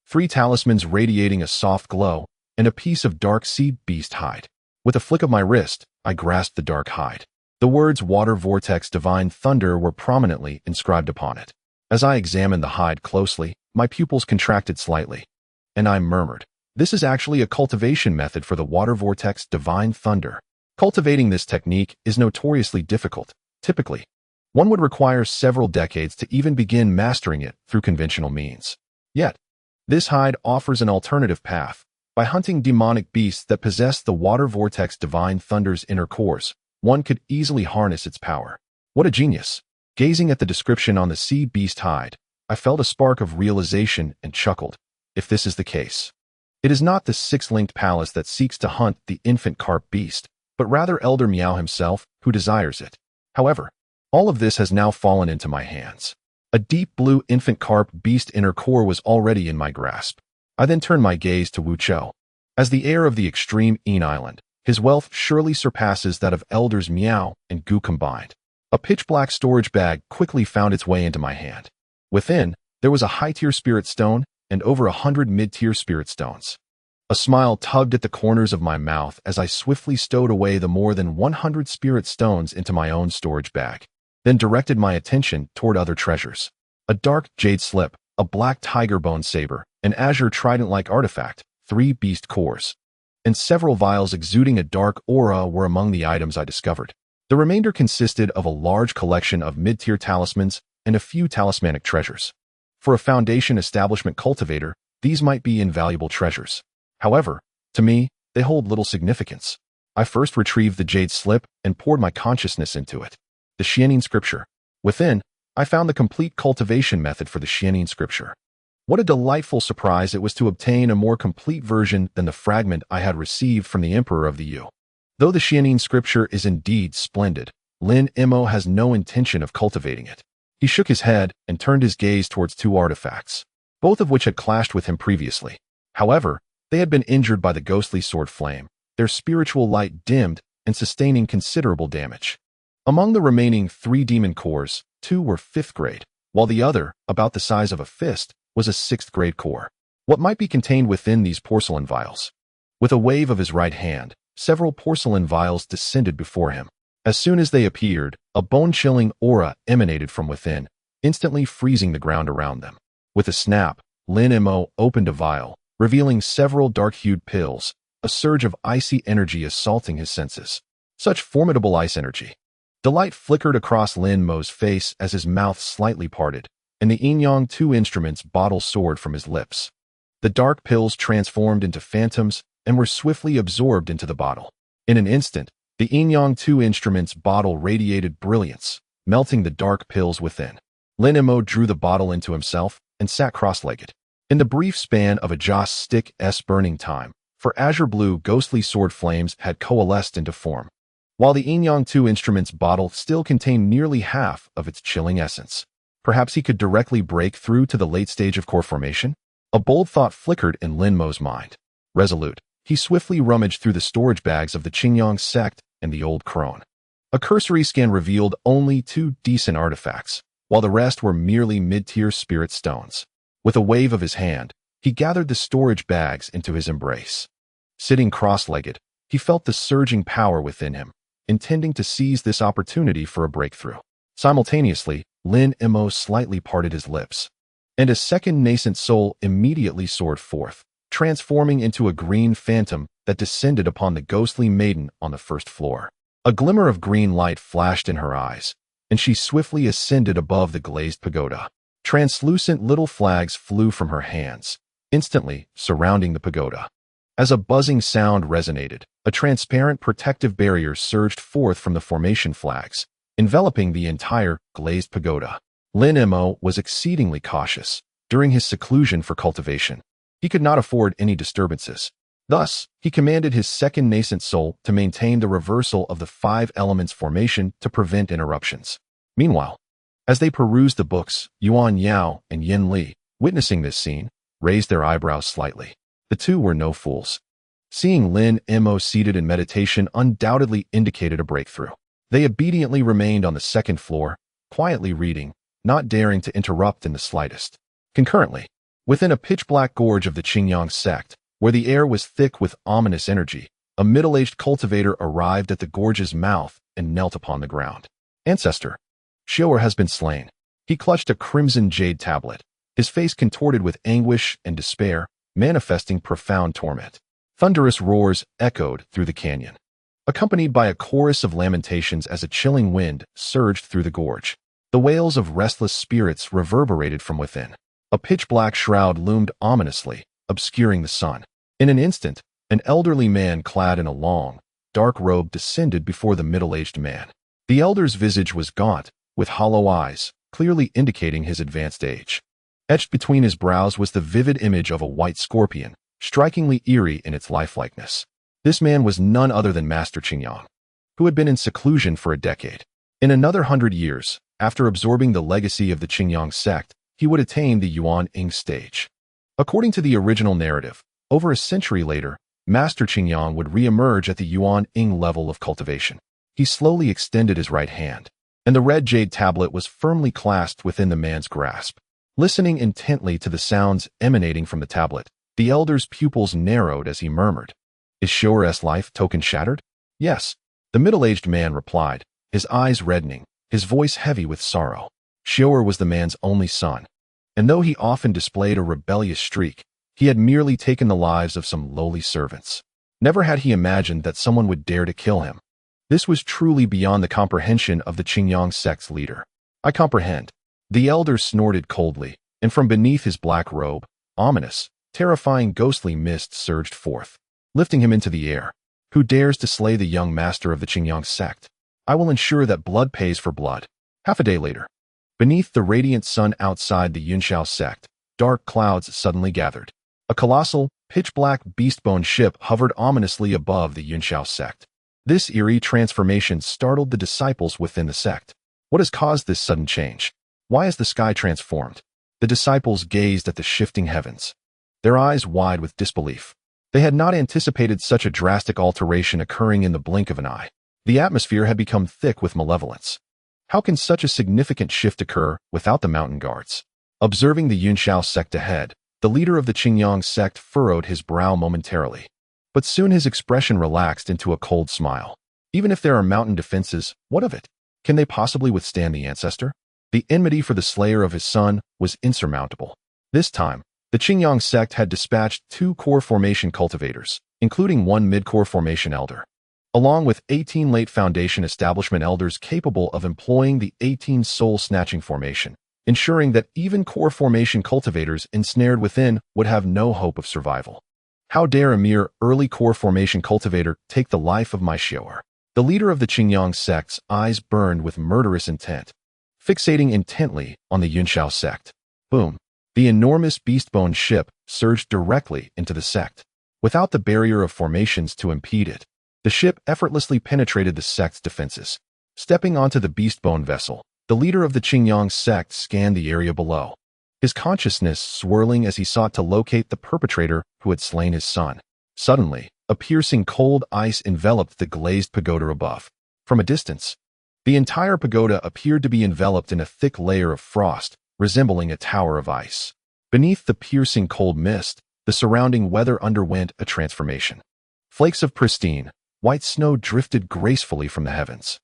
3 talismans radiating a soft glow, and a piece of dark sea beast hide. With a flick of my wrist, I grasped the dark hide. The words Water Vortex Divine Thunder were prominently inscribed upon it. As I examined the hide closely, my pupils contracted slightly, and I murmured, "This is actually a cultivation method for the Water Vortex Divine Thunder." Cultivating this technique is notoriously difficult. Typically, one would require several decades to even begin mastering it through conventional means. Yet, this hide offers an alternative path. By hunting demonic beasts that possess the Water Vortex Divine Thunder's inner cores, one could easily harness its power. What a genius! Gazing at the description on the sea beast hide, I felt a spark of realization and chuckled. If this is the case, it is not the 6-linked palace that seeks to hunt the infant carp beast, but rather Elder Meow himself who desires it. However, all of this has now fallen into my hands. A deep blue infant carp beast inner core was already in my grasp. I then turned my gaze to Wu Chou. As the heir of the extreme Een Island, his wealth surely surpasses that of Elders Meow and Gu combined. A pitch-black storage bag quickly found its way into my hand. Within, there was a high-tier spirit stone and over 100 mid-tier spirit stones. A smile tugged at the corners of my mouth as I swiftly stowed away the more than 100 spirit stones into my own storage bag, then directed my attention toward other treasures. A dark jade slip, a black tiger bone saber, an azure trident-like artifact, 3 beast cores, and several vials exuding a dark aura were among the items I discovered. The remainder consisted of a large collection of mid-tier talismans and a few talismanic treasures. For a foundation establishment cultivator, these might be invaluable treasures. However, to me, they hold little significance. I first retrieved the jade slip and poured my consciousness into it. The Xianin scripture. Within, I found the complete cultivation method for the Xianin scripture. What a delightful surprise it was to obtain a more complete version than the fragment I had received from the Emperor of the Yu. Though the Xianin scripture is indeed splendid, Lin Mo has no intention of cultivating it. He shook his head and turned his gaze towards 2 artifacts, both of which had clashed with him previously. However, they had been injured by the ghostly sword flame, their spiritual light dimmed, and sustaining considerable damage. Among the remaining 3 demon cores, 2 were 5th grade, while the other, about the size of a fist, was a 6th grade core. What might be contained within these porcelain vials? With a wave of his right hand, several porcelain vials descended before him. As soon as they appeared, a bone-chilling aura emanated from within, instantly freezing the ground around them. With a snap, Lin Mo opened a vial, revealing several dark-hued pills, a surge of icy energy assaulting his senses. Such formidable ice energy. Delight flickered across Lin Mo's face as his mouth slightly parted, and the Yin 2 instruments bottle soared from his lips. The dark pills transformed into phantoms and were swiftly absorbed into the bottle. In an instant, the Yin 2 instruments bottle radiated brilliance, melting the dark pills within. Lin Mo drew the bottle into himself and sat cross-legged. In the brief span of a joss stick's burning time, for azure blue ghostly sword flames had coalesced into form, while the Yin 2 instruments bottle still contained nearly half of its chilling essence. Perhaps he could directly break through to the late stage of core formation? A bold thought flickered in Lin Mo's mind. Resolute, he swiftly rummaged through the storage bags of the Qingyang Sect and the old crone. A cursory scan revealed only 2 decent artifacts, while the rest were merely mid-tier spirit stones. With a wave of his hand, he gathered the storage bags into his embrace. Sitting cross-legged, he felt the surging power within him, intending to seize this opportunity for a breakthrough. Simultaneously, Lin Mo slightly parted his lips, and a second nascent soul immediately soared forth, transforming into a green phantom that descended upon the ghostly maiden on the first floor. A glimmer of green light flashed in her eyes, and she swiftly ascended above the glazed pagoda. Translucent little flags flew from her hands, instantly surrounding the pagoda. As a buzzing sound resonated, a transparent protective barrier surged forth from the formation flags, enveloping the entire glazed pagoda. Lin Mo was exceedingly cautious during his seclusion for cultivation. He could not afford any disturbances. Thus, he commanded his second nascent soul to maintain the reversal of the 5 elements formation to prevent interruptions. Meanwhile, as they perused the books, Yuan Yao and Yin Li, witnessing this scene, raised their eyebrows slightly. The two were no fools. Seeing Lin Mo seated in meditation undoubtedly indicated a breakthrough. They obediently remained on the 2nd floor, quietly reading, not daring to interrupt in the slightest. Concurrently, within a pitch-black gorge of the Qingyang Sect, where the air was thick with ominous energy, a middle-aged cultivator arrived at the gorge's mouth and knelt upon the ground. Ancestor, Xuan has been slain. He clutched a crimson jade tablet, his face contorted with anguish and despair, manifesting profound torment. Thunderous roars echoed through the canyon, accompanied by a chorus of lamentations as a chilling wind surged through the gorge. The wails of restless spirits reverberated from within. A pitch-black shroud loomed ominously, obscuring the sun. In an instant, an elderly man clad in a long, dark robe descended before the middle-aged man. The elder's visage was gaunt, with hollow eyes, clearly indicating his advanced age. Etched between his brows was the vivid image of a white scorpion, strikingly eerie in its lifelikeness. This man was none other than Master Qingyang, who had been in seclusion for a decade. In another 100 years, after absorbing the legacy of the Qingyang Sect, he would attain the Yuan Ying stage. According to the original narrative, over a century later, Master Qingyang would re-emerge at the Yuan Ying level of cultivation. He slowly extended his right hand, and the red jade tablet was firmly clasped within the man's grasp. Listening intently to the sounds emanating from the tablet, the elder's pupils narrowed as he murmured, "Is Xuan's life token shattered?" "Yes," the middle-aged man replied, his eyes reddening, his voice heavy with sorrow. Xuan was the man's only son, and though he often displayed a rebellious streak, he had merely taken the lives of some lowly servants. Never had he imagined that someone would dare to kill him. This was truly beyond the comprehension of the Qingyang sect's leader. "I comprehend." The elder snorted coldly, and from beneath his black robe, ominous, terrifying ghostly mist surged forth, lifting him into the air. "Who dares to slay the young master of the Qingyang sect? I will ensure that blood pays for blood." Half a day later, beneath the radiant sun outside the Yunxiao sect, dark clouds suddenly gathered. A colossal, pitch-black beast-bone ship hovered ominously above the Yunxiao sect. This eerie transformation startled the disciples within the sect. What has caused this sudden change? Why is the sky transformed? The disciples gazed at the shifting heavens, their eyes wide with disbelief. They had not anticipated such a drastic alteration occurring in the blink of an eye. The atmosphere had become thick with malevolence. How can such a significant shift occur without the mountain guards? Observing the Yunxiao sect ahead, the leader of the Qingyang sect furrowed his brow momentarily. But soon his expression relaxed into a cold smile. Even if there are mountain defenses, what of it? Can they possibly withstand the ancestor? The enmity for the slayer of his son was insurmountable. This time, the Qingyang sect had dispatched 2 core formation cultivators, including 1 mid-core formation elder, along with 18 late foundation establishment elders capable of employing the 18 soul-snatching formation, ensuring that even core formation cultivators ensnared within would have no hope of survival. How dare a mere early core formation cultivator take the life of my Xiaoer? The leader of the Qingyang sect's eyes burned with murderous intent, fixating intently on the Yunxiao sect. Boom! The enormous beast-bone ship surged directly into the sect. Without the barrier of formations to impede it, the ship effortlessly penetrated the sect's defenses. Stepping onto the beast-bone vessel, the leader of the Qingyang sect scanned the area below, his consciousness swirling as he sought to locate the perpetrator who had slain his son. Suddenly, a piercing cold ice enveloped the glazed pagoda above. From a distance, the entire pagoda appeared to be enveloped in a thick layer of frost, resembling a tower of ice. Beneath the piercing cold mist, the surrounding weather underwent a transformation. Flakes of pristine, white snow drifted gracefully from the heavens.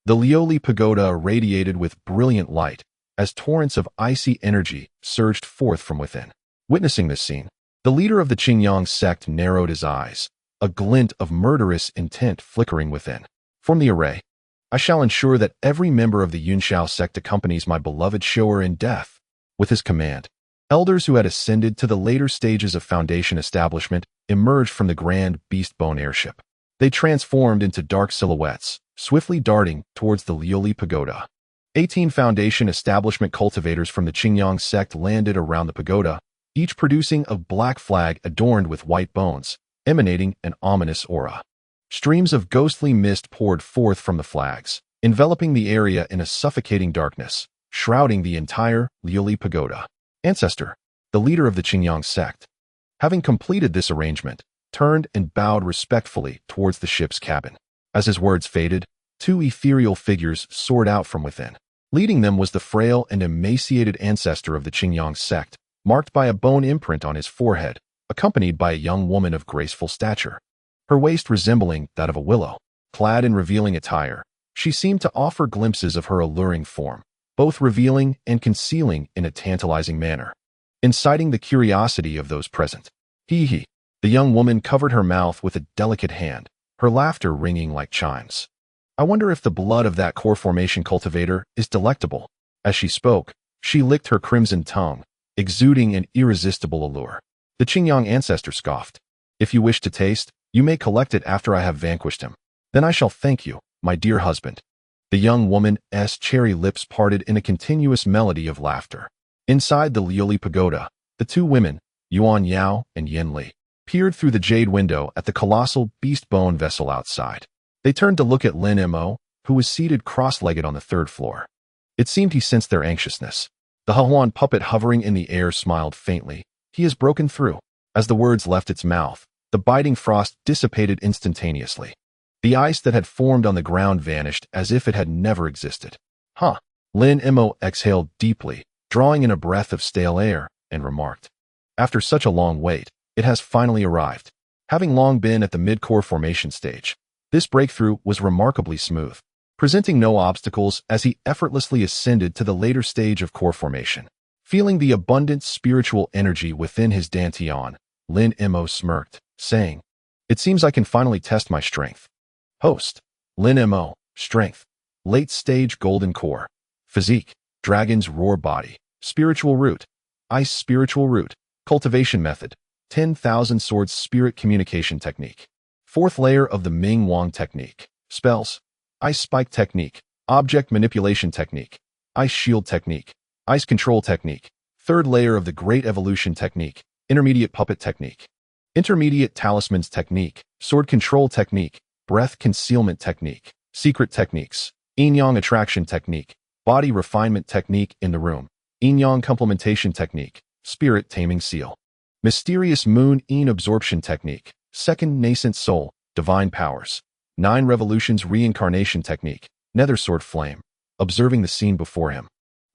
The Lioli pagoda radiated with brilliant light as torrents of icy energy surged forth from within. Witnessing this scene, the leader of the Qingyang sect narrowed his eyes, a glint of murderous intent flickering within. From the array, I shall ensure that every member of the Yunxiao sect accompanies my beloved Xiaoer in death. With his command, elders who had ascended to the later stages of foundation establishment emerged from the grand beast-bone airship. They transformed into dark silhouettes, swiftly darting towards the Lioli pagoda. 18 foundation establishment cultivators from the Qingyang sect landed around the pagoda, each producing a black flag adorned with white bones, emanating an ominous aura. Streams of ghostly mist poured forth from the flags, enveloping the area in a suffocating darkness, shrouding the entire Lioli pagoda. Ancestor, the leader of the Qingyang sect, having completed this arrangement, turned and bowed respectfully towards the ship's cabin. As his words faded, 2 ethereal figures soared out from within. Leading them was the frail and emaciated ancestor of the Qingyang sect, marked by a bone imprint on his forehead, accompanied by a young woman of graceful stature. Her waist resembling that of a willow. Clad in revealing attire, she seemed to offer glimpses of her alluring form, both revealing and concealing in a tantalizing manner, inciting the curiosity of those present. Hee. The young woman covered her mouth with a delicate hand, her laughter ringing like chimes. I wonder if the blood of that core formation cultivator is delectable. As she spoke, she licked her crimson tongue, exuding an irresistible allure. The Qingyang ancestor scoffed. If you wish to taste, you may collect it after I have vanquished him. Then I shall thank you, my dear husband. The young woman's cherry lips parted in a continuous melody of laughter. Inside the Lioli pagoda, the 2 women, Yuan Yao and Yin Li, peered through the jade window at the colossal beast-bone vessel outside. They turned to look at Lin Mo, who was seated cross-legged on the 3rd floor. It seemed he sensed their anxiousness. The Huan puppet hovering in the air smiled faintly. He has broken through. As the words left its mouth, the biting frost dissipated instantaneously. The ice that had formed on the ground vanished as if it had never existed. Lin Mo exhaled deeply, drawing in a breath of stale air, and remarked, after such a long wait, it has finally arrived. Having long been at the mid-core formation stage, this breakthrough was remarkably smooth, presenting no obstacles as he effortlessly ascended to the later stage of core formation. Feeling the abundant spiritual energy within his dantian, Lin Mo smirked, saying, "It seems I can finally test my strength." Host, Lin Mo, strength, late stage golden core, physique, dragon's roar body, spiritual root, ice spiritual root, cultivation method, 10,000 swords spirit communication technique. 4th layer of the Ming Wang technique. Spells, ice spike technique, object manipulation technique, ice shield technique, ice control technique. 3rd layer of the great evolution technique, intermediate puppet technique, intermediate talismans technique, sword control technique, breath concealment technique, secret techniques, yin-yang attraction technique, body refinement technique in the room, yin-yang complementation technique, spirit taming seal. Mysterious Moon In Absorption Technique. Second Nascent Soul. Divine Powers. 9 Revolutions Reincarnation Technique. Nether Sword Flame. Observing the scene before him,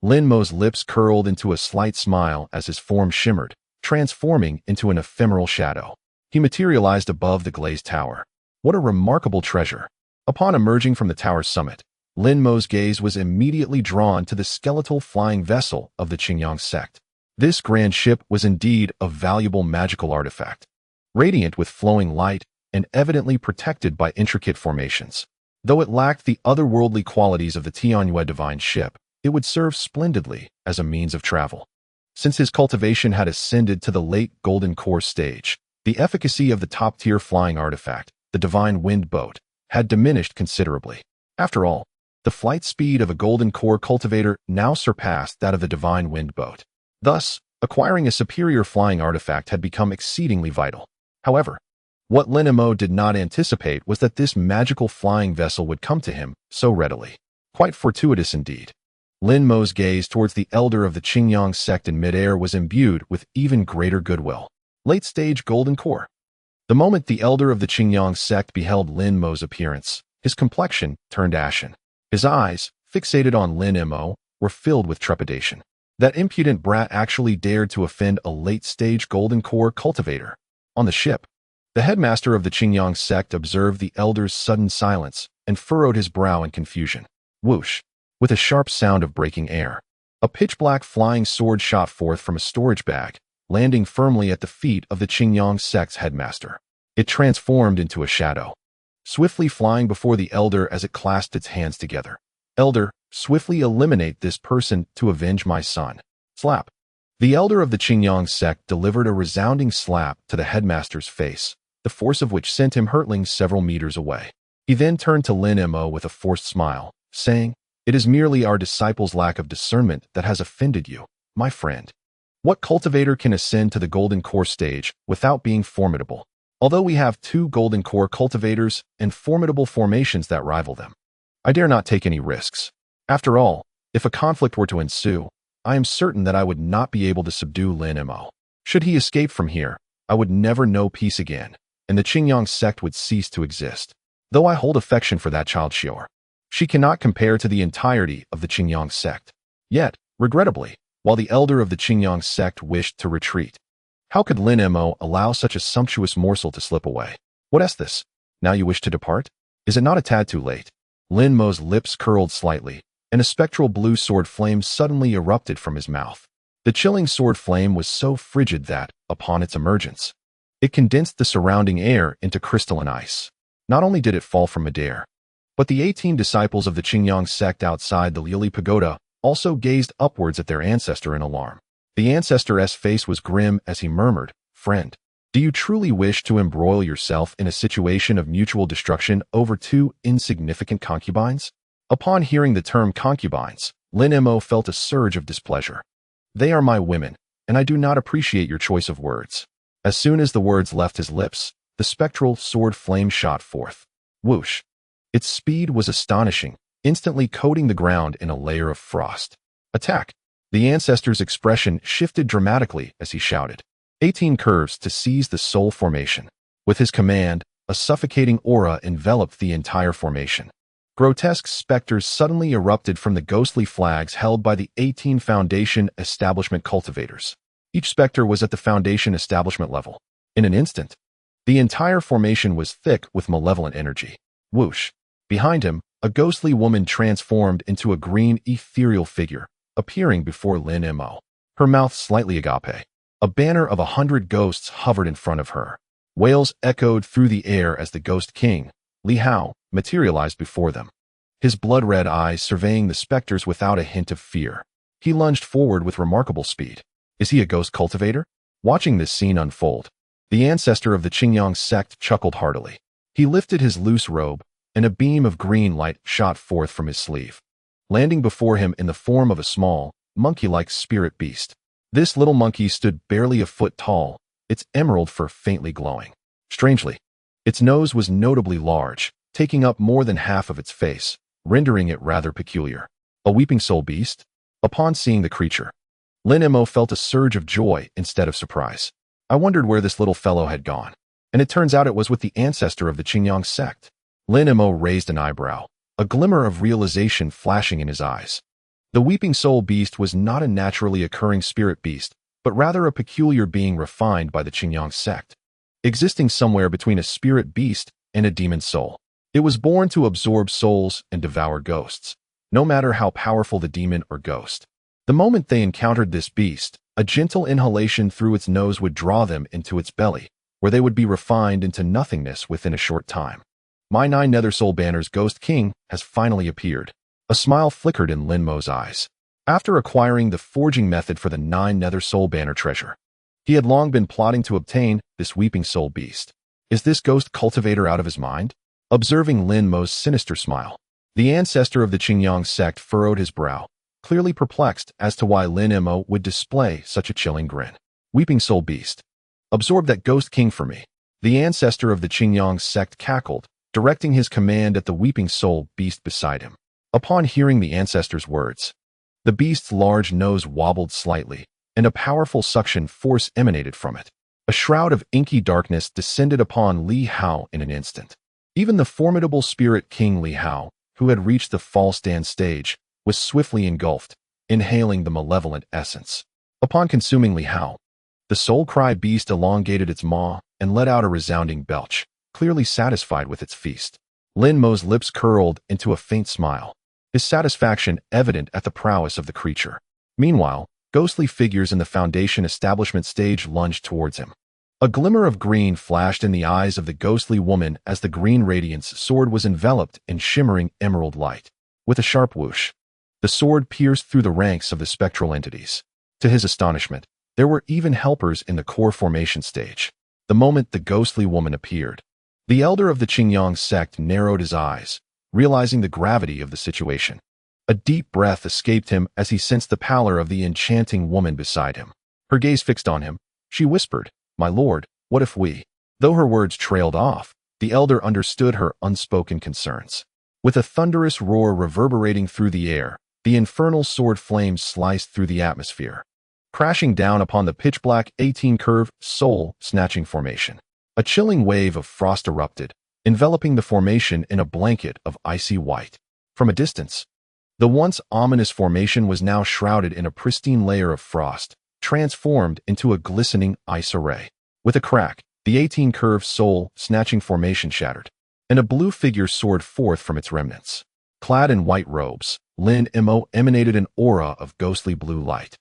Lin Mo's lips curled into a slight smile as his form shimmered, transforming into an ephemeral shadow. He materialized above the glazed tower. What a remarkable treasure! Upon emerging from the tower's summit, Lin Mo's gaze was immediately drawn to the skeletal flying vessel of the Qingyang Sect. This grand ship was indeed a valuable magical artifact, radiant with flowing light and evidently protected by intricate formations. Though it lacked the otherworldly qualities of the Tianyue divine ship, it would serve splendidly as a means of travel. Since his cultivation had ascended to the late Golden Core stage, the efficacy of the top-tier flying artifact, the Divine Wind Boat, had diminished considerably. After all, the flight speed of a Golden Core cultivator now surpassed that of the Divine Wind Boat. Thus, acquiring a superior flying artifact had become exceedingly vital. However, what Lin Mo did not anticipate was that this magical flying vessel would come to him so readily. Quite fortuitous indeed. Lin Mo's gaze towards the elder of the Qingyang Sect in midair was imbued with even greater goodwill. Late-stage Golden Core. The moment the elder of the Qingyang Sect beheld Lin Mo's appearance, his complexion turned ashen. His eyes, fixated on Lin Mo, were filled with trepidation. That impudent brat actually dared to offend a late-stage Golden Core cultivator. On the ship, the headmaster of the Qingyang Sect observed the elder's sudden silence and furrowed his brow in confusion. Whoosh! With a sharp sound of breaking air, a pitch-black flying sword shot forth from a storage bag, landing firmly at the feet of the Qingyang Sect's headmaster. It transformed into a shadow, swiftly flying before the elder as it clasped its hands together. Elder, swiftly eliminate this person to avenge my son. Slap. The elder of the Qingyang Sect delivered a resounding slap to the headmaster's face, the force of which sent him hurtling several meters away. He then turned to Lin Mo with a forced smile, saying, "It is merely our disciple's lack of discernment that has offended you, my friend. What cultivator can ascend to the Golden Core stage without being formidable? Although we have 2 Golden Core cultivators and formidable formations that rival them, I dare not take any risks. After all, if a conflict were to ensue, I am certain that I would not be able to subdue Lin Mo. Should he escape from here, I would never know peace again, and the Qingyang Sect would cease to exist. Though I hold affection for that child Xior, she cannot compare to the entirety of the Qingyang Sect. Yet, regrettably, while the elder of the Qingyang Sect wished to retreat, how could Lin Mo allow such a sumptuous morsel to slip away? What is this? Now you wish to depart? Is it not a tad too late? Lin Mo's lips curled slightly, and a spectral blue sword flame suddenly erupted from his mouth. The chilling sword flame was so frigid that, upon its emergence, it condensed the surrounding air into crystalline ice. Not only did it fall from midair, but the 18 disciples of the Qingyang Sect outside the Lili Pagoda also gazed upwards at their ancestor in alarm. The ancestor's face was grim as he murmured, "Friend, do you truly wish to embroil yourself in a situation of mutual destruction over 2 insignificant concubines?" Upon hearing the term concubines, Lin Mo felt a surge of displeasure. "They are my women, and I do not appreciate your choice of words." As soon as the words left his lips, the spectral sword flame shot forth. Whoosh! Its speed was astonishing, instantly coating the ground in a layer of frost. "Attack!" The ancestor's expression shifted dramatically as he shouted. 18 curves to seize the soul formation. With his command, a suffocating aura enveloped the entire formation. Grotesque specters suddenly erupted from the ghostly flags held by the 18 Foundation Establishment cultivators. Each specter was at the Foundation Establishment level. In an instant, the entire formation was thick with malevolent energy. Whoosh! Behind him, a ghostly woman transformed into a green ethereal figure, appearing before Lin Mo. Her mouth slightly agape. A banner of 100 ghosts hovered in front of her. Wails echoed through the air as the Ghost King, Li Hao, materialized before them. His blood-red eyes surveying the specters without a hint of fear. He lunged forward with remarkable speed. Is he a ghost cultivator? Watching this scene unfold, the ancestor of the Qingyang Sect chuckled heartily. He lifted his loose robe, and a beam of green light shot forth from his sleeve, landing before him in the form of a small, monkey-like spirit beast. This little monkey stood barely a foot tall, its emerald fur faintly glowing. Strangely, its nose was notably large, taking up more than half of its face, rendering it rather peculiar. A weeping soul beast? Upon seeing the creature, Lin Mo felt a surge of joy instead of surprise. I wondered where this little fellow had gone. And it turns out it was with the ancestor of the Qingyang sect. Lin Mo raised an eyebrow, a glimmer of realization flashing in his eyes. The weeping soul beast was not a naturally occurring spirit beast, but rather a peculiar being refined by the Qingyang sect, existing somewhere between a spirit beast and a demon soul. It was born to absorb souls and devour ghosts, no matter how powerful the demon or ghost. The moment they encountered this beast, a gentle inhalation through its nose would draw them into its belly, where they would be refined into nothingness within a short time. My 9 Nether Soul Banner's Ghost King has finally appeared. A smile flickered in Lin Mo's eyes. After acquiring the forging method for the 9 Nether Soul Banner treasure, he had long been plotting to obtain this weeping soul beast. Is this ghost cultivator out of his mind? Observing Lin Mo's sinister smile, the ancestor of the Qingyang sect furrowed his brow, clearly perplexed as to why Lin Mo would display such a chilling grin. Weeping soul beast. Absorb that ghost king for me. The ancestor of the Qingyang sect cackled, directing his command at the weeping soul beast beside him. Upon hearing the ancestor's words, the beast's large nose wobbled slightly, and a powerful suction force emanated from it. A shroud of inky darkness descended upon Li Hao in an instant. Even the formidable spirit king Li Hao, who had reached the false dance stage, was swiftly engulfed, inhaling the malevolent essence. Upon consuming Li Hao, the soul cry beast elongated its maw and let out a resounding belch, clearly satisfied with its feast. Lin Mo's lips curled into a faint smile, his satisfaction evident at the prowess of the creature. Meanwhile, ghostly figures in the Foundation establishment stage lunged towards him. A glimmer of green flashed in the eyes of the ghostly woman as the green radiance sword was enveloped in shimmering emerald light. With a sharp whoosh, the sword pierced through the ranks of the spectral entities. To his astonishment, there were even helpers in the core formation stage. The moment the ghostly woman appeared, the elder of the Qingyang sect narrowed his eyes, realizing the gravity of the situation. A deep breath escaped him as he sensed the pallor of the enchanting woman beside him. Her gaze fixed on him, she whispered, "My lord, what if we?" Though her words trailed off, the elder understood her unspoken concerns. With a thunderous roar reverberating through the air, the infernal sword flames sliced through the atmosphere, crashing down upon the pitch-black 18-curve soul-snatching formation. A chilling wave of frost erupted, enveloping the formation in a blanket of icy white. From a distance, the once ominous formation was now shrouded in a pristine layer of frost, transformed into a glistening ice array. With a crack, the 18-curve soul-snatching formation shattered, and a blue figure soared forth from its remnants. Clad in white robes, Lin Mo emanated an aura of ghostly blue light.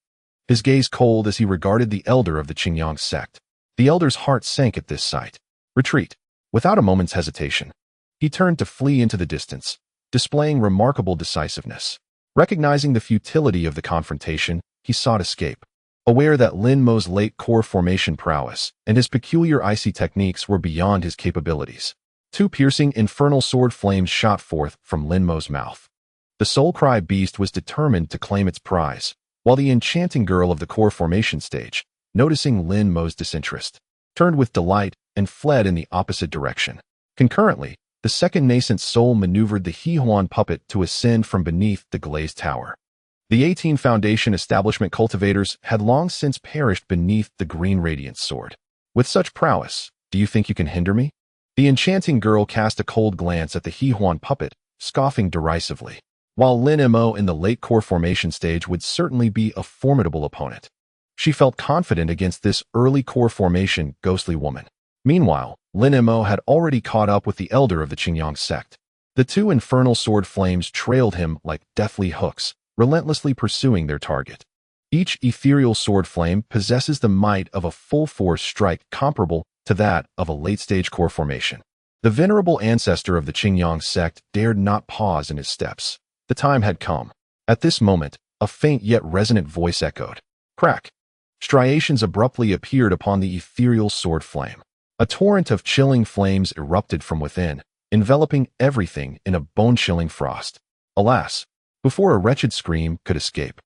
His gaze cold as he regarded the elder of the Qingyang sect. The elder's heart sank at this sight. Retreat. Without a moment's hesitation, he turned to flee into the distance, displaying remarkable decisiveness. Recognizing the futility of the confrontation, he sought escape. Aware that Lin Mo's late core formation prowess and his peculiar icy techniques were beyond his capabilities, 2 piercing infernal sword flames shot forth from Lin Mo's mouth. The soul cry beast was determined to claim its prize, while the enchanting girl of the core formation stage, noticing Lin Mo's disinterest, turned with delight and fled in the opposite direction. Concurrently, the second nascent soul maneuvered the Xuan puppet to ascend from beneath the glazed tower. The 18 Foundation establishment cultivators had long since perished beneath the green radiance sword. With such prowess, do you think you can hinder me? The enchanting girl cast a cold glance at the Xuan puppet, scoffing derisively. While Lin Mo in the late core formation stage would certainly be a formidable opponent, she felt confident against this early core formation ghostly woman. Meanwhile, Lin Mo had already caught up with the elder of the Qingyang sect. The 2 infernal sword flames trailed him like deathly hooks, relentlessly pursuing their target. Each ethereal sword flame possesses the might of a full-force strike comparable to that of a late-stage core formation. The venerable ancestor of the Qingyang sect dared not pause in his steps. The time had come. At this moment, a faint yet resonant voice echoed. Crack! Striations abruptly appeared upon the ethereal sword flame. A torrent of chilling flames erupted from within, enveloping everything in a bone-chilling frost. Alas, before a wretched scream could escape,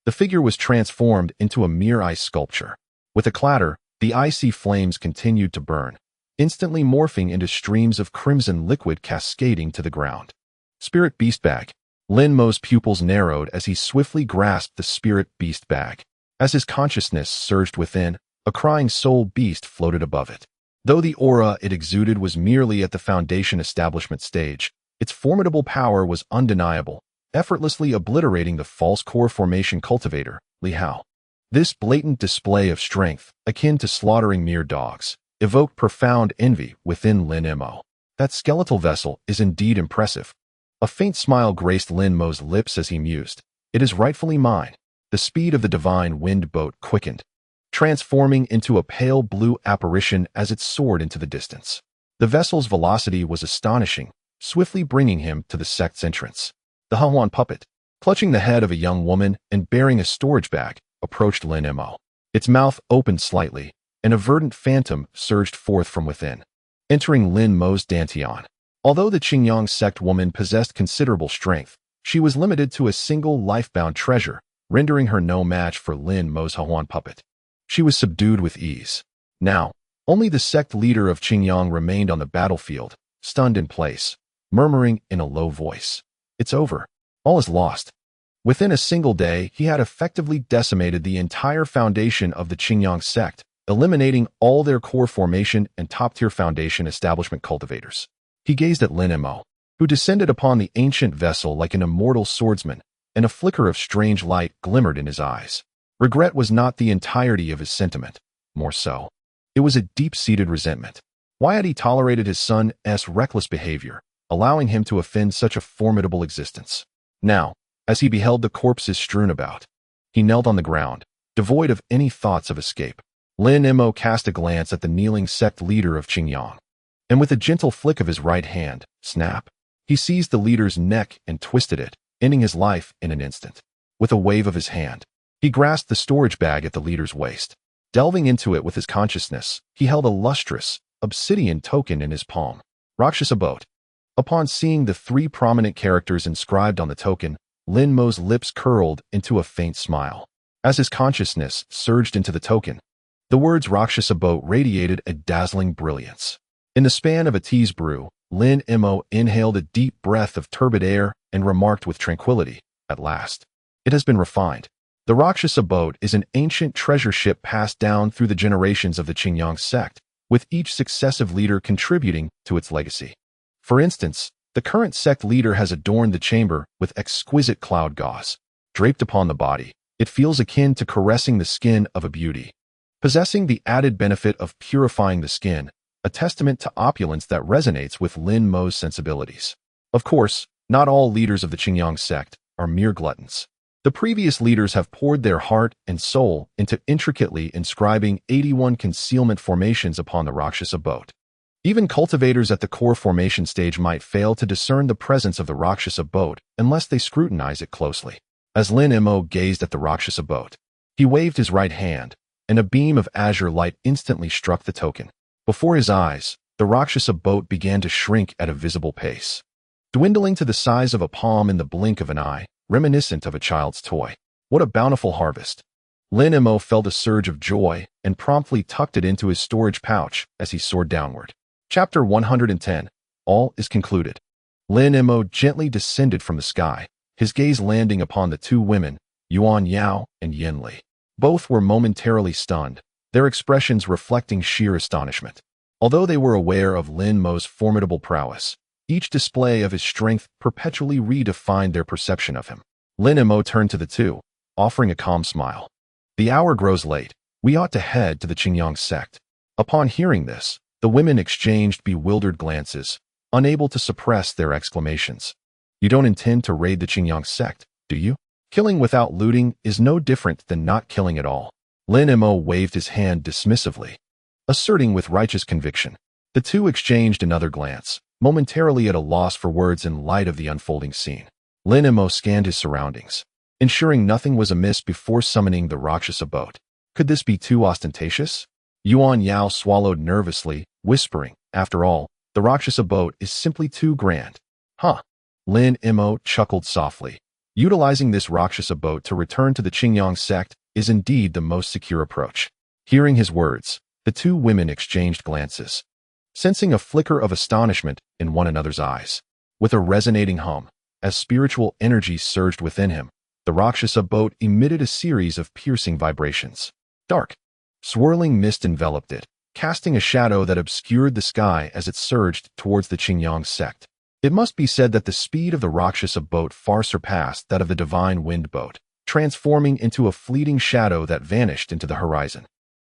the figure was transformed into a mere ice sculpture. With a clatter, the icy flames continued to burn, instantly morphing into streams of crimson liquid cascading to the ground. Spirit Beast Bag. Lin Mo's pupils narrowed as he swiftly grasped the Spirit Beast Bag. As his consciousness surged within, A crying soul beast floated above it. Though the aura it exuded was merely at the foundation establishment stage, its formidable power was undeniable, effortlessly obliterating the false core formation cultivator, Li Hao. This blatant display of strength, akin to slaughtering mere dogs, evoked profound envy within Lin Mo. That skeletal vessel is indeed impressive. A faint smile graced Lin Mo's lips as he mused. It is rightfully mine. The speed of the divine wind boat quickened, transforming into a pale blue apparition as it soared into the distance. The vessel's velocity was astonishing, swiftly bringing him to the sect's entrance. The Xuan puppet, clutching the head of a young woman and bearing a storage bag, approached Lin Mo. Its mouth opened slightly, and a verdant phantom surged forth from within, entering Lin Mo's dantian. Although the Qingyang sect woman possessed considerable strength, she was limited to a single life-bound treasure, rendering her no match for Lin Mo's Xuan puppet. She was subdued with ease. Now, only the sect leader of Qingyang remained on the battlefield, stunned in place, murmuring in a low voice, "It's over. All is lost." Within a single day, he had effectively decimated the entire foundation of the Qingyang sect, eliminating all their core formation and top-tier foundation establishment cultivators. He gazed at Lin Mo, who descended upon the ancient vessel like an immortal swordsman, and a flicker of strange light glimmered in his eyes. Regret was not the entirety of his sentiment, more so. It was a deep-seated resentment. Why had he tolerated his son's reckless behavior, allowing him to offend such a formidable existence? Now, as he beheld the corpses strewn about, he knelt on the ground, devoid of any thoughts of escape. Lin Mo cast a glance at the kneeling sect leader of Qingyang, and with a gentle flick of his right hand, snap, he seized the leader's neck and twisted it, ending his life in an instant. With a wave of his hand, he grasped the storage bag at the leader's waist. Delving into it with his consciousness, he held a lustrous, obsidian token in his palm. Rakshasa boat. Upon seeing the three prominent characters inscribed on the token, Lin Mo's lips curled into a faint smile. As his consciousness surged into the token, the words Rakshasa boat radiated a dazzling brilliance. In the span of a tea's brew, Lin Mo inhaled a deep breath of turbid air and remarked with tranquility, "At last. It has been refined." The Rakshasa boat is an ancient treasure ship passed down through the generations of the Qingyang sect, with each successive leader contributing to its legacy. For instance, the current sect leader has adorned the chamber with exquisite cloud gauze. Draped upon the body, it feels akin to caressing the skin of a beauty, possessing the added benefit of purifying the skin, a testament to opulence that resonates with Lin Mo's sensibilities. Of course, not all leaders of the Qingyang sect are mere gluttons. The previous leaders have poured their heart and soul into intricately inscribing 81 concealment formations upon the Rakshasa boat. Even cultivators at the core formation stage might fail to discern the presence of the Rakshasa boat unless they scrutinize it closely. As Lin Mo gazed at the Rakshasa boat, he waved his right hand, and a beam of azure light instantly struck the token. Before his eyes, the Rakshasa boat began to shrink at a visible pace, dwindling to the size of a palm in the blink of an eye, reminiscent of a child's toy. What a bountiful harvest! Lin Mo felt a surge of joy and promptly tucked it into his storage pouch as he soared downward. Chapter 110. All is concluded. Lin Mo gently descended from the sky, his gaze landing upon the two women, Yuan Yao and Yin Li. Both were momentarily stunned, their expressions reflecting sheer astonishment. Although they were aware of Lin Mo's formidable prowess, each display of his strength perpetually redefined their perception of him. Lin Mo turned to the two, offering a calm smile. "The hour grows late. We ought to head to the Qingyang sect." Upon hearing this, the women exchanged bewildered glances, unable to suppress their exclamations. "You don't intend to raid the Qingyang sect, do you? Killing without looting is no different than not killing at all." Lin Mo waved his hand dismissively, asserting with righteous conviction. The two exchanged another glance, momentarily at a loss for words in light of the unfolding scene. Lin Mo scanned his surroundings, ensuring nothing was amiss before summoning the Rakshasa boat. Could this be too ostentatious? Yuan Yao swallowed nervously, whispering, "After all, the Rakshasa boat is simply too grand." "Huh." Lin Mo chuckled softly. Utilizing this Rakshasa boat to return to the Qingyang sect is indeed the most secure approach. Hearing his words, the two women exchanged glances, sensing a flicker of astonishment in one another's eyes. With a resonating hum, as spiritual energy surged within him, the Rakshasa boat emitted a series of piercing vibrations. Dark, Swirling mist enveloped it, casting a shadow that obscured the sky as it surged towards the Qingyang sect. It must be said that the speed of the Rakshasa boat far surpassed that of the divine wind boat, transforming into a fleeting shadow that vanished into the horizon.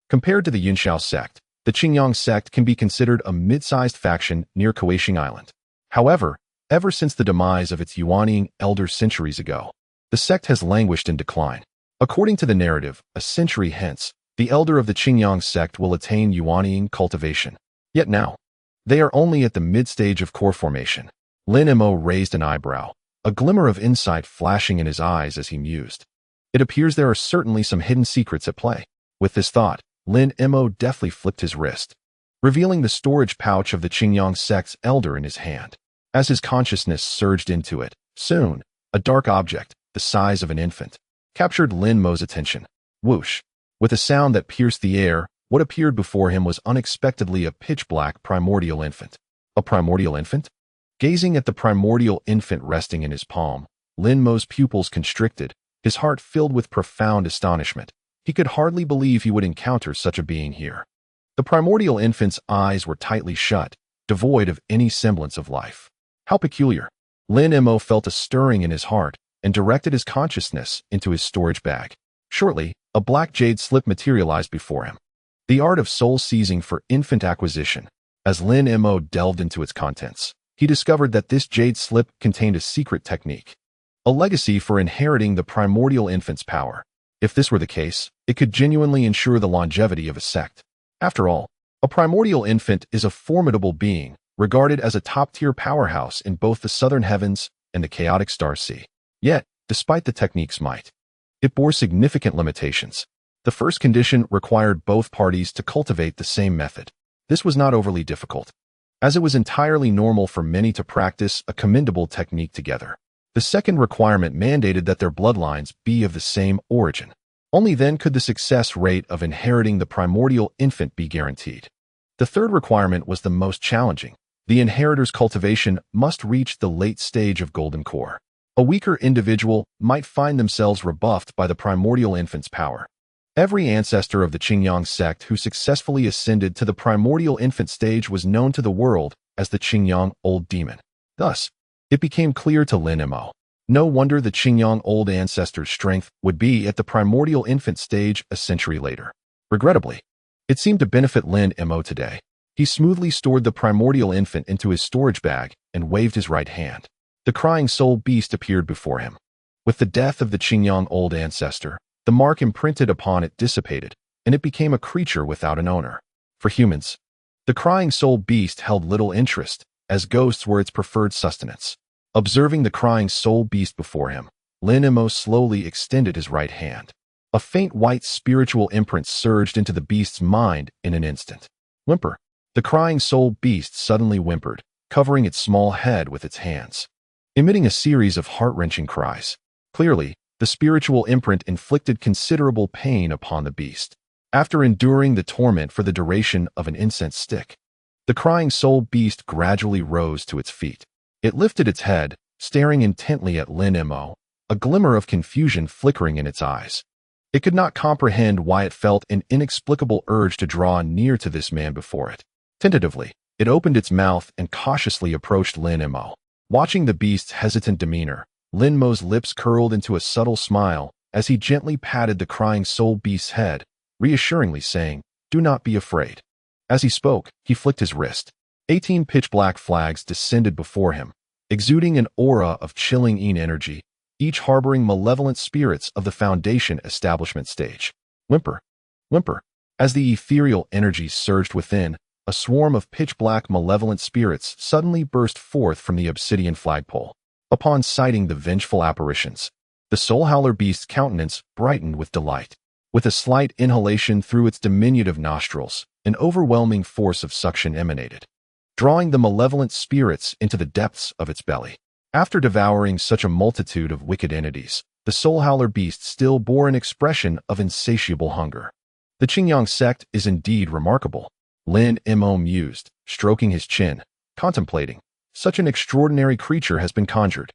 Compared to the Yunxiao sect, the Qingyang sect can be considered a mid-sized faction near Kuaishing Island. However, ever since the demise of its Yuanying elder centuries ago, the sect has languished in decline. According to the narrative, a century hence, the elder of the Qingyang sect will attain Yuanying cultivation. Yet now, they are only at the mid-stage of core formation. Lin Mo raised an eyebrow, a glimmer of insight flashing in his eyes as he mused. It appears there are certainly some hidden secrets at play. With this thought, Lin Mo deftly flipped his wrist, revealing the storage pouch of the Qingyang sect's elder in his hand. As his consciousness surged into it, soon, a dark object, the size of an infant, captured Lin Mo's attention. Whoosh! With a sound that pierced the air, what appeared before him was unexpectedly a pitch-black primordial infant. A primordial infant? Gazing at the primordial infant resting in his palm, Lin Mo's pupils constricted, his heart filled with profound astonishment. He could hardly believe he would encounter such a being here. The primordial infant's eyes were tightly shut, devoid of any semblance of life. How peculiar! Lin Mo felt a stirring in his heart and directed his consciousness into his storage bag. Shortly, a black jade slip materialized before him. The art of soul seizing for infant acquisition. As Lin Mo delved into its contents, he discovered that this jade slip contained a secret technique, a legacy for inheriting the primordial infant's power. If this were the case, it could genuinely ensure the longevity of a sect. After all, a primordial infant is a formidable being, regarded as a top-tier powerhouse in both the southern heavens and the chaotic star sea. Yet, despite the technique's might, it bore significant limitations. The first condition required both parties to cultivate the same method. This was not overly difficult, as it was entirely normal for many to practice a commendable technique together. The second requirement mandated that their bloodlines be of the same origin. Only then could the success rate of inheriting the primordial infant be guaranteed. The third requirement was the most challenging. The inheritor's cultivation must reach the late stage of golden core. A weaker individual might find themselves rebuffed by the primordial infant's power. Every ancestor of the Qingyang sect who successfully ascended to the primordial infant stage was known to the world as the Qingyang Old Demon. Thus, it became clear to Lin Mo. No wonder the Qingyang Old Ancestor's strength would be at the primordial infant stage a century later. Regrettably, it seemed to benefit Lin Mo today. He smoothly stored the primordial infant into his storage bag and waved his right hand. The crying soul beast appeared before him. With the death of the Qingyang Old Ancestor, the mark imprinted upon it dissipated, and it became a creature without an owner. For humans, the crying soul beast held little interest, as ghosts were its preferred sustenance. Observing the crying soul beast before him, Lin Mo slowly extended his right hand. A faint white spiritual imprint surged into the beast's mind in an instant. Whimper! The crying soul beast suddenly whimpered, covering its small head with its hands, emitting a series of heart-wrenching cries. Clearly, the spiritual imprint inflicted considerable pain upon the beast. After enduring the torment for the duration of an incense stick, the crying soul beast gradually rose to its feet. It lifted its head, staring intently at Lin Mo, a glimmer of confusion flickering in its eyes. It could not comprehend why it felt an inexplicable urge to draw near to this man before it. Tentatively, it opened its mouth and cautiously approached Lin Mo. Watching the beast's hesitant demeanor, Lin Mo's lips curled into a subtle smile as he gently patted the crying soul beast's head, reassuringly saying, "Do not be afraid." As he spoke, he flicked his wrist. 18 pitch-black flags descended before him, exuding an aura of chilling energy, each harboring malevolent spirits of the Foundation establishment stage. Whimper! Whimper! As the ethereal energy surged within, a swarm of pitch-black malevolent spirits suddenly burst forth from the obsidian flagpole. Upon sighting the vengeful apparitions, the soul howler beast's countenance brightened with delight. With a slight inhalation through its diminutive nostrils, an overwhelming force of suction emanated, drawing the malevolent spirits into the depths of its belly. After devouring such a multitude of wicked entities, the soul howler beast still bore an expression of insatiable hunger. The Qingyang sect is indeed remarkable, Lin Mo mused, stroking his chin, contemplating. Such an extraordinary creature has been conjured.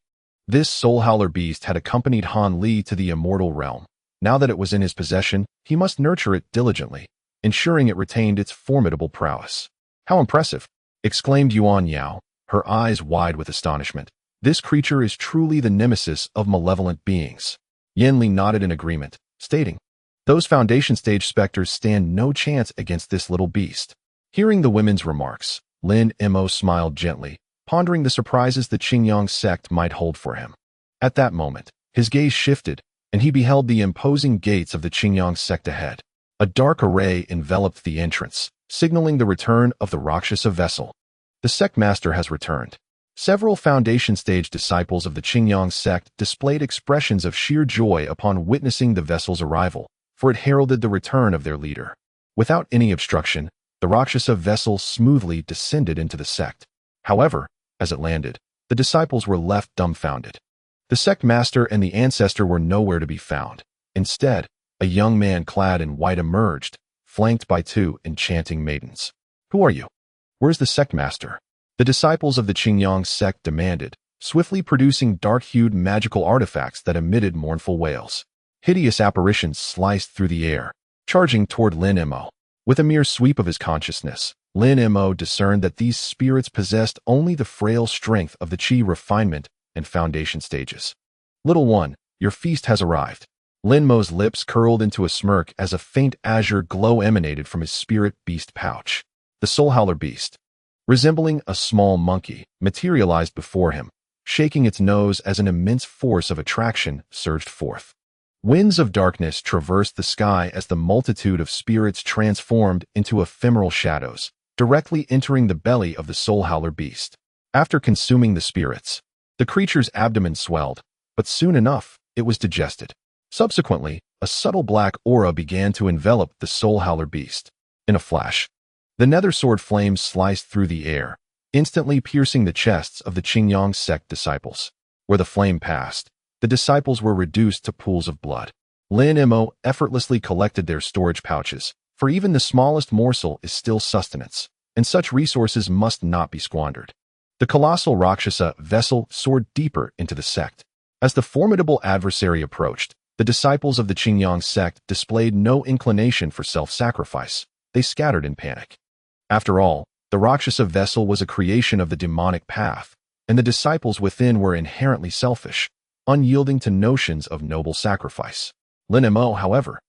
This soul howler beast had accompanied Han Li to the immortal realm. Now that it was in his possession, he must nurture it diligently. ensuring it retained its formidable prowess. "How impressive!" exclaimed Yuan Yao, her eyes wide with astonishment. "This creature is truly the nemesis of malevolent beings." Yanli nodded in agreement, stating, "Those foundation stage specters stand no chance against this little beast." Hearing the women's remarks, Lin Mo smiled gently, pondering the surprises the Qingyang sect might hold for him. At that moment, his gaze shifted, and he beheld the imposing gates of the Qingyang sect ahead. A dark array enveloped the entrance, signaling the return of the Rakshasa vessel. The sect master has returned. Several foundation stage disciples of the Qingyang sect displayed expressions of sheer joy upon witnessing the vessel's arrival, for it heralded the return of their leader. Without any obstruction, the Rakshasa vessel smoothly descended into the sect. However, as it landed, the disciples were left dumbfounded. The sect master and the ancestor were nowhere to be found. Instead, a young man clad in white emerged, flanked by two enchanting maidens. "Who are you? Where's the sect master?" the disciples of the Qingyang sect demanded, swiftly producing dark-hued magical artifacts that emitted mournful wails. Hideous apparitions sliced through the air, charging toward Lin Mo. With a mere sweep of his consciousness, Lin Mo discerned that these spirits possessed only the frail strength of the qi refinement and foundation stages. "Little one, your feast has arrived." Lin Mo's lips curled into a smirk as a faint azure glow emanated from his spirit beast pouch. The soul howler beast, resembling a small monkey, materialized before him, shaking its nose as an immense force of attraction surged forth. Winds of darkness traversed the sky as the multitude of spirits transformed into ephemeral shadows, directly entering the belly of the soul howler beast. After consuming the spirits, the creature's abdomen swelled, but soon enough, it was digested. Subsequently, a subtle black aura began to envelop the soul howler beast. In a flash, the nether sword flames sliced through the air, instantly piercing the chests of the Qingyang sect disciples. Where the flame passed, the disciples were reduced to pools of blood. Lin Mo effortlessly collected their storage pouches, for even the smallest morsel is still sustenance, and such resources must not be squandered. The colossal Rakshasa vessel soared deeper into the sect. As the formidable adversary approached, the disciples of the Qingyang sect displayed no inclination for self-sacrifice. They scattered in panic. After all, the Rakshasa vessel was a creation of the demonic path, and the disciples within were inherently selfish, unyielding to notions of noble sacrifice. Lin Mo, however,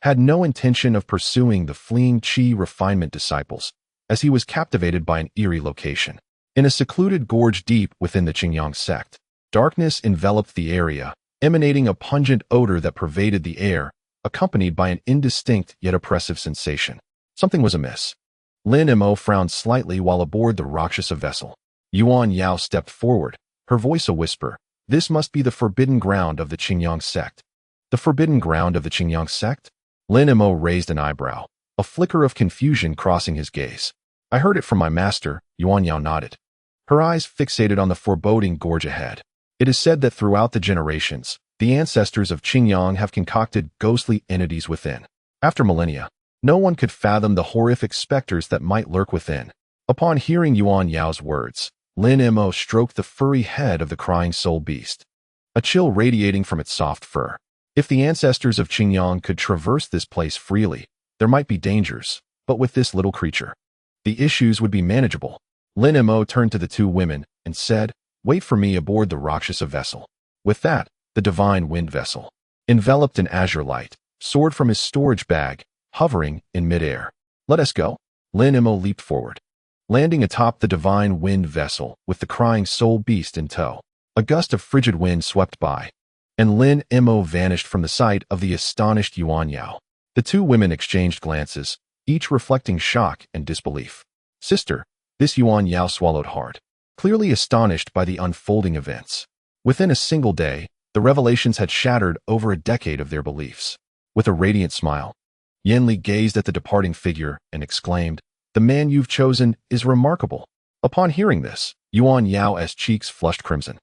had no intention of pursuing the fleeing qi refinement disciples, as he was captivated by an eerie location. In a secluded gorge deep within the Qingyang sect, darkness enveloped the area, emanating a pungent odor that pervaded the air, accompanied by an indistinct yet oppressive sensation. Something was amiss. Lin Mo frowned slightly while aboard the Rakshasa vessel. Yuan Yao stepped forward, her voice a whisper. "This must be the forbidden ground of the Qingyang sect." "The forbidden ground of the Qingyang sect?" Lin Mo raised an eyebrow, a flicker of confusion crossing his gaze. "I heard it from my master," Yuan Yao nodded, her eyes fixated on the foreboding gorge ahead. "It is said that throughout the generations, the ancestors of Qingyang have concocted ghostly entities within. After millennia, no one could fathom the horrific specters that might lurk within." Upon hearing Yuan Yao's words, Lin Mo stroked the furry head of the crying soul beast, a chill radiating from its soft fur. If the ancestors of Qingyang could traverse this place freely, there might be dangers, but with this little creature, the issues would be manageable. Lin Mo turned to the two women and said, "Wait for me aboard the Rakshasa vessel." With that, the divine wind vessel, enveloped in azure light, soared from his storage bag, hovering in midair. "Let us go." Lin Mo leaped forward, landing atop the divine wind vessel with the crying soul beast in tow. A gust of frigid wind swept by, and Lin Mo vanished from the sight of the astonished Yuan Yao. The two women exchanged glances, each reflecting shock and disbelief. "Sister," this Yuan Yao swallowed hard, clearly astonished by the unfolding events. Within a single day, the revelations had shattered over a decade of their beliefs. With a radiant smile, Yanli gazed at the departing figure and exclaimed, "The man you've chosen is remarkable." Upon hearing this, Yuan Yao's cheeks flushed crimson.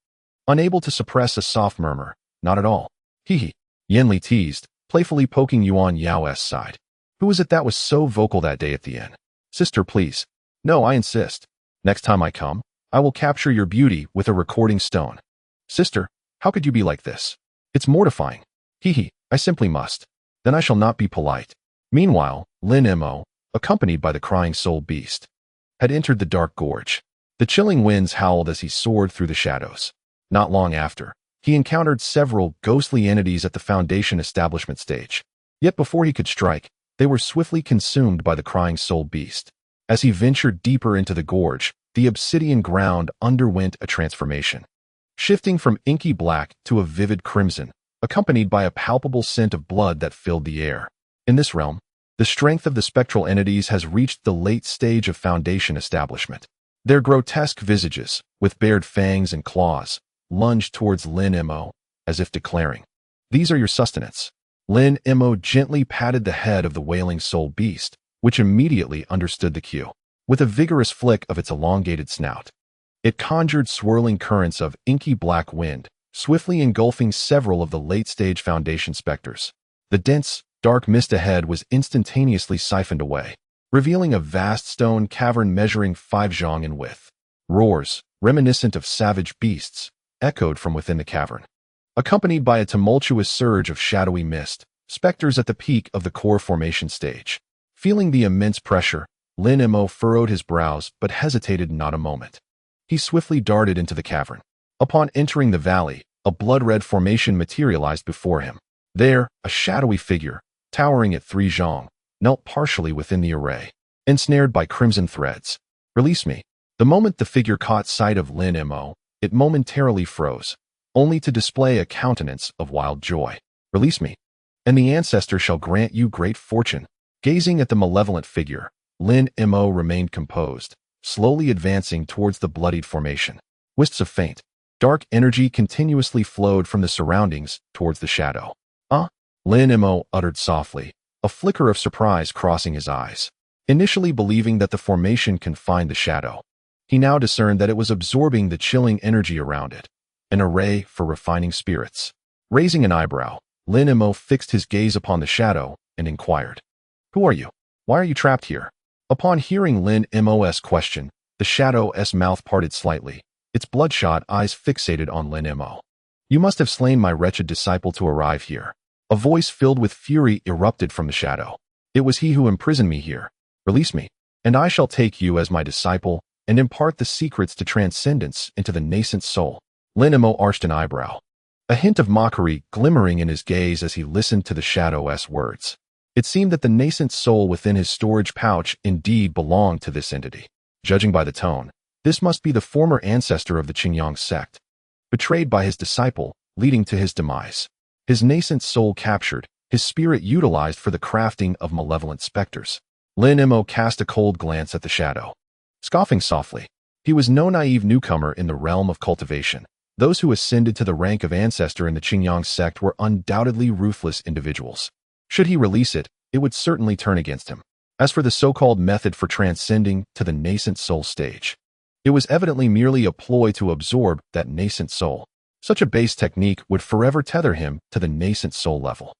Unable to suppress a soft murmur, "Not at all." "Hee." Yanli teased, playfully poking Yuan Yao's side. "Who was it that was so vocal that day at the inn?" "Sister, please." "No, I insist. Next time I come, I will capture your beauty with a recording stone." "Sister, how could you be like this? It's mortifying." "Hee. I simply must. Then I shall not be polite." Meanwhile, Lin Mo, accompanied by the crying soul beast, had entered the dark gorge. The chilling winds howled as he soared through the shadows. Not long after, he encountered several ghostly entities at the Foundation establishment stage. Yet before he could strike, they were swiftly consumed by the crying soul beast. As he ventured deeper into the gorge, the obsidian ground underwent a transformation, shifting from inky black to a vivid crimson, accompanied by a palpable scent of blood that filled the air. In this realm, the strength of the spectral entities has reached the late stage of Foundation establishment. Their grotesque visages, with bared fangs and claws, lunged towards Lin Mo, as if declaring, "These are your sustenance." Lin Mo gently patted the head of the wailing soul beast, which immediately understood the cue. With a vigorous flick of its elongated snout, it conjured swirling currents of inky black wind, swiftly engulfing several of the late-stage Foundation specters. The dense, dark mist ahead was instantaneously siphoned away, revealing a vast stone cavern measuring 5 zhang in width. Roars, reminiscent of savage beasts, echoed from within the cavern. Accompanied by a tumultuous surge of shadowy mist, specters at the peak of the core formation stage. Feeling the immense pressure, Lin Mo furrowed his brows but hesitated not a moment. He swiftly darted into the cavern. Upon entering the valley, a blood-red formation materialized before him. There, a shadowy figure, towering at 3 zhang, knelt partially within the array, ensnared by crimson threads. "Release me." The moment the figure caught sight of Lin Mo, it momentarily froze, only to display a countenance of wild joy. "Release me, and the ancestor shall grant you great fortune." Gazing at the malevolent figure, Lin Mo remained composed, slowly advancing towards the bloodied formation. Wisps of faint, dark energy continuously flowed from the surroundings towards the shadow. Lin Mo uttered softly, a flicker of surprise crossing his eyes. Initially believing that the formation confined the shadow, he now discerned that it was absorbing the chilling energy around it, an array for refining spirits. Raising an eyebrow, Lin Mo fixed his gaze upon the shadow and inquired, "Who are you? Why are you trapped here?" Upon hearing Lin Mo's question, the shadow's mouth parted slightly, its bloodshot eyes fixated on Lin Mo. "You must have slain my wretched disciple to arrive here." A voice filled with fury erupted from the shadow. "It was he who imprisoned me here. Release me, and I shall take you as my disciple and impart the secrets to transcendence into the nascent soul." Lin Mo arched an eyebrow, a hint of mockery glimmering in his gaze as he listened to the shadow's words. It seemed that the nascent soul within his storage pouch indeed belonged to this entity. Judging by the tone, this must be the former ancestor of the Qingyang sect, betrayed by his disciple, leading to his demise. His nascent soul captured, his spirit utilized for the crafting of malevolent specters. Lin Mo cast a cold glance at the shadow, scoffing softly. He was no naive newcomer in the realm of cultivation. Those who ascended to the rank of ancestor in the Qingyang sect were undoubtedly ruthless individuals. Should he release it, it would certainly turn against him. As for the so-called method for transcending to the nascent soul stage, it was evidently merely a ploy to absorb that nascent soul. Such a base technique would forever tether him to the nascent soul level.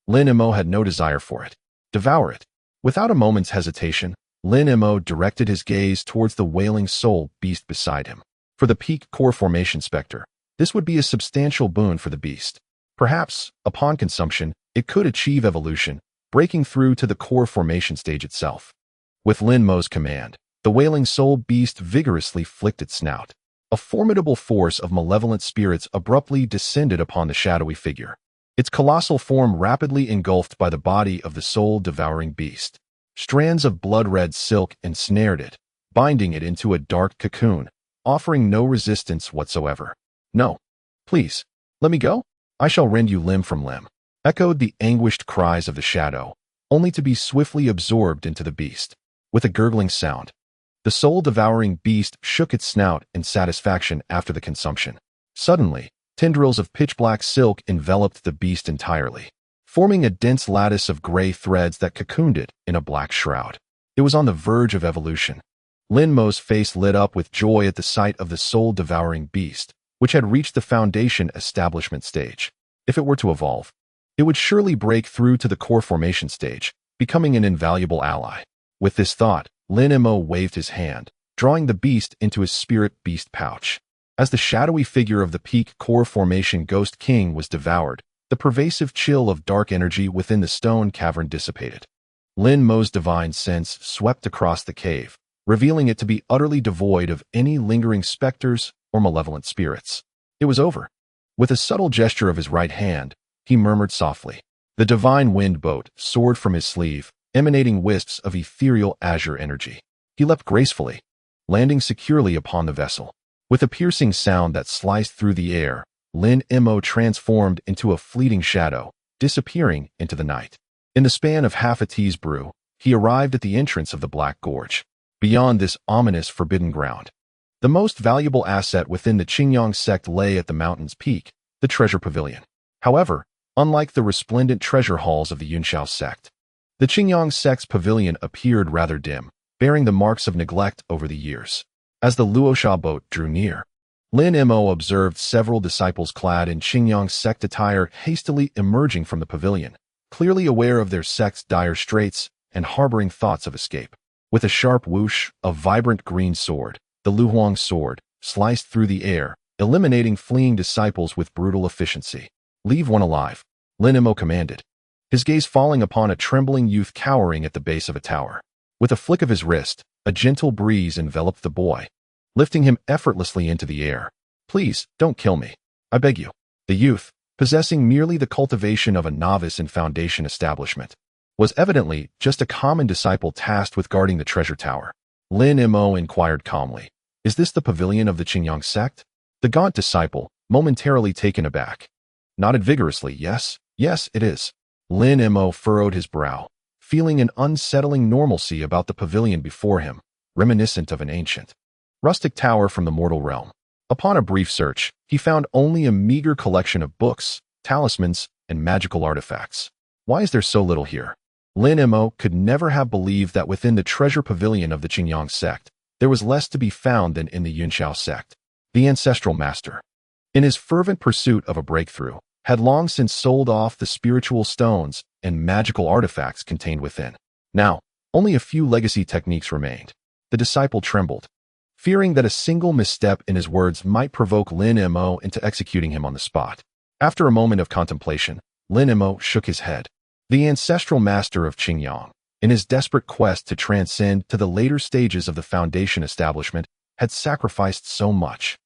Lin Mo had no desire for it. Devour it. Without a moment's hesitation, Lin Mo directed his gaze towards the wailing soul beast beside him. For the peak core formation specter, this would be a substantial boon for the beast. Perhaps, upon consumption, it could achieve evolution, breaking through to the core formation stage itself. With Lin Mo's command, the wailing soul beast vigorously flicked its snout. A formidable force of malevolent spirits abruptly descended upon the shadowy figure, its colossal form rapidly engulfed by the body of the soul-devouring beast. Strands of blood-red silk ensnared it, binding it into a dark cocoon, offering no resistance whatsoever. "No. Please, let me go. I shall rend you limb from limb," echoed the anguished cries of the shadow, only to be swiftly absorbed into the beast. With a gurgling sound, the soul-devouring beast shook its snout in satisfaction after the consumption. Suddenly, tendrils of pitch-black silk enveloped the beast entirely, forming a dense lattice of gray threads that cocooned it in a black shroud. It was on the verge of evolution. Lin Mo's face lit up with joy at the sight of the soul-devouring beast, which had reached the Foundation establishment stage. If it were to evolve, it would surely break through to the core formation stage, becoming an invaluable ally. With this thought, Lin Mo waved his hand, drawing the beast into his spirit beast pouch. As the shadowy figure of the peak core formation Ghost King was devoured, the pervasive chill of dark energy within the stone cavern dissipated. Lin Mo's divine sense swept across the cave, revealing it to be utterly devoid of any lingering specters or malevolent spirits. It was over. With a subtle gesture of his right hand, he murmured softly. The divine wind boat soared from his sleeve, emanating wisps of ethereal azure energy. He leapt gracefully, landing securely upon the vessel. With a piercing sound that sliced through the air, Lin Mo transformed into a fleeting shadow, disappearing into the night. In the span of half a tea's brew, he arrived at the entrance of the Black Gorge. Beyond this ominous forbidden ground, the most valuable asset within the Qingyang sect lay at the mountain's peak, the treasure pavilion. However, unlike the resplendent treasure halls of the Yunxiao sect, the Qingyang sect's pavilion appeared rather dim, bearing the marks of neglect over the years. As the Luosha boat drew near, Lin Mo observed several disciples clad in Qingyang sect attire hastily emerging from the pavilion, clearly aware of their sect's dire straits and harboring thoughts of escape. With a sharp whoosh, a vibrant green sword, the Luhuang sword, sliced through the air, eliminating fleeing disciples with brutal efficiency. "Leave one alive," Lin Mo commanded, his gaze falling upon a trembling youth cowering at the base of a tower. With a flick of his wrist, a gentle breeze enveloped the boy, lifting him effortlessly into the air. "Please, don't kill me. I beg you." The youth, possessing merely the cultivation of a novice in Foundation establishment, was evidently just a common disciple tasked with guarding the treasure tower. Lin Mo inquired calmly, "Is this the pavilion of the Qingyang sect?" The gaunt disciple, momentarily taken aback, nodded vigorously. Yes, it is." Lin Mo furrowed his brow, feeling an unsettling normalcy about the pavilion before him, reminiscent of an ancient, rustic tower from the mortal realm. Upon a brief search, he found only a meager collection of books, talismans, and magical artifacts. Why is there so little here? Lin Mo could never have believed that within the treasure pavilion of the Qingyang sect, there was less to be found than in the Yunxiao sect. The ancestral master, in his fervent pursuit of a breakthrough, had long since sold off the spiritual stones and magical artifacts contained within. Now, only a few legacy techniques remained. The disciple trembled, fearing that a single misstep in his words might provoke Lin Mo into executing him on the spot. After a moment of contemplation, Lin Mo shook his head. The ancestral master of Qingyang, in his desperate quest to transcend to the later stages of the Foundation establishment, had sacrificed so much,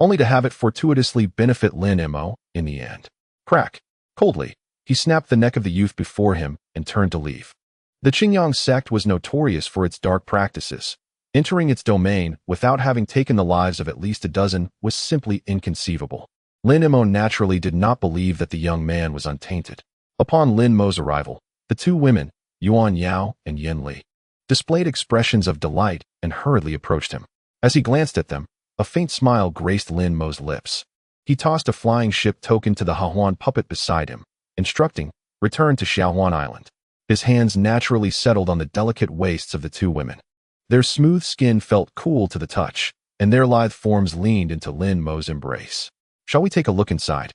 only to have it fortuitously benefit Lin Mo in the end. Crack! Coldly, he snapped the neck of the youth before him and turned to leave. The Qingyang sect was notorious for its dark practices. Entering its domain without having taken the lives of at least a dozen was simply inconceivable. Lin Mo naturally did not believe that the young man was untainted. Upon Lin Mo's arrival, the two women, Yuan Yao and Yin Li, displayed expressions of delight and hurriedly approached him. As he glanced at them, a faint smile graced Lin Mo's lips. He tossed a flying ship token to the Hahuan puppet beside him, instructing, "Return to Xiaohuan Island." His hands naturally settled on the delicate waists of the two women. Their smooth skin felt cool to the touch, and their lithe forms leaned into Lin Mo's embrace. "Shall we take a look inside?"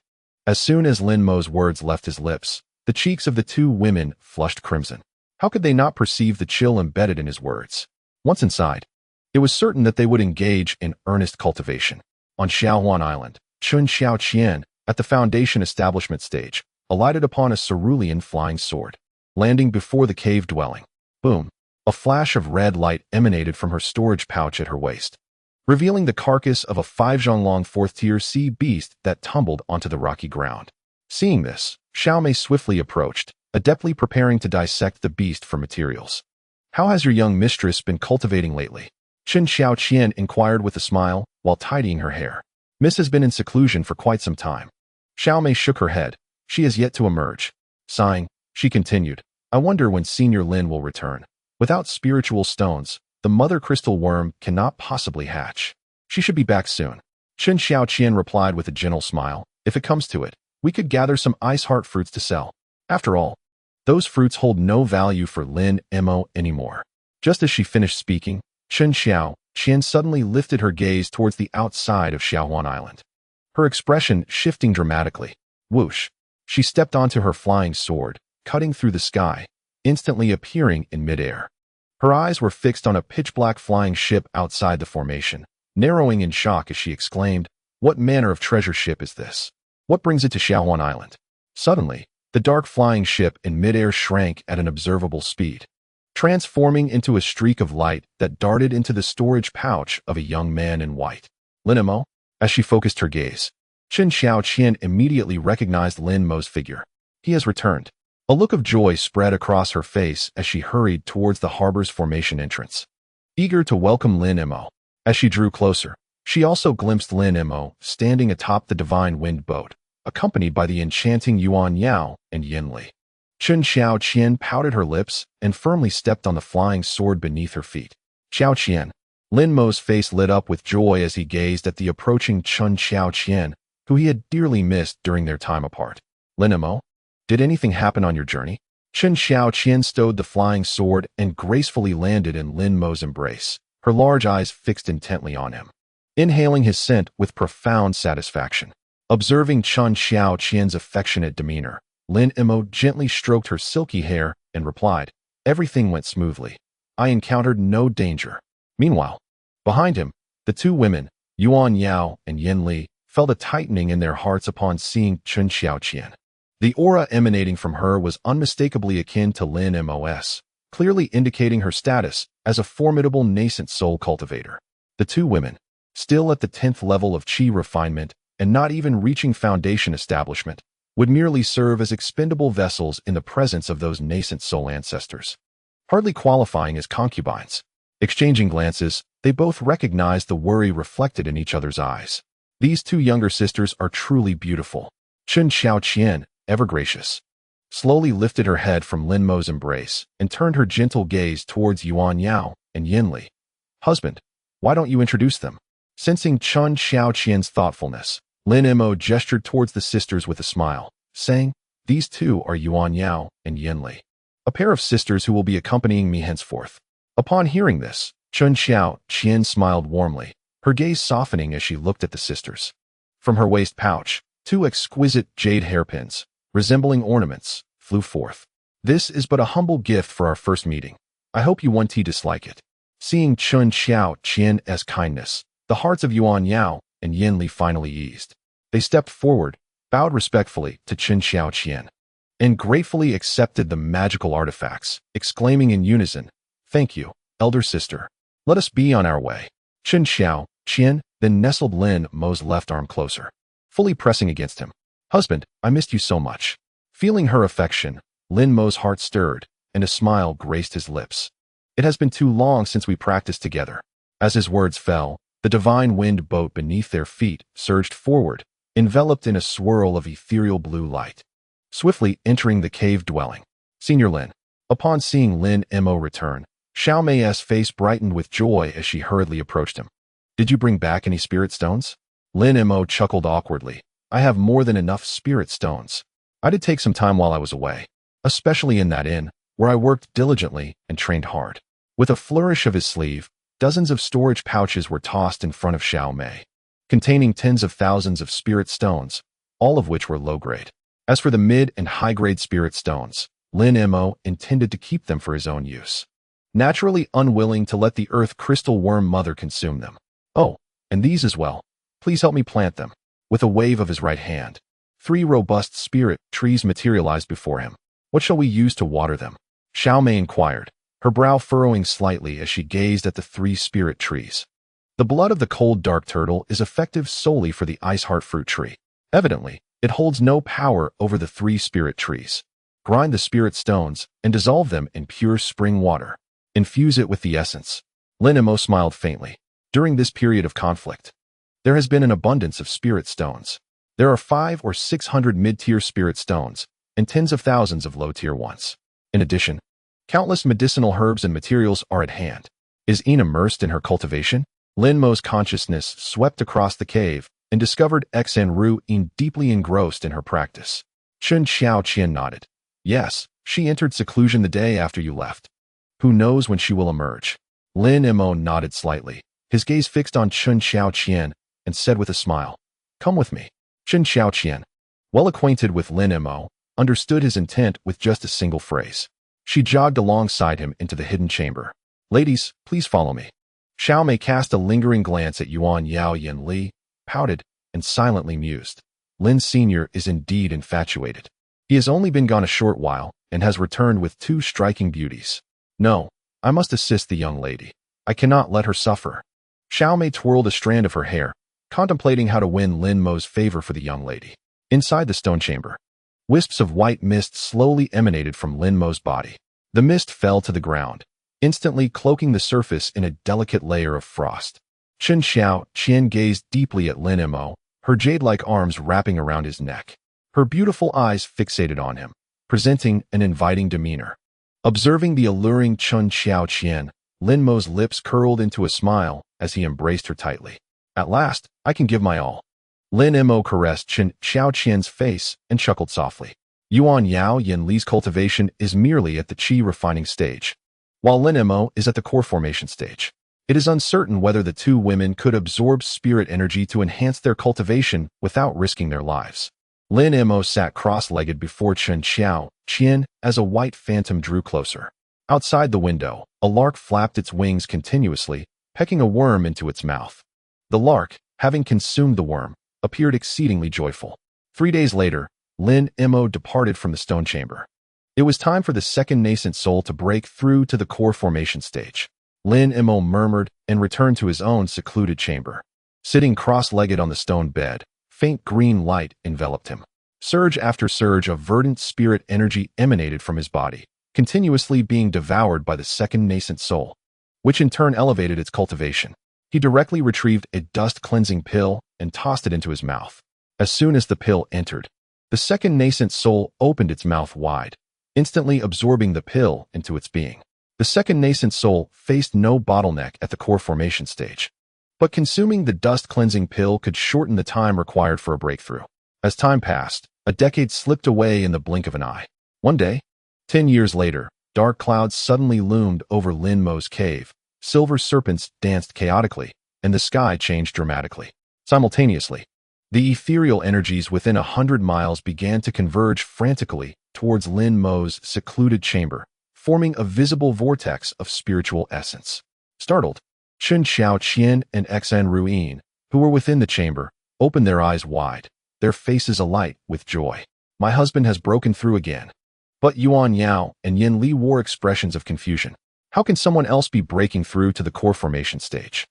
As soon as Lin Mo's words left his lips, the cheeks of the two women flushed crimson. How could they not perceive the chill embedded in his words? Once inside, it was certain that they would engage in earnest cultivation. On Xiaohuan Island, Chun Xiaoqian, at the Foundation establishment stage, alighted upon a cerulean flying sword, landing before the cave dwelling. Boom! A flash of red light emanated from her storage pouch at her waist, revealing the carcass of a 5-zhonglong 4th-tier sea beast that tumbled onto the rocky ground. Seeing this, Xiaomei swiftly approached, adeptly preparing to dissect the beast for materials. "How has your young mistress been cultivating lately?" Chun Xiaoqian inquired with a smile, while tidying her hair. "Miss has been in seclusion for quite some time." Xiaomei shook her head. "She has yet to emerge." Sighing, she continued, "I wonder when Senior Lin will return. Without spiritual stones, the mother crystal worm cannot possibly hatch. She should be back soon." Chun Xiaoqian replied with a gentle smile, "If it comes to it, we could gather some ice heart fruits to sell. After all, those fruits hold no value for Lin Mo anymore." Just as she finished speaking, Chun Xiaoqian suddenly lifted her gaze towards the outside of Xiaohuan Island, her expression shifting dramatically. Whoosh! She stepped onto her flying sword, cutting through the sky, instantly appearing in midair. Her eyes were fixed on a pitch-black flying ship outside the formation, narrowing in shock as she exclaimed, "What manner of treasure ship is this? What brings it to Xiaohuan Island?" Suddenly, the dark flying ship in midair shrank at an observable speed, transforming into a streak of light that darted into the storage pouch of a young man in white. Lin Mo, as she focused her gaze, Chen Xiaoqian immediately recognized Lin Mo's figure. He has returned. A look of joy spread across her face as she hurried towards the harbor's formation entrance, eager to welcome Lin Mo. As she drew closer, she also glimpsed Lin Mo standing atop the divine wind boat, accompanied by the enchanting Yuan Yao and Yin Li. Chen Xiaoqian pouted her lips and firmly stepped on the flying sword beneath her feet. Xiaoqian. Lin Mo's face lit up with joy as he gazed at the approaching Chen Xiaoqian, who he had dearly missed during their time apart. Lin Mo, did anything happen on your journey? Chen Xiaoqian stowed the flying sword and gracefully landed in Lin Mo's embrace, her large eyes fixed intently on him, inhaling his scent with profound satisfaction. Observing Chen Xiaoqian's affectionate demeanor, Lin Mo gently stroked her silky hair and replied, "Everything went smoothly. I encountered no danger." Meanwhile, behind him, the two women, Yuan Yao and Yin Li, felt a tightening in their hearts upon seeing Chen Xiaoqian. The aura emanating from her was unmistakably akin to Lin Mo's, clearly indicating her status as a formidable nascent soul cultivator. The two women, still at the 10th level of qi refinement and not even reaching foundation establishment, would merely serve as expendable vessels in the presence of those nascent soul ancestors, hardly qualifying as concubines. Exchanging glances, they both recognized the worry reflected in each other's eyes. These two younger sisters are truly beautiful. Chen Xiaoqian, ever gracious, slowly lifted her head from Lin Mo's embrace and turned her gentle gaze towards Yuan Yao and Yin Li. "Husband, why don't you introduce them?" Sensing Chen Xiaoqian's thoughtfulness, Lin Mo gestured towards the sisters with a smile, saying, "These two are Yuan Yao and Yin Li, a pair of sisters who will be accompanying me henceforth." Upon hearing this, Chen Xiaoqian smiled warmly, her gaze softening as she looked at the sisters. From her waist pouch, two exquisite jade hairpins, resembling ornaments, flew forth. "This is but a humble gift for our first meeting. I hope you won't dislike it." Seeing Chen Xiaoqian's kindness, the hearts of Yuan Yao and Yin Li finally eased. They stepped forward, bowed respectfully to Chen Xiaoqian, and gratefully accepted the magical artifacts, exclaiming in unison, "Thank you, elder sister. Let us be on our way." Chen Xiaoqian then nestled Lin Mo's left arm closer, fully pressing against him. "Husband, I missed you so much." Feeling her affection, Lin Mo's heart stirred, and a smile graced his lips. "It has been too long since we practiced together." As his words fell, the divine wind boat beneath their feet surged forward, enveloped in a swirl of ethereal blue light, swiftly entering the cave dwelling. Senior Lin. Upon seeing Lin Mo return, Xiao Mei's face brightened with joy as she hurriedly approached him. "Did you bring back any spirit stones?" Lin Mo chuckled awkwardly. "I have more than enough spirit stones. I did take some time while I was away, especially in that inn, where I worked diligently and trained hard." With a flourish of his sleeve, dozens of storage pouches were tossed in front of Xiao Mei, containing tens of thousands of spirit stones, all of which were low-grade. As for the mid- and high-grade spirit stones, Lin Mo intended to keep them for his own use, naturally unwilling to let the earth crystal worm mother consume them. "Oh, and these as well. Please help me plant them." With a wave of his right hand, 3 robust spirit trees materialized before him. "What shall we use to water them?" Xiao Mei inquired, her brow furrowing slightly as she gazed at the 3 spirit trees. The blood of the cold dark turtle is effective solely for the ice heart fruit tree. Evidently, it holds no power over the 3 spirit trees. Grind the spirit stones and dissolve them in pure spring water. Infuse it with the essence. Lin Mo smiled faintly. During this period of conflict, there has been an abundance of spirit stones. There are 500 or 600 mid-tier spirit stones and tens of thousands of low-tier ones. In addition, countless medicinal herbs and materials are at hand. Is Yin immersed in her cultivation? Lin Mo's consciousness swept across the cave and discovered Ruyan deeply engrossed in her practice. Chen Xiaoqian nodded. "Yes, she entered seclusion the day after you left. Who knows when she will emerge?" Lin Mo nodded slightly, his gaze fixed on Chen Xiaoqian, and said with a smile, "Come with me." Chen Xiaoqian, well acquainted with Lin Mo, understood his intent with just a single phrase. She jogged alongside him into the hidden chamber. "Ladies, please follow me." Xiao Mei cast a lingering glance at Yuan Yao Yin Li, pouted, and silently mused. Lin Sr. is indeed infatuated. He has only been gone a short while and has returned with 2 striking beauties. No, I must assist the young lady. I cannot let her suffer. Xiao Mei twirled a strand of her hair, contemplating how to win Lin Mo's favor for the young lady. Inside the stone chamber, wisps of white mist slowly emanated from Lin Mo's body. The mist fell to the ground, instantly cloaking the surface in a delicate layer of frost. Chen Xiao Qian gazed deeply at Lin Mo, her jade-like arms wrapping around his neck. Her beautiful eyes fixated on him, presenting an inviting demeanor. Observing the alluring Chen Xiao Qian, Lin Mo's lips curled into a smile as he embraced her tightly. At last, I can give my all. Lin Mo caressed Chen Xiao Qian's face and chuckled softly. Yuan Yao Yin Li's cultivation is merely at the qi refining stage, while Lin Mo is at the core formation stage. It is uncertain whether the two women could absorb spirit energy to enhance their cultivation without risking their lives. Lin Mo sat cross-legged before Chen Xiao Qian as a white phantom drew closer. Outside the window, a lark flapped its wings continuously, pecking a worm into its mouth. The lark, having consumed the worm, appeared exceedingly joyful. 3 days later, Lin Mo departed from the stone chamber. It was time for the second nascent soul to break through to the core formation stage. Lin Mo murmured and returned to his own secluded chamber. Sitting cross-legged on the stone bed, faint green light enveloped him. Surge after surge of verdant spirit energy emanated from his body, continuously being devoured by the second nascent soul, which in turn elevated its cultivation. He directly retrieved a dust-cleansing pill and tossed it into his mouth. As soon as the pill entered, the second nascent soul opened its mouth wide, instantly absorbing the pill into its being. The second nascent soul faced no bottleneck at the core formation stage, but consuming the dust-cleansing pill could shorten the time required for a breakthrough. As time passed, a decade slipped away in the blink of an eye. One day, 10 years later, dark clouds suddenly loomed over Lin Mo's cave. Silver serpents danced chaotically, and the sky changed dramatically. Simultaneously, the ethereal energies within 100 miles began to converge frantically towards Lin Mo's secluded chamber, forming a visible vortex of spiritual essence. Startled, Chen Xiao Qian and Xuan Ruyan, who were within the chamber, opened their eyes wide, their faces alight with joy. My husband has broken through again. But Yuan Yao and Yin Li wore expressions of confusion. How can someone else be breaking through to the core formation stage?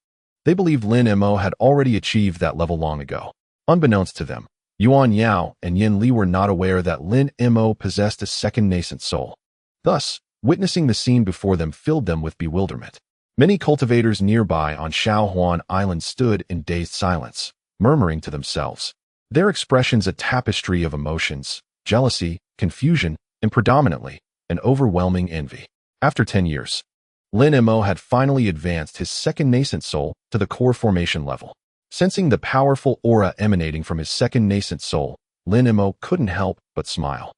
They believed Lin Mo had already achieved that level long ago. Unbeknownst to them, Yuan Yao and Yin Li were not aware that Lin Mo possessed a second nascent soul. Thus, witnessing the scene before them filled them with bewilderment. Many cultivators nearby on Shaohuan Island stood in dazed silence, murmuring to themselves, their expressions a tapestry of emotions, jealousy, confusion, and predominantly, an overwhelming envy. After 10 years, Lin Mo had finally advanced his second nascent soul to the core formation level. Sensing the powerful aura emanating from his second nascent soul, Lin Mo couldn't help but smile.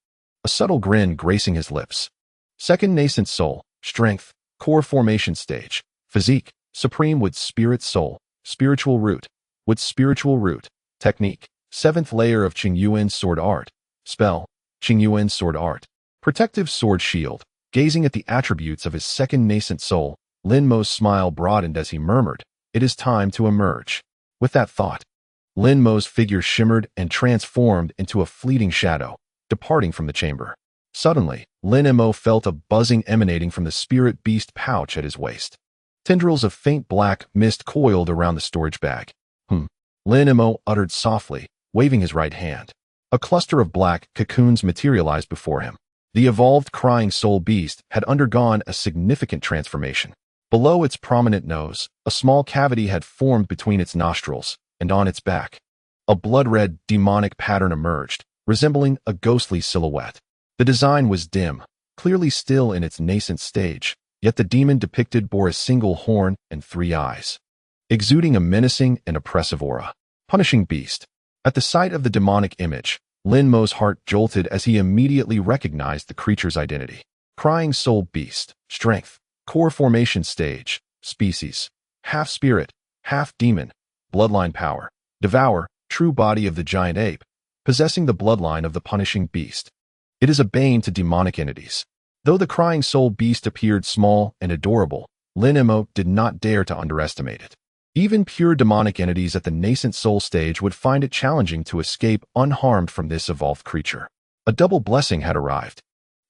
A subtle grin gracing his lips. Second nascent soul, strength, core formation stage, physique, supreme with spirit soul, spiritual root, with spiritual root, technique, 7th layer of Qingyuan sword art, spell, Qingyuan sword art, protective sword shield. Gazing at the attributes of his second nascent soul, Lin Mo's smile broadened as he murmured, "It is time to emerge." With that thought, Lin Mo's figure shimmered and transformed into a fleeting shadow, departing from the chamber. Suddenly, Lin Mo felt a buzzing emanating from the spirit beast pouch at his waist. Tendrils of faint black mist coiled around the storage bag. Lin Mo uttered softly, waving his right hand. A cluster of black cocoons materialized before him. The evolved crying soul beast had undergone a significant transformation. Below its prominent nose, a small cavity had formed between its nostrils, and on its back, a blood-red demonic pattern emerged, resembling a ghostly silhouette. The design was dim, clearly still in its nascent stage, yet the demon depicted bore a single horn and 3 eyes, exuding a menacing and oppressive aura. Punishing beast. At the sight of the demonic image, Lin Mo's heart jolted as he immediately recognized the creature's identity. Crying soul beast, strength, core formation stage, species, half spirit, half demon, bloodline power, devour, true body of the giant ape, possessing the bloodline of the punishing beast. It is a bane to demonic entities. Though the crying soul beast appeared small and adorable, Lin Mo did not dare to underestimate it. Even pure demonic entities at the nascent soul stage would find it challenging to escape unharmed from this evolved creature. A double blessing had arrived.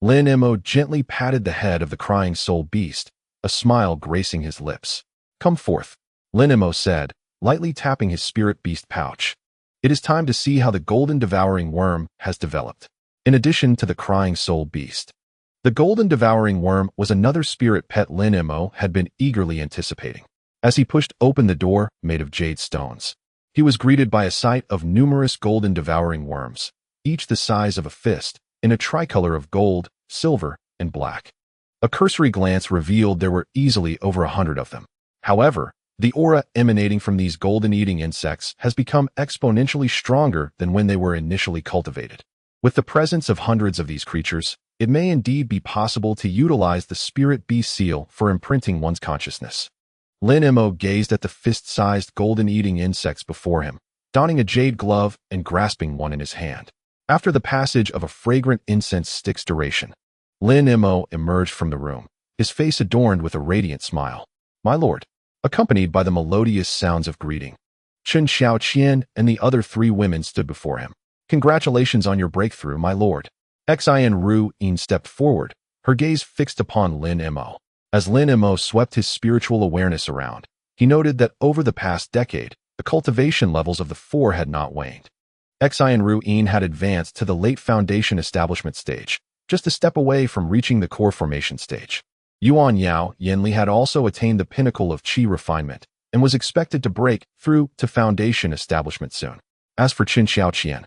Lin Mo gently patted the head of the crying soul beast, a smile gracing his lips. "Come forth," Lin Mo said, lightly tapping his spirit beast pouch. "It is time to see how the golden devouring worm has developed." In addition to the crying soul beast, the golden devouring worm was another spirit pet Lin Mo had been eagerly anticipating. As he pushed open the door made of jade stones, he was greeted by a sight of numerous golden devouring worms, each the size of a fist, in a tricolor of gold, silver, and black. A cursory glance revealed there were easily over 100 of them. However, the aura emanating from these golden-eating insects has become exponentially stronger than when they were initially cultivated. With the presence of hundreds of these creatures, it may indeed be possible to utilize the spirit beast seal for imprinting one's consciousness. Lin Mo gazed at the fist-sized golden-eating insects before him, donning a jade glove and grasping one in his hand. After the passage of a fragrant incense stick's duration, Lin Mo emerged from the room, his face adorned with a radiant smile. "My lord," accompanied by the melodious sounds of greeting. Chen Xiaoqian and the other 3 women stood before him. "Congratulations on your breakthrough, my lord." Xuan Ruyan stepped forward, her gaze fixed upon Lin Mo. As Lin Mo swept his spiritual awareness around, he noted that over the past decade, the cultivation levels of the 4 had not waned. Xuan Ruyan had advanced to the late foundation establishment stage, just a step away from reaching the core formation stage. Yuan Yao Yanli had also attained the pinnacle of qi refinement and was expected to break through to foundation establishment soon. As for Chen Xiaoqian,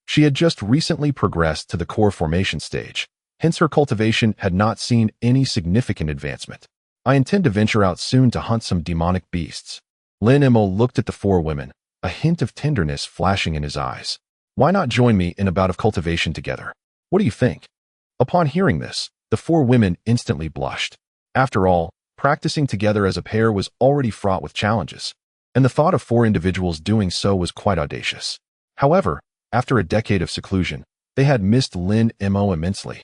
she had just recently progressed to the core formation stage, hence her cultivation had not seen any significant advancement. "I intend to venture out soon to hunt some demonic beasts." Lin Mo looked at the 4 women, a hint of tenderness flashing in his eyes. "Why not join me in a bout of cultivation together? What do you think?" Upon hearing this, the 4 women instantly blushed. After all, practicing together as a pair was already fraught with challenges, and the thought of 4 individuals doing so was quite audacious. However, after a decade of seclusion, they had missed Lin Mo immensely,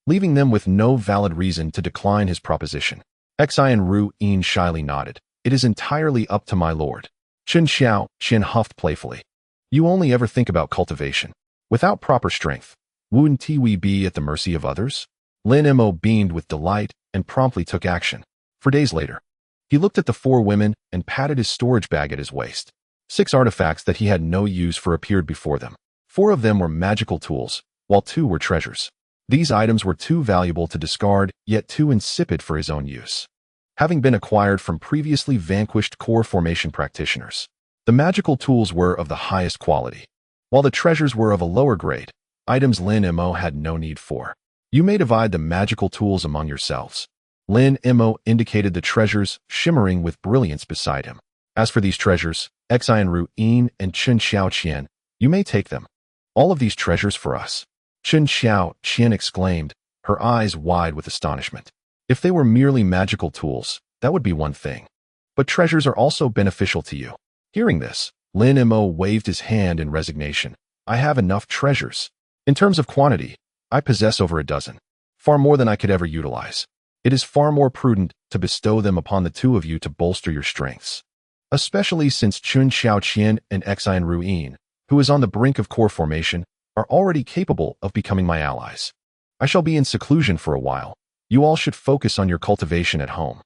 leaving them with no valid reason to decline his proposition. Xuan Ruyan shyly nodded. "It is entirely up to my lord." Chen Xiaoqian huffed playfully. "You only ever think about cultivation. Without proper strength, wouldn't we be at the mercy of others?" Lin Mo beamed with delight and promptly took action. For days later, he looked at the 4 women and patted his storage bag at his waist. 6 artifacts that he had no use for appeared before them. 4 of them were magical tools, while 2 were treasures. These items were too valuable to discard, yet too insipid for his own use. Having been acquired from previously vanquished core formation practitioners, the magical tools were of the highest quality, while the treasures were of a lower grade, items Lin Mo had no need for. "You may divide the magical tools among yourselves." Lin Mo indicated the treasures shimmering with brilliance beside him. "As for these treasures, Xuan Ruyan and Chen Xiaoqian, you may take them." "All of these treasures for us?" Chen Xiaoqian exclaimed, her eyes wide with astonishment. If they were merely magical tools, that would be one thing. But treasures are also beneficial to you. Hearing this, Lin Mo waved his hand in resignation. "I have enough treasures. In terms of quantity, I possess over a dozen, far more than I could ever utilize. It is far more prudent to bestow them upon the 2 of you to bolster your strengths, especially since Chen Xiaoqian and Xuan Ruyan, who is on the brink of core formation, are already capable of becoming my allies. I shall be in seclusion for a while. You all should focus on your cultivation at home."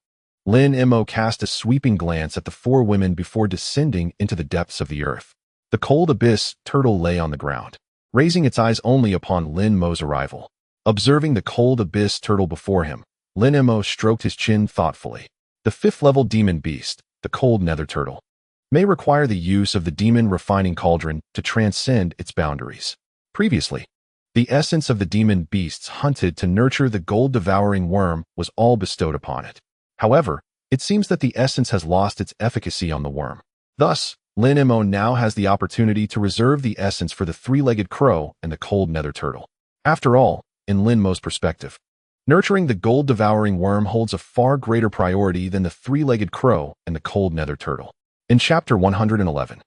Lin Mo cast a sweeping glance at the 4 women before descending into the depths of the earth. The cold abyss turtle lay on the ground, raising its eyes only upon Lin Mo's arrival. Observing the cold abyss turtle before him, Lin Mo stroked his chin thoughtfully. The 5th-level demon beast, the cold nether turtle, may require the use of the demon refining cauldron to transcend its boundaries. Previously, the essence of the demon beasts hunted to nurture the gold-devouring worm was all bestowed upon it. However, it seems that the essence has lost its efficacy on the worm. Thus, Lin Mo now has the opportunity to reserve the essence for the 3-legged crow and the cold nether turtle. After all, in Lin Mo's perspective, nurturing the gold-devouring worm holds a far greater priority than the 3-legged crow and the cold nether turtle. In Chapter 111,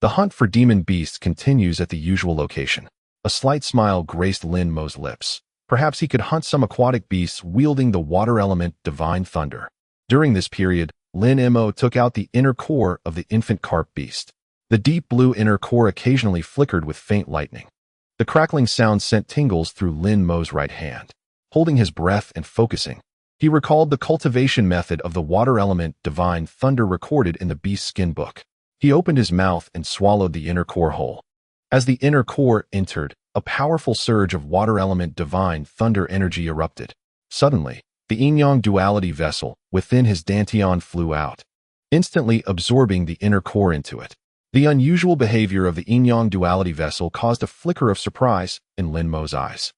the hunt for demon beasts continues at the usual location. A slight smile graced Lin Mo's lips. Perhaps he could hunt some aquatic beasts wielding the water element Divine Thunder. During this period, Lin Mo took out the inner core of the infant carp beast. The deep blue inner core occasionally flickered with faint lightning. The crackling sound sent tingles through Lin Mo's right hand. holding his breath and focusing. He recalled the cultivation method of the water element divine thunder recorded in the beast's skin book. He opened his mouth and swallowed the inner core whole. As the inner core entered, a powerful surge of water element divine thunder energy erupted. Suddenly, the yin-yang duality vessel within his dantian flew out, instantly absorbing the inner core into it. The unusual behavior of the yin-yang duality vessel caused a flicker of surprise in Lin Mo's eyes.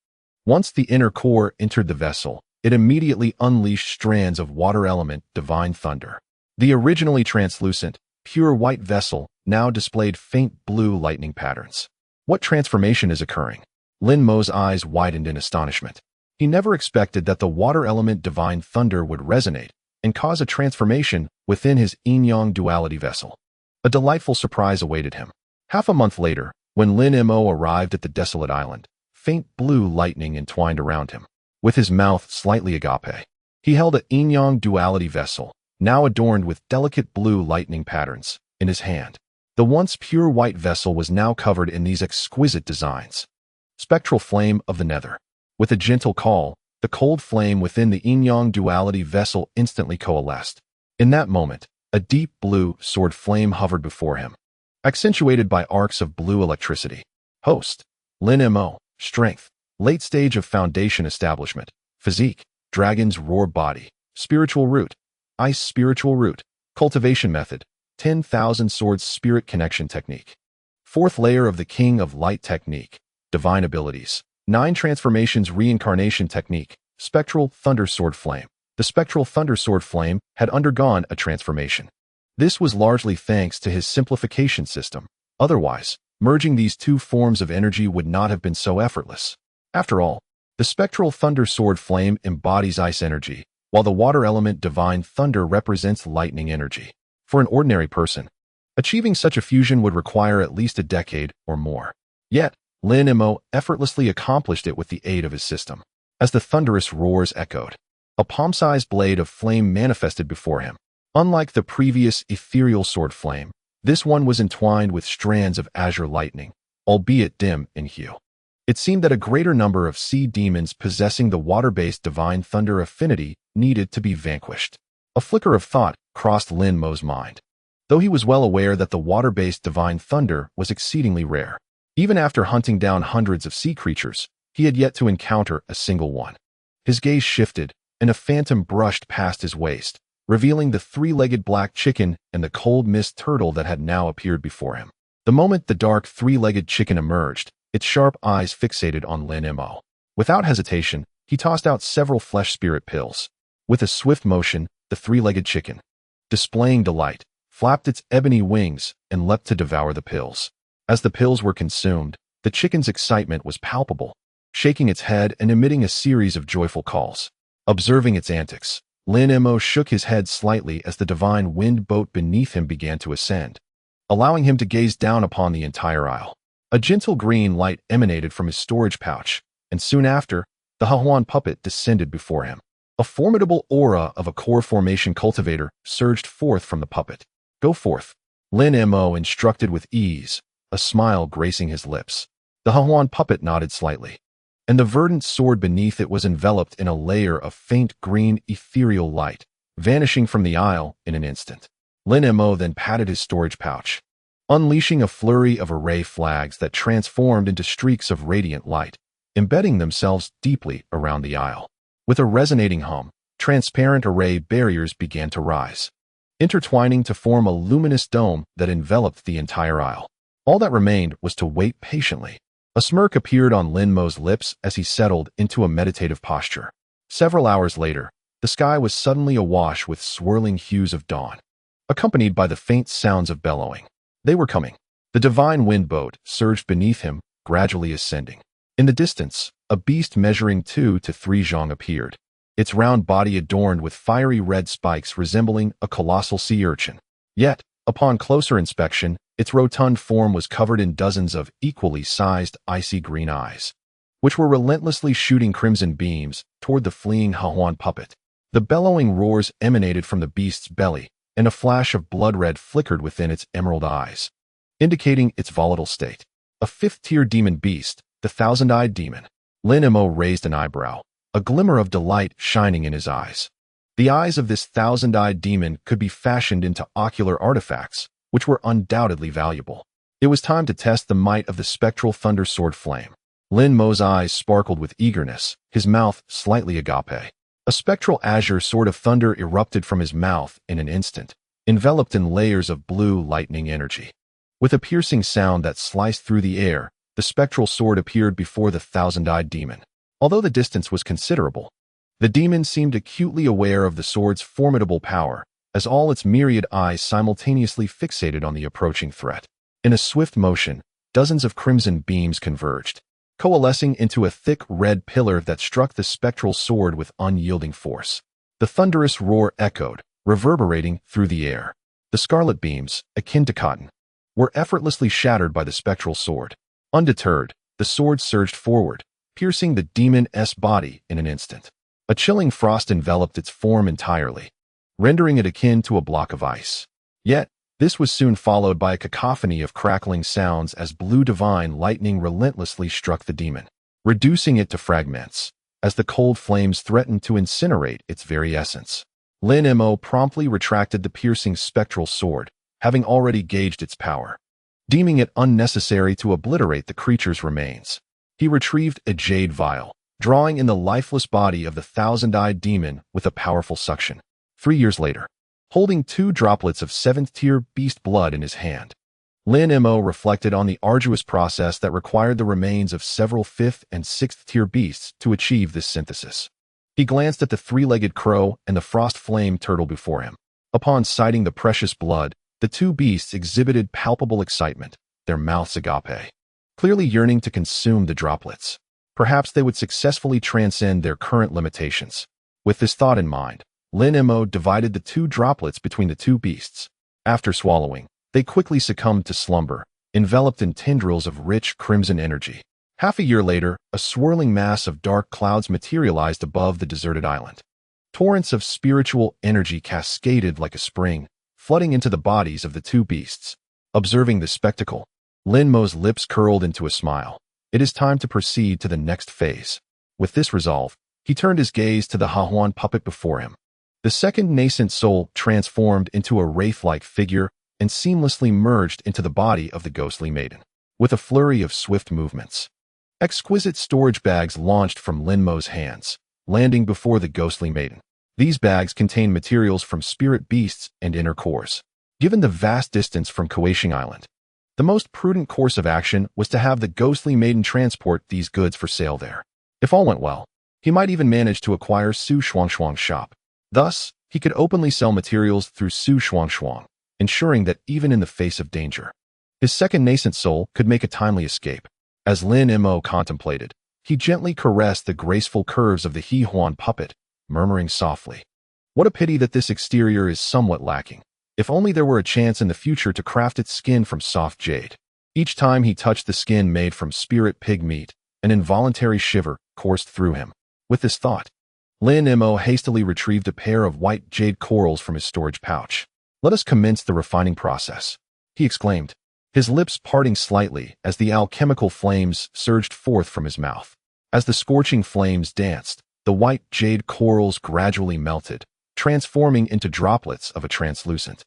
Once the inner core entered the vessel, it immediately unleashed strands of water element divine thunder. The originally translucent, pure white vessel now displayed faint blue lightning patterns. What transformation is occurring? Lin Mo's eyes widened in astonishment. He never expected that the water element divine thunder would resonate and cause a transformation within his yin-yang duality vessel. A delightful surprise awaited him. Half a month later, when Lin Mo arrived at the desolate island, faint blue lightning entwined around him. With his mouth slightly agape, he held a yin-yang duality vessel, now adorned with delicate blue lightning patterns, in his hand. The once pure white vessel was now covered in these exquisite designs. Spectral flame of the nether. With a gentle call, the cold flame within the yin-yang duality vessel instantly coalesced. In that moment, a deep blue sword flame hovered before him, accentuated by arcs of blue electricity. Host: Lin Mo. Strength: late stage of foundation establishment. Physique: dragon's roar body. Spiritual root: ice spiritual root. Cultivation method: 10,000 swords spirit connection technique. Fourth layer of the King of Light technique. Divine abilities: 9 transformations reincarnation technique. Spectral thunder sword flame. The spectral thunder sword flame had undergone a transformation. This was largely thanks to his simplification system. Otherwise, merging these two forms of energy would not have been so effortless. After all, the spectral thunder sword flame embodies ice energy, while the water element divine thunder represents lightning energy. For an ordinary person, achieving such a fusion would require at least a decade or more. Yet, Lin Mo effortlessly accomplished it with the aid of his system. As the thunderous roars echoed, a palm-sized blade of flame manifested before him. Unlike the previous ethereal sword flame, this one was entwined with strands of azure lightning, albeit dim in hue. It seemed that a greater number of sea demons possessing the water-based divine thunder affinity needed to be vanquished. A flicker of thought crossed Lin Mo's mind. Though he was well aware that the water-based divine thunder was exceedingly rare, even after hunting down hundreds of sea creatures, he had yet to encounter a single one. His gaze shifted, and a phantom brushed past his waist, revealing the 3-legged black chicken and the cold mist turtle that had now appeared before him. The moment the dark 3-legged chicken emerged, its sharp eyes fixated on Lin Mo. Without hesitation, he tossed out several flesh spirit pills. With a swift motion, the 3-legged chicken, displaying delight, flapped its ebony wings and leapt to devour the pills. As the pills were consumed, the chicken's excitement was palpable, shaking its head and emitting a series of joyful calls. Observing its antics, Lin Mo shook his head slightly as the divine wind boat beneath him began to ascend, allowing him to gaze down upon the entire isle. A gentle green light emanated from his storage pouch, and soon after, the Xuan puppet descended before him. A formidable aura of a core formation cultivator surged forth from the puppet. Go forth, Lin Mo instructed with ease, a smile gracing his lips. The Xuan puppet nodded slightly, and the verdant sword beneath it was enveloped in a layer of faint green ethereal light, vanishing from the isle in an instant. Lin Mo then patted his storage pouch, unleashing a flurry of array flags that transformed into streaks of radiant light, embedding themselves deeply around the isle. With a resonating hum, transparent array barriers began to rise, intertwining to form a luminous dome that enveloped the entire isle. All that remained was to wait patiently. A smirk appeared on Lin Mo's lips as he settled into a meditative posture. Several hours later, the sky was suddenly awash with swirling hues of dawn, accompanied by the faint sounds of bellowing. They were coming. The divine wind boat surged beneath him, gradually ascending. In the distance, a beast measuring 2 to 3 zhang appeared, its round body adorned with fiery red spikes resembling a colossal sea urchin. Yet, upon closer inspection, its rotund form was covered in dozens of equally sized icy green eyes, which were relentlessly shooting crimson beams toward the fleeing Xuan puppet. The bellowing roars emanated from the beast's belly, and a flash of blood red flickered within its emerald eyes, indicating its volatile state. A 5th-tier demon beast, the thousand-eyed demon. Lin Mo raised an eyebrow, a glimmer of delight shining in his eyes. The eyes of this thousand-eyed demon could be fashioned into ocular artifacts, which were undoubtedly valuable. It was time to test the might of the spectral thunder sword flame. Lin Mo's eyes sparkled with eagerness, his mouth slightly agape. A spectral azure sword of thunder erupted from his mouth in an instant, enveloped in layers of blue lightning energy. With a piercing sound that sliced through the air, the spectral sword appeared before the thousand-eyed demon. Although the distance was considerable, the demon seemed acutely aware of the sword's formidable power, as all its myriad eyes simultaneously fixated on the approaching threat. In a swift motion, dozens of crimson beams converged, coalescing into a thick red pillar that struck the spectral sword with unyielding force. The thunderous roar echoed, reverberating through the air. The scarlet beams, akin to cotton, were effortlessly shattered by the spectral sword. Undeterred, the sword surged forward, piercing the demon's body in an instant. A chilling frost enveloped its form entirely, rendering it akin to a block of ice. Yet, this was soon followed by a cacophony of crackling sounds as blue divine lightning relentlessly struck the demon, reducing it to fragments, as the cold flames threatened to incinerate its very essence. Lin Mo promptly retracted the piercing spectral sword, having already gauged its power. Deeming it unnecessary to obliterate the creature's remains, he retrieved a jade vial, drawing in the lifeless body of the thousand-eyed demon with a powerful suction. 3 years later, holding 2 droplets of 7th-tier beast blood in his hand, Lin Mo reflected on the arduous process that required the remains of several 5th and 6th-tier beasts to achieve this synthesis. He glanced at the 3-legged crow and the frost flame turtle before him. Upon sighting the precious blood, the 2 beasts exhibited palpable excitement, their mouths agape, clearly yearning to consume the droplets. Perhaps they would successfully transcend their current limitations. With this thought in mind, Lin Mo divided the 2 droplets between the 2 beasts. After swallowing, they quickly succumbed to slumber, enveloped in tendrils of rich crimson energy. Half a year later, a swirling mass of dark clouds materialized above the deserted island. Torrents of spiritual energy cascaded like a spring, flooding into the bodies of the 2 beasts. Observing the spectacle, Lin Mo's lips curled into a smile. It is time to proceed to the next phase. With this resolve, he turned his gaze to the Xuan puppet before him. The second nascent soul transformed into a wraith-like figure and seamlessly merged into the body of the ghostly maiden. With a flurry of swift movements, exquisite storage bags launched from Lin Mo's hands, landing before the ghostly maiden. These bags contained materials from spirit beasts and inner cores. Given the vast distance from Cultivation Island, the most prudent course of action was to have the ghostly maiden transport these goods for sale there. If all went well, he might even manage to acquire Xuan's shop. Thus, he could openly sell materials through Xuan, ensuring that even in the face of danger, his second nascent soul could make a timely escape. As Lin Mo contemplated, he gently caressed the graceful curves of the Xuan puppet, murmuring softly, "What a pity that this exterior is somewhat lacking. If only there were a chance in the future to craft its skin from soft jade." Each time he touched the skin made from spirit pig meat, an involuntary shiver coursed through him. With this thought, Lin Mo hastily retrieved a pair of white jade corals from his storage pouch. "Let us commence the refining process," he exclaimed, his lips parting slightly as the alchemical flames surged forth from his mouth. As the scorching flames danced, the white jade corals gradually melted, transforming into droplets of a translucent,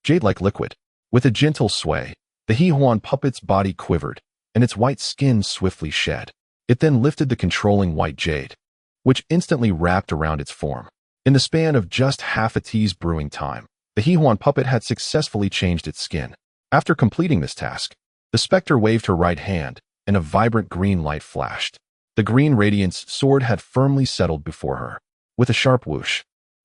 jade-like liquid. With a gentle sway, the Xuan puppet's body quivered, and its white skin swiftly shed. It then lifted the controlling white jade, which instantly wrapped around its form. In the span of just half a tea's brewing time, the Xuan puppet had successfully changed its skin. After completing this task, the specter waved her right hand, and a vibrant green light flashed. The green radiance sword had firmly settled before her. With a sharp whoosh,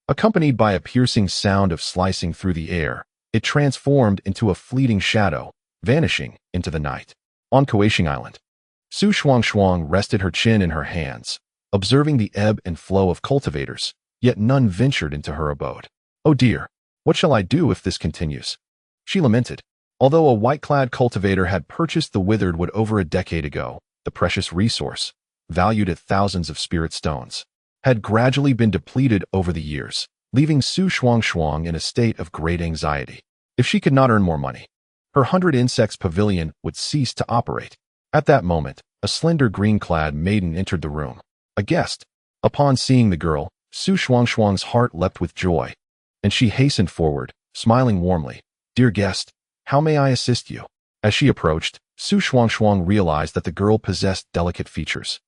accompanied by a piercing sound of slicing through the air, it transformed into a fleeting shadow, vanishing into the night. On Cultivation Island, Xuan rested her chin in her hands, observing the ebb and flow of cultivators, yet none ventured into her abode. "Oh dear, what shall I do if this continues?" she lamented. Although a white-clad cultivator had purchased the withered wood over a decade ago, the precious resource, valued at thousands of spirit stones, had gradually been depleted over the years, leaving Xuan in a state of great anxiety. If she could not earn more money, her 100 insects pavilion would cease to operate. At that moment, a slender green-clad maiden entered the room. A guest, Upon seeing the girl, Xuan's heart leapt with joy, and she hastened forward, smiling warmly. "Dear guest, how may I assist you?" As she approached, Xuan realized that the girl possessed delicate features,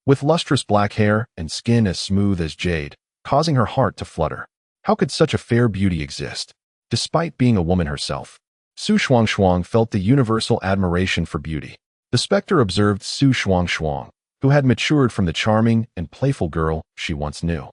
with lustrous black hair and skin as smooth as jade, causing her heart to flutter. How could such a fair beauty exist? Despite being a woman herself, Xuan felt the universal admiration for beauty. The specter observed Xuan, who had matured from the charming and playful girl she once knew.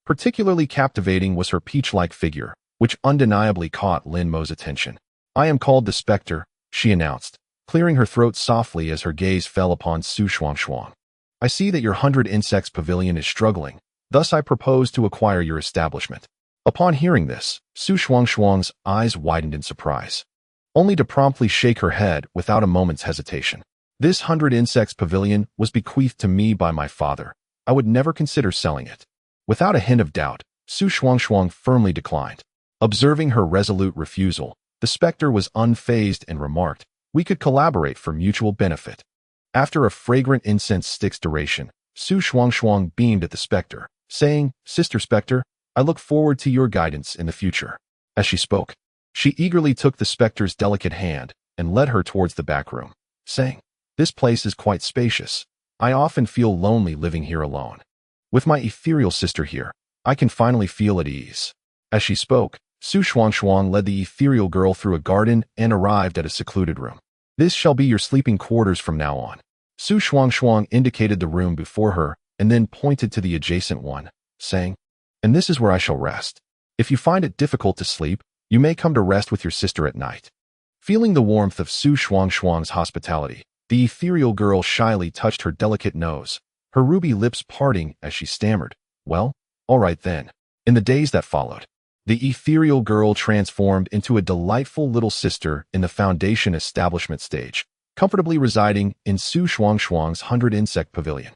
Particularly captivating was her peach-like figure, which undeniably caught Lin Mo's attention. "I am called the Spectre," she announced, clearing her throat softly as her gaze fell upon Xuan. "I see that your 100 Insects pavilion is struggling, thus I propose to acquire your establishment." Upon hearing this, Xuan's eyes widened in surprise, only to promptly shake her head without a moment's hesitation. "This 100 Insects pavilion was bequeathed to me by my father. I would never consider selling it." Without a hint of doubt, Xuan firmly declined. Observing her resolute refusal, the specter was unfazed and remarked, "We could collaborate for mutual benefit." After a fragrant incense stick's duration, Xuan beamed at the specter, saying, "Sister Spectre, I look forward to your guidance in the future." As she spoke, she eagerly took the specter's delicate hand and led her towards the back room, saying, "This place is quite spacious. I often feel lonely living here alone. With my ethereal sister here, I can finally feel at ease." As she spoke, Xuan led the ethereal girl through a garden and arrived at a secluded room. "This shall be your sleeping quarters from now on." Xuan indicated the room before her and then pointed to the adjacent one, saying, "And this is where I shall rest. If you find it difficult to sleep, you may come to rest with your sister at night." Feeling the warmth of Xuan's hospitality, the ethereal girl shyly touched her delicate nose, her ruby lips parting as she stammered, "Well, all right then." In the days that followed, the ethereal girl transformed into a delightful little sister in the foundation establishment stage, comfortably residing in Xuan's 100 Insect Pavilion.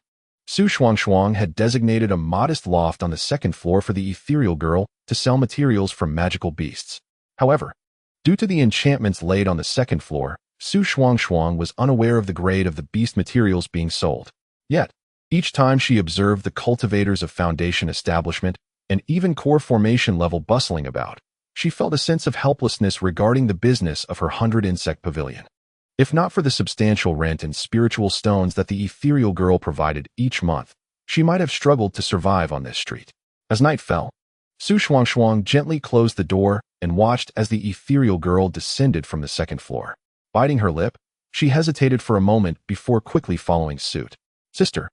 Xuan had designated a modest loft on the second floor for the ethereal girl to sell materials from magical beasts. However, due to the enchantments laid on the second floor, Xuan was unaware of the grade of the beast materials being sold. Yet, each time she observed the cultivators of foundation establishment and even core formation level bustling about, she felt a sense of helplessness regarding the business of her 100 Insect Pavilion. If not for the substantial rent and spiritual stones that the ethereal girl provided each month, she might have struggled to survive on this street. As night fell, Xuan gently closed the door and watched as the ethereal girl descended from the second floor. Biting her lip, she hesitated for a moment before quickly following suit. "Sister,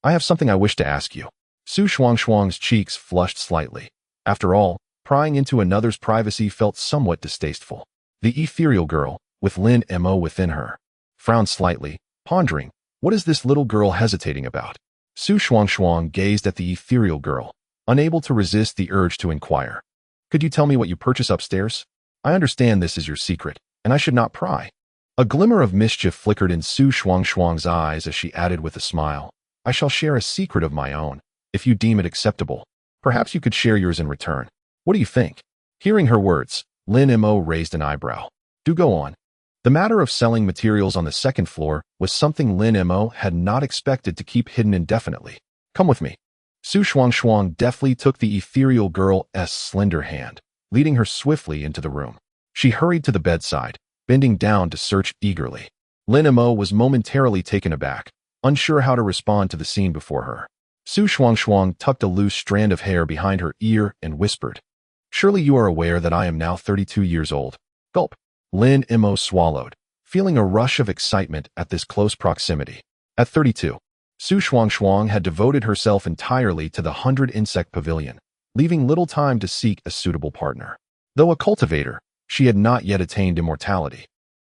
I have something I wish to ask you." Xuan's cheeks flushed slightly. After all, prying into another's privacy felt somewhat distasteful. The ethereal girl, with Lin Mo within her, frowned slightly, pondering, what is this little girl hesitating about? Xuan gazed at the ethereal girl, unable to resist the urge to inquire. "Could you tell me what you purchase upstairs? I understand this is your secret, and I should not pry." A glimmer of mischief flickered in Xuan's eyes as she added with a smile, "I shall share a secret of my own, if you deem it acceptable. Perhaps you could share yours in return. What do you think?" Hearing her words, Lin Mo raised an eyebrow. "Do go on." The matter of selling materials on the second floor was something Lin Mo had not expected to keep hidden indefinitely. "Come with me." Xuan deftly took the ethereal girl's slender hand, leading her swiftly into the room. She hurried to the bedside, bending down to search eagerly. Lin Mo was momentarily taken aback, unsure how to respond to the scene before her. Xuan tucked a loose strand of hair behind her ear and whispered, "Surely you are aware that I am now 32 years old." Gulp. Lin Mo swallowed, feeling a rush of excitement at this close proximity. At 32, Xuan had devoted herself entirely to the 100 Insect Pavilion, leaving little time to seek a suitable partner. Though a cultivator, she had not yet attained immortality,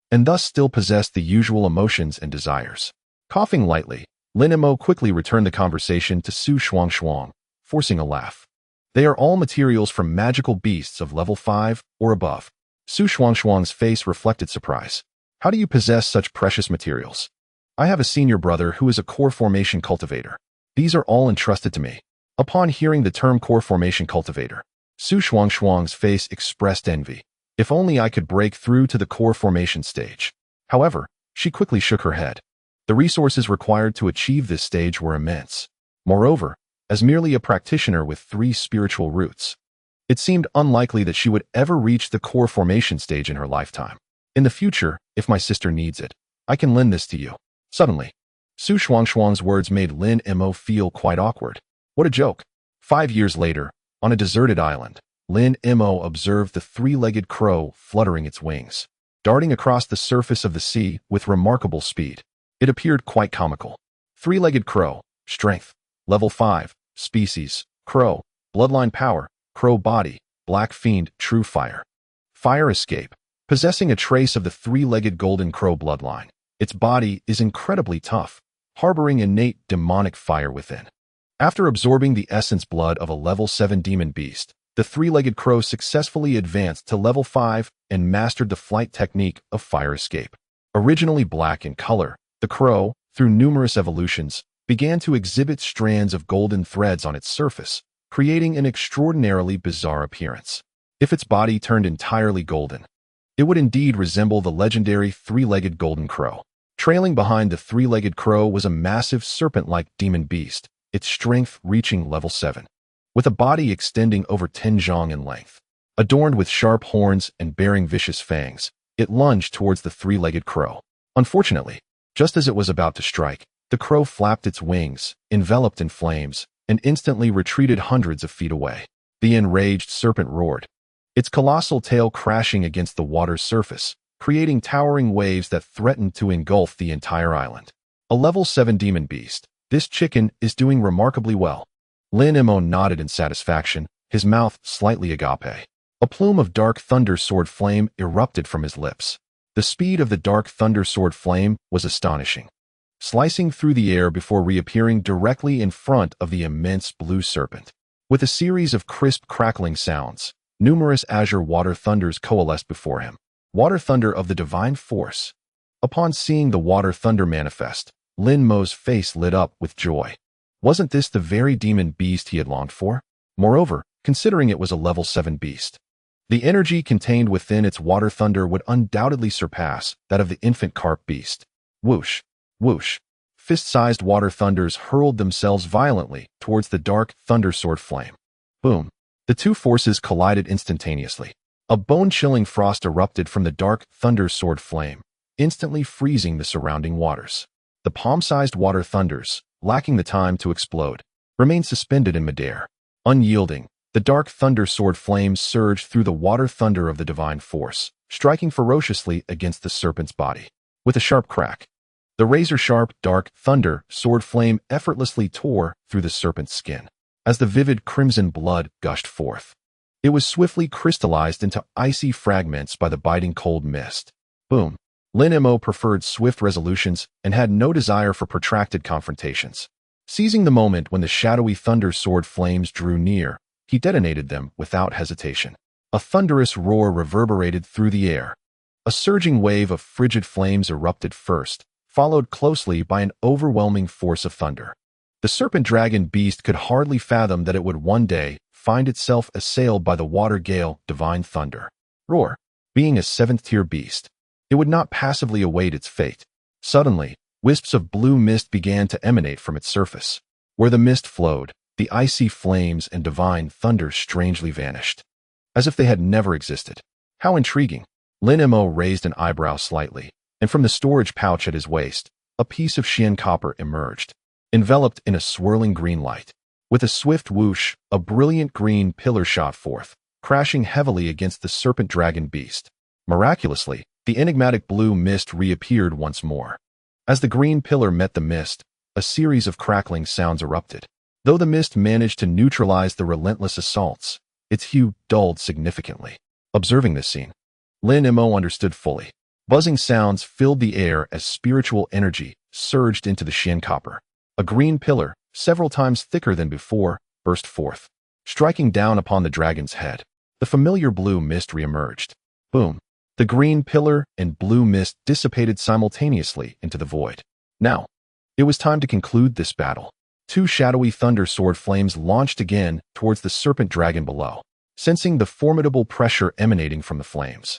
and thus still possessed the usual emotions and desires. Coughing lightly, Lin Mo quickly returned the conversation to Xuan, forcing a laugh. "They are all materials from magical beasts of level 5 or above." Xuan's face reflected surprise. "How do you possess such precious materials?" "I have a senior brother who is a core formation cultivator. These are all entrusted to me." Upon hearing the term core formation cultivator, Xuan's face expressed envy. "If only I could break through to the core formation stage." However, she quickly shook her head. The resources required to achieve this stage were immense. Moreover, as merely a practitioner with 3 spiritual roots. It seemed unlikely that she would ever reach the core formation stage in her lifetime. In the future, if my sister needs it, I can lend this to you. Suddenly, Su Shuangshuang's words made Lin Mo feel quite awkward. What a joke. 5 years later, on a deserted island, Lin Mo observed the 3-legged crow fluttering its wings, darting across the surface of the sea with remarkable speed. It appeared quite comical. 3-legged crow, strength, level 5, species, crow, bloodline power, crow body, black fiend, true fire. Fire escape. Possessing a trace of the 3-legged golden crow bloodline, its body is incredibly tough, harboring innate demonic fire within. After absorbing the essence blood of a level 7 demon beast, the 3-legged crow successfully advanced to level 5 and mastered the flight technique of fire escape. Originally black in color, the crow, through numerous evolutions, began to exhibit strands of golden threads on its surface, creating an extraordinarily bizarre appearance. If its body turned entirely golden, it would indeed resemble the legendary 3-legged golden crow. Trailing behind the 3-legged crow was a massive serpent-like demon beast, its strength reaching level 7. With a body extending over 10 zhang in length, adorned with sharp horns and bearing vicious fangs, it lunged towards the 3-legged crow. Unfortunately, just as it was about to strike, the crow flapped its wings, enveloped in flames, and instantly retreated hundreds of feet away. The enraged serpent roared, its colossal tail crashing against the water's surface, creating towering waves that threatened to engulf the entire island. A level 7 demon beast, this chicken is doing remarkably well. Lin Mo nodded in satisfaction, his mouth slightly agape. A plume of dark thunder sword flame erupted from his lips. The speed of the dark thunder sword flame was astonishing, slicing through the air before reappearing directly in front of the immense blue serpent. With a series of crisp crackling sounds, numerous azure water thunders coalesced before him. Water thunder of the divine force. Upon seeing the water thunder manifest, Lin Mo's face lit up with joy. Wasn't this the very demon beast he had longed for? Moreover, considering it was a level 7 beast, the energy contained within its water thunder would undoubtedly surpass that of the infant carp beast. Whoosh, whoosh. Fist-sized water thunders hurled themselves violently towards the dark thunder sword flame. Boom. The two forces collided instantaneously. A bone-chilling frost erupted from the dark thunder sword flame, instantly freezing the surrounding waters. The palm-sized water thunders, lacking the time to explode, remained suspended in midair. Unyielding, the dark thunder sword flames surged through the water thunder of the divine force, striking ferociously against the serpent's body. With a sharp crack, the razor-sharp dark thunder sword flame effortlessly tore through the serpent's skin. As the vivid crimson blood gushed forth, it was swiftly crystallized into icy fragments by the biting cold mist. Boom. Lin Mo preferred swift resolutions and had no desire for protracted confrontations. Seizing the moment when the shadowy thunder sword flames drew near, he detonated them without hesitation. A thunderous roar reverberated through the air. A surging wave of frigid flames erupted first, followed closely by an overwhelming force of thunder. The serpent dragon beast could hardly fathom that it would one day find itself assailed by the water gale divine thunder. Roar. Being a 7th-tier beast, it would not passively await its fate. Suddenly, wisps of blue mist began to emanate from its surface. Where the mist flowed, the icy flames and divine thunder strangely vanished, as if they had never existed. How intriguing. Lin Mo raised an eyebrow slightly, and from the storage pouch at his waist, a piece of Xuan Copper emerged, enveloped in a swirling green light. With a swift whoosh, a brilliant green pillar shot forth, crashing heavily against the serpent dragon beast. Miraculously, the enigmatic blue mist reappeared once more. As the green pillar met the mist, a series of crackling sounds erupted. Though the mist managed to neutralize the relentless assaults, its hue dulled significantly. Observing this scene, Lin Mo understood fully. Buzzing sounds filled the air as spiritual energy surged into the Xuan Copper. A green pillar, several times thicker than before, burst forth, striking down upon the dragon's head. The familiar blue mist reemerged. Boom. The green pillar and blue mist dissipated simultaneously into the void. Now, it was time to conclude this battle. Two shadowy thunder sword flames launched again towards the serpent dragon below, sensing the formidable pressure emanating from the flames.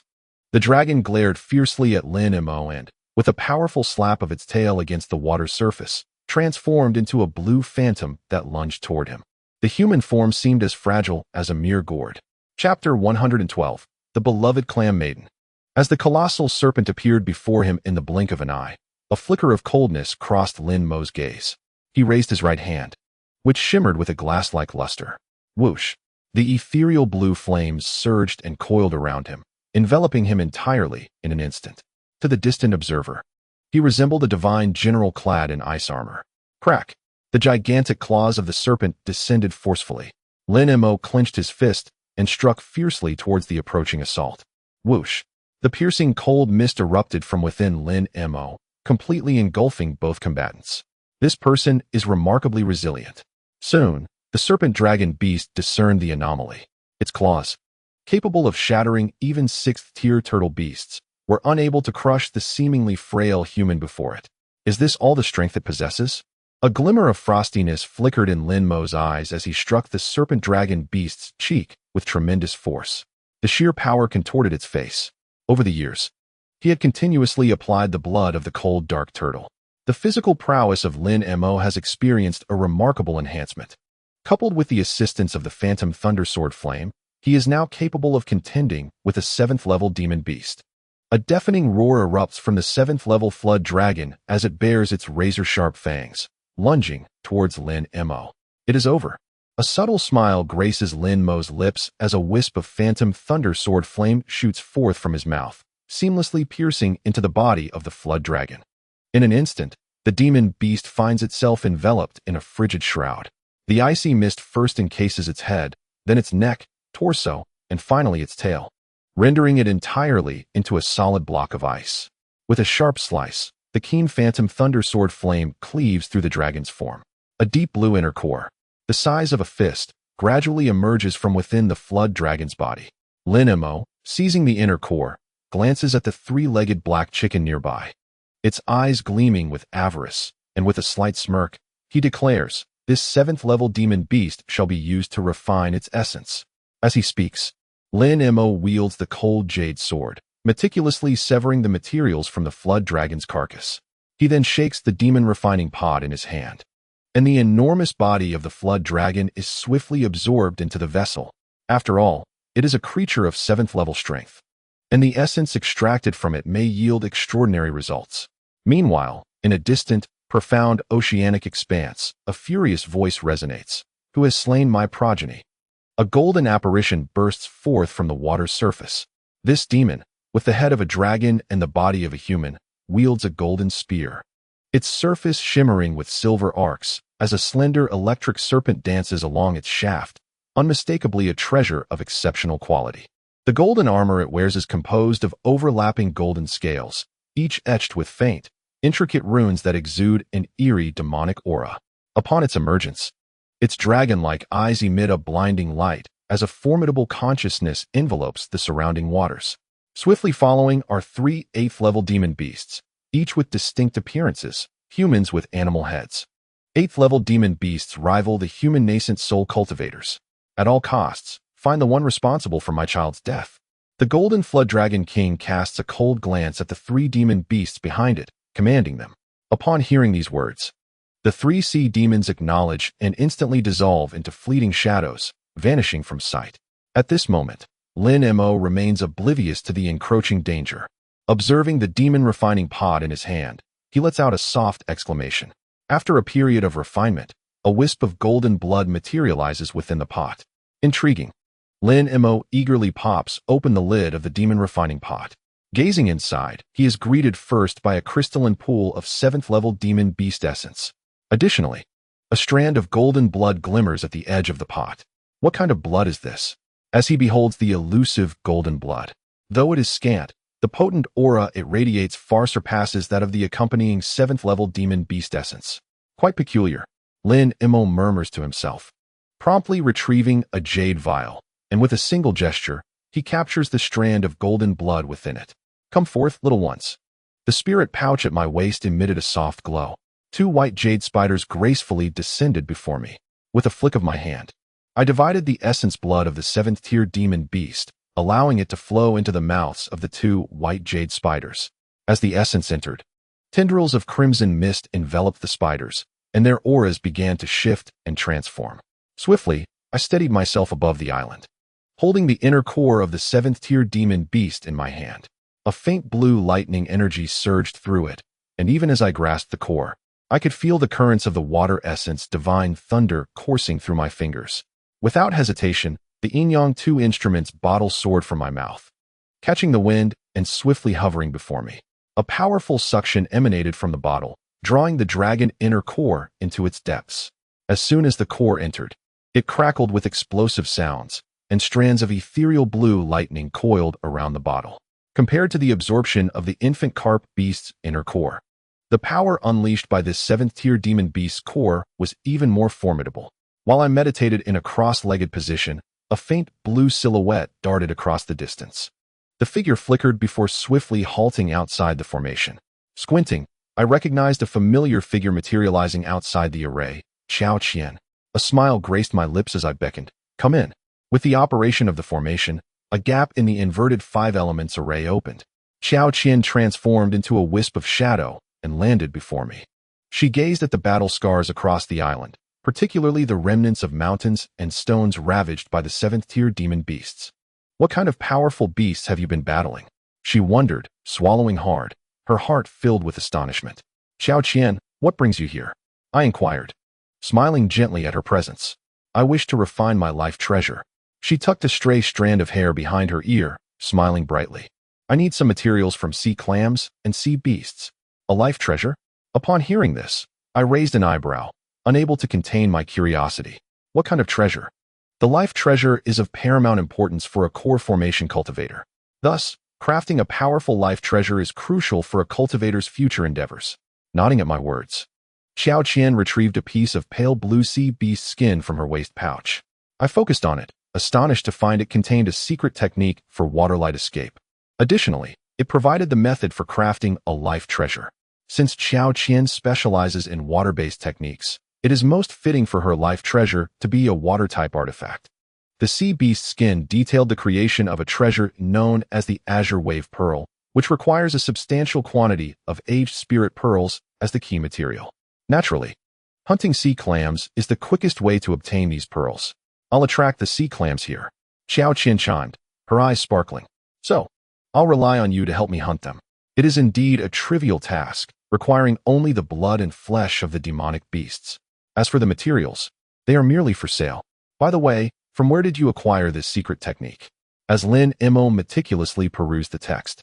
The dragon glared fiercely at Lin Mo and, with a powerful slap of its tail against the water's surface, transformed into a blue phantom that lunged toward him. The human form seemed as fragile as a mere gourd. Chapter 112. The Beloved Clam Maiden. As the colossal serpent appeared before him in the blink of an eye, a flicker of coldness crossed Lin Mo's gaze. He raised his right hand, which shimmered with a glass-like luster. Whoosh! The ethereal blue flames surged and coiled around him, enveloping him entirely in an instant. To the distant observer, he resembled a divine general clad in ice armor. Crack! The gigantic claws of the serpent descended forcefully. Lin Mo clenched his fist and struck fiercely towards the approaching assault. Whoosh! The piercing cold mist erupted from within Lin Mo, completely engulfing both combatants. This person is remarkably resilient. Soon, the serpent dragon beast discerned the anomaly. Its claws, capable of shattering even 6th-tier turtle beasts, were unable to crush the seemingly frail human before it. Is this all the strength it possesses? A glimmer of frostiness flickered in Lin Mo's eyes as he struck the serpent dragon beast's cheek with tremendous force. The sheer power contorted its face. Over the years, he had continuously applied the blood of the cold dark turtle. The physical prowess of Lin Mo has experienced a remarkable enhancement. Coupled with the assistance of the phantom thundersword flame, he is now capable of contending with a 7th-level demon beast. A deafening roar erupts from the 7th-level flood dragon as it bares its razor-sharp fangs, lunging towards Lin Mo. It is over. A subtle smile graces Lin Mo's lips as a wisp of phantom thundersword flame shoots forth from his mouth, seamlessly piercing into the body of the flood dragon. In an instant, the demon beast finds itself enveloped in a frigid shroud. The icy mist first encases its head, then its neck, torso, and finally its tail, rendering it entirely into a solid block of ice. With a sharp slice, the keen phantom thundersword flame cleaves through the dragon's form. A deep blue inner core, the size of a fist, gradually emerges from within the flood dragon's body. Lin Mo, seizing the inner core, glances at the 3-legged black chicken nearby. Its eyes gleaming with avarice, and with a slight smirk, he declares, "This 7th-level demon beast shall be used to refine its essence." As he speaks, Lin Mo wields the cold jade sword, meticulously severing the materials from the flood dragon's carcass. He then shakes the demon refining pod in his hand, and the enormous body of the flood dragon is swiftly absorbed into the vessel. After all, it is a creature of 7th-level strength, and the essence extracted from it may yield extraordinary results. Meanwhile, in a distant, profound oceanic expanse, a furious voice resonates. "Who has slain my progeny?" A golden apparition bursts forth from the water's surface. This demon, with the head of a dragon and the body of a human, wields a golden spear, its surface shimmering with silver arcs as a slender electric serpent dances along its shaft, unmistakably a treasure of exceptional quality. The golden armor it wears is composed of overlapping golden scales, each etched with faint, intricate runes that exude an eerie demonic aura. Upon its emergence, its dragon-like eyes emit a blinding light as a formidable consciousness envelopes the surrounding waters. Swiftly following are 3 8th-level demon beasts, each with distinct appearances, humans with animal heads. 8th-level demon beasts rival the human nascent soul cultivators. At all costs, find the one responsible for my child's death. The golden flood dragon king casts a cold glance at the 3 demon beasts behind it, commanding them. Upon hearing these words, the 3 sea demons acknowledge and instantly dissolve into fleeting shadows, vanishing from sight. At this moment, Lin Mo remains oblivious to the encroaching danger. Observing the demon refining pod in his hand, he lets out a soft exclamation. After a period of refinement, a wisp of golden blood materializes within the pot. Intriguing. Lin Mo eagerly pops open the lid of the demon refining pot. Gazing inside, he is greeted first by a crystalline pool of 7th-level demon beast essence. Additionally, a strand of golden blood glimmers at the edge of the pot. What kind of blood is this? As he beholds the elusive golden blood. Though it is scant, the potent aura it radiates far surpasses that of the accompanying 7th-level demon beast essence. Quite peculiar, Lin Mo murmurs to himself, promptly retrieving a jade vial, and with a single gesture, he captures the strand of golden blood within it. "Come forth, little ones." The spirit pouch at my waist emitted a soft glow. 2 white jade spiders gracefully descended before me. With a flick of my hand, I divided the essence blood of the 7th-tier demon beast, allowing it to flow into the mouths of the 2 white jade spiders. As the essence entered, tendrils of crimson mist enveloped the spiders, and their auras began to shift and transform. Swiftly, I steadied myself above the island, holding the inner core of the 7th-tier demon beast in my hand. A faint blue lightning energy surged through it, and even as I grasped the core, I could feel the currents of the water essence divine thunder coursing through my fingers. Without hesitation, the Yin-Yang 2 instrument's bottle soared from my mouth, catching the wind and swiftly hovering before me. A powerful suction emanated from the bottle, drawing the dragon inner core into its depths. As soon as the core entered, it crackled with explosive sounds, and strands of ethereal blue lightning coiled around the bottle. Compared to the absorption of the infant carp beast's inner core, the power unleashed by this 7th-tier demon beast's core was even more formidable. While I meditated in a cross-legged position, a faint blue silhouette darted across the distance. The figure flickered before swiftly halting outside the formation. Squinting, I recognized a familiar figure materializing outside the array, Xiao Qian. A smile graced my lips as I beckoned. Come in. With the operation of the formation, a gap in the inverted 5 elements array opened. Xiao Qian transformed into a wisp of shadow and landed before me. She gazed at the battle scars across the island, particularly the remnants of mountains and stones ravaged by the 7th-tier demon beasts. What kind of powerful beasts have you been battling? She wondered, swallowing hard, her heart filled with astonishment. Xiao Qian, what brings you here? I inquired, smiling gently at her presence. I wish to refine my life treasure. She tucked a stray strand of hair behind her ear, smiling brightly. I need some materials from sea clams and sea beasts. A life treasure? Upon hearing this, I raised an eyebrow, unable to contain my curiosity. What kind of treasure? The life treasure is of paramount importance for a core formation cultivator. Thus, crafting a powerful life treasure is crucial for a cultivator's future endeavors. Nodding at my words, Xiao Qian retrieved a piece of pale blue sea beast skin from her waist pouch. I focused on it, astonished to find it contained a secret technique for waterlight escape. Additionally, it provided the method for crafting a life treasure. Since Xiao Qian specializes in water-based techniques, it is most fitting for her life treasure to be a water-type artifact. The sea beast skin detailed the creation of a treasure known as the Azure Wave Pearl, which requires a substantial quantity of aged spirit pearls as the key material. Naturally, hunting sea clams is the quickest way to obtain these pearls. I'll attract the sea clams here. Xiao Qian chimed, her eyes sparkling. So, I'll rely on you to help me hunt them. It is indeed a trivial task, requiring only the blood and flesh of the demonic beasts. As for the materials, they are merely for sale. By the way, from where did you acquire this secret technique? As Lin Mo meticulously perused the text,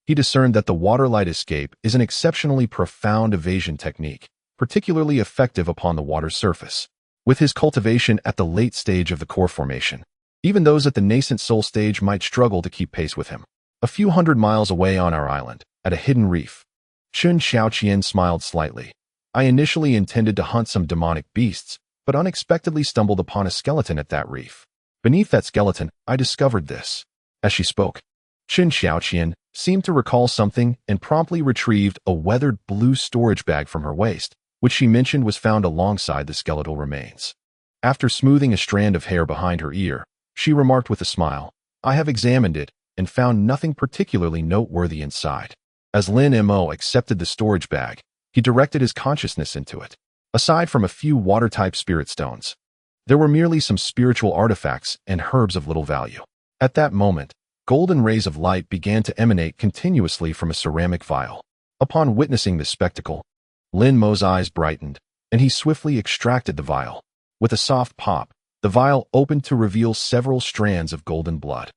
he discerned that the waterlight escape is an exceptionally profound evasion technique, particularly effective upon the water surface. With his cultivation at the late stage of the core formation, even those at the nascent soul stage might struggle to keep pace with him. A few hundred miles away on our island, at a hidden reef, Xiao Qian smiled slightly. I initially intended to hunt some demonic beasts, but unexpectedly stumbled upon a skeleton at that reef. Beneath that skeleton, I discovered this. As she spoke, Xiao Qian seemed to recall something and promptly retrieved a weathered blue storage bag from her waist, which she mentioned was found alongside the skeletal remains. After smoothing a strand of hair behind her ear, she remarked with a smile, I have examined it and found nothing particularly noteworthy inside. As Lin Mo accepted the storage bag, he directed his consciousness into it. Aside from a few water-type spirit stones, there were merely some spiritual artifacts and herbs of little value. At that moment, golden rays of light began to emanate continuously from a ceramic vial. Upon witnessing this spectacle, Lin Mo's eyes brightened, and he swiftly extracted the vial. With a soft pop, the vial opened to reveal several strands of golden blood.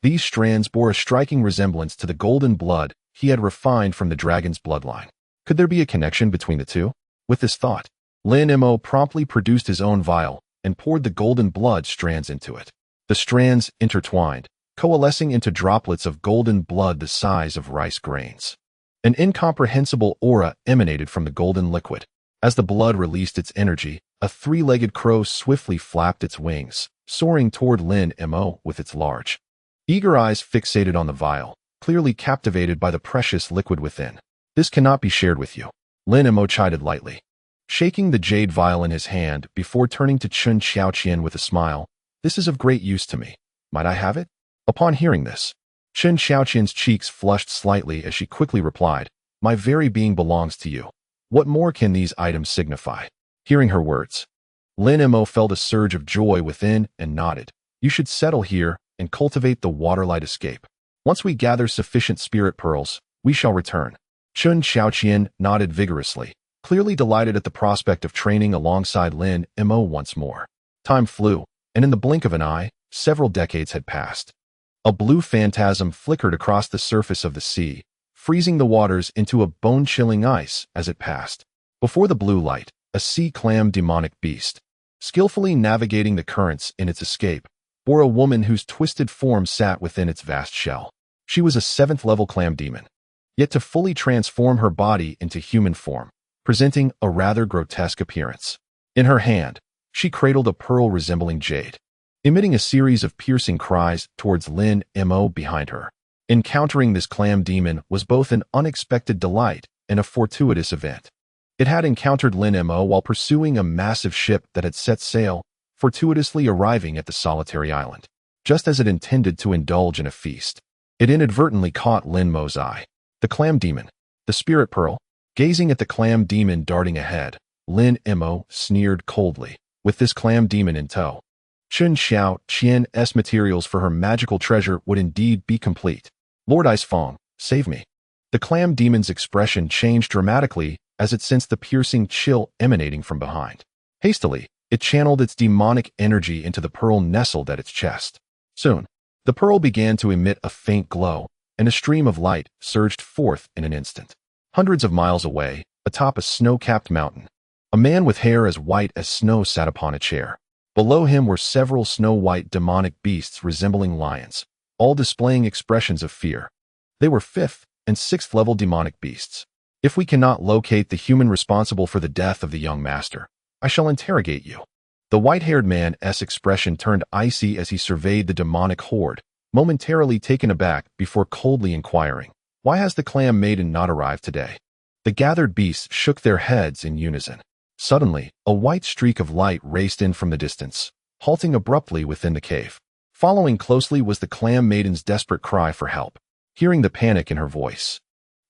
These strands bore a striking resemblance to the golden blood he had refined from the dragon's bloodline. Could there be a connection between the two? With this thought, Lin Mo promptly produced his own vial and poured the golden blood strands into it. The strands intertwined, coalescing into droplets of golden blood the size of rice grains. An incomprehensible aura emanated from the golden liquid. As the blood released its energy, a three-legged crow swiftly flapped its wings, soaring toward Lin Mo with its large, eager eyes fixated on the vial, clearly captivated by the precious liquid within. This cannot be shared with you. Lin Mo chided lightly, shaking the jade vial in his hand before turning to Xiao Qian with a smile. This is of great use to me. Might I have it? Upon hearing this, Xiao Qian's cheeks flushed slightly as she quickly replied, My very being belongs to you. What more can these items signify? Hearing her words, Lin Mo felt a surge of joy within and nodded. You should settle here and cultivate the waterlight escape. Once we gather sufficient spirit pearls, we shall return. Chun Xiaoqian nodded vigorously, clearly delighted at the prospect of training alongside Lin Mo once more. Time flew, and in the blink of an eye, several decades had passed. A blue phantasm flickered across the surface of the sea, freezing the waters into a bone-chilling ice as it passed. Before the blue light, a sea clam demonic beast, skillfully navigating the currents in its escape, bore a woman whose twisted form sat within its vast shell. She was a 7th-level clam demon, yet to fully transform her body into human form, presenting a rather grotesque appearance. In her hand, she cradled a pearl resembling jade, emitting a series of piercing cries towards Lin Mo behind her. Encountering this clam demon was both an unexpected delight and a fortuitous event. It had encountered Lin Mo while pursuing a massive ship that had set sail, fortuitously arriving at the solitary island. Just as it intended to indulge in a feast, it inadvertently caught Lin Mo's eye. The clam demon, the spirit pearl, gazing at the clam demon darting ahead, Lin Mo sneered coldly. With this clam demon in tow, Chun Xiaoqian's materials for her magical treasure would indeed be complete. Lord Ice Fong, save me. The clam demon's expression changed dramatically as it sensed the piercing chill emanating from behind. Hastily, it channeled its demonic energy into the pearl nestled at its chest. Soon, the pearl began to emit a faint glow, and a stream of light surged forth in an instant. Hundreds of miles away, atop a snow-capped mountain, a man with hair as white as snow sat upon a chair. Below him were several snow-white demonic beasts resembling lions, all displaying expressions of fear. They were 5th and 6th level demonic beasts. If we cannot locate the human responsible for the death of the young master, I shall interrogate you. The white-haired man's expression turned icy as he surveyed the demonic horde, momentarily taken aback before coldly inquiring, "Why has the clam maiden not arrived today?" The gathered beasts shook their heads in unison. Suddenly, a white streak of light raced in from the distance, halting abruptly within the cave. Following closely was the clam maiden's desperate cry for help. Hearing the panic in her voice,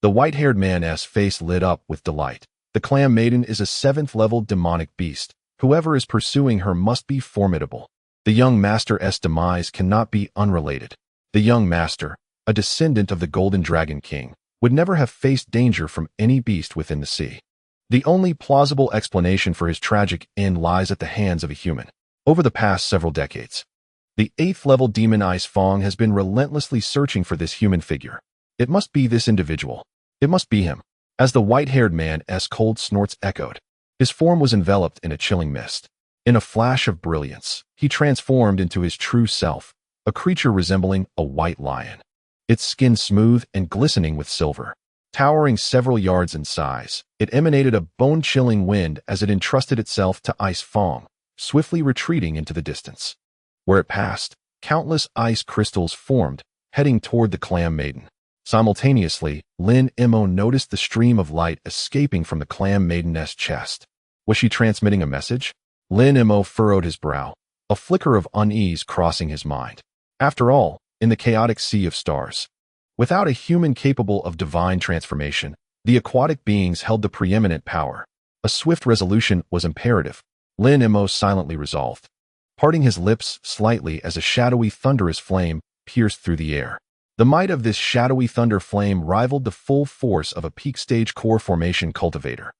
the white-haired man's face lit up with delight. The clam maiden is a 7th-level demonic beast. Whoever is pursuing her must be formidable. The young master's demise cannot be unrelated. The young master, a descendant of the Golden Dragon King, would never have faced danger from any beast within the sea. The only plausible explanation for his tragic end lies at the hands of a human. Over the past several decades, the 8th-level demon Ice Fong has been relentlessly searching for this human figure. It must be this individual. It must be him. As the white-haired man's cold snorts echoed, his form was enveloped in a chilling mist. In a flash of brilliance, he transformed into his true self, a creature resembling a white lion, its skin smooth and glistening with silver. Towering several yards in size, it emanated a bone-chilling wind as it entrusted itself to Ice Fong, swiftly retreating into the distance. Where it passed, countless ice crystals formed, heading toward the clam maiden. Simultaneously, Lin Mo noticed the stream of light escaping from the clam maiden's chest. Was she transmitting a message? Lin Mo furrowed his brow, a flicker of unease crossing his mind. After all, in the chaotic sea of stars, without a human capable of divine transformation, the aquatic beings held the preeminent power. A swift resolution was imperative. Lin Mo silently resolved, parting his lips slightly as a shadowy thunderous flame pierced through the air. The might of this shadowy thunder flame rivaled the full force of a peak-stage core formation cultivator.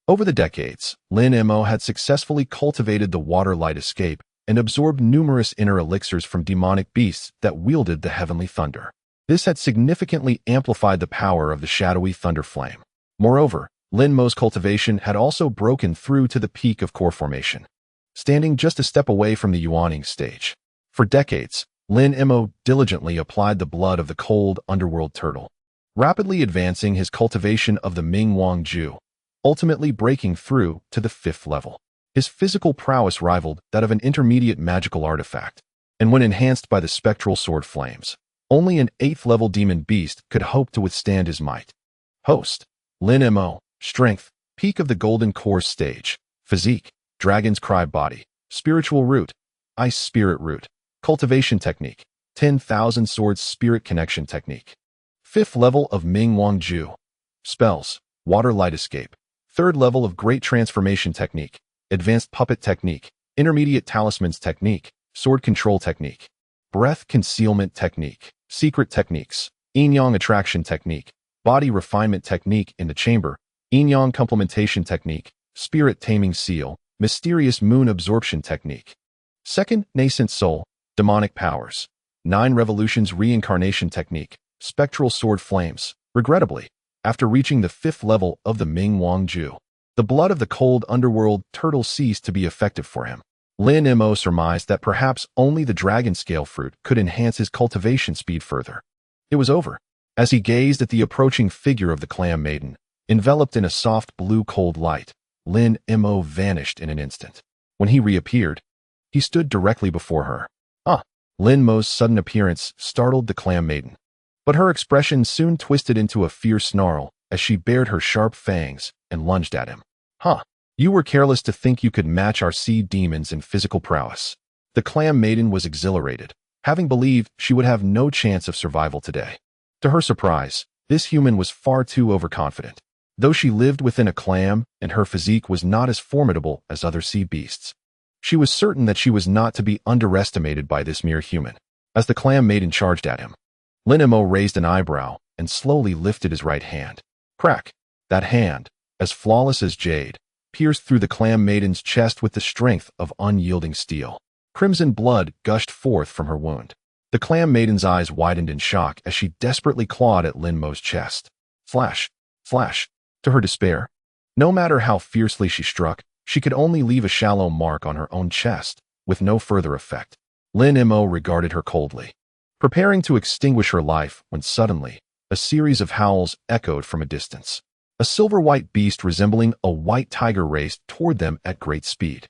Over the decades, Lin Mo had successfully cultivated the water light escape and absorbed numerous inner elixirs from demonic beasts that wielded the heavenly thunder. This had significantly amplified the power of the shadowy thunder flame. Moreover, Lin Mo's cultivation had also broken through to the peak of core formation, standing just a step away from the yuaning stage. For decades, Lin Mo diligently applied the blood of the cold underworld turtle, rapidly advancing his cultivation of the Ming Wang Ju, ultimately breaking through to the 5th level. His physical prowess rivaled that of an intermediate magical artifact, and when enhanced by the spectral sword flames, only an 8th-level demon beast could hope to withstand his might. Host: Lin Mo. Strength: peak of the golden core stage. Physique: dragon's cry body. Spiritual root: ice spirit root. Cultivation technique: 10,000 swords spirit connection technique. 5th level of Ming Wang Ju. Spells: water light escape. 3rd level of great transformation technique. advanced puppet technique, intermediate talismans technique, sword control technique, breath concealment technique, secret techniques, yin-yang attraction technique, body refinement technique in the chamber, yin-yang complementation technique, spirit taming seal, mysterious moon absorption technique. Second, nascent soul, demonic powers, 9 revolutions reincarnation technique, spectral sword flames. Regrettably, after reaching the 5th level of the Ming Wang Ju, the blood of the cold underworld turtle ceased to be effective for him. Lin Mo surmised that perhaps only the dragon scale fruit could enhance his cultivation speed further. It was over. As he gazed at the approaching figure of the clam maiden, enveloped in a soft blue cold light, Lin Mo vanished in an instant. When he reappeared, he stood directly before her. Lin Mo's sudden appearance startled the clam maiden, but her expression soon twisted into a fierce snarl as she bared her sharp fangs and lunged at him. You were careless to think you could match our sea demons in physical prowess. The clam maiden was exhilarated, having believed she would have no chance of survival today. To her surprise, this human was far too overconfident. Though she lived within a clam and her physique was not as formidable as other sea beasts, she was certain that she was not to be underestimated by this mere human. As the clam maiden charged at him, Lin Mo raised an eyebrow and slowly lifted his right hand. Crack! That hand, as flawless as jade, pierced through the clam maiden's chest with the strength of unyielding steel. Crimson blood gushed forth from her wound. The clam maiden's eyes widened in shock as she desperately clawed at Lin Mo's chest. Flash! Flash! To her despair, no matter how fiercely she struck, she could only leave a shallow mark on her own chest, with no further effect. Lin Mo regarded her coldly, preparing to extinguish her life when suddenly, a series of howls echoed from a distance. A silver-white beast resembling a white tiger raced toward them at great speed.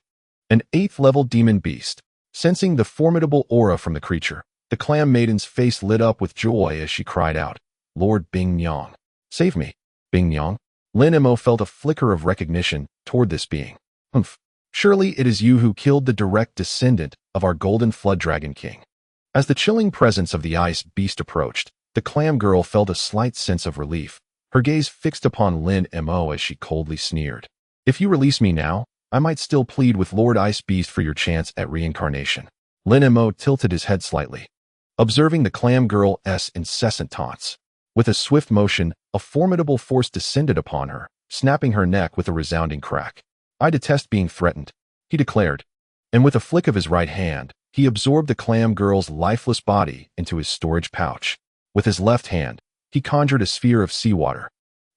An 8th-level demon beast. Sensing the formidable aura from the creature, the clam maiden's face lit up with joy as she cried out, "Lord Bing Nyang, save me, Bing Nyang." Lin Mo felt a flicker of recognition toward this being. Surely it is you who killed the direct descendant of our golden flood dragon king. As the chilling presence of the ice beast approached, the clam girl felt a slight sense of relief, her gaze fixed upon Lin Mo as she coldly sneered. If you release me now, I might still plead with Lord Ice Beast for your chance at reincarnation. Lin Mo tilted his head slightly, observing the clam girl's incessant taunts. With a swift motion, a formidable force descended upon her, snapping her neck with a resounding crack. I detest being threatened, he declared, and with a flick of his right hand, he absorbed the clam girl's lifeless body into his storage pouch. With his left hand, he conjured a sphere of seawater,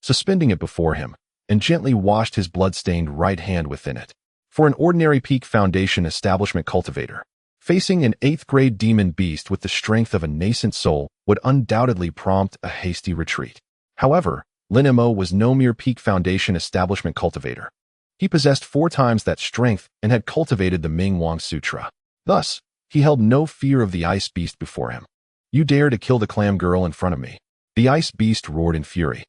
suspending it before him, and gently washed his blood-stained right hand within it. For an ordinary Peak Foundation establishment cultivator, facing an 8th-grade demon beast with the strength of a nascent soul would undoubtedly prompt a hasty retreat. However, Lin Mo was no mere Peak Foundation establishment cultivator. He possessed 4 times that strength and had cultivated the Ming Wang Sutra. Thus, he held no fear of the ice beast before him. You dare to kill the clam girl in front of me? The ice beast roared in fury.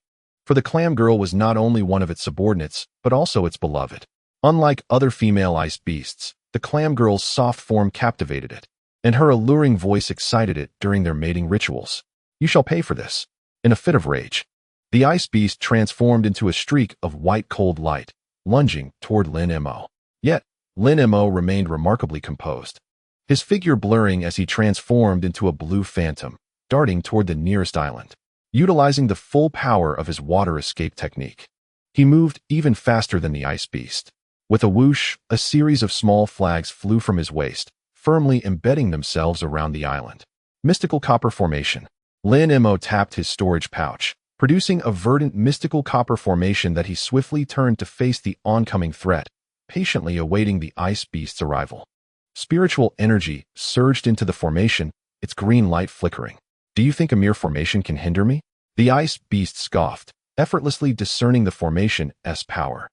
For the clam girl was not only one of its subordinates, but also its beloved. Unlike other female ice beasts, the clam girl's soft form captivated it, and her alluring voice excited it during their mating rituals. You shall pay for this. In a fit of rage, the ice beast transformed into a streak of white cold light, lunging toward Lin Mo. Yet, Lin Mo remained remarkably composed, his figure blurring as he transformed into a blue phantom, darting toward the nearest island. Utilizing the full power of his water escape technique, he moved even faster than the ice beast. With a whoosh, a series of small flags flew from his waist, firmly embedding themselves around the island. Mystical Copper Formation. Lin Mo tapped his storage pouch, producing a verdant mystical copper formation that he swiftly turned to face the oncoming threat, patiently awaiting the ice beast's arrival. Spiritual energy surged into the formation, its green light flickering. Do you think a mere formation can hinder me? The ice beast scoffed, effortlessly discerning the formation's power,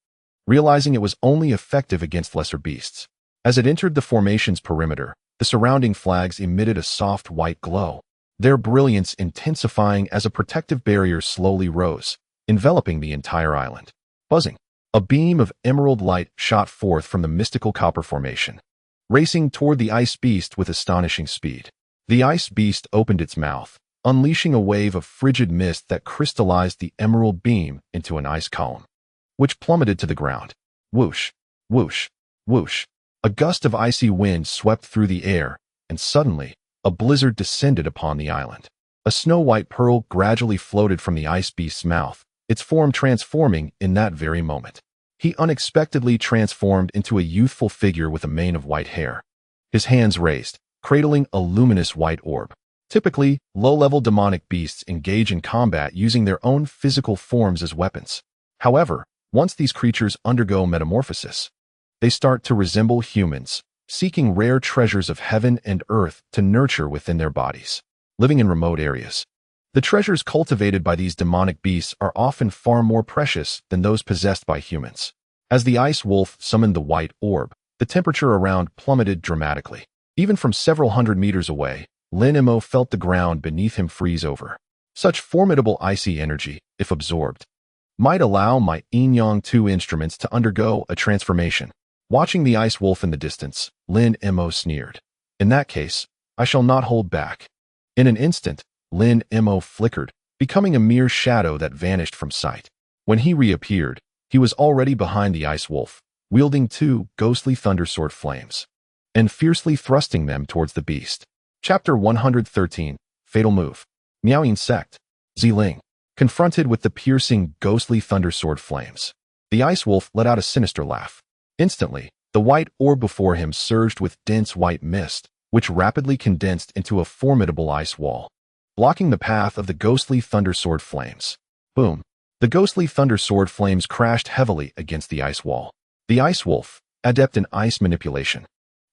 realizing it was only effective against lesser beasts. As it entered the formation's perimeter, the surrounding flags emitted a soft white glow, their brilliance intensifying as a protective barrier slowly rose, enveloping the entire island. Buzzing, a beam of emerald light shot forth from the mystical copper formation, racing toward the ice beast with astonishing speed. The ice beast opened its mouth, unleashing a wave of frigid mist that crystallized the emerald beam into an ice column, which plummeted to the ground. Whoosh, whoosh. Whoosh! A gust of icy wind swept through the air, and suddenly, a blizzard descended upon the island. A snow-white pearl gradually floated from the ice beast's mouth, its form transforming in that very moment. He unexpectedly transformed into a youthful figure with a mane of white hair. His hands raised, cradling a luminous white orb. Typically, low-level demonic beasts engage in combat using their own physical forms as weapons. However, once these creatures undergo metamorphosis, they start to resemble humans, seeking rare treasures of heaven and earth to nurture within their bodies. Living in remote areas, the treasures cultivated by these demonic beasts are often far more precious than those possessed by humans. As the ice wolf summoned the white orb, the temperature around plummeted dramatically. Even from several hundred meters away, Lin Mo felt the ground beneath him freeze over. Such formidable icy energy, if absorbed, might allow my Yin-Yang 2 instruments to undergo a transformation. Watching the ice wolf in the distance, Lin Mo sneered. In that case, I shall not hold back. In an instant, Lin Mo flickered, becoming a mere shadow that vanished from sight. When he reappeared, he was already behind the ice wolf, wielding 2 ghostly thundersword flames, and fiercely thrusting them towards the beast. Chapter 113, Fatal Move. Miaoyin Sect. Ziling. Confronted with the piercing, ghostly thundersword flames, the ice wolf let out a sinister laugh. Instantly, the white orb before him surged with dense white mist, which rapidly condensed into a formidable ice wall, blocking the path of the ghostly thundersword flames. Boom! The ghostly thundersword flames crashed heavily against the ice wall. The ice wolf, adept in ice manipulation,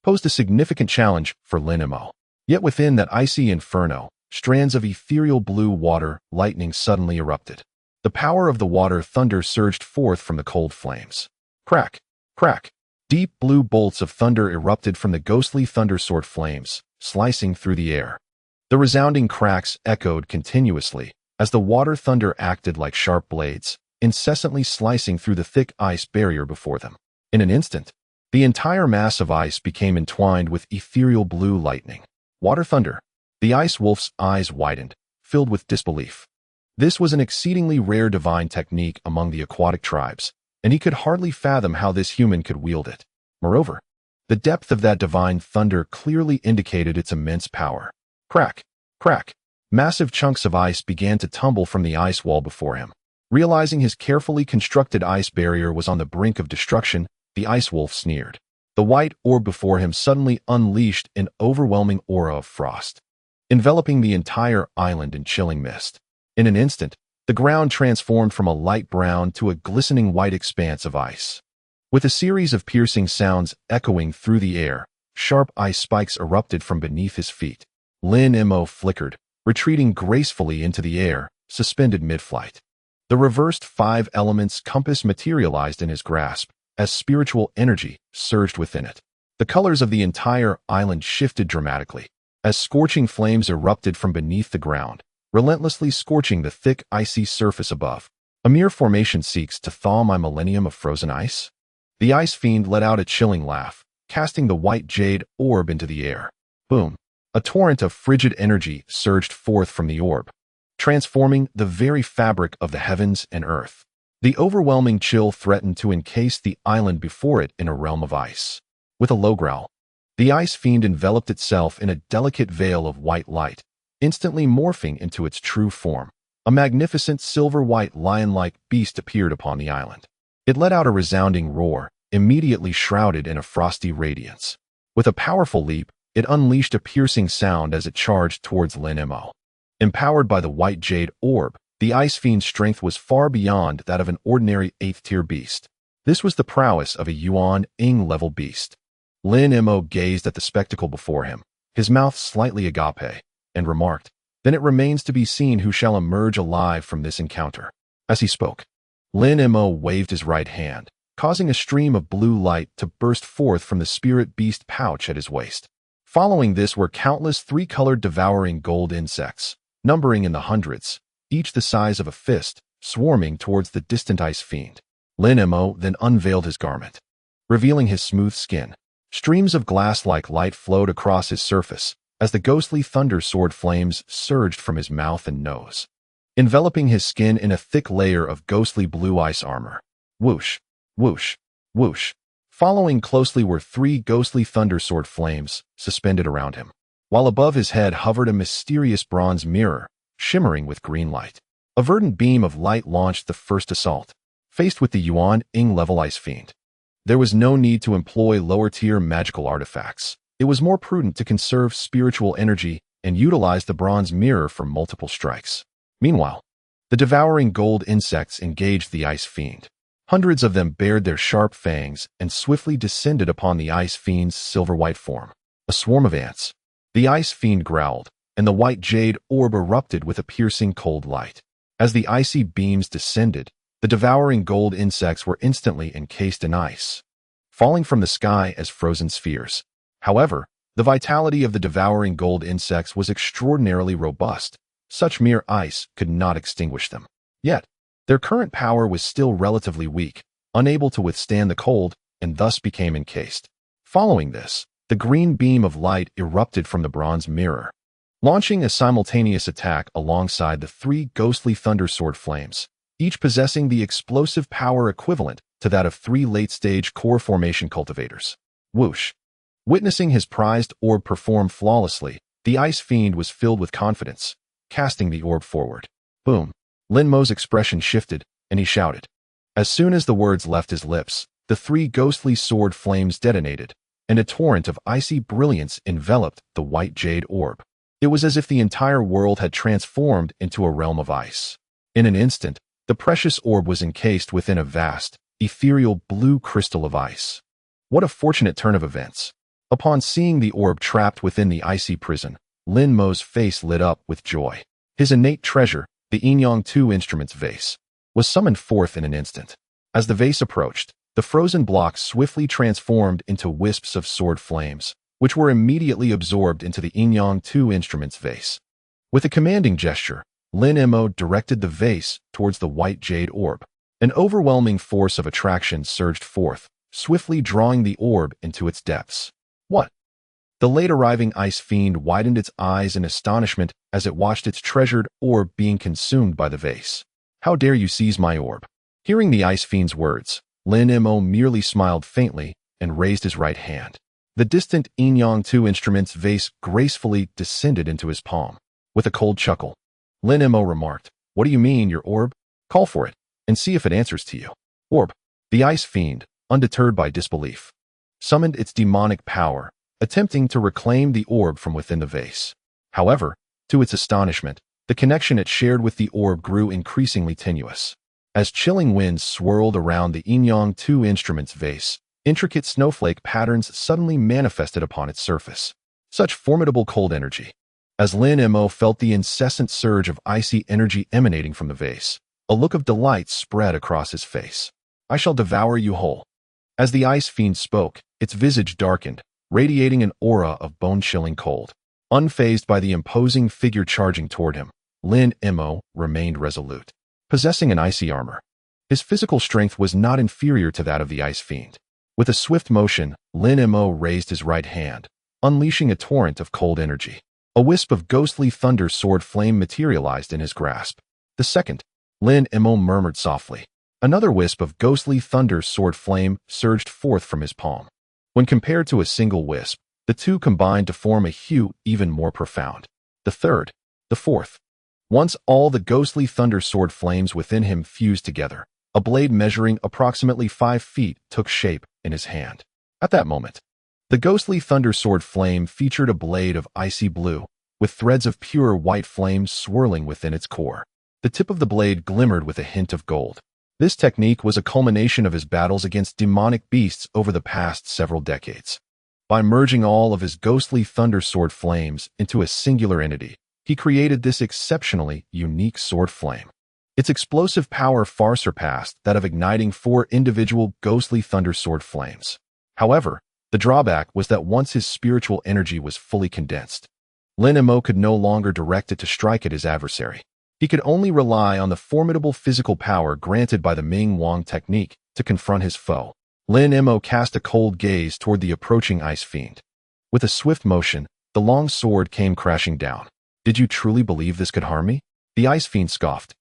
posed a significant challenge for Lin Mo. Yet within that icy inferno, strands of ethereal blue water lightning suddenly erupted. The power of the water thunder surged forth from the cold flames. Crack! Crack! Deep blue bolts of thunder erupted from the ghostly thundersword flames, slicing through the air. The resounding cracks echoed continuously as the water thunder acted like sharp blades, incessantly slicing through the thick ice barrier before them. In an instant, the entire mass of ice became entwined with ethereal blue lightning. Water thunder. The ice wolf's eyes widened, filled with disbelief. This was an exceedingly rare divine technique among the aquatic tribes, and he could hardly fathom how this human could wield it. Moreover, the depth of that divine thunder clearly indicated its immense power. Crack! Crack! Massive chunks of ice began to tumble from the ice wall before him. Realizing his carefully constructed ice barrier was on the brink of destruction, the ice wolf sneered. The white orb before him suddenly unleashed an overwhelming aura of frost, enveloping the entire island in chilling mist. In an instant, the ground transformed from a light brown to a glistening white expanse of ice. With a series of piercing sounds echoing through the air, sharp ice spikes erupted from beneath his feet. Lin Mo flickered, retreating gracefully into the air, suspended mid-flight. The reversed 5 elements compass materialized in his grasp, as spiritual energy surged within it. The colors of the entire island shifted dramatically, as scorching flames erupted from beneath the ground, relentlessly scorching the thick, icy surface above. A mere formation seeks to thaw my millennium of frozen ice? The ice fiend let out a chilling laugh, casting the white jade orb into the air. Boom! A torrent of frigid energy surged forth from the orb, transforming the very fabric of the heavens and earth. The overwhelming chill threatened to encase the island before it in a realm of ice. With a low growl, the ice fiend enveloped itself in a delicate veil of white light, instantly morphing into its true form. A magnificent silver-white lion-like beast appeared upon the island. It let out a resounding roar, immediately shrouded in a frosty radiance. With a powerful leap, it unleashed a piercing sound as it charged towards Lin Mo. Empowered by the white jade orb, the ice fiend's strength was far beyond that of an ordinary 8th-tier beast. This was the prowess of a Yuan-Ing-level beast. Lin Mo gazed at the spectacle before him, his mouth slightly agape, and remarked, "Then it remains to be seen who shall emerge alive from this encounter." As he spoke, Lin Mo waved his right hand, causing a stream of blue light to burst forth from the spirit beast pouch at his waist. Following this were countless 3-colored devouring gold insects, numbering in the hundreds, each the size of a fist, swarming towards the distant ice fiend. Lin Mo then unveiled his garment, revealing his smooth skin. Streams of glass-like light flowed across his surface as the ghostly thunder sword flames surged from his mouth and nose, enveloping his skin in a thick layer of ghostly blue ice armor. Whoosh! Whoosh! Whoosh! Following closely were 3 ghostly thunder sword flames suspended around him, while above his head hovered a mysterious bronze mirror, shimmering with green light. A verdant beam of light launched the first assault. Faced with the Yuan Ing level Ice Fiend, there was no need to employ lower-tier magical artifacts. It was more prudent to conserve spiritual energy and utilize the bronze mirror for multiple strikes. Meanwhile, the devouring gold insects engaged the Ice Fiend. Hundreds of them bared their sharp fangs and swiftly descended upon the Ice Fiend's silver-white form. A swarm of ants. The Ice Fiend growled, and the white jade orb erupted with a piercing cold light. As the icy beams descended, the devouring gold insects were instantly encased in ice, falling from the sky as frozen spheres. However, the vitality of the devouring gold insects was extraordinarily robust. Such mere ice could not extinguish them. Yet, their current power was still relatively weak, unable to withstand the cold, and thus became encased. Following this, the green beam of light erupted from the bronze mirror, launching a simultaneous attack alongside the 3 ghostly thunder sword flames, each possessing the explosive power equivalent to that of 3 late-stage core formation cultivators. Whoosh! Witnessing his prized orb perform flawlessly, the Ice Fiend was filled with confidence, casting the orb forward. Boom! Lin Mo's expression shifted, and he shouted. As soon as the words left his lips, the 3 ghostly sword flames detonated, and a torrent of icy brilliance enveloped the white jade orb. It was as if the entire world had transformed into a realm of ice. In an instant, the precious orb was encased within a vast, ethereal blue crystal of ice. What a fortunate turn of events! Upon seeing the orb trapped within the icy prison, Lin Mo's face lit up with joy. His innate treasure, the Enyang 2 instrument's vase, was summoned forth in an instant. As the vase approached, the frozen blocks swiftly transformed into wisps of sword flames, which were immediately absorbed into the Enyang 2 instrument's vase. With a commanding gesture, Lin Mo directed the vase towards the white jade orb. An overwhelming force of attraction surged forth, swiftly drawing the orb into its depths. What? The late-arriving Ice Fiend widened its eyes in astonishment as it watched its treasured orb being consumed by the vase. How dare you seize my orb? Hearing the Ice Fiend's words, Lin Mo merely smiled faintly and raised his right hand. The distant Enyang 2 instrument's vase gracefully descended into his palm. With a cold chuckle, Lin Mo remarked, "What do you mean, your orb? Call for it, and see if it answers to you." Orb. The Ice Fiend, undeterred by disbelief, summoned its demonic power, attempting to reclaim the orb from within the vase. However, to its astonishment, the connection it shared with the orb grew increasingly tenuous. As chilling winds swirled around the Enyang 2 instrument's vase, intricate snowflake patterns suddenly manifested upon its surface. Such formidable cold energy. As Lin Mo felt the incessant surge of icy energy emanating from the vase, a look of delight spread across his face. "I shall devour you whole." As the Ice Fiend spoke, its visage darkened, radiating an aura of bone-chilling cold. Unfazed by the imposing figure charging toward him, Lin Mo remained resolute. Possessing an icy armor, his physical strength was not inferior to that of the Ice Fiend. With a swift motion, Lin Mo raised his right hand, unleashing a torrent of cold energy. A wisp of ghostly thunder sword flame materialized in his grasp. The second, Lin Mo murmured softly. Another wisp of ghostly thunder sword flame surged forth from his palm. When compared to a single wisp, the two combined to form a hue even more profound. The third, the fourth. Once all the ghostly thunder sword flames within him fused together, a blade measuring approximately 5 feet took shape in his hand. At that moment, the ghostly thunder sword flame featured a blade of icy blue, with threads of pure white flame swirling within its core. The tip of the blade glimmered with a hint of gold. This technique was a culmination of his battles against demonic beasts over the past several decades. By merging all of his ghostly thunder sword flames into a singular entity, he created this exceptionally unique sword flame. Its explosive power far surpassed that of igniting 4 individual ghostly thunder sword flames. However, the drawback was that once his spiritual energy was fully condensed, Lin Mo could no longer direct it to strike at his adversary. He could only rely on the formidable physical power granted by the Ming Wang technique to confront his foe. Lin Mo cast a cold gaze toward the approaching Ice Fiend. With a swift motion, the long sword came crashing down. "Did you truly believe this could harm me?" The Ice Fiend scoffed.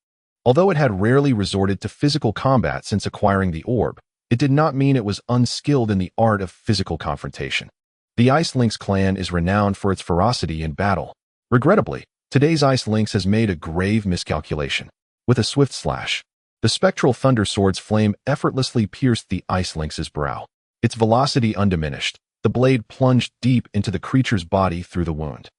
Although it had rarely resorted to physical combat since acquiring the orb, it did not mean it was unskilled in the art of physical confrontation. The Ice Lynx clan is renowned for its ferocity in battle. Regrettably, today's Ice Lynx has made a grave miscalculation. With a swift slash, the spectral thunder sword's flame effortlessly pierced the Ice Lynx's brow. Its velocity undiminished, the blade plunged deep into the creature's body through the wound.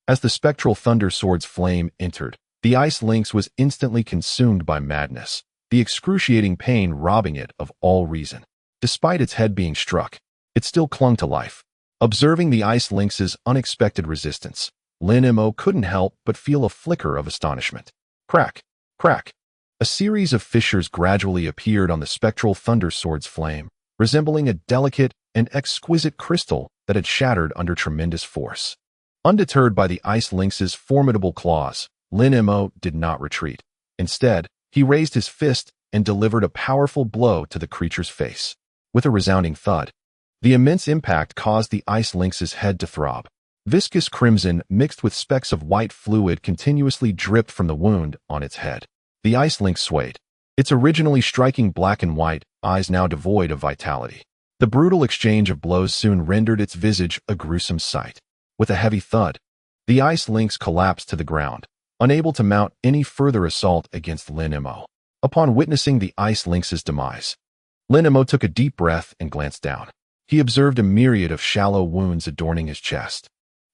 As the spectral thunder sword's flame entered, the Ice Lynx was instantly consumed by madness, the excruciating pain robbing it of all reason. Despite its head being struck, it still clung to life. Observing the Ice Lynx's unexpected resistance, Lin Mo couldn't help but feel a flicker of astonishment. Crack! Crack! A series of fissures gradually appeared on the spectral thunder sword's flame, resembling a delicate and exquisite crystal that had shattered under tremendous force. Undeterred by the Ice Lynx's formidable claws, Lin Mo did not retreat. Instead, he raised his fist and delivered a powerful blow to the creature's face. With a resounding thud, the immense impact caused the Ice Lynx's head to throb. Viscous crimson mixed with specks of white fluid continuously dripped from the wound on its head. The Ice Lynx swayed, its originally striking black and white eyes now devoid of vitality. The brutal exchange of blows soon rendered its visage a gruesome sight. With a heavy thud, the Ice Lynx collapsed to the ground, unable to mount any further assault against Lin Mo. Upon witnessing the Ice Lynx's demise, Lin Mo took a deep breath and glanced down. He observed a myriad of shallow wounds adorning his chest.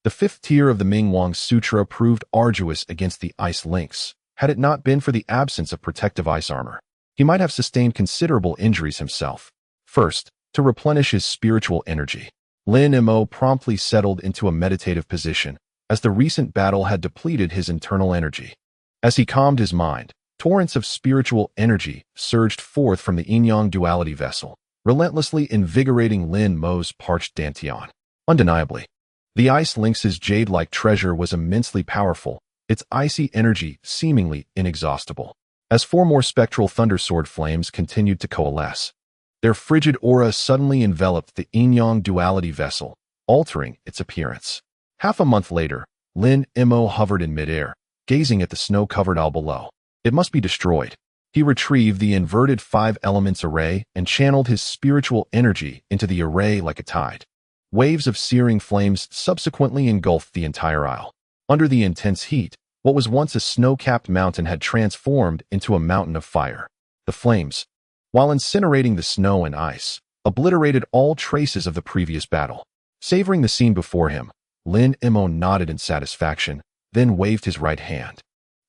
The fifth tier of the Mingwang Sutra proved arduous against the Ice Lynx. Had it not been for the absence of protective ice armor, he might have sustained considerable injuries himself. First, to replenish his spiritual energy, Lin Mo promptly settled into a meditative position, as the recent battle had depleted his internal energy. As he calmed his mind, torrents of spiritual energy surged forth from the yin-yang duality vessel, relentlessly invigorating Lin Mo's parched dantian. Undeniably, the Ice Lynx's jade-like treasure was immensely powerful, its icy energy seemingly inexhaustible. As four more spectral thundersword flames continued to coalesce, their frigid aura suddenly enveloped the yin-yang duality vessel, altering its appearance. Half a month later, Lin Mo hovered in midair, gazing at the snow-covered isle below. It must be destroyed. He retrieved the inverted 5 elements array and channeled his spiritual energy into the array like a tide. Waves of searing flames subsequently engulfed the entire isle. Under the intense heat, what was once a snow-capped mountain had transformed into a mountain of fire. The flames, while incinerating the snow and ice, obliterated all traces of the previous battle. Savoring the scene before him, Lin Mo nodded in satisfaction, then waved his right hand.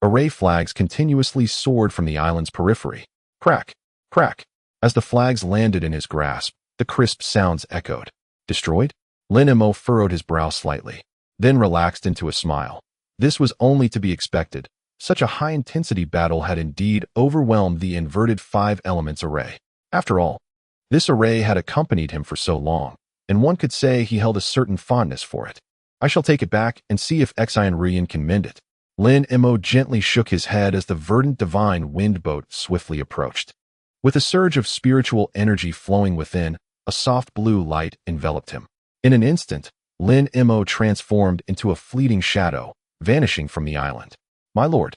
Array flags continuously soared from the island's periphery. Crack! Crack! As the flags landed in his grasp, the crisp sounds echoed. Destroyed? Lin Mo furrowed his brow slightly, then relaxed into a smile. This was only to be expected. Such a high-intensity battle had indeed overwhelmed the inverted 5 elements array. After all, this array had accompanied him for so long, and one could say he held a certain fondness for it. I shall take it back and see if Exine Ruyan can mend it. Lin Mo gently shook his head as the verdant divine wind boat swiftly approached. With a surge of spiritual energy flowing within, a soft blue light enveloped him. In an instant, Lin Mo transformed into a fleeting shadow, vanishing from the island. My lord,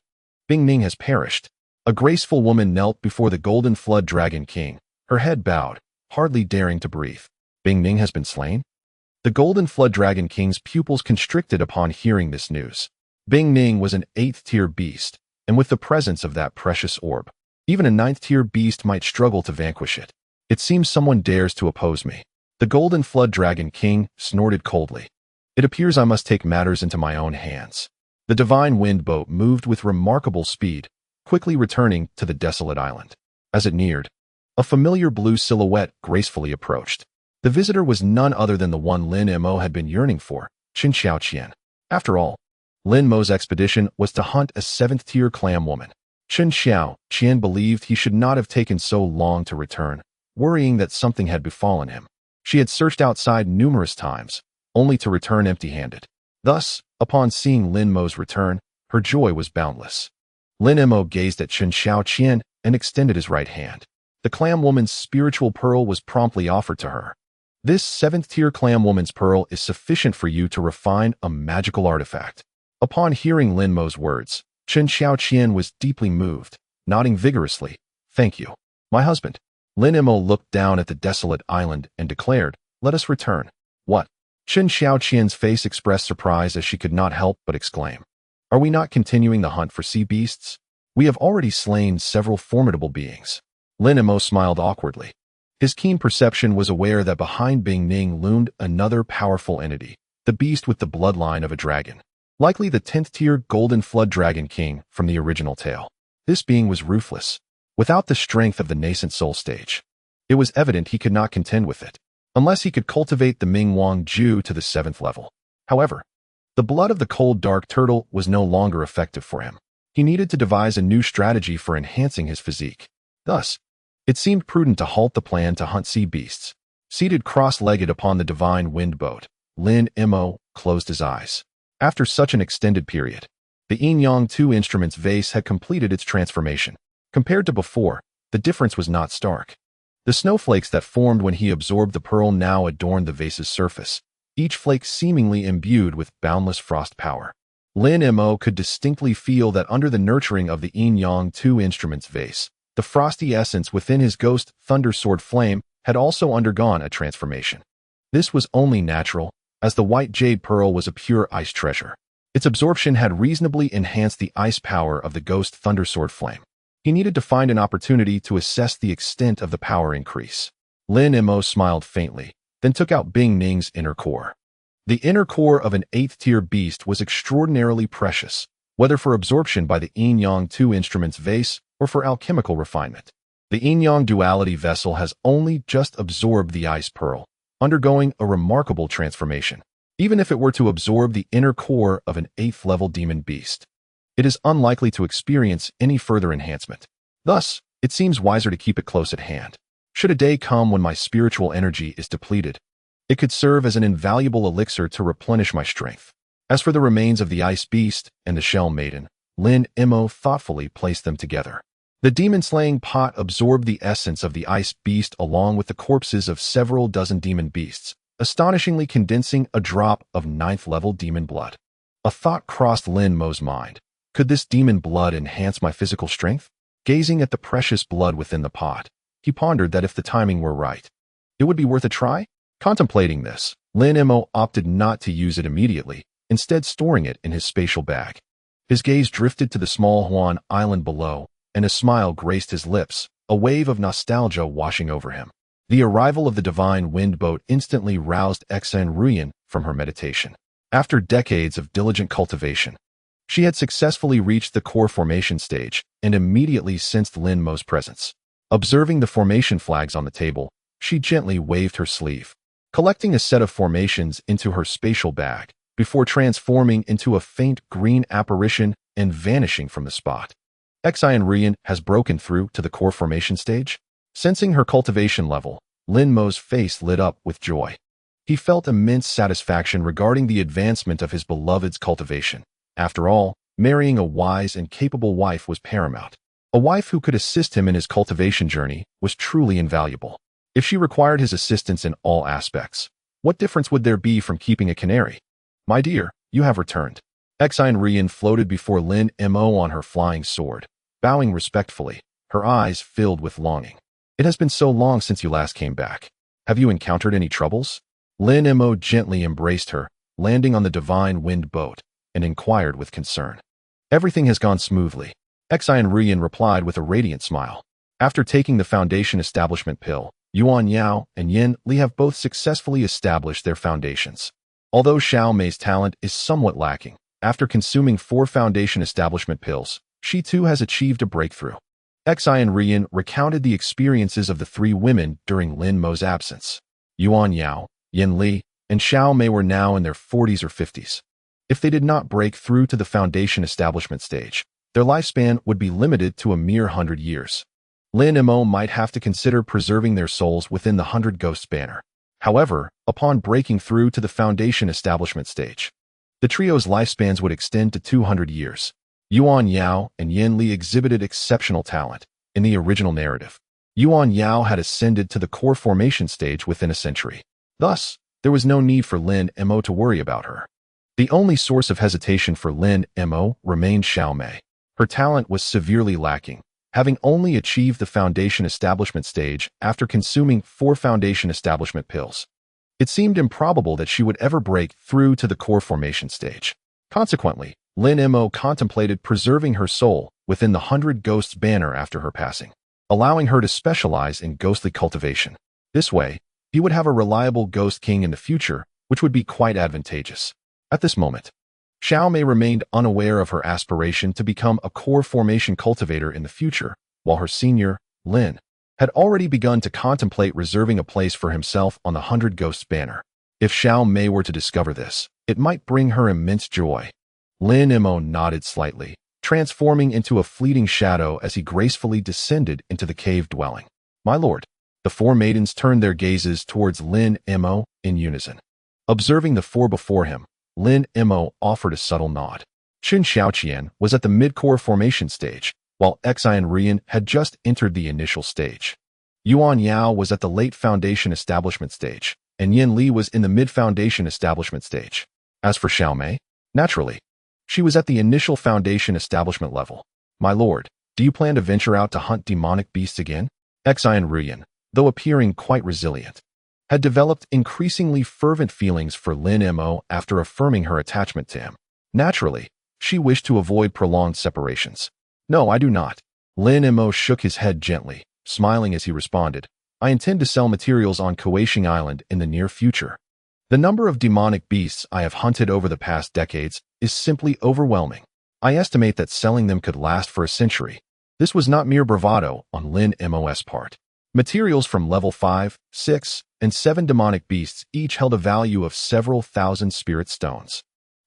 Bing Ning has perished. A graceful woman knelt before the Golden Flood Dragon King, her head bowed, hardly daring to breathe. Bing Ning has been slain? The Golden Flood Dragon King's pupils constricted upon hearing this news. Bing Ning was an 8th-tier beast, and with the presence of that precious orb, even a 9th-tier beast might struggle to vanquish it. It seems someone dares to oppose me. The Golden Flood Dragon King snorted coldly. It appears I must take matters into my own hands. The divine wind boat moved with remarkable speed, quickly returning to the desolate island. As it neared, a familiar blue silhouette gracefully approached. The visitor was none other than the one Lin Mo had been yearning for, Chen Xiaoqian. After all, Lin Mo's expedition was to hunt a 7th-tier clam woman. Chen Xiaoqian believed he should not have taken so long to return, worrying that something had befallen him. She had searched outside numerous times, only to return empty-handed. Thus, upon seeing Lin Mo's return, her joy was boundless. Lin Mo gazed at Chen Xiaoqian and extended his right hand. The clam woman's spiritual pearl was promptly offered to her. This 7th-tier clam woman's pearl is sufficient for you to refine a magical artifact. Upon hearing Lin Mo's words, Chen Xiaoqian was deeply moved, nodding vigorously. Thank you, my husband. Lin Mo looked down at the desolate island and declared, "Let us return." "What?" Chen Xiaoqian's face expressed surprise as she could not help but exclaim. "Are we not continuing the hunt for sea beasts? We have already slain several formidable beings." Lin Mo smiled awkwardly. His keen perception was aware that behind Bing Ning loomed another powerful entity, the beast with the bloodline of a dragon. Likely the 10th-tier Golden Flood Dragon King from the original tale. This being was ruthless, without the strength of the nascent soul stage. It was evident he could not contend with it, unless he could cultivate the Ming Wang Ju to the 7th level. However, the blood of the cold dark turtle was no longer effective for him. He needed to devise a new strategy for enhancing his physique. Thus, it seemed prudent to halt the plan to hunt sea beasts. Seated cross-legged upon the divine wind boat, Lin Mo closed his eyes. After such an extended period, the Yin-Yang 2 instrument's vase had completed its transformation. Compared to before, the difference was not stark. The snowflakes that formed when he absorbed the pearl now adorned the vase's surface, each flake seemingly imbued with boundless frost power. Lin Mo could distinctly feel that under the nurturing of the Yin-Yang 2 instrument's vase, the frosty essence within his ghost thunder sword flame had also undergone a transformation. This was only natural, as the white jade pearl was a pure ice treasure. Its absorption had reasonably enhanced the ice power of the ghost thunder sword flame. He needed to find an opportunity to assess the extent of the power increase. Lin Mo smiled faintly, then took out Bing Ning's inner core. The inner core of an 8th-tier beast was extraordinarily precious, whether for absorption by the Yin-Yang 2 instrument's vase or for alchemical refinement. The Yin-Yang duality vessel has only just absorbed the ice pearl, undergoing a remarkable transformation. Even if it were to absorb the inner core of an 8th-level demon beast, it is unlikely to experience any further enhancement. Thus, it seems wiser to keep it close at hand. Should a day come when my spiritual energy is depleted, it could serve as an invaluable elixir to replenish my strength. As for the remains of the ice beast and the shell maiden, Lin Mo thoughtfully placed them together. The demon-slaying pot absorbed the essence of the ice beast along with the corpses of several dozen demon beasts, astonishingly condensing a drop of 9th-level demon blood. A thought crossed Lin Mo's mind. Could this demon blood enhance my physical strength? Gazing at the precious blood within the pot, he pondered that if the timing were right, it would be worth a try. Contemplating this, Lin Mo opted not to use it immediately, instead storing it in his spatial bag. His gaze drifted to the small Huan island below, and a smile graced his lips, a wave of nostalgia washing over him. The arrival of the divine wind boat instantly roused Xuan Ruyan from her meditation. After decades of diligent cultivation, she had successfully reached the core formation stage and immediately sensed Lin Mo's presence. Observing the formation flags on the table, she gently waved her sleeve, collecting a set of formations into her spatial bag before transforming into a faint green apparition and vanishing from the spot. Xuan Ruyan has broken through to the core formation stage. Sensing her cultivation level, Lin Mo's face lit up with joy. He felt immense satisfaction regarding the advancement of his beloved's cultivation. After all, marrying a wise and capable wife was paramount. A wife who could assist him in his cultivation journey was truly invaluable. If she required his assistance in all aspects, what difference would there be from keeping a canary? "My dear, you have returned." Xuan Ruyan floated before Lin Mo on her flying sword, bowing respectfully, her eyes filled with longing. "It has been so long since you last came back. Have you encountered any troubles?" Lin Mo gently embraced her, landing on the divine wind boat, and inquired with concern. "Everything has gone smoothly," Xuan Ruyan replied with a radiant smile. After taking the foundation establishment pill, Yuan Yao and Yin Li have both successfully established their foundations. Although Xiao Mei's talent is somewhat lacking, after consuming 4 foundation establishment pills, she too has achieved a breakthrough. Xuan Ruyan recounted the experiences of the 3 women during Lin Mo's absence. Yuan Yao, Yin Li, and Xiao Mei were now in their 40s or 50s. If they did not break through to the foundation establishment stage, their lifespan would be limited to a mere 100 years. Lin Mo might have to consider preserving their souls within the 100 Ghosts banner. However, upon breaking through to the foundation establishment stage, the trio's lifespans would extend to 200 years. Yuan Yao and Yin Li exhibited exceptional talent. In the original narrative, Yuan Yao had ascended to the core formation stage within a century. Thus, there was no need for Lin Mo to worry about her. The only source of hesitation for Lin Mo remained Xiao Mei. Her talent was severely lacking, having only achieved the foundation establishment stage after consuming 4 foundation establishment pills. It seemed improbable that she would ever break through to the core formation stage. Consequently, Lin Mo contemplated preserving her soul within the 100 Ghosts banner after her passing, allowing her to specialize in ghostly cultivation. This way, he would have a reliable ghost king in the future, which would be quite advantageous. At this moment, Xiaomei remained unaware of her aspiration to become a core formation cultivator in the future, while her senior, Lin, had already begun to contemplate reserving a place for himself on the 100 Ghosts banner. If Xiaomei were to discover this, it might bring her immense joy. Lin Mo nodded slightly, transforming into a fleeting shadow as he gracefully descended into the cave dwelling. My lord. The 4 maidens turned their gazes towards Lin Mo in unison. Observing the 4 before him, Lin Mo offered a subtle nod. Qin Xiaoqian was at the mid-core formation stage, while Xian Ruyan had just entered the initial stage. Yuan Yao was at the late foundation establishment stage, and Yin Li was in the mid-foundation establishment stage. As for Xiaomei, naturally, she was at the initial foundation establishment level. My lord, do you plan to venture out to hunt demonic beasts again? Xian Ruyan, though appearing quite resilient, had developed increasingly fervent feelings for Lin Mo after affirming her attachment to him. Naturally, she wished to avoid prolonged separations. No, I do not. Lin Mo shook his head gently, smiling as he responded. I intend to sell materials on Kuaishing Island in the near future. The number of demonic beasts I have hunted over the past decades is simply overwhelming. I estimate that selling them could last for a century. This was not mere bravado on Lin Mo's part. Materials from level 5, 6, and 7 demonic beasts each held a value of several thousand spirit stones.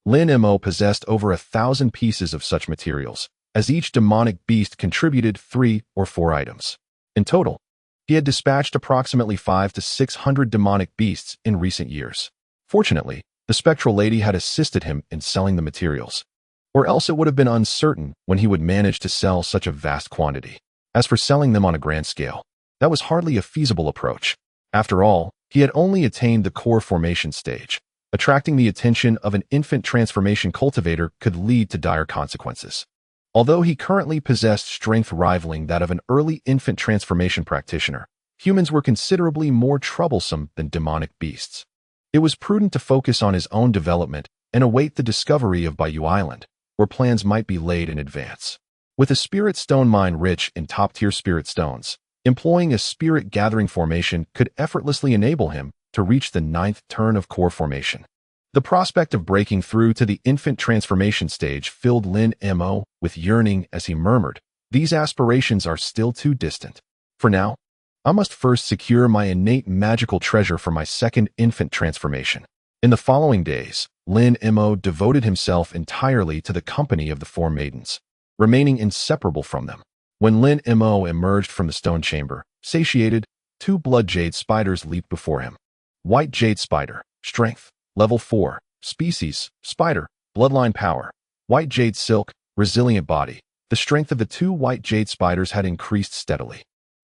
Lin Mo possessed over 1,000 pieces of such materials, as each demonic beast contributed 3 or 4 items. In total, he had dispatched approximately 500 to 600 demonic beasts in recent years. Fortunately, the spectral lady had assisted him in selling the materials, or else it would have been uncertain when he would manage to sell such a vast quantity. As for selling them on a grand scale, that was hardly a feasible approach. After all, he had only attained the core formation stage. Attracting the attention of an infant transformation cultivator could lead to dire consequences. Although he currently possessed strength rivaling that of an early infant transformation practitioner, humans were considerably more troublesome than demonic beasts. It was prudent to focus on his own development and await the discovery of Bayou Island, where plans might be laid in advance. With a spirit stone mine rich in top-tier spirit stones, employing a spirit gathering formation could effortlessly enable him to reach the 9th turn of core formation. The prospect of breaking through to the infant transformation stage filled Lin Mo with yearning as he murmured, "These aspirations are still too distant. For now, I must first secure my innate magical treasure for my 2nd infant transformation." In the following days, Lin Mo devoted himself entirely to the company of the 4 maidens, remaining inseparable from them. When Lin Mo emerged from the stone chamber, satiated, 2 blood jade spiders leaped before him. White jade spider, strength, level 4, species, spider, bloodline power. White jade silk, resilient body. The strength of the 2 white jade spiders had increased steadily.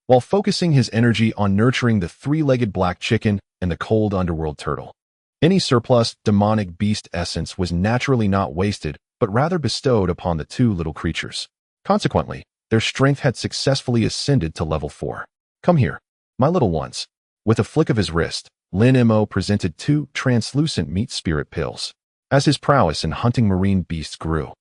While focusing his energy on nurturing the 3-legged black chicken and the cold underworld turtle, any surplus demonic beast essence was naturally not wasted, but rather bestowed upon the 2 little creatures. Consequently, their strength had successfully ascended to level 4. Come here, my little ones. With a flick of his wrist, Lin Mo presented 2 translucent meat spirit pills. As his prowess in hunting marine beasts grew,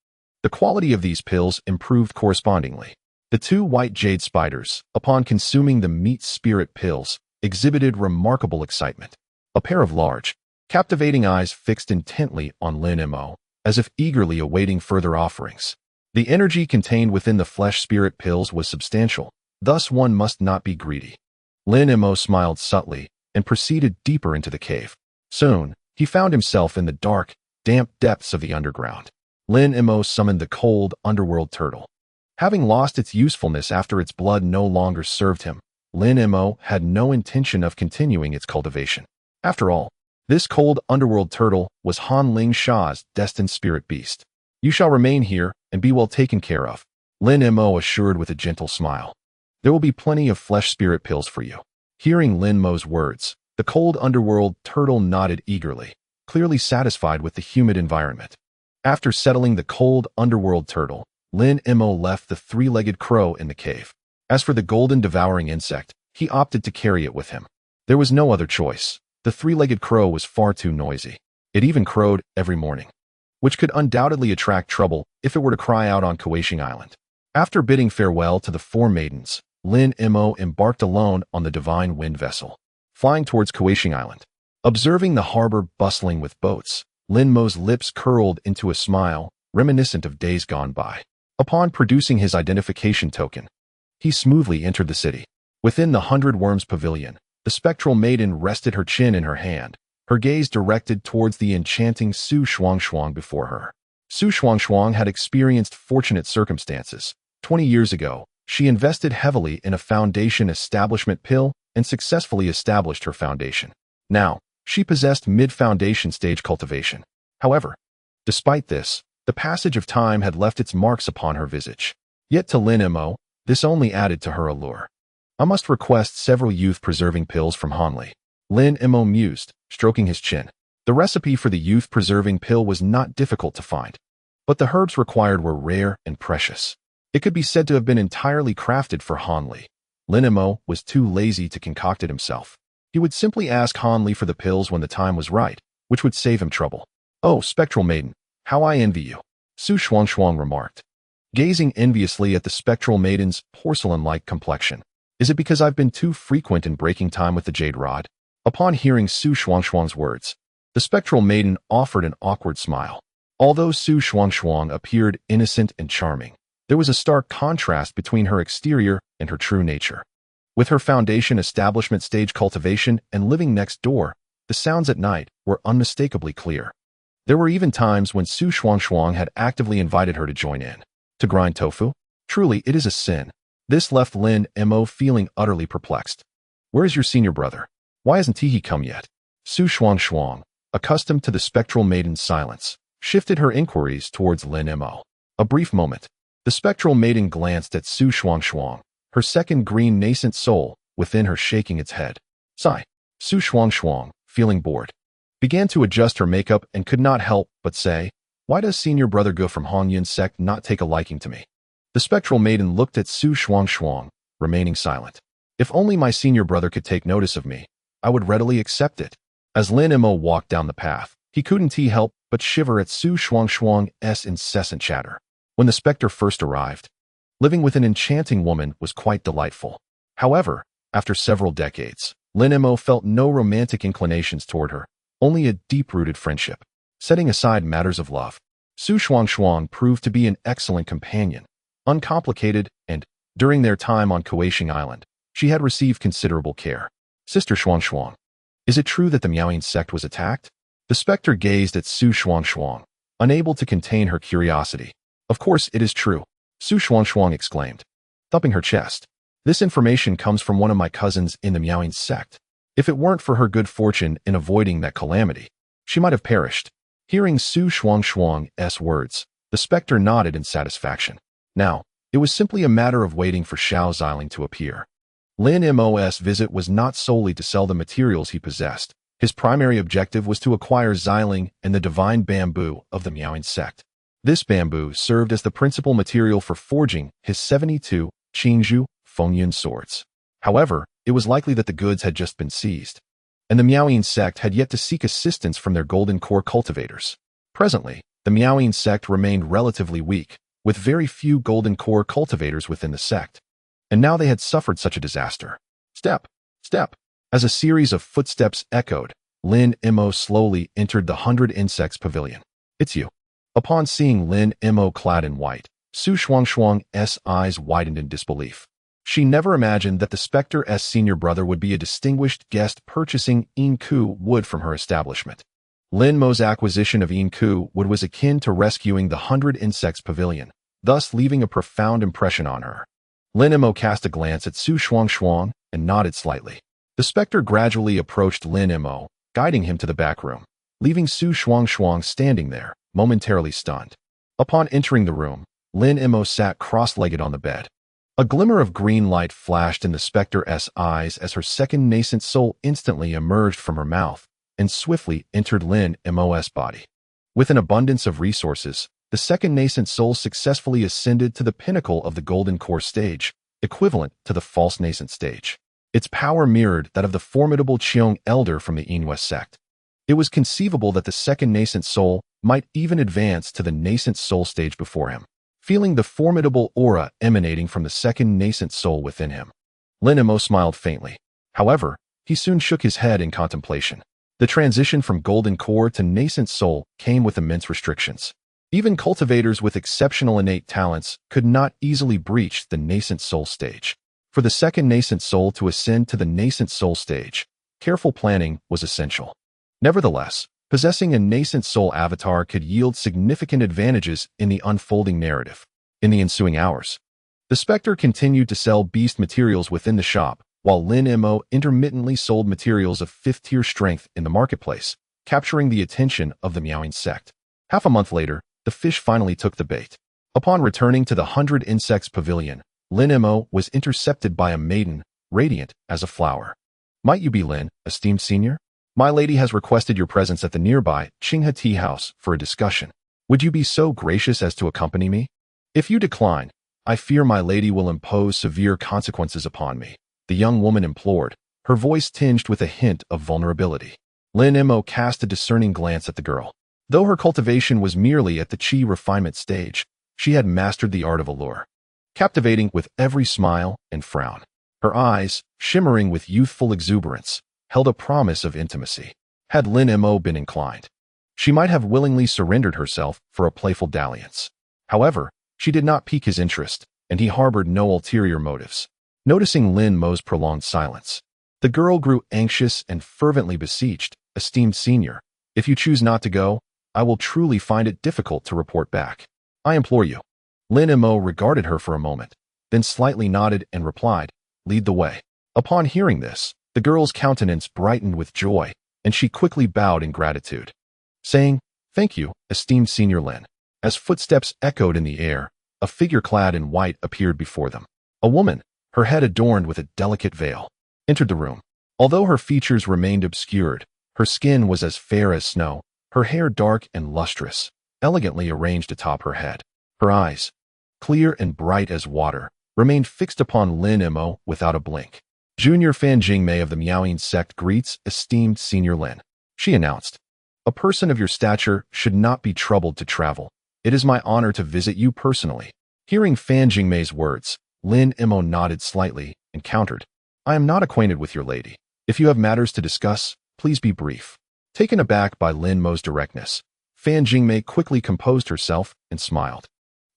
the quality of these pills improved correspondingly. The 2 white jade spiders, upon consuming the meat spirit pills, exhibited remarkable excitement. A pair of large, captivating eyes fixed intently on Lin Mo, as if eagerly awaiting further offerings. The energy contained within the flesh spirit pills was substantial, thus one must not be greedy. Lin Mo smiled subtly and proceeded deeper into the cave. Soon, he found himself in the dark, damp depths of the underground. Lin Mo summoned the cold underworld turtle. Having lost its usefulness after its blood no longer served him, Lin Mo had no intention of continuing its cultivation. After all, this cold underworld turtle was Han Ling Sha's destined spirit beast. You shall remain here and be well taken care of, Lin Mo assured with a gentle smile. There will be plenty of flesh spirit pills for you. Hearing Lin Mo's words, the cold underworld turtle nodded eagerly, clearly satisfied with the humid environment. After settling the cold underworld turtle, Lin Mo left the three-legged crow in the cave. As for the golden devouring insect, he opted to carry it with him. There was no other choice. The three-legged crow was far too noisy. It even crowed every morning, which could undoubtedly attract trouble if it were to cry out on Cultivation Island. After bidding farewell to the four maidens, Lin Mo embarked alone on the divine wind vessel, flying towards Cultivation Island. Observing the harbor bustling with boats, Lin Mo's lips curled into a smile reminiscent of days gone by. Upon producing his identification token, he smoothly entered the city. Within the 100 Worms Pavilion, the spectral maiden rested her chin in her hand, her gaze directed towards the enchanting Su Xuan before her. Su Xuan had experienced fortunate circumstances. 20 years ago, she invested heavily in a foundation establishment pill and successfully established her foundation. Now, she possessed mid-foundation stage cultivation. However, despite this, the passage of time had left its marks upon her visage. Yet to Lin Mo, this only added to her allure. I must request several youth-preserving pills from Hanli. Lin Mo mused, stroking his chin. The recipe for the youth-preserving pill was not difficult to find, but the herbs required were rare and precious. It could be said to have been entirely crafted for Hanli. Lin Mo was too lazy to concoct it himself. He would simply ask Hanli for the pills when the time was right, which would save him trouble. "Oh, spectral maiden, how I envy you," Su Xuan remarked, gazing enviously at the spectral maiden's porcelain-like complexion. "Is it because I've been too frequent in breaking time with the jade rod?" Upon hearing Su Xuan's words, the spectral maiden offered an awkward smile. Although Su Xuan appeared innocent and charming, there was a stark contrast between her exterior and her true nature. With her foundation establishment stage cultivation and living next door, the sounds at night were unmistakably clear. There were even times when Su Xuan had actively invited her to join in. To grind tofu? Truly, it is a sin. This left Lin Mo feeling utterly perplexed. "Where is your senior brother? Why hasn't he come yet?" Su Xuan, accustomed to the spectral maiden's silence, shifted her inquiries towards Lin Mo. A brief moment. The spectral maiden glanced at Su Xuan, her second green nascent soul within her shaking its head. Sigh. Su Xuan, feeling bored, began to adjust her makeup and could not help but say, "Why does senior brother Gu from Ruyan Sect not take a liking to me?" The spectral maiden looked at Su Xuan, remaining silent. "If only my senior brother could take notice of me, I would readily accept it." As Lin Mo walked down the path, he couldn't help but shiver at Su Xuan's incessant chatter. When the specter first arrived, living with an enchanting woman was quite delightful. However, after several decades, Lin Mo felt no romantic inclinations toward her, only a deep-rooted friendship. Setting aside matters of love, Su Xuan proved to be an excellent companion, uncomplicated, and, during their time on Cultivation Island, she had received considerable care. "Sister Xuan, is it true that the Miaoying sect was attacked?" The specter gazed at Su Xuan, unable to contain her curiosity. "Of course it is true," Su Xuan exclaimed, thumping her chest. "This information comes from one of my cousins in the Miaoying sect. If it weren't for her good fortune in avoiding that calamity, she might have perished." Hearing Su Xuan's words, the specter nodded in satisfaction. Now, it was simply a matter of waiting for Xiao Xiling to appear. Lin Mo's visit was not solely to sell the materials he possessed. His primary objective was to acquire Xiling and the divine bamboo of the Miaoying sect. This bamboo served as the principal material for forging his 72 Qingzhu Fengyun swords. However, it was likely that the goods had just been seized, and the Miaoying sect had yet to seek assistance from their golden core cultivators. Presently, the Miaoying sect remained relatively weak, with very few golden core cultivators within the sect. And now they had suffered such a disaster. Step, step. As a series of footsteps echoed, Lin Mo slowly entered the 100 Insects Pavilion. "It's you." Upon seeing Lin Mo clad in white, Su Xuan's eyes widened in disbelief. She never imagined that the specter's senior brother would be a distinguished guest purchasing Inku wood from her establishment. Lin Mo's acquisition of Inku wood was akin to rescuing the 100 Insects Pavilion, thus leaving a profound impression on her. Lin Mo cast a glance at Su Xuan and nodded slightly. The specter gradually approached Lin Mo, guiding him to the back room, leaving Su Xuan standing there, momentarily stunned. Upon entering the room, Lin Mo sat cross-legged on the bed. A glimmer of green light flashed in the specter's eyes as her second nascent soul instantly emerged from her mouth and swiftly entered Lin Mo's body. With an abundance of resources, the second nascent soul successfully ascended to the pinnacle of the golden core stage, equivalent to the false nascent stage. Its power mirrored that of the formidable Qiong elder from the Inwes sect. It was conceivable that the second nascent soul might even advance to the nascent soul stage before him. Feeling the formidable aura emanating from the second nascent soul within him, Lin Mo smiled faintly. However, he soon shook his head in contemplation. The transition from golden core to nascent soul came with immense restrictions. Even cultivators with exceptional innate talents could not easily breach the nascent soul stage. For the second nascent soul to ascend to the nascent soul stage, careful planning was essential. Nevertheless, possessing a nascent soul avatar could yield significant advantages in the unfolding narrative. In the ensuing hours, the Spectre continued to sell beast materials within the shop, while Lin Mo intermittently sold materials of 5th-tier strength in the marketplace, capturing the attention of the Meowing sect. Half a month later, the fish finally took the bait. Upon returning to the 100 Insects Pavilion, Lin Mo was intercepted by a maiden, radiant as a flower. "Might you be Lin, esteemed senior? My lady has requested your presence at the nearby Qinghe Tea House for a discussion. Would you be so gracious as to accompany me? If you decline, I fear my lady will impose severe consequences upon me," the young woman implored, her voice tinged with a hint of vulnerability. Lin Mo cast a discerning glance at the girl. Though her cultivation was merely at the qi refinement stage, she had mastered the art of allure, captivating with every smile and frown. Her eyes, shimmering with youthful exuberance, held a promise of intimacy. Had Lin Mo been inclined, she might have willingly surrendered herself for a playful dalliance. However, she did not pique his interest, and he harbored no ulterior motives. Noticing Lin Mo's prolonged silence, the girl grew anxious and fervently beseeched, "Esteemed senior, if you choose not to go, I will truly find it difficult to report back. I implore you." Lin Mo regarded her for a moment, then slightly nodded and replied, "Lead the way." Upon hearing this, the girl's countenance brightened with joy, and she quickly bowed in gratitude, saying, "Thank you, esteemed Senior Lin." As footsteps echoed in the air, a figure clad in white appeared before them. A woman, her head adorned with a delicate veil, entered the room. Although her features remained obscured, her skin was as fair as snow, her hair dark and lustrous, elegantly arranged atop her head. Her eyes, clear and bright as water, remained fixed upon Lin Mo without a blink. "Junior Fan Jingmei of the Meowing Sect greets esteemed Senior Lin," she announced. "A person of your stature should not be troubled to travel. It is my honor to visit you personally." Hearing Fan Jingmei's words, Lin Mo nodded slightly and countered, "I am not acquainted with your lady. If you have matters to discuss, please be brief." Taken aback by Lin Mo's directness, Fan Jingmei quickly composed herself and smiled.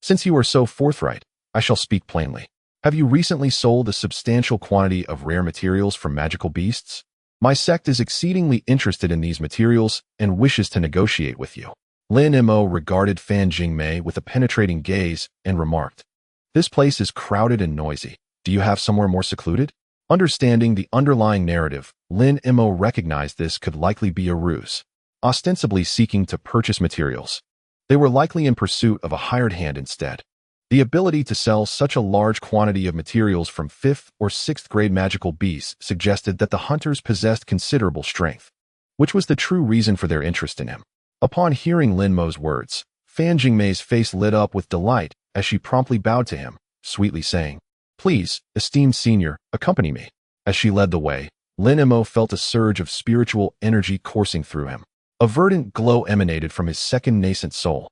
"Since you are so forthright, I shall speak plainly. Have you recently sold a substantial quantity of rare materials from magical beasts? My sect is exceedingly interested in these materials and wishes to negotiate with you." Lin Mo regarded Fan Jingmei with a penetrating gaze and remarked, "This place is crowded and noisy. Do you have somewhere more secluded?" Understanding the underlying narrative, Lin Mo recognized this could likely be a ruse, ostensibly seeking to purchase materials. They were likely in pursuit of a hired hand instead. The ability to sell such a large quantity of materials from 5th or 6th grade magical beasts suggested that the hunters possessed considerable strength, which was the true reason for their interest in him. Upon hearing Lin Mo's words, Fan Jingmei's face lit up with delight as she promptly bowed to him, sweetly saying, "Please, esteemed senior, accompany me." As she led the way, Lin Mo felt a surge of spiritual energy coursing through him. A verdant glow emanated from his second nascent soul,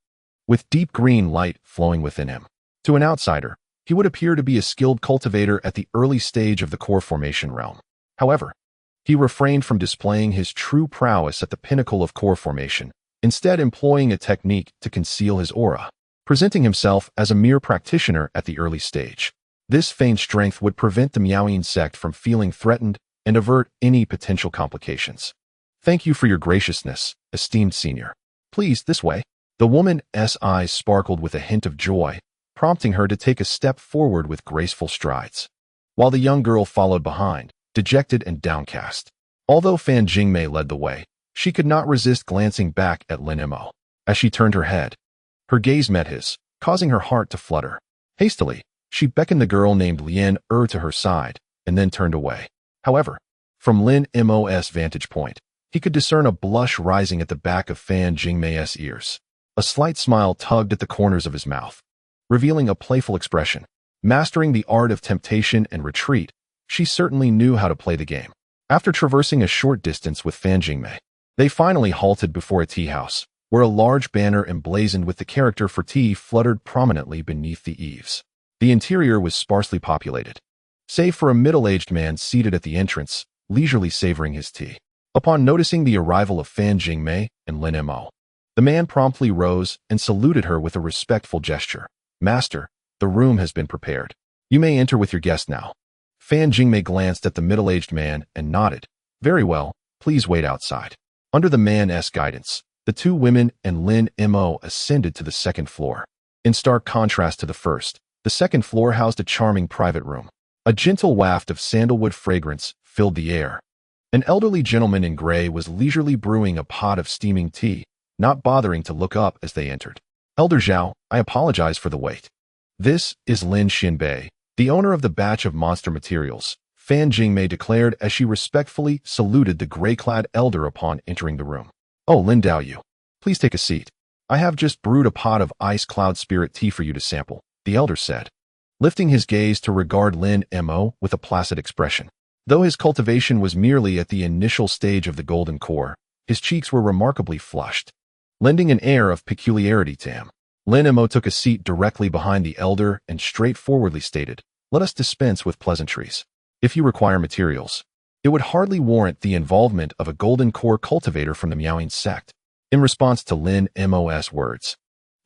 with deep green light flowing within him. To an outsider, he would appear to be a skilled cultivator at the early stage of the core formation realm. However, he refrained from displaying his true prowess at the pinnacle of core formation, instead employing a technique to conceal his aura, presenting himself as a mere practitioner at the early stage. This feigned strength would prevent the Meowing sect from feeling threatened and avert any potential complications. "Thank you for your graciousness, esteemed senior. Please, this way." The woman's eyes sparkled with a hint of joy, prompting her to take a step forward with graceful strides, while the young girl followed behind, dejected and downcast. Although Fan Jingmei led the way, she could not resist glancing back at Lin Mo. As she turned her head, her gaze met his, causing her heart to flutter. Hastily, she beckoned the girl named Lian to her side, and then turned away. However, from Lin Mo's vantage point, he could discern a blush rising at the back of Fan Jingmei's ears. A slight smile tugged at the corners of his mouth, revealing a playful expression. Mastering the art of temptation and retreat, she certainly knew how to play the game. After traversing a short distance with Fan Jingmei, they finally halted before a tea house, where a large banner emblazoned with the character for tea fluttered prominently beneath the eaves. The interior was sparsely populated, save for a middle-aged man seated at the entrance, leisurely savoring his tea. Upon noticing the arrival of Fan Jingmei and Lin Mo, the man promptly rose and saluted her with a respectful gesture. "Master, the room has been prepared. You may enter with your guest now." Fan Jingmei glanced at the middle-aged man and nodded. "Very well, please wait outside." Under the man's guidance, the two women and Lin Mo ascended to the second floor. In stark contrast to the first, the second floor housed a charming private room. A gentle waft of sandalwood fragrance filled the air. An elderly gentleman in gray was leisurely brewing a pot of steaming tea, not bothering to look up as they entered. "Elder Zhao, I apologize for the wait. This is Lin Xinbei, the owner of the batch of monster materials," Fan Jingmei declared as she respectfully saluted the gray-clad elder upon entering the room. "Oh, Lin Daoyu, please take a seat. I have just brewed a pot of ice cloud spirit tea for you to sample," the elder said, lifting his gaze to regard Lin Mo with a placid expression. Though his cultivation was merely at the initial stage of the golden core, his cheeks were remarkably flushed, lending an air of peculiarity to him. Lin Mo took a seat directly behind the elder and straightforwardly stated, "Let us dispense with pleasantries. If you require materials, it would hardly warrant the involvement of a golden core cultivator from the Miaoying Sect." In response to Lin Mo's words,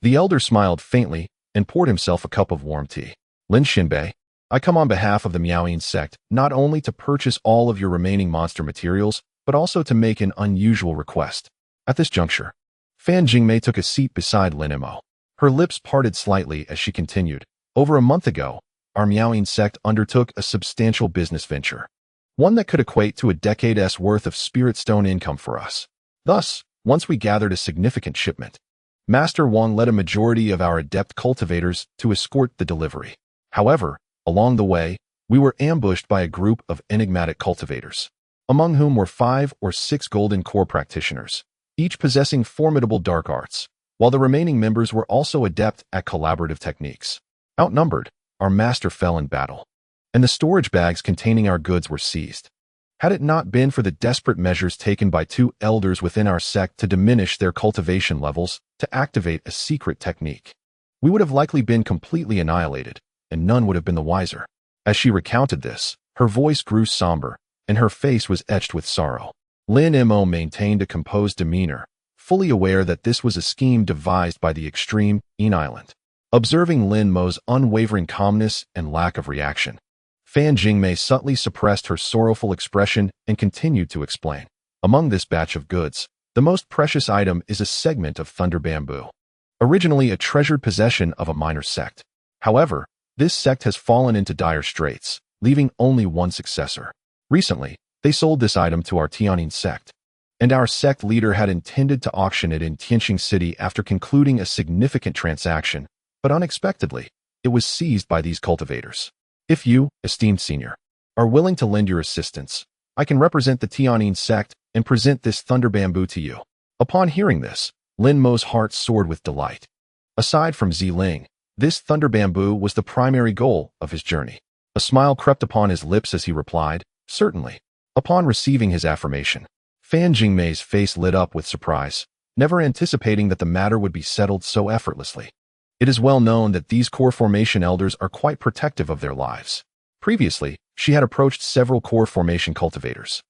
the elder smiled faintly and poured himself a cup of warm tea. "Lin Xinbei, I come on behalf of the Miaoying Sect not only to purchase all of your remaining monster materials, but also to make an unusual request." At this juncture, Fan Jingmei took a seat beside Lin Mo. Her lips parted slightly as she continued. "Over a month ago, our Miaoying Sect undertook a substantial business venture, one that could equate to a decade's worth of spirit stone income for us. Thus, once we gathered a significant shipment, Master Wang led a majority of our adept cultivators to escort the delivery. However, along the way, we were ambushed by a group of enigmatic cultivators, among whom were 5 or 6 golden core practitioners, each possessing formidable dark arts, while the remaining members were also adept at collaborative techniques. Outnumbered, our master fell in battle, and the storage bags containing our goods were seized. Had it not been for the desperate measures taken by 2 elders within our sect to diminish their cultivation levels to activate a secret technique, we would have likely been completely annihilated, and none would have been the wiser." As she recounted this, her voice grew somber, and her face was etched with sorrow. Lin Mo maintained a composed demeanor, fully aware that this was a scheme devised by the extreme In Island. Observing Lin Mo's unwavering calmness and lack of reaction, Fan Jingmei subtly suppressed her sorrowful expression and continued to explain. "Among this batch of goods, the most precious item is a segment of thunder bamboo, originally a treasured possession of a minor sect. However, this sect has fallen into dire straits, leaving only one successor. Recently, they sold this item to our Tianjin sect, and our sect leader had intended to auction it in Tianjin City after concluding a significant transaction, but unexpectedly, it was seized by these cultivators. If you, esteemed senior, are willing to lend your assistance, I can represent the Tianjin sect and present this thunder bamboo to you." Upon hearing this, Lin Mo's heart soared with delight. Aside from Ziling, this thunder bamboo was the primary goal of his journey. A smile crept upon his lips as he replied, "Certainly." Upon receiving his affirmation, Fan Jingmei's face lit up with surprise, never anticipating that the matter would be settled so effortlessly. It is well known that these core formation elders are quite protective of their lives. Previously, she had approached several core formation cultivators,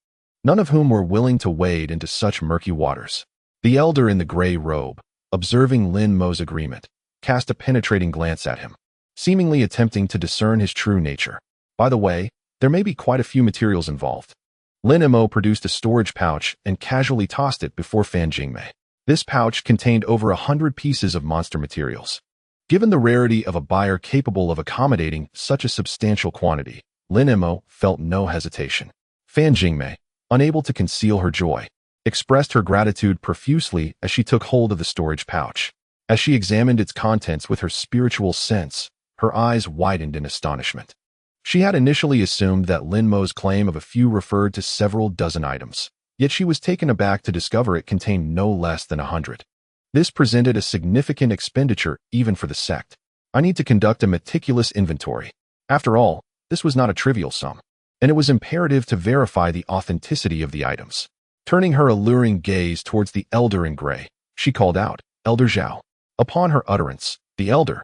none of whom were willing to wade into such murky waters. The elder in the gray robe, observing Lin Mo's agreement, cast a penetrating glance at him, seemingly attempting to discern his true nature. "By the way, there may be quite a few materials involved." Lin Mo produced a storage pouch and casually tossed it before Fan Jingmei. This pouch contained over 100 pieces of monster materials. Given the rarity of a buyer capable of accommodating such a substantial quantity, Lin Mo felt no hesitation. Fan Jingmei, unable to conceal her joy, expressed her gratitude profusely as she took hold of the storage pouch. As she examined its contents with her spiritual sense, her eyes widened in astonishment. She had initially assumed that Lin Mo's claim of a few referred to several dozen items, yet she was taken aback to discover it contained no less than 100. This presented a significant expenditure even for the sect. I need to conduct a meticulous inventory. After all, this was not a trivial sum, and it was imperative to verify the authenticity of the items. Turning her alluring gaze towards the elder in gray, she called out, "Elder Zhao." Upon her utterance, the elder,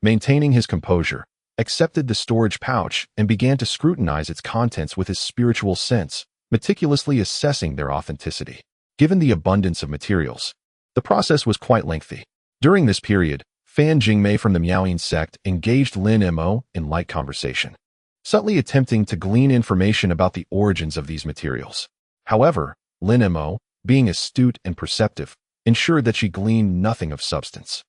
maintaining his composure, accepted the storage pouch and began to scrutinize its contents with his spiritual sense, meticulously assessing their authenticity. Given the abundance of materials, the process was quite lengthy. During this period, Fan Jingmei from the Miaoyin sect engaged Lin Mo in light conversation, subtly attempting to glean information about the origins of these materials. However, Lin Mo, being astute and perceptive, ensured that she gleaned nothing of substance.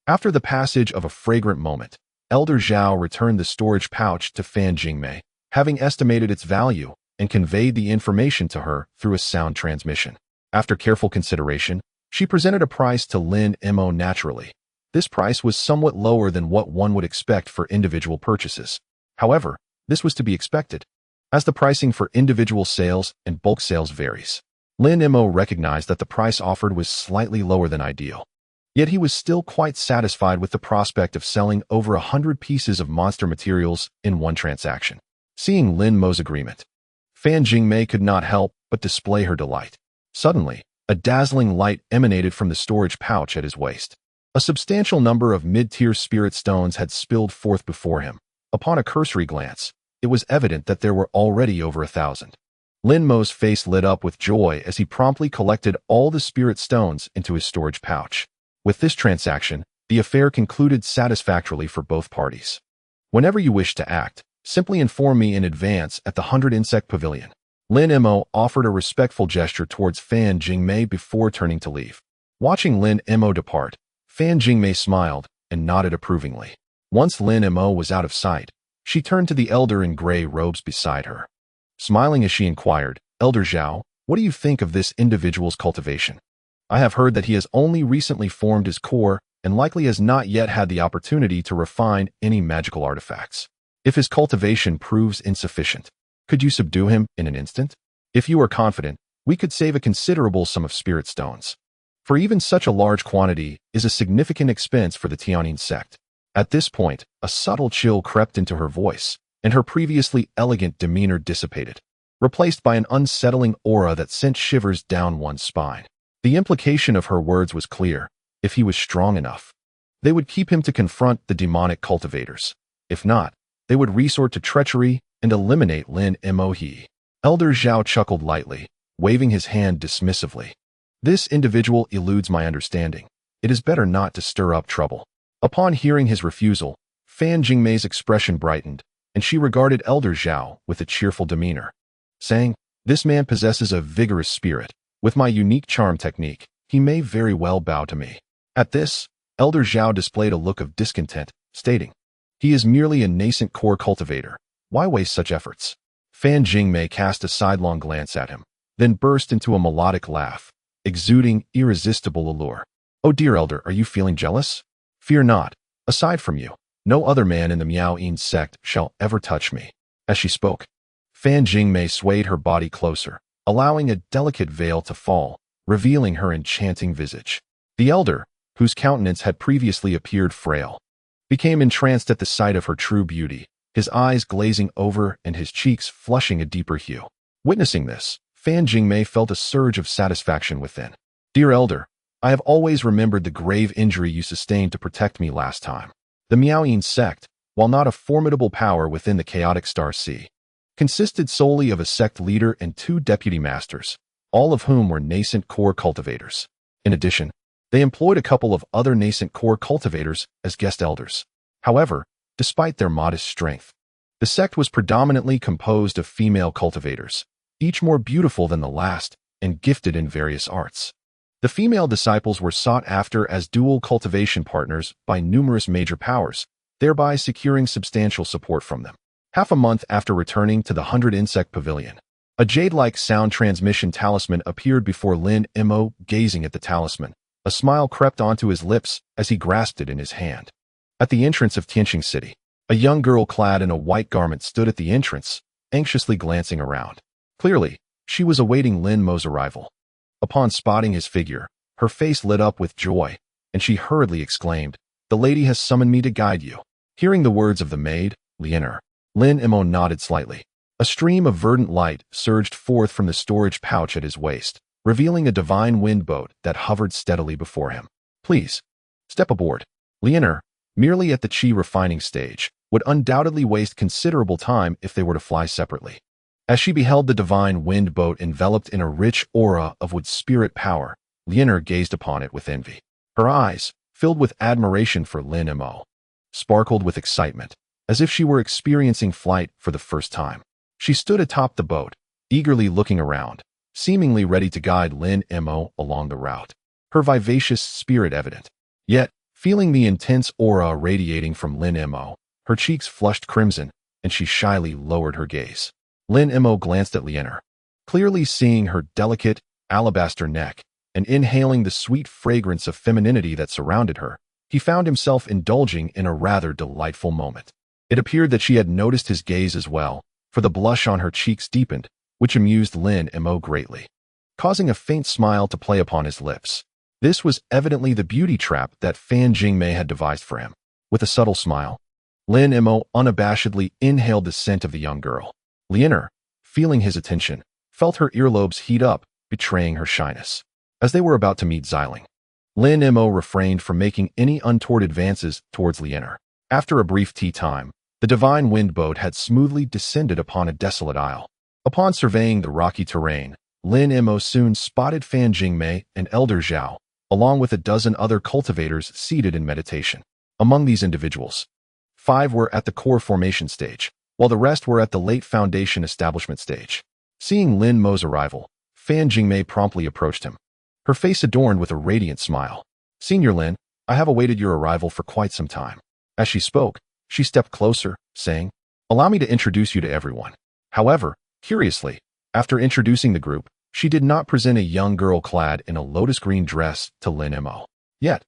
After the passage of a fragrant moment, Elder Zhao returned the storage pouch to Fan Jingmei, having estimated its value and conveyed the information to her through a sound transmission. After careful consideration, she presented a price to Lin Mo naturally. This price was somewhat lower than what one would expect for individual purchases. However, this was to be expected, as the pricing for individual sales and bulk sales varies. Lin Mo recognized that the price offered was slightly lower than ideal. Yet he was still quite satisfied with the prospect of selling over 100 pieces of monster materials in one transaction. Seeing Lin Mo's agreement, Fan Jingmei could not help but display her delight. Suddenly, a dazzling light emanated from the storage pouch at his waist. A substantial number of mid-tier spirit stones had spilled forth before him. Upon a cursory glance, it was evident that there were already over 1,000. Lin Mo's face lit up with joy as he promptly collected all the spirit stones into his storage pouch. With this transaction, the affair concluded satisfactorily for both parties. Whenever you wish to act, simply inform me in advance at the 100 Insect Pavilion. Lin Mo offered a respectful gesture towards Fan Jingmei before turning to leave. Watching Lin Mo depart, Fan Jingmei smiled and nodded approvingly. Once Lin Mo was out of sight, she turned to the elder in gray robes beside her. Smiling as she inquired, "Elder Zhao, what do you think of this individual's cultivation? I have heard that he has only recently formed his core and likely has not yet had the opportunity to refine any magical artifacts. If his cultivation proves insufficient, could you subdue him in an instant? If you are confident, we could save a considerable sum of spirit stones. For even such a large quantity is a significant expense for the Tianyin sect." At this point, a subtle chill crept into her voice, and her previously elegant demeanor dissipated, replaced by an unsettling aura that sent shivers down one's spine. The implication of her words was clear. If he was strong enough, they would keep him to confront the demonic cultivators. If not, they would resort to treachery and eliminate Lin Mo. Elder Zhao chuckled lightly, waving his hand dismissively. "This individual eludes my understanding. It is better not to stir up trouble." Upon hearing his refusal, Fan Jingmei's expression brightened, and she regarded Elder Zhao with a cheerful demeanor, saying, "This man possesses a vigorous spirit. With my unique charm technique, he may very well bow to me." At this, Elder Zhao displayed a look of discontent, stating, "He is merely a nascent core cultivator. Why waste such efforts?" Fan Jingmei cast a sidelong glance at him, then burst into a melodic laugh, exuding irresistible allure. "Oh dear elder, are you feeling jealous? Fear not. Aside from you, no other man in the Miaoyin sect shall ever touch me." As she spoke, Fan Jingmei swayed her body closer, allowing a delicate veil to fall, revealing her enchanting visage. The elder, whose countenance had previously appeared frail, became entranced at the sight of her true beauty, his eyes glazing over and his cheeks flushing a deeper hue. Witnessing this, Fan Jingmei felt a surge of satisfaction within. "Dear elder, I have always remembered the grave injury you sustained to protect me last time." The Miaoyin sect, while not a formidable power within the chaotic Star Sea, consisted solely of a sect leader and 2 deputy masters, all of whom were nascent core cultivators. In addition, they employed a couple of other nascent core cultivators as guest elders. However, despite their modest strength, the sect was predominantly composed of female cultivators, each more beautiful than the last and gifted in various arts. The female disciples were sought after as dual cultivation partners by numerous major powers, thereby securing substantial support from them. Half a month after returning to the 100 Insect Pavilion, a jade-like sound transmission talisman appeared before Lin Mo. Gazing at the talisman, a smile crept onto his lips as he grasped it in his hand. At the entrance of Tianqing City, a young girl clad in a white garment stood at the entrance, anxiously glancing around. Clearly, she was awaiting Lin Mo's arrival. Upon spotting his figure, her face lit up with joy, and she hurriedly exclaimed, "The lady has summoned me to guide you." Hearing the words of the maid, Lin Mo nodded slightly. A stream of verdant light surged forth from the storage pouch at his waist, revealing a divine wind boat that hovered steadily before him. "Please, step aboard." Lin, merely at the chi refining stage, would undoubtedly waste considerable time if they were to fly separately. As she beheld the divine wind boat enveloped in a rich aura of wood spirit power, Lin gazed upon it with envy. Her eyes, filled with admiration for Lin Mo, sparkled with excitement, as if she were experiencing flight for the first time. She stood atop the boat, eagerly looking around, seemingly ready to guide Lin Mo along the route, her vivacious spirit evident. Yet, feeling the intense aura radiating from Lin Mo, her cheeks flushed crimson, and she shyly lowered her gaze. Lin Mo glanced at Lin, clearly seeing her delicate, alabaster neck, and inhaling the sweet fragrance of femininity that surrounded her. He found himself indulging in a rather delightful moment. It appeared that she had noticed his gaze as well, for the blush on her cheeks deepened, which amused Lin Mo greatly, causing a faint smile to play upon his lips. This was evidently the beauty trap that Fan Jingmei had devised for him. With a subtle smile, Lin Mo unabashedly inhaled the scent of the young girl. Lin, feeling his attention, felt her earlobes heat up, betraying her shyness. As they were about to meet Xiling, Lin Mo refrained from making any untoward advances towards Lin. After a brief tea time, the divine wind boat had smoothly descended upon a desolate isle. Upon surveying the rocky terrain, Lin Mo soon spotted Fan Jingmei and Elder Zhao, along with a dozen other cultivators seated in meditation. Among these individuals, 5 were at the core formation stage, while the rest were at the late foundation establishment stage. Seeing Lin Mo's arrival, Fan Jingmei promptly approached him, her face adorned with a radiant smile. "Senior Lin, I have awaited your arrival for quite some time." As she spoke, she stepped closer, saying, "Allow me to introduce you to everyone." However, curiously, after introducing the group, she did not present a young girl clad in a lotus green dress to Lin Mo. Yet,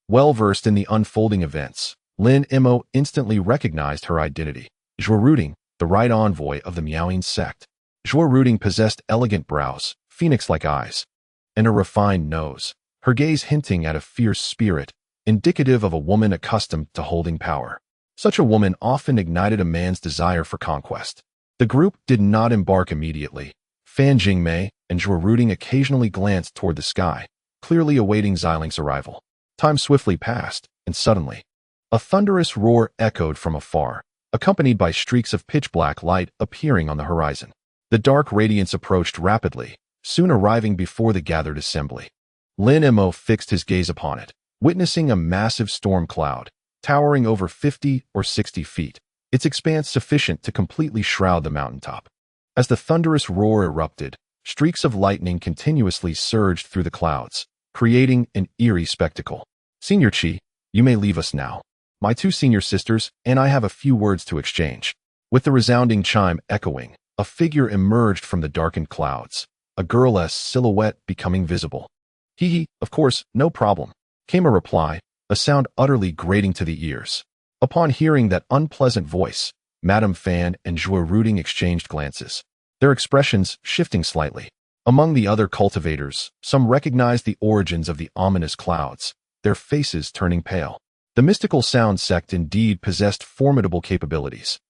well-versed in the unfolding events, Lin Mo instantly recognized her identity. Ruyan, the right envoy of the Miaoying sect. Ruyan possessed elegant brows, phoenix-like eyes, and a refined nose, her gaze hinting at a fierce spirit, indicative of a woman accustomed to holding power. Such a woman often ignited a man's desire for conquest. The group did not embark immediately. Fan Jingmei and Ruyan occasionally glanced toward the sky, clearly awaiting Xiling's arrival. Time swiftly passed, and suddenly, a thunderous roar echoed from afar, accompanied by streaks of pitch-black light appearing on the horizon. The dark radiance approached rapidly, soon arriving before the gathered assembly. Lin Mo fixed his gaze upon it, witnessing a massive storm cloud, towering over 50 or 60 feet, its expanse sufficient to completely shroud the mountaintop. As the thunderous roar erupted, streaks of lightning continuously surged through the clouds, creating an eerie spectacle. "Senior Chi, you may leave us now. My 2 senior sisters and I have a few words to exchange." With the resounding chime echoing, a figure emerged from the darkened clouds, a girl's silhouette becoming visible. "Hee, of course, no problem," came a reply, a sound utterly grating to the ears. Upon hearing that unpleasant voice, Madame Fan and Ruyan exchanged glances, their expressions shifting slightly. Among the other cultivators, some recognized the origins of the ominous clouds, their faces turning pale. The mystical sound sect indeed possessed formidable capabilities.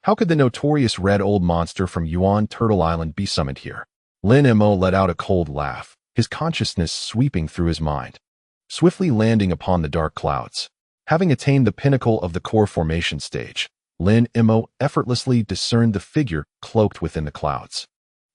How could the notorious red old monster from Xuan Turtle Island be summoned here? Lin Mo let out a cold laugh, his consciousness sweeping through his mind, swiftly landing upon the dark clouds. Having attained the pinnacle of the core formation stage, Lin Mo effortlessly discerned the figure cloaked within the clouds.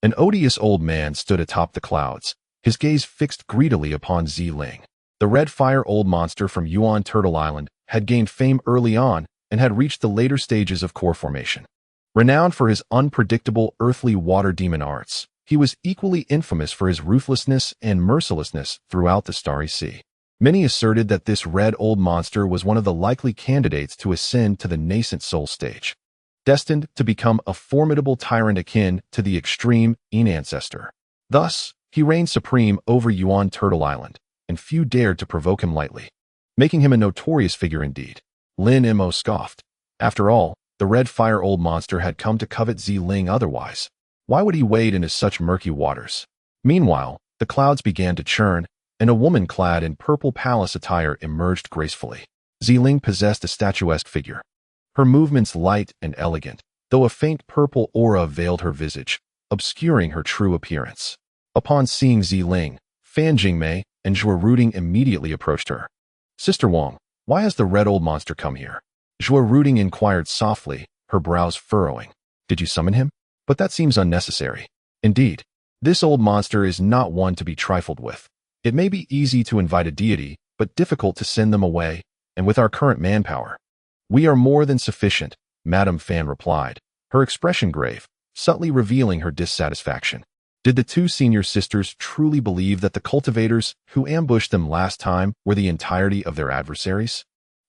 An odious old man stood atop the clouds, his gaze fixed greedily upon Xiling. The red fire old monster from Xuan Turtle Island had gained fame early on and had reached the later stages of core formation. Renowned for his unpredictable earthly water demon arts, he was equally infamous for his ruthlessness and mercilessness throughout the Starry Sea. Many asserted that this red old monster was one of the likely candidates to ascend to the nascent soul stage, destined to become a formidable tyrant akin to the extreme Yin ancestor. Thus, he reigned supreme over Xuan Turtle Island, and few dared to provoke him lightly, making him a notorious figure indeed. Lin Mo scoffed. After all, the red fire old monster had come to covet Xiling otherwise. Why would he wade into such murky waters? Meanwhile, the clouds began to churn, and a woman clad in purple palace attire emerged gracefully. Ziling possessed a statuesque figure. Her movements light and elegant, though a faint purple aura veiled her visage, obscuring her true appearance. Upon seeing Ziling, Fan Jingmei and Zhuo Ruding immediately approached her. "Sister Wang, why has the red old monster come here?" Zhuo Ruding inquired softly, her brows furrowing. "Did you summon him? But that seems unnecessary." "Indeed, this old monster is not one to be trifled with. It may be easy to invite a deity, but difficult to send them away, and with our current manpower." "We are more than sufficient," Madame Fan replied, her expression grave, subtly revealing her dissatisfaction. Did the two senior sisters truly believe that the cultivators who ambushed them last time were the entirety of their adversaries?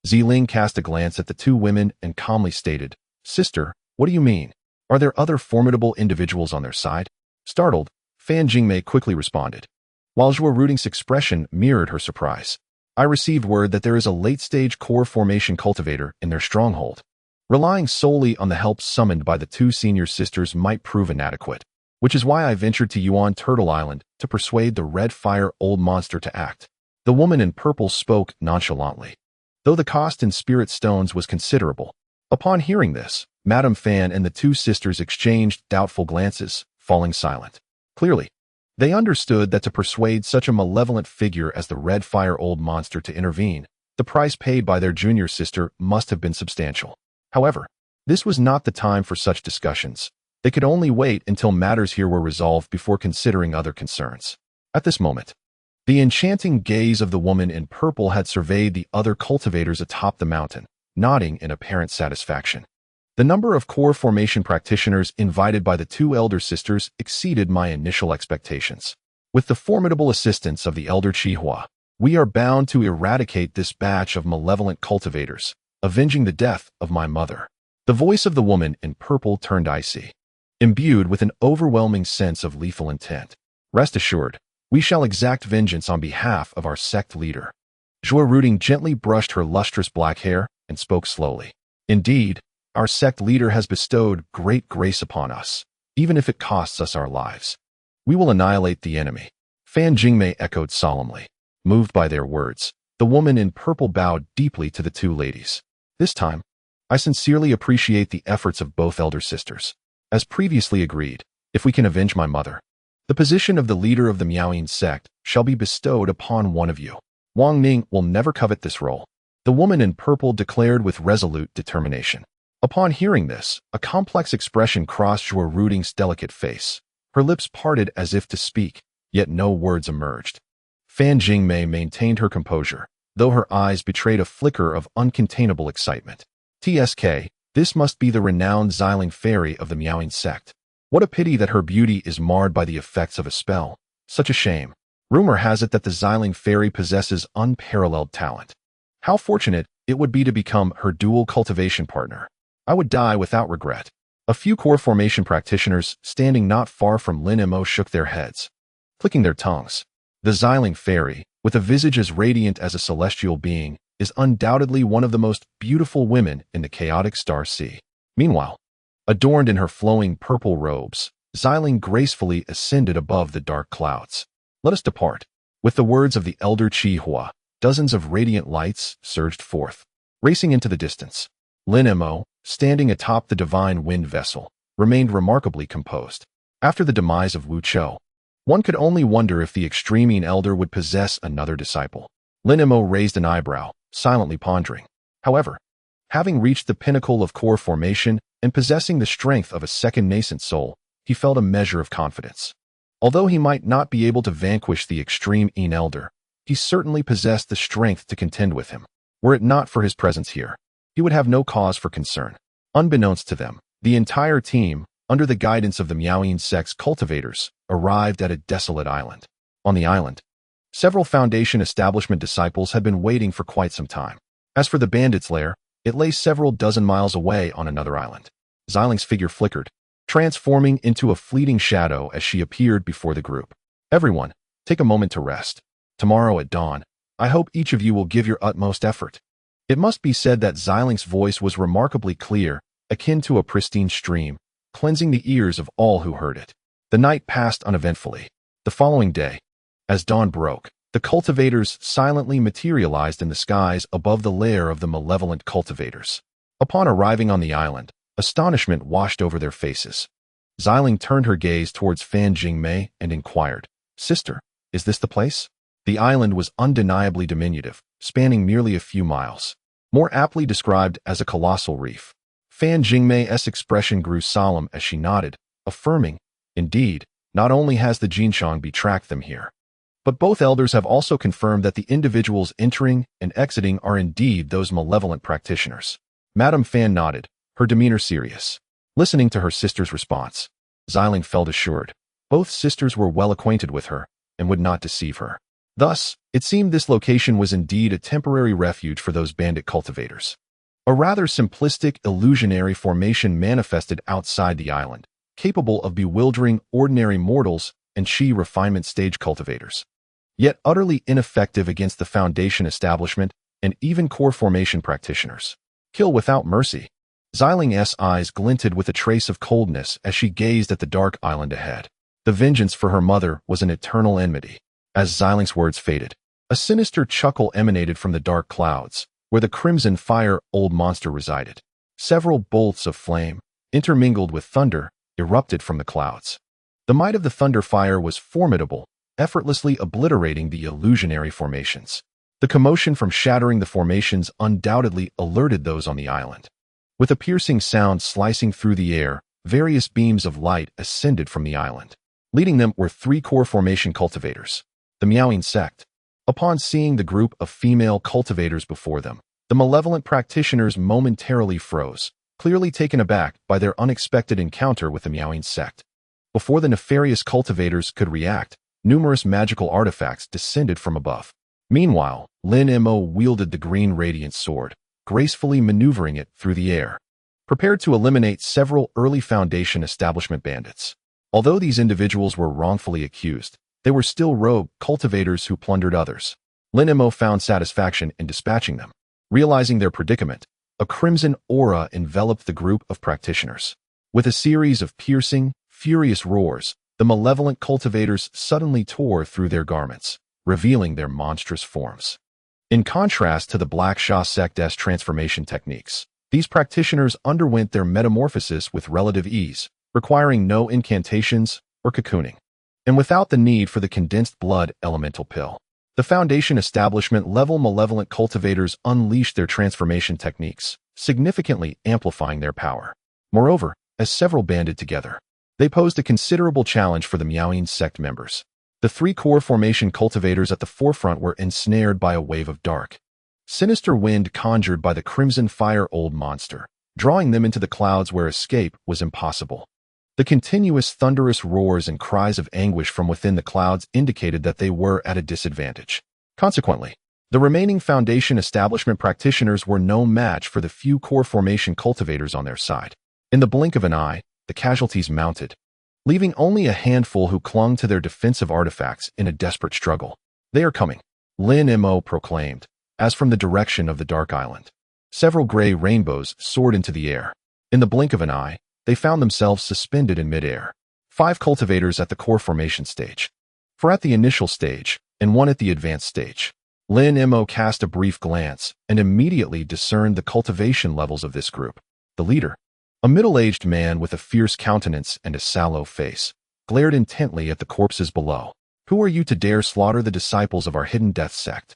Ziling cast a glance at the two women and calmly stated, "Sister, what do you mean? Are there other formidable individuals on their side?" Startled, Fan Jingmei quickly responded, while Zhuo Ruding's expression mirrored her surprise. "I received word that there is a late-stage core formation cultivator in their stronghold. Relying solely on the help summoned by the two senior sisters might prove inadequate, which is why I ventured to Yuan Turtle Island to persuade the red fire old monster to act." The woman in purple spoke nonchalantly, though the cost in spirit stones was considerable. Upon hearing this, Madame Fan and the two sisters exchanged doubtful glances, falling silent. Clearly, they understood that to persuade such a malevolent figure as the red fire old monster to intervene, the price paid by their junior sister must have been substantial. However, this was not the time for such discussions. They could only wait until matters here were resolved before considering other concerns. At this moment, the enchanting gaze of the woman in purple had surveyed the other cultivators atop the mountain, nodding in apparent satisfaction. The number of core formation practitioners invited by the two elder sisters exceeded my initial expectations. With the formidable assistance of the elder Qihua, we are bound to eradicate this batch of malevolent cultivators, avenging the death of my mother. The voice of the woman in purple turned icy, imbued with an overwhelming sense of lethal intent. "Rest assured, we shall exact vengeance on behalf of our sect leader." Zhuo Ruding gently brushed her lustrous black hair and spoke slowly. "Indeed, our sect leader has bestowed great grace upon us, even if it costs us our lives. We will annihilate the enemy." Fan Jingmei echoed solemnly. Moved by their words, the woman in purple bowed deeply to the two ladies. "This time, I sincerely appreciate the efforts of both elder sisters. As previously agreed, if we can avenge my mother, the position of the leader of the Miaoyin sect shall be bestowed upon one of you. Wang Ning will never covet this role," the woman in purple declared with resolute determination. Upon hearing this, a complex expression crossed Zhuo Ruding's delicate face. Her lips parted as if to speak, yet no words emerged. Fan Jingmei maintained her composure, though her eyes betrayed a flicker of uncontainable excitement. "TSK, this must be the renowned Ziling fairy of the Miaoyin sect. What a pity that her beauty is marred by the effects of a spell. Such a shame. Rumor has it that the Ziling fairy possesses unparalleled talent. How fortunate it would be to become her dual cultivation partner. I would die without regret." A few core formation practitioners standing not far from Lin Mo shook their heads, clicking their tongues. The Ziling fairy, with a visage as radiant as a celestial being, is undoubtedly one of the most beautiful women in the chaotic star sea. Meanwhile, adorned in her flowing purple robes, Ziling gracefully ascended above the dark clouds. "Let us depart." With the words of the elder Qihua, dozens of radiant lights surged forth, racing into the distance. Lin Mo, standing atop the divine wind vessel, remained remarkably composed. After the demise of Wu Chou, one could only wonder if the extreme elder would possess another disciple. Lin Mo raised an eyebrow, silently pondering. However, having reached the pinnacle of core formation and possessing the strength of a second nascent soul, he felt a measure of confidence. Although he might not be able to vanquish the extreme elder, he certainly possessed the strength to contend with him. Were it not for his presence here, he would have no cause for concern. Unbeknownst to them, the entire team, under the guidance of the Miaoyin sect's cultivators, arrived at a desolate island. On the island, several Foundation establishment disciples had been waiting for quite some time. As for the bandits' lair, it lay several dozen miles away on another island. Ziling's figure flickered, transforming into a fleeting shadow as she appeared before the group. "Everyone, take a moment to rest. Tomorrow at dawn, I hope each of you will give your utmost effort." It must be said that Ziling's voice was remarkably clear, akin to a pristine stream, cleansing the ears of all who heard it. The night passed uneventfully. The following day, as dawn broke, The cultivators silently materialized in the skies above the lair of the malevolent cultivators. Upon arriving on the island, astonishment washed over their faces. Xiling turned her gaze towards Fan Jingmei and inquired, "Sister, is this the place?" The island was undeniably diminutive, spanning merely a few miles, more aptly described as a colossal reef. Fan Jingmei's expression grew solemn as she nodded, affirming, "Indeed, not only has the Jinshang tracked them here, but both elders have also confirmed that the individuals entering and exiting are indeed those malevolent practitioners." Madame Fan nodded, her demeanor serious. Listening to her sister's response, Xiling felt assured. Both sisters were well acquainted with her and would not deceive her. Thus, it seemed this location was indeed a temporary refuge for those bandit cultivators. A rather simplistic, illusionary formation manifested outside the island, capable of bewildering ordinary mortals and Qi refinement stage cultivators, yet utterly ineffective against the Foundation establishment and even core formation practitioners. Kill without mercy. Xiling's eyes glinted with a trace of coldness as she gazed at the dark island ahead. The vengeance for her mother was an eternal enmity. As Xiling's words faded, a sinister chuckle emanated from the dark clouds, where the crimson fire old monster resided. Several bolts of flame, intermingled with thunder, erupted from the clouds. The might of the thunder fire was formidable, effortlessly obliterating the illusionary formations. The commotion from shattering the formations undoubtedly alerted those on the island. With a piercing sound slicing through the air, various beams of light ascended from the island. Leading them were 3 core formation cultivators, the Miaoing Sect. Upon seeing the group of female cultivators before them, the malevolent practitioners momentarily froze, clearly taken aback by their unexpected encounter with the Miaoing Sect. Before the nefarious cultivators could react, numerous magical artifacts descended from above. Meanwhile, Lin Mo wielded the green radiant sword, gracefully maneuvering it through the air, prepared to eliminate several early Foundation establishment bandits. Although these individuals were wrongfully accused, they were still rogue cultivators who plundered others. Lin Mo found satisfaction in dispatching them. Realizing their predicament, a crimson aura enveloped the group of practitioners. With a series of piercing, furious roars, the malevolent cultivators suddenly tore through their garments, revealing their monstrous forms. In contrast to the Black Sha Sect's transformation techniques, these practitioners underwent their metamorphosis with relative ease, requiring no incantations or cocooning, and without the need for the condensed blood elemental pill. The Foundation establishment-level malevolent cultivators unleashed their transformation techniques, significantly amplifying their power. Moreover, as several banded together, they posed a considerable challenge for the Miaoing Sect members. The 3 core formation cultivators at the forefront were ensnared by a wave of dark, sinister wind conjured by the crimson fire old monster, drawing them into the clouds where escape was impossible. The continuous thunderous roars and cries of anguish from within the clouds indicated that they were at a disadvantage. Consequently, the remaining Foundation establishment practitioners were no match for the few core formation cultivators on their side. In the blink of an eye, the casualties mounted, leaving only a handful who clung to their defensive artifacts in a desperate struggle. "They are coming," Lin Mo proclaimed, as from the direction of the Dark Island. Several gray rainbows soared into the air. In the blink of an eye, they found themselves suspended in midair. 5 cultivators at the core formation stage, 4 at the initial stage, and 1 at the advanced stage. Lin Mo cast a brief glance and immediately discerned the cultivation levels of this group. The leader, a middle-aged man with a fierce countenance and a sallow face, glared intently at the corpses below. "Who are you to dare slaughter the disciples of our hidden death sect?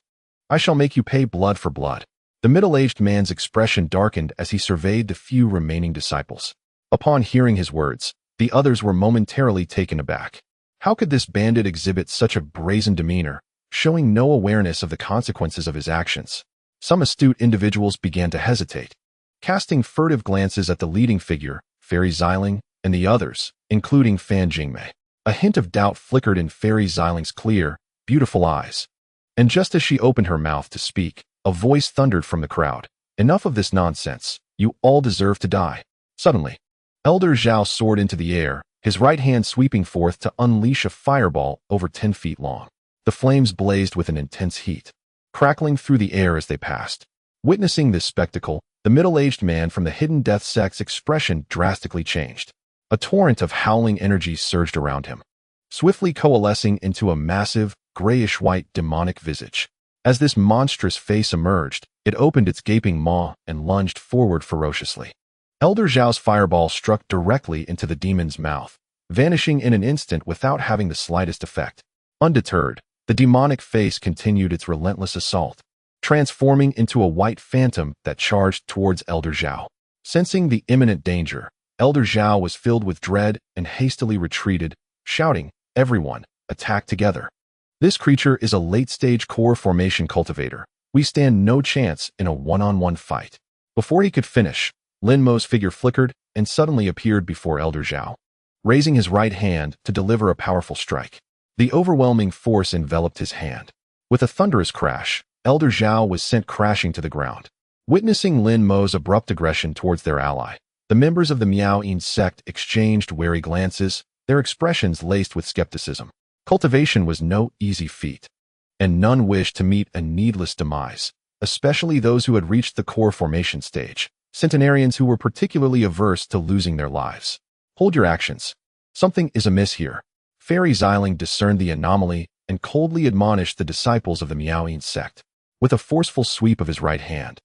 I shall make you pay blood for blood." The middle-aged man's expression darkened as he surveyed the few remaining disciples. Upon hearing his words, the others were momentarily taken aback. How could this bandit exhibit such a brazen demeanor, showing no awareness of the consequences of his actions? Some astute individuals began to hesitate, casting furtive glances at the leading figure, Fairy Xiling, and the others, including Fan Jingmei. A hint of doubt flickered in Fairy Xiling's clear, beautiful eyes. And just as she opened her mouth to speak, a voice thundered from the crowd. "Enough of this nonsense. You all deserve to die." Suddenly, Elder Zhao soared into the air, his right hand sweeping forth to unleash a fireball over 10 feet long. The flames blazed with an intense heat, crackling through the air as they passed. Witnessing this spectacle, the middle-aged man from the hidden death sect's expression drastically changed. A torrent of howling energy surged around him, swiftly coalescing into a massive, grayish-white demonic visage. As this monstrous face emerged, it opened its gaping maw and lunged forward ferociously. Elder Zhao's fireball struck directly into the demon's mouth, vanishing in an instant without having the slightest effect. Undeterred, the demonic face continued its relentless assault, transforming into a white phantom that charged towards Elder Zhao. Sensing the imminent danger, Elder Zhao was filled with dread and hastily retreated, shouting, "Everyone, attack together. This creature is a late-stage core formation cultivator. We stand no chance in a one-on-one fight." Before he could finish, Lin Mo's figure flickered and suddenly appeared before Elder Zhao, raising his right hand to deliver a powerful strike. The overwhelming force enveloped his hand. With a thunderous crash, Elder Zhao was sent crashing to the ground. Witnessing Lin Mo's abrupt aggression towards their ally, the members of the Miao-yin sect exchanged wary glances, their expressions laced with skepticism. Cultivation was no easy feat, and none wished to meet a needless demise, especially those who had reached the core formation stage, centenarians who were particularly averse to losing their lives. "Hold your actions. Something is amiss here." Fairy Xiling discerned the anomaly and coldly admonished the disciples of the Miao-yin sect. With a forceful sweep of his right hand,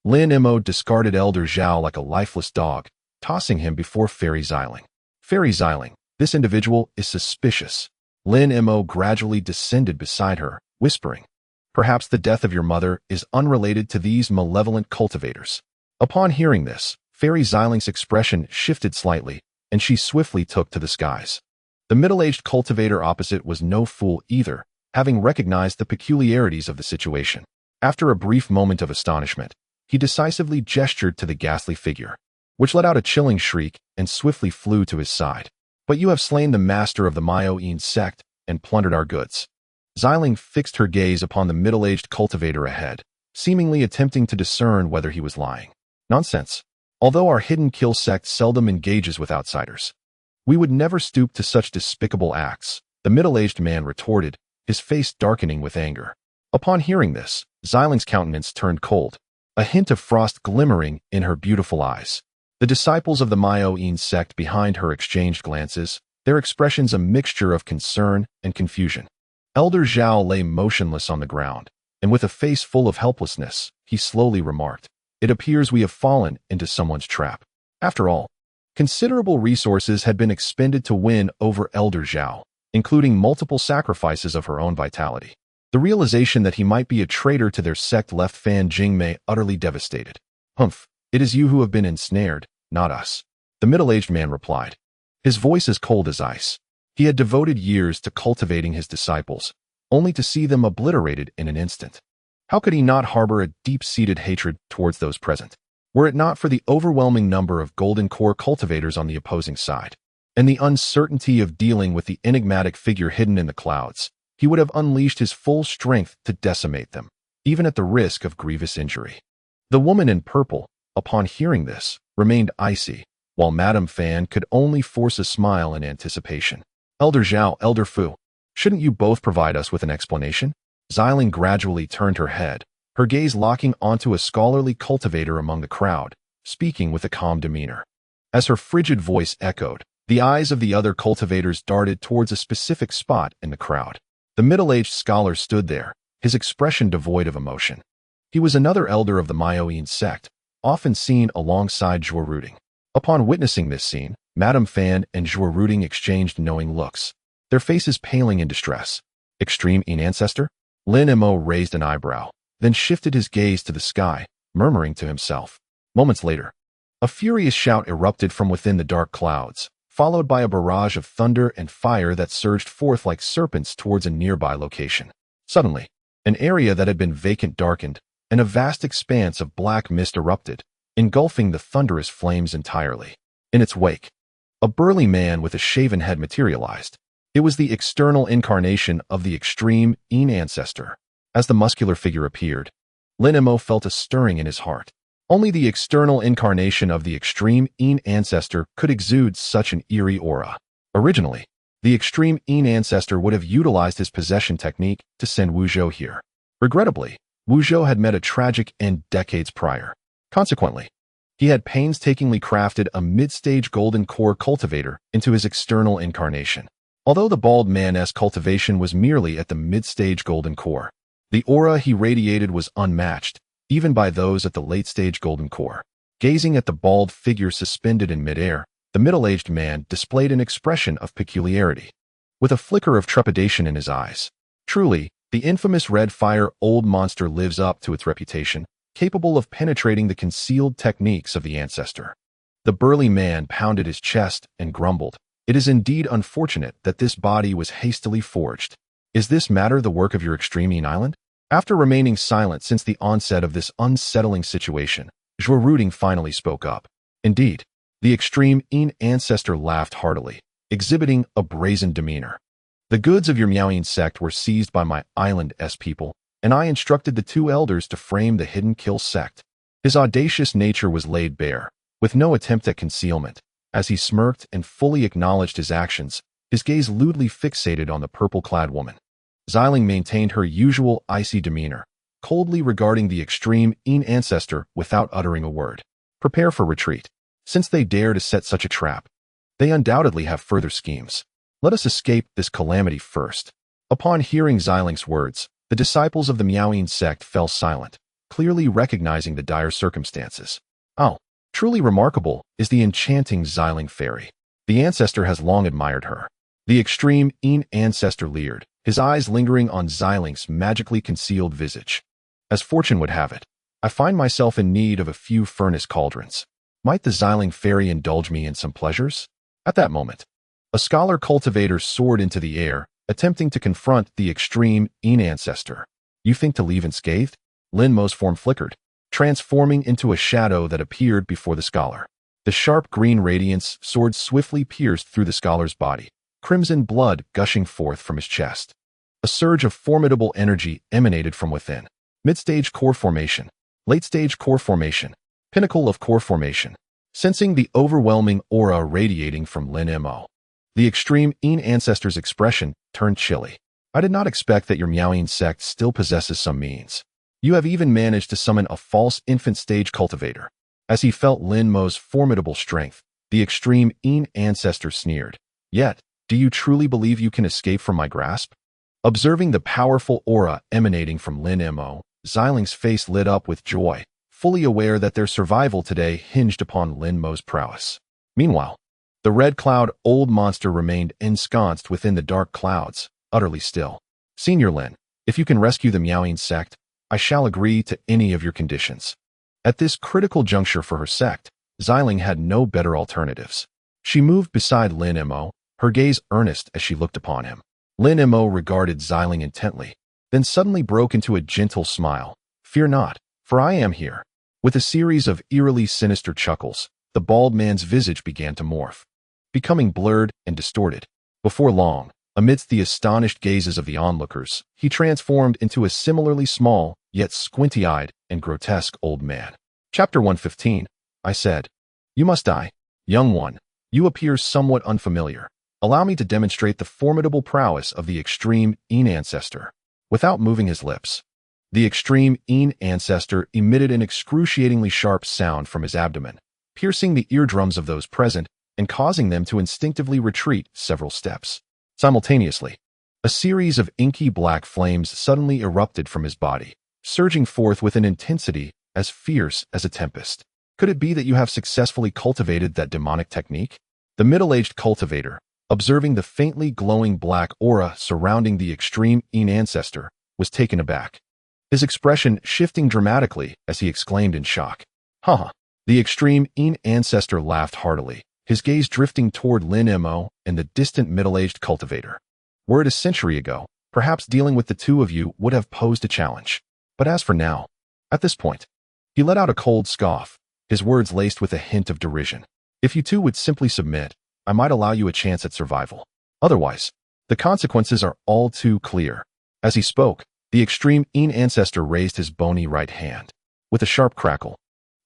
Lin Mo discarded Elder Zhao like a lifeless dog, tossing him before Fairy Xiling. "Fairy Xiling, this individual is suspicious." Lin Mo gradually descended beside her, whispering, "Perhaps the death of your mother is unrelated to these malevolent cultivators." Upon hearing this, Fairy Xiling's expression shifted slightly, and she swiftly took to the skies. The middle-aged cultivator opposite was no fool either, having recognized the peculiarities of the situation. After a brief moment of astonishment, he decisively gestured to the ghastly figure, which let out a chilling shriek and swiftly flew to his side. "But you have slain the master of the Miao-yin sect and plundered our goods." Xiling fixed her gaze upon the middle-aged cultivator ahead, seemingly attempting to discern whether he was lying. "Nonsense. Although our hidden kill sect seldom engages with outsiders, we would never stoop to such despicable acts," the middle-aged man retorted, his face darkening with anger. Upon hearing this, Xiling's countenance turned cold, a hint of frost glimmering in her beautiful eyes. The disciples of the Miao-yin sect behind her exchanged glances, their expressions a mixture of concern and confusion. Elder Zhao lay motionless on the ground, and with a face full of helplessness, he slowly remarked, "It appears we have fallen into someone's trap." After all, considerable resources had been expended to win over Elder Zhao, including multiple sacrifices of her own vitality. The realization that he might be a traitor to their sect left Fan Jingmei utterly devastated. "Humph, it is you who have been ensnared, not us," the middle-aged man replied, his voice as cold as ice. He had devoted years to cultivating his disciples, only to see them obliterated in an instant. How could he not harbor a deep-seated hatred towards those present? Were it not for the overwhelming number of golden core cultivators on the opposing side, and the uncertainty of dealing with the enigmatic figure hidden in the clouds, he would have unleashed his full strength to decimate them, even at the risk of grievous injury. The woman in purple, upon hearing this, remained icy, while Madame Fan could only force a smile in anticipation. "Elder Zhao, Elder Fu, shouldn't you both provide us with an explanation?" Xiling gradually turned her head, her gaze locking onto a scholarly cultivator among the crowd, speaking with a calm demeanor. As her frigid voice echoed, the eyes of the other cultivators darted towards a specific spot in the crowd. The middle-aged scholar stood there, his expression devoid of emotion. He was another elder of the Miao-yin sect, often seen alongside Zhuo Ruding. Upon witnessing this scene, Madame Fan and Zhuo Ruding exchanged knowing looks, their faces paling in distress. "Extreme in ancestor?" Lin Mo raised an eyebrow, then shifted his gaze to the sky, murmuring to himself. Moments later, a furious shout erupted from within the dark clouds, followed by a barrage of thunder and fire that surged forth like serpents towards a nearby location. Suddenly, an area that had been vacant darkened, and a vast expanse of black mist erupted, engulfing the thunderous flames entirely. In its wake, a burly man with a shaven head materialized. It was the external incarnation of the extreme in ancestor. As the muscular figure appeared, Lin Mo felt a stirring in his heart. Only the external incarnation of the extreme in ancestor could exude such an eerie aura. Originally, the extreme in ancestor would have utilized his possession technique to send Wuzhou here. Regrettably, Wuzhou had met a tragic end decades prior. Consequently, he had painstakingly crafted a mid-stage golden core cultivator into his external incarnation. Although the bald man's cultivation was merely at the mid-stage golden core, the aura he radiated was unmatched, even by those at the late-stage golden core. Gazing at the bald figure suspended in midair, the middle-aged man displayed an expression of peculiarity, with a flicker of trepidation in his eyes. Truly, the infamous red fire old monster lives up to its reputation, capable of penetrating the concealed techniques of the ancestor. The burly man pounded his chest and grumbled, "It is indeed unfortunate that this body was hastily forged. Is this matter the work of your extreme island?" After remaining silent since the onset of this unsettling situation, Ruyan finally spoke up. Indeed, the extreme ancestor laughed heartily, exhibiting a brazen demeanor. "The goods of your Miaoyan sect were seized by my island's people, and I instructed the two elders to frame the hidden kill sect." His audacious nature was laid bare, with no attempt at concealment. As he smirked and fully acknowledged his actions, his gaze lewdly fixated on the purple-clad woman. Xiling maintained her usual icy demeanor, coldly regarding the extreme ancestor without uttering a word. "Prepare for retreat. Since they dare to set such a trap, they undoubtedly have further schemes. Let us escape this calamity first." Upon hearing Xiling's words, the disciples of the Miaoyan sect fell silent, clearly recognizing the dire circumstances. "Oh, truly remarkable is the enchanting Xiling fairy. The ancestor has long admired her." The extreme ancestor leered, his eyes lingering on Xiling's magically concealed visage. "As fortune would have it, I find myself in need of a few furnace cauldrons. Might the Xiling fairy indulge me in some pleasures?" At that moment, a scholar cultivator soared into the air, attempting to confront the extreme ancestor. "You think to leave unscathed?" Lin Mo's form flickered, transforming into a shadow that appeared before the scholar. The sharp green radiance sword swiftly pierced through the scholar's body, crimson blood gushing forth from his chest. A surge of formidable energy emanated from within. Mid-stage core formation, late-stage core formation, pinnacle of core formation. Sensing the overwhelming aura radiating from Lin Mo, the extreme ancestor's expression turned chilly. "I did not expect that your Miaoyan sect still possesses some means. You have even managed to summon a false infant stage cultivator." As he felt Lin Mo's formidable strength, the extreme ancestor sneered. "Yet, do you truly believe you can escape from my grasp?" Observing the powerful aura emanating from Lin Mo, Xiling's face lit up with joy, fully aware that their survival today hinged upon Lin Mo's prowess. Meanwhile, the red cloud old monster remained ensconced within the dark clouds, utterly still. "Senior Lin, if you can rescue the Miaoyan sect, I shall agree to any of your conditions." At this critical juncture for her sect, Xiling had no better alternatives. She moved beside Lin Mo, her gaze earnest as she looked upon him. Lin Mo regarded Xiling intently, then suddenly broke into a gentle smile. "Fear not, for I am here." With a series of eerily sinister chuckles, the bald man's visage began to morph, becoming blurred and distorted. Before long, amidst the astonished gazes of the onlookers, he transformed into a similarly small, yet squinty-eyed and grotesque old man. Chapter 115. I said, "You must die. Young one, you appear somewhat unfamiliar. Allow me to demonstrate the formidable prowess of the extreme ancestor." Without moving his lips, the extreme ancestor emitted an excruciatingly sharp sound from his abdomen, piercing the eardrums of those present and causing them to instinctively retreat several steps. Simultaneously, a series of inky black flames suddenly erupted from his body, surging forth with an intensity as fierce as a tempest. "Could it be that you have successfully cultivated that demonic technique?" The middle-aged cultivator, observing the faintly glowing black aura surrounding the extreme ancestor, was taken aback, his expression shifting dramatically as he exclaimed in shock. "Haha." The extreme ancestor laughed heartily, his gaze drifting toward Lin Mo and the distant middle-aged cultivator. "Were it a century ago, perhaps dealing with the two of you would have posed a challenge. But as for now..." At this point, he let out a cold scoff, his words laced with a hint of derision. "If you two would simply submit, I might allow you a chance at survival. Otherwise, the consequences are all too clear." As he spoke, the extreme ancestor raised his bony right hand. With a sharp crackle,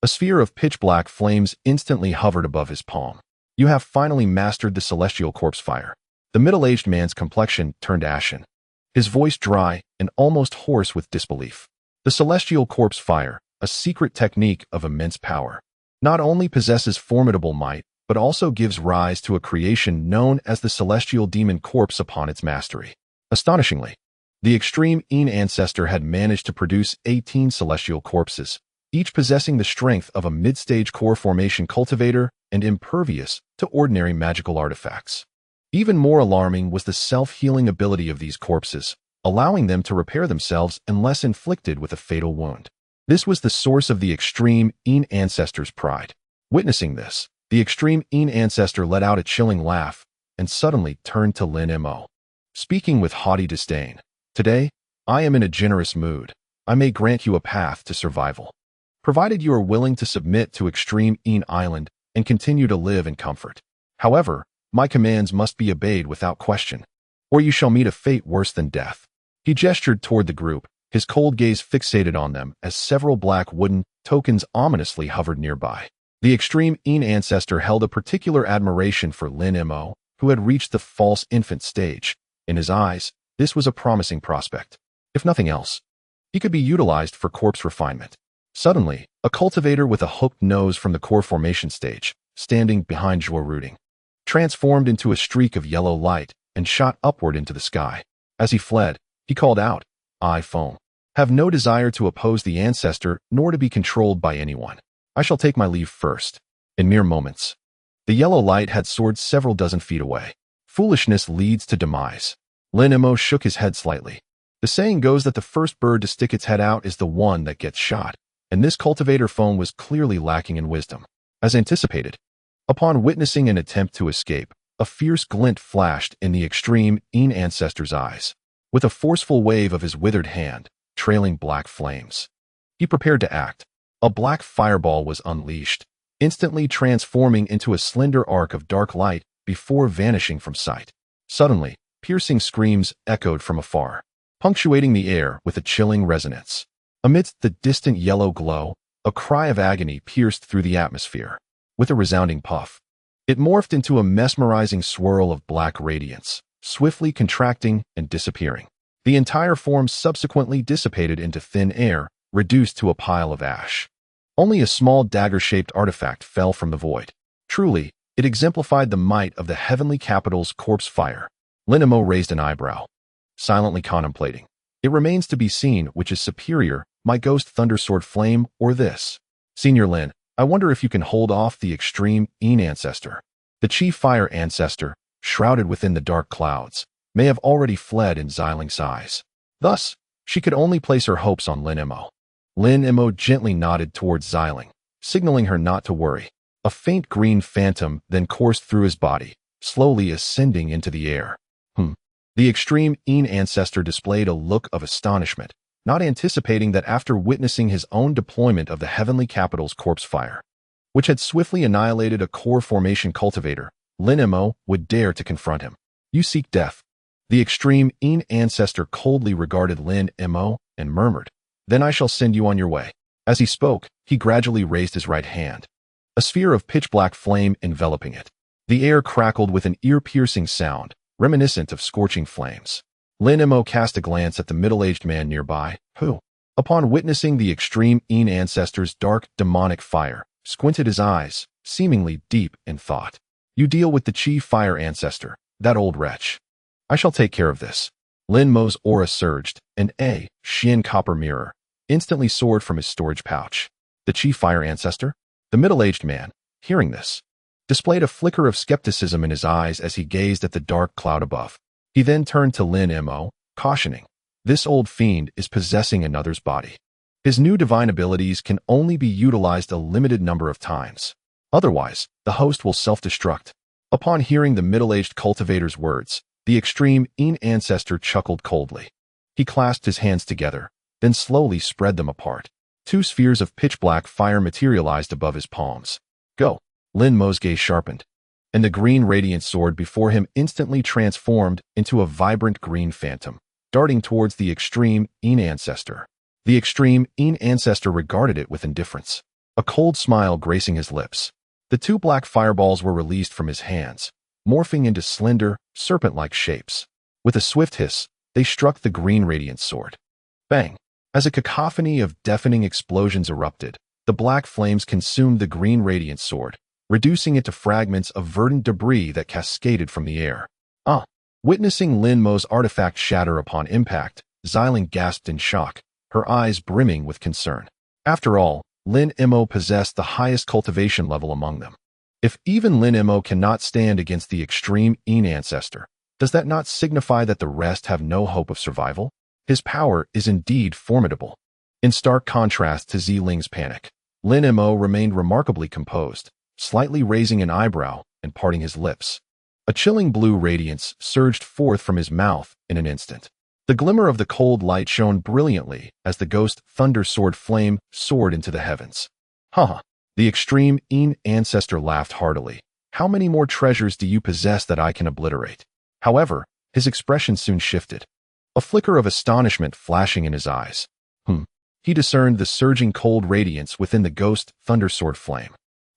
a sphere of pitch-black flames instantly hovered above his palm. "You have finally mastered the celestial corpse fire." The middle-aged man's complexion turned ashen, his voice dry and almost hoarse with disbelief. The celestial corpse fire, a secret technique of immense power, not only possesses formidable might, but also gives rise to a creation known as the celestial demon corpse upon its mastery. Astonishingly, the extreme Yin ancestor had managed to produce 18 celestial corpses, each possessing the strength of a mid-stage core formation cultivator and impervious to ordinary magical artifacts. Even more alarming was the self-healing ability of these corpses, allowing them to repair themselves unless inflicted with a fatal wound. This was the source of the extreme Yin ancestor's pride. Witnessing this, the extreme Yin ancestor let out a chilling laugh and suddenly turned to Lin Mo, speaking with haughty disdain. "Today, I am in a generous mood. I may grant you a path to survival, provided you are willing to submit to extreme Yin Island and continue to live in comfort. However, my commands must be obeyed without question, or you shall meet a fate worse than death." He gestured toward the group, his cold gaze fixated on them as several black wooden tokens ominously hovered nearby. The extreme Yin ancestor held a particular admiration for Lin Mo, who had reached the false infant stage. In his eyes, this was a promising prospect. If nothing else, he could be utilized for corpse refinement. Suddenly, a cultivator with a hooked nose from the core formation stage, standing behind Ruyan, transformed into a streak of yellow light and shot upward into the sky. As he fled, he called out, "I foam. Have no desire to oppose the ancestor nor to be controlled by anyone. I shall take my leave first." In mere moments, the yellow light had soared several dozen feet away. Foolishness leads to demise. Lin Mo shook his head slightly. The saying goes that the first bird to stick its head out is the one that gets shot, and this cultivator foam was clearly lacking in wisdom. As anticipated, upon witnessing an attempt to escape, a fierce glint flashed in the extreme Yin ancestor's eyes. With a forceful wave of his withered hand, trailing black flames, he prepared to act. A black fireball was unleashed, instantly transforming into a slender arc of dark light before vanishing from sight. Suddenly, piercing screams echoed from afar, punctuating the air with a chilling resonance. Amidst the distant yellow glow, a cry of agony pierced through the atmosphere. With a resounding puff, it morphed into a mesmerizing swirl of black radiance, swiftly contracting and disappearing. The entire form subsequently dissipated into thin air, reduced to a pile of ash. Only a small dagger-shaped artifact fell from the void. Truly, it exemplified the might of the heavenly capital's corpse fire. Lin Mo raised an eyebrow, silently contemplating. It remains to be seen which is superior, my ghost thundersword flame or this. Senior Lin, I wonder if you can hold off the extreme Yin ancestor. The chief fire ancestor, shrouded within the dark clouds, may have already fled in Xiling's eyes. Thus, she could only place her hopes on Lin Mo. Lin Mo gently nodded towards Xiling, signaling her not to worry. A faint green phantom then coursed through his body, slowly ascending into the air. The extreme Yin ancestor displayed a look of astonishment, not anticipating that after witnessing his own deployment of the heavenly capital's corpse fire, which had swiftly annihilated a core formation cultivator, Lin Mo would dare to confront him. "You seek death." The extreme Yin ancestor coldly regarded Lin Mo and murmured, "Then I shall send you on your way." As he spoke, he gradually raised his right hand, a sphere of pitch-black flame enveloping it. The air crackled with an ear-piercing sound, reminiscent of scorching flames. Lin Mo cast a glance at the middle-aged man nearby, who, upon witnessing the extreme Yin ancestor's dark, demonic fire, squinted his eyes, seemingly deep in thought. "You deal with the chief fire ancestor, that old wretch. I shall take care of this." Lin Mo's aura surged, and a Xuan Copper mirror instantly soared from his storage pouch. The chief fire ancestor? The middle-aged man, hearing this, displayed a flicker of skepticism in his eyes as he gazed at the dark cloud above. He then turned to Lin Mo, cautioning, "This old fiend is possessing another's body. His new divine abilities can only be utilized a limited number of times. Otherwise, the host will self-destruct." Upon hearing the middle-aged cultivator's words, the extreme Yin ancestor chuckled coldly. He clasped his hands together, then slowly spread them apart. Two spheres of pitch-black fire materialized above his palms. "Go." Lin Mo's gaze sharpened, and the green radiant sword before him instantly transformed into a vibrant green phantom, darting towards the extreme Yin ancestor. The extreme Yin ancestor regarded it with indifference, a cold smile gracing his lips. The two black fireballs were released from his hands, morphing into slender, serpent-like shapes. With a swift hiss, they struck the green radiant sword. Bang! As a cacophony of deafening explosions erupted, the black flames consumed the green radiant sword, reducing it to fragments of verdant debris that cascaded from the air. Witnessing Lin Mo's artifact shatter upon impact, Xiling gasped in shock, her eyes brimming with concern. After all, Lin Mo possessed the highest cultivation level among them. If even Lin Mo cannot stand against the extreme Yin ancestor, does that not signify that the rest have no hope of survival? His power is indeed formidable. In stark contrast to Xiling's panic, Lin Mo remained remarkably composed, slightly raising an eyebrow and parting his lips. A chilling blue radiance surged forth from his mouth in an instant. The glimmer of the cold light shone brilliantly as the ghost thunder sword flame soared into the heavens. The extreme Yin ancestor laughed heartily. How many more treasures do you possess that I can obliterate? However, his expression soon shifted. A flicker of astonishment flashing in his eyes. He discerned the surging cold radiance within the ghost thunder sword flame.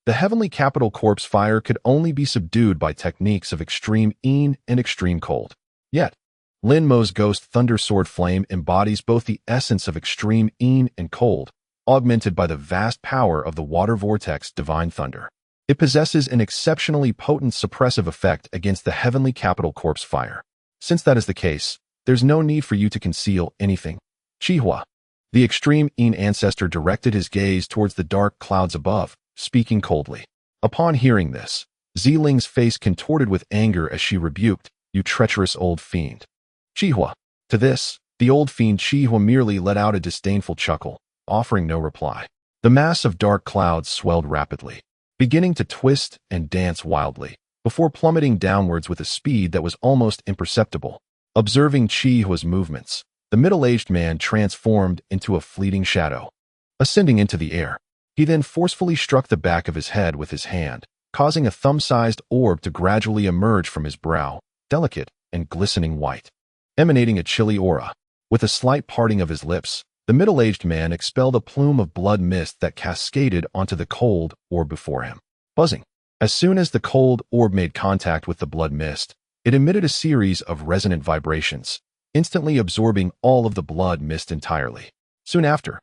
The heavenly capital corpse fire could only be subdued by techniques of extreme Yin and extreme cold. Yet, Lin Mo's ghost thunder sword flame embodies both the essence of extreme Yin and cold, augmented by the vast power of the water vortex divine thunder. It possesses an exceptionally potent suppressive effect against the heavenly capital corpse fire. Since that is the case, there's no need for you to conceal anything. Chihua. The extreme Yin ancestor directed his gaze towards the dark clouds above, speaking coldly. Upon hearing this, Xiling's face contorted with anger as she rebuked, "You treacherous old fiend." Chihua. To this, the old fiend Chihua merely let out a disdainful chuckle, offering no reply. The mass of dark clouds swelled rapidly, beginning to twist and dance wildly, before plummeting downwards with a speed that was almost imperceptible. Observing Chihua's movements, the middle-aged man transformed into a fleeting shadow. Ascending into the air, he then forcefully struck the back of his head with his hand, causing a thumb-sized orb to gradually emerge from his brow, delicate and glistening white, emanating a chilly aura. With a slight parting of his lips, the middle-aged man expelled a plume of blood mist that cascaded onto the cold orb before him. Buzzing. As soon as the cold orb made contact with the blood mist, it emitted a series of resonant vibrations, instantly absorbing all of the blood mist entirely. Soon after,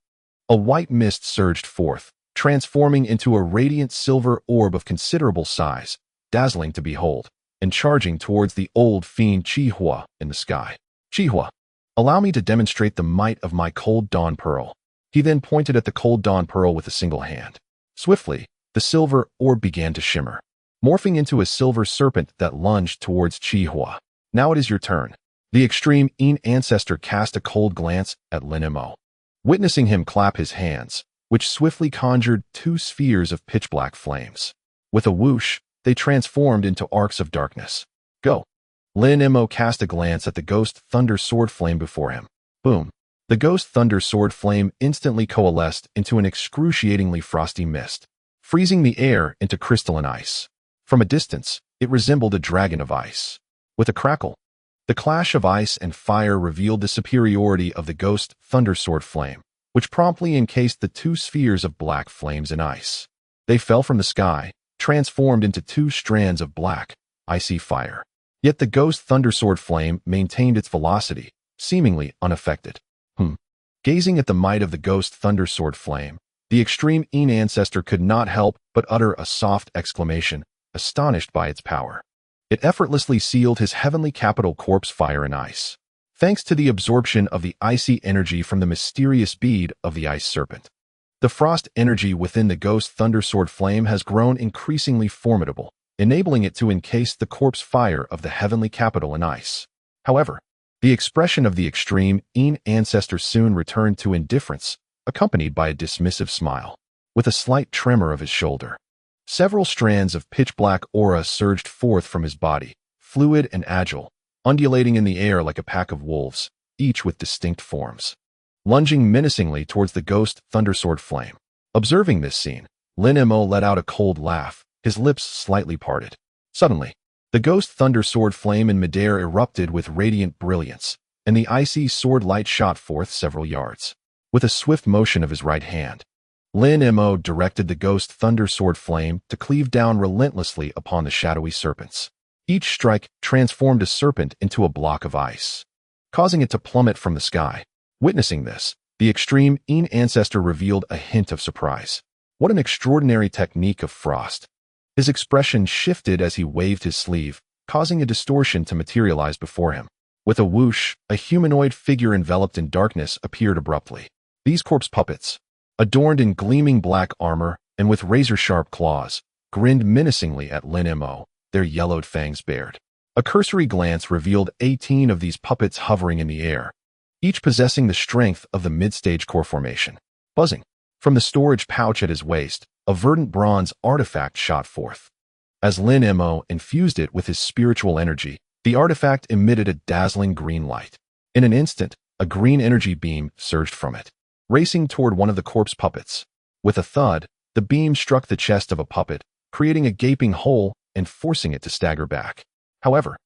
a white mist surged forth, transforming into a radiant silver orb of considerable size, dazzling to behold, and charging towards the old fiend Chihua in the sky. Chihua, allow me to demonstrate the might of my cold dawn pearl. He then pointed at the cold dawn pearl with a single hand. Swiftly, the silver orb began to shimmer, morphing into a silver serpent that lunged towards Chihua. Now it is your turn. The extreme Yin ancestor cast a cold glance at Lin Mo. Witnessing him clap his hands, which swiftly conjured two spheres of pitch-black flames. With a whoosh, they transformed into arcs of darkness. Go. Lin Mo cast a glance at the ghost thunder sword flame before him. Boom. The ghost thunder sword flame instantly coalesced into an excruciatingly frosty mist, freezing the air into crystalline ice. From a distance, it resembled a dragon of ice. With a crackle, the clash of ice and fire revealed the superiority of the ghost thunder sword flame, which promptly encased the two spheres of black flames in ice. They fell from the sky, transformed into two strands of black, icy fire. Yet the ghost thunder sword flame maintained its velocity, seemingly unaffected. Gazing at the might of the ghost thunder sword flame, the extreme Yin ancestor could not help but utter a soft exclamation, astonished by its power. It effortlessly sealed his heavenly capital corpse fire in ice, thanks to the absorption of the icy energy from the mysterious bead of the ice serpent. The frost energy within the ghost thunder sword flame has grown increasingly formidable, enabling it to encase the corpse fire of the heavenly capital in ice. However, the expression of the extreme Yin ancestor soon returned to indifference, accompanied by a dismissive smile. With a slight tremor of his shoulder, several strands of pitch-black aura surged forth from his body, fluid and agile, undulating in the air like a pack of wolves, each with distinct forms, lunging menacingly towards the ghost thundersword flame. Observing this scene, Lin Mo let out a cold laugh, his lips slightly parted. Suddenly, the ghost thunder sword flame in midair erupted with radiant brilliance, and the icy sword light shot forth several yards. With a swift motion of his right hand, Lin Mo directed the ghost thunder sword flame to cleave down relentlessly upon the shadowy serpents. Each strike transformed a serpent into a block of ice, causing it to plummet from the sky. Witnessing this, the extreme Yin ancestor revealed a hint of surprise. What an extraordinary technique of frost! His expression shifted as he waved his sleeve, causing a distortion to materialize before him. With a whoosh, a humanoid figure enveloped in darkness appeared abruptly. These corpse puppets, adorned in gleaming black armor and with razor-sharp claws, grinned menacingly at Lin Mo, their yellowed fangs bared. A cursory glance revealed 18 of these puppets hovering in the air, each possessing the strength of the mid-stage core formation. Buzzing. From the storage pouch at his waist, a verdant bronze artifact shot forth. As Lin Mo infused it with his spiritual energy, the artifact emitted a dazzling green light. In an instant, a green energy beam surged from it, racing toward one of the corpse puppets. With a thud, the beam struck the chest of a puppet, creating a gaping hole and forcing it to stagger back. However,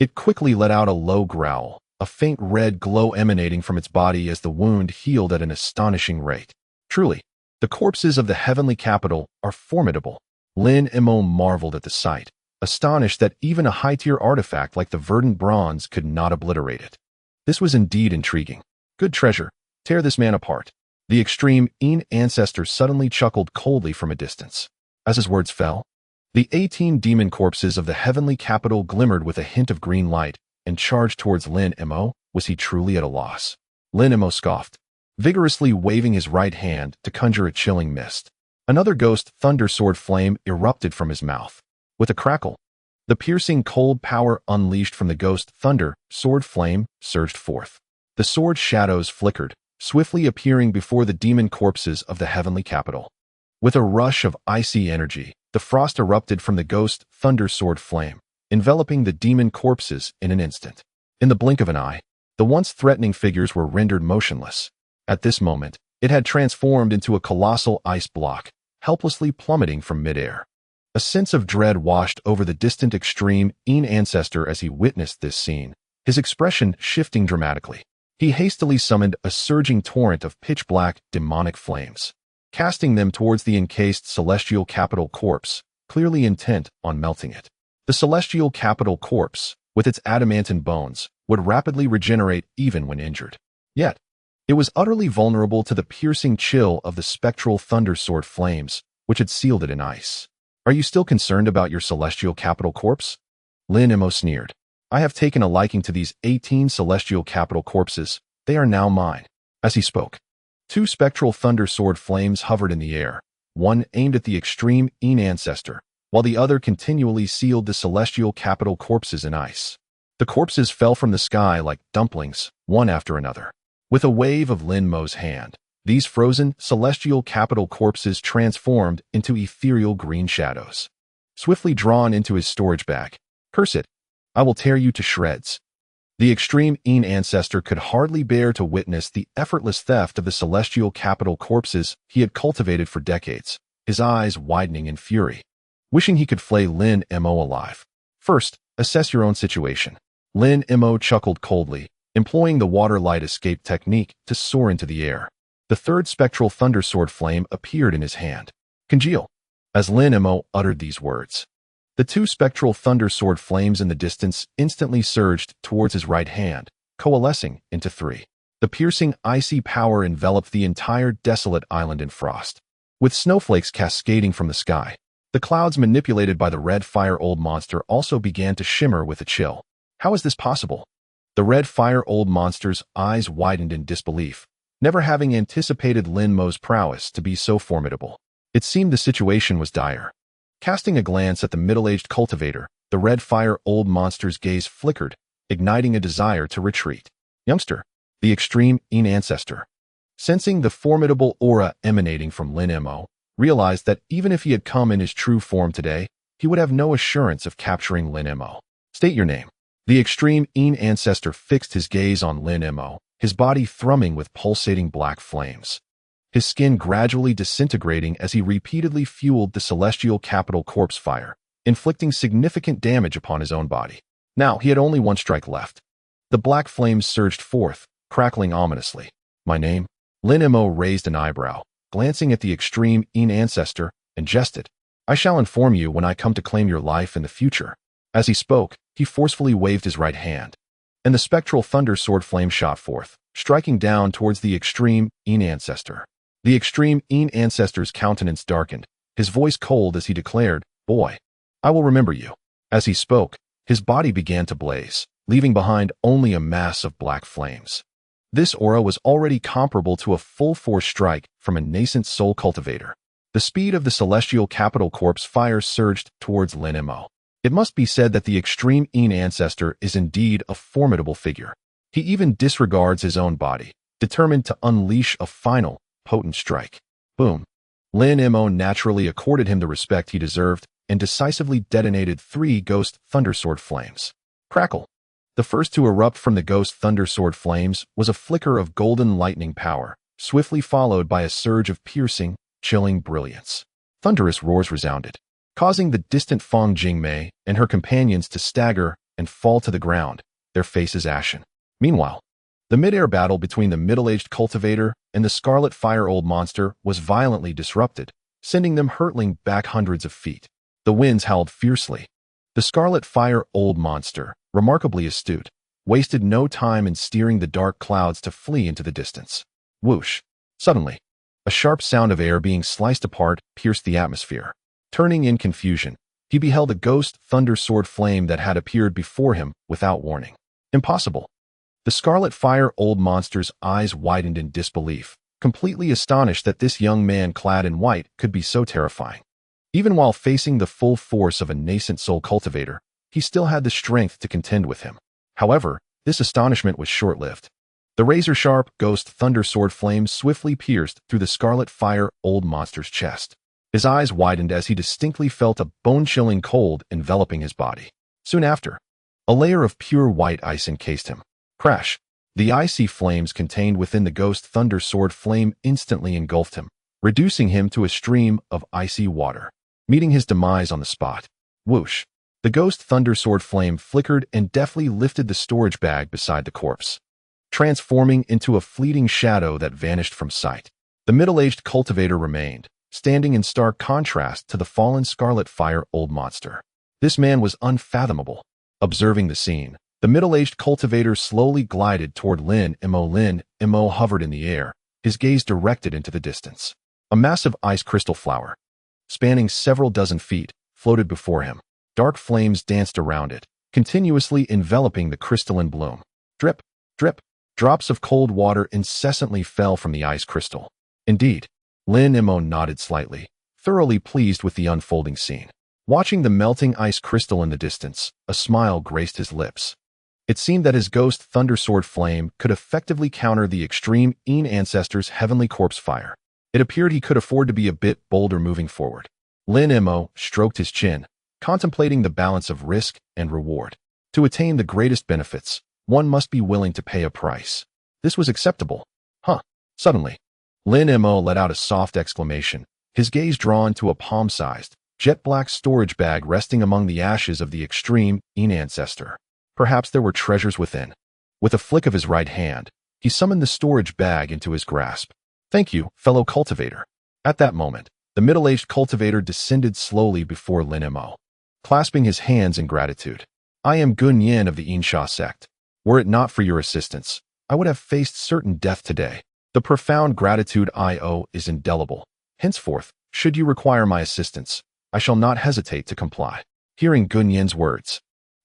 it quickly let out a low growl, a faint red glow emanating from its body as the wound healed at an astonishing rate. Truly, the corpses of the heavenly capital are formidable. Lin Mo marveled at the sight, astonished that even a high-tier artifact like the verdant bronze could not obliterate it. This was indeed intriguing. Good treasure. Tear this man apart. The extreme ancestor suddenly chuckled coldly from a distance. As his words fell, the 18 demon corpses of the heavenly capital glimmered with a hint of green light and charged towards Lin Mo. Was he truly at a loss? Lin Mo scoffed, vigorously waving his right hand to conjure a chilling mist. Another ghost thunder sword flame erupted from his mouth. With a crackle, the piercing cold power unleashed from the ghost thunder sword flame surged forth. The sword shadows flickered, swiftly appearing before the demon corpses of the heavenly capital. With a rush of icy energy, the frost erupted from the ghost thunder sword flame, enveloping the demon corpses in an instant. In the blink of an eye, the once threatening figures were rendered motionless. At this moment, it had transformed into a colossal ice block, helplessly plummeting from midair. A sense of dread washed over the distant extreme ancestor as he witnessed this scene, his expression shifting dramatically. He hastily summoned a surging torrent of pitch-black, demonic flames, casting them towards the encased celestial capital corpse, clearly intent on melting it. The celestial capital corpse, with its adamantine bones, would rapidly regenerate even when injured. Yet, it was utterly vulnerable to the piercing chill of the spectral thunder sword flames, which had sealed it in ice. Are you still concerned about your celestial capital corpse? Lin Mo sneered. I have taken a liking to these 18 celestial capital corpses. They are now mine. As he spoke, 2 spectral thunder sword flames hovered in the air, one aimed at the extreme ancestor, while the other continually sealed the celestial capital corpses in ice. The corpses fell from the sky like dumplings, one after another. With a wave of Lin Mo's hand, these frozen celestial capital corpses transformed into ethereal green shadows. Swiftly drawn into his storage bag. Curse it! I will tear you to shreds. The extreme ancestor could hardly bear to witness the effortless theft of the celestial capital corpses he had cultivated for decades, his eyes widening in fury, wishing he could flay Lin Mo alive. First, assess your own situation. Lin Mo chuckled coldly, employing the water light escape technique to soar into the air. The third spectral thunder sword flame appeared in his hand. Congeal. As Lin Mo uttered these words, the 2 spectral thunder sword flames in the distance instantly surged towards his right hand, coalescing into 3. The piercing icy power enveloped the entire desolate island in frost. With snowflakes cascading from the sky, the clouds manipulated by the red fire old monster also began to shimmer with a chill. How is this possible? The red fire old monster's eyes widened in disbelief, never having anticipated Lin Mo's prowess to be so formidable. It seemed the situation was dire. Casting a glance at the middle-aged cultivator, the red fire old monster's gaze flickered, igniting a desire to retreat. Youngster, the extreme ancestor, sensing the formidable aura emanating from Lin Mo, realized that even if he had come in his true form today, he would have no assurance of capturing Lin Mo. State your name. The extreme ancestor fixed his gaze on Lin Mo, his body thrumming with pulsating black flames. His skin gradually disintegrating as he repeatedly fueled the celestial capital corpse fire, inflicting significant damage upon his own body. Now he had only one strike left. The black flames surged forth, crackling ominously. My name? Lin Mo raised an eyebrow, glancing at the extreme ancestor, and jested. I shall inform you when I come to claim your life in the future. As he spoke, he forcefully waved his right hand, and the spectral thunder sword flame shot forth, striking down towards the extreme ancestor. The extreme ancestor's countenance darkened, his voice cold as he declared, Boy, I will remember you. As he spoke, his body began to blaze, leaving behind only a mass of black flames. This aura was already comparable to a full-force strike from a nascent soul cultivator. The speed of the celestial capital corpse fire surged towards Lin Mo. It must be said that the extreme Yin ancestor is indeed a formidable figure. He even disregards his own body, determined to unleash a final, potent strike. Boom. Lin Mo naturally accorded him the respect he deserved and decisively detonated 3 ghost thundersword flames. Crackle. The first to erupt from the ghost thundersword flames was a flicker of golden lightning power, swiftly followed by a surge of piercing, chilling brilliance. Thunderous roars resounded, causing the distant Feng Jingmei and her companions to stagger and fall to the ground, their faces ashen. Meanwhile, the mid-air battle between the middle-aged cultivator and the scarlet fire old monster was violently disrupted, sending them hurtling back hundreds of feet. The winds howled fiercely. The scarlet fire old monster, remarkably astute, wasted no time in steering the dark clouds to flee into the distance. Whoosh! Suddenly, a sharp sound of air being sliced apart pierced the atmosphere. Turning in confusion, he beheld a ghost thunder sword flame that had appeared before him without warning. Impossible! The scarlet fire old monster's eyes widened in disbelief, completely astonished that this young man clad in white could be so terrifying. Even while facing the full force of a nascent soul cultivator, he still had the strength to contend with him. However, this astonishment was short-lived. The razor-sharp ghost thunder sword flame swiftly pierced through the scarlet fire old monster's chest. His eyes widened as he distinctly felt a bone-chilling cold enveloping his body. Soon after, a layer of pure white ice encased him. Crash! The icy flames contained within the ghost thunder sword flame instantly engulfed him, reducing him to a stream of icy water, meeting his demise on the spot. Whoosh! The ghost thunder sword flame flickered and deftly lifted the storage bag beside the corpse, transforming into a fleeting shadow that vanished from sight. The middle-aged cultivator remained, standing in stark contrast to the fallen scarlet fire old monster. This man was unfathomable. Observing the scene, the middle-aged cultivator slowly glided toward Lin Mo. Lin Mo hovered in the air, his gaze directed into the distance. A massive ice crystal flower, spanning several dozen feet, floated before him. Dark flames danced around it, continuously enveloping the crystalline bloom. Drip, drip, drops of cold water incessantly fell from the ice crystal. Indeed, Lin Mo nodded slightly, thoroughly pleased with the unfolding scene. Watching the melting ice crystal in the distance, a smile graced his lips. It seemed that his ghost thundersword flame could effectively counter the extreme Yin ancestor's heavenly corpse fire. It appeared he could afford to be a bit bolder moving forward. Lin Mo stroked his chin, contemplating the balance of risk and reward. To attain the greatest benefits, one must be willing to pay a price. This was acceptable. Suddenly, Lin Mo let out a soft exclamation, his gaze drawn to a palm-sized, jet-black storage bag resting among the ashes of the extreme Yin ancestor. Perhaps there were treasures within. With a flick of his right hand, he summoned the storage bag into his grasp. Thank you, fellow cultivator. At that moment, the middle-aged cultivator descended slowly before Lin Mo, clasping his hands in gratitude. I am Gunyan of the Insha Sect. Were it not for your assistance, I would have faced certain death today. The profound gratitude I owe is indelible. Henceforth, should you require my assistance, I shall not hesitate to comply. Hearing Gunyan's words,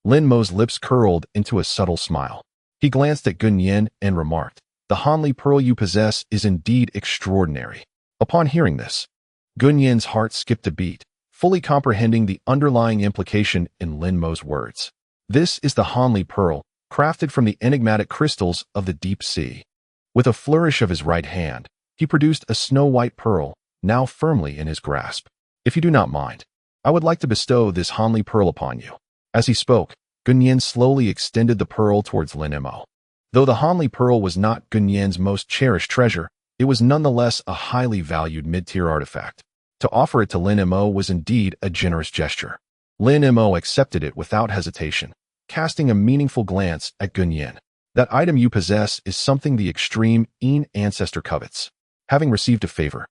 Lin Mo's lips curled into a subtle smile. He glanced at Gunyan and remarked, the Hanli pearl you possess is indeed extraordinary. Upon hearing this, Gunyan's heart skipped a beat, fully comprehending the underlying implication in Lin Mo's words. This is the Hanli pearl, crafted from the enigmatic crystals of the deep sea. With a flourish of his right hand, he produced a snow-white pearl, now firmly in his grasp. If you do not mind, I would like to bestow this Hanli pearl upon you. As he spoke, Gunyan slowly extended the pearl towards Lin Mo. Though the Hanli pearl was not Gunyan's most cherished treasure, it was nonetheless a highly valued mid-tier artifact. To offer it to Lin Mo was indeed a generous gesture. Lin Mo accepted it without hesitation, casting a meaningful glance at Gunyan. That item you possess is something the extreme Yin ancestor covets. Having received a favor,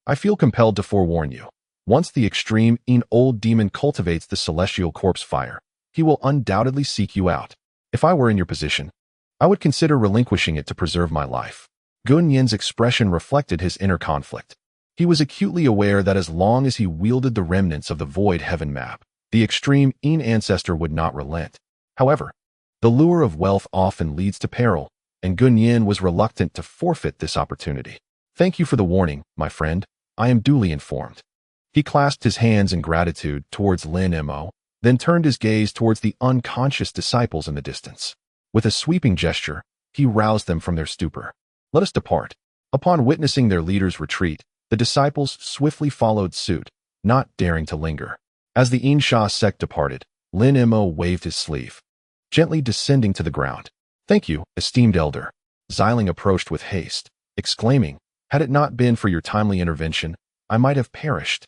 I feel compelled to forewarn you. Once the extreme Yin old demon cultivates the celestial corpse fire, he will undoubtedly seek you out. If I were in your position, I would consider relinquishing it to preserve my life. Gunyan's expression reflected his inner conflict. He was acutely aware that as long as he wielded the remnants of the Void Heaven map, the extreme ancestor would not relent. However, the lure of wealth often leads to peril, and Gunyin was reluctant to forfeit this opportunity. Thank you for the warning, my friend. I am duly informed. He clasped his hands in gratitude towards Lin Mo, then turned his gaze towards the unconscious disciples in the distance. With a sweeping gesture, he roused them from their stupor. Let us depart. Upon witnessing their leader's retreat, the disciples swiftly followed suit, not daring to linger. As the Insha sect departed, Lin Mo waved his sleeve, gently descending to the ground. Thank you, esteemed elder. Xiling approached with haste, exclaiming, had it not been for your timely intervention, I might have perished.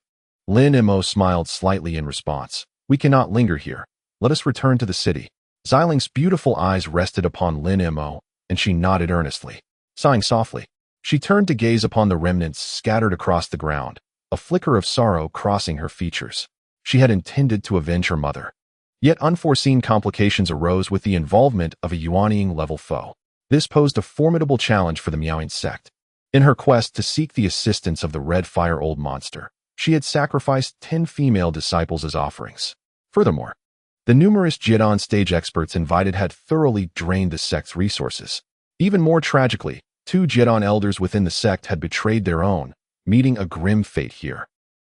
Lin Mo smiled slightly in response. We cannot linger here. Let us return to the city. Xiling's beautiful eyes rested upon Lin Mo, and she nodded earnestly. Sighing softly, she turned to gaze upon the remnants scattered across the ground, a flicker of sorrow crossing her features. She had intended to avenge her mother. Yet unforeseen complications arose with the involvement of a Yuanying-level foe. This posed a formidable challenge for the Miaoing sect. In her quest to seek the assistance of the Red Fire Old Monster, she had sacrificed 10 female disciples as offerings. Furthermore, the numerous Jidon stage experts invited had thoroughly drained the sect's resources. Even more tragically, 2 Jidon elders within the sect had betrayed their own, meeting a grim fate here.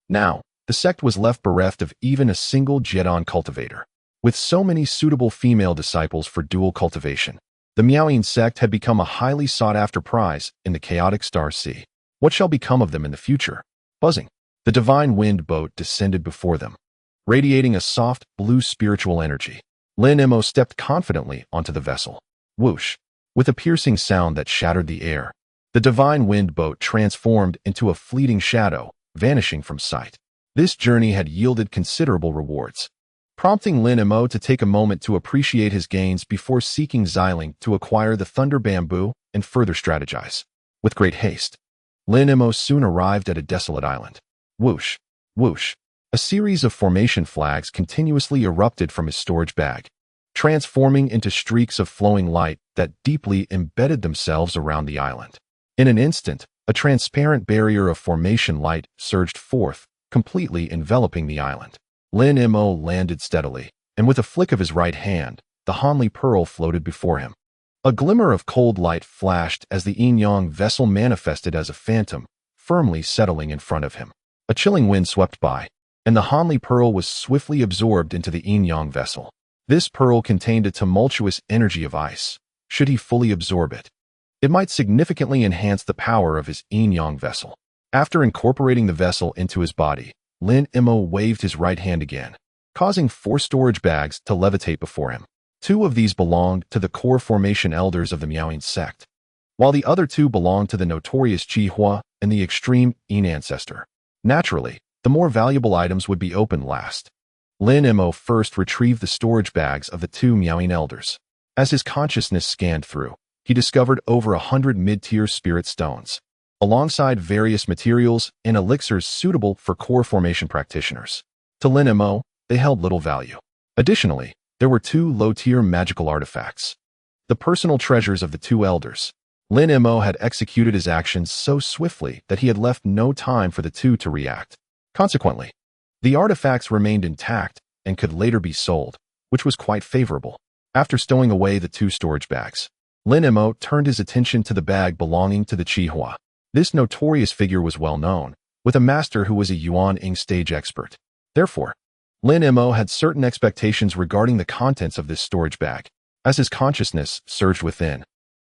Now, the sect was left bereft of even a single Jidon cultivator. With so many suitable female disciples for dual cultivation, the Miaoing sect had become a highly sought-after prize in the chaotic Star Sea. What shall become of them in the future? Buzzing, the divine wind boat descended before them, radiating a soft, blue spiritual energy. Lin Mo stepped confidently onto the vessel. Whoosh! With a piercing sound that shattered the air, the divine wind boat transformed into a fleeting shadow, vanishing from sight. This journey had yielded considerable rewards, prompting Lin Mo to take a moment to appreciate his gains before seeking Xiling to acquire the thunder bamboo and further strategize. With great haste, Lin Mo soon arrived at a desolate island. Whoosh! Whoosh! A series of formation flags continuously erupted from his storage bag, transforming into streaks of flowing light that deeply embedded themselves around the island. In an instant, a transparent barrier of formation light surged forth, completely enveloping the island. Lin Mo landed steadily, and with a flick of his right hand, the Hanli Pearl floated before him. A glimmer of cold light flashed as the yin-yang vessel manifested as a phantom, firmly settling in front of him. A chilling wind swept by, and the Hanli Pearl was swiftly absorbed into the yin-yang vessel. This pearl contained a tumultuous energy of ice. Should he fully absorb it, it might significantly enhance the power of his yin-yang vessel. After incorporating the vessel into his body, Lin Mo waved his right hand again, causing 4 storage bags to levitate before him. 2 of these belonged to the core formation elders of the Miaoing sect, while the other 2 belonged to the notorious Qihua and the extreme Yin ancestor. Naturally, the more valuable items would be opened last. Lin Mo first retrieved the storage bags of the 2 Miaoing elders. As his consciousness scanned through, he discovered over 100 mid-tier spirit stones, alongside various materials and elixirs suitable for core formation practitioners. To Lin Mo, they held little value. Additionally, there were 2 low-tier magical artifacts, the personal treasures of the 2 elders. Lin Mo had executed his actions so swiftly that he had left no time for the 2 to react. Consequently, the artifacts remained intact and could later be sold, which was quite favorable. After stowing away the 2 storage bags, Lin Mo turned his attention to the bag belonging to the Qihua. This notorious figure was well known, with a master who was a Yuanying stage expert. Therefore, Lin Mo had certain expectations regarding the contents of this storage bag. As his consciousness surged within,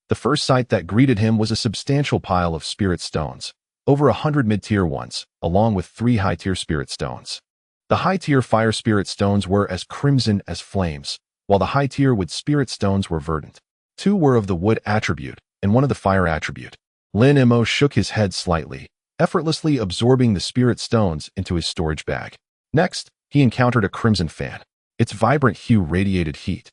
the first sight that greeted him was a substantial pile of spirit stones, over 100 mid-tier ones, along with 3 high-tier spirit stones. The high-tier fire spirit stones were as crimson as flames, while the high-tier wood spirit stones were verdant. 2 were of the wood attribute, and 1 of the fire attribute. Lin Mo shook his head slightly, effortlessly absorbing the spirit stones into his storage bag. Next, he encountered a crimson fan. Its vibrant hue radiated heat,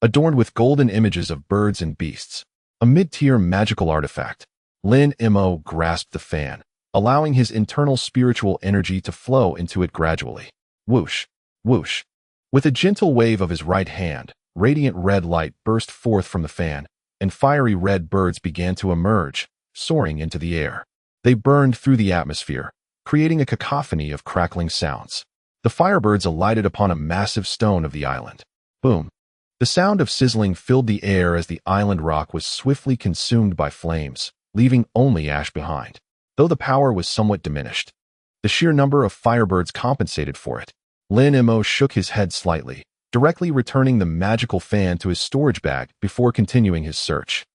adorned with golden images of birds and beasts. A mid-tier magical artifact. Lin Mo grasped the fan, allowing his internal spiritual energy to flow into it gradually. Whoosh! Whoosh! With a gentle wave of his right hand, radiant red light burst forth from the fan, and fiery red birds began to emerge, soaring into the air. They burned through the atmosphere, creating a cacophony of crackling sounds. The firebirds alighted upon a massive stone of the island. Boom! The sound of sizzling filled the air as the island rock was swiftly consumed by flames, leaving only ash behind. Though the power was somewhat diminished, the sheer number of firebirds compensated for it. Lin Mo shook his head slightly, directly returning the magical fan to his storage bag before continuing his search.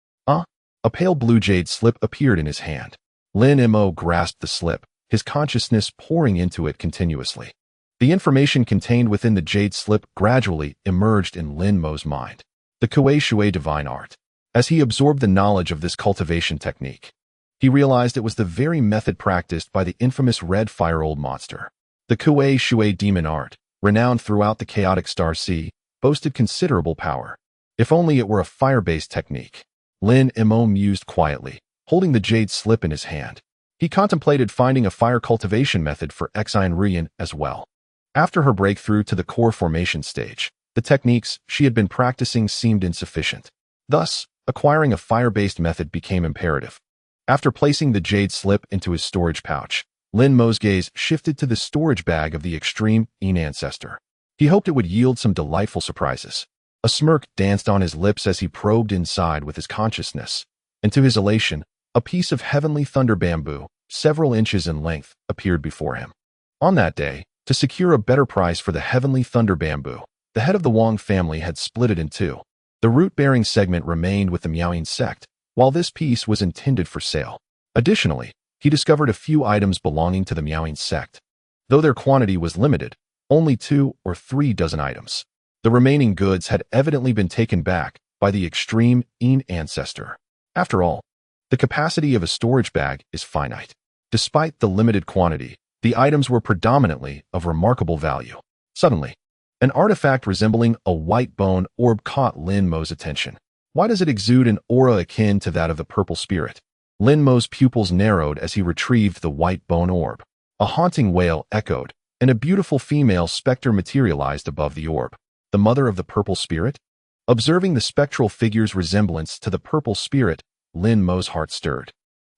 A pale blue jade slip appeared in his hand. Lin Mo grasped the slip, his consciousness pouring into it continuously. The information contained within the jade slip gradually emerged in Lin Mo's mind. The Kuei Shui divine art. As he absorbed the knowledge of this cultivation technique, he realized it was the very method practiced by the infamous red fire old monster. The Kuei Shui demon art, renowned throughout the chaotic Star Sea, boasted considerable power. If only it were a fire-based technique. Lin Mo mused quietly, holding the jade slip in his hand. He contemplated finding a fire cultivation method for exine Ruyan as well. After her breakthrough to the core formation stage, the techniques she had been practicing seemed insufficient. Thus, acquiring a fire-based method became imperative. After placing the jade slip into his storage pouch, Lin Mo's gaze shifted to the storage bag of the extreme ancestor. He hoped it would yield some delightful surprises. A smirk danced on his lips as he probed inside with his consciousness, and to his elation, a piece of heavenly thunder bamboo, several inches in length, appeared before him. On that day, to secure a better price for the heavenly thunder bamboo, the head of the Wang family had split it in two. The root-bearing segment remained with the Miaoying Sect, while this piece was intended for sale. Additionally, he discovered a few items belonging to the Miaoying Sect. Though their quantity was limited, only 2 or 3 dozen items. The remaining goods had evidently been taken back by the extreme ancestor. After all, the capacity of a storage bag is finite. Despite the limited quantity, the items were predominantly of remarkable value. Suddenly, an artifact resembling a white bone orb caught Lin Mo's attention. Why does it exude an aura akin to that of the purple spirit? Lin Mo's pupils narrowed as he retrieved the white bone orb. A haunting wail echoed, and a beautiful female specter materialized above the orb. The mother of the purple spirit? Observing the spectral figure's resemblance to the purple spirit, Lin Mo's heart stirred.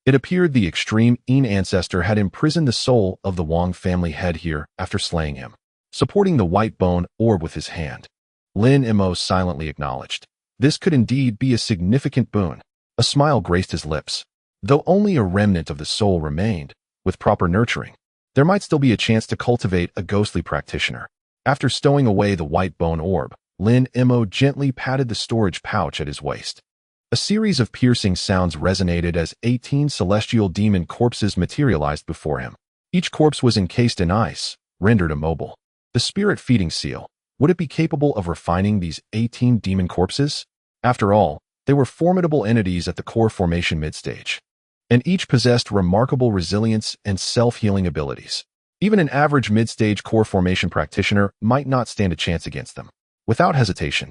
It appeared the extreme ancestor had imprisoned the soul of the Wang family head here after slaying him. Supporting the white bone orb with his hand, Lin Mo silently acknowledged. This could indeed be a significant boon. A smile graced his lips. Though only a remnant of the soul remained, with proper nurturing, there might still be a chance to cultivate a ghostly practitioner. After stowing away the white bone orb, Lin Mo gently patted the storage pouch at his waist. A series of piercing sounds resonated as 18 celestial demon corpses materialized before him. Each corpse was encased in ice, rendered immobile. The spirit feeding seal, would it be capable of refining these 18 demon corpses? After all, they were formidable entities at the core formation midstage, and each possessed remarkable resilience and self-healing abilities. Even an average mid-stage core formation practitioner might not stand a chance against them. Without hesitation,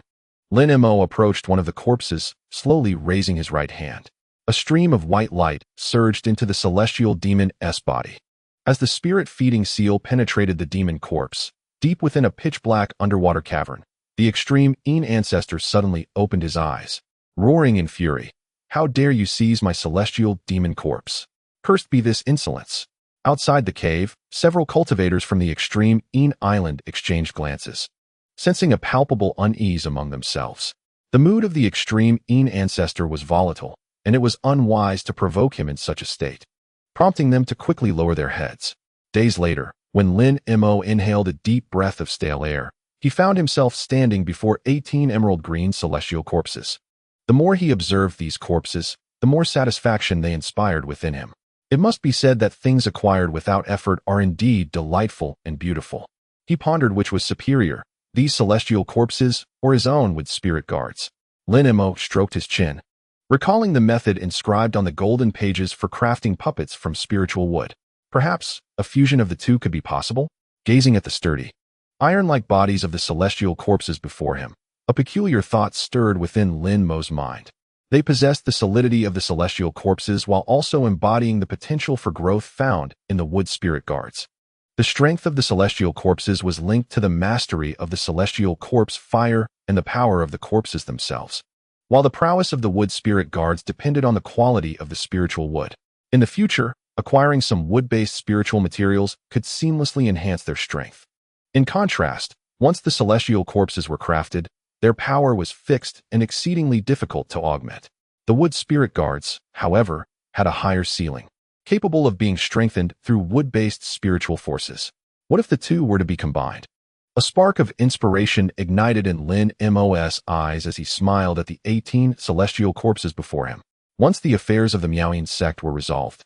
Lin Mo approached one of the corpses, slowly raising his right hand. A stream of white light surged into the celestial demon's body. As the spirit-feeding seal penetrated the demon corpse, deep within a pitch-black underwater cavern, the extreme ancestor suddenly opened his eyes, roaring in fury. "How dare you seize my celestial demon corpse? Cursed be this insolence!" Outside the cave, several cultivators from the extreme island exchanged glances, sensing a palpable unease among themselves. The mood of the extreme ancestor was volatile, and it was unwise to provoke him in such a state, prompting them to quickly lower their heads. Days later, when Lin Mo inhaled a deep breath of stale air, he found himself standing before 18 emerald green celestial corpses. The more he observed these corpses, the more satisfaction they inspired within him. It must be said that things acquired without effort are indeed delightful and beautiful. He pondered which was superior, these celestial corpses or his own with spirit guards. Lin Mo stroked his chin, recalling the method inscribed on the golden pages for crafting puppets from spiritual wood. Perhaps a fusion of the two could be possible? Gazing at the sturdy, iron-like bodies of the celestial corpses before him, a peculiar thought stirred within Lin Mo's mind. They possessed the solidity of the celestial corpses while also embodying the potential for growth found in the wood spirit guards. The strength of the celestial corpses was linked to the mastery of the celestial corpse fire and the power of the corpses themselves, while the prowess of the wood spirit guards depended on the quality of the spiritual wood. In the future, Acquiring some wood-based spiritual materials could seamlessly enhance their strength. In contrast, once the celestial corpses were crafted, their power was fixed and exceedingly difficult to augment. The wood spirit guards, however, had a higher ceiling, capable of being strengthened through wood-based spiritual forces. What if the two were to be combined? A spark of inspiration ignited in Lin Mo's eyes as he smiled at the 18 celestial corpses before him. Once the affairs of the Miaoyan sect were resolved,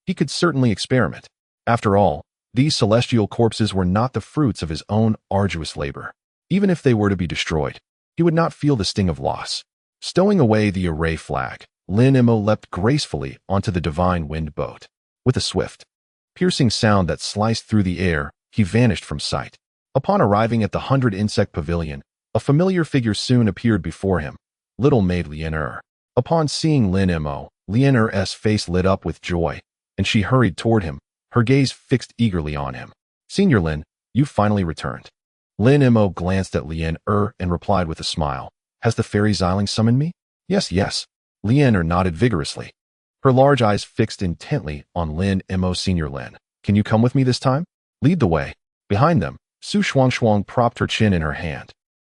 he could certainly experiment. After all, these celestial corpses were not the fruits of his own arduous labor. Even if they were to be destroyed, he would not feel the sting of loss. Stowing away the array flag, Lin Mo leapt gracefully onto the divine wind boat. With a swift, piercing sound that sliced through the air, he vanished from sight. Upon arriving at the 100 Insect Pavilion, a familiar figure soon appeared before him, little maid Lian. Upon seeing Lin Mo, Lian's face lit up with joy, and she hurried toward him, her gaze fixed eagerly on him. "Senior Lin, you've finally returned." Lin Mo glanced at Lian and replied with a smile. "Has the fairy Xiling summoned me?" Yes. Lian nodded vigorously, her large eyes fixed intently on Lin Mo. "Senior Lin, can you come with me this time? Lead the way." Behind them, Su Shuangshuang propped her chin in her hand,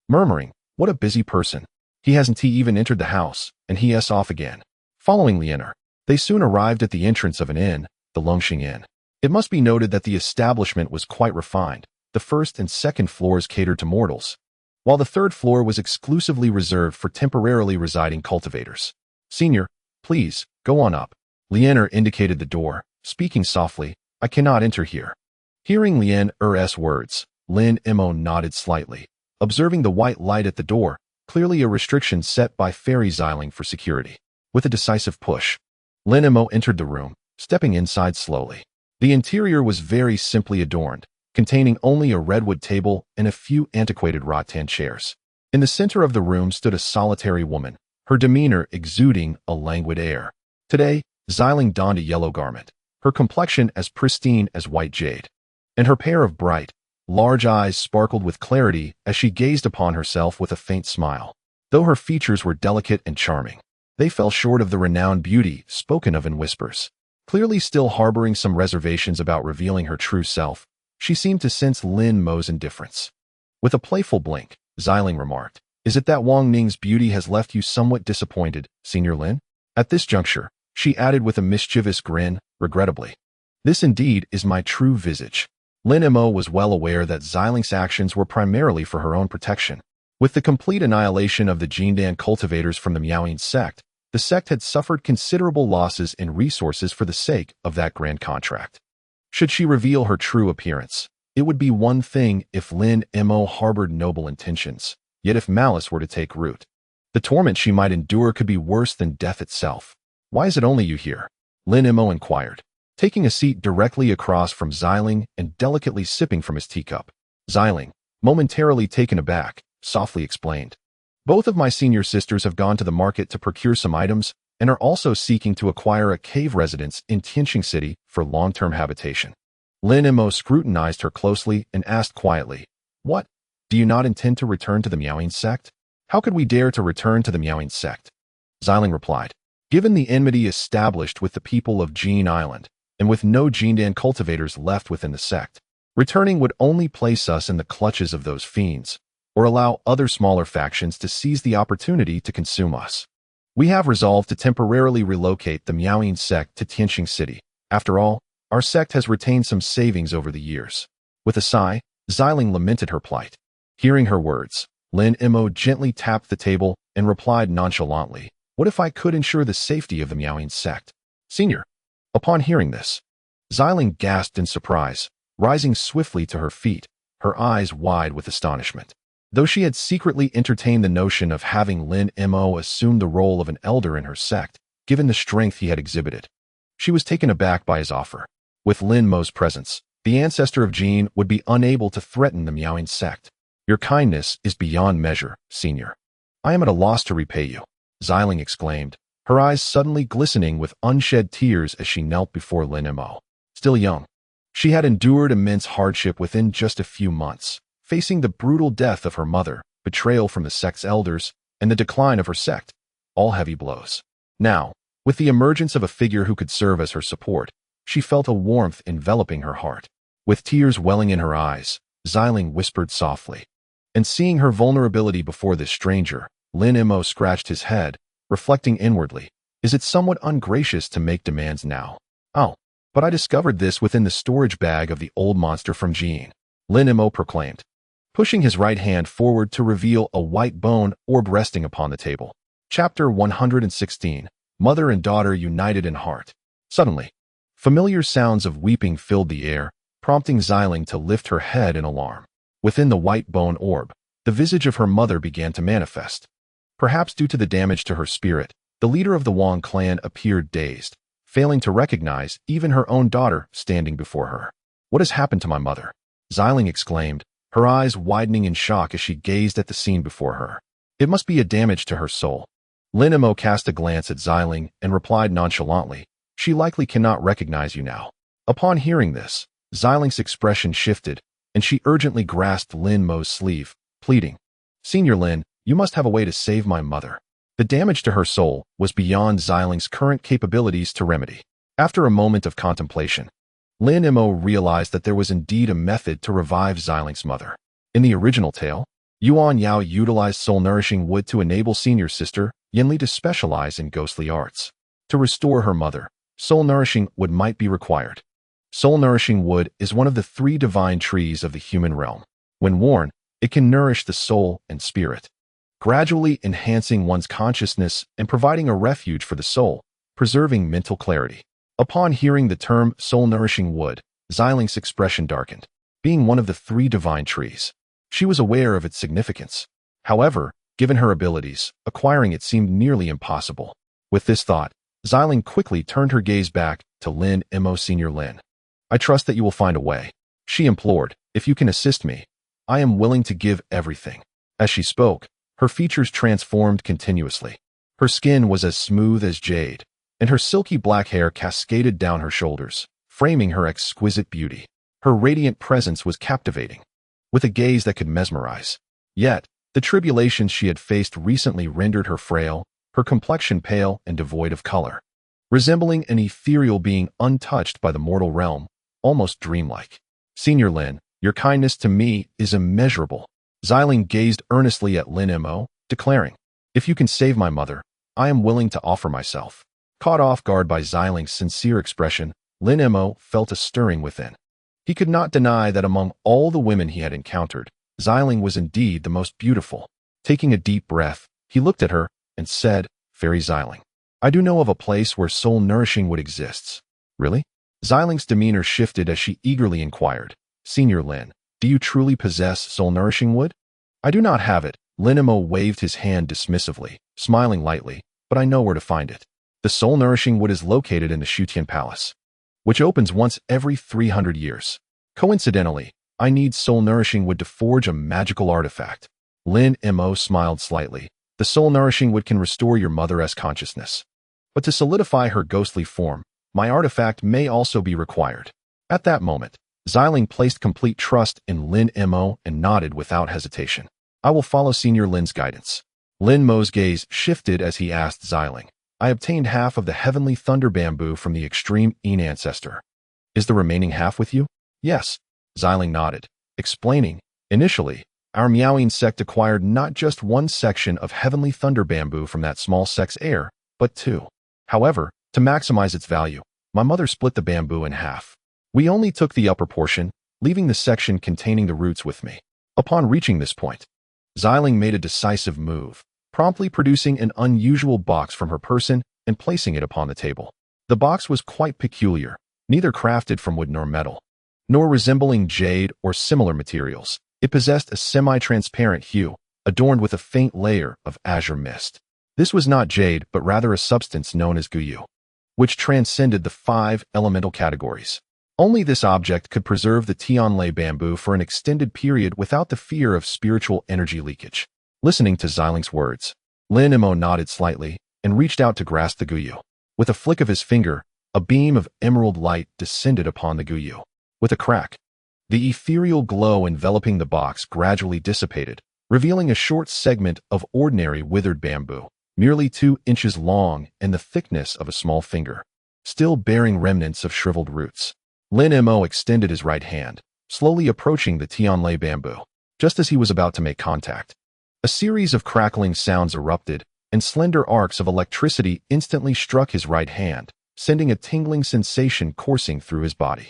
murmuring, "What a busy person. He hasn't even entered the house, and he is off again." Following Lian, they soon arrived at the entrance of an inn, the Longxing Inn. It must be noted that the establishment was quite refined. The first and second floors catered to mortals, while the third floor was exclusively reserved for temporarily residing cultivators. "Senior, please, go on up." Lian indicated the door, speaking softly, "I cannot enter here." Hearing Lian's words, Lin Mo nodded slightly, observing the white light at the door, clearly a restriction set by Fairy Xiling for security. With a decisive push, Lin Mo entered the room, stepping inside slowly. The interior was very simply adorned, containing only a redwood table and a few antiquated rattan chairs. In the center of the room stood a solitary woman, her demeanor exuding a languid air. Today, Xiling donned a yellow garment, her complexion as pristine as white jade, and her pair of bright, large eyes sparkled with clarity as she gazed upon herself with a faint smile. Though her features were delicate and charming, they fell short of the renowned beauty spoken of in whispers. Clearly still harboring some reservations about revealing her true self, she seemed to sense Lin Mo's indifference. With a playful blink, Xiling remarked, "Is it that Wang Ning's beauty has left you somewhat disappointed, Senior Lin?" At this juncture, she added with a mischievous grin, regrettably, "This indeed is my true visage." Lin Mo was well aware that Xiling's actions were primarily for her own protection. With the complete annihilation of the Jindan cultivators from the Miaoyan sect, the sect had suffered considerable losses in resources for the sake of that grand contract. Should she reveal her true appearance, it would be one thing if Lin Mo harbored noble intentions, yet if malice were to take root, the torment she might endure could be worse than death itself. "Why is it only you here?" Lin Mo inquired, taking a seat directly across from Xiling and delicately sipping from his teacup. Xiling, momentarily taken aback, softly explained, "Both of my senior sisters have gone to the market to procure some items and are also seeking to acquire a cave residence in Tianqing City for long-term habitation." Lin Mo scrutinized her closely and asked quietly, "What? Do you not intend to return to the Miaoyan sect?" "How could we dare to return to the Miaoyan sect?" Xiling replied, "Given the enmity established with the people of Jin Island, and with no Jindan cultivators left within the sect, returning would only place us in the clutches of those fiends, or allow other smaller factions to seize the opportunity to consume us. We have resolved to temporarily relocate the Miaoyan sect to Tianqing City. After all, our sect has retained some savings over the years." With a sigh, Xiling lamented her plight. Hearing her words, Lin Mo gently tapped the table and replied nonchalantly, "What if I could ensure the safety of the Miaoyan sect?" "Senior." Upon hearing this, Xiling gasped in surprise, rising swiftly to her feet, her eyes wide with astonishment. Though she had secretly entertained the notion of having Lin Mo assume the role of an elder in her sect, given the strength he had exhibited, she was taken aback by his offer. With Lin Mo's presence, the ancestor of Jin would be unable to threaten the Miaoyan sect. "Your kindness is beyond measure, Senior. I am at a loss to repay you," Xiling exclaimed, her eyes suddenly glistening with unshed tears as she knelt before Lin Mo. Still young, she had endured immense hardship within just a few months, facing the brutal death of her mother, betrayal from the sect's elders, and the decline of her sect, all heavy blows. Now, with the emergence of a figure who could serve as her support, She felt a warmth enveloping her heart. With tears welling in her eyes, Xiling whispered softly. And seeing her vulnerability before this stranger, Lin Mo scratched his head, reflecting inwardly. Is it somewhat ungracious to make demands now? Oh, but I discovered this within the storage bag of the old monster from Jean, Lin Mo proclaimed, pushing his right hand forward to reveal a white bone orb resting upon the table. Chapter 116, Mother and Daughter United in Heart. Suddenly, familiar sounds of weeping filled the air, prompting Xiling to lift her head in alarm. Within the white bone orb, the visage of her mother began to manifest. Perhaps due to the damage to her spirit, the leader of the Wang clan appeared dazed, failing to recognize even her own daughter standing before her. What has happened to my mother? Xiling exclaimed, her eyes widening in shock as she gazed at the scene before her. It must be a damage to her soul. Lin Mo cast a glance at Xiling and replied nonchalantly, she likely cannot recognize you now. Upon hearing this, Xiling's expression shifted, and she urgently grasped Lin Mo's sleeve, pleading, Senior Lin, you must have a way to save my mother. The damage to her soul was beyond Xiling's current capabilities to remedy. After a moment of contemplation, Lin Mo realized that there was indeed a method to revive Xiling's mother. In the original tale, Yuan Yao utilized soul-nourishing wood to enable senior sister Yinli to specialize in ghostly arts. To restore her mother, soul-nourishing wood might be required. Soul-nourishing wood is one of the 3 divine trees of the human realm. When worn, it can nourish the soul and spirit, gradually enhancing one's consciousness and providing a refuge for the soul, preserving mental clarity. Upon hearing the term soul-nourishing wood, Xiling's expression darkened. Being one of the 3 divine trees, she was aware of its significance. However, given her abilities, acquiring it seemed nearly impossible. With this thought, Xiling quickly turned her gaze back to Lin Mo. Senior Lin. I trust that you will find a way, she implored. If you can assist me, I am willing to give everything. As she spoke, her features transformed continuously. Her skin was as smooth as jade, and her silky black hair cascaded down her shoulders, framing her exquisite beauty. Her radiant presence was captivating, with a gaze that could mesmerize. Yet, the tribulations she had faced recently rendered her frail, her complexion pale and devoid of color, resembling an ethereal being untouched by the mortal realm, almost dreamlike. Senior Lin, your kindness to me is immeasurable. Xiling gazed earnestly at Lin Mo, declaring, if you can save my mother, I am willing to offer myself. Caught off guard by Xiling's sincere expression, Lin Mo felt a stirring within. He could not deny that among all the women he had encountered, Xiling was indeed the most beautiful. Taking a deep breath, he looked at her and said, Fairy Xiling, I do know of a place where soul-nourishing wood exists. Really? Xiling's demeanor shifted as she eagerly inquired, Senior Lin, do you truly possess soul-nourishing wood? I do not have it. Lin Mo waved his hand dismissively, smiling lightly, but I know where to find it. The soul-nourishing wood is located in the Shutian Palace, which opens once every 300 years. Coincidentally, I need soul-nourishing wood to forge a magical artifact. Lin Mo smiled slightly. The soul-nourishing wood can restore your mother's consciousness. But to solidify her ghostly form, my artifact may also be required. At that moment, Xiling placed complete trust in Lin Mo and nodded without hesitation. I will follow Senior Lin's guidance. Lin Mo's gaze shifted as he asked Xiling, I obtained half of the heavenly thunder bamboo from the extreme Yin ancestor. Is the remaining half with you? Yes. Xiling nodded, explaining, initially, our Miaoying sect acquired not just one section of heavenly thunder bamboo from that small sect's heir, but 2. However, to maximize its value, my mother split the bamboo in half. We only took the upper portion, leaving the section containing the roots with me. Upon reaching this point, Xiling made a decisive move, promptly producing an unusual box from her person and placing it upon the table. The box was quite peculiar, neither crafted from wood nor metal, nor resembling jade or similar materials. It possessed a semi-transparent hue, adorned with a faint layer of azure mist. This was not jade, but rather a substance known as guyu, which transcended the 5 elemental categories. Only this object could preserve the Tianlei bamboo for an extended period without the fear of spiritual energy leakage. Listening to Xiling's words, Lin Mo nodded slightly and reached out to grasp the guyu. With a flick of his finger, a beam of emerald light descended upon the guyu. With a crack, the ethereal glow enveloping the box gradually dissipated, revealing a short segment of ordinary withered bamboo, merely 2 inches long and the thickness of a small finger. still bearing remnants of shriveled roots. Lin Mo extended his right hand, slowly approaching the Tianlei bamboo. Just as he was about to make contact, a series of crackling sounds erupted, and slender arcs of electricity instantly struck his right hand, sending a tingling sensation coursing through his body.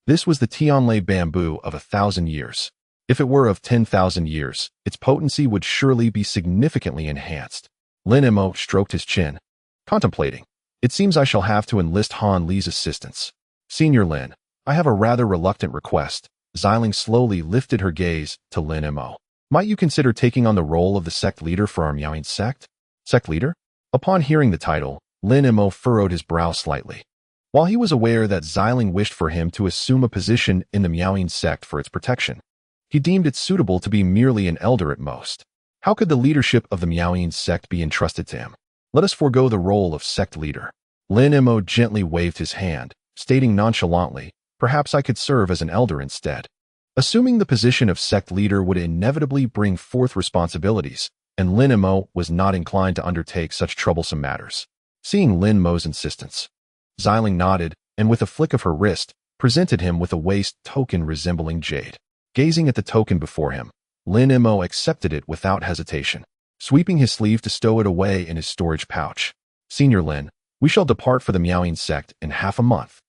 This was the Tianlei bamboo of 1,000 years. If it were of 10,000 years, its potency would surely be significantly enhanced. Lin Mo stroked his chin, contemplating. It seems I shall have to enlist Han Li's assistance. Senior Lin, I have a rather reluctant request. Xiling slowly lifted her gaze to Lin Mo. Might you consider taking on the role of the sect leader for our Miaoying sect? Sect leader? Upon hearing the title, Lin Mo furrowed his brow slightly. While he was aware that Xiling wished for him to assume a position in the Miaoying sect for its protection, he deemed it suitable to be merely an elder at most. How could the leadership of the Miaoying sect be entrusted to him? Let us forego the role of sect leader. Lin Mo gently waved his hand, stating nonchalantly, perhaps I could serve as an elder instead. Assuming the position of sect leader would inevitably bring forth responsibilities, and Lin Mo was not inclined to undertake such troublesome matters. Seeing Lin Mo's insistence, Xiling nodded, and with a flick of her wrist, presented him with a waist token resembling jade. Gazing at the token before him, Lin Mo accepted it without hesitation, sweeping his sleeve to stow it away in his storage pouch. Senior Lin, we shall depart for the Miaoying sect in half a month.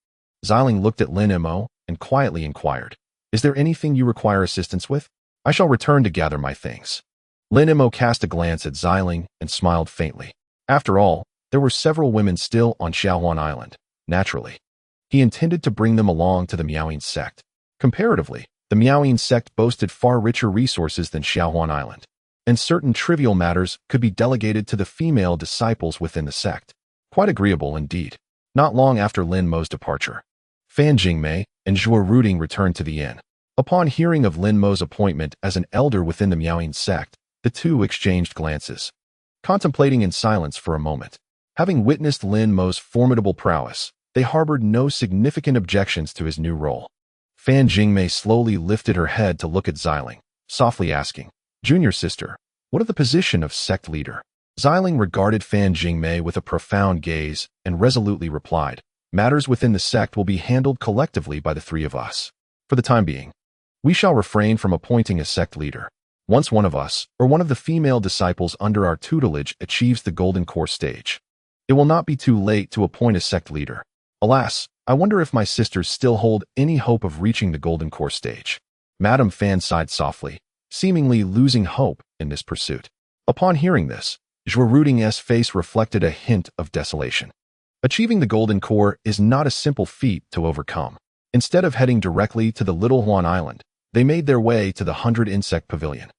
Xiling looked at Lin Mo and quietly inquired, is there anything you require assistance with? I shall return to gather my things. Lin Mo cast a glance at Xiling and smiled faintly. After all, there were several women still on Xiaohuan Island. Naturally, he intended to bring them along to the Miaoying sect. Comparatively, the Miaoying sect boasted far richer resources than Xiaohuan Island, and certain trivial matters could be delegated to the female disciples within the sect. Quite agreeable indeed. Not long after Lin Mo's departure, Fan Jingmei and Zhuo Ruding returned to the inn. Upon hearing of Lin Mo's appointment as an elder within the Miaoying sect, the two exchanged glances, contemplating in silence for a moment. Having witnessed Lin Mo's formidable prowess, they harbored no significant objections to his new role. Fan Jingmei slowly lifted her head to look at Xiling, softly asking, Junior sister, what of the position of sect leader? Xiling regarded Fan Jingmei with a profound gaze and resolutely replied, matters within the sect will be handled collectively by the three of us. For the time being, we shall refrain from appointing a sect leader. Once one of us, or one of the female disciples under our tutelage, achieves the golden core stage, it will not be too late to appoint a sect leader. Alas, I wonder if my sisters still hold any hope of reaching the golden core stage. Madame Fan sighed softly, seemingly losing hope in this pursuit. Upon hearing this, Zhuo Ruding's face reflected a hint of desolation. Achieving the golden core is not a simple feat to overcome. Instead of heading directly to the Little Huan Island, they made their way to the 100 Insect Pavilion.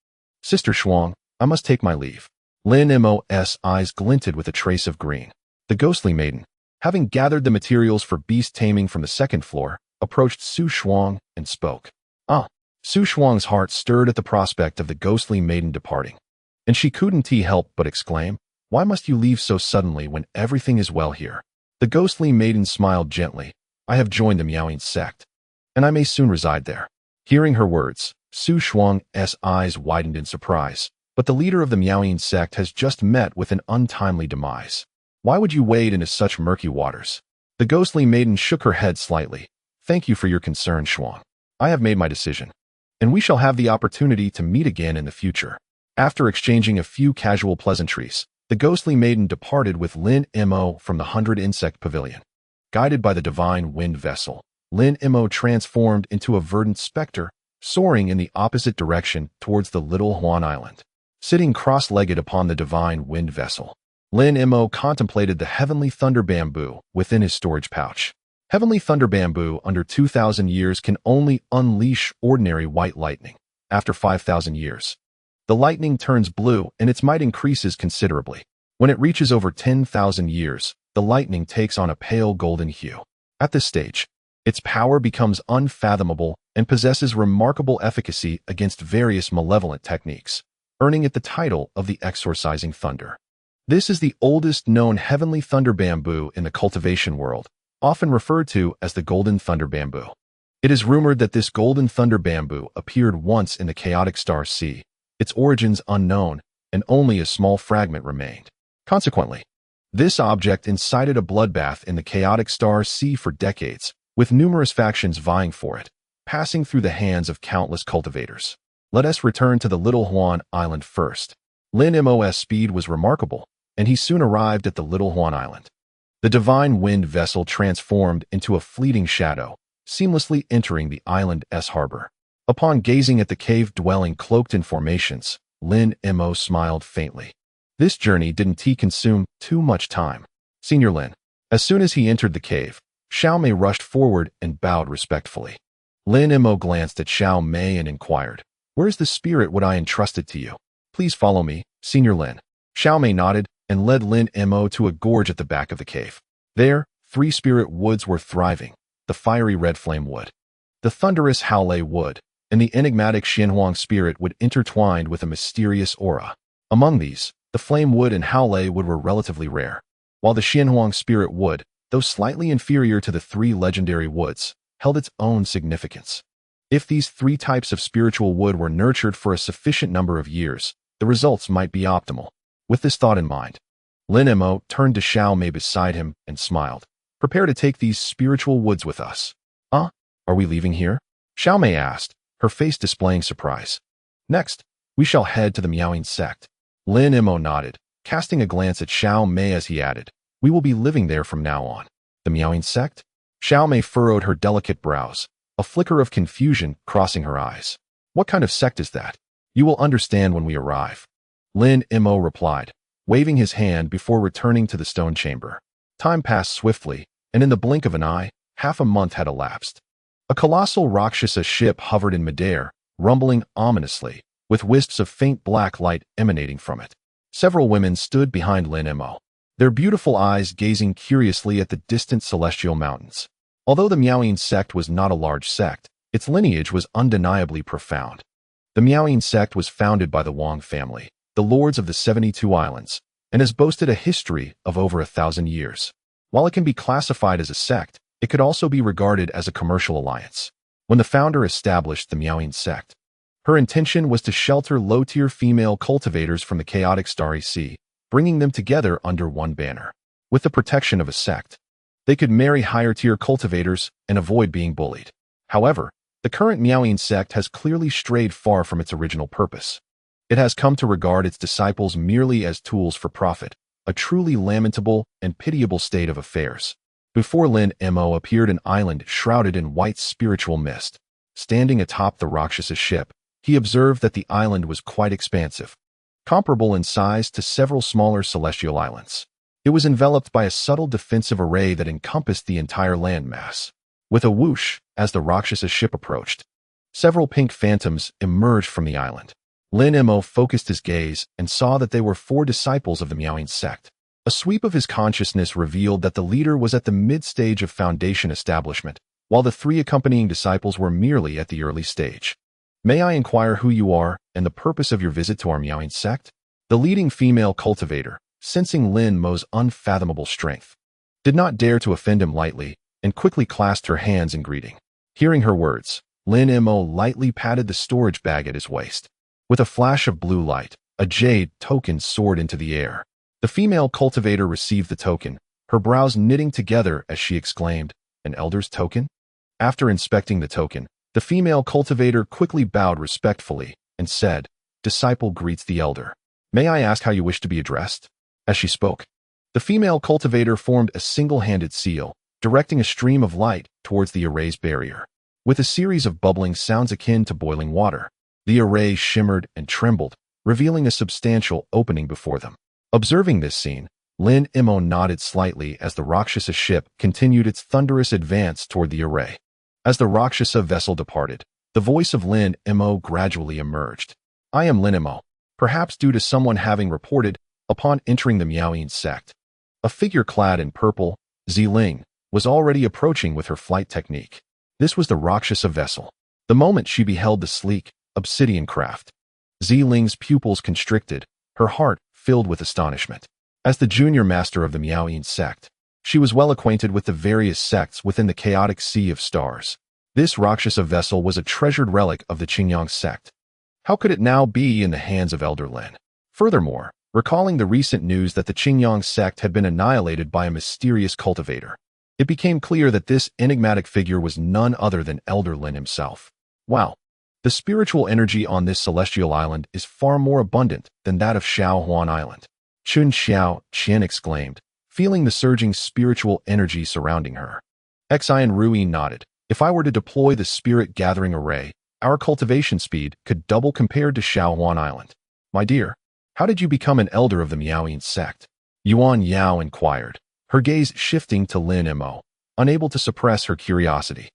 Sister Xuan, I must take my leave. Lin Mo's eyes glinted with a trace of green. The ghostly maiden, having gathered the materials for beast taming from the second floor, approached Su Shuang and spoke. Su Shuang's heart stirred at the prospect of the ghostly maiden departing, and she couldn't help but exclaim, why must you leave so suddenly when everything is well here? The ghostly maiden smiled gently. I have joined the Miaoying sect, and I may soon reside there. Hearing her words, Su Shuang's eyes widened in surprise. But the leader of the Miaoying sect has just met with an untimely demise. Why would you wade into such murky waters? The ghostly maiden shook her head slightly. Thank you for your concern, Xuan. I have made my decision, and we shall have the opportunity to meet again in the future. After exchanging a few casual pleasantries, the ghostly maiden departed with Lin Mo from the 100 Insect Pavilion. Guided by the divine wind vessel, Lin Mo transformed into a verdant specter, soaring in the opposite direction towards the Little Huan Island. Sitting cross-legged upon the divine wind vessel, Lin Mo contemplated the heavenly thunder bamboo within his storage pouch. Heavenly thunder bamboo under 2,000 years can only unleash ordinary white lightning. After 5,000 years, the lightning turns blue and its might increases considerably. When it reaches over 10,000 years, the lightning takes on a pale golden hue. At this stage, its power becomes unfathomable and possesses remarkable efficacy against various malevolent techniques, earning it the title of the exorcising thunder. This is the oldest known heavenly thunder bamboo in the cultivation world, often referred to as the golden thunder bamboo. It is rumored that this golden thunder bamboo appeared once in the chaotic star sea, its origins unknown, and only a small fragment remained. Consequently, This object incited a bloodbath in the chaotic star sea for decades, with numerous factions vying for it, passing through the hands of countless cultivators. Let us return to the Little Xuan Island first. Lin Mo's speed was remarkable, and he soon arrived at the Little Xuan Island. The divine wind vessel transformed into a fleeting shadow, seamlessly entering the island's harbor. Upon gazing at the cave dwelling cloaked in formations, Lin Mo smiled faintly. This journey didn't consume too much time. Senior Lin. As soon as he entered the cave, Xiao Mei rushed forward and bowed respectfully. Lin Mo glanced at Xiao Mei and inquired, "Where's the spirit wood I entrusted to you? Please follow me, Senior Lin." Xiao Mei nodded and led Lin Mo to a gorge at the back of the cave. There, 3 spirit woods were thriving: the fiery red flame wood, the thunderous Haolei wood, and the enigmatic Xianhuang spirit wood intertwined with a mysterious aura. Among these, the flame wood and Haolei wood were relatively rare, while the Xianhuang spirit wood, though slightly inferior to the 3 legendary woods, held its own significance. If these 3 types of spiritual wood were nurtured for a sufficient number of years, the results might be optimal. With this thought in mind, Lin Mo turned to Xiao Mei beside him and smiled. "Prepare to take these spiritual woods with us." "Are we leaving here?" Xiao Mei asked, her face displaying surprise. "Next, we shall head to the Miaoying Sect." Lin Mo nodded, casting a glance at Xiao Mei as he added, "We will be living there from now on." "The Miaoying Sect?" Xiao Mei furrowed her delicate brows, a flicker of confusion crossing her eyes. "What kind of sect is that?" "You will understand when we arrive," Lin Mo replied, waving his hand before returning to the stone chamber. Time passed swiftly, and in the blink of an eye, half a month had elapsed. A colossal Rakshasa ship hovered in midair, rumbling ominously, with wisps of faint black light emanating from it. Several women stood behind Lin Mo, their beautiful eyes gazing curiously at the distant celestial mountains. Although the Miaoying Sect was not a large sect, its lineage was undeniably profound. The Miaoying Sect was founded by the Wang family, the lords of the 72 islands, and has boasted a history of over 1,000 years. While it can be classified as a sect, it could also be regarded as a commercial alliance. When the founder established the Miaoying Sect, her intention was to shelter low-tier female cultivators from the chaotic starry sea, bringing them together under one banner. With the protection of a sect, they could marry higher-tier cultivators and avoid being bullied. However, the current Miaoying Sect has clearly strayed far from its original purpose. It has come to regard its disciples merely as tools for profit, a truly lamentable and pitiable state of affairs. Before Lin Mo appeared an island shrouded in white spiritual mist. Standing atop the Rakshasa ship, he observed that the island was quite expansive, comparable in size to several smaller celestial islands. It was enveloped by a subtle defensive array that encompassed the entire landmass. With a whoosh, as the Rakshasa ship approached, several pink phantoms emerged from the island. Lin Mo focused his gaze and saw that they were 4 disciples of the Miaoying Sect. A sweep of his consciousness revealed that the leader was at the mid-stage of foundation establishment, while the 3 accompanying disciples were merely at the early stage. "May I inquire who you are and the purpose of your visit to our Miaoying Sect?" The leading female cultivator, sensing Lin Mo's unfathomable strength, did not dare to offend him lightly and quickly clasped her hands in greeting. Hearing her words, Lin Mo lightly patted the storage bag at his waist. With a flash of blue light, a jade token soared into the air. The female cultivator received the token, her brows knitting together as she exclaimed, "An elder's token?" After inspecting the token, the female cultivator quickly bowed respectfully and said, "Disciple greets the elder. May I ask how you wish to be addressed?" As she spoke, the female cultivator formed a single-handed seal, directing a stream of light towards the array's barrier. With a series of bubbling sounds akin to boiling water, the array shimmered and trembled, revealing a substantial opening before them. Observing this scene, Lin Mo nodded slightly as the Rakshasa ship continued its thunderous advance toward the array. As the Rakshasa vessel departed, the voice of Lin Mo gradually emerged. "I am Lin Mo," perhaps due to someone having reported upon entering the Miaoying Sect. A figure clad in purple, Ling, was already approaching with her flight technique. This was the Rakshasa vessel. The moment she beheld the sleek, obsidian craft, Ling's pupils constricted, her heart filled with astonishment. As the junior master of the Miaoying Sect, she was well acquainted with the various sects within the chaotic sea of stars. This Rakshasa vessel was a treasured relic of the Qingyang sect. How could it now be in the hands of Elder Lin? Furthermore, recalling the recent news that the Qingyang sect had been annihilated by a mysterious cultivator. It became clear that this enigmatic figure was none other than Elder Lin himself. Wow! The spiritual energy on this celestial island is far more abundant than that of Shaohuan Island. Chun Xiao Qian exclaimed, feeling the surging spiritual energy surrounding her. Xian Ruyan nodded. If I were to deploy the spirit gathering array, our cultivation speed could double compared to Shaohuan Island. My dear, how did you become an elder of the Miaoyin sect? Yuan Yao inquired, her gaze shifting to Lin Mo, unable to suppress her curiosity.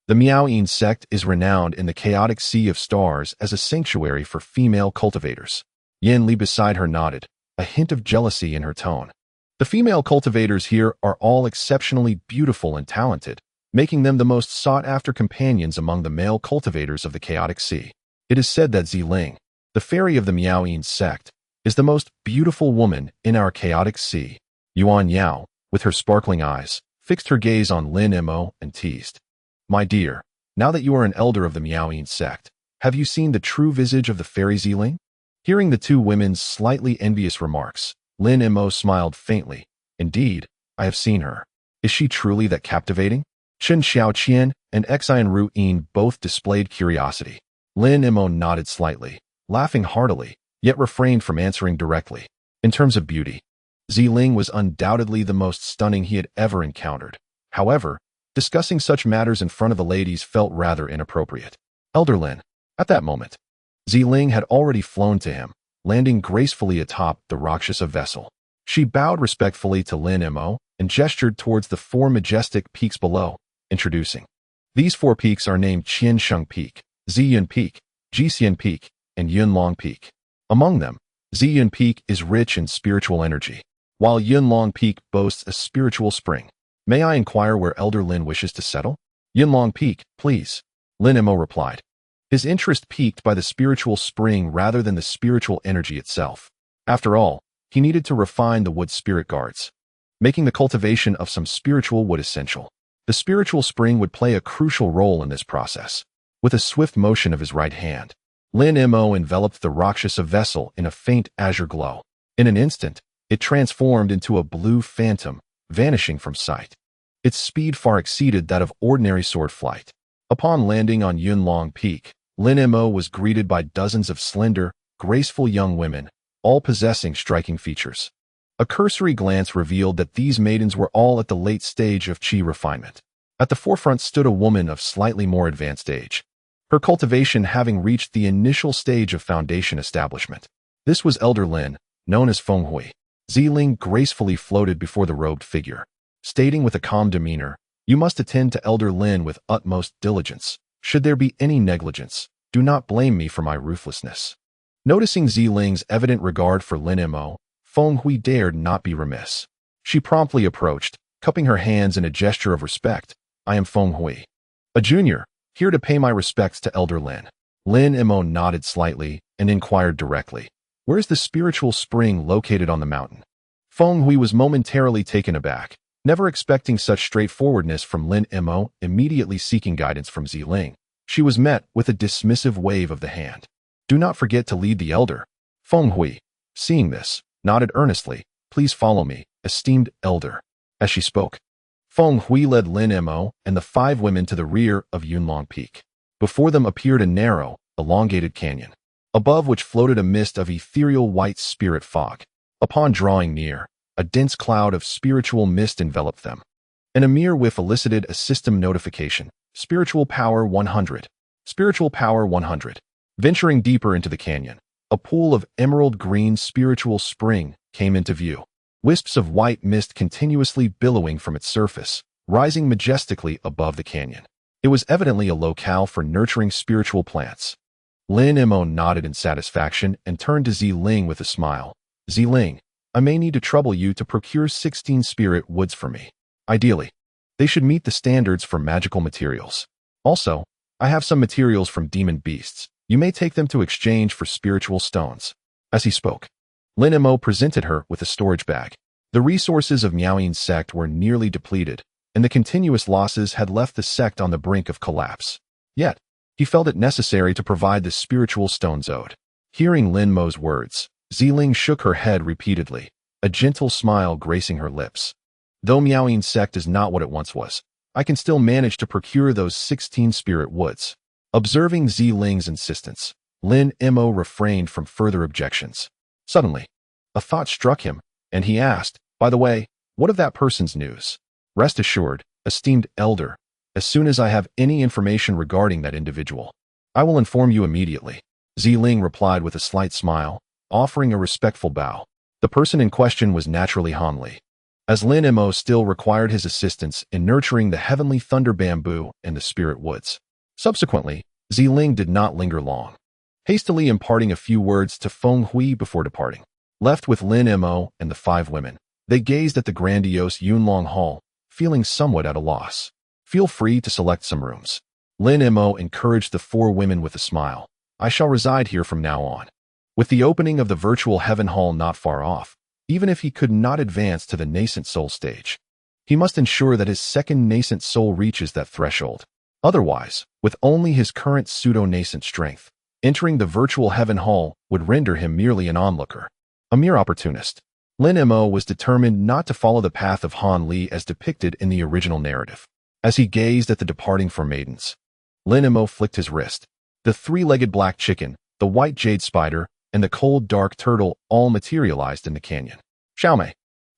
The Miaoyin sect is renowned in the chaotic sea of stars as a sanctuary for female cultivators. Yin Li beside her nodded, a hint of jealousy in her tone. The female cultivators here are all exceptionally beautiful and talented, making them the most sought-after companions among the male cultivators of the chaotic sea. It is said that Ziling, the fairy of the Miaoyin sect, is the most beautiful woman in our chaotic sea. Yuan Yao, with her sparkling eyes, fixed her gaze on Lin Mo and teased. My dear, now that you are an elder of the Miaoyin sect, have you seen the true visage of the fairy Ziling? Hearing the two women's slightly envious remarks, Lin Mo smiled faintly. Indeed, I have seen her. Is she truly that captivating? Chun Xiaoqian and Xian Ruyan both displayed curiosity. Lin Mo nodded slightly, laughing heartily, yet refrained from answering directly. In terms of beauty, Ziling was undoubtedly the most stunning he had ever encountered. However, discussing such matters in front of the ladies felt rather inappropriate. Elder Lin, at that moment, Ziling had already flown to him, landing gracefully atop the Rakshasa vessel. She bowed respectfully to Lin Mo and gestured towards the four majestic peaks below, introducing. These four peaks are named Qiansheng Peak, Ziyun Peak, Jixian Peak, and Yunlong Peak. Among them, Ziyun Peak is rich in spiritual energy, while Yunlong Peak boasts a spiritual spring. May I inquire where Elder Lin wishes to settle? Yunlong Peak, please, Lin Mo replied, his interest piqued by the spiritual spring rather than the spiritual energy itself. After all, he needed to refine the wood spirit guards, making the cultivation of some spiritual wood essential. The spiritual spring would play a crucial role in this process. With a swift motion of his right hand, Lin Mo enveloped the Rakshasa vessel in a faint azure glow. In an instant, it transformed into a blue phantom, vanishing from sight. Its speed far exceeded that of ordinary sword flight. Upon landing on Yunlong Peak, Lin Mo was greeted by dozens of slender, graceful young women, all possessing striking features. A cursory glance revealed that these maidens were all at the late stage of qi refinement. At the forefront stood a woman of slightly more advanced age, her cultivation having reached the initial stage of foundation establishment. This was Elder Lin, known as Feng Hui. Ziling gracefully floated before the robed figure, stating with a calm demeanor, "You must attend to Elder Lin with utmost diligence. Should there be any negligence, do not blame me for my ruthlessness." Noticing Ziling's evident regard for Lin Mo, Feng Hui dared not be remiss. She promptly approached, cupping her hands in a gesture of respect. "I am Feng Hui, a junior, here to pay my respects to Elder Lin." Lin Mo nodded slightly and inquired directly, "Where is the spiritual spring located on the mountain?" Feng Hui was momentarily taken aback, never expecting such straightforwardness from Lin Mo. Immediately seeking guidance from Ziling, she was met with a dismissive wave of the hand. "Do not forget to lead the elder." Feng Hui, seeing this, nodded earnestly. "Please follow me, esteemed elder." As she spoke, Feng Hui led Lin Mo and the five women to the rear of Yunlong Peak. Before them appeared a narrow, elongated canyon, above which floated a mist of ethereal white spirit fog. Upon drawing near, a dense cloud of spiritual mist enveloped them, and a mere whiff elicited a system notification. Spiritual power 100. Spiritual power 100. Venturing deeper into the canyon, a pool of emerald green spiritual spring came into view. Wisps of white mist continuously billowing from its surface, rising majestically above the canyon. It was evidently a locale for nurturing spiritual plants. Lin Mo nodded in satisfaction and turned to Ziling with a smile. "Ziling, I may need to trouble you to procure 16 spirit woods for me. Ideally, they should meet the standards for magical materials. Also, I have some materials from demon beasts. You may take them to exchange for spiritual stones." As he spoke, Lin Mo presented her with a storage bag. The resources of Miaoyin sect were nearly depleted, and the continuous losses had left the sect on the brink of collapse. Yet, he felt it necessary to provide the spiritual stones owed. Hearing Lin Mo's words, Ziling shook her head repeatedly, a gentle smile gracing her lips. Though Miaoying Sect is not what it once was, I can still manage to procure those 16 spirit woods. Observing Ziling's insistence, Lin Mo refrained from further objections. Suddenly, a thought struck him, and he asked, "By the way, what of that person's news?" "Rest assured, esteemed elder, as soon as I have any information regarding that individual, I will inform you immediately," Ziling replied with a slight smile, offering a respectful bow. The person in question was naturally Han Li. As Lin Mo still required his assistance in nurturing the heavenly thunder bamboo and the spirit woods. Subsequently, Ziling did not linger long, hastily imparting a few words to Feng Hui before departing. Left with Lin Mo and the 5 women, they gazed at the grandiose Yunlong Hall, feeling somewhat at a loss. "Feel free to select some rooms." Lin Mo encouraged the 4 women with a smile. "I shall reside here from now on." With the opening of the virtual heaven hall not far off, even if he could not advance to the nascent soul stage, he must ensure that his second nascent soul reaches that threshold. Otherwise, with only his current pseudo-nascent strength, entering the virtual heaven hall would render him merely an onlooker, a mere opportunist. Lin Mo was determined not to follow the path of Han Li as depicted in the original narrative. As he gazed at the departing 4 maidens, Lin Mo flicked his wrist. The 3-legged black chicken, the white jade spider, and the cold dark turtle all materialized in the canyon. "Xiaomei,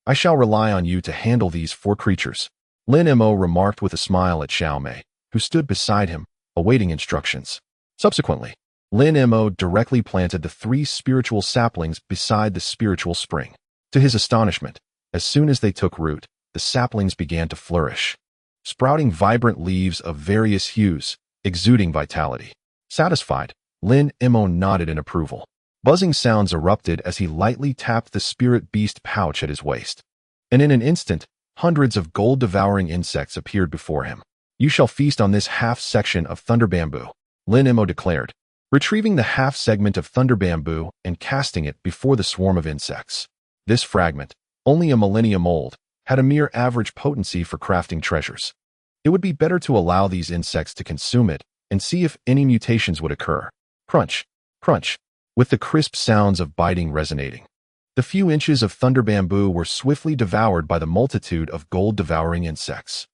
I shall rely on you to handle these 4 creatures," Lin Mo remarked with a smile at Xiaomei, who stood beside him, awaiting instructions. Subsequently, Lin Mo directly planted the 3 spiritual saplings beside the spiritual spring. To his astonishment, as soon as they took root, the saplings began to flourish, sprouting vibrant leaves of various hues, exuding vitality. Satisfied, Lin Mo nodded in approval. Buzzing sounds erupted as he lightly tapped the spirit beast pouch at his waist. And in an instant, hundreds of gold-devouring insects appeared before him. "You shall feast on this half-section of thunder bamboo," Lin Mo declared, retrieving the half-segment of thunder bamboo and casting it before the swarm of insects. This fragment, only a millennium old, had a mere average potency for crafting treasures. It would be better to allow these insects to consume it and see if any mutations would occur. Crunch, crunch, with the crisp sounds of biting resonating. The few inches of thunder bamboo were swiftly devoured by the multitude of gold-devouring insects.